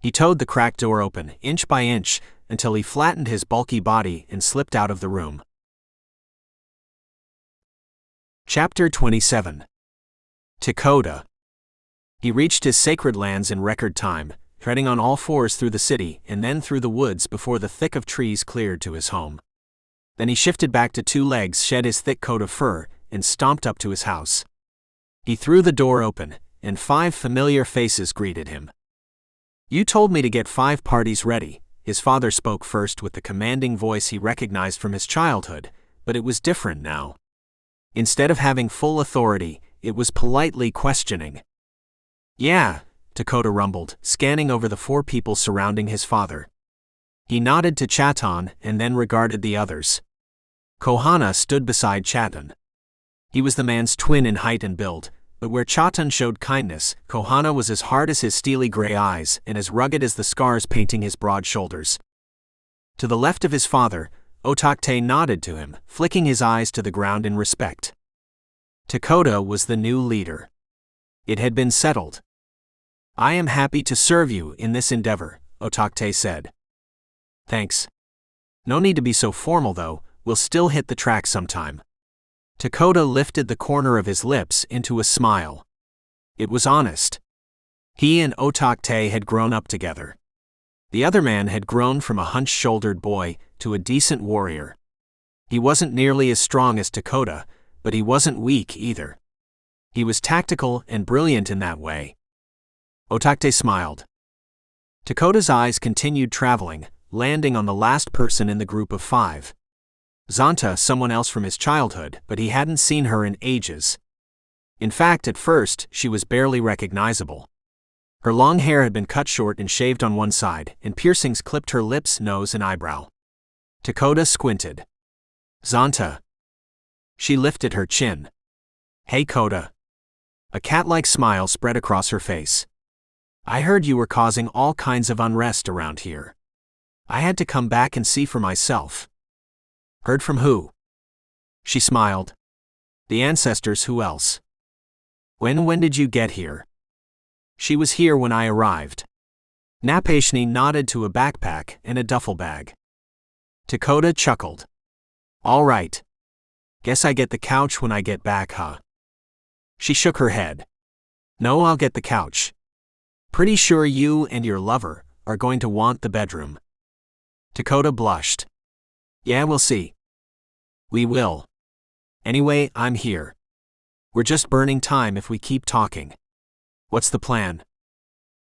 He towed the cracked door open, inch by inch, until he flattened his bulky body and slipped out of the room. Chapter 27. Dakota. He reached his sacred lands in record time, treading on all fours through the city and then through the woods before the thick of trees cleared to his home. Then he shifted back to 2 legs, shed his thick coat of fur, and stomped up to his house. He threw the door open, and 5 familiar faces greeted him. You told me to get 5 parties ready, his father spoke first with the commanding voice he recognized from his childhood, but it was different now. Instead of having full authority, it was politely questioning. Yeah, Dakota rumbled, scanning over the 4 people surrounding his father. He nodded to Chatan and then regarded the others. Kohana stood beside Chatan. He was the man's twin in height and build, but where Chatan showed kindness, Kohana was as hard as his steely gray eyes and as rugged as the scars painting his broad shoulders. To the left of his father, Otakte nodded to him, flicking his eyes to the ground in respect. Dakota was the new leader. It had been settled. I am happy to serve you in this endeavor, Otakte said. Thanks. No need to be so formal though, we'll still hit the track sometime. Dakota lifted the corner of his lips into a smile. It was honest. He and Otakte had grown up together. The other man had grown from a hunch-shouldered boy to a decent warrior. He wasn't nearly as strong as Dakota, but he wasn't weak either. He was tactical and brilliant in that way. Otakte smiled. Dakota's eyes continued traveling, landing on the last person in the group of 5. Zanta, someone else from his childhood, but he hadn't seen her in ages. In fact, at first, she was barely recognizable. Her long hair had been cut short and shaved on one side, and piercings clipped her lips, nose, and eyebrow. Dakota squinted. Zanta. She lifted her chin. Hey, Kota. A cat-like smile spread across her face. I heard you were causing all kinds of unrest around here. I had to come back and see for myself. Heard from who? She smiled. The ancestors, who else? When did you get here? She was here when I arrived. Napashni nodded to a backpack and a duffel bag. Dakota chuckled. All right. Guess I get the couch when I get back, huh? She shook her head. No, I'll get the couch. Pretty sure you and your lover are going to want the bedroom. Dakota blushed. Yeah, we'll see. We will. Anyway, I'm here. We're just burning time if we keep talking. What's the plan?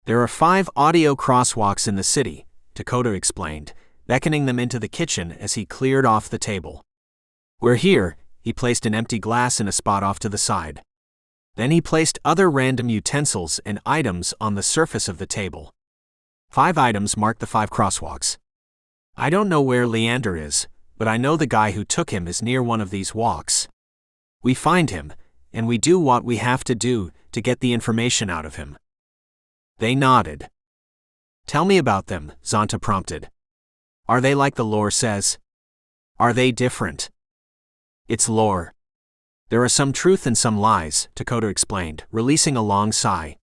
There are 5 audio crosswalks in the city, Dakota explained, beckoning them into the kitchen as he cleared off the table. We're here, he placed an empty glass in a spot off to the side. Then he placed other random utensils and items on the surface of the table. 5 items marked the 5 crosswalks. I don't know where Leander is, but I know the guy who took him is near one of these walks. We find him, and we do what we have to do to get the information out of him. They nodded. Tell me about them, Zanta prompted. Are they like the lore says? Are they different? It's lore. There are some truth and some lies, Dakota explained, releasing a long sigh.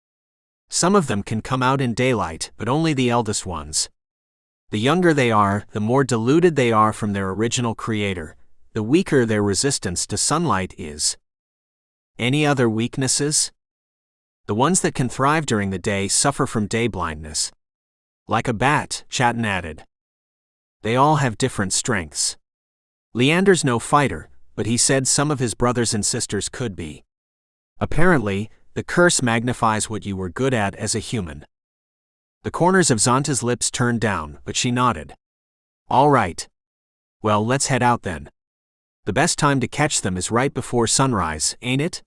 Some of them can come out in daylight, but only the eldest ones. The younger they are, the more diluted they are from their original creator, the weaker their resistance to sunlight is. Any other weaknesses? The ones that can thrive during the day suffer from day blindness. Like a bat, Chatton added. They all have different strengths. Leander's no fighter, but he said some of his brothers and sisters could be. Apparently, the curse magnifies what you were good at as a human. The corners of Zonta's lips turned down, but she nodded. All right. Well, let's head out then. The best time to catch them is right before sunrise, ain't it?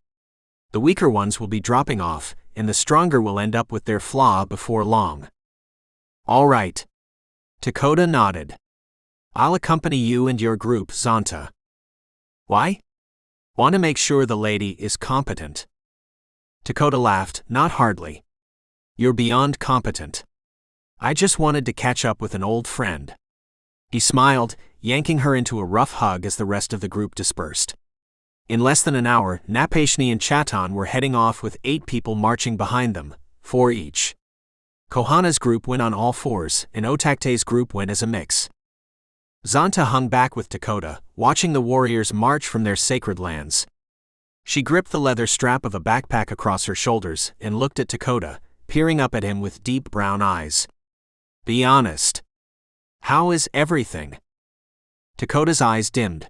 The weaker ones will be dropping off, and the stronger will end up with their flaw before long. All right. Dakota nodded. I'll accompany you and your group, Zonta. Why? Want to make sure the lady is competent. Dakota laughed, not hardly. You're beyond competent. I just wanted to catch up with an old friend. He smiled, yanking her into a rough hug as the rest of the group dispersed. In less than an hour, Napashni and Chatton were heading off with 8 people marching behind them, 4 each. Kohana's group went on all 4s, and Otakte's group went as a mix. Zonta hung back with Dakota, watching the warriors march from their sacred lands. She gripped the leather strap of a backpack across her shoulders and looked at Dakota, peering up at him with deep brown eyes. Be honest. How is everything? Dakota's eyes dimmed.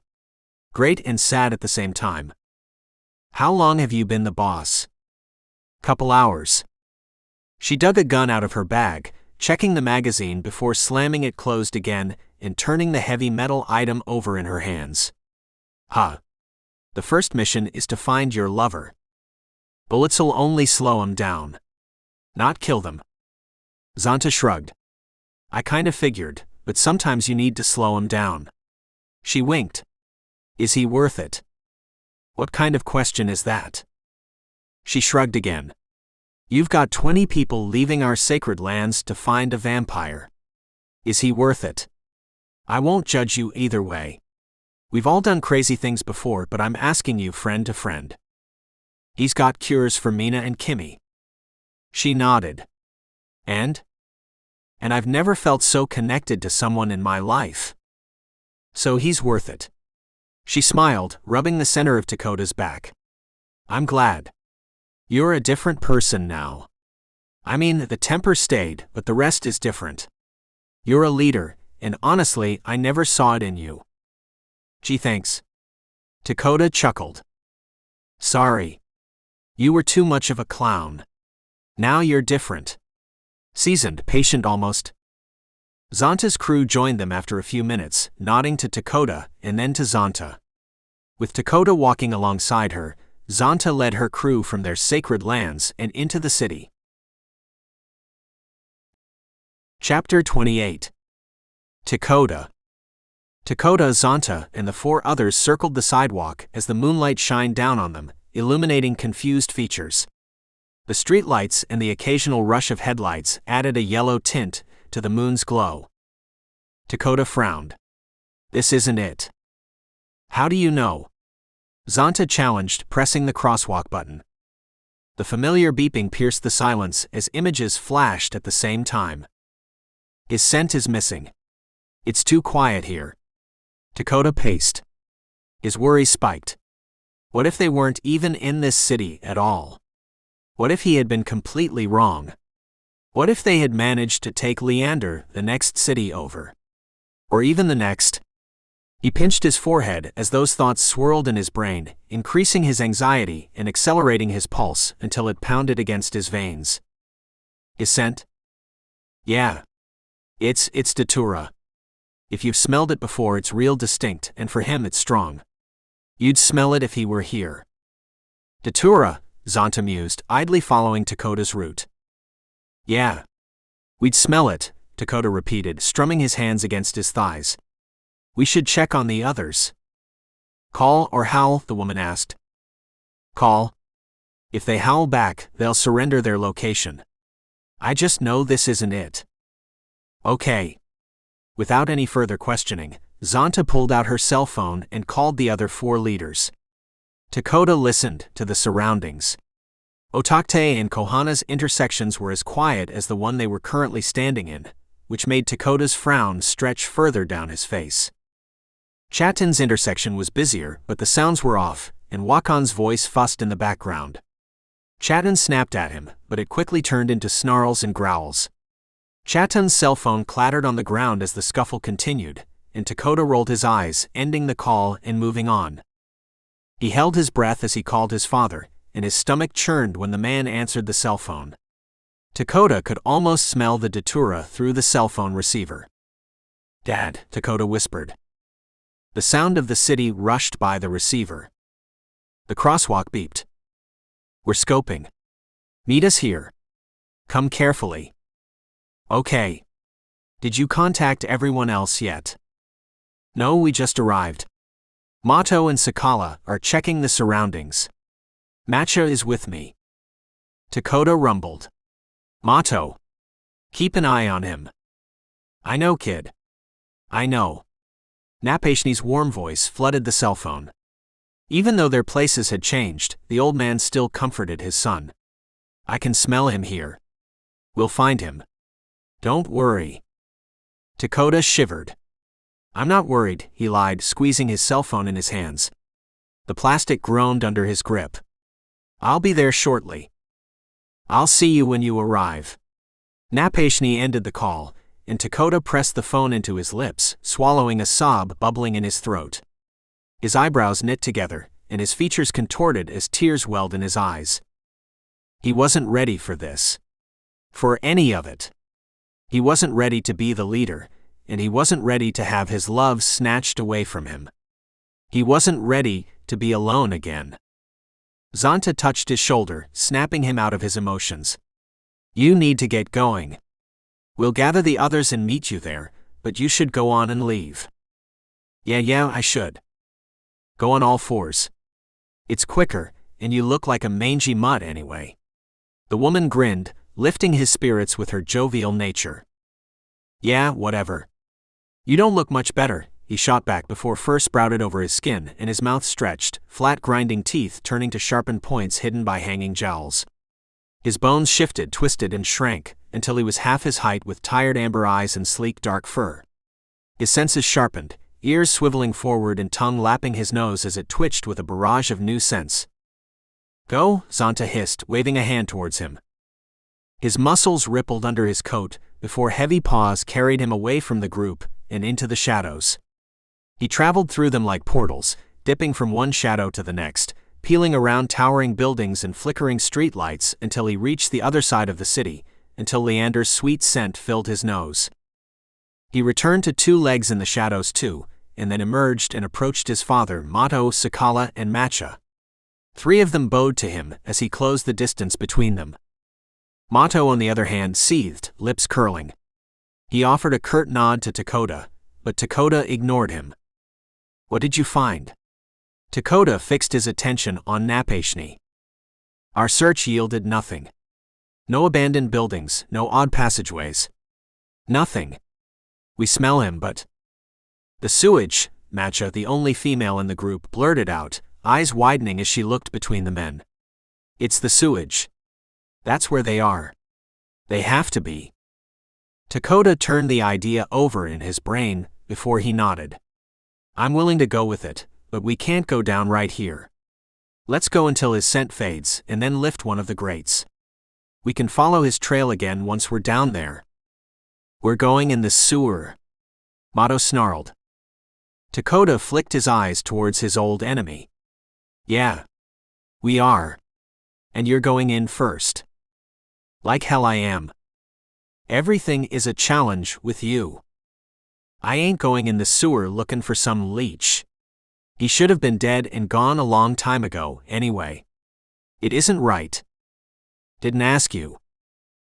Great and sad at the same time. How long have you been the boss? Couple hours. She dug a gun out of her bag, checking the magazine before slamming it closed again and turning the heavy metal item over in her hands. The first mission is to find your lover. Bullets'll only slow 'em down. Not kill them. Zonta shrugged. I kinda figured, but sometimes you need to slow 'em down. She winked. Is he worth it? What kind of question is that? She shrugged again. You've got 20 people leaving our sacred lands to find a vampire. Is he worth it? I won't judge you either way. We've all done crazy things before, but I'm asking you friend to friend. He's got cures for Mina and Kimmy. She nodded. And I've never felt so connected to someone in my life. So he's worth it. She smiled, rubbing the center of Dakota's back. I'm glad. You're a different person now. I mean, the temper stayed, but the rest is different. You're a leader, and honestly, I never saw it in you. Gee, thanks. Dakota chuckled. Sorry. You were too much of a clown. Now you're different. Seasoned, patient almost. Zonta's crew joined them after a few minutes, nodding to Dakota and then to Zonta. With Dakota walking alongside her, Zonta led her crew from their sacred lands and into the city. Chapter 28. Dakota, Zonta, and the 4 others circled the sidewalk as the moonlight shined down on them, illuminating confused features. The streetlights and the occasional rush of headlights added a yellow tint to the moon's glow. Dakota frowned. This isn't it. How do you know? Zonta challenged, pressing the crosswalk button. The familiar beeping pierced the silence as images flashed at the same time. His scent is missing. It's too quiet here. Dakota paced. His worry spiked. What if they weren't even in this city at all? What if he had been completely wrong? What if they had managed to take Leander, the next city over? Or even the next? He pinched his forehead as those thoughts swirled in his brain, increasing his anxiety and accelerating his pulse until it pounded against his veins. His scent? Yeah. It's Datura. If you've smelled it before, it's real distinct, and for him it's strong. You'd smell it if he were here. Datura, Zonta mused, idly following Dakota's route. Yeah. We'd smell it, Dakota repeated, strumming his hands against his thighs. We should check on the others. Call or howl, the woman asked. Call. If they howl back, they'll surrender their location. I just know this isn't it. Okay. Without any further questioning, Zonta pulled out her cell phone and called the other 4 leaders. Dakota listened to the surroundings. Otakte and Kohana's intersections were as quiet as the one they were currently standing in, which made Dakota's frown stretch further down his face. Chatin's intersection was busier, but the sounds were off, and Wakan's voice fussed in the background. Chatin snapped at him, but it quickly turned into snarls and growls. Chatin's cell phone clattered on the ground as the scuffle continued, and Dakota rolled his eyes, ending the call and moving on. He held his breath as he called his father, and his stomach churned when the man answered the cell phone. Dakota could almost smell the datura through the cell phone receiver. "Dad," Dakota whispered. The sound of the city rushed by the receiver. The crosswalk beeped. "We're scoping. Meet us here. Come carefully." "Okay. Did you contact everyone else yet?" "No, we just arrived. Mato and Sakala are checking the surroundings. Matcha is with me." Dakota rumbled. "Mato. Keep an eye on him." "I know, kid. I know." Napashni's warm voice flooded the cell phone. Even though their places had changed, the old man still comforted his son. "I can smell him here. We'll find him. Don't worry." Dakota shivered. "I'm not worried," he lied, squeezing his cell phone in his hands. The plastic groaned under his grip. "I'll be there shortly. I'll see you when you arrive." Napashni ended the call, and Dakota pressed the phone into his lips, swallowing a sob bubbling in his throat. His eyebrows knit together, and his features contorted as tears welled in his eyes. He wasn't ready for this. For any of it. He wasn't ready to be the leader, and he wasn't ready to have his love snatched away from him. He wasn't ready to be alone again. Zonta touched his shoulder, snapping him out of his emotions. "You need to get going. We'll gather the others and meet you there, but you should go on and leave." Yeah, I should. Go on all fours. It's quicker, and you look like a mangy mutt anyway." The woman grinned, lifting his spirits with her jovial nature. "Yeah, whatever. You don't look much better," he shot back before fur sprouted over his skin and his mouth stretched, flat grinding teeth turning to sharpened points hidden by hanging jowls. His bones shifted, twisted, and shrank, until he was half his height with tired amber eyes and sleek dark fur. His senses sharpened, ears swiveling forward and tongue lapping his nose as it twitched with a barrage of new scents. "Go," Zonta hissed, waving a hand towards him. His muscles rippled under his coat, before heavy paws carried him away from the group and into the shadows. He traveled through them like portals, dipping from one shadow to the next, peeling around towering buildings and flickering streetlights until he reached the other side of the city, until Leander's sweet scent filled his nose. He returned to two legs in the shadows too, and then emerged and approached his father, Mato, Sakala, and Matcha. Three of them bowed to him as he closed the distance between them. Mato, on the other hand, seethed, lips curling. He offered a curt nod to Dakota, but Dakota ignored him. "What did you find?" Dakota fixed his attention on Napashni. "Our search yielded nothing. No abandoned buildings, no odd passageways. Nothing. We smell him, but—" "The sewage," Matcha, the only female in the group, blurted out, eyes widening as she looked between the men. "It's the sewage. That's where they are. They have to be." Dakota turned the idea over in his brain before he nodded. "I'm willing to go with it, but we can't go down right here. Let's go until his scent fades and then lift one of the grates. We can follow his trail again once we're down there." "We're going in the sewer," Mato snarled. Dakota flicked his eyes towards his old enemy. "Yeah. We are. And you're going in first." "Like hell I am. Everything is a challenge with you. I ain't going in the sewer looking for some leech. He should have been dead and gone a long time ago, anyway. It isn't right. Didn't ask you."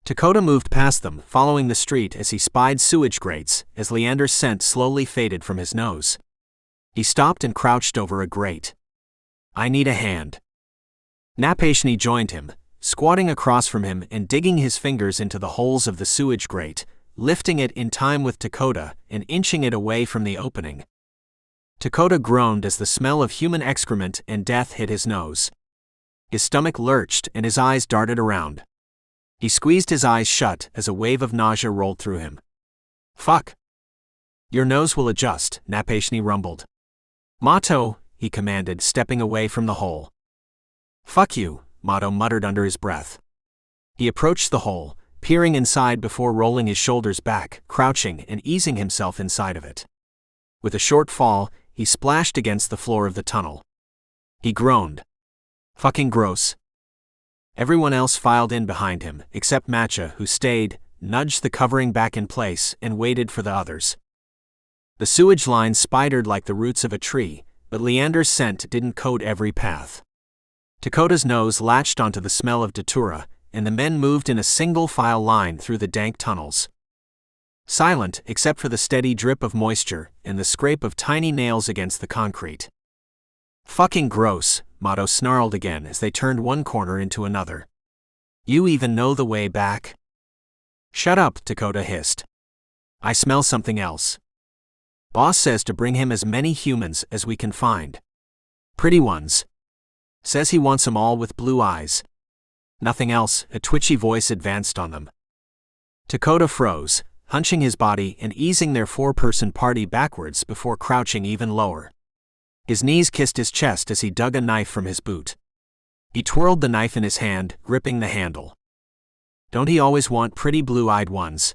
Dakota moved past them, following the street as he spied sewage grates, as Leander's scent slowly faded from his nose. He stopped and crouched over a grate. "I need a hand." Napashni joined him, squatting across from him and digging his fingers into the holes of the sewage grate, lifting it in time with Dakota and inching it away from the opening. Dakota groaned as the smell of human excrement and death hit his nose. His stomach lurched and his eyes darted around. He squeezed his eyes shut as a wave of nausea rolled through him. Fuck. Your nose will adjust, Napashni rumbled. Mato, he commanded, stepping away from the hole. Fuck you, Mato muttered under his breath. He approached the hole, peering inside before rolling his shoulders back, crouching and easing himself inside of it. With a short fall, he splashed against the floor of the tunnel. He groaned. Fucking gross. Everyone else filed in behind him, except Matcha, who stayed, nudged the covering back in place, and waited for the others. The sewage line spidered like the roots of a tree, but Leander's scent didn't coat every path. Dakota's nose latched onto the smell of datura, and the men moved in a single file line through the dank tunnels. Silent except for the steady drip of moisture and the scrape of tiny nails against the concrete. Fucking gross, Mato snarled again as they turned one corner into another. You even know the way back? Shut up, Dakota hissed. I smell something else. Boss says to bring him as many humans as we can find. Pretty ones. Says he wants them all with blue eyes. Nothing else, a twitchy voice advanced on them. Dakota froze, hunching his body and easing their four-person party backwards before crouching even lower. His knees kissed his chest as he dug a knife from his boot. He twirled the knife in his hand, gripping the handle. Don't he always want pretty blue-eyed ones?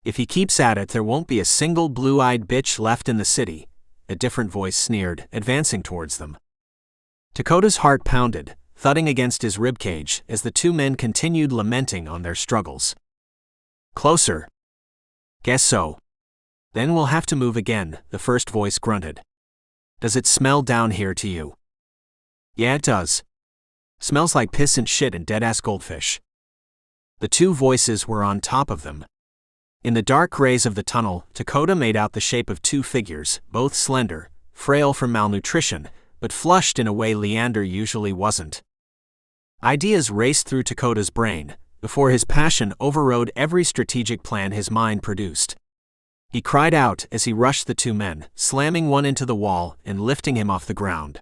If he keeps at it, there won't be a single blue-eyed bitch left in the city, a different voice sneered, advancing towards them. Dakota's heart pounded, thudding against his ribcage as the two men continued lamenting on their struggles. Closer. Guess so. Then we'll have to move again, the first voice grunted. Does it smell down here to you? Yeah, it does. Smells like piss and shit and dead-ass goldfish. The two voices were on top of them. In the dark rays of the tunnel, Dakota made out the shape of two figures, both slender, frail from malnutrition, but flushed in a way Leander usually wasn't. Ideas raced through Dakota's brain, before his passion overrode every strategic plan his mind produced. He cried out as he rushed the two men, slamming one into the wall and lifting him off the ground.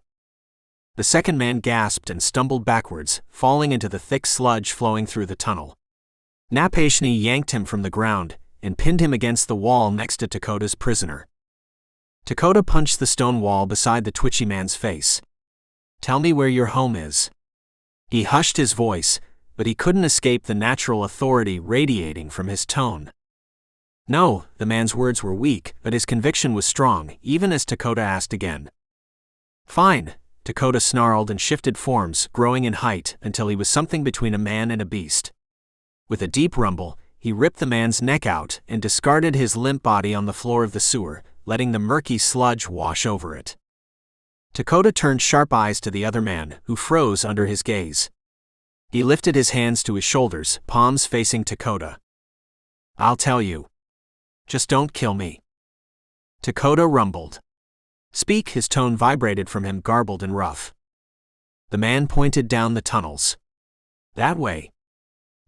The second man gasped and stumbled backwards, falling into the thick sludge flowing through the tunnel. Napashni yanked him from the ground and pinned him against the wall next to Dakota's prisoner. Dakota punched the stone wall beside the twitchy man's face. Tell me where your home is. He hushed his voice, but he couldn't escape the natural authority radiating from his tone. No, the man's words were weak, but his conviction was strong, even as Dakota asked again. Fine, Dakota snarled and shifted forms, growing in height until he was something between a man and a beast. With a deep rumble, he ripped the man's neck out and discarded his limp body on the floor of the sewer, letting the murky sludge wash over it. Dakota turned sharp eyes to the other man, who froze under his gaze. He lifted his hands to his shoulders, palms facing Dakota. I'll tell you. Just don't kill me. Dakota rumbled. Speak, his tone vibrated from him, garbled and rough. The man pointed down the tunnels. That way.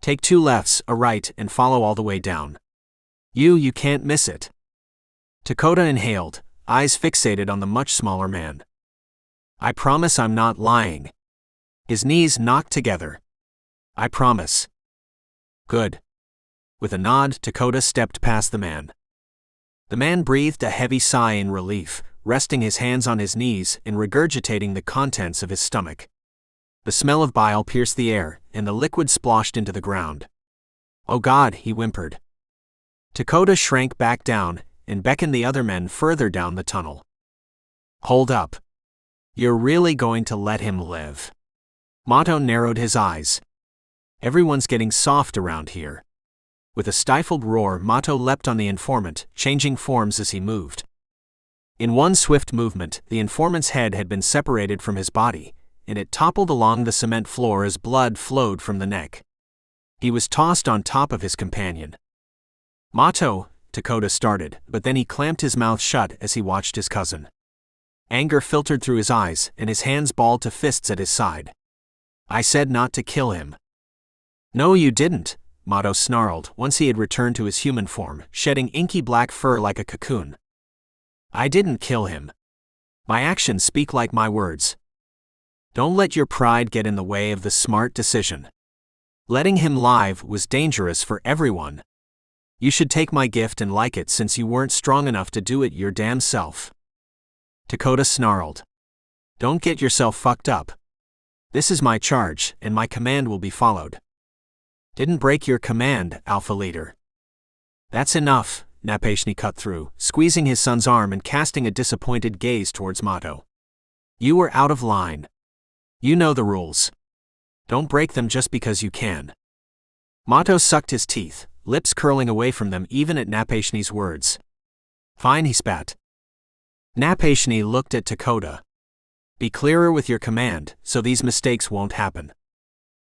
Take 2 lefts, a right, and follow all the way down. You can't miss it. Dakota inhaled, eyes fixated on the much smaller man. I promise I'm not lying. His knees knocked together. I promise. Good. With a nod, Dakota stepped past the man. The man breathed a heavy sigh in relief, resting his hands on his knees and regurgitating the contents of his stomach. The smell of bile pierced the air, and the liquid sploshed into the ground. Oh God, he whimpered. Dakota shrank back down and beckoned the other men further down the tunnel. Hold up. You're really going to let him live? Mato narrowed his eyes. Everyone's getting soft around here. With a stifled roar, Mato leapt on the informant, changing forms as he moved. In one swift movement, the informant's head had been separated from his body, and it toppled along the cement floor as blood flowed from the neck. He was tossed on top of his companion. Mato, Dakota started, but then he clamped his mouth shut as he watched his cousin. Anger filtered through his eyes, and his hands balled to fists at his side. I said not to kill him. No, you didn't, Mato snarled once he had returned to his human form, shedding inky black fur like a cocoon. I didn't kill him. My actions speak like my words. Don't let your pride get in the way of the smart decision. Letting him live was dangerous for everyone. You should take my gift and like it since you weren't strong enough to do it your damn self. Dakota snarled. Don't get yourself fucked up. This is my charge, and my command will be followed. Didn't break your command, Alpha Leader. That's enough, Napashni cut through, squeezing his son's arm and casting a disappointed gaze towards Mato. You were out of line. You know the rules. Don't break them just because you can. Mato sucked his teeth, lips curling away from them even at Napashni's words. Fine, he spat. Napashni looked at Dakota. Be clearer with your command, so these mistakes won't happen.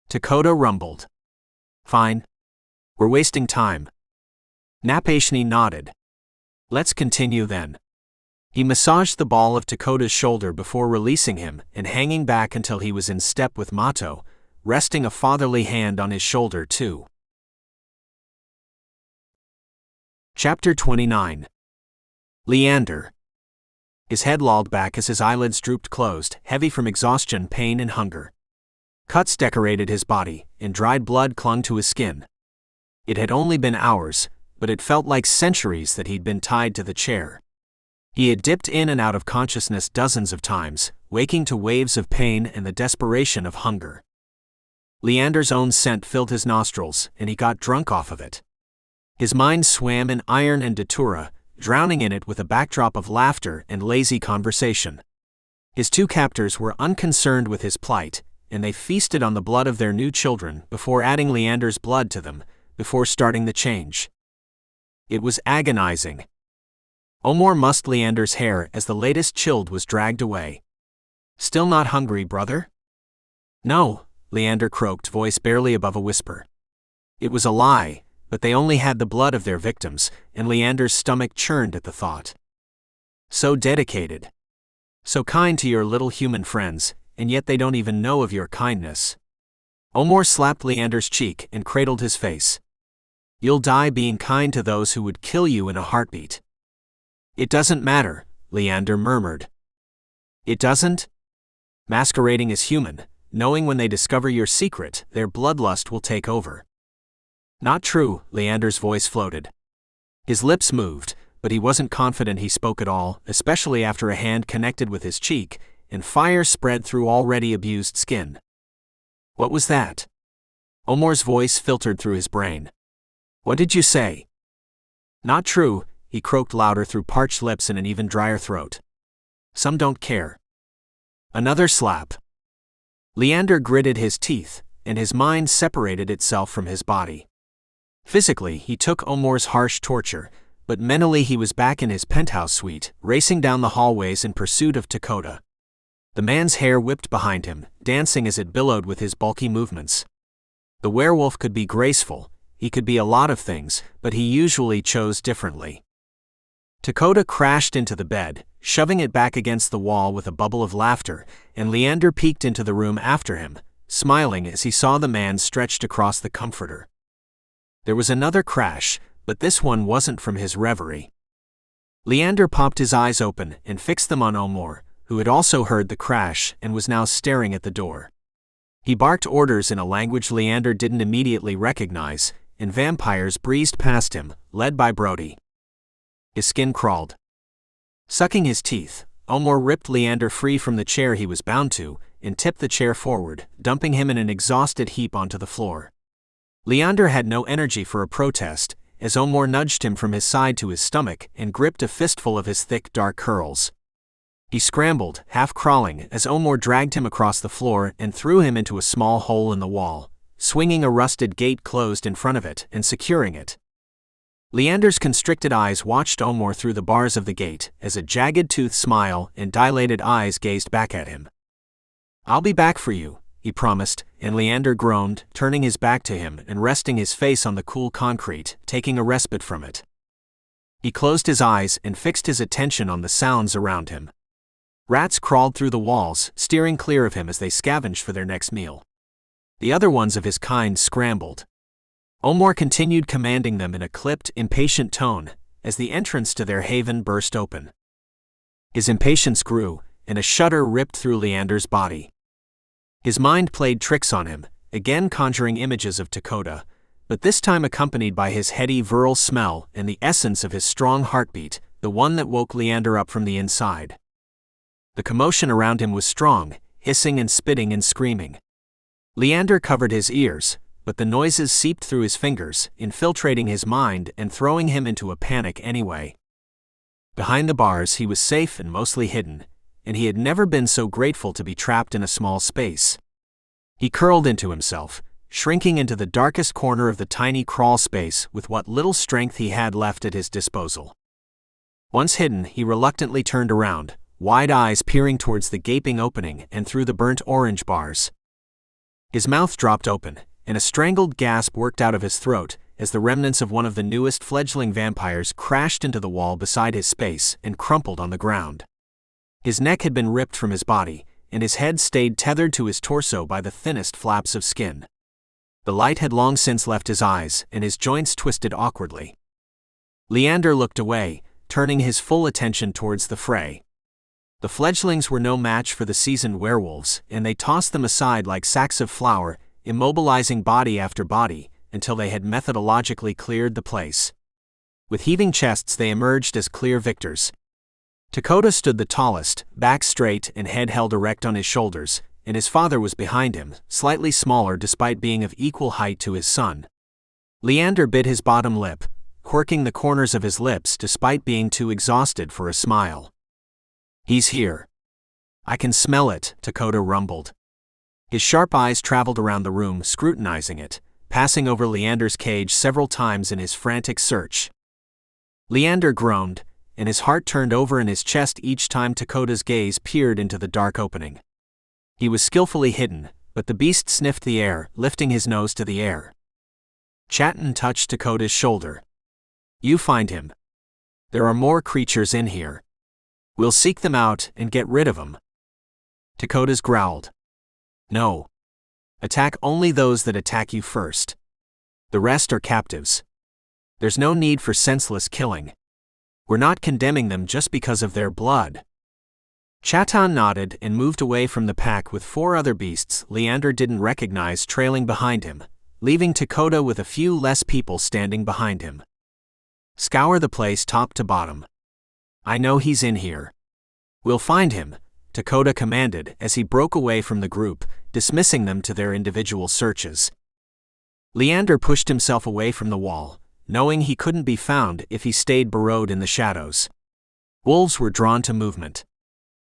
Dakota rumbled. Fine. We're wasting time. Napashni nodded. Let's continue then. He massaged the ball of Dakota's shoulder before releasing him and hanging back until he was in step with Mato, resting a fatherly hand on his shoulder too. Chapter 29. Leander. His head lolled back as his eyelids drooped closed, heavy from exhaustion, pain, and hunger. Cuts decorated his body, and dried blood clung to his skin. It had only been hours, but it felt like centuries that he'd been tied to the chair. He had dipped in and out of consciousness dozens of times, waking to waves of pain and the desperation of hunger. Leander's own scent filled his nostrils, and he got drunk off of it. His mind swam in iron and datura, drowning in it with a backdrop of laughter and lazy conversation. His two captors were unconcerned with his plight, and they feasted on the blood of their new children before adding Leander's blood to them, before starting the change. It was agonizing. Omar mussed Leander's hair as the latest child was dragged away. Still not hungry, brother? No, Leander croaked, voice barely above a whisper. It was a lie, but they only had the blood of their victims, and Leander's stomach churned at the thought. So dedicated. So kind to your little human friends, and yet they don't even know of your kindness. Omar slapped Leander's cheek and cradled his face. You'll die being kind to those who would kill you in a heartbeat. It doesn't matter, Leander murmured. It doesn't? Masquerading as human, knowing when they discover your secret, their bloodlust will take over. Not true, Leander's voice floated. His lips moved, but he wasn't confident he spoke at all, especially after a hand connected with his cheek, and fire spread through already abused skin. What was that? Omar's voice filtered through his brain. What did you say? Not true, he croaked louder through parched lips and an even drier throat. Some don't care. Another slap. Leander gritted his teeth, and his mind separated itself from his body. Physically, he took Omar's harsh torture, but mentally he was back in his penthouse suite, racing down the hallways in pursuit of Dakota. The man's hair whipped behind him, dancing as it billowed with his bulky movements. The werewolf could be graceful, he could be a lot of things, but he usually chose differently. Dakota crashed into the bed, shoving it back against the wall with a bubble of laughter, and Leander peeked into the room after him, smiling as he saw the man stretched across the comforter. There was another crash, but this one wasn't from his reverie. Leander popped his eyes open and fixed them on Omar, who had also heard the crash and was now staring at the door. He barked orders in a language Leander didn't immediately recognize, and vampires breezed past him, led by Brody. His skin crawled. Sucking his teeth, Omar ripped Leander free from the chair he was bound to and tipped the chair forward, dumping him in an exhausted heap onto the floor. Leander had no energy for a protest, as Omar nudged him from his side to his stomach and gripped a fistful of his thick, dark curls. He scrambled, half crawling, as Omar dragged him across the floor and threw him into a small hole in the wall, swinging a rusted gate closed in front of it and securing it. Leander's constricted eyes watched Omar through the bars of the gate as a jagged-toothed smile and dilated eyes gazed back at him. "I'll be back for you," he promised, and Leander groaned, turning his back to him and resting his face on the cool concrete, taking a respite from it. He closed his eyes and fixed his attention on the sounds around him. Rats crawled through the walls, steering clear of him as they scavenged for their next meal. The other ones of his kind scrambled. Omar continued commanding them in a clipped, impatient tone, as the entrance to their haven burst open. His impatience grew, and a shudder ripped through Leander's body. His mind played tricks on him, again conjuring images of Dakota, but this time accompanied by his heady virile smell and the essence of his strong heartbeat, the one that woke Leander up from the inside. The commotion around him was strong, hissing and spitting and screaming. Leander covered his ears, but the noises seeped through his fingers, infiltrating his mind and throwing him into a panic anyway. Behind the bars he was safe and mostly hidden, and he had never been so grateful to be trapped in a small space. He curled into himself, shrinking into the darkest corner of the tiny crawl space with what little strength he had left at his disposal. Once hidden, he reluctantly turned around, wide eyes peering towards the gaping opening and through the burnt orange bars. His mouth dropped open, and a strangled gasp worked out of his throat as the remnants of one of the newest fledgling vampires crashed into the wall beside his space and crumpled on the ground. His neck had been ripped from his body, and his head stayed tethered to his torso by the thinnest flaps of skin. The light had long since left his eyes, and his joints twisted awkwardly. Leander looked away, turning his full attention towards the fray. The fledglings were no match for the seasoned werewolves, and they tossed them aside like sacks of flour, immobilizing body after body, until they had methodologically cleared the place. With heaving chests they emerged as clear victors. Dakota stood the tallest, back straight and head held erect on his shoulders, and his father was behind him, slightly smaller despite being of equal height to his son. Leander bit his bottom lip, quirking the corners of his lips despite being too exhausted for a smile. "He's here. I can smell it," Dakota rumbled. His sharp eyes traveled around the room, scrutinizing it, passing over Leander's cage several times in his frantic search. Leander groaned, and his heart turned over in his chest each time Dakota's gaze peered into the dark opening. He was skillfully hidden, but the beast sniffed the air, lifting his nose to the air. Chatton touched Dakota's shoulder. "You find him. There are more creatures in here. We'll seek them out and get rid of them." Dakota's growled. "No. Attack only those that attack you first. The rest are captives. There's no need for senseless killing. We're not condemning them just because of their blood." Chatton nodded and moved away from the pack with 4 other beasts Leander didn't recognize trailing behind him, leaving Dakota with a few less people standing behind him. "Scour the place top to bottom. I know he's in here. We'll find him," Dakota commanded as he broke away from the group, dismissing them to their individual searches. Leander pushed himself away from the wall, knowing he couldn't be found if he stayed burrowed in the shadows. Wolves were drawn to movement.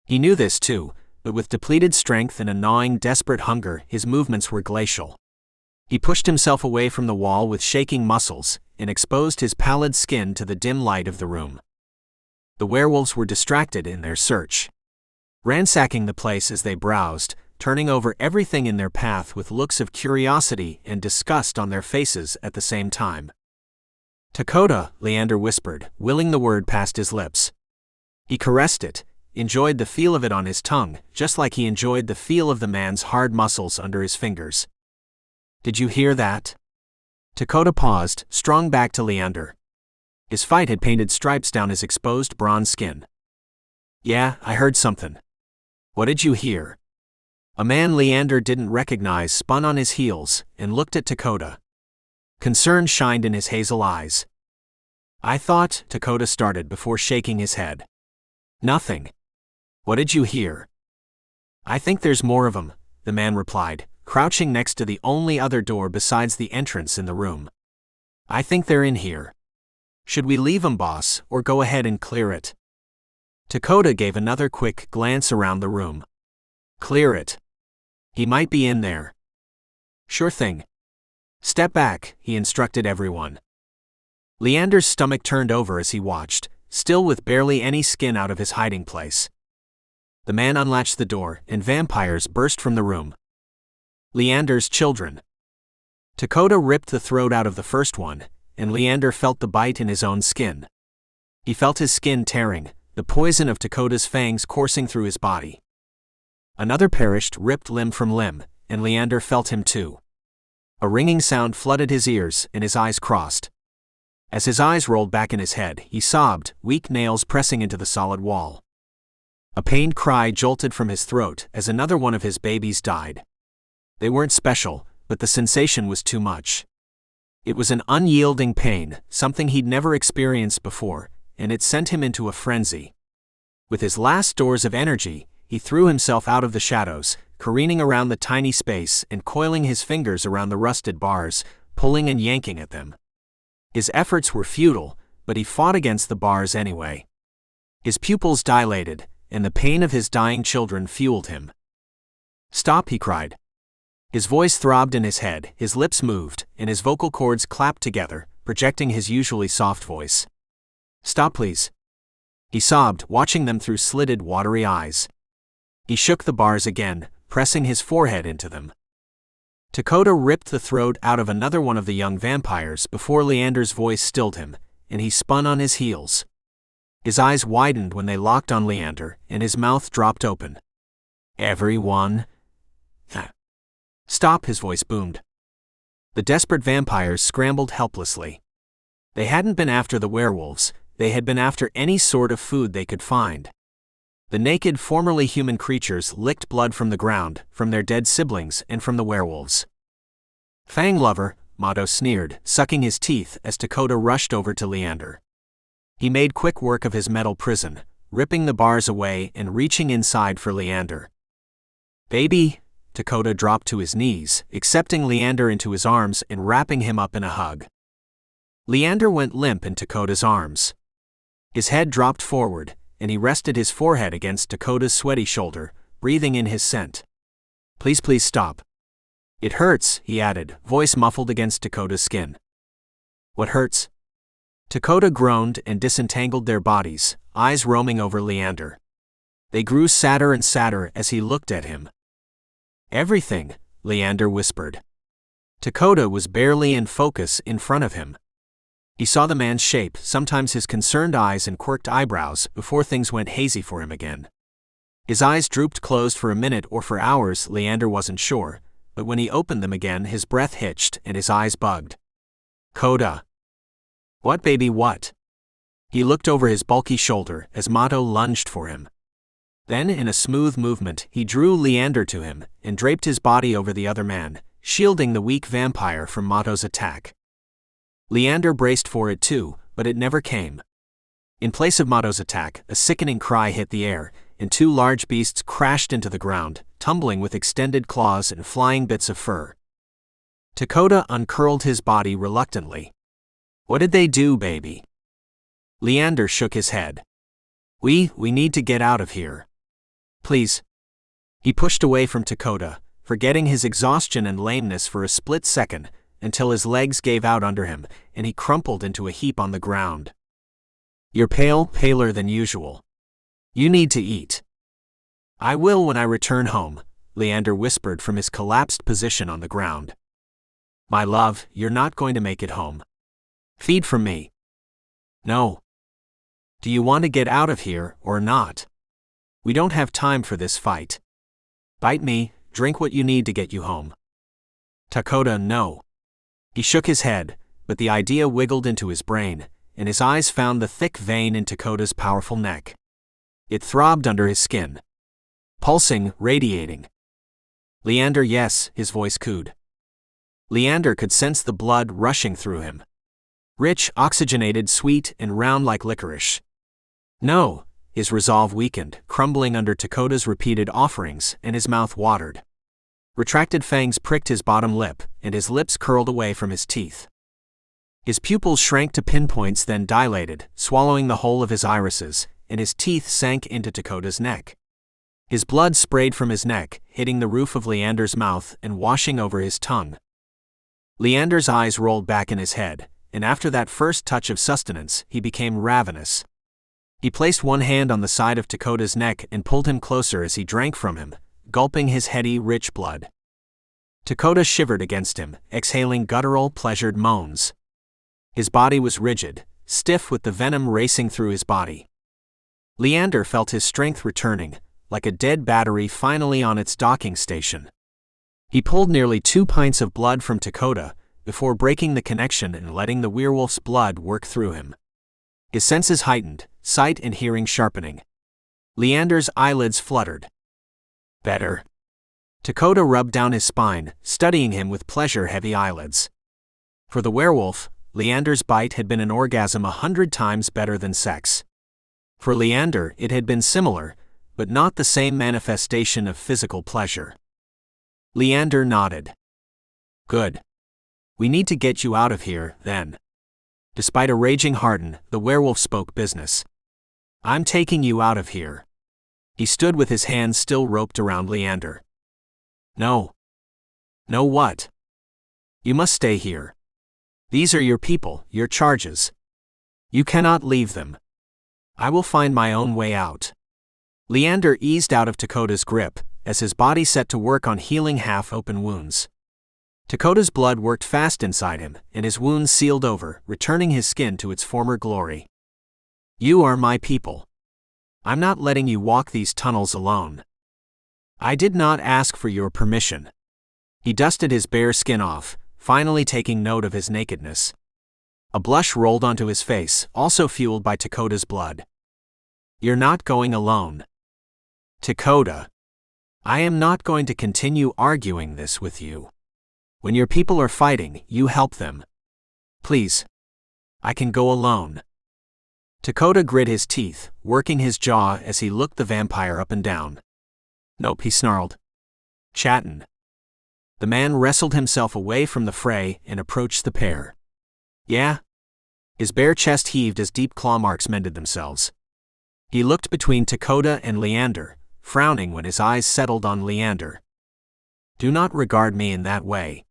He knew this too, but with depleted strength and a gnawing, desperate hunger, his movements were glacial. He pushed himself away from the wall with shaking muscles and exposed his pallid skin to the dim light of the room. The werewolves were distracted in their search, ransacking the place as they browsed, turning over everything in their path with looks of curiosity and disgust on their faces at the same time. "Dakota," Leander whispered, willing the word past his lips. He caressed it, enjoyed the feel of it on his tongue, just like he enjoyed the feel of the man's hard muscles under his fingers. "Did you hear that?" Dakota paused, strung back to Leander. His fight had painted stripes down his exposed bronze skin. "Yeah, I heard something." "What did you hear?" A man Leander didn't recognize spun on his heels and looked at Dakota. Concern shined in his hazel eyes. "I thought," Dakota started before shaking his head. "Nothing. What did you hear?" "I think there's more of them," the man replied, crouching next to the only other door besides the entrance in the room. "I think they're in here. Should we leave 'em, boss, or go ahead and clear it?" Dakota gave another quick glance around the room. "Clear it. He might be in there." "Sure thing. Step back," he instructed everyone. Leander's stomach turned over as he watched, still with barely any skin out of his hiding place. The man unlatched the door, and vampires burst from the room. Leander's children. Dakota ripped the throat out of the first one, and Leander felt the bite in his own skin. He felt his skin tearing, the poison of Dakota's fangs coursing through his body. Another perished, ripped limb from limb, and Leander felt him too. A ringing sound flooded his ears, and his eyes crossed. As his eyes rolled back in his head, he sobbed, weak nails pressing into the solid wall. A pained cry jolted from his throat as another one of his babies died. They weren't special, but the sensation was too much. It was an unyielding pain, something he'd never experienced before, and it sent him into a frenzy. With his last stores of energy, he threw himself out of the shadows, careening around the tiny space and coiling his fingers around the rusted bars, pulling and yanking at them. His efforts were futile, but he fought against the bars anyway. His pupils dilated, and the pain of his dying children fueled him. "Stop," he cried. His voice throbbed in his head, his lips moved, and his vocal cords clapped together, projecting his usually soft voice. "Stop, please." He sobbed, watching them through slitted, watery eyes. He shook the bars again, pressing his forehead into them. Dakota ripped the throat out of another one of the young vampires before Leander's voice stilled him, and he spun on his heels. His eyes widened when they locked on Leander, and his mouth dropped open. "Everyone." "Stop," his voice boomed. The desperate vampires scrambled helplessly. They hadn't been after the werewolves, they had been after any sort of food they could find. The naked, formerly human creatures licked blood from the ground, from their dead siblings, and from the werewolves. "Fang lover," Mato sneered, sucking his teeth as Dakota rushed over to Leander. He made quick work of his metal prison, ripping the bars away and reaching inside for Leander. "Baby," Dakota dropped to his knees, accepting Leander into his arms and wrapping him up in a hug. Leander went limp in Dakota's arms. His head dropped forward, and he rested his forehead against Dakota's sweaty shoulder, breathing in his scent. "Please, please stop." "It hurts," he added, voice muffled against Dakota's skin. "What hurts?" Dakota groaned and disentangled their bodies, eyes roaming over Leander. They grew sadder and sadder as he looked at him. "Everything," Leander whispered. Dakota was barely in focus in front of him. He saw the man's shape, sometimes his concerned eyes and quirked eyebrows, before things went hazy for him again. His eyes drooped closed for a minute or for hours, Leander wasn't sure, but when he opened them again his breath hitched and his eyes bugged. "Coda." "What, baby, what?" He looked over his bulky shoulder as Mato lunged for him. Then, in a smooth movement, he drew Leander to him and draped his body over the other man, shielding the weak vampire from Mato's attack. Leander braced for it too, but it never came. In place of Mato's attack, a sickening cry hit the air, and two large beasts crashed into the ground, tumbling with extended claws and flying bits of fur. Dakota uncurled his body reluctantly. "What did they do, baby?" Leander shook his head. We need to get out of here. Please." He pushed away from Dakota, forgetting his exhaustion and lameness for a split second, until his legs gave out under him, and he crumpled into a heap on the ground. "You're pale, paler than usual. You need to eat." "I will when I return home," Leander whispered from his collapsed position on the ground. "My love, you're not going to make it home. Feed from me." "No." "Do you want to get out of here, or not? We don't have time for this fight. Bite me, drink what you need to get you home." Dakota, no. He shook his head, but the idea wiggled into his brain, and his eyes found the thick vein in Dakota's powerful neck. It throbbed under his skin. Pulsing, radiating. "Leander, yes," his voice cooed. Leander could sense the blood rushing through him. Rich, oxygenated, sweet, and round like licorice. "No," his resolve weakened, crumbling under Dakota's repeated offerings, and his mouth watered. Retracted fangs pricked his bottom lip, and his lips curled away from his teeth. His pupils shrank to pinpoints, then dilated, swallowing the whole of his irises, and his teeth sank into Dakota's neck. His blood sprayed from his neck, hitting the roof of Leander's mouth and washing over his tongue. Leander's eyes rolled back in his head, and after that first touch of sustenance, he became ravenous. He placed one hand on the side of Dakota's neck and pulled him closer as he drank from him, gulping his heady, rich blood. Dakota shivered against him, exhaling guttural, pleasured moans. His body was rigid, stiff with the venom racing through his body. Leander felt his strength returning, like a dead battery finally on its docking station. He pulled nearly 2 pints of blood from Dakota, before breaking the connection and letting the werewolf's blood work through him. His senses heightened, sight and hearing sharpening. Leander's eyelids fluttered. Better. Dakota rubbed down his spine, studying him with pleasure-heavy eyelids. For the werewolf, Leander's bite had been an orgasm 100 times better than sex. For Leander, it had been similar, but not the same manifestation of physical pleasure. Leander nodded. Good. We need to get you out of here, then. Despite a raging Harden, the werewolf spoke business. I'm taking you out of here. He stood with his hands still roped around Leander. No. No what? You must stay here. These are your people, your charges. You cannot leave them. I will find my own way out. Leander eased out of Dakota's grip, as his body set to work on healing half-open wounds. Dakota's blood worked fast inside him, and his wounds sealed over, returning his skin to its former glory. You are my people. I'm not letting you walk these tunnels alone. I did not ask for your permission. He dusted his bare skin off, finally taking note of his nakedness. A blush rolled onto his face, also fueled by Dakota's blood. You're not going alone. Dakota. I am not going to continue arguing this with you. When your people are fighting, you help them. Please. I can go alone. Dakota grit his teeth, working his jaw as he looked the vampire up and down. Nope, he snarled. Chattin'. The man wrestled himself away from the fray and approached the pair. Yeah? His bare chest heaved as deep claw marks mended themselves. He looked between Dakota and Leander, frowning when his eyes settled on Leander. Do not regard me in that way.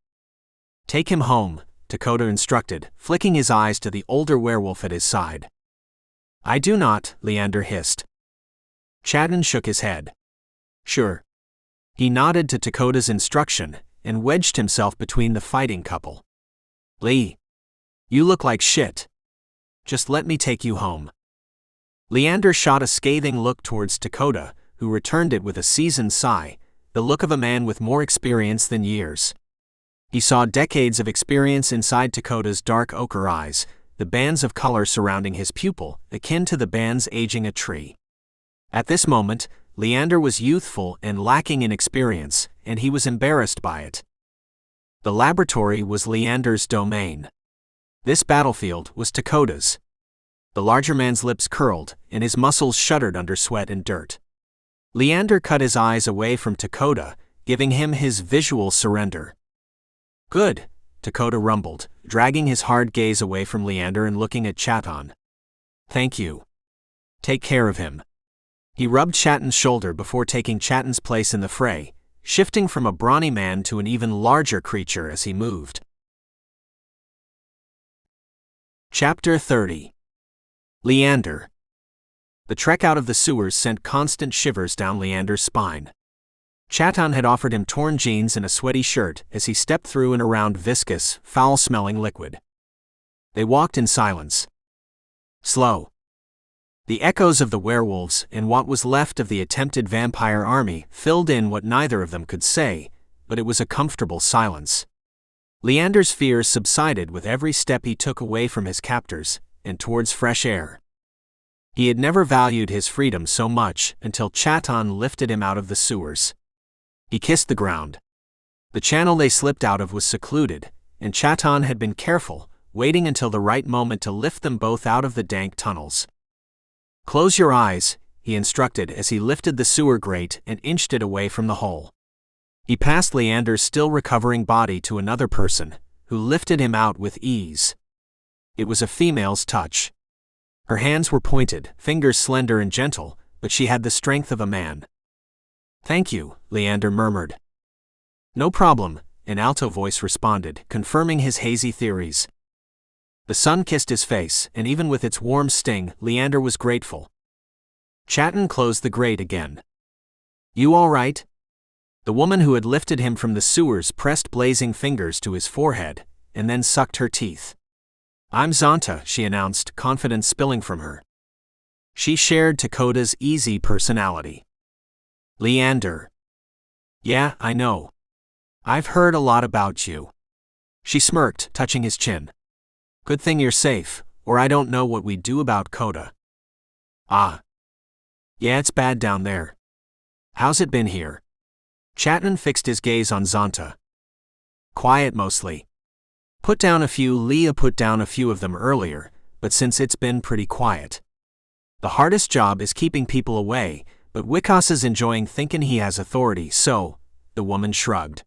Take him home, Dakota instructed, flicking his eyes to the older werewolf at his side. I do not, Leander hissed. Chattin shook his head. Sure. He nodded to Dakota's instruction and wedged himself between the fighting couple. Lee. You look like shit. Just let me take you home. Leander shot a scathing look towards Dakota, who returned it with a seasoned sigh, the look of a man with more experience than years. He saw decades of experience inside Dakota's dark ochre eyes, the bands of color surrounding his pupil, akin to the bands aging a tree. At this moment, Leander was youthful and lacking in experience, and he was embarrassed by it. The laboratory was Leander's domain. This battlefield was Dakota's. The larger man's lips curled, and his muscles shuddered under sweat and dirt. Leander cut his eyes away from Dakota, giving him his visual surrender. Good, Dakota rumbled, dragging his hard gaze away from Leander and looking at Chaton. Thank you. Take care of him. He rubbed Chaton's shoulder before taking Chaton's place in the fray, shifting from a brawny man to an even larger creature as he moved. Chapter 30. Leander. The trek out of the sewers sent constant shivers down Leander's spine. Chaton had offered him torn jeans and a sweaty shirt as he stepped through and around viscous, foul-smelling liquid. They walked in silence. Slow. The echoes of the werewolves and what was left of the attempted vampire army filled in what neither of them could say, but it was a comfortable silence. Leander's fears subsided with every step he took away from his captors and towards fresh air. He had never valued his freedom so much until Chaton lifted him out of the sewers. He kissed the ground. The channel they slipped out of was secluded, and Chaton had been careful, waiting until the right moment to lift them both out of the dank tunnels. Close your eyes, he instructed as he lifted the sewer grate and inched it away from the hole. He passed Leander's still recovering body to another person, who lifted him out with ease. It was a female's touch. Her hands were pointed, fingers slender and gentle, but she had the strength of a man. Thank you, Leander murmured. No problem, an alto voice responded, confirming his hazy theories. The sun kissed his face, and even with its warm sting, Leander was grateful. Chaton closed the grate again. You all right? The woman who had lifted him from the sewers pressed blazing fingers to his forehead, and then sucked her teeth. I'm Zonta, she announced, confidence spilling from her. She shared Dakota's easy personality. Leander. Yeah, I know. I've heard a lot about you. She smirked, touching his chin. Good thing you're safe, or I don't know what we'd do about Coda. Ah. Yeah, it's bad down there. How's it been here? Chapman fixed his gaze on Zonta. Quiet mostly. Leah put down a few of them earlier, but since it's been pretty quiet. The hardest job is keeping people away, but Wickasa's enjoying thinking he has authority, so, the woman shrugged.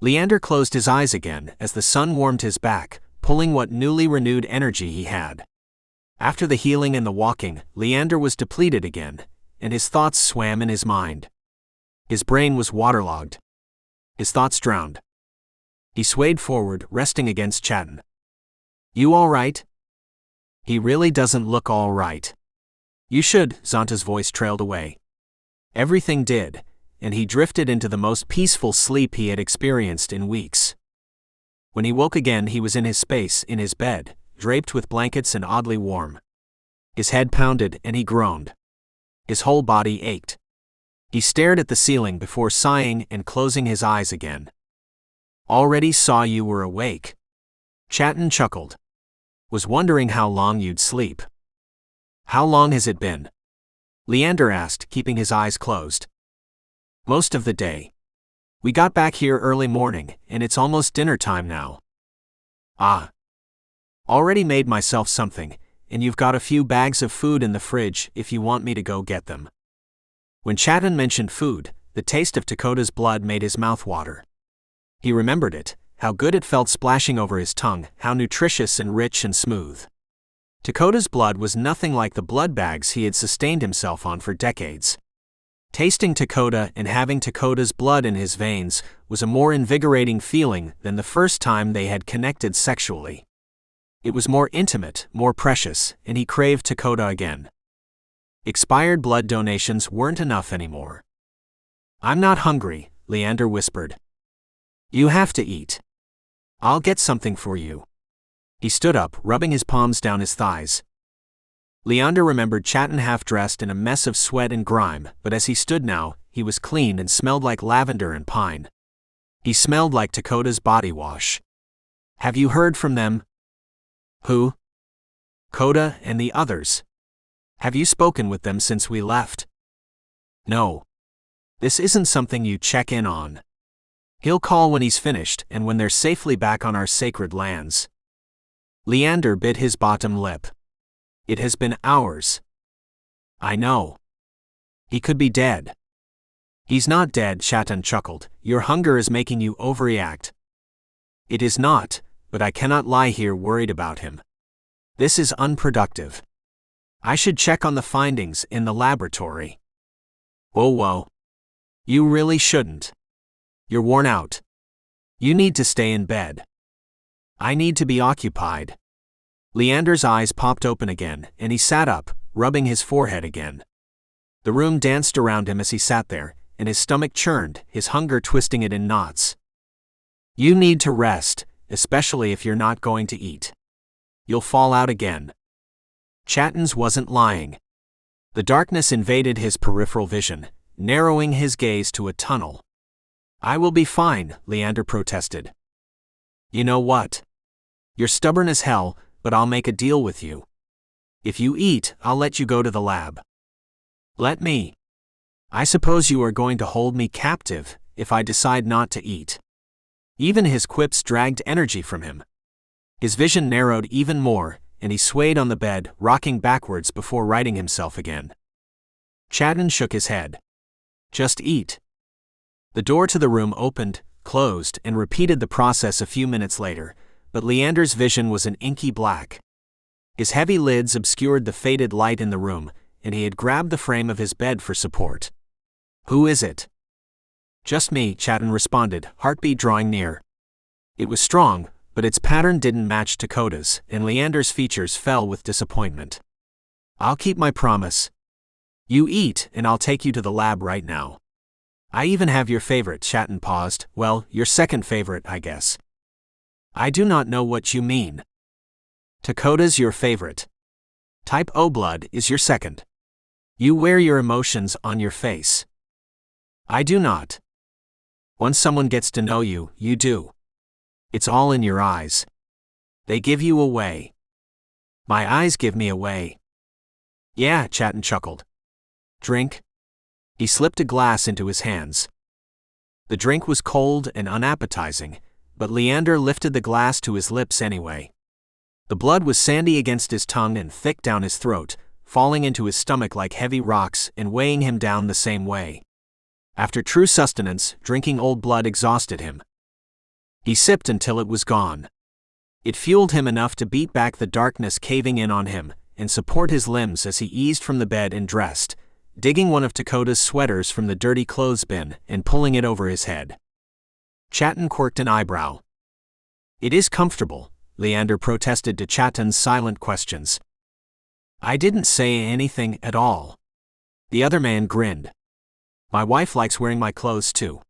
Leander closed his eyes again as the sun warmed his back, pulling what newly renewed energy he had. After the healing and the walking, Leander was depleted again, and his thoughts swam in his mind. His brain was waterlogged. His thoughts drowned. He swayed forward, resting against Chatan. You all right? He really doesn't look all right. You should, Zonta's voice trailed away. Everything did, and he drifted into the most peaceful sleep he had experienced in weeks. When he woke again, he was in his space, in his bed, draped with blankets and oddly warm. His head pounded and he groaned. His whole body ached. He stared at the ceiling before sighing and closing his eyes again. Already saw you were awake. Chatan chuckled. Was wondering how long you'd sleep. How long has it been? Leander asked, keeping his eyes closed. Most of the day. We got back here early morning, and it's almost dinner time now. Ah. Already made myself something, and you've got a few bags of food in the fridge if you want me to go get them. When Chatan mentioned food, the taste of Dakota's blood made his mouth water. He remembered it, how good it felt splashing over his tongue, how nutritious and rich and smooth. Dakota's blood was nothing like the blood bags he had sustained himself on for decades. Tasting Dakota and having Dakota's blood in his veins was a more invigorating feeling than the first time they had connected sexually. It was more intimate, more precious, and he craved Dakota again. Expired blood donations weren't enough anymore. I'm not hungry, Leander whispered. You have to eat. I'll get something for you. He stood up, rubbing his palms down his thighs. Leander remembered Chatan half-dressed in a mess of sweat and grime, but as he stood now, he was clean and smelled like lavender and pine. He smelled like Dakota's body wash. Have you heard from them? Who? Coda and the others. Have you spoken with them since we left? No. This isn't something you check in on. He'll call when he's finished and when they're safely back on our sacred lands. Leander bit his bottom lip. It has been hours. I know. He could be dead. He's not dead, Chatan chuckled. Your hunger is making you overreact. It is not, but I cannot lie here worried about him. This is unproductive. I should check on the findings in the laboratory. Whoa. You really shouldn't. You're worn out. You need to stay in bed. I need to be occupied. Leander's eyes popped open again, and he sat up, rubbing his forehead again. The room danced around him as he sat there, and his stomach churned, his hunger twisting it in knots. You need to rest, especially if you're not going to eat. You'll fall out again. Chatan's wasn't lying. The darkness invaded his peripheral vision, narrowing his gaze to a tunnel. I will be fine, Leander protested. You know what? You're stubborn as hell, but I'll make a deal with you. If you eat, I'll let you go to the lab. Let me. I suppose you are going to hold me captive if I decide not to eat. Even his quips dragged energy from him. His vision narrowed even more, and he swayed on the bed, rocking backwards before righting himself again. Chatan shook his head. Just eat. The door to the room opened, closed, and repeated the process a few minutes later, but Leander's vision was an inky black. His heavy lids obscured the faded light in the room, and he had grabbed the frame of his bed for support. Who is it? Just me, Chatan responded, heartbeat drawing near. It was strong, but its pattern didn't match Dakota's, and Leander's features fell with disappointment. I'll keep my promise. You eat, and I'll take you to the lab right now. I even have your favorite, Chatan paused. Well, your second favorite, I guess. I do not know what you mean. Dakota's your favorite. Type O blood is your second. You wear your emotions on your face. I do not. Once someone gets to know you, you do. It's all in your eyes. They give you away. My eyes give me away. Yeah, Chatan chuckled. Drink? He slipped a glass into his hands. The drink was cold and unappetizing, but Leander lifted the glass to his lips anyway. The blood was sandy against his tongue and thick down his throat, falling into his stomach like heavy rocks and weighing him down the same way. After true sustenance, drinking old blood exhausted him. He sipped until it was gone. It fueled him enough to beat back the darkness caving in on him and support his limbs as he eased from the bed and dressed, digging one of Dakota's sweaters from the dirty clothes bin and pulling it over his head. Chatton quirked an eyebrow. "It is comfortable," Leander protested to Chatton's silent questions. "I didn't say anything at all." The other man grinned. "My wife likes wearing my clothes too.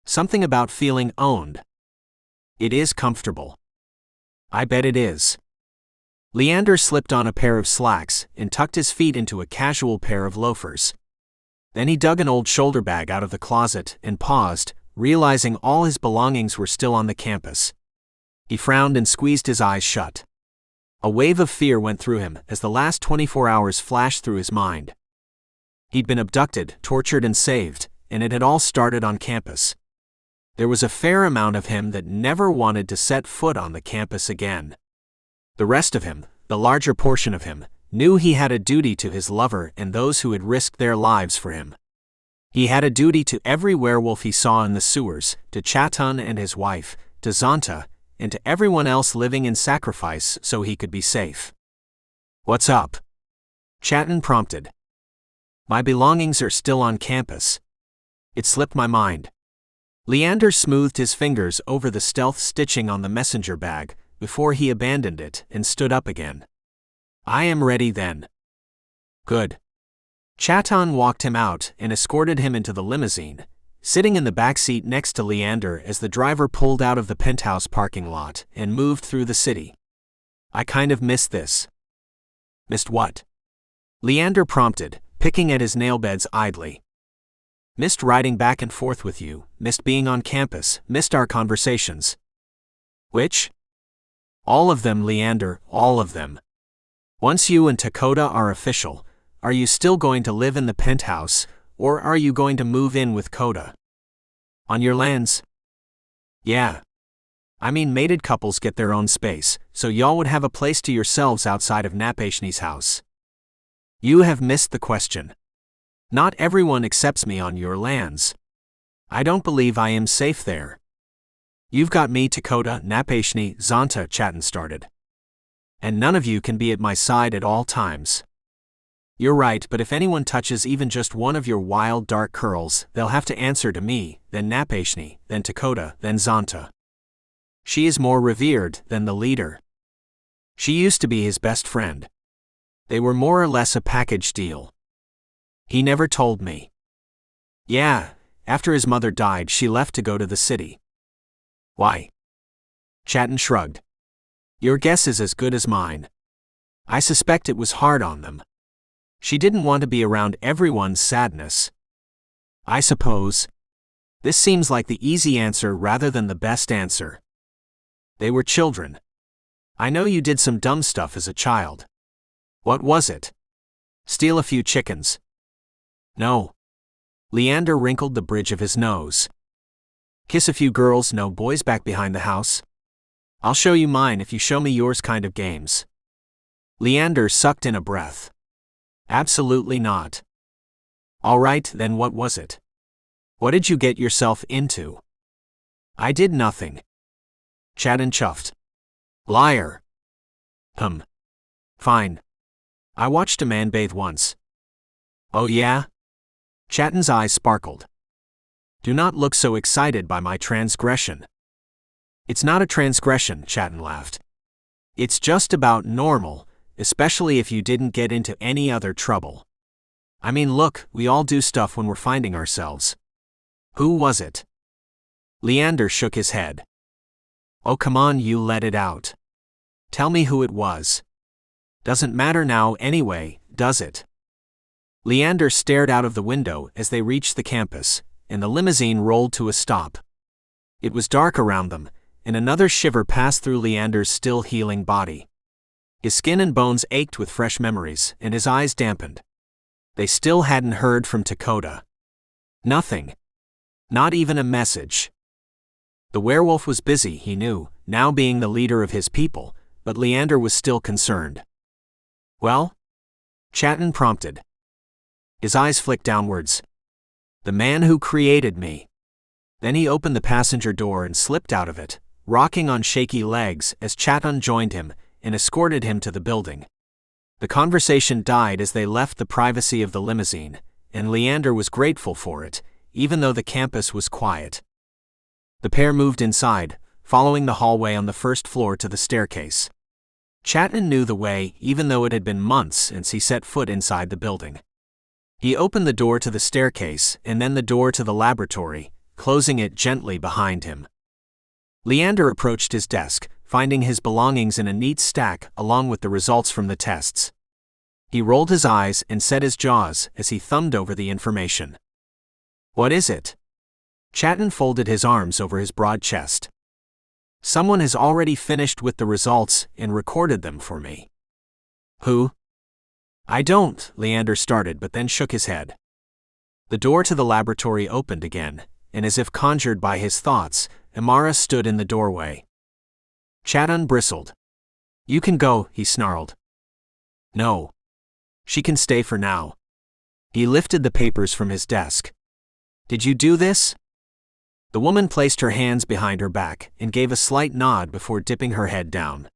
Something about feeling owned. It is comfortable." "I bet it is." Leander slipped on a pair of slacks and tucked his feet into a casual pair of loafers. Then he dug an old shoulder bag out of the closet and paused, realizing all his belongings were still on the campus. He frowned and squeezed his eyes shut. A wave of fear went through him as the last 24 hours flashed through his mind. He'd been abducted, tortured, and saved, and it had all started on campus. There was a fair amount of him that never wanted to set foot on the campus again. The rest of him, the larger portion of him, knew he had a duty to his lover and those who had risked their lives for him. He had a duty to every werewolf he saw in the sewers, to Chatton and his wife, to Zonta, and to everyone else living in sacrifice so he could be safe. "What's up?" Chatton prompted. "My belongings are still on campus. It slipped my mind." Leander smoothed his fingers over the stealth stitching on the messenger bag before he abandoned it and stood up again. "I am ready then." "Good." Chatton walked him out and escorted him into the limousine, sitting in the back seat next to Leander as the driver pulled out of the penthouse parking lot and moved through the city. "I kind of missed this." "Missed what?" Leander prompted, picking at his nail beds idly. "Missed riding back and forth with you, missed being on campus, missed our conversations." "Which?" "All of them, Leander, all of them. Once you and Dakota are official, are you still going to live in the penthouse, or are you going to move in with Coda? On your lands?" "Yeah. I mean, mated couples get their own space, so y'all would have a place to yourselves outside of Napashni's house." "You have missed the question. Not everyone accepts me on your lands. I don't believe I am safe there." "You've got me, Dakota, Napashni, Zonta," Chatton started. "And none of you can be at my side at all times." "You're right, but if anyone touches even just one of your wild dark curls, they'll have to answer to me, then Napashni, then Dakota, then Zonta. She is more revered than the leader. She used to be his best friend. They were more or less a package deal. He never told me." "Yeah, after his mother died she left to go to the city." "Why?" Chatton shrugged. "Your guess is as good as mine. I suspect it was hard on them. She didn't want to be around everyone's sadness. I suppose. This seems like the easy answer rather than the best answer. They were children. I know you did some dumb stuff as a child. What was it? Steal a few chickens?" "No." Leander wrinkled the bridge of his nose. "Kiss a few girls, no boys back behind the house? I'll show you mine if you show me yours kind of games." Leander sucked in a breath. "Absolutely not." "All right, then what was it? What did you get yourself into?" "I did nothing." Chatton chuffed. "Liar." Fine. I watched a man bathe once." "Oh yeah?" Chatton's eyes sparkled. "Do not look so excited by my transgression." "It's not a transgression," Chatton laughed. "It's just about normal, especially if you didn't get into any other trouble. I mean, look, we all do stuff when we're finding ourselves." "Who was it?" Leander shook his head. "Oh come on, you let it out. Tell me who it was. Doesn't matter now anyway, does it?" Leander stared out of the window as they reached the campus, and the limousine rolled to a stop. It was dark around them, and another shiver passed through Leander's still healing body. His skin and bones ached with fresh memories, and his eyes dampened. They still hadn't heard from Dakota. Nothing. Not even a message. The werewolf was busy, he knew, now being the leader of his people, but Leander was still concerned. Well? Chatton prompted. His eyes flicked downwards. The man who created me. Then he opened the passenger door and slipped out of it, rocking on shaky legs as Chatton joined him and escorted him to the building. The conversation died as they left the privacy of the limousine, and Leander was grateful for it, even though the campus was quiet. The pair moved inside, following the hallway on the first floor to the staircase. Chatton knew the way, even though it had been months since he set foot inside the building. He opened the door to the staircase and then the door to the laboratory, closing it gently behind him. Leander approached his desk, finding his belongings in a neat stack along with the results from the tests. He rolled his eyes and set his jaws as he thumbed over the information. What is it? Chatton folded his arms over his broad chest. Someone has already finished with the results and recorded them for me. Who? I don't, Leander started but then shook his head. The door to the laboratory opened again, and as if conjured by his thoughts, Amara stood in the doorway. Chatton bristled. You can go, he snarled. No. She can stay for now. He lifted the papers from his desk. Did you do this? The woman placed her hands behind her back and gave a slight nod before dipping her head down.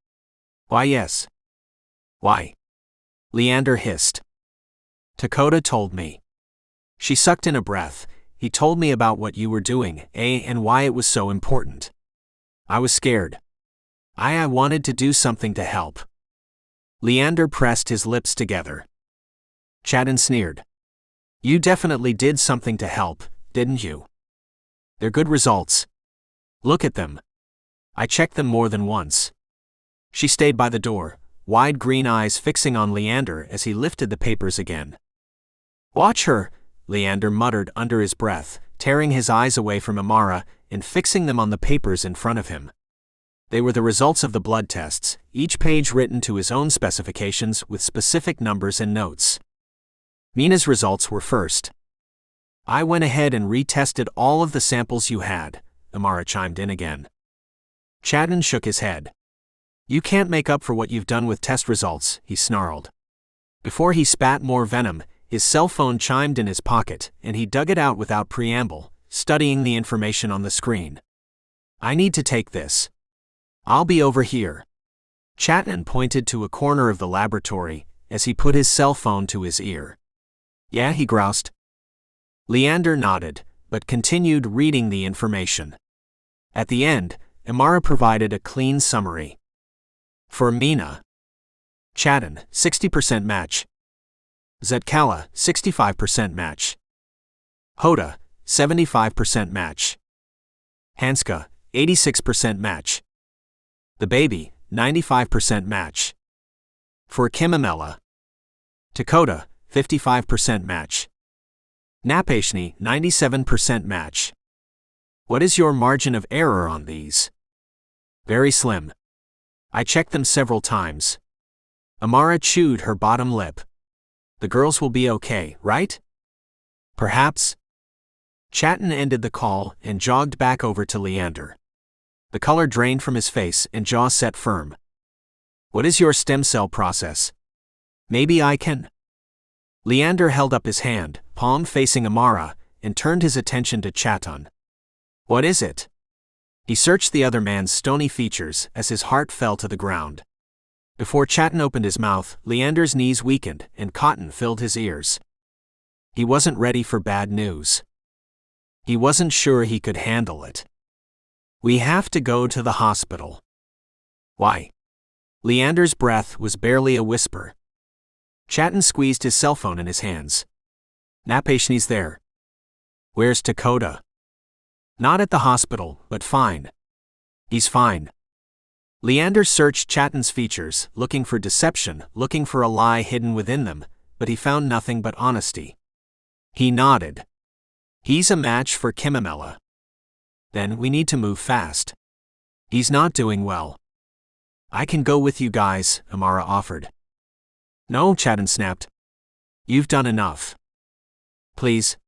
Why, yes. Why? Leander hissed. Dakota told me. She sucked in a breath. He told me about what you were doing, and why it was so important. I was scared. I wanted to do something to help. Leander pressed his lips together. Chatton sneered. You definitely did something to help, didn't you? They're good results. Look at them. I checked them more than once. She stayed by the door, wide green eyes fixing on Leander as he lifted the papers again. Watch her, Leander muttered under his breath, tearing his eyes away from Amara and fixing them on the papers in front of him. They were the results of the blood tests, each page written to his own specifications with specific numbers and notes. Mina's results were first. I went ahead and retested all of the samples you had, Amara chimed in again. Chatton shook his head. You can't make up for what you've done with test results, he snarled. Before he spat more venom, his cell phone chimed in his pocket, and he dug it out without preamble, studying the information on the screen. I need to take this. I'll be over here. Chatton pointed to a corner of the laboratory as he put his cell phone to his ear. Yeah, he groused. Leander nodded, but continued reading the information. At the end, Amara provided a clean summary. For Mina. Chatton, 60% match. Zetkala, 65% match. Hoda, 75% match. Hanska, 86% match. The baby, 95% match. For Kimamela. Dakota, 55% match. Napashni, 97% match. What is your margin of error on these? Very slim. I checked them several times. Amara chewed her bottom lip. The girls will be okay, right? Perhaps. Chatton ended the call and jogged back over to Leander. The color drained from his face and jaw set firm. What is your stem cell process? Maybe I can. Leander held up his hand, palm facing Amara, and turned his attention to Chatton. What is it? He searched the other man's stony features as his heart fell to the ground. Before Chatton opened his mouth, Leander's knees weakened and cotton filled his ears. He wasn't ready for bad news. He wasn't sure he could handle it. We have to go to the hospital. Why? Leander's breath was barely a whisper. Chatton squeezed his cell phone in his hands. Napashni's there. Where's Dakota? Not at the hospital, but fine. He's fine. Leander searched Chatton's features, looking for deception, looking for a lie hidden within them, but he found nothing but honesty. He nodded. He's a match for Kimamela. Then we need to move fast. He's not doing well. I can go with you guys, Amara offered. No, Chatton snapped. You've done enough. Please.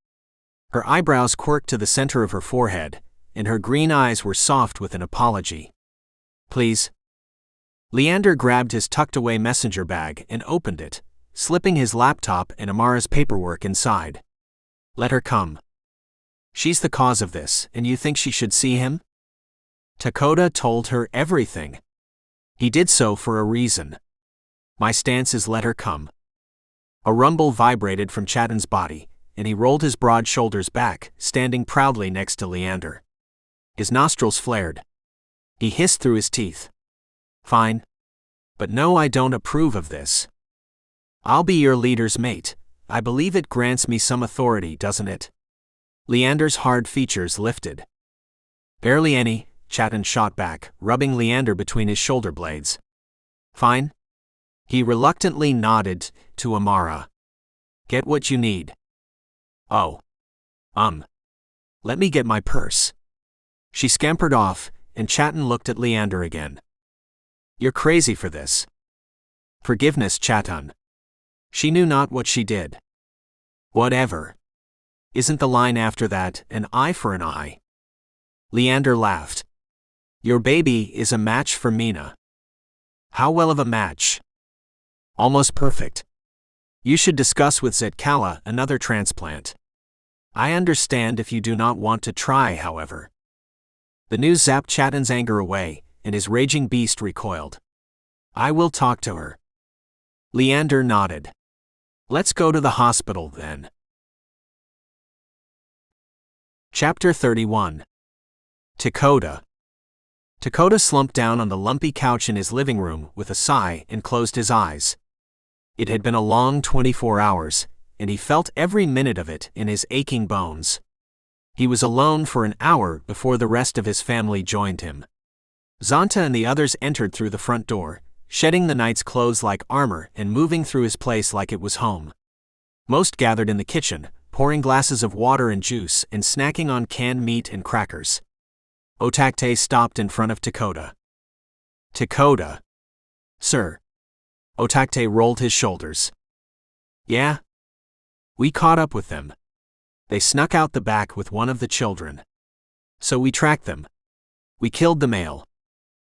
Her eyebrows quirked to the center of her forehead, and her green eyes were soft with an apology. Please. Leander grabbed his tucked-away messenger bag and opened it, slipping his laptop and Amara's paperwork inside. Let her come. She's the cause of this, and you think she should see him? Dakota told her everything. He did so for a reason. My stance is let her come. A rumble vibrated from Chattan's body, and he rolled his broad shoulders back, standing proudly next to Leander. His nostrils flared. He hissed through his teeth. Fine. But no, I don't approve of this. I'll be your leader's mate. I believe it grants me some authority, doesn't it? Leander's hard features lifted. Barely any, Chattan shot back, rubbing Leander between his shoulder blades. Fine. He reluctantly nodded to Amara. Get what you need. Oh. Let me get my purse. She scampered off, and Chattan looked at Leander again. You're crazy for this. Forgiveness, Chattan. She knew not what she did. Whatever. Isn't the line after that an eye for an eye? Leander laughed. Your baby is a match for Mina. How well of a match? Almost perfect. You should discuss with Zetkala another transplant. I understand if you do not want to try, however. The news zapped Chattan's anger away, and his raging beast recoiled. I will talk to her. Leander nodded. Let's go to the hospital then. Chapter 31. Dakota. Dakota slumped down on the lumpy couch in his living room with a sigh and closed his eyes. It had been a long 24 hours, and he felt every minute of it in his aching bones. He was alone for an hour before the rest of his family joined him. Zonta and the others entered through the front door, shedding the night's clothes like armor and moving through his place like it was home. Most gathered in the kitchen, pouring glasses of water and juice and snacking on canned meat and crackers. Otakte stopped in front of Dakota. Dakota. Sir. Otakte rolled his shoulders. Yeah? We caught up with them. They snuck out the back with one of the children. So we tracked them. We killed the male.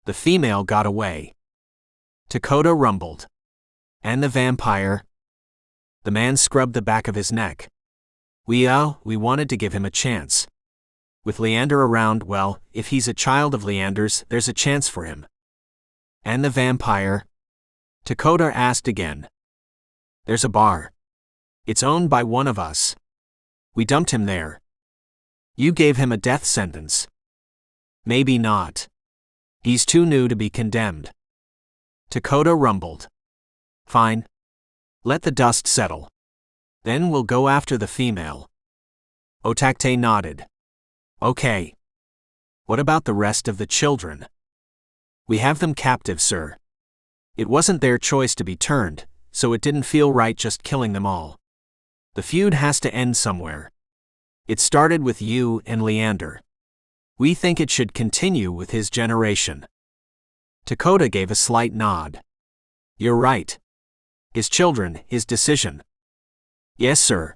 The female got away. Dakota rumbled. And the vampire? The man scrubbed the back of his neck. We wanted to give him a chance. With Leander around, well, if he's a child of Leander's, there's a chance for him. And the vampire? Dakota asked again. There's a bar. It's owned by one of us. We dumped him there. You gave him a death sentence. Maybe not. He's too new to be condemned. Dakota rumbled. Fine. Let the dust settle. Then we'll go after the female. Otakte nodded. Okay. What about the rest of the children? We have them captive, sir. It wasn't their choice to be turned, so it didn't feel right just killing them all. The feud has to end somewhere. It started with you and Leander. We think it should continue with his generation. Dakota gave a slight nod. You're right. His children, his decision. Yes, sir.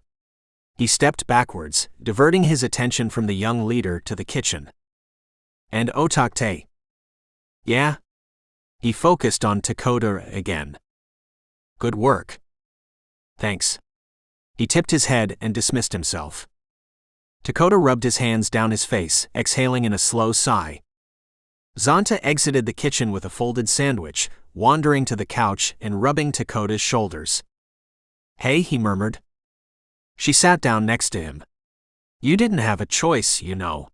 He stepped backwards, diverting his attention from the young leader to the kitchen. And Otakte. Yeah? He focused on Dakota again. Good work. Thanks. He tipped his head and dismissed himself. Dakota rubbed his hands down his face, exhaling in a slow sigh. Zonta exited the kitchen with a folded sandwich, wandering to the couch and rubbing Dakota's shoulders. Hey, he murmured. She sat down next to him. You didn't have a choice, you know.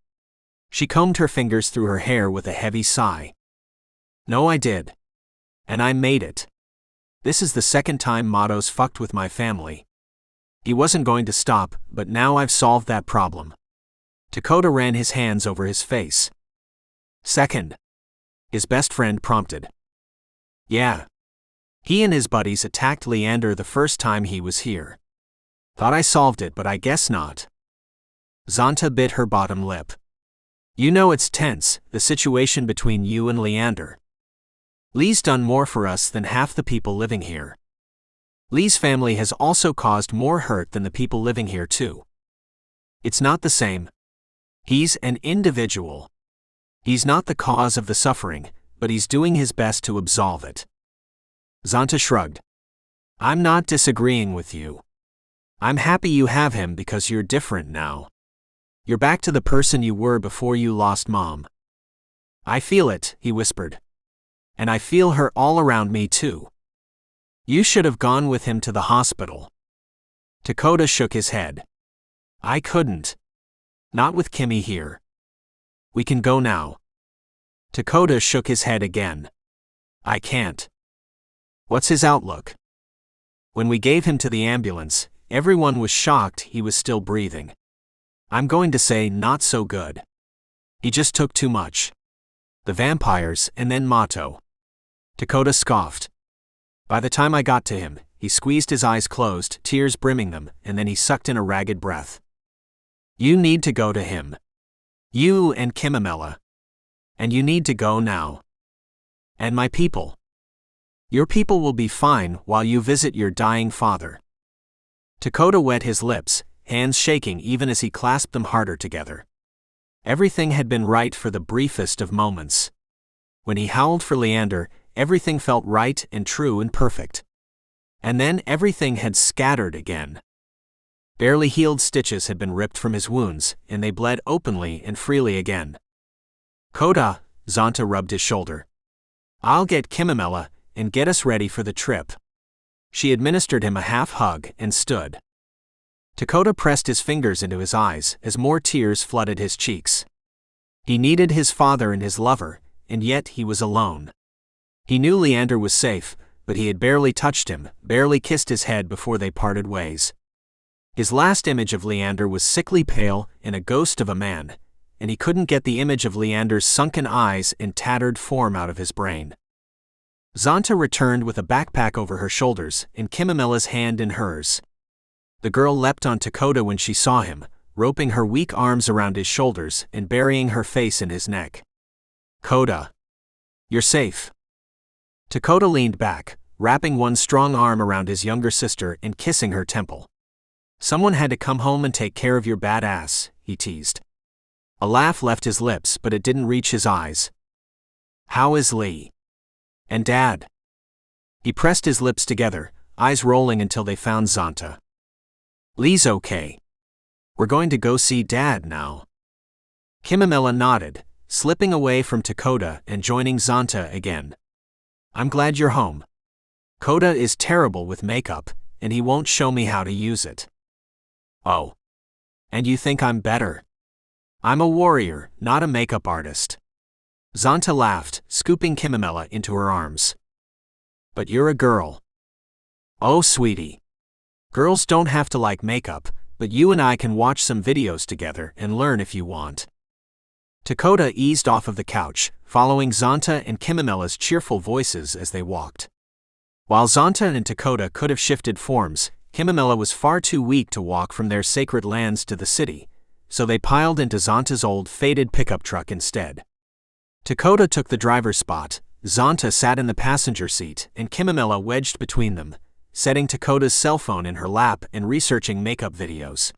She combed her fingers through her hair with a heavy sigh. No, I did. And I made it. This is the second time Matos fucked with my family. He wasn't going to stop, but now I've solved that problem. Dakota ran his hands over his face. Second. His best friend prompted. Yeah. He and his buddies attacked Leander the first time he was here. Thought I solved it, but I guess not. Zonta bit her bottom lip. You know it's tense, the situation between you and Leander. Lee's done more for us than half the people living here. Lee's family has also caused more hurt than the people living here too. It's not the same. He's an individual. He's not the cause of the suffering, but he's doing his best to absolve it. Zonta shrugged. I'm not disagreeing with you. I'm happy you have him because you're different now. You're back to the person you were before you lost Mom. I feel it, he whispered. And I feel her all around me too. You should have gone with him to the hospital. Dakota shook his head. I couldn't. Not with Kimmy here. We can go now. Dakota shook his head again. I can't. What's his outlook? When we gave him to the ambulance, everyone was shocked he was still breathing. I'm going to say not so good. He just took too much. The vampires and then Mato. Dakota scoffed. By the time I got to him, he squeezed his eyes closed, tears brimming them, and then he sucked in a ragged breath. You need to go to him. You and Kimamela. And you need to go now. And my people. Your people will be fine while you visit your dying father. Dakota wet his lips, hands shaking even as he clasped them harder together. Everything had been right for the briefest of moments. When he howled for Leander, everything felt right and true and perfect. And then everything had scattered again. Barely healed stitches had been ripped from his wounds, and they bled openly and freely again. Koda, Zonta rubbed his shoulder. I'll get Kimamela and get us ready for the trip. She administered him a half hug and stood. Dakota pressed his fingers into his eyes as more tears flooded his cheeks. He needed his father and his lover, and yet he was alone. He knew Leander was safe, but he had barely touched him, barely kissed his head before they parted ways. His last image of Leander was sickly pale and a ghost of a man, and he couldn't get the image of Leander's sunken eyes and tattered form out of his brain. Zonta returned with a backpack over her shoulders and Kimamela's hand in hers. The girl leapt on Dakota when she saw him, roping her weak arms around his shoulders and burying her face in his neck. Koda. You're safe. Dakota leaned back, wrapping one strong arm around his younger sister and kissing her temple. Someone had to come home and take care of your bad ass, he teased. A laugh left his lips, but it didn't reach his eyes. How is Lee? And Dad? He pressed his lips together, eyes rolling until they found Zonta. Lee's okay. We're going to go see Dad now. Kimamela nodded, slipping away from Dakota and joining Zonta again. I'm glad you're home. Koda is terrible with makeup, and he won't show me how to use it. Oh. And you think I'm better? I'm a warrior, not a makeup artist. Zonta laughed, scooping Kimamela into her arms. But you're a girl. Oh, sweetie. Girls don't have to like makeup, but you and I can watch some videos together and learn if you want. Dakota eased off of the couch, following Zonta and Kimamela's cheerful voices as they walked. While Zonta and Dakota could have shifted forms, Kimamela was far too weak to walk from their sacred lands to the city, so they piled into Zonta's old faded pickup truck instead. Dakota took the driver's spot, Zonta sat in the passenger seat, and Kimamela wedged between them, setting Dakota's cell phone in her lap and researching makeup videos.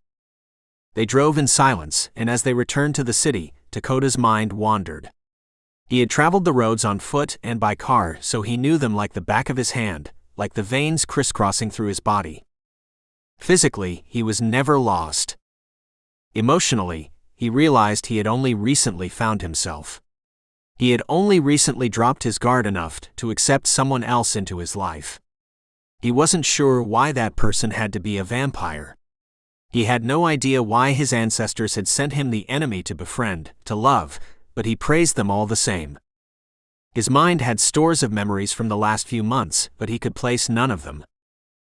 They drove in silence, and as they returned to the city, Dakota's mind wandered. He had traveled the roads on foot and by car, so he knew them like the back of his hand, like the veins crisscrossing through his body. Physically, he was never lost. Emotionally, he realized he had only recently found himself. He had only recently dropped his guard enough to accept someone else into his life. He wasn't sure why that person had to be a vampire. He had no idea why his ancestors had sent him the enemy to befriend, to love, but he praised them all the same. His mind had stores of memories from the last few months, but he could place none of them.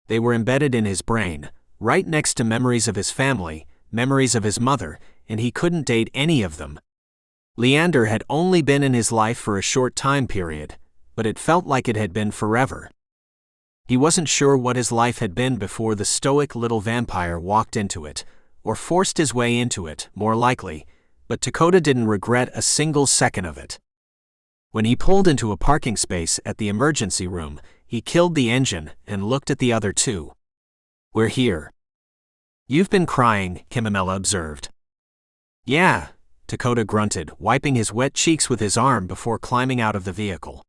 They were embedded in his brain, right next to memories of his family, memories of his mother, and he couldn't date any of them. Leander had only been in his life for a short time period, but it felt like it had been forever. He wasn't sure what his life had been before the stoic little vampire walked into it, or forced his way into it, more likely, but Dakota didn't regret a single second of it. When he pulled into a parking space at the emergency room, he killed the engine and looked at the other two. "We're here." "You've been crying," Kimamela observed. "Yeah," Dakota grunted, wiping his wet cheeks with his arm before climbing out of the vehicle.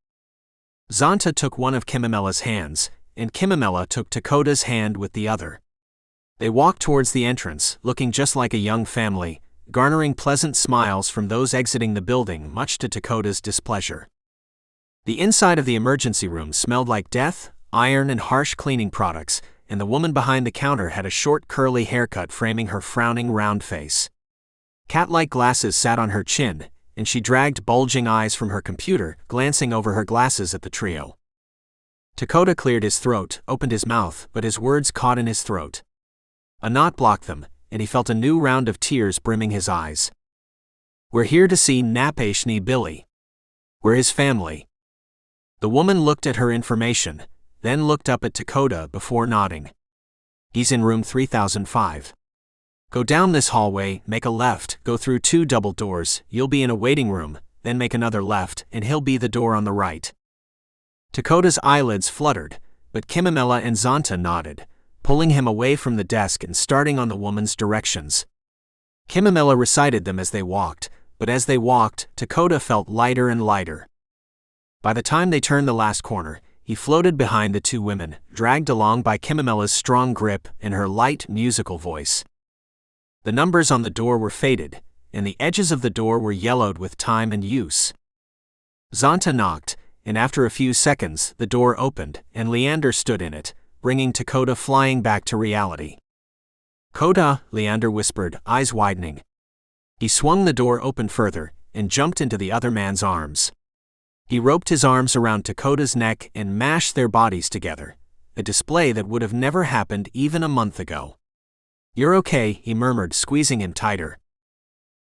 Zonta took one of Kimamela's hands, and Kimamela took Dakota's hand with the other. They walked towards the entrance, looking just like a young family, garnering pleasant smiles from those exiting the building, much to Dakota's displeasure. The inside of the emergency room smelled like death, iron, and harsh cleaning products, and the woman behind the counter had a short curly haircut framing her frowning round face. Cat-like glasses sat on her chin, and she dragged bulging eyes from her computer, glancing over her glasses at the trio. Dakota cleared his throat, opened his mouth, but his words caught in his throat. A knot blocked them, and he felt a new round of tears brimming his eyes. "We're here to see Napashni Billy. We're his family." The woman looked at her information, then looked up at Dakota before nodding. "He's in room 3005. Go down this hallway, make a left, go through 2 double doors, you'll be in a waiting room, then make another left, and he'll be the door on the right." Dakota's eyelids fluttered, but Kimamela and Zonta nodded, pulling him away from the desk and starting on the woman's directions. Kimamela recited them as they walked, but as they walked, Dakota felt lighter and lighter. By the time they turned the last corner, he floated behind the 2 women, dragged along by Kimamela's strong grip and her light, musical voice. The numbers on the door were faded, and the edges of the door were yellowed with time and use. Zonta knocked, and after a few seconds, the door opened, and Leander stood in it, bringing Dakota flying back to reality. "Coda," Leander whispered, eyes widening. He swung the door open further, and jumped into the other man's arms. He roped his arms around Dakota's neck and mashed their bodies together, a display that would have never happened even a month ago. "You're okay," he murmured, squeezing him tighter.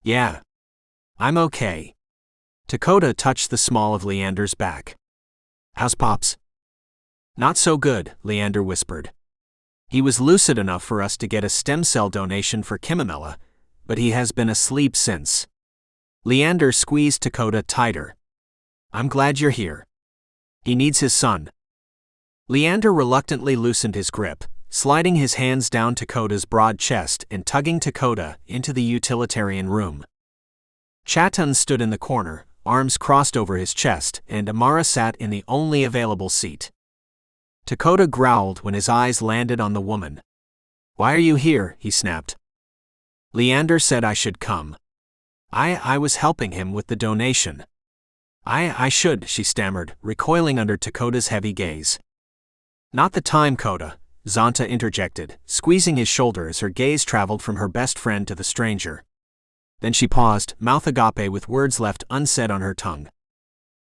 "Yeah. I'm okay." Dakota touched the small of Leander's back. "How's Pops?" "Not so good," Leander whispered. "He was lucid enough for us to get a stem cell donation for Kimamela, but he has been asleep since." Leander squeezed Dakota tighter. "I'm glad you're here. He needs his son." Leander reluctantly loosened his grip, sliding his hands down Dakota's broad chest and tugging Dakota into the utilitarian room. Chatan stood in the corner, arms crossed over his chest, and Amara sat in the only available seat. Dakota growled when his eyes landed on the woman. "Why are you here?" he snapped. "Leander said I should come. I was helping him with the donation." I should," she stammered, recoiling under Dakota's heavy gaze. "Not the time, Coda," Zonta interjected, squeezing his shoulder as her gaze traveled from her best friend to the stranger. Then she paused, mouth agape with words left unsaid on her tongue.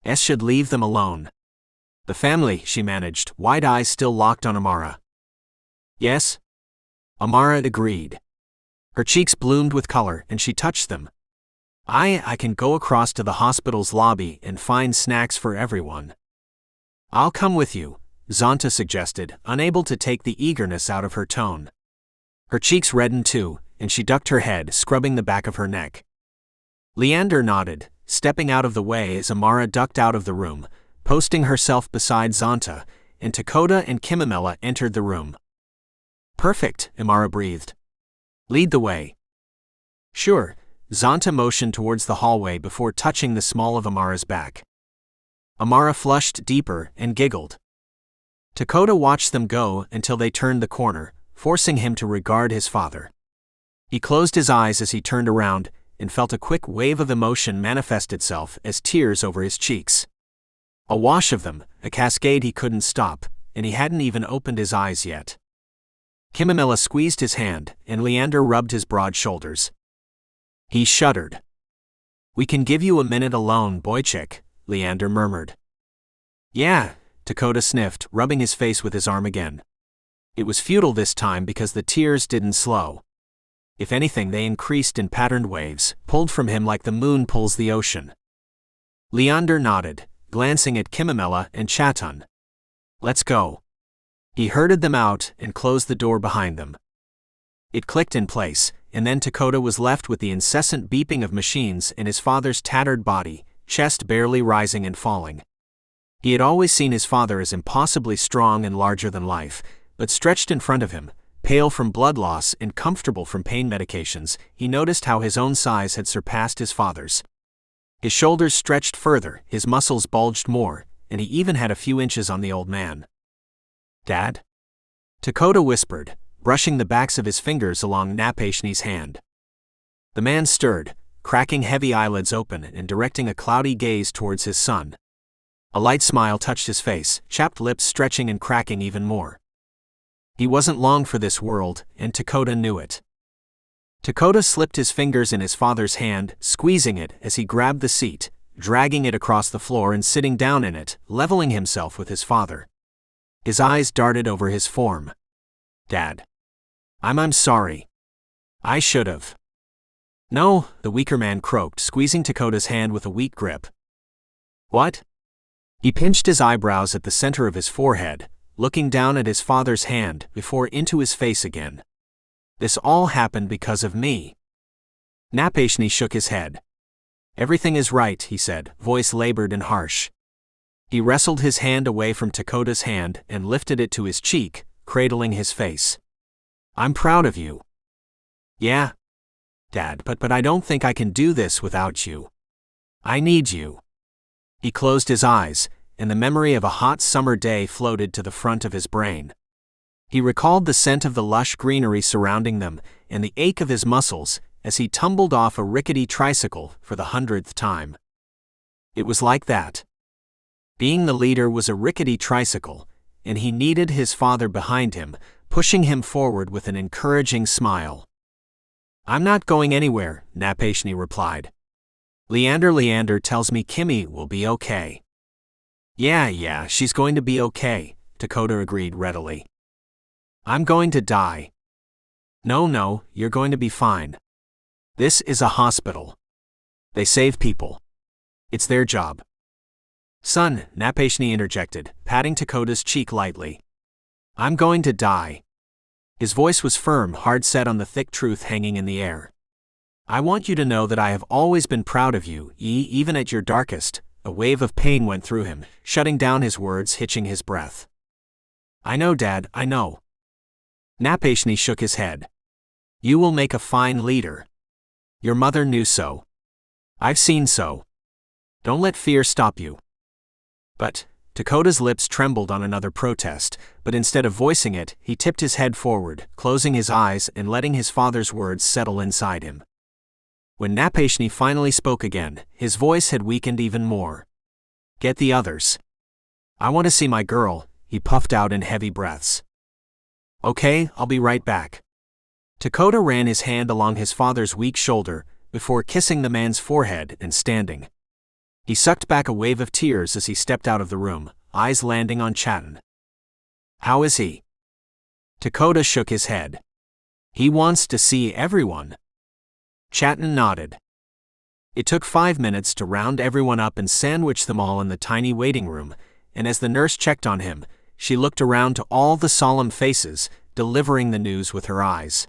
"S should leave them alone." "The family," she managed, wide eyes still locked on Amara. "Yes?" Amara agreed. Her cheeks bloomed with color, and she touched them. I can go across to the hospital's lobby and find snacks for everyone." "I'll come with you," Zonta suggested, unable to take the eagerness out of her tone. Her cheeks reddened too, and she ducked her head, scrubbing the back of her neck. Leander nodded, stepping out of the way as Amara ducked out of the room, posting herself beside Zonta, and Dakota and Kimamela entered the room. "Perfect," Amara breathed. "Lead the way." "Sure." Zonta motioned towards the hallway before touching the small of Amara's back. Amara flushed deeper and giggled. Dakota watched them go until they turned the corner, forcing him to regard his father. He closed his eyes as he turned around and felt a quick wave of emotion manifest itself as tears over his cheeks. A wash of them, a cascade he couldn't stop, and he hadn't even opened his eyes yet. Kimamela squeezed his hand, and Leander rubbed his broad shoulders. He shuddered. "We can give you a minute alone, Boychik," Leander murmured. "Yeah," Dakota sniffed, rubbing his face with his arm again. It was futile this time because the tears didn't slow. If anything, they increased in patterned waves, pulled from him like the moon pulls the ocean. Leander nodded, glancing at Kimamela and Chatan. "Let's go." He herded them out and closed the door behind them. It clicked in place, and then Dakota was left with the incessant beeping of machines and his father's tattered body, chest barely rising and falling. He had always seen his father as impossibly strong and larger than life, but stretched in front of him, pale from blood loss and comfortable from pain medications, he noticed how his own size had surpassed his father's. His shoulders stretched further, his muscles bulged more, and he even had a few inches on the old man. "Dad?" Dakota whispered, brushing the backs of his fingers along Napashni's hand. The man stirred, cracking heavy eyelids open and directing a cloudy gaze towards his son. A light smile touched his face, chapped lips stretching and cracking even more. He wasn't long for this world, and Dakota knew it. Dakota slipped his fingers in his father's hand, squeezing it as he grabbed the seat, dragging it across the floor and sitting down in it, leveling himself with his father. His eyes darted over his form. "Dad. I'm sorry. I should've." "No," the weaker man croaked, squeezing Dakota's hand with a weak grip. "What?" He pinched his eyebrows at the center of his forehead, looking down at his father's hand before into his face again. "This all happened because of me." Napashni shook his head. "Everything is right," he said, voice labored and harsh. He wrestled his hand away from Dakota's hand and lifted it to his cheek, cradling his face. "I'm proud of you." "Yeah, Dad, but I don't think I can do this without you. I need you." He closed his eyes, and the memory of a hot summer day floated to the front of his brain. He recalled the scent of the lush greenery surrounding them, and the ache of his muscles, as he tumbled off a rickety tricycle for the 100th time. It was like that. Being the leader was a rickety tricycle, and he needed his father behind him, pushing him forward with an encouraging smile. "I'm not going anywhere," Napashni replied. Leander tells me Kimmy will be okay." Yeah, she's going to be okay," Dakota agreed readily. "I'm going to die." No, you're going to be fine. This is a hospital. They save people. It's their job." "Son," Napashni interjected, patting Dakota's cheek lightly. "I'm going to die." His voice was firm, hard set on the thick truth hanging in the air. "I want you to know that I have always been proud of you, even at your darkest." A wave of pain went through him, shutting down his words, hitching his breath. "I know, Dad, I know." Napashni shook his head. "You will make a fine leader. Your mother knew so. I've seen so. Don't let fear stop you." "But," Dakota's lips trembled on another protest, but instead of voicing it, he tipped his head forward, closing his eyes and letting his father's words settle inside him. When Napashni finally spoke again, his voice had weakened even more. "Get the others. I want to see my girl," he puffed out in heavy breaths. "Okay, I'll be right back." Dakota ran his hand along his father's weak shoulder, before kissing the man's forehead and standing. He sucked back a wave of tears as he stepped out of the room, eyes landing on Chatton. "How is he?" Dakota shook his head. "He wants to see everyone." Chatton nodded. It took 5 minutes to round everyone up and sandwich them all in the tiny waiting room, and as the nurse checked on him, she looked around to all the solemn faces, delivering the news with her eyes.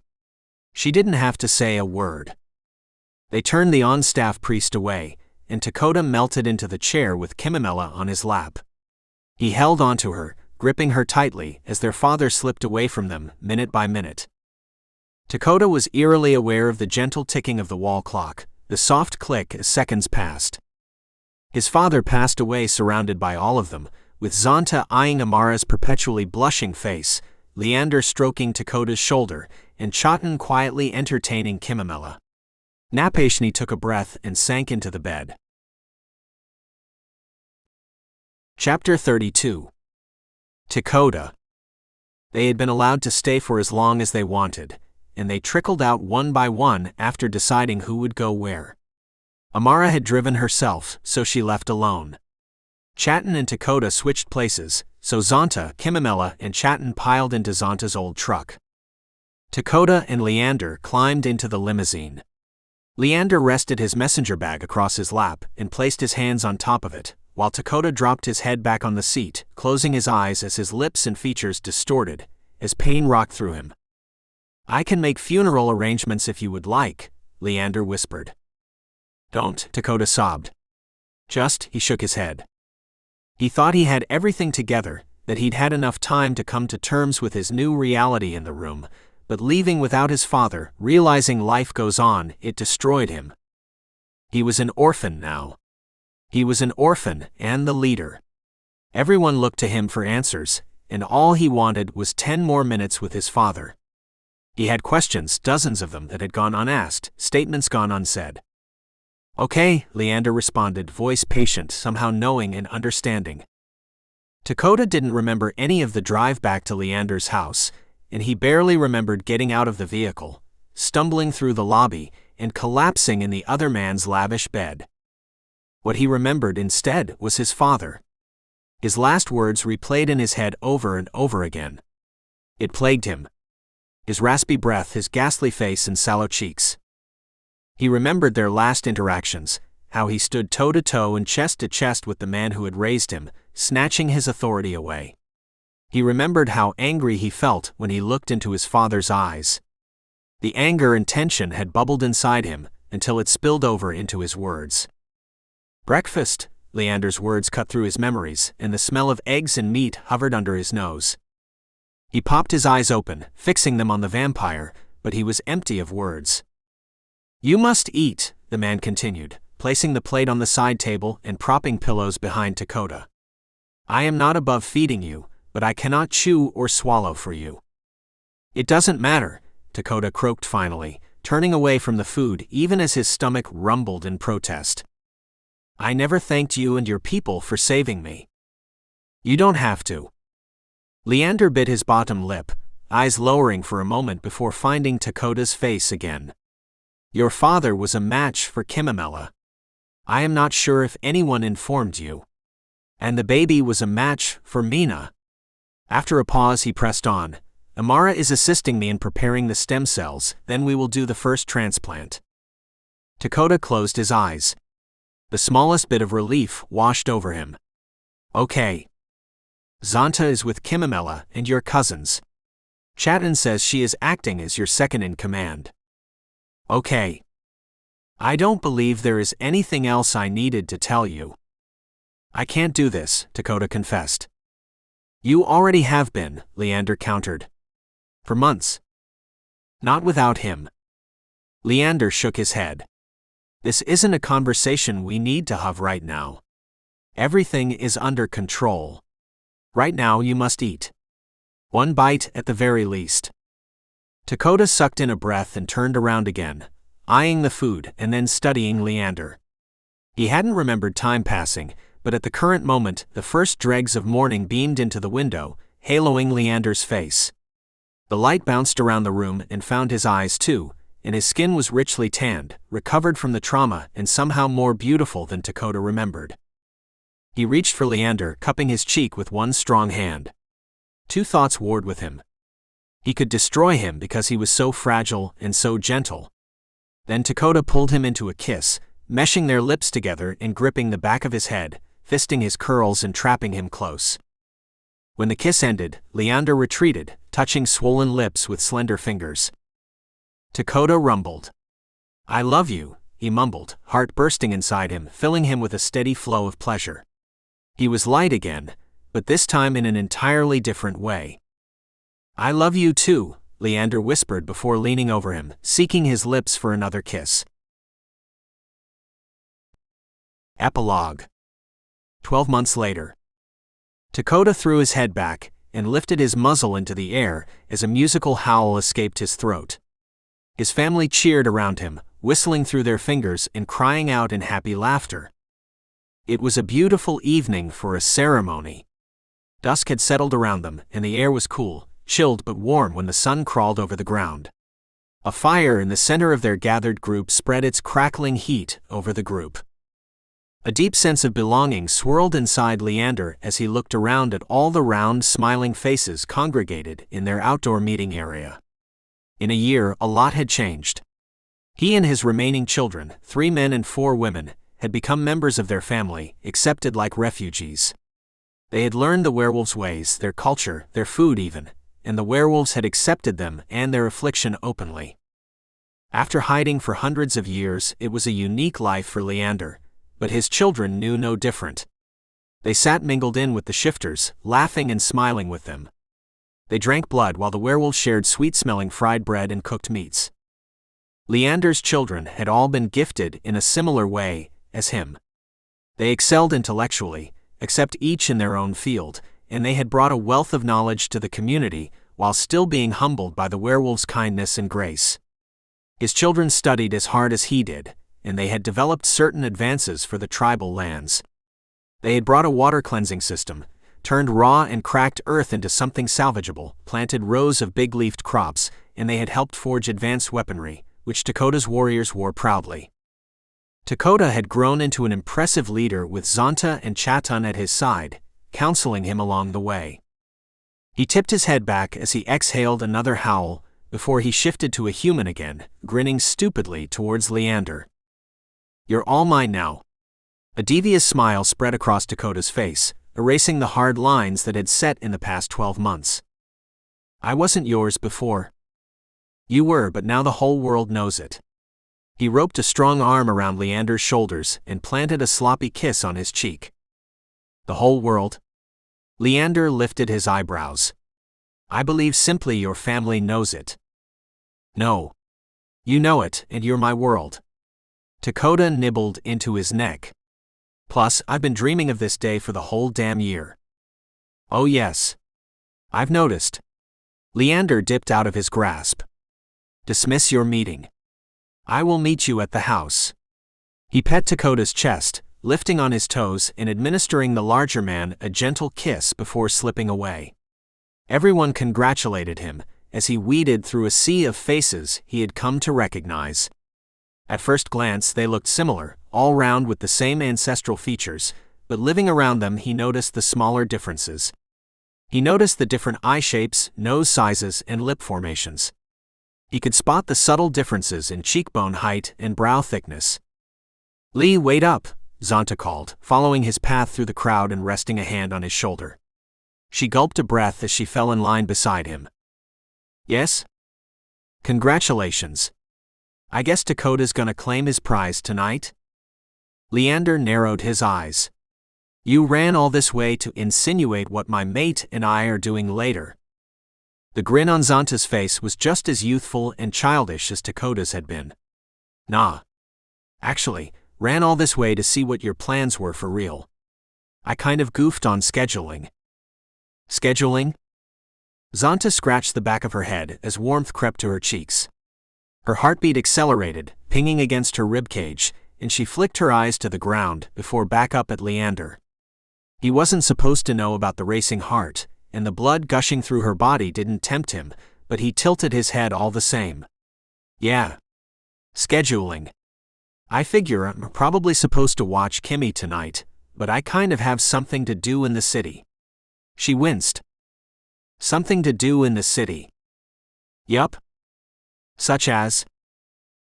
She didn't have to say a word. They turned the on-staff priest away, and Dakota melted into the chair with Kimimela on his lap. He held onto her, gripping her tightly as their father slipped away from them, minute by minute. Dakota was eerily aware of the gentle ticking of the wall clock, the soft click as seconds passed. His father passed away surrounded by all of them, with Zonta eyeing Amara's perpetually blushing face, Leander stroking Dakota's shoulder, and Chatton quietly entertaining Kimimela. Napashni took a breath and sank into the bed. Chapter 32. Dakota. They had been allowed to stay for as long as they wanted, and they trickled out one by one after deciding who would go where. Amara had driven herself, so she left alone. Chatton and Dakota switched places, so Zonta, Kimimela, and Chatton piled into Zonta's old truck. Dakota and Leander climbed into the limousine. Leander rested his messenger bag across his lap and placed his hands on top of it, while Dakota dropped his head back on the seat, closing his eyes as his lips and features distorted, as pain rocked through him. "I can make funeral arrangements if you would like," Leander whispered. "Don't," Dakota sobbed. "Just," he shook his head. He thought he had everything together, that he'd had enough time to come to terms with his new reality in the room, but leaving without his father, realizing life goes on, it destroyed him. He was an orphan now. He was an orphan and the leader. Everyone looked to him for answers, and all he wanted was 10 more minutes with his father. He had questions, dozens of them, that had gone unasked, statements gone unsaid. "Okay," Leander responded, voice patient, somehow knowing and understanding. Dakota didn't remember any of the drive back to Leander's house, and he barely remembered getting out of the vehicle, stumbling through the lobby, and collapsing in the other man's lavish bed. What he remembered instead was his father. His last words replayed in his head over and over again. It plagued him. His raspy breath, his ghastly face and sallow cheeks. He remembered their last interactions, how he stood toe-to-toe and chest-to-chest with the man who had raised him, snatching his authority away. He remembered how angry he felt when he looked into his father's eyes. The anger and tension had bubbled inside him until it spilled over into his words. "Breakfast," Leander's words cut through his memories, and the smell of eggs and meat hovered under his nose. He popped his eyes open, fixing them on the vampire, but he was empty of words. "You must eat," the man continued, placing the plate on the side table and propping pillows behind Dakota. "I am not above feeding you, but I cannot chew or swallow for you." "It doesn't matter," Dakota croaked finally, turning away from the food even as his stomach rumbled in protest. "I never thanked you and your people for saving me." "You don't have to." Leander bit his bottom lip, eyes lowering for a moment before finding Dakota's face again. "Your father was a match for Kimamela. I am not sure if anyone informed you. And the baby was a match for Mina." After a pause he pressed on. "Amara is assisting me in preparing the stem cells, then we will do the first transplant." Dakota closed his eyes. The smallest bit of relief washed over him. "Okay. Zonta is with Kimamela and your cousins. Chatton says she is acting as your second in command." "Okay. I don't believe there is anything else I needed to tell you." "I can't do this," Dakota confessed. "You already have been," Leander countered. "For months." "Not without him." Leander shook his head. "This isn't a conversation we need to have right now. Everything is under control. Right now you must eat. One bite at the very least." Dakota sucked in a breath and turned around again, eyeing the food and then studying Leander. He hadn't remembered time passing, but at the current moment the first dregs of morning beamed into the window, haloing Leander's face. The light bounced around the room and found his eyes too, and his skin was richly tanned, recovered from the trauma and somehow more beautiful than Dakota remembered. He reached for Leander, cupping his cheek with one strong hand. Two thoughts warred with him. He could destroy him because he was so fragile and so gentle. Then Dakota pulled him into a kiss, meshing their lips together and gripping the back of his head, fisting his curls and trapping him close. When the kiss ended, Leander retreated, touching swollen lips with slender fingers. Dakota rumbled. "I love you," he mumbled, heart bursting inside him, filling him with a steady flow of pleasure. He was light again, but this time in an entirely different way. "I love you too," Leander whispered before leaning over him, seeking his lips for another kiss. Epilogue. 12 months later. Dakota threw his head back and lifted his muzzle into the air as a musical howl escaped his throat. His family cheered around him, whistling through their fingers and crying out in happy laughter. It was a beautiful evening for a ceremony. Dusk had settled around them, and the air was cool, chilled but warm when the sun crawled over the ground. A fire in the center of their gathered group spread its crackling heat over the group. A deep sense of belonging swirled inside Leander as he looked around at all the round, smiling faces congregated in their outdoor meeting area. In a year, a lot had changed. He and his remaining children, 3 men and 4 women, had become members of their family, accepted like refugees. They had learned the werewolves' ways, their culture, their food even, and the werewolves had accepted them and their affliction openly. After hiding for hundreds of years, it was a unique life for Leander, but his children knew no different. They sat mingled in with the shifters, laughing and smiling with them. They drank blood while the werewolves shared sweet-smelling fried bread and cooked meats. Leander's children had all been gifted in a similar way as him. They excelled intellectually, except each in their own field, and they had brought a wealth of knowledge to the community while still being humbled by the werewolf's kindness and grace. His children studied as hard as he did, and they had developed certain advances for the tribal lands. They had brought a water cleansing system, turned raw and cracked earth into something salvageable, planted rows of big-leafed crops, and they had helped forge advanced weaponry, which Dakota's warriors wore proudly. Dakota had grown into an impressive leader with Zonta and Chatan at his side, counseling him along the way. He tipped his head back as he exhaled another howl, before he shifted to a human again, grinning stupidly towards Leander. "You're all mine now." A devious smile spread across Dakota's face, erasing the hard lines that had set in the past 12 months. "I wasn't yours before." "You were, but now the whole world knows it." He roped a strong arm around Leander's shoulders and planted a sloppy kiss on his cheek. "The whole world?" Leander lifted his eyebrows. "I believe simply your family knows it." "No. You know it, and you're my world." Dakota nibbled into his neck. "Plus, I've been dreaming of this day for the whole damn year." "Oh yes. I've noticed." Leander dipped out of his grasp. "Dismiss your meeting. I will meet you at the house." He pet Dakota's chest, lifting on his toes and administering the larger man a gentle kiss before slipping away. Everyone congratulated him, as he weeded through a sea of faces he had come to recognize. At first glance they looked similar, all round with the same ancestral features, but living around them he noticed the smaller differences. He noticed the different eye shapes, nose sizes, and lip formations. He could spot the subtle differences in cheekbone height and brow thickness. "Lee, wait up," Zonta called, following his path through the crowd and resting a hand on his shoulder. She gulped a breath as she fell in line beside him. "Yes?" "Congratulations. I guess Dakota's gonna claim his prize tonight?" Leander narrowed his eyes. "You ran all this way to insinuate what my mate and I are doing later." The grin on Zonta's face was just as youthful and childish as Dakota's had been. "Nah. Actually, ran all this way to see what your plans were for real. I kind of goofed on scheduling." "Scheduling?" Zonta scratched the back of her head as warmth crept to her cheeks. Her heartbeat accelerated, pinging against her ribcage, and she flicked her eyes to the ground before back up at Leander. He wasn't supposed to know about the racing heart, and the blood gushing through her body didn't tempt him, but he tilted his head all the same. "Yeah. Scheduling. I figure I'm probably supposed to watch Kimmy tonight, but I kind of have something to do in the city." She winced. "Something to do in the city?" "Yup." "Such as?"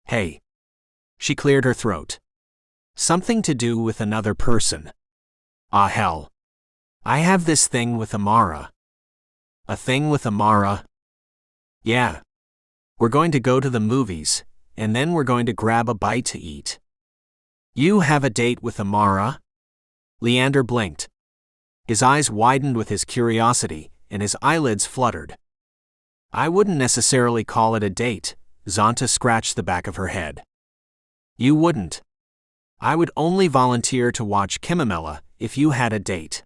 "Hey." She cleared her throat. "Something to do with another person." "Ah hell. I have this thing with Amara." "A thing with Amara?" "Yeah. We're going to go to the movies, and then we're going to grab a bite to eat." "You have a date with Amara?" Leander blinked. His eyes widened with his curiosity, and his eyelids fluttered. "I wouldn't necessarily call it a date," Zonta scratched the back of her head. "You wouldn't? I would only volunteer to watch Kimamela if you had a date."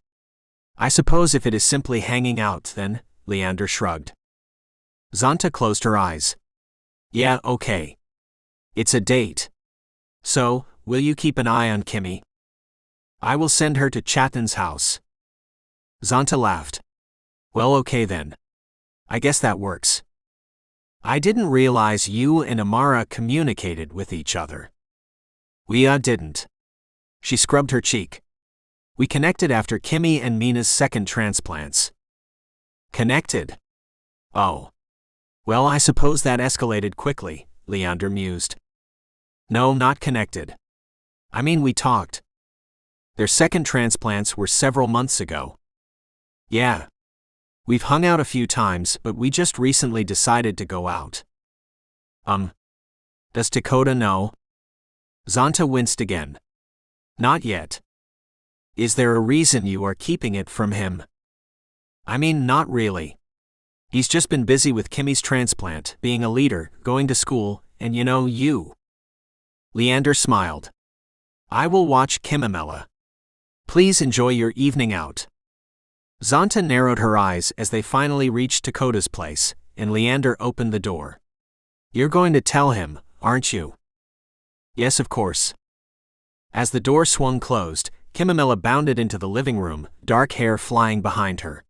"I suppose if it is simply hanging out then," Leander shrugged. Zonta closed her eyes. "Yeah, okay. It's a date. So, will you keep an eye on Kimmy?" "I will send her to Chatan's house." Zonta laughed. "Well, okay then. I guess that works. I didn't realize you and Amara communicated with each other." "We didn't." She scrubbed her cheek. "We connected after Kimmy and Mina's second transplants." "Connected? Oh. Well, I suppose that escalated quickly," Leander mused. "No, not connected. I mean, we talked. Their second transplants were several months ago." "Yeah. We've hung out a few times, but we just recently decided to go out." Does Dakota know?" Zonta winced again. "Not yet. Is there a reason you are keeping it from him? I mean, not really. He's just been busy with Kimmy's transplant, being a leader, going to school, and you. Leander smiled. I will watch Kimamela. Please enjoy your evening out. Zonta narrowed her eyes as they finally reached Dakota's place, and Leander opened the door. You're going to tell him, aren't you? Yes, of course. As the door swung closed, Kimamela bounded into the living room, dark hair flying behind her.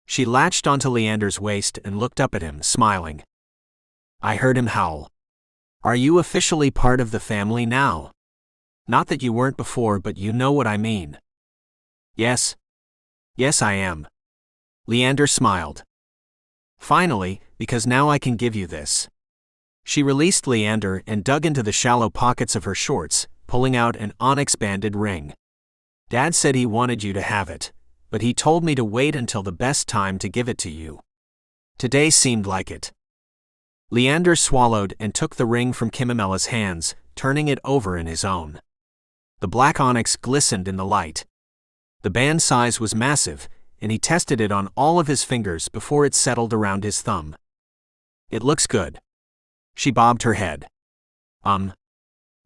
She latched onto Leander's waist and looked up at him, smiling. I heard him howl. Are you officially part of the family now? Not that you weren't before, but you know what I mean. Yes. Yes, I am. Leander smiled. Finally, because now I can give you this. She released Leander and dug into the shallow pockets of her shorts, pulling out an onyx-banded ring. Dad said he wanted you to have it, but he told me to wait until the best time to give it to you. Today seemed like it. Leander swallowed and took the ring from Kimamela's hands, turning it over in his own. The black onyx glistened in the light. The band size was massive, and he tested it on all of his fingers before it settled around his thumb. It looks good. She bobbed her head.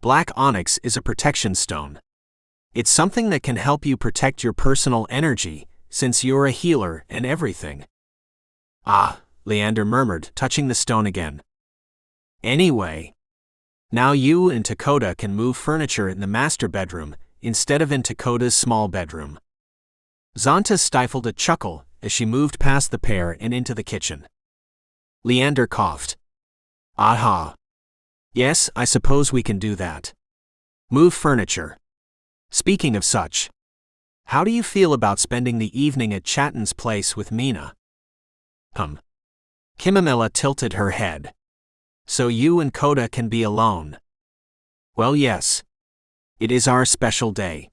Black onyx is a protection stone. It's something that can help you protect your personal energy, since you're a healer and everything. Ah, Leander murmured, touching the stone again. Anyway. Now you and Dakota can move furniture in the master bedroom, instead of in Dakota's small bedroom. Zonta stifled a chuckle as she moved past the pair and into the kitchen. Leander coughed. Aha. Yes, I suppose we can do that. Move furniture. Speaking of such, how do you feel about spending the evening at Chatton's place with Mina? Kimamela tilted her head. So you and Coda can be alone. Well, yes. It is our special day.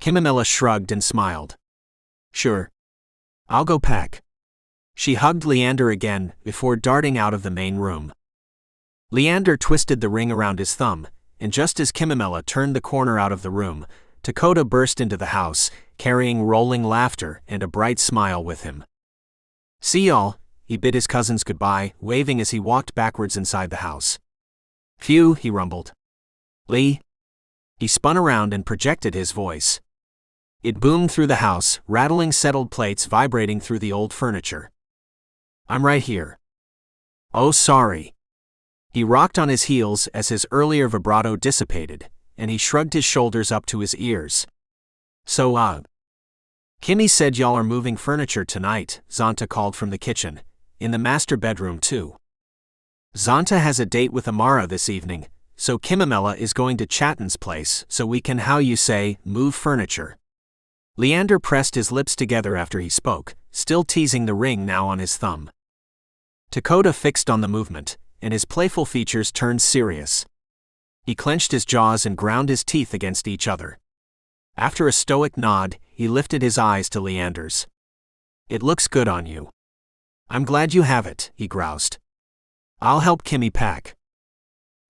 Kimamela shrugged and smiled. Sure. I'll go pack. She hugged Leander again before darting out of the main room. Leander twisted the ring around his thumb, and just as Kimamela turned the corner out of the room, Dakota burst into the house, carrying rolling laughter and a bright smile with him. See y'all, he bid his cousins goodbye, waving as he walked backwards inside the house. Phew, he rumbled. Lee? He spun around and projected his voice. It boomed through the house, rattling settled plates vibrating through the old furniture. I'm right here. Oh, sorry. He rocked on his heels as his earlier vibrato dissipated, and he shrugged his shoulders up to his ears. So, Kimmy said y'all are moving furniture tonight, Zonta called from the kitchen. In the master bedroom, too. Zonta has a date with Amara this evening, so Kimamela is going to Chatton's place so we can, how you say, move furniture. Leander pressed his lips together after he spoke, still teasing the ring now on his thumb. Dakota fixed on the movement, and his playful features turned serious. He clenched his jaws and ground his teeth against each other. After a stoic nod, he lifted his eyes to Leander's. It looks good on you. I'm glad you have it, he groused. I'll help Kimmy pack.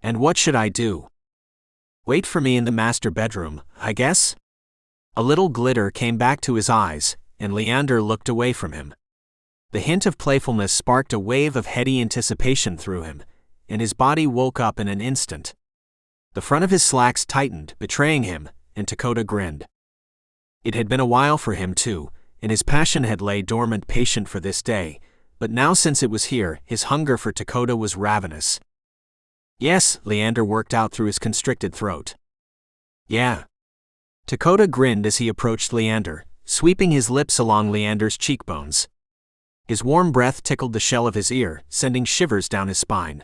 And what should I do? Wait for me in the master bedroom, I guess? A little glitter came back to his eyes, and Leander looked away from him. The hint of playfulness sparked a wave of heady anticipation through him, and his body woke up in an instant. The front of his slacks tightened, betraying him, and Dakota grinned. It had been a while for him, too, and his passion had laid dormant patient for this day, but now since it was here, his hunger for Dakota was ravenous. Yes, Leander worked out through his constricted throat. Yeah. Dakota grinned as he approached Leander, sweeping his lips along Leander's cheekbones. His warm breath tickled the shell of his ear, sending shivers down his spine.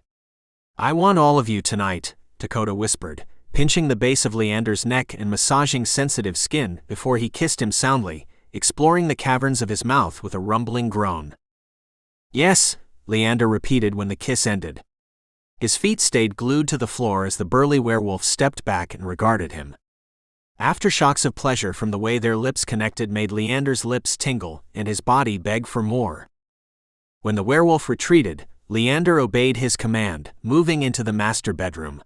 I want all of you tonight, Dakota whispered, pinching the base of Leander's neck and massaging sensitive skin before he kissed him soundly, exploring the caverns of his mouth with a rumbling groan. Yes, Leander repeated when the kiss ended. His feet stayed glued to the floor as the burly werewolf stepped back and regarded him. Aftershocks of pleasure from the way their lips connected made Leander's lips tingle and his body beg for more. When the werewolf retreated, Leander obeyed his command, moving into the master bedroom.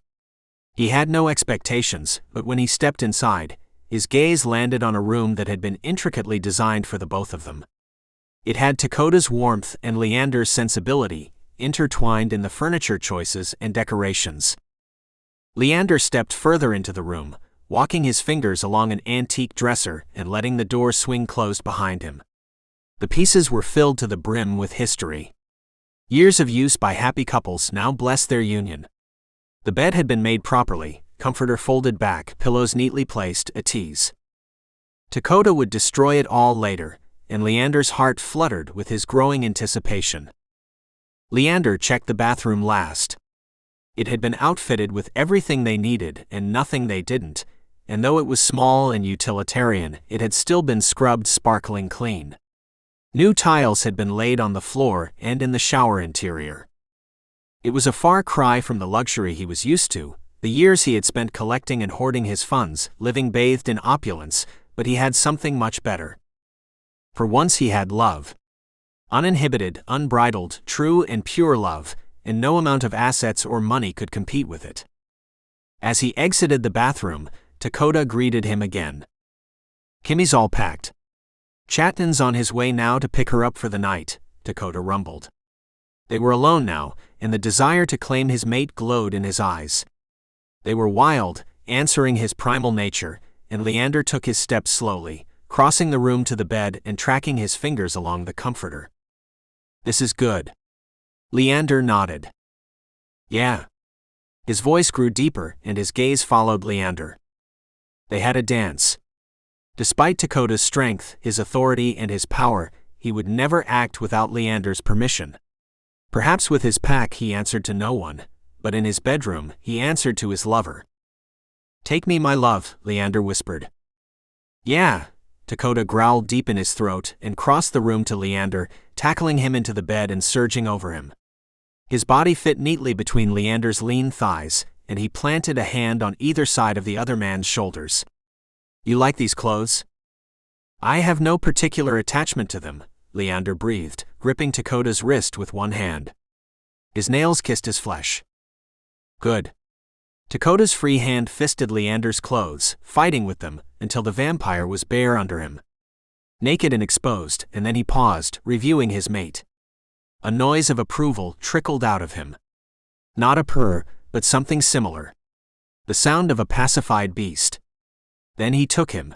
He had no expectations, but when he stepped inside, his gaze landed on a room that had been intricately designed for the both of them. It had Dakota's warmth and Leander's sensibility, intertwined in the furniture choices and decorations. Leander stepped further into the room, walking his fingers along an antique dresser and letting the door swing closed behind him. The pieces were filled to the brim with history. Years of use by happy couples now blessed their union. The bed had been made properly, comforter folded back, pillows neatly placed, at ease. Dakota would destroy it all later, and Leander's heart fluttered with his growing anticipation. Leander checked the bathroom last. It had been outfitted with everything they needed and nothing they didn't, and though it was small and utilitarian, it had still been scrubbed sparkling clean. New tiles had been laid on the floor and in the shower interior. It was a far cry from the luxury he was used to, the years he had spent collecting and hoarding his funds, living bathed in opulence, but he had something much better. For once he had love. Uninhibited, unbridled, true and pure love, and no amount of assets or money could compete with it. As he exited the bathroom, Dakota greeted him again. "Kimmy's all packed. Chatton's on his way now to pick her up for the night," Dakota rumbled. They were alone now, and the desire to claim his mate glowed in his eyes. They were wild, answering his primal nature, and Leander took his steps slowly, crossing the room to the bed and tracking his fingers along the comforter. "This is good." Leander nodded. "Yeah." His voice grew deeper and his gaze followed Leander. They had a dance. Despite Dakota's strength, his authority, and his power, he would never act without Leander's permission. Perhaps with his pack he answered to no one, but in his bedroom he answered to his lover. "Take me, my love," Leander whispered. "Yeah." Dakota growled deep in his throat and crossed the room to Leander, tackling him into the bed and surging over him. His body fit neatly between Leander's lean thighs, and he planted a hand on either side of the other man's shoulders. "You like these clothes?" "I have no particular attachment to them," Leander breathed, gripping Dakota's wrist with one hand. His nails kissed his flesh. "Good." Dakota's free hand fisted Leander's clothes, fighting with them, until the vampire was bare under him. Naked and exposed, and then he paused, reviewing his mate. A noise of approval trickled out of him. Not a purr, but something similar. The sound of a pacified beast. Then he took him.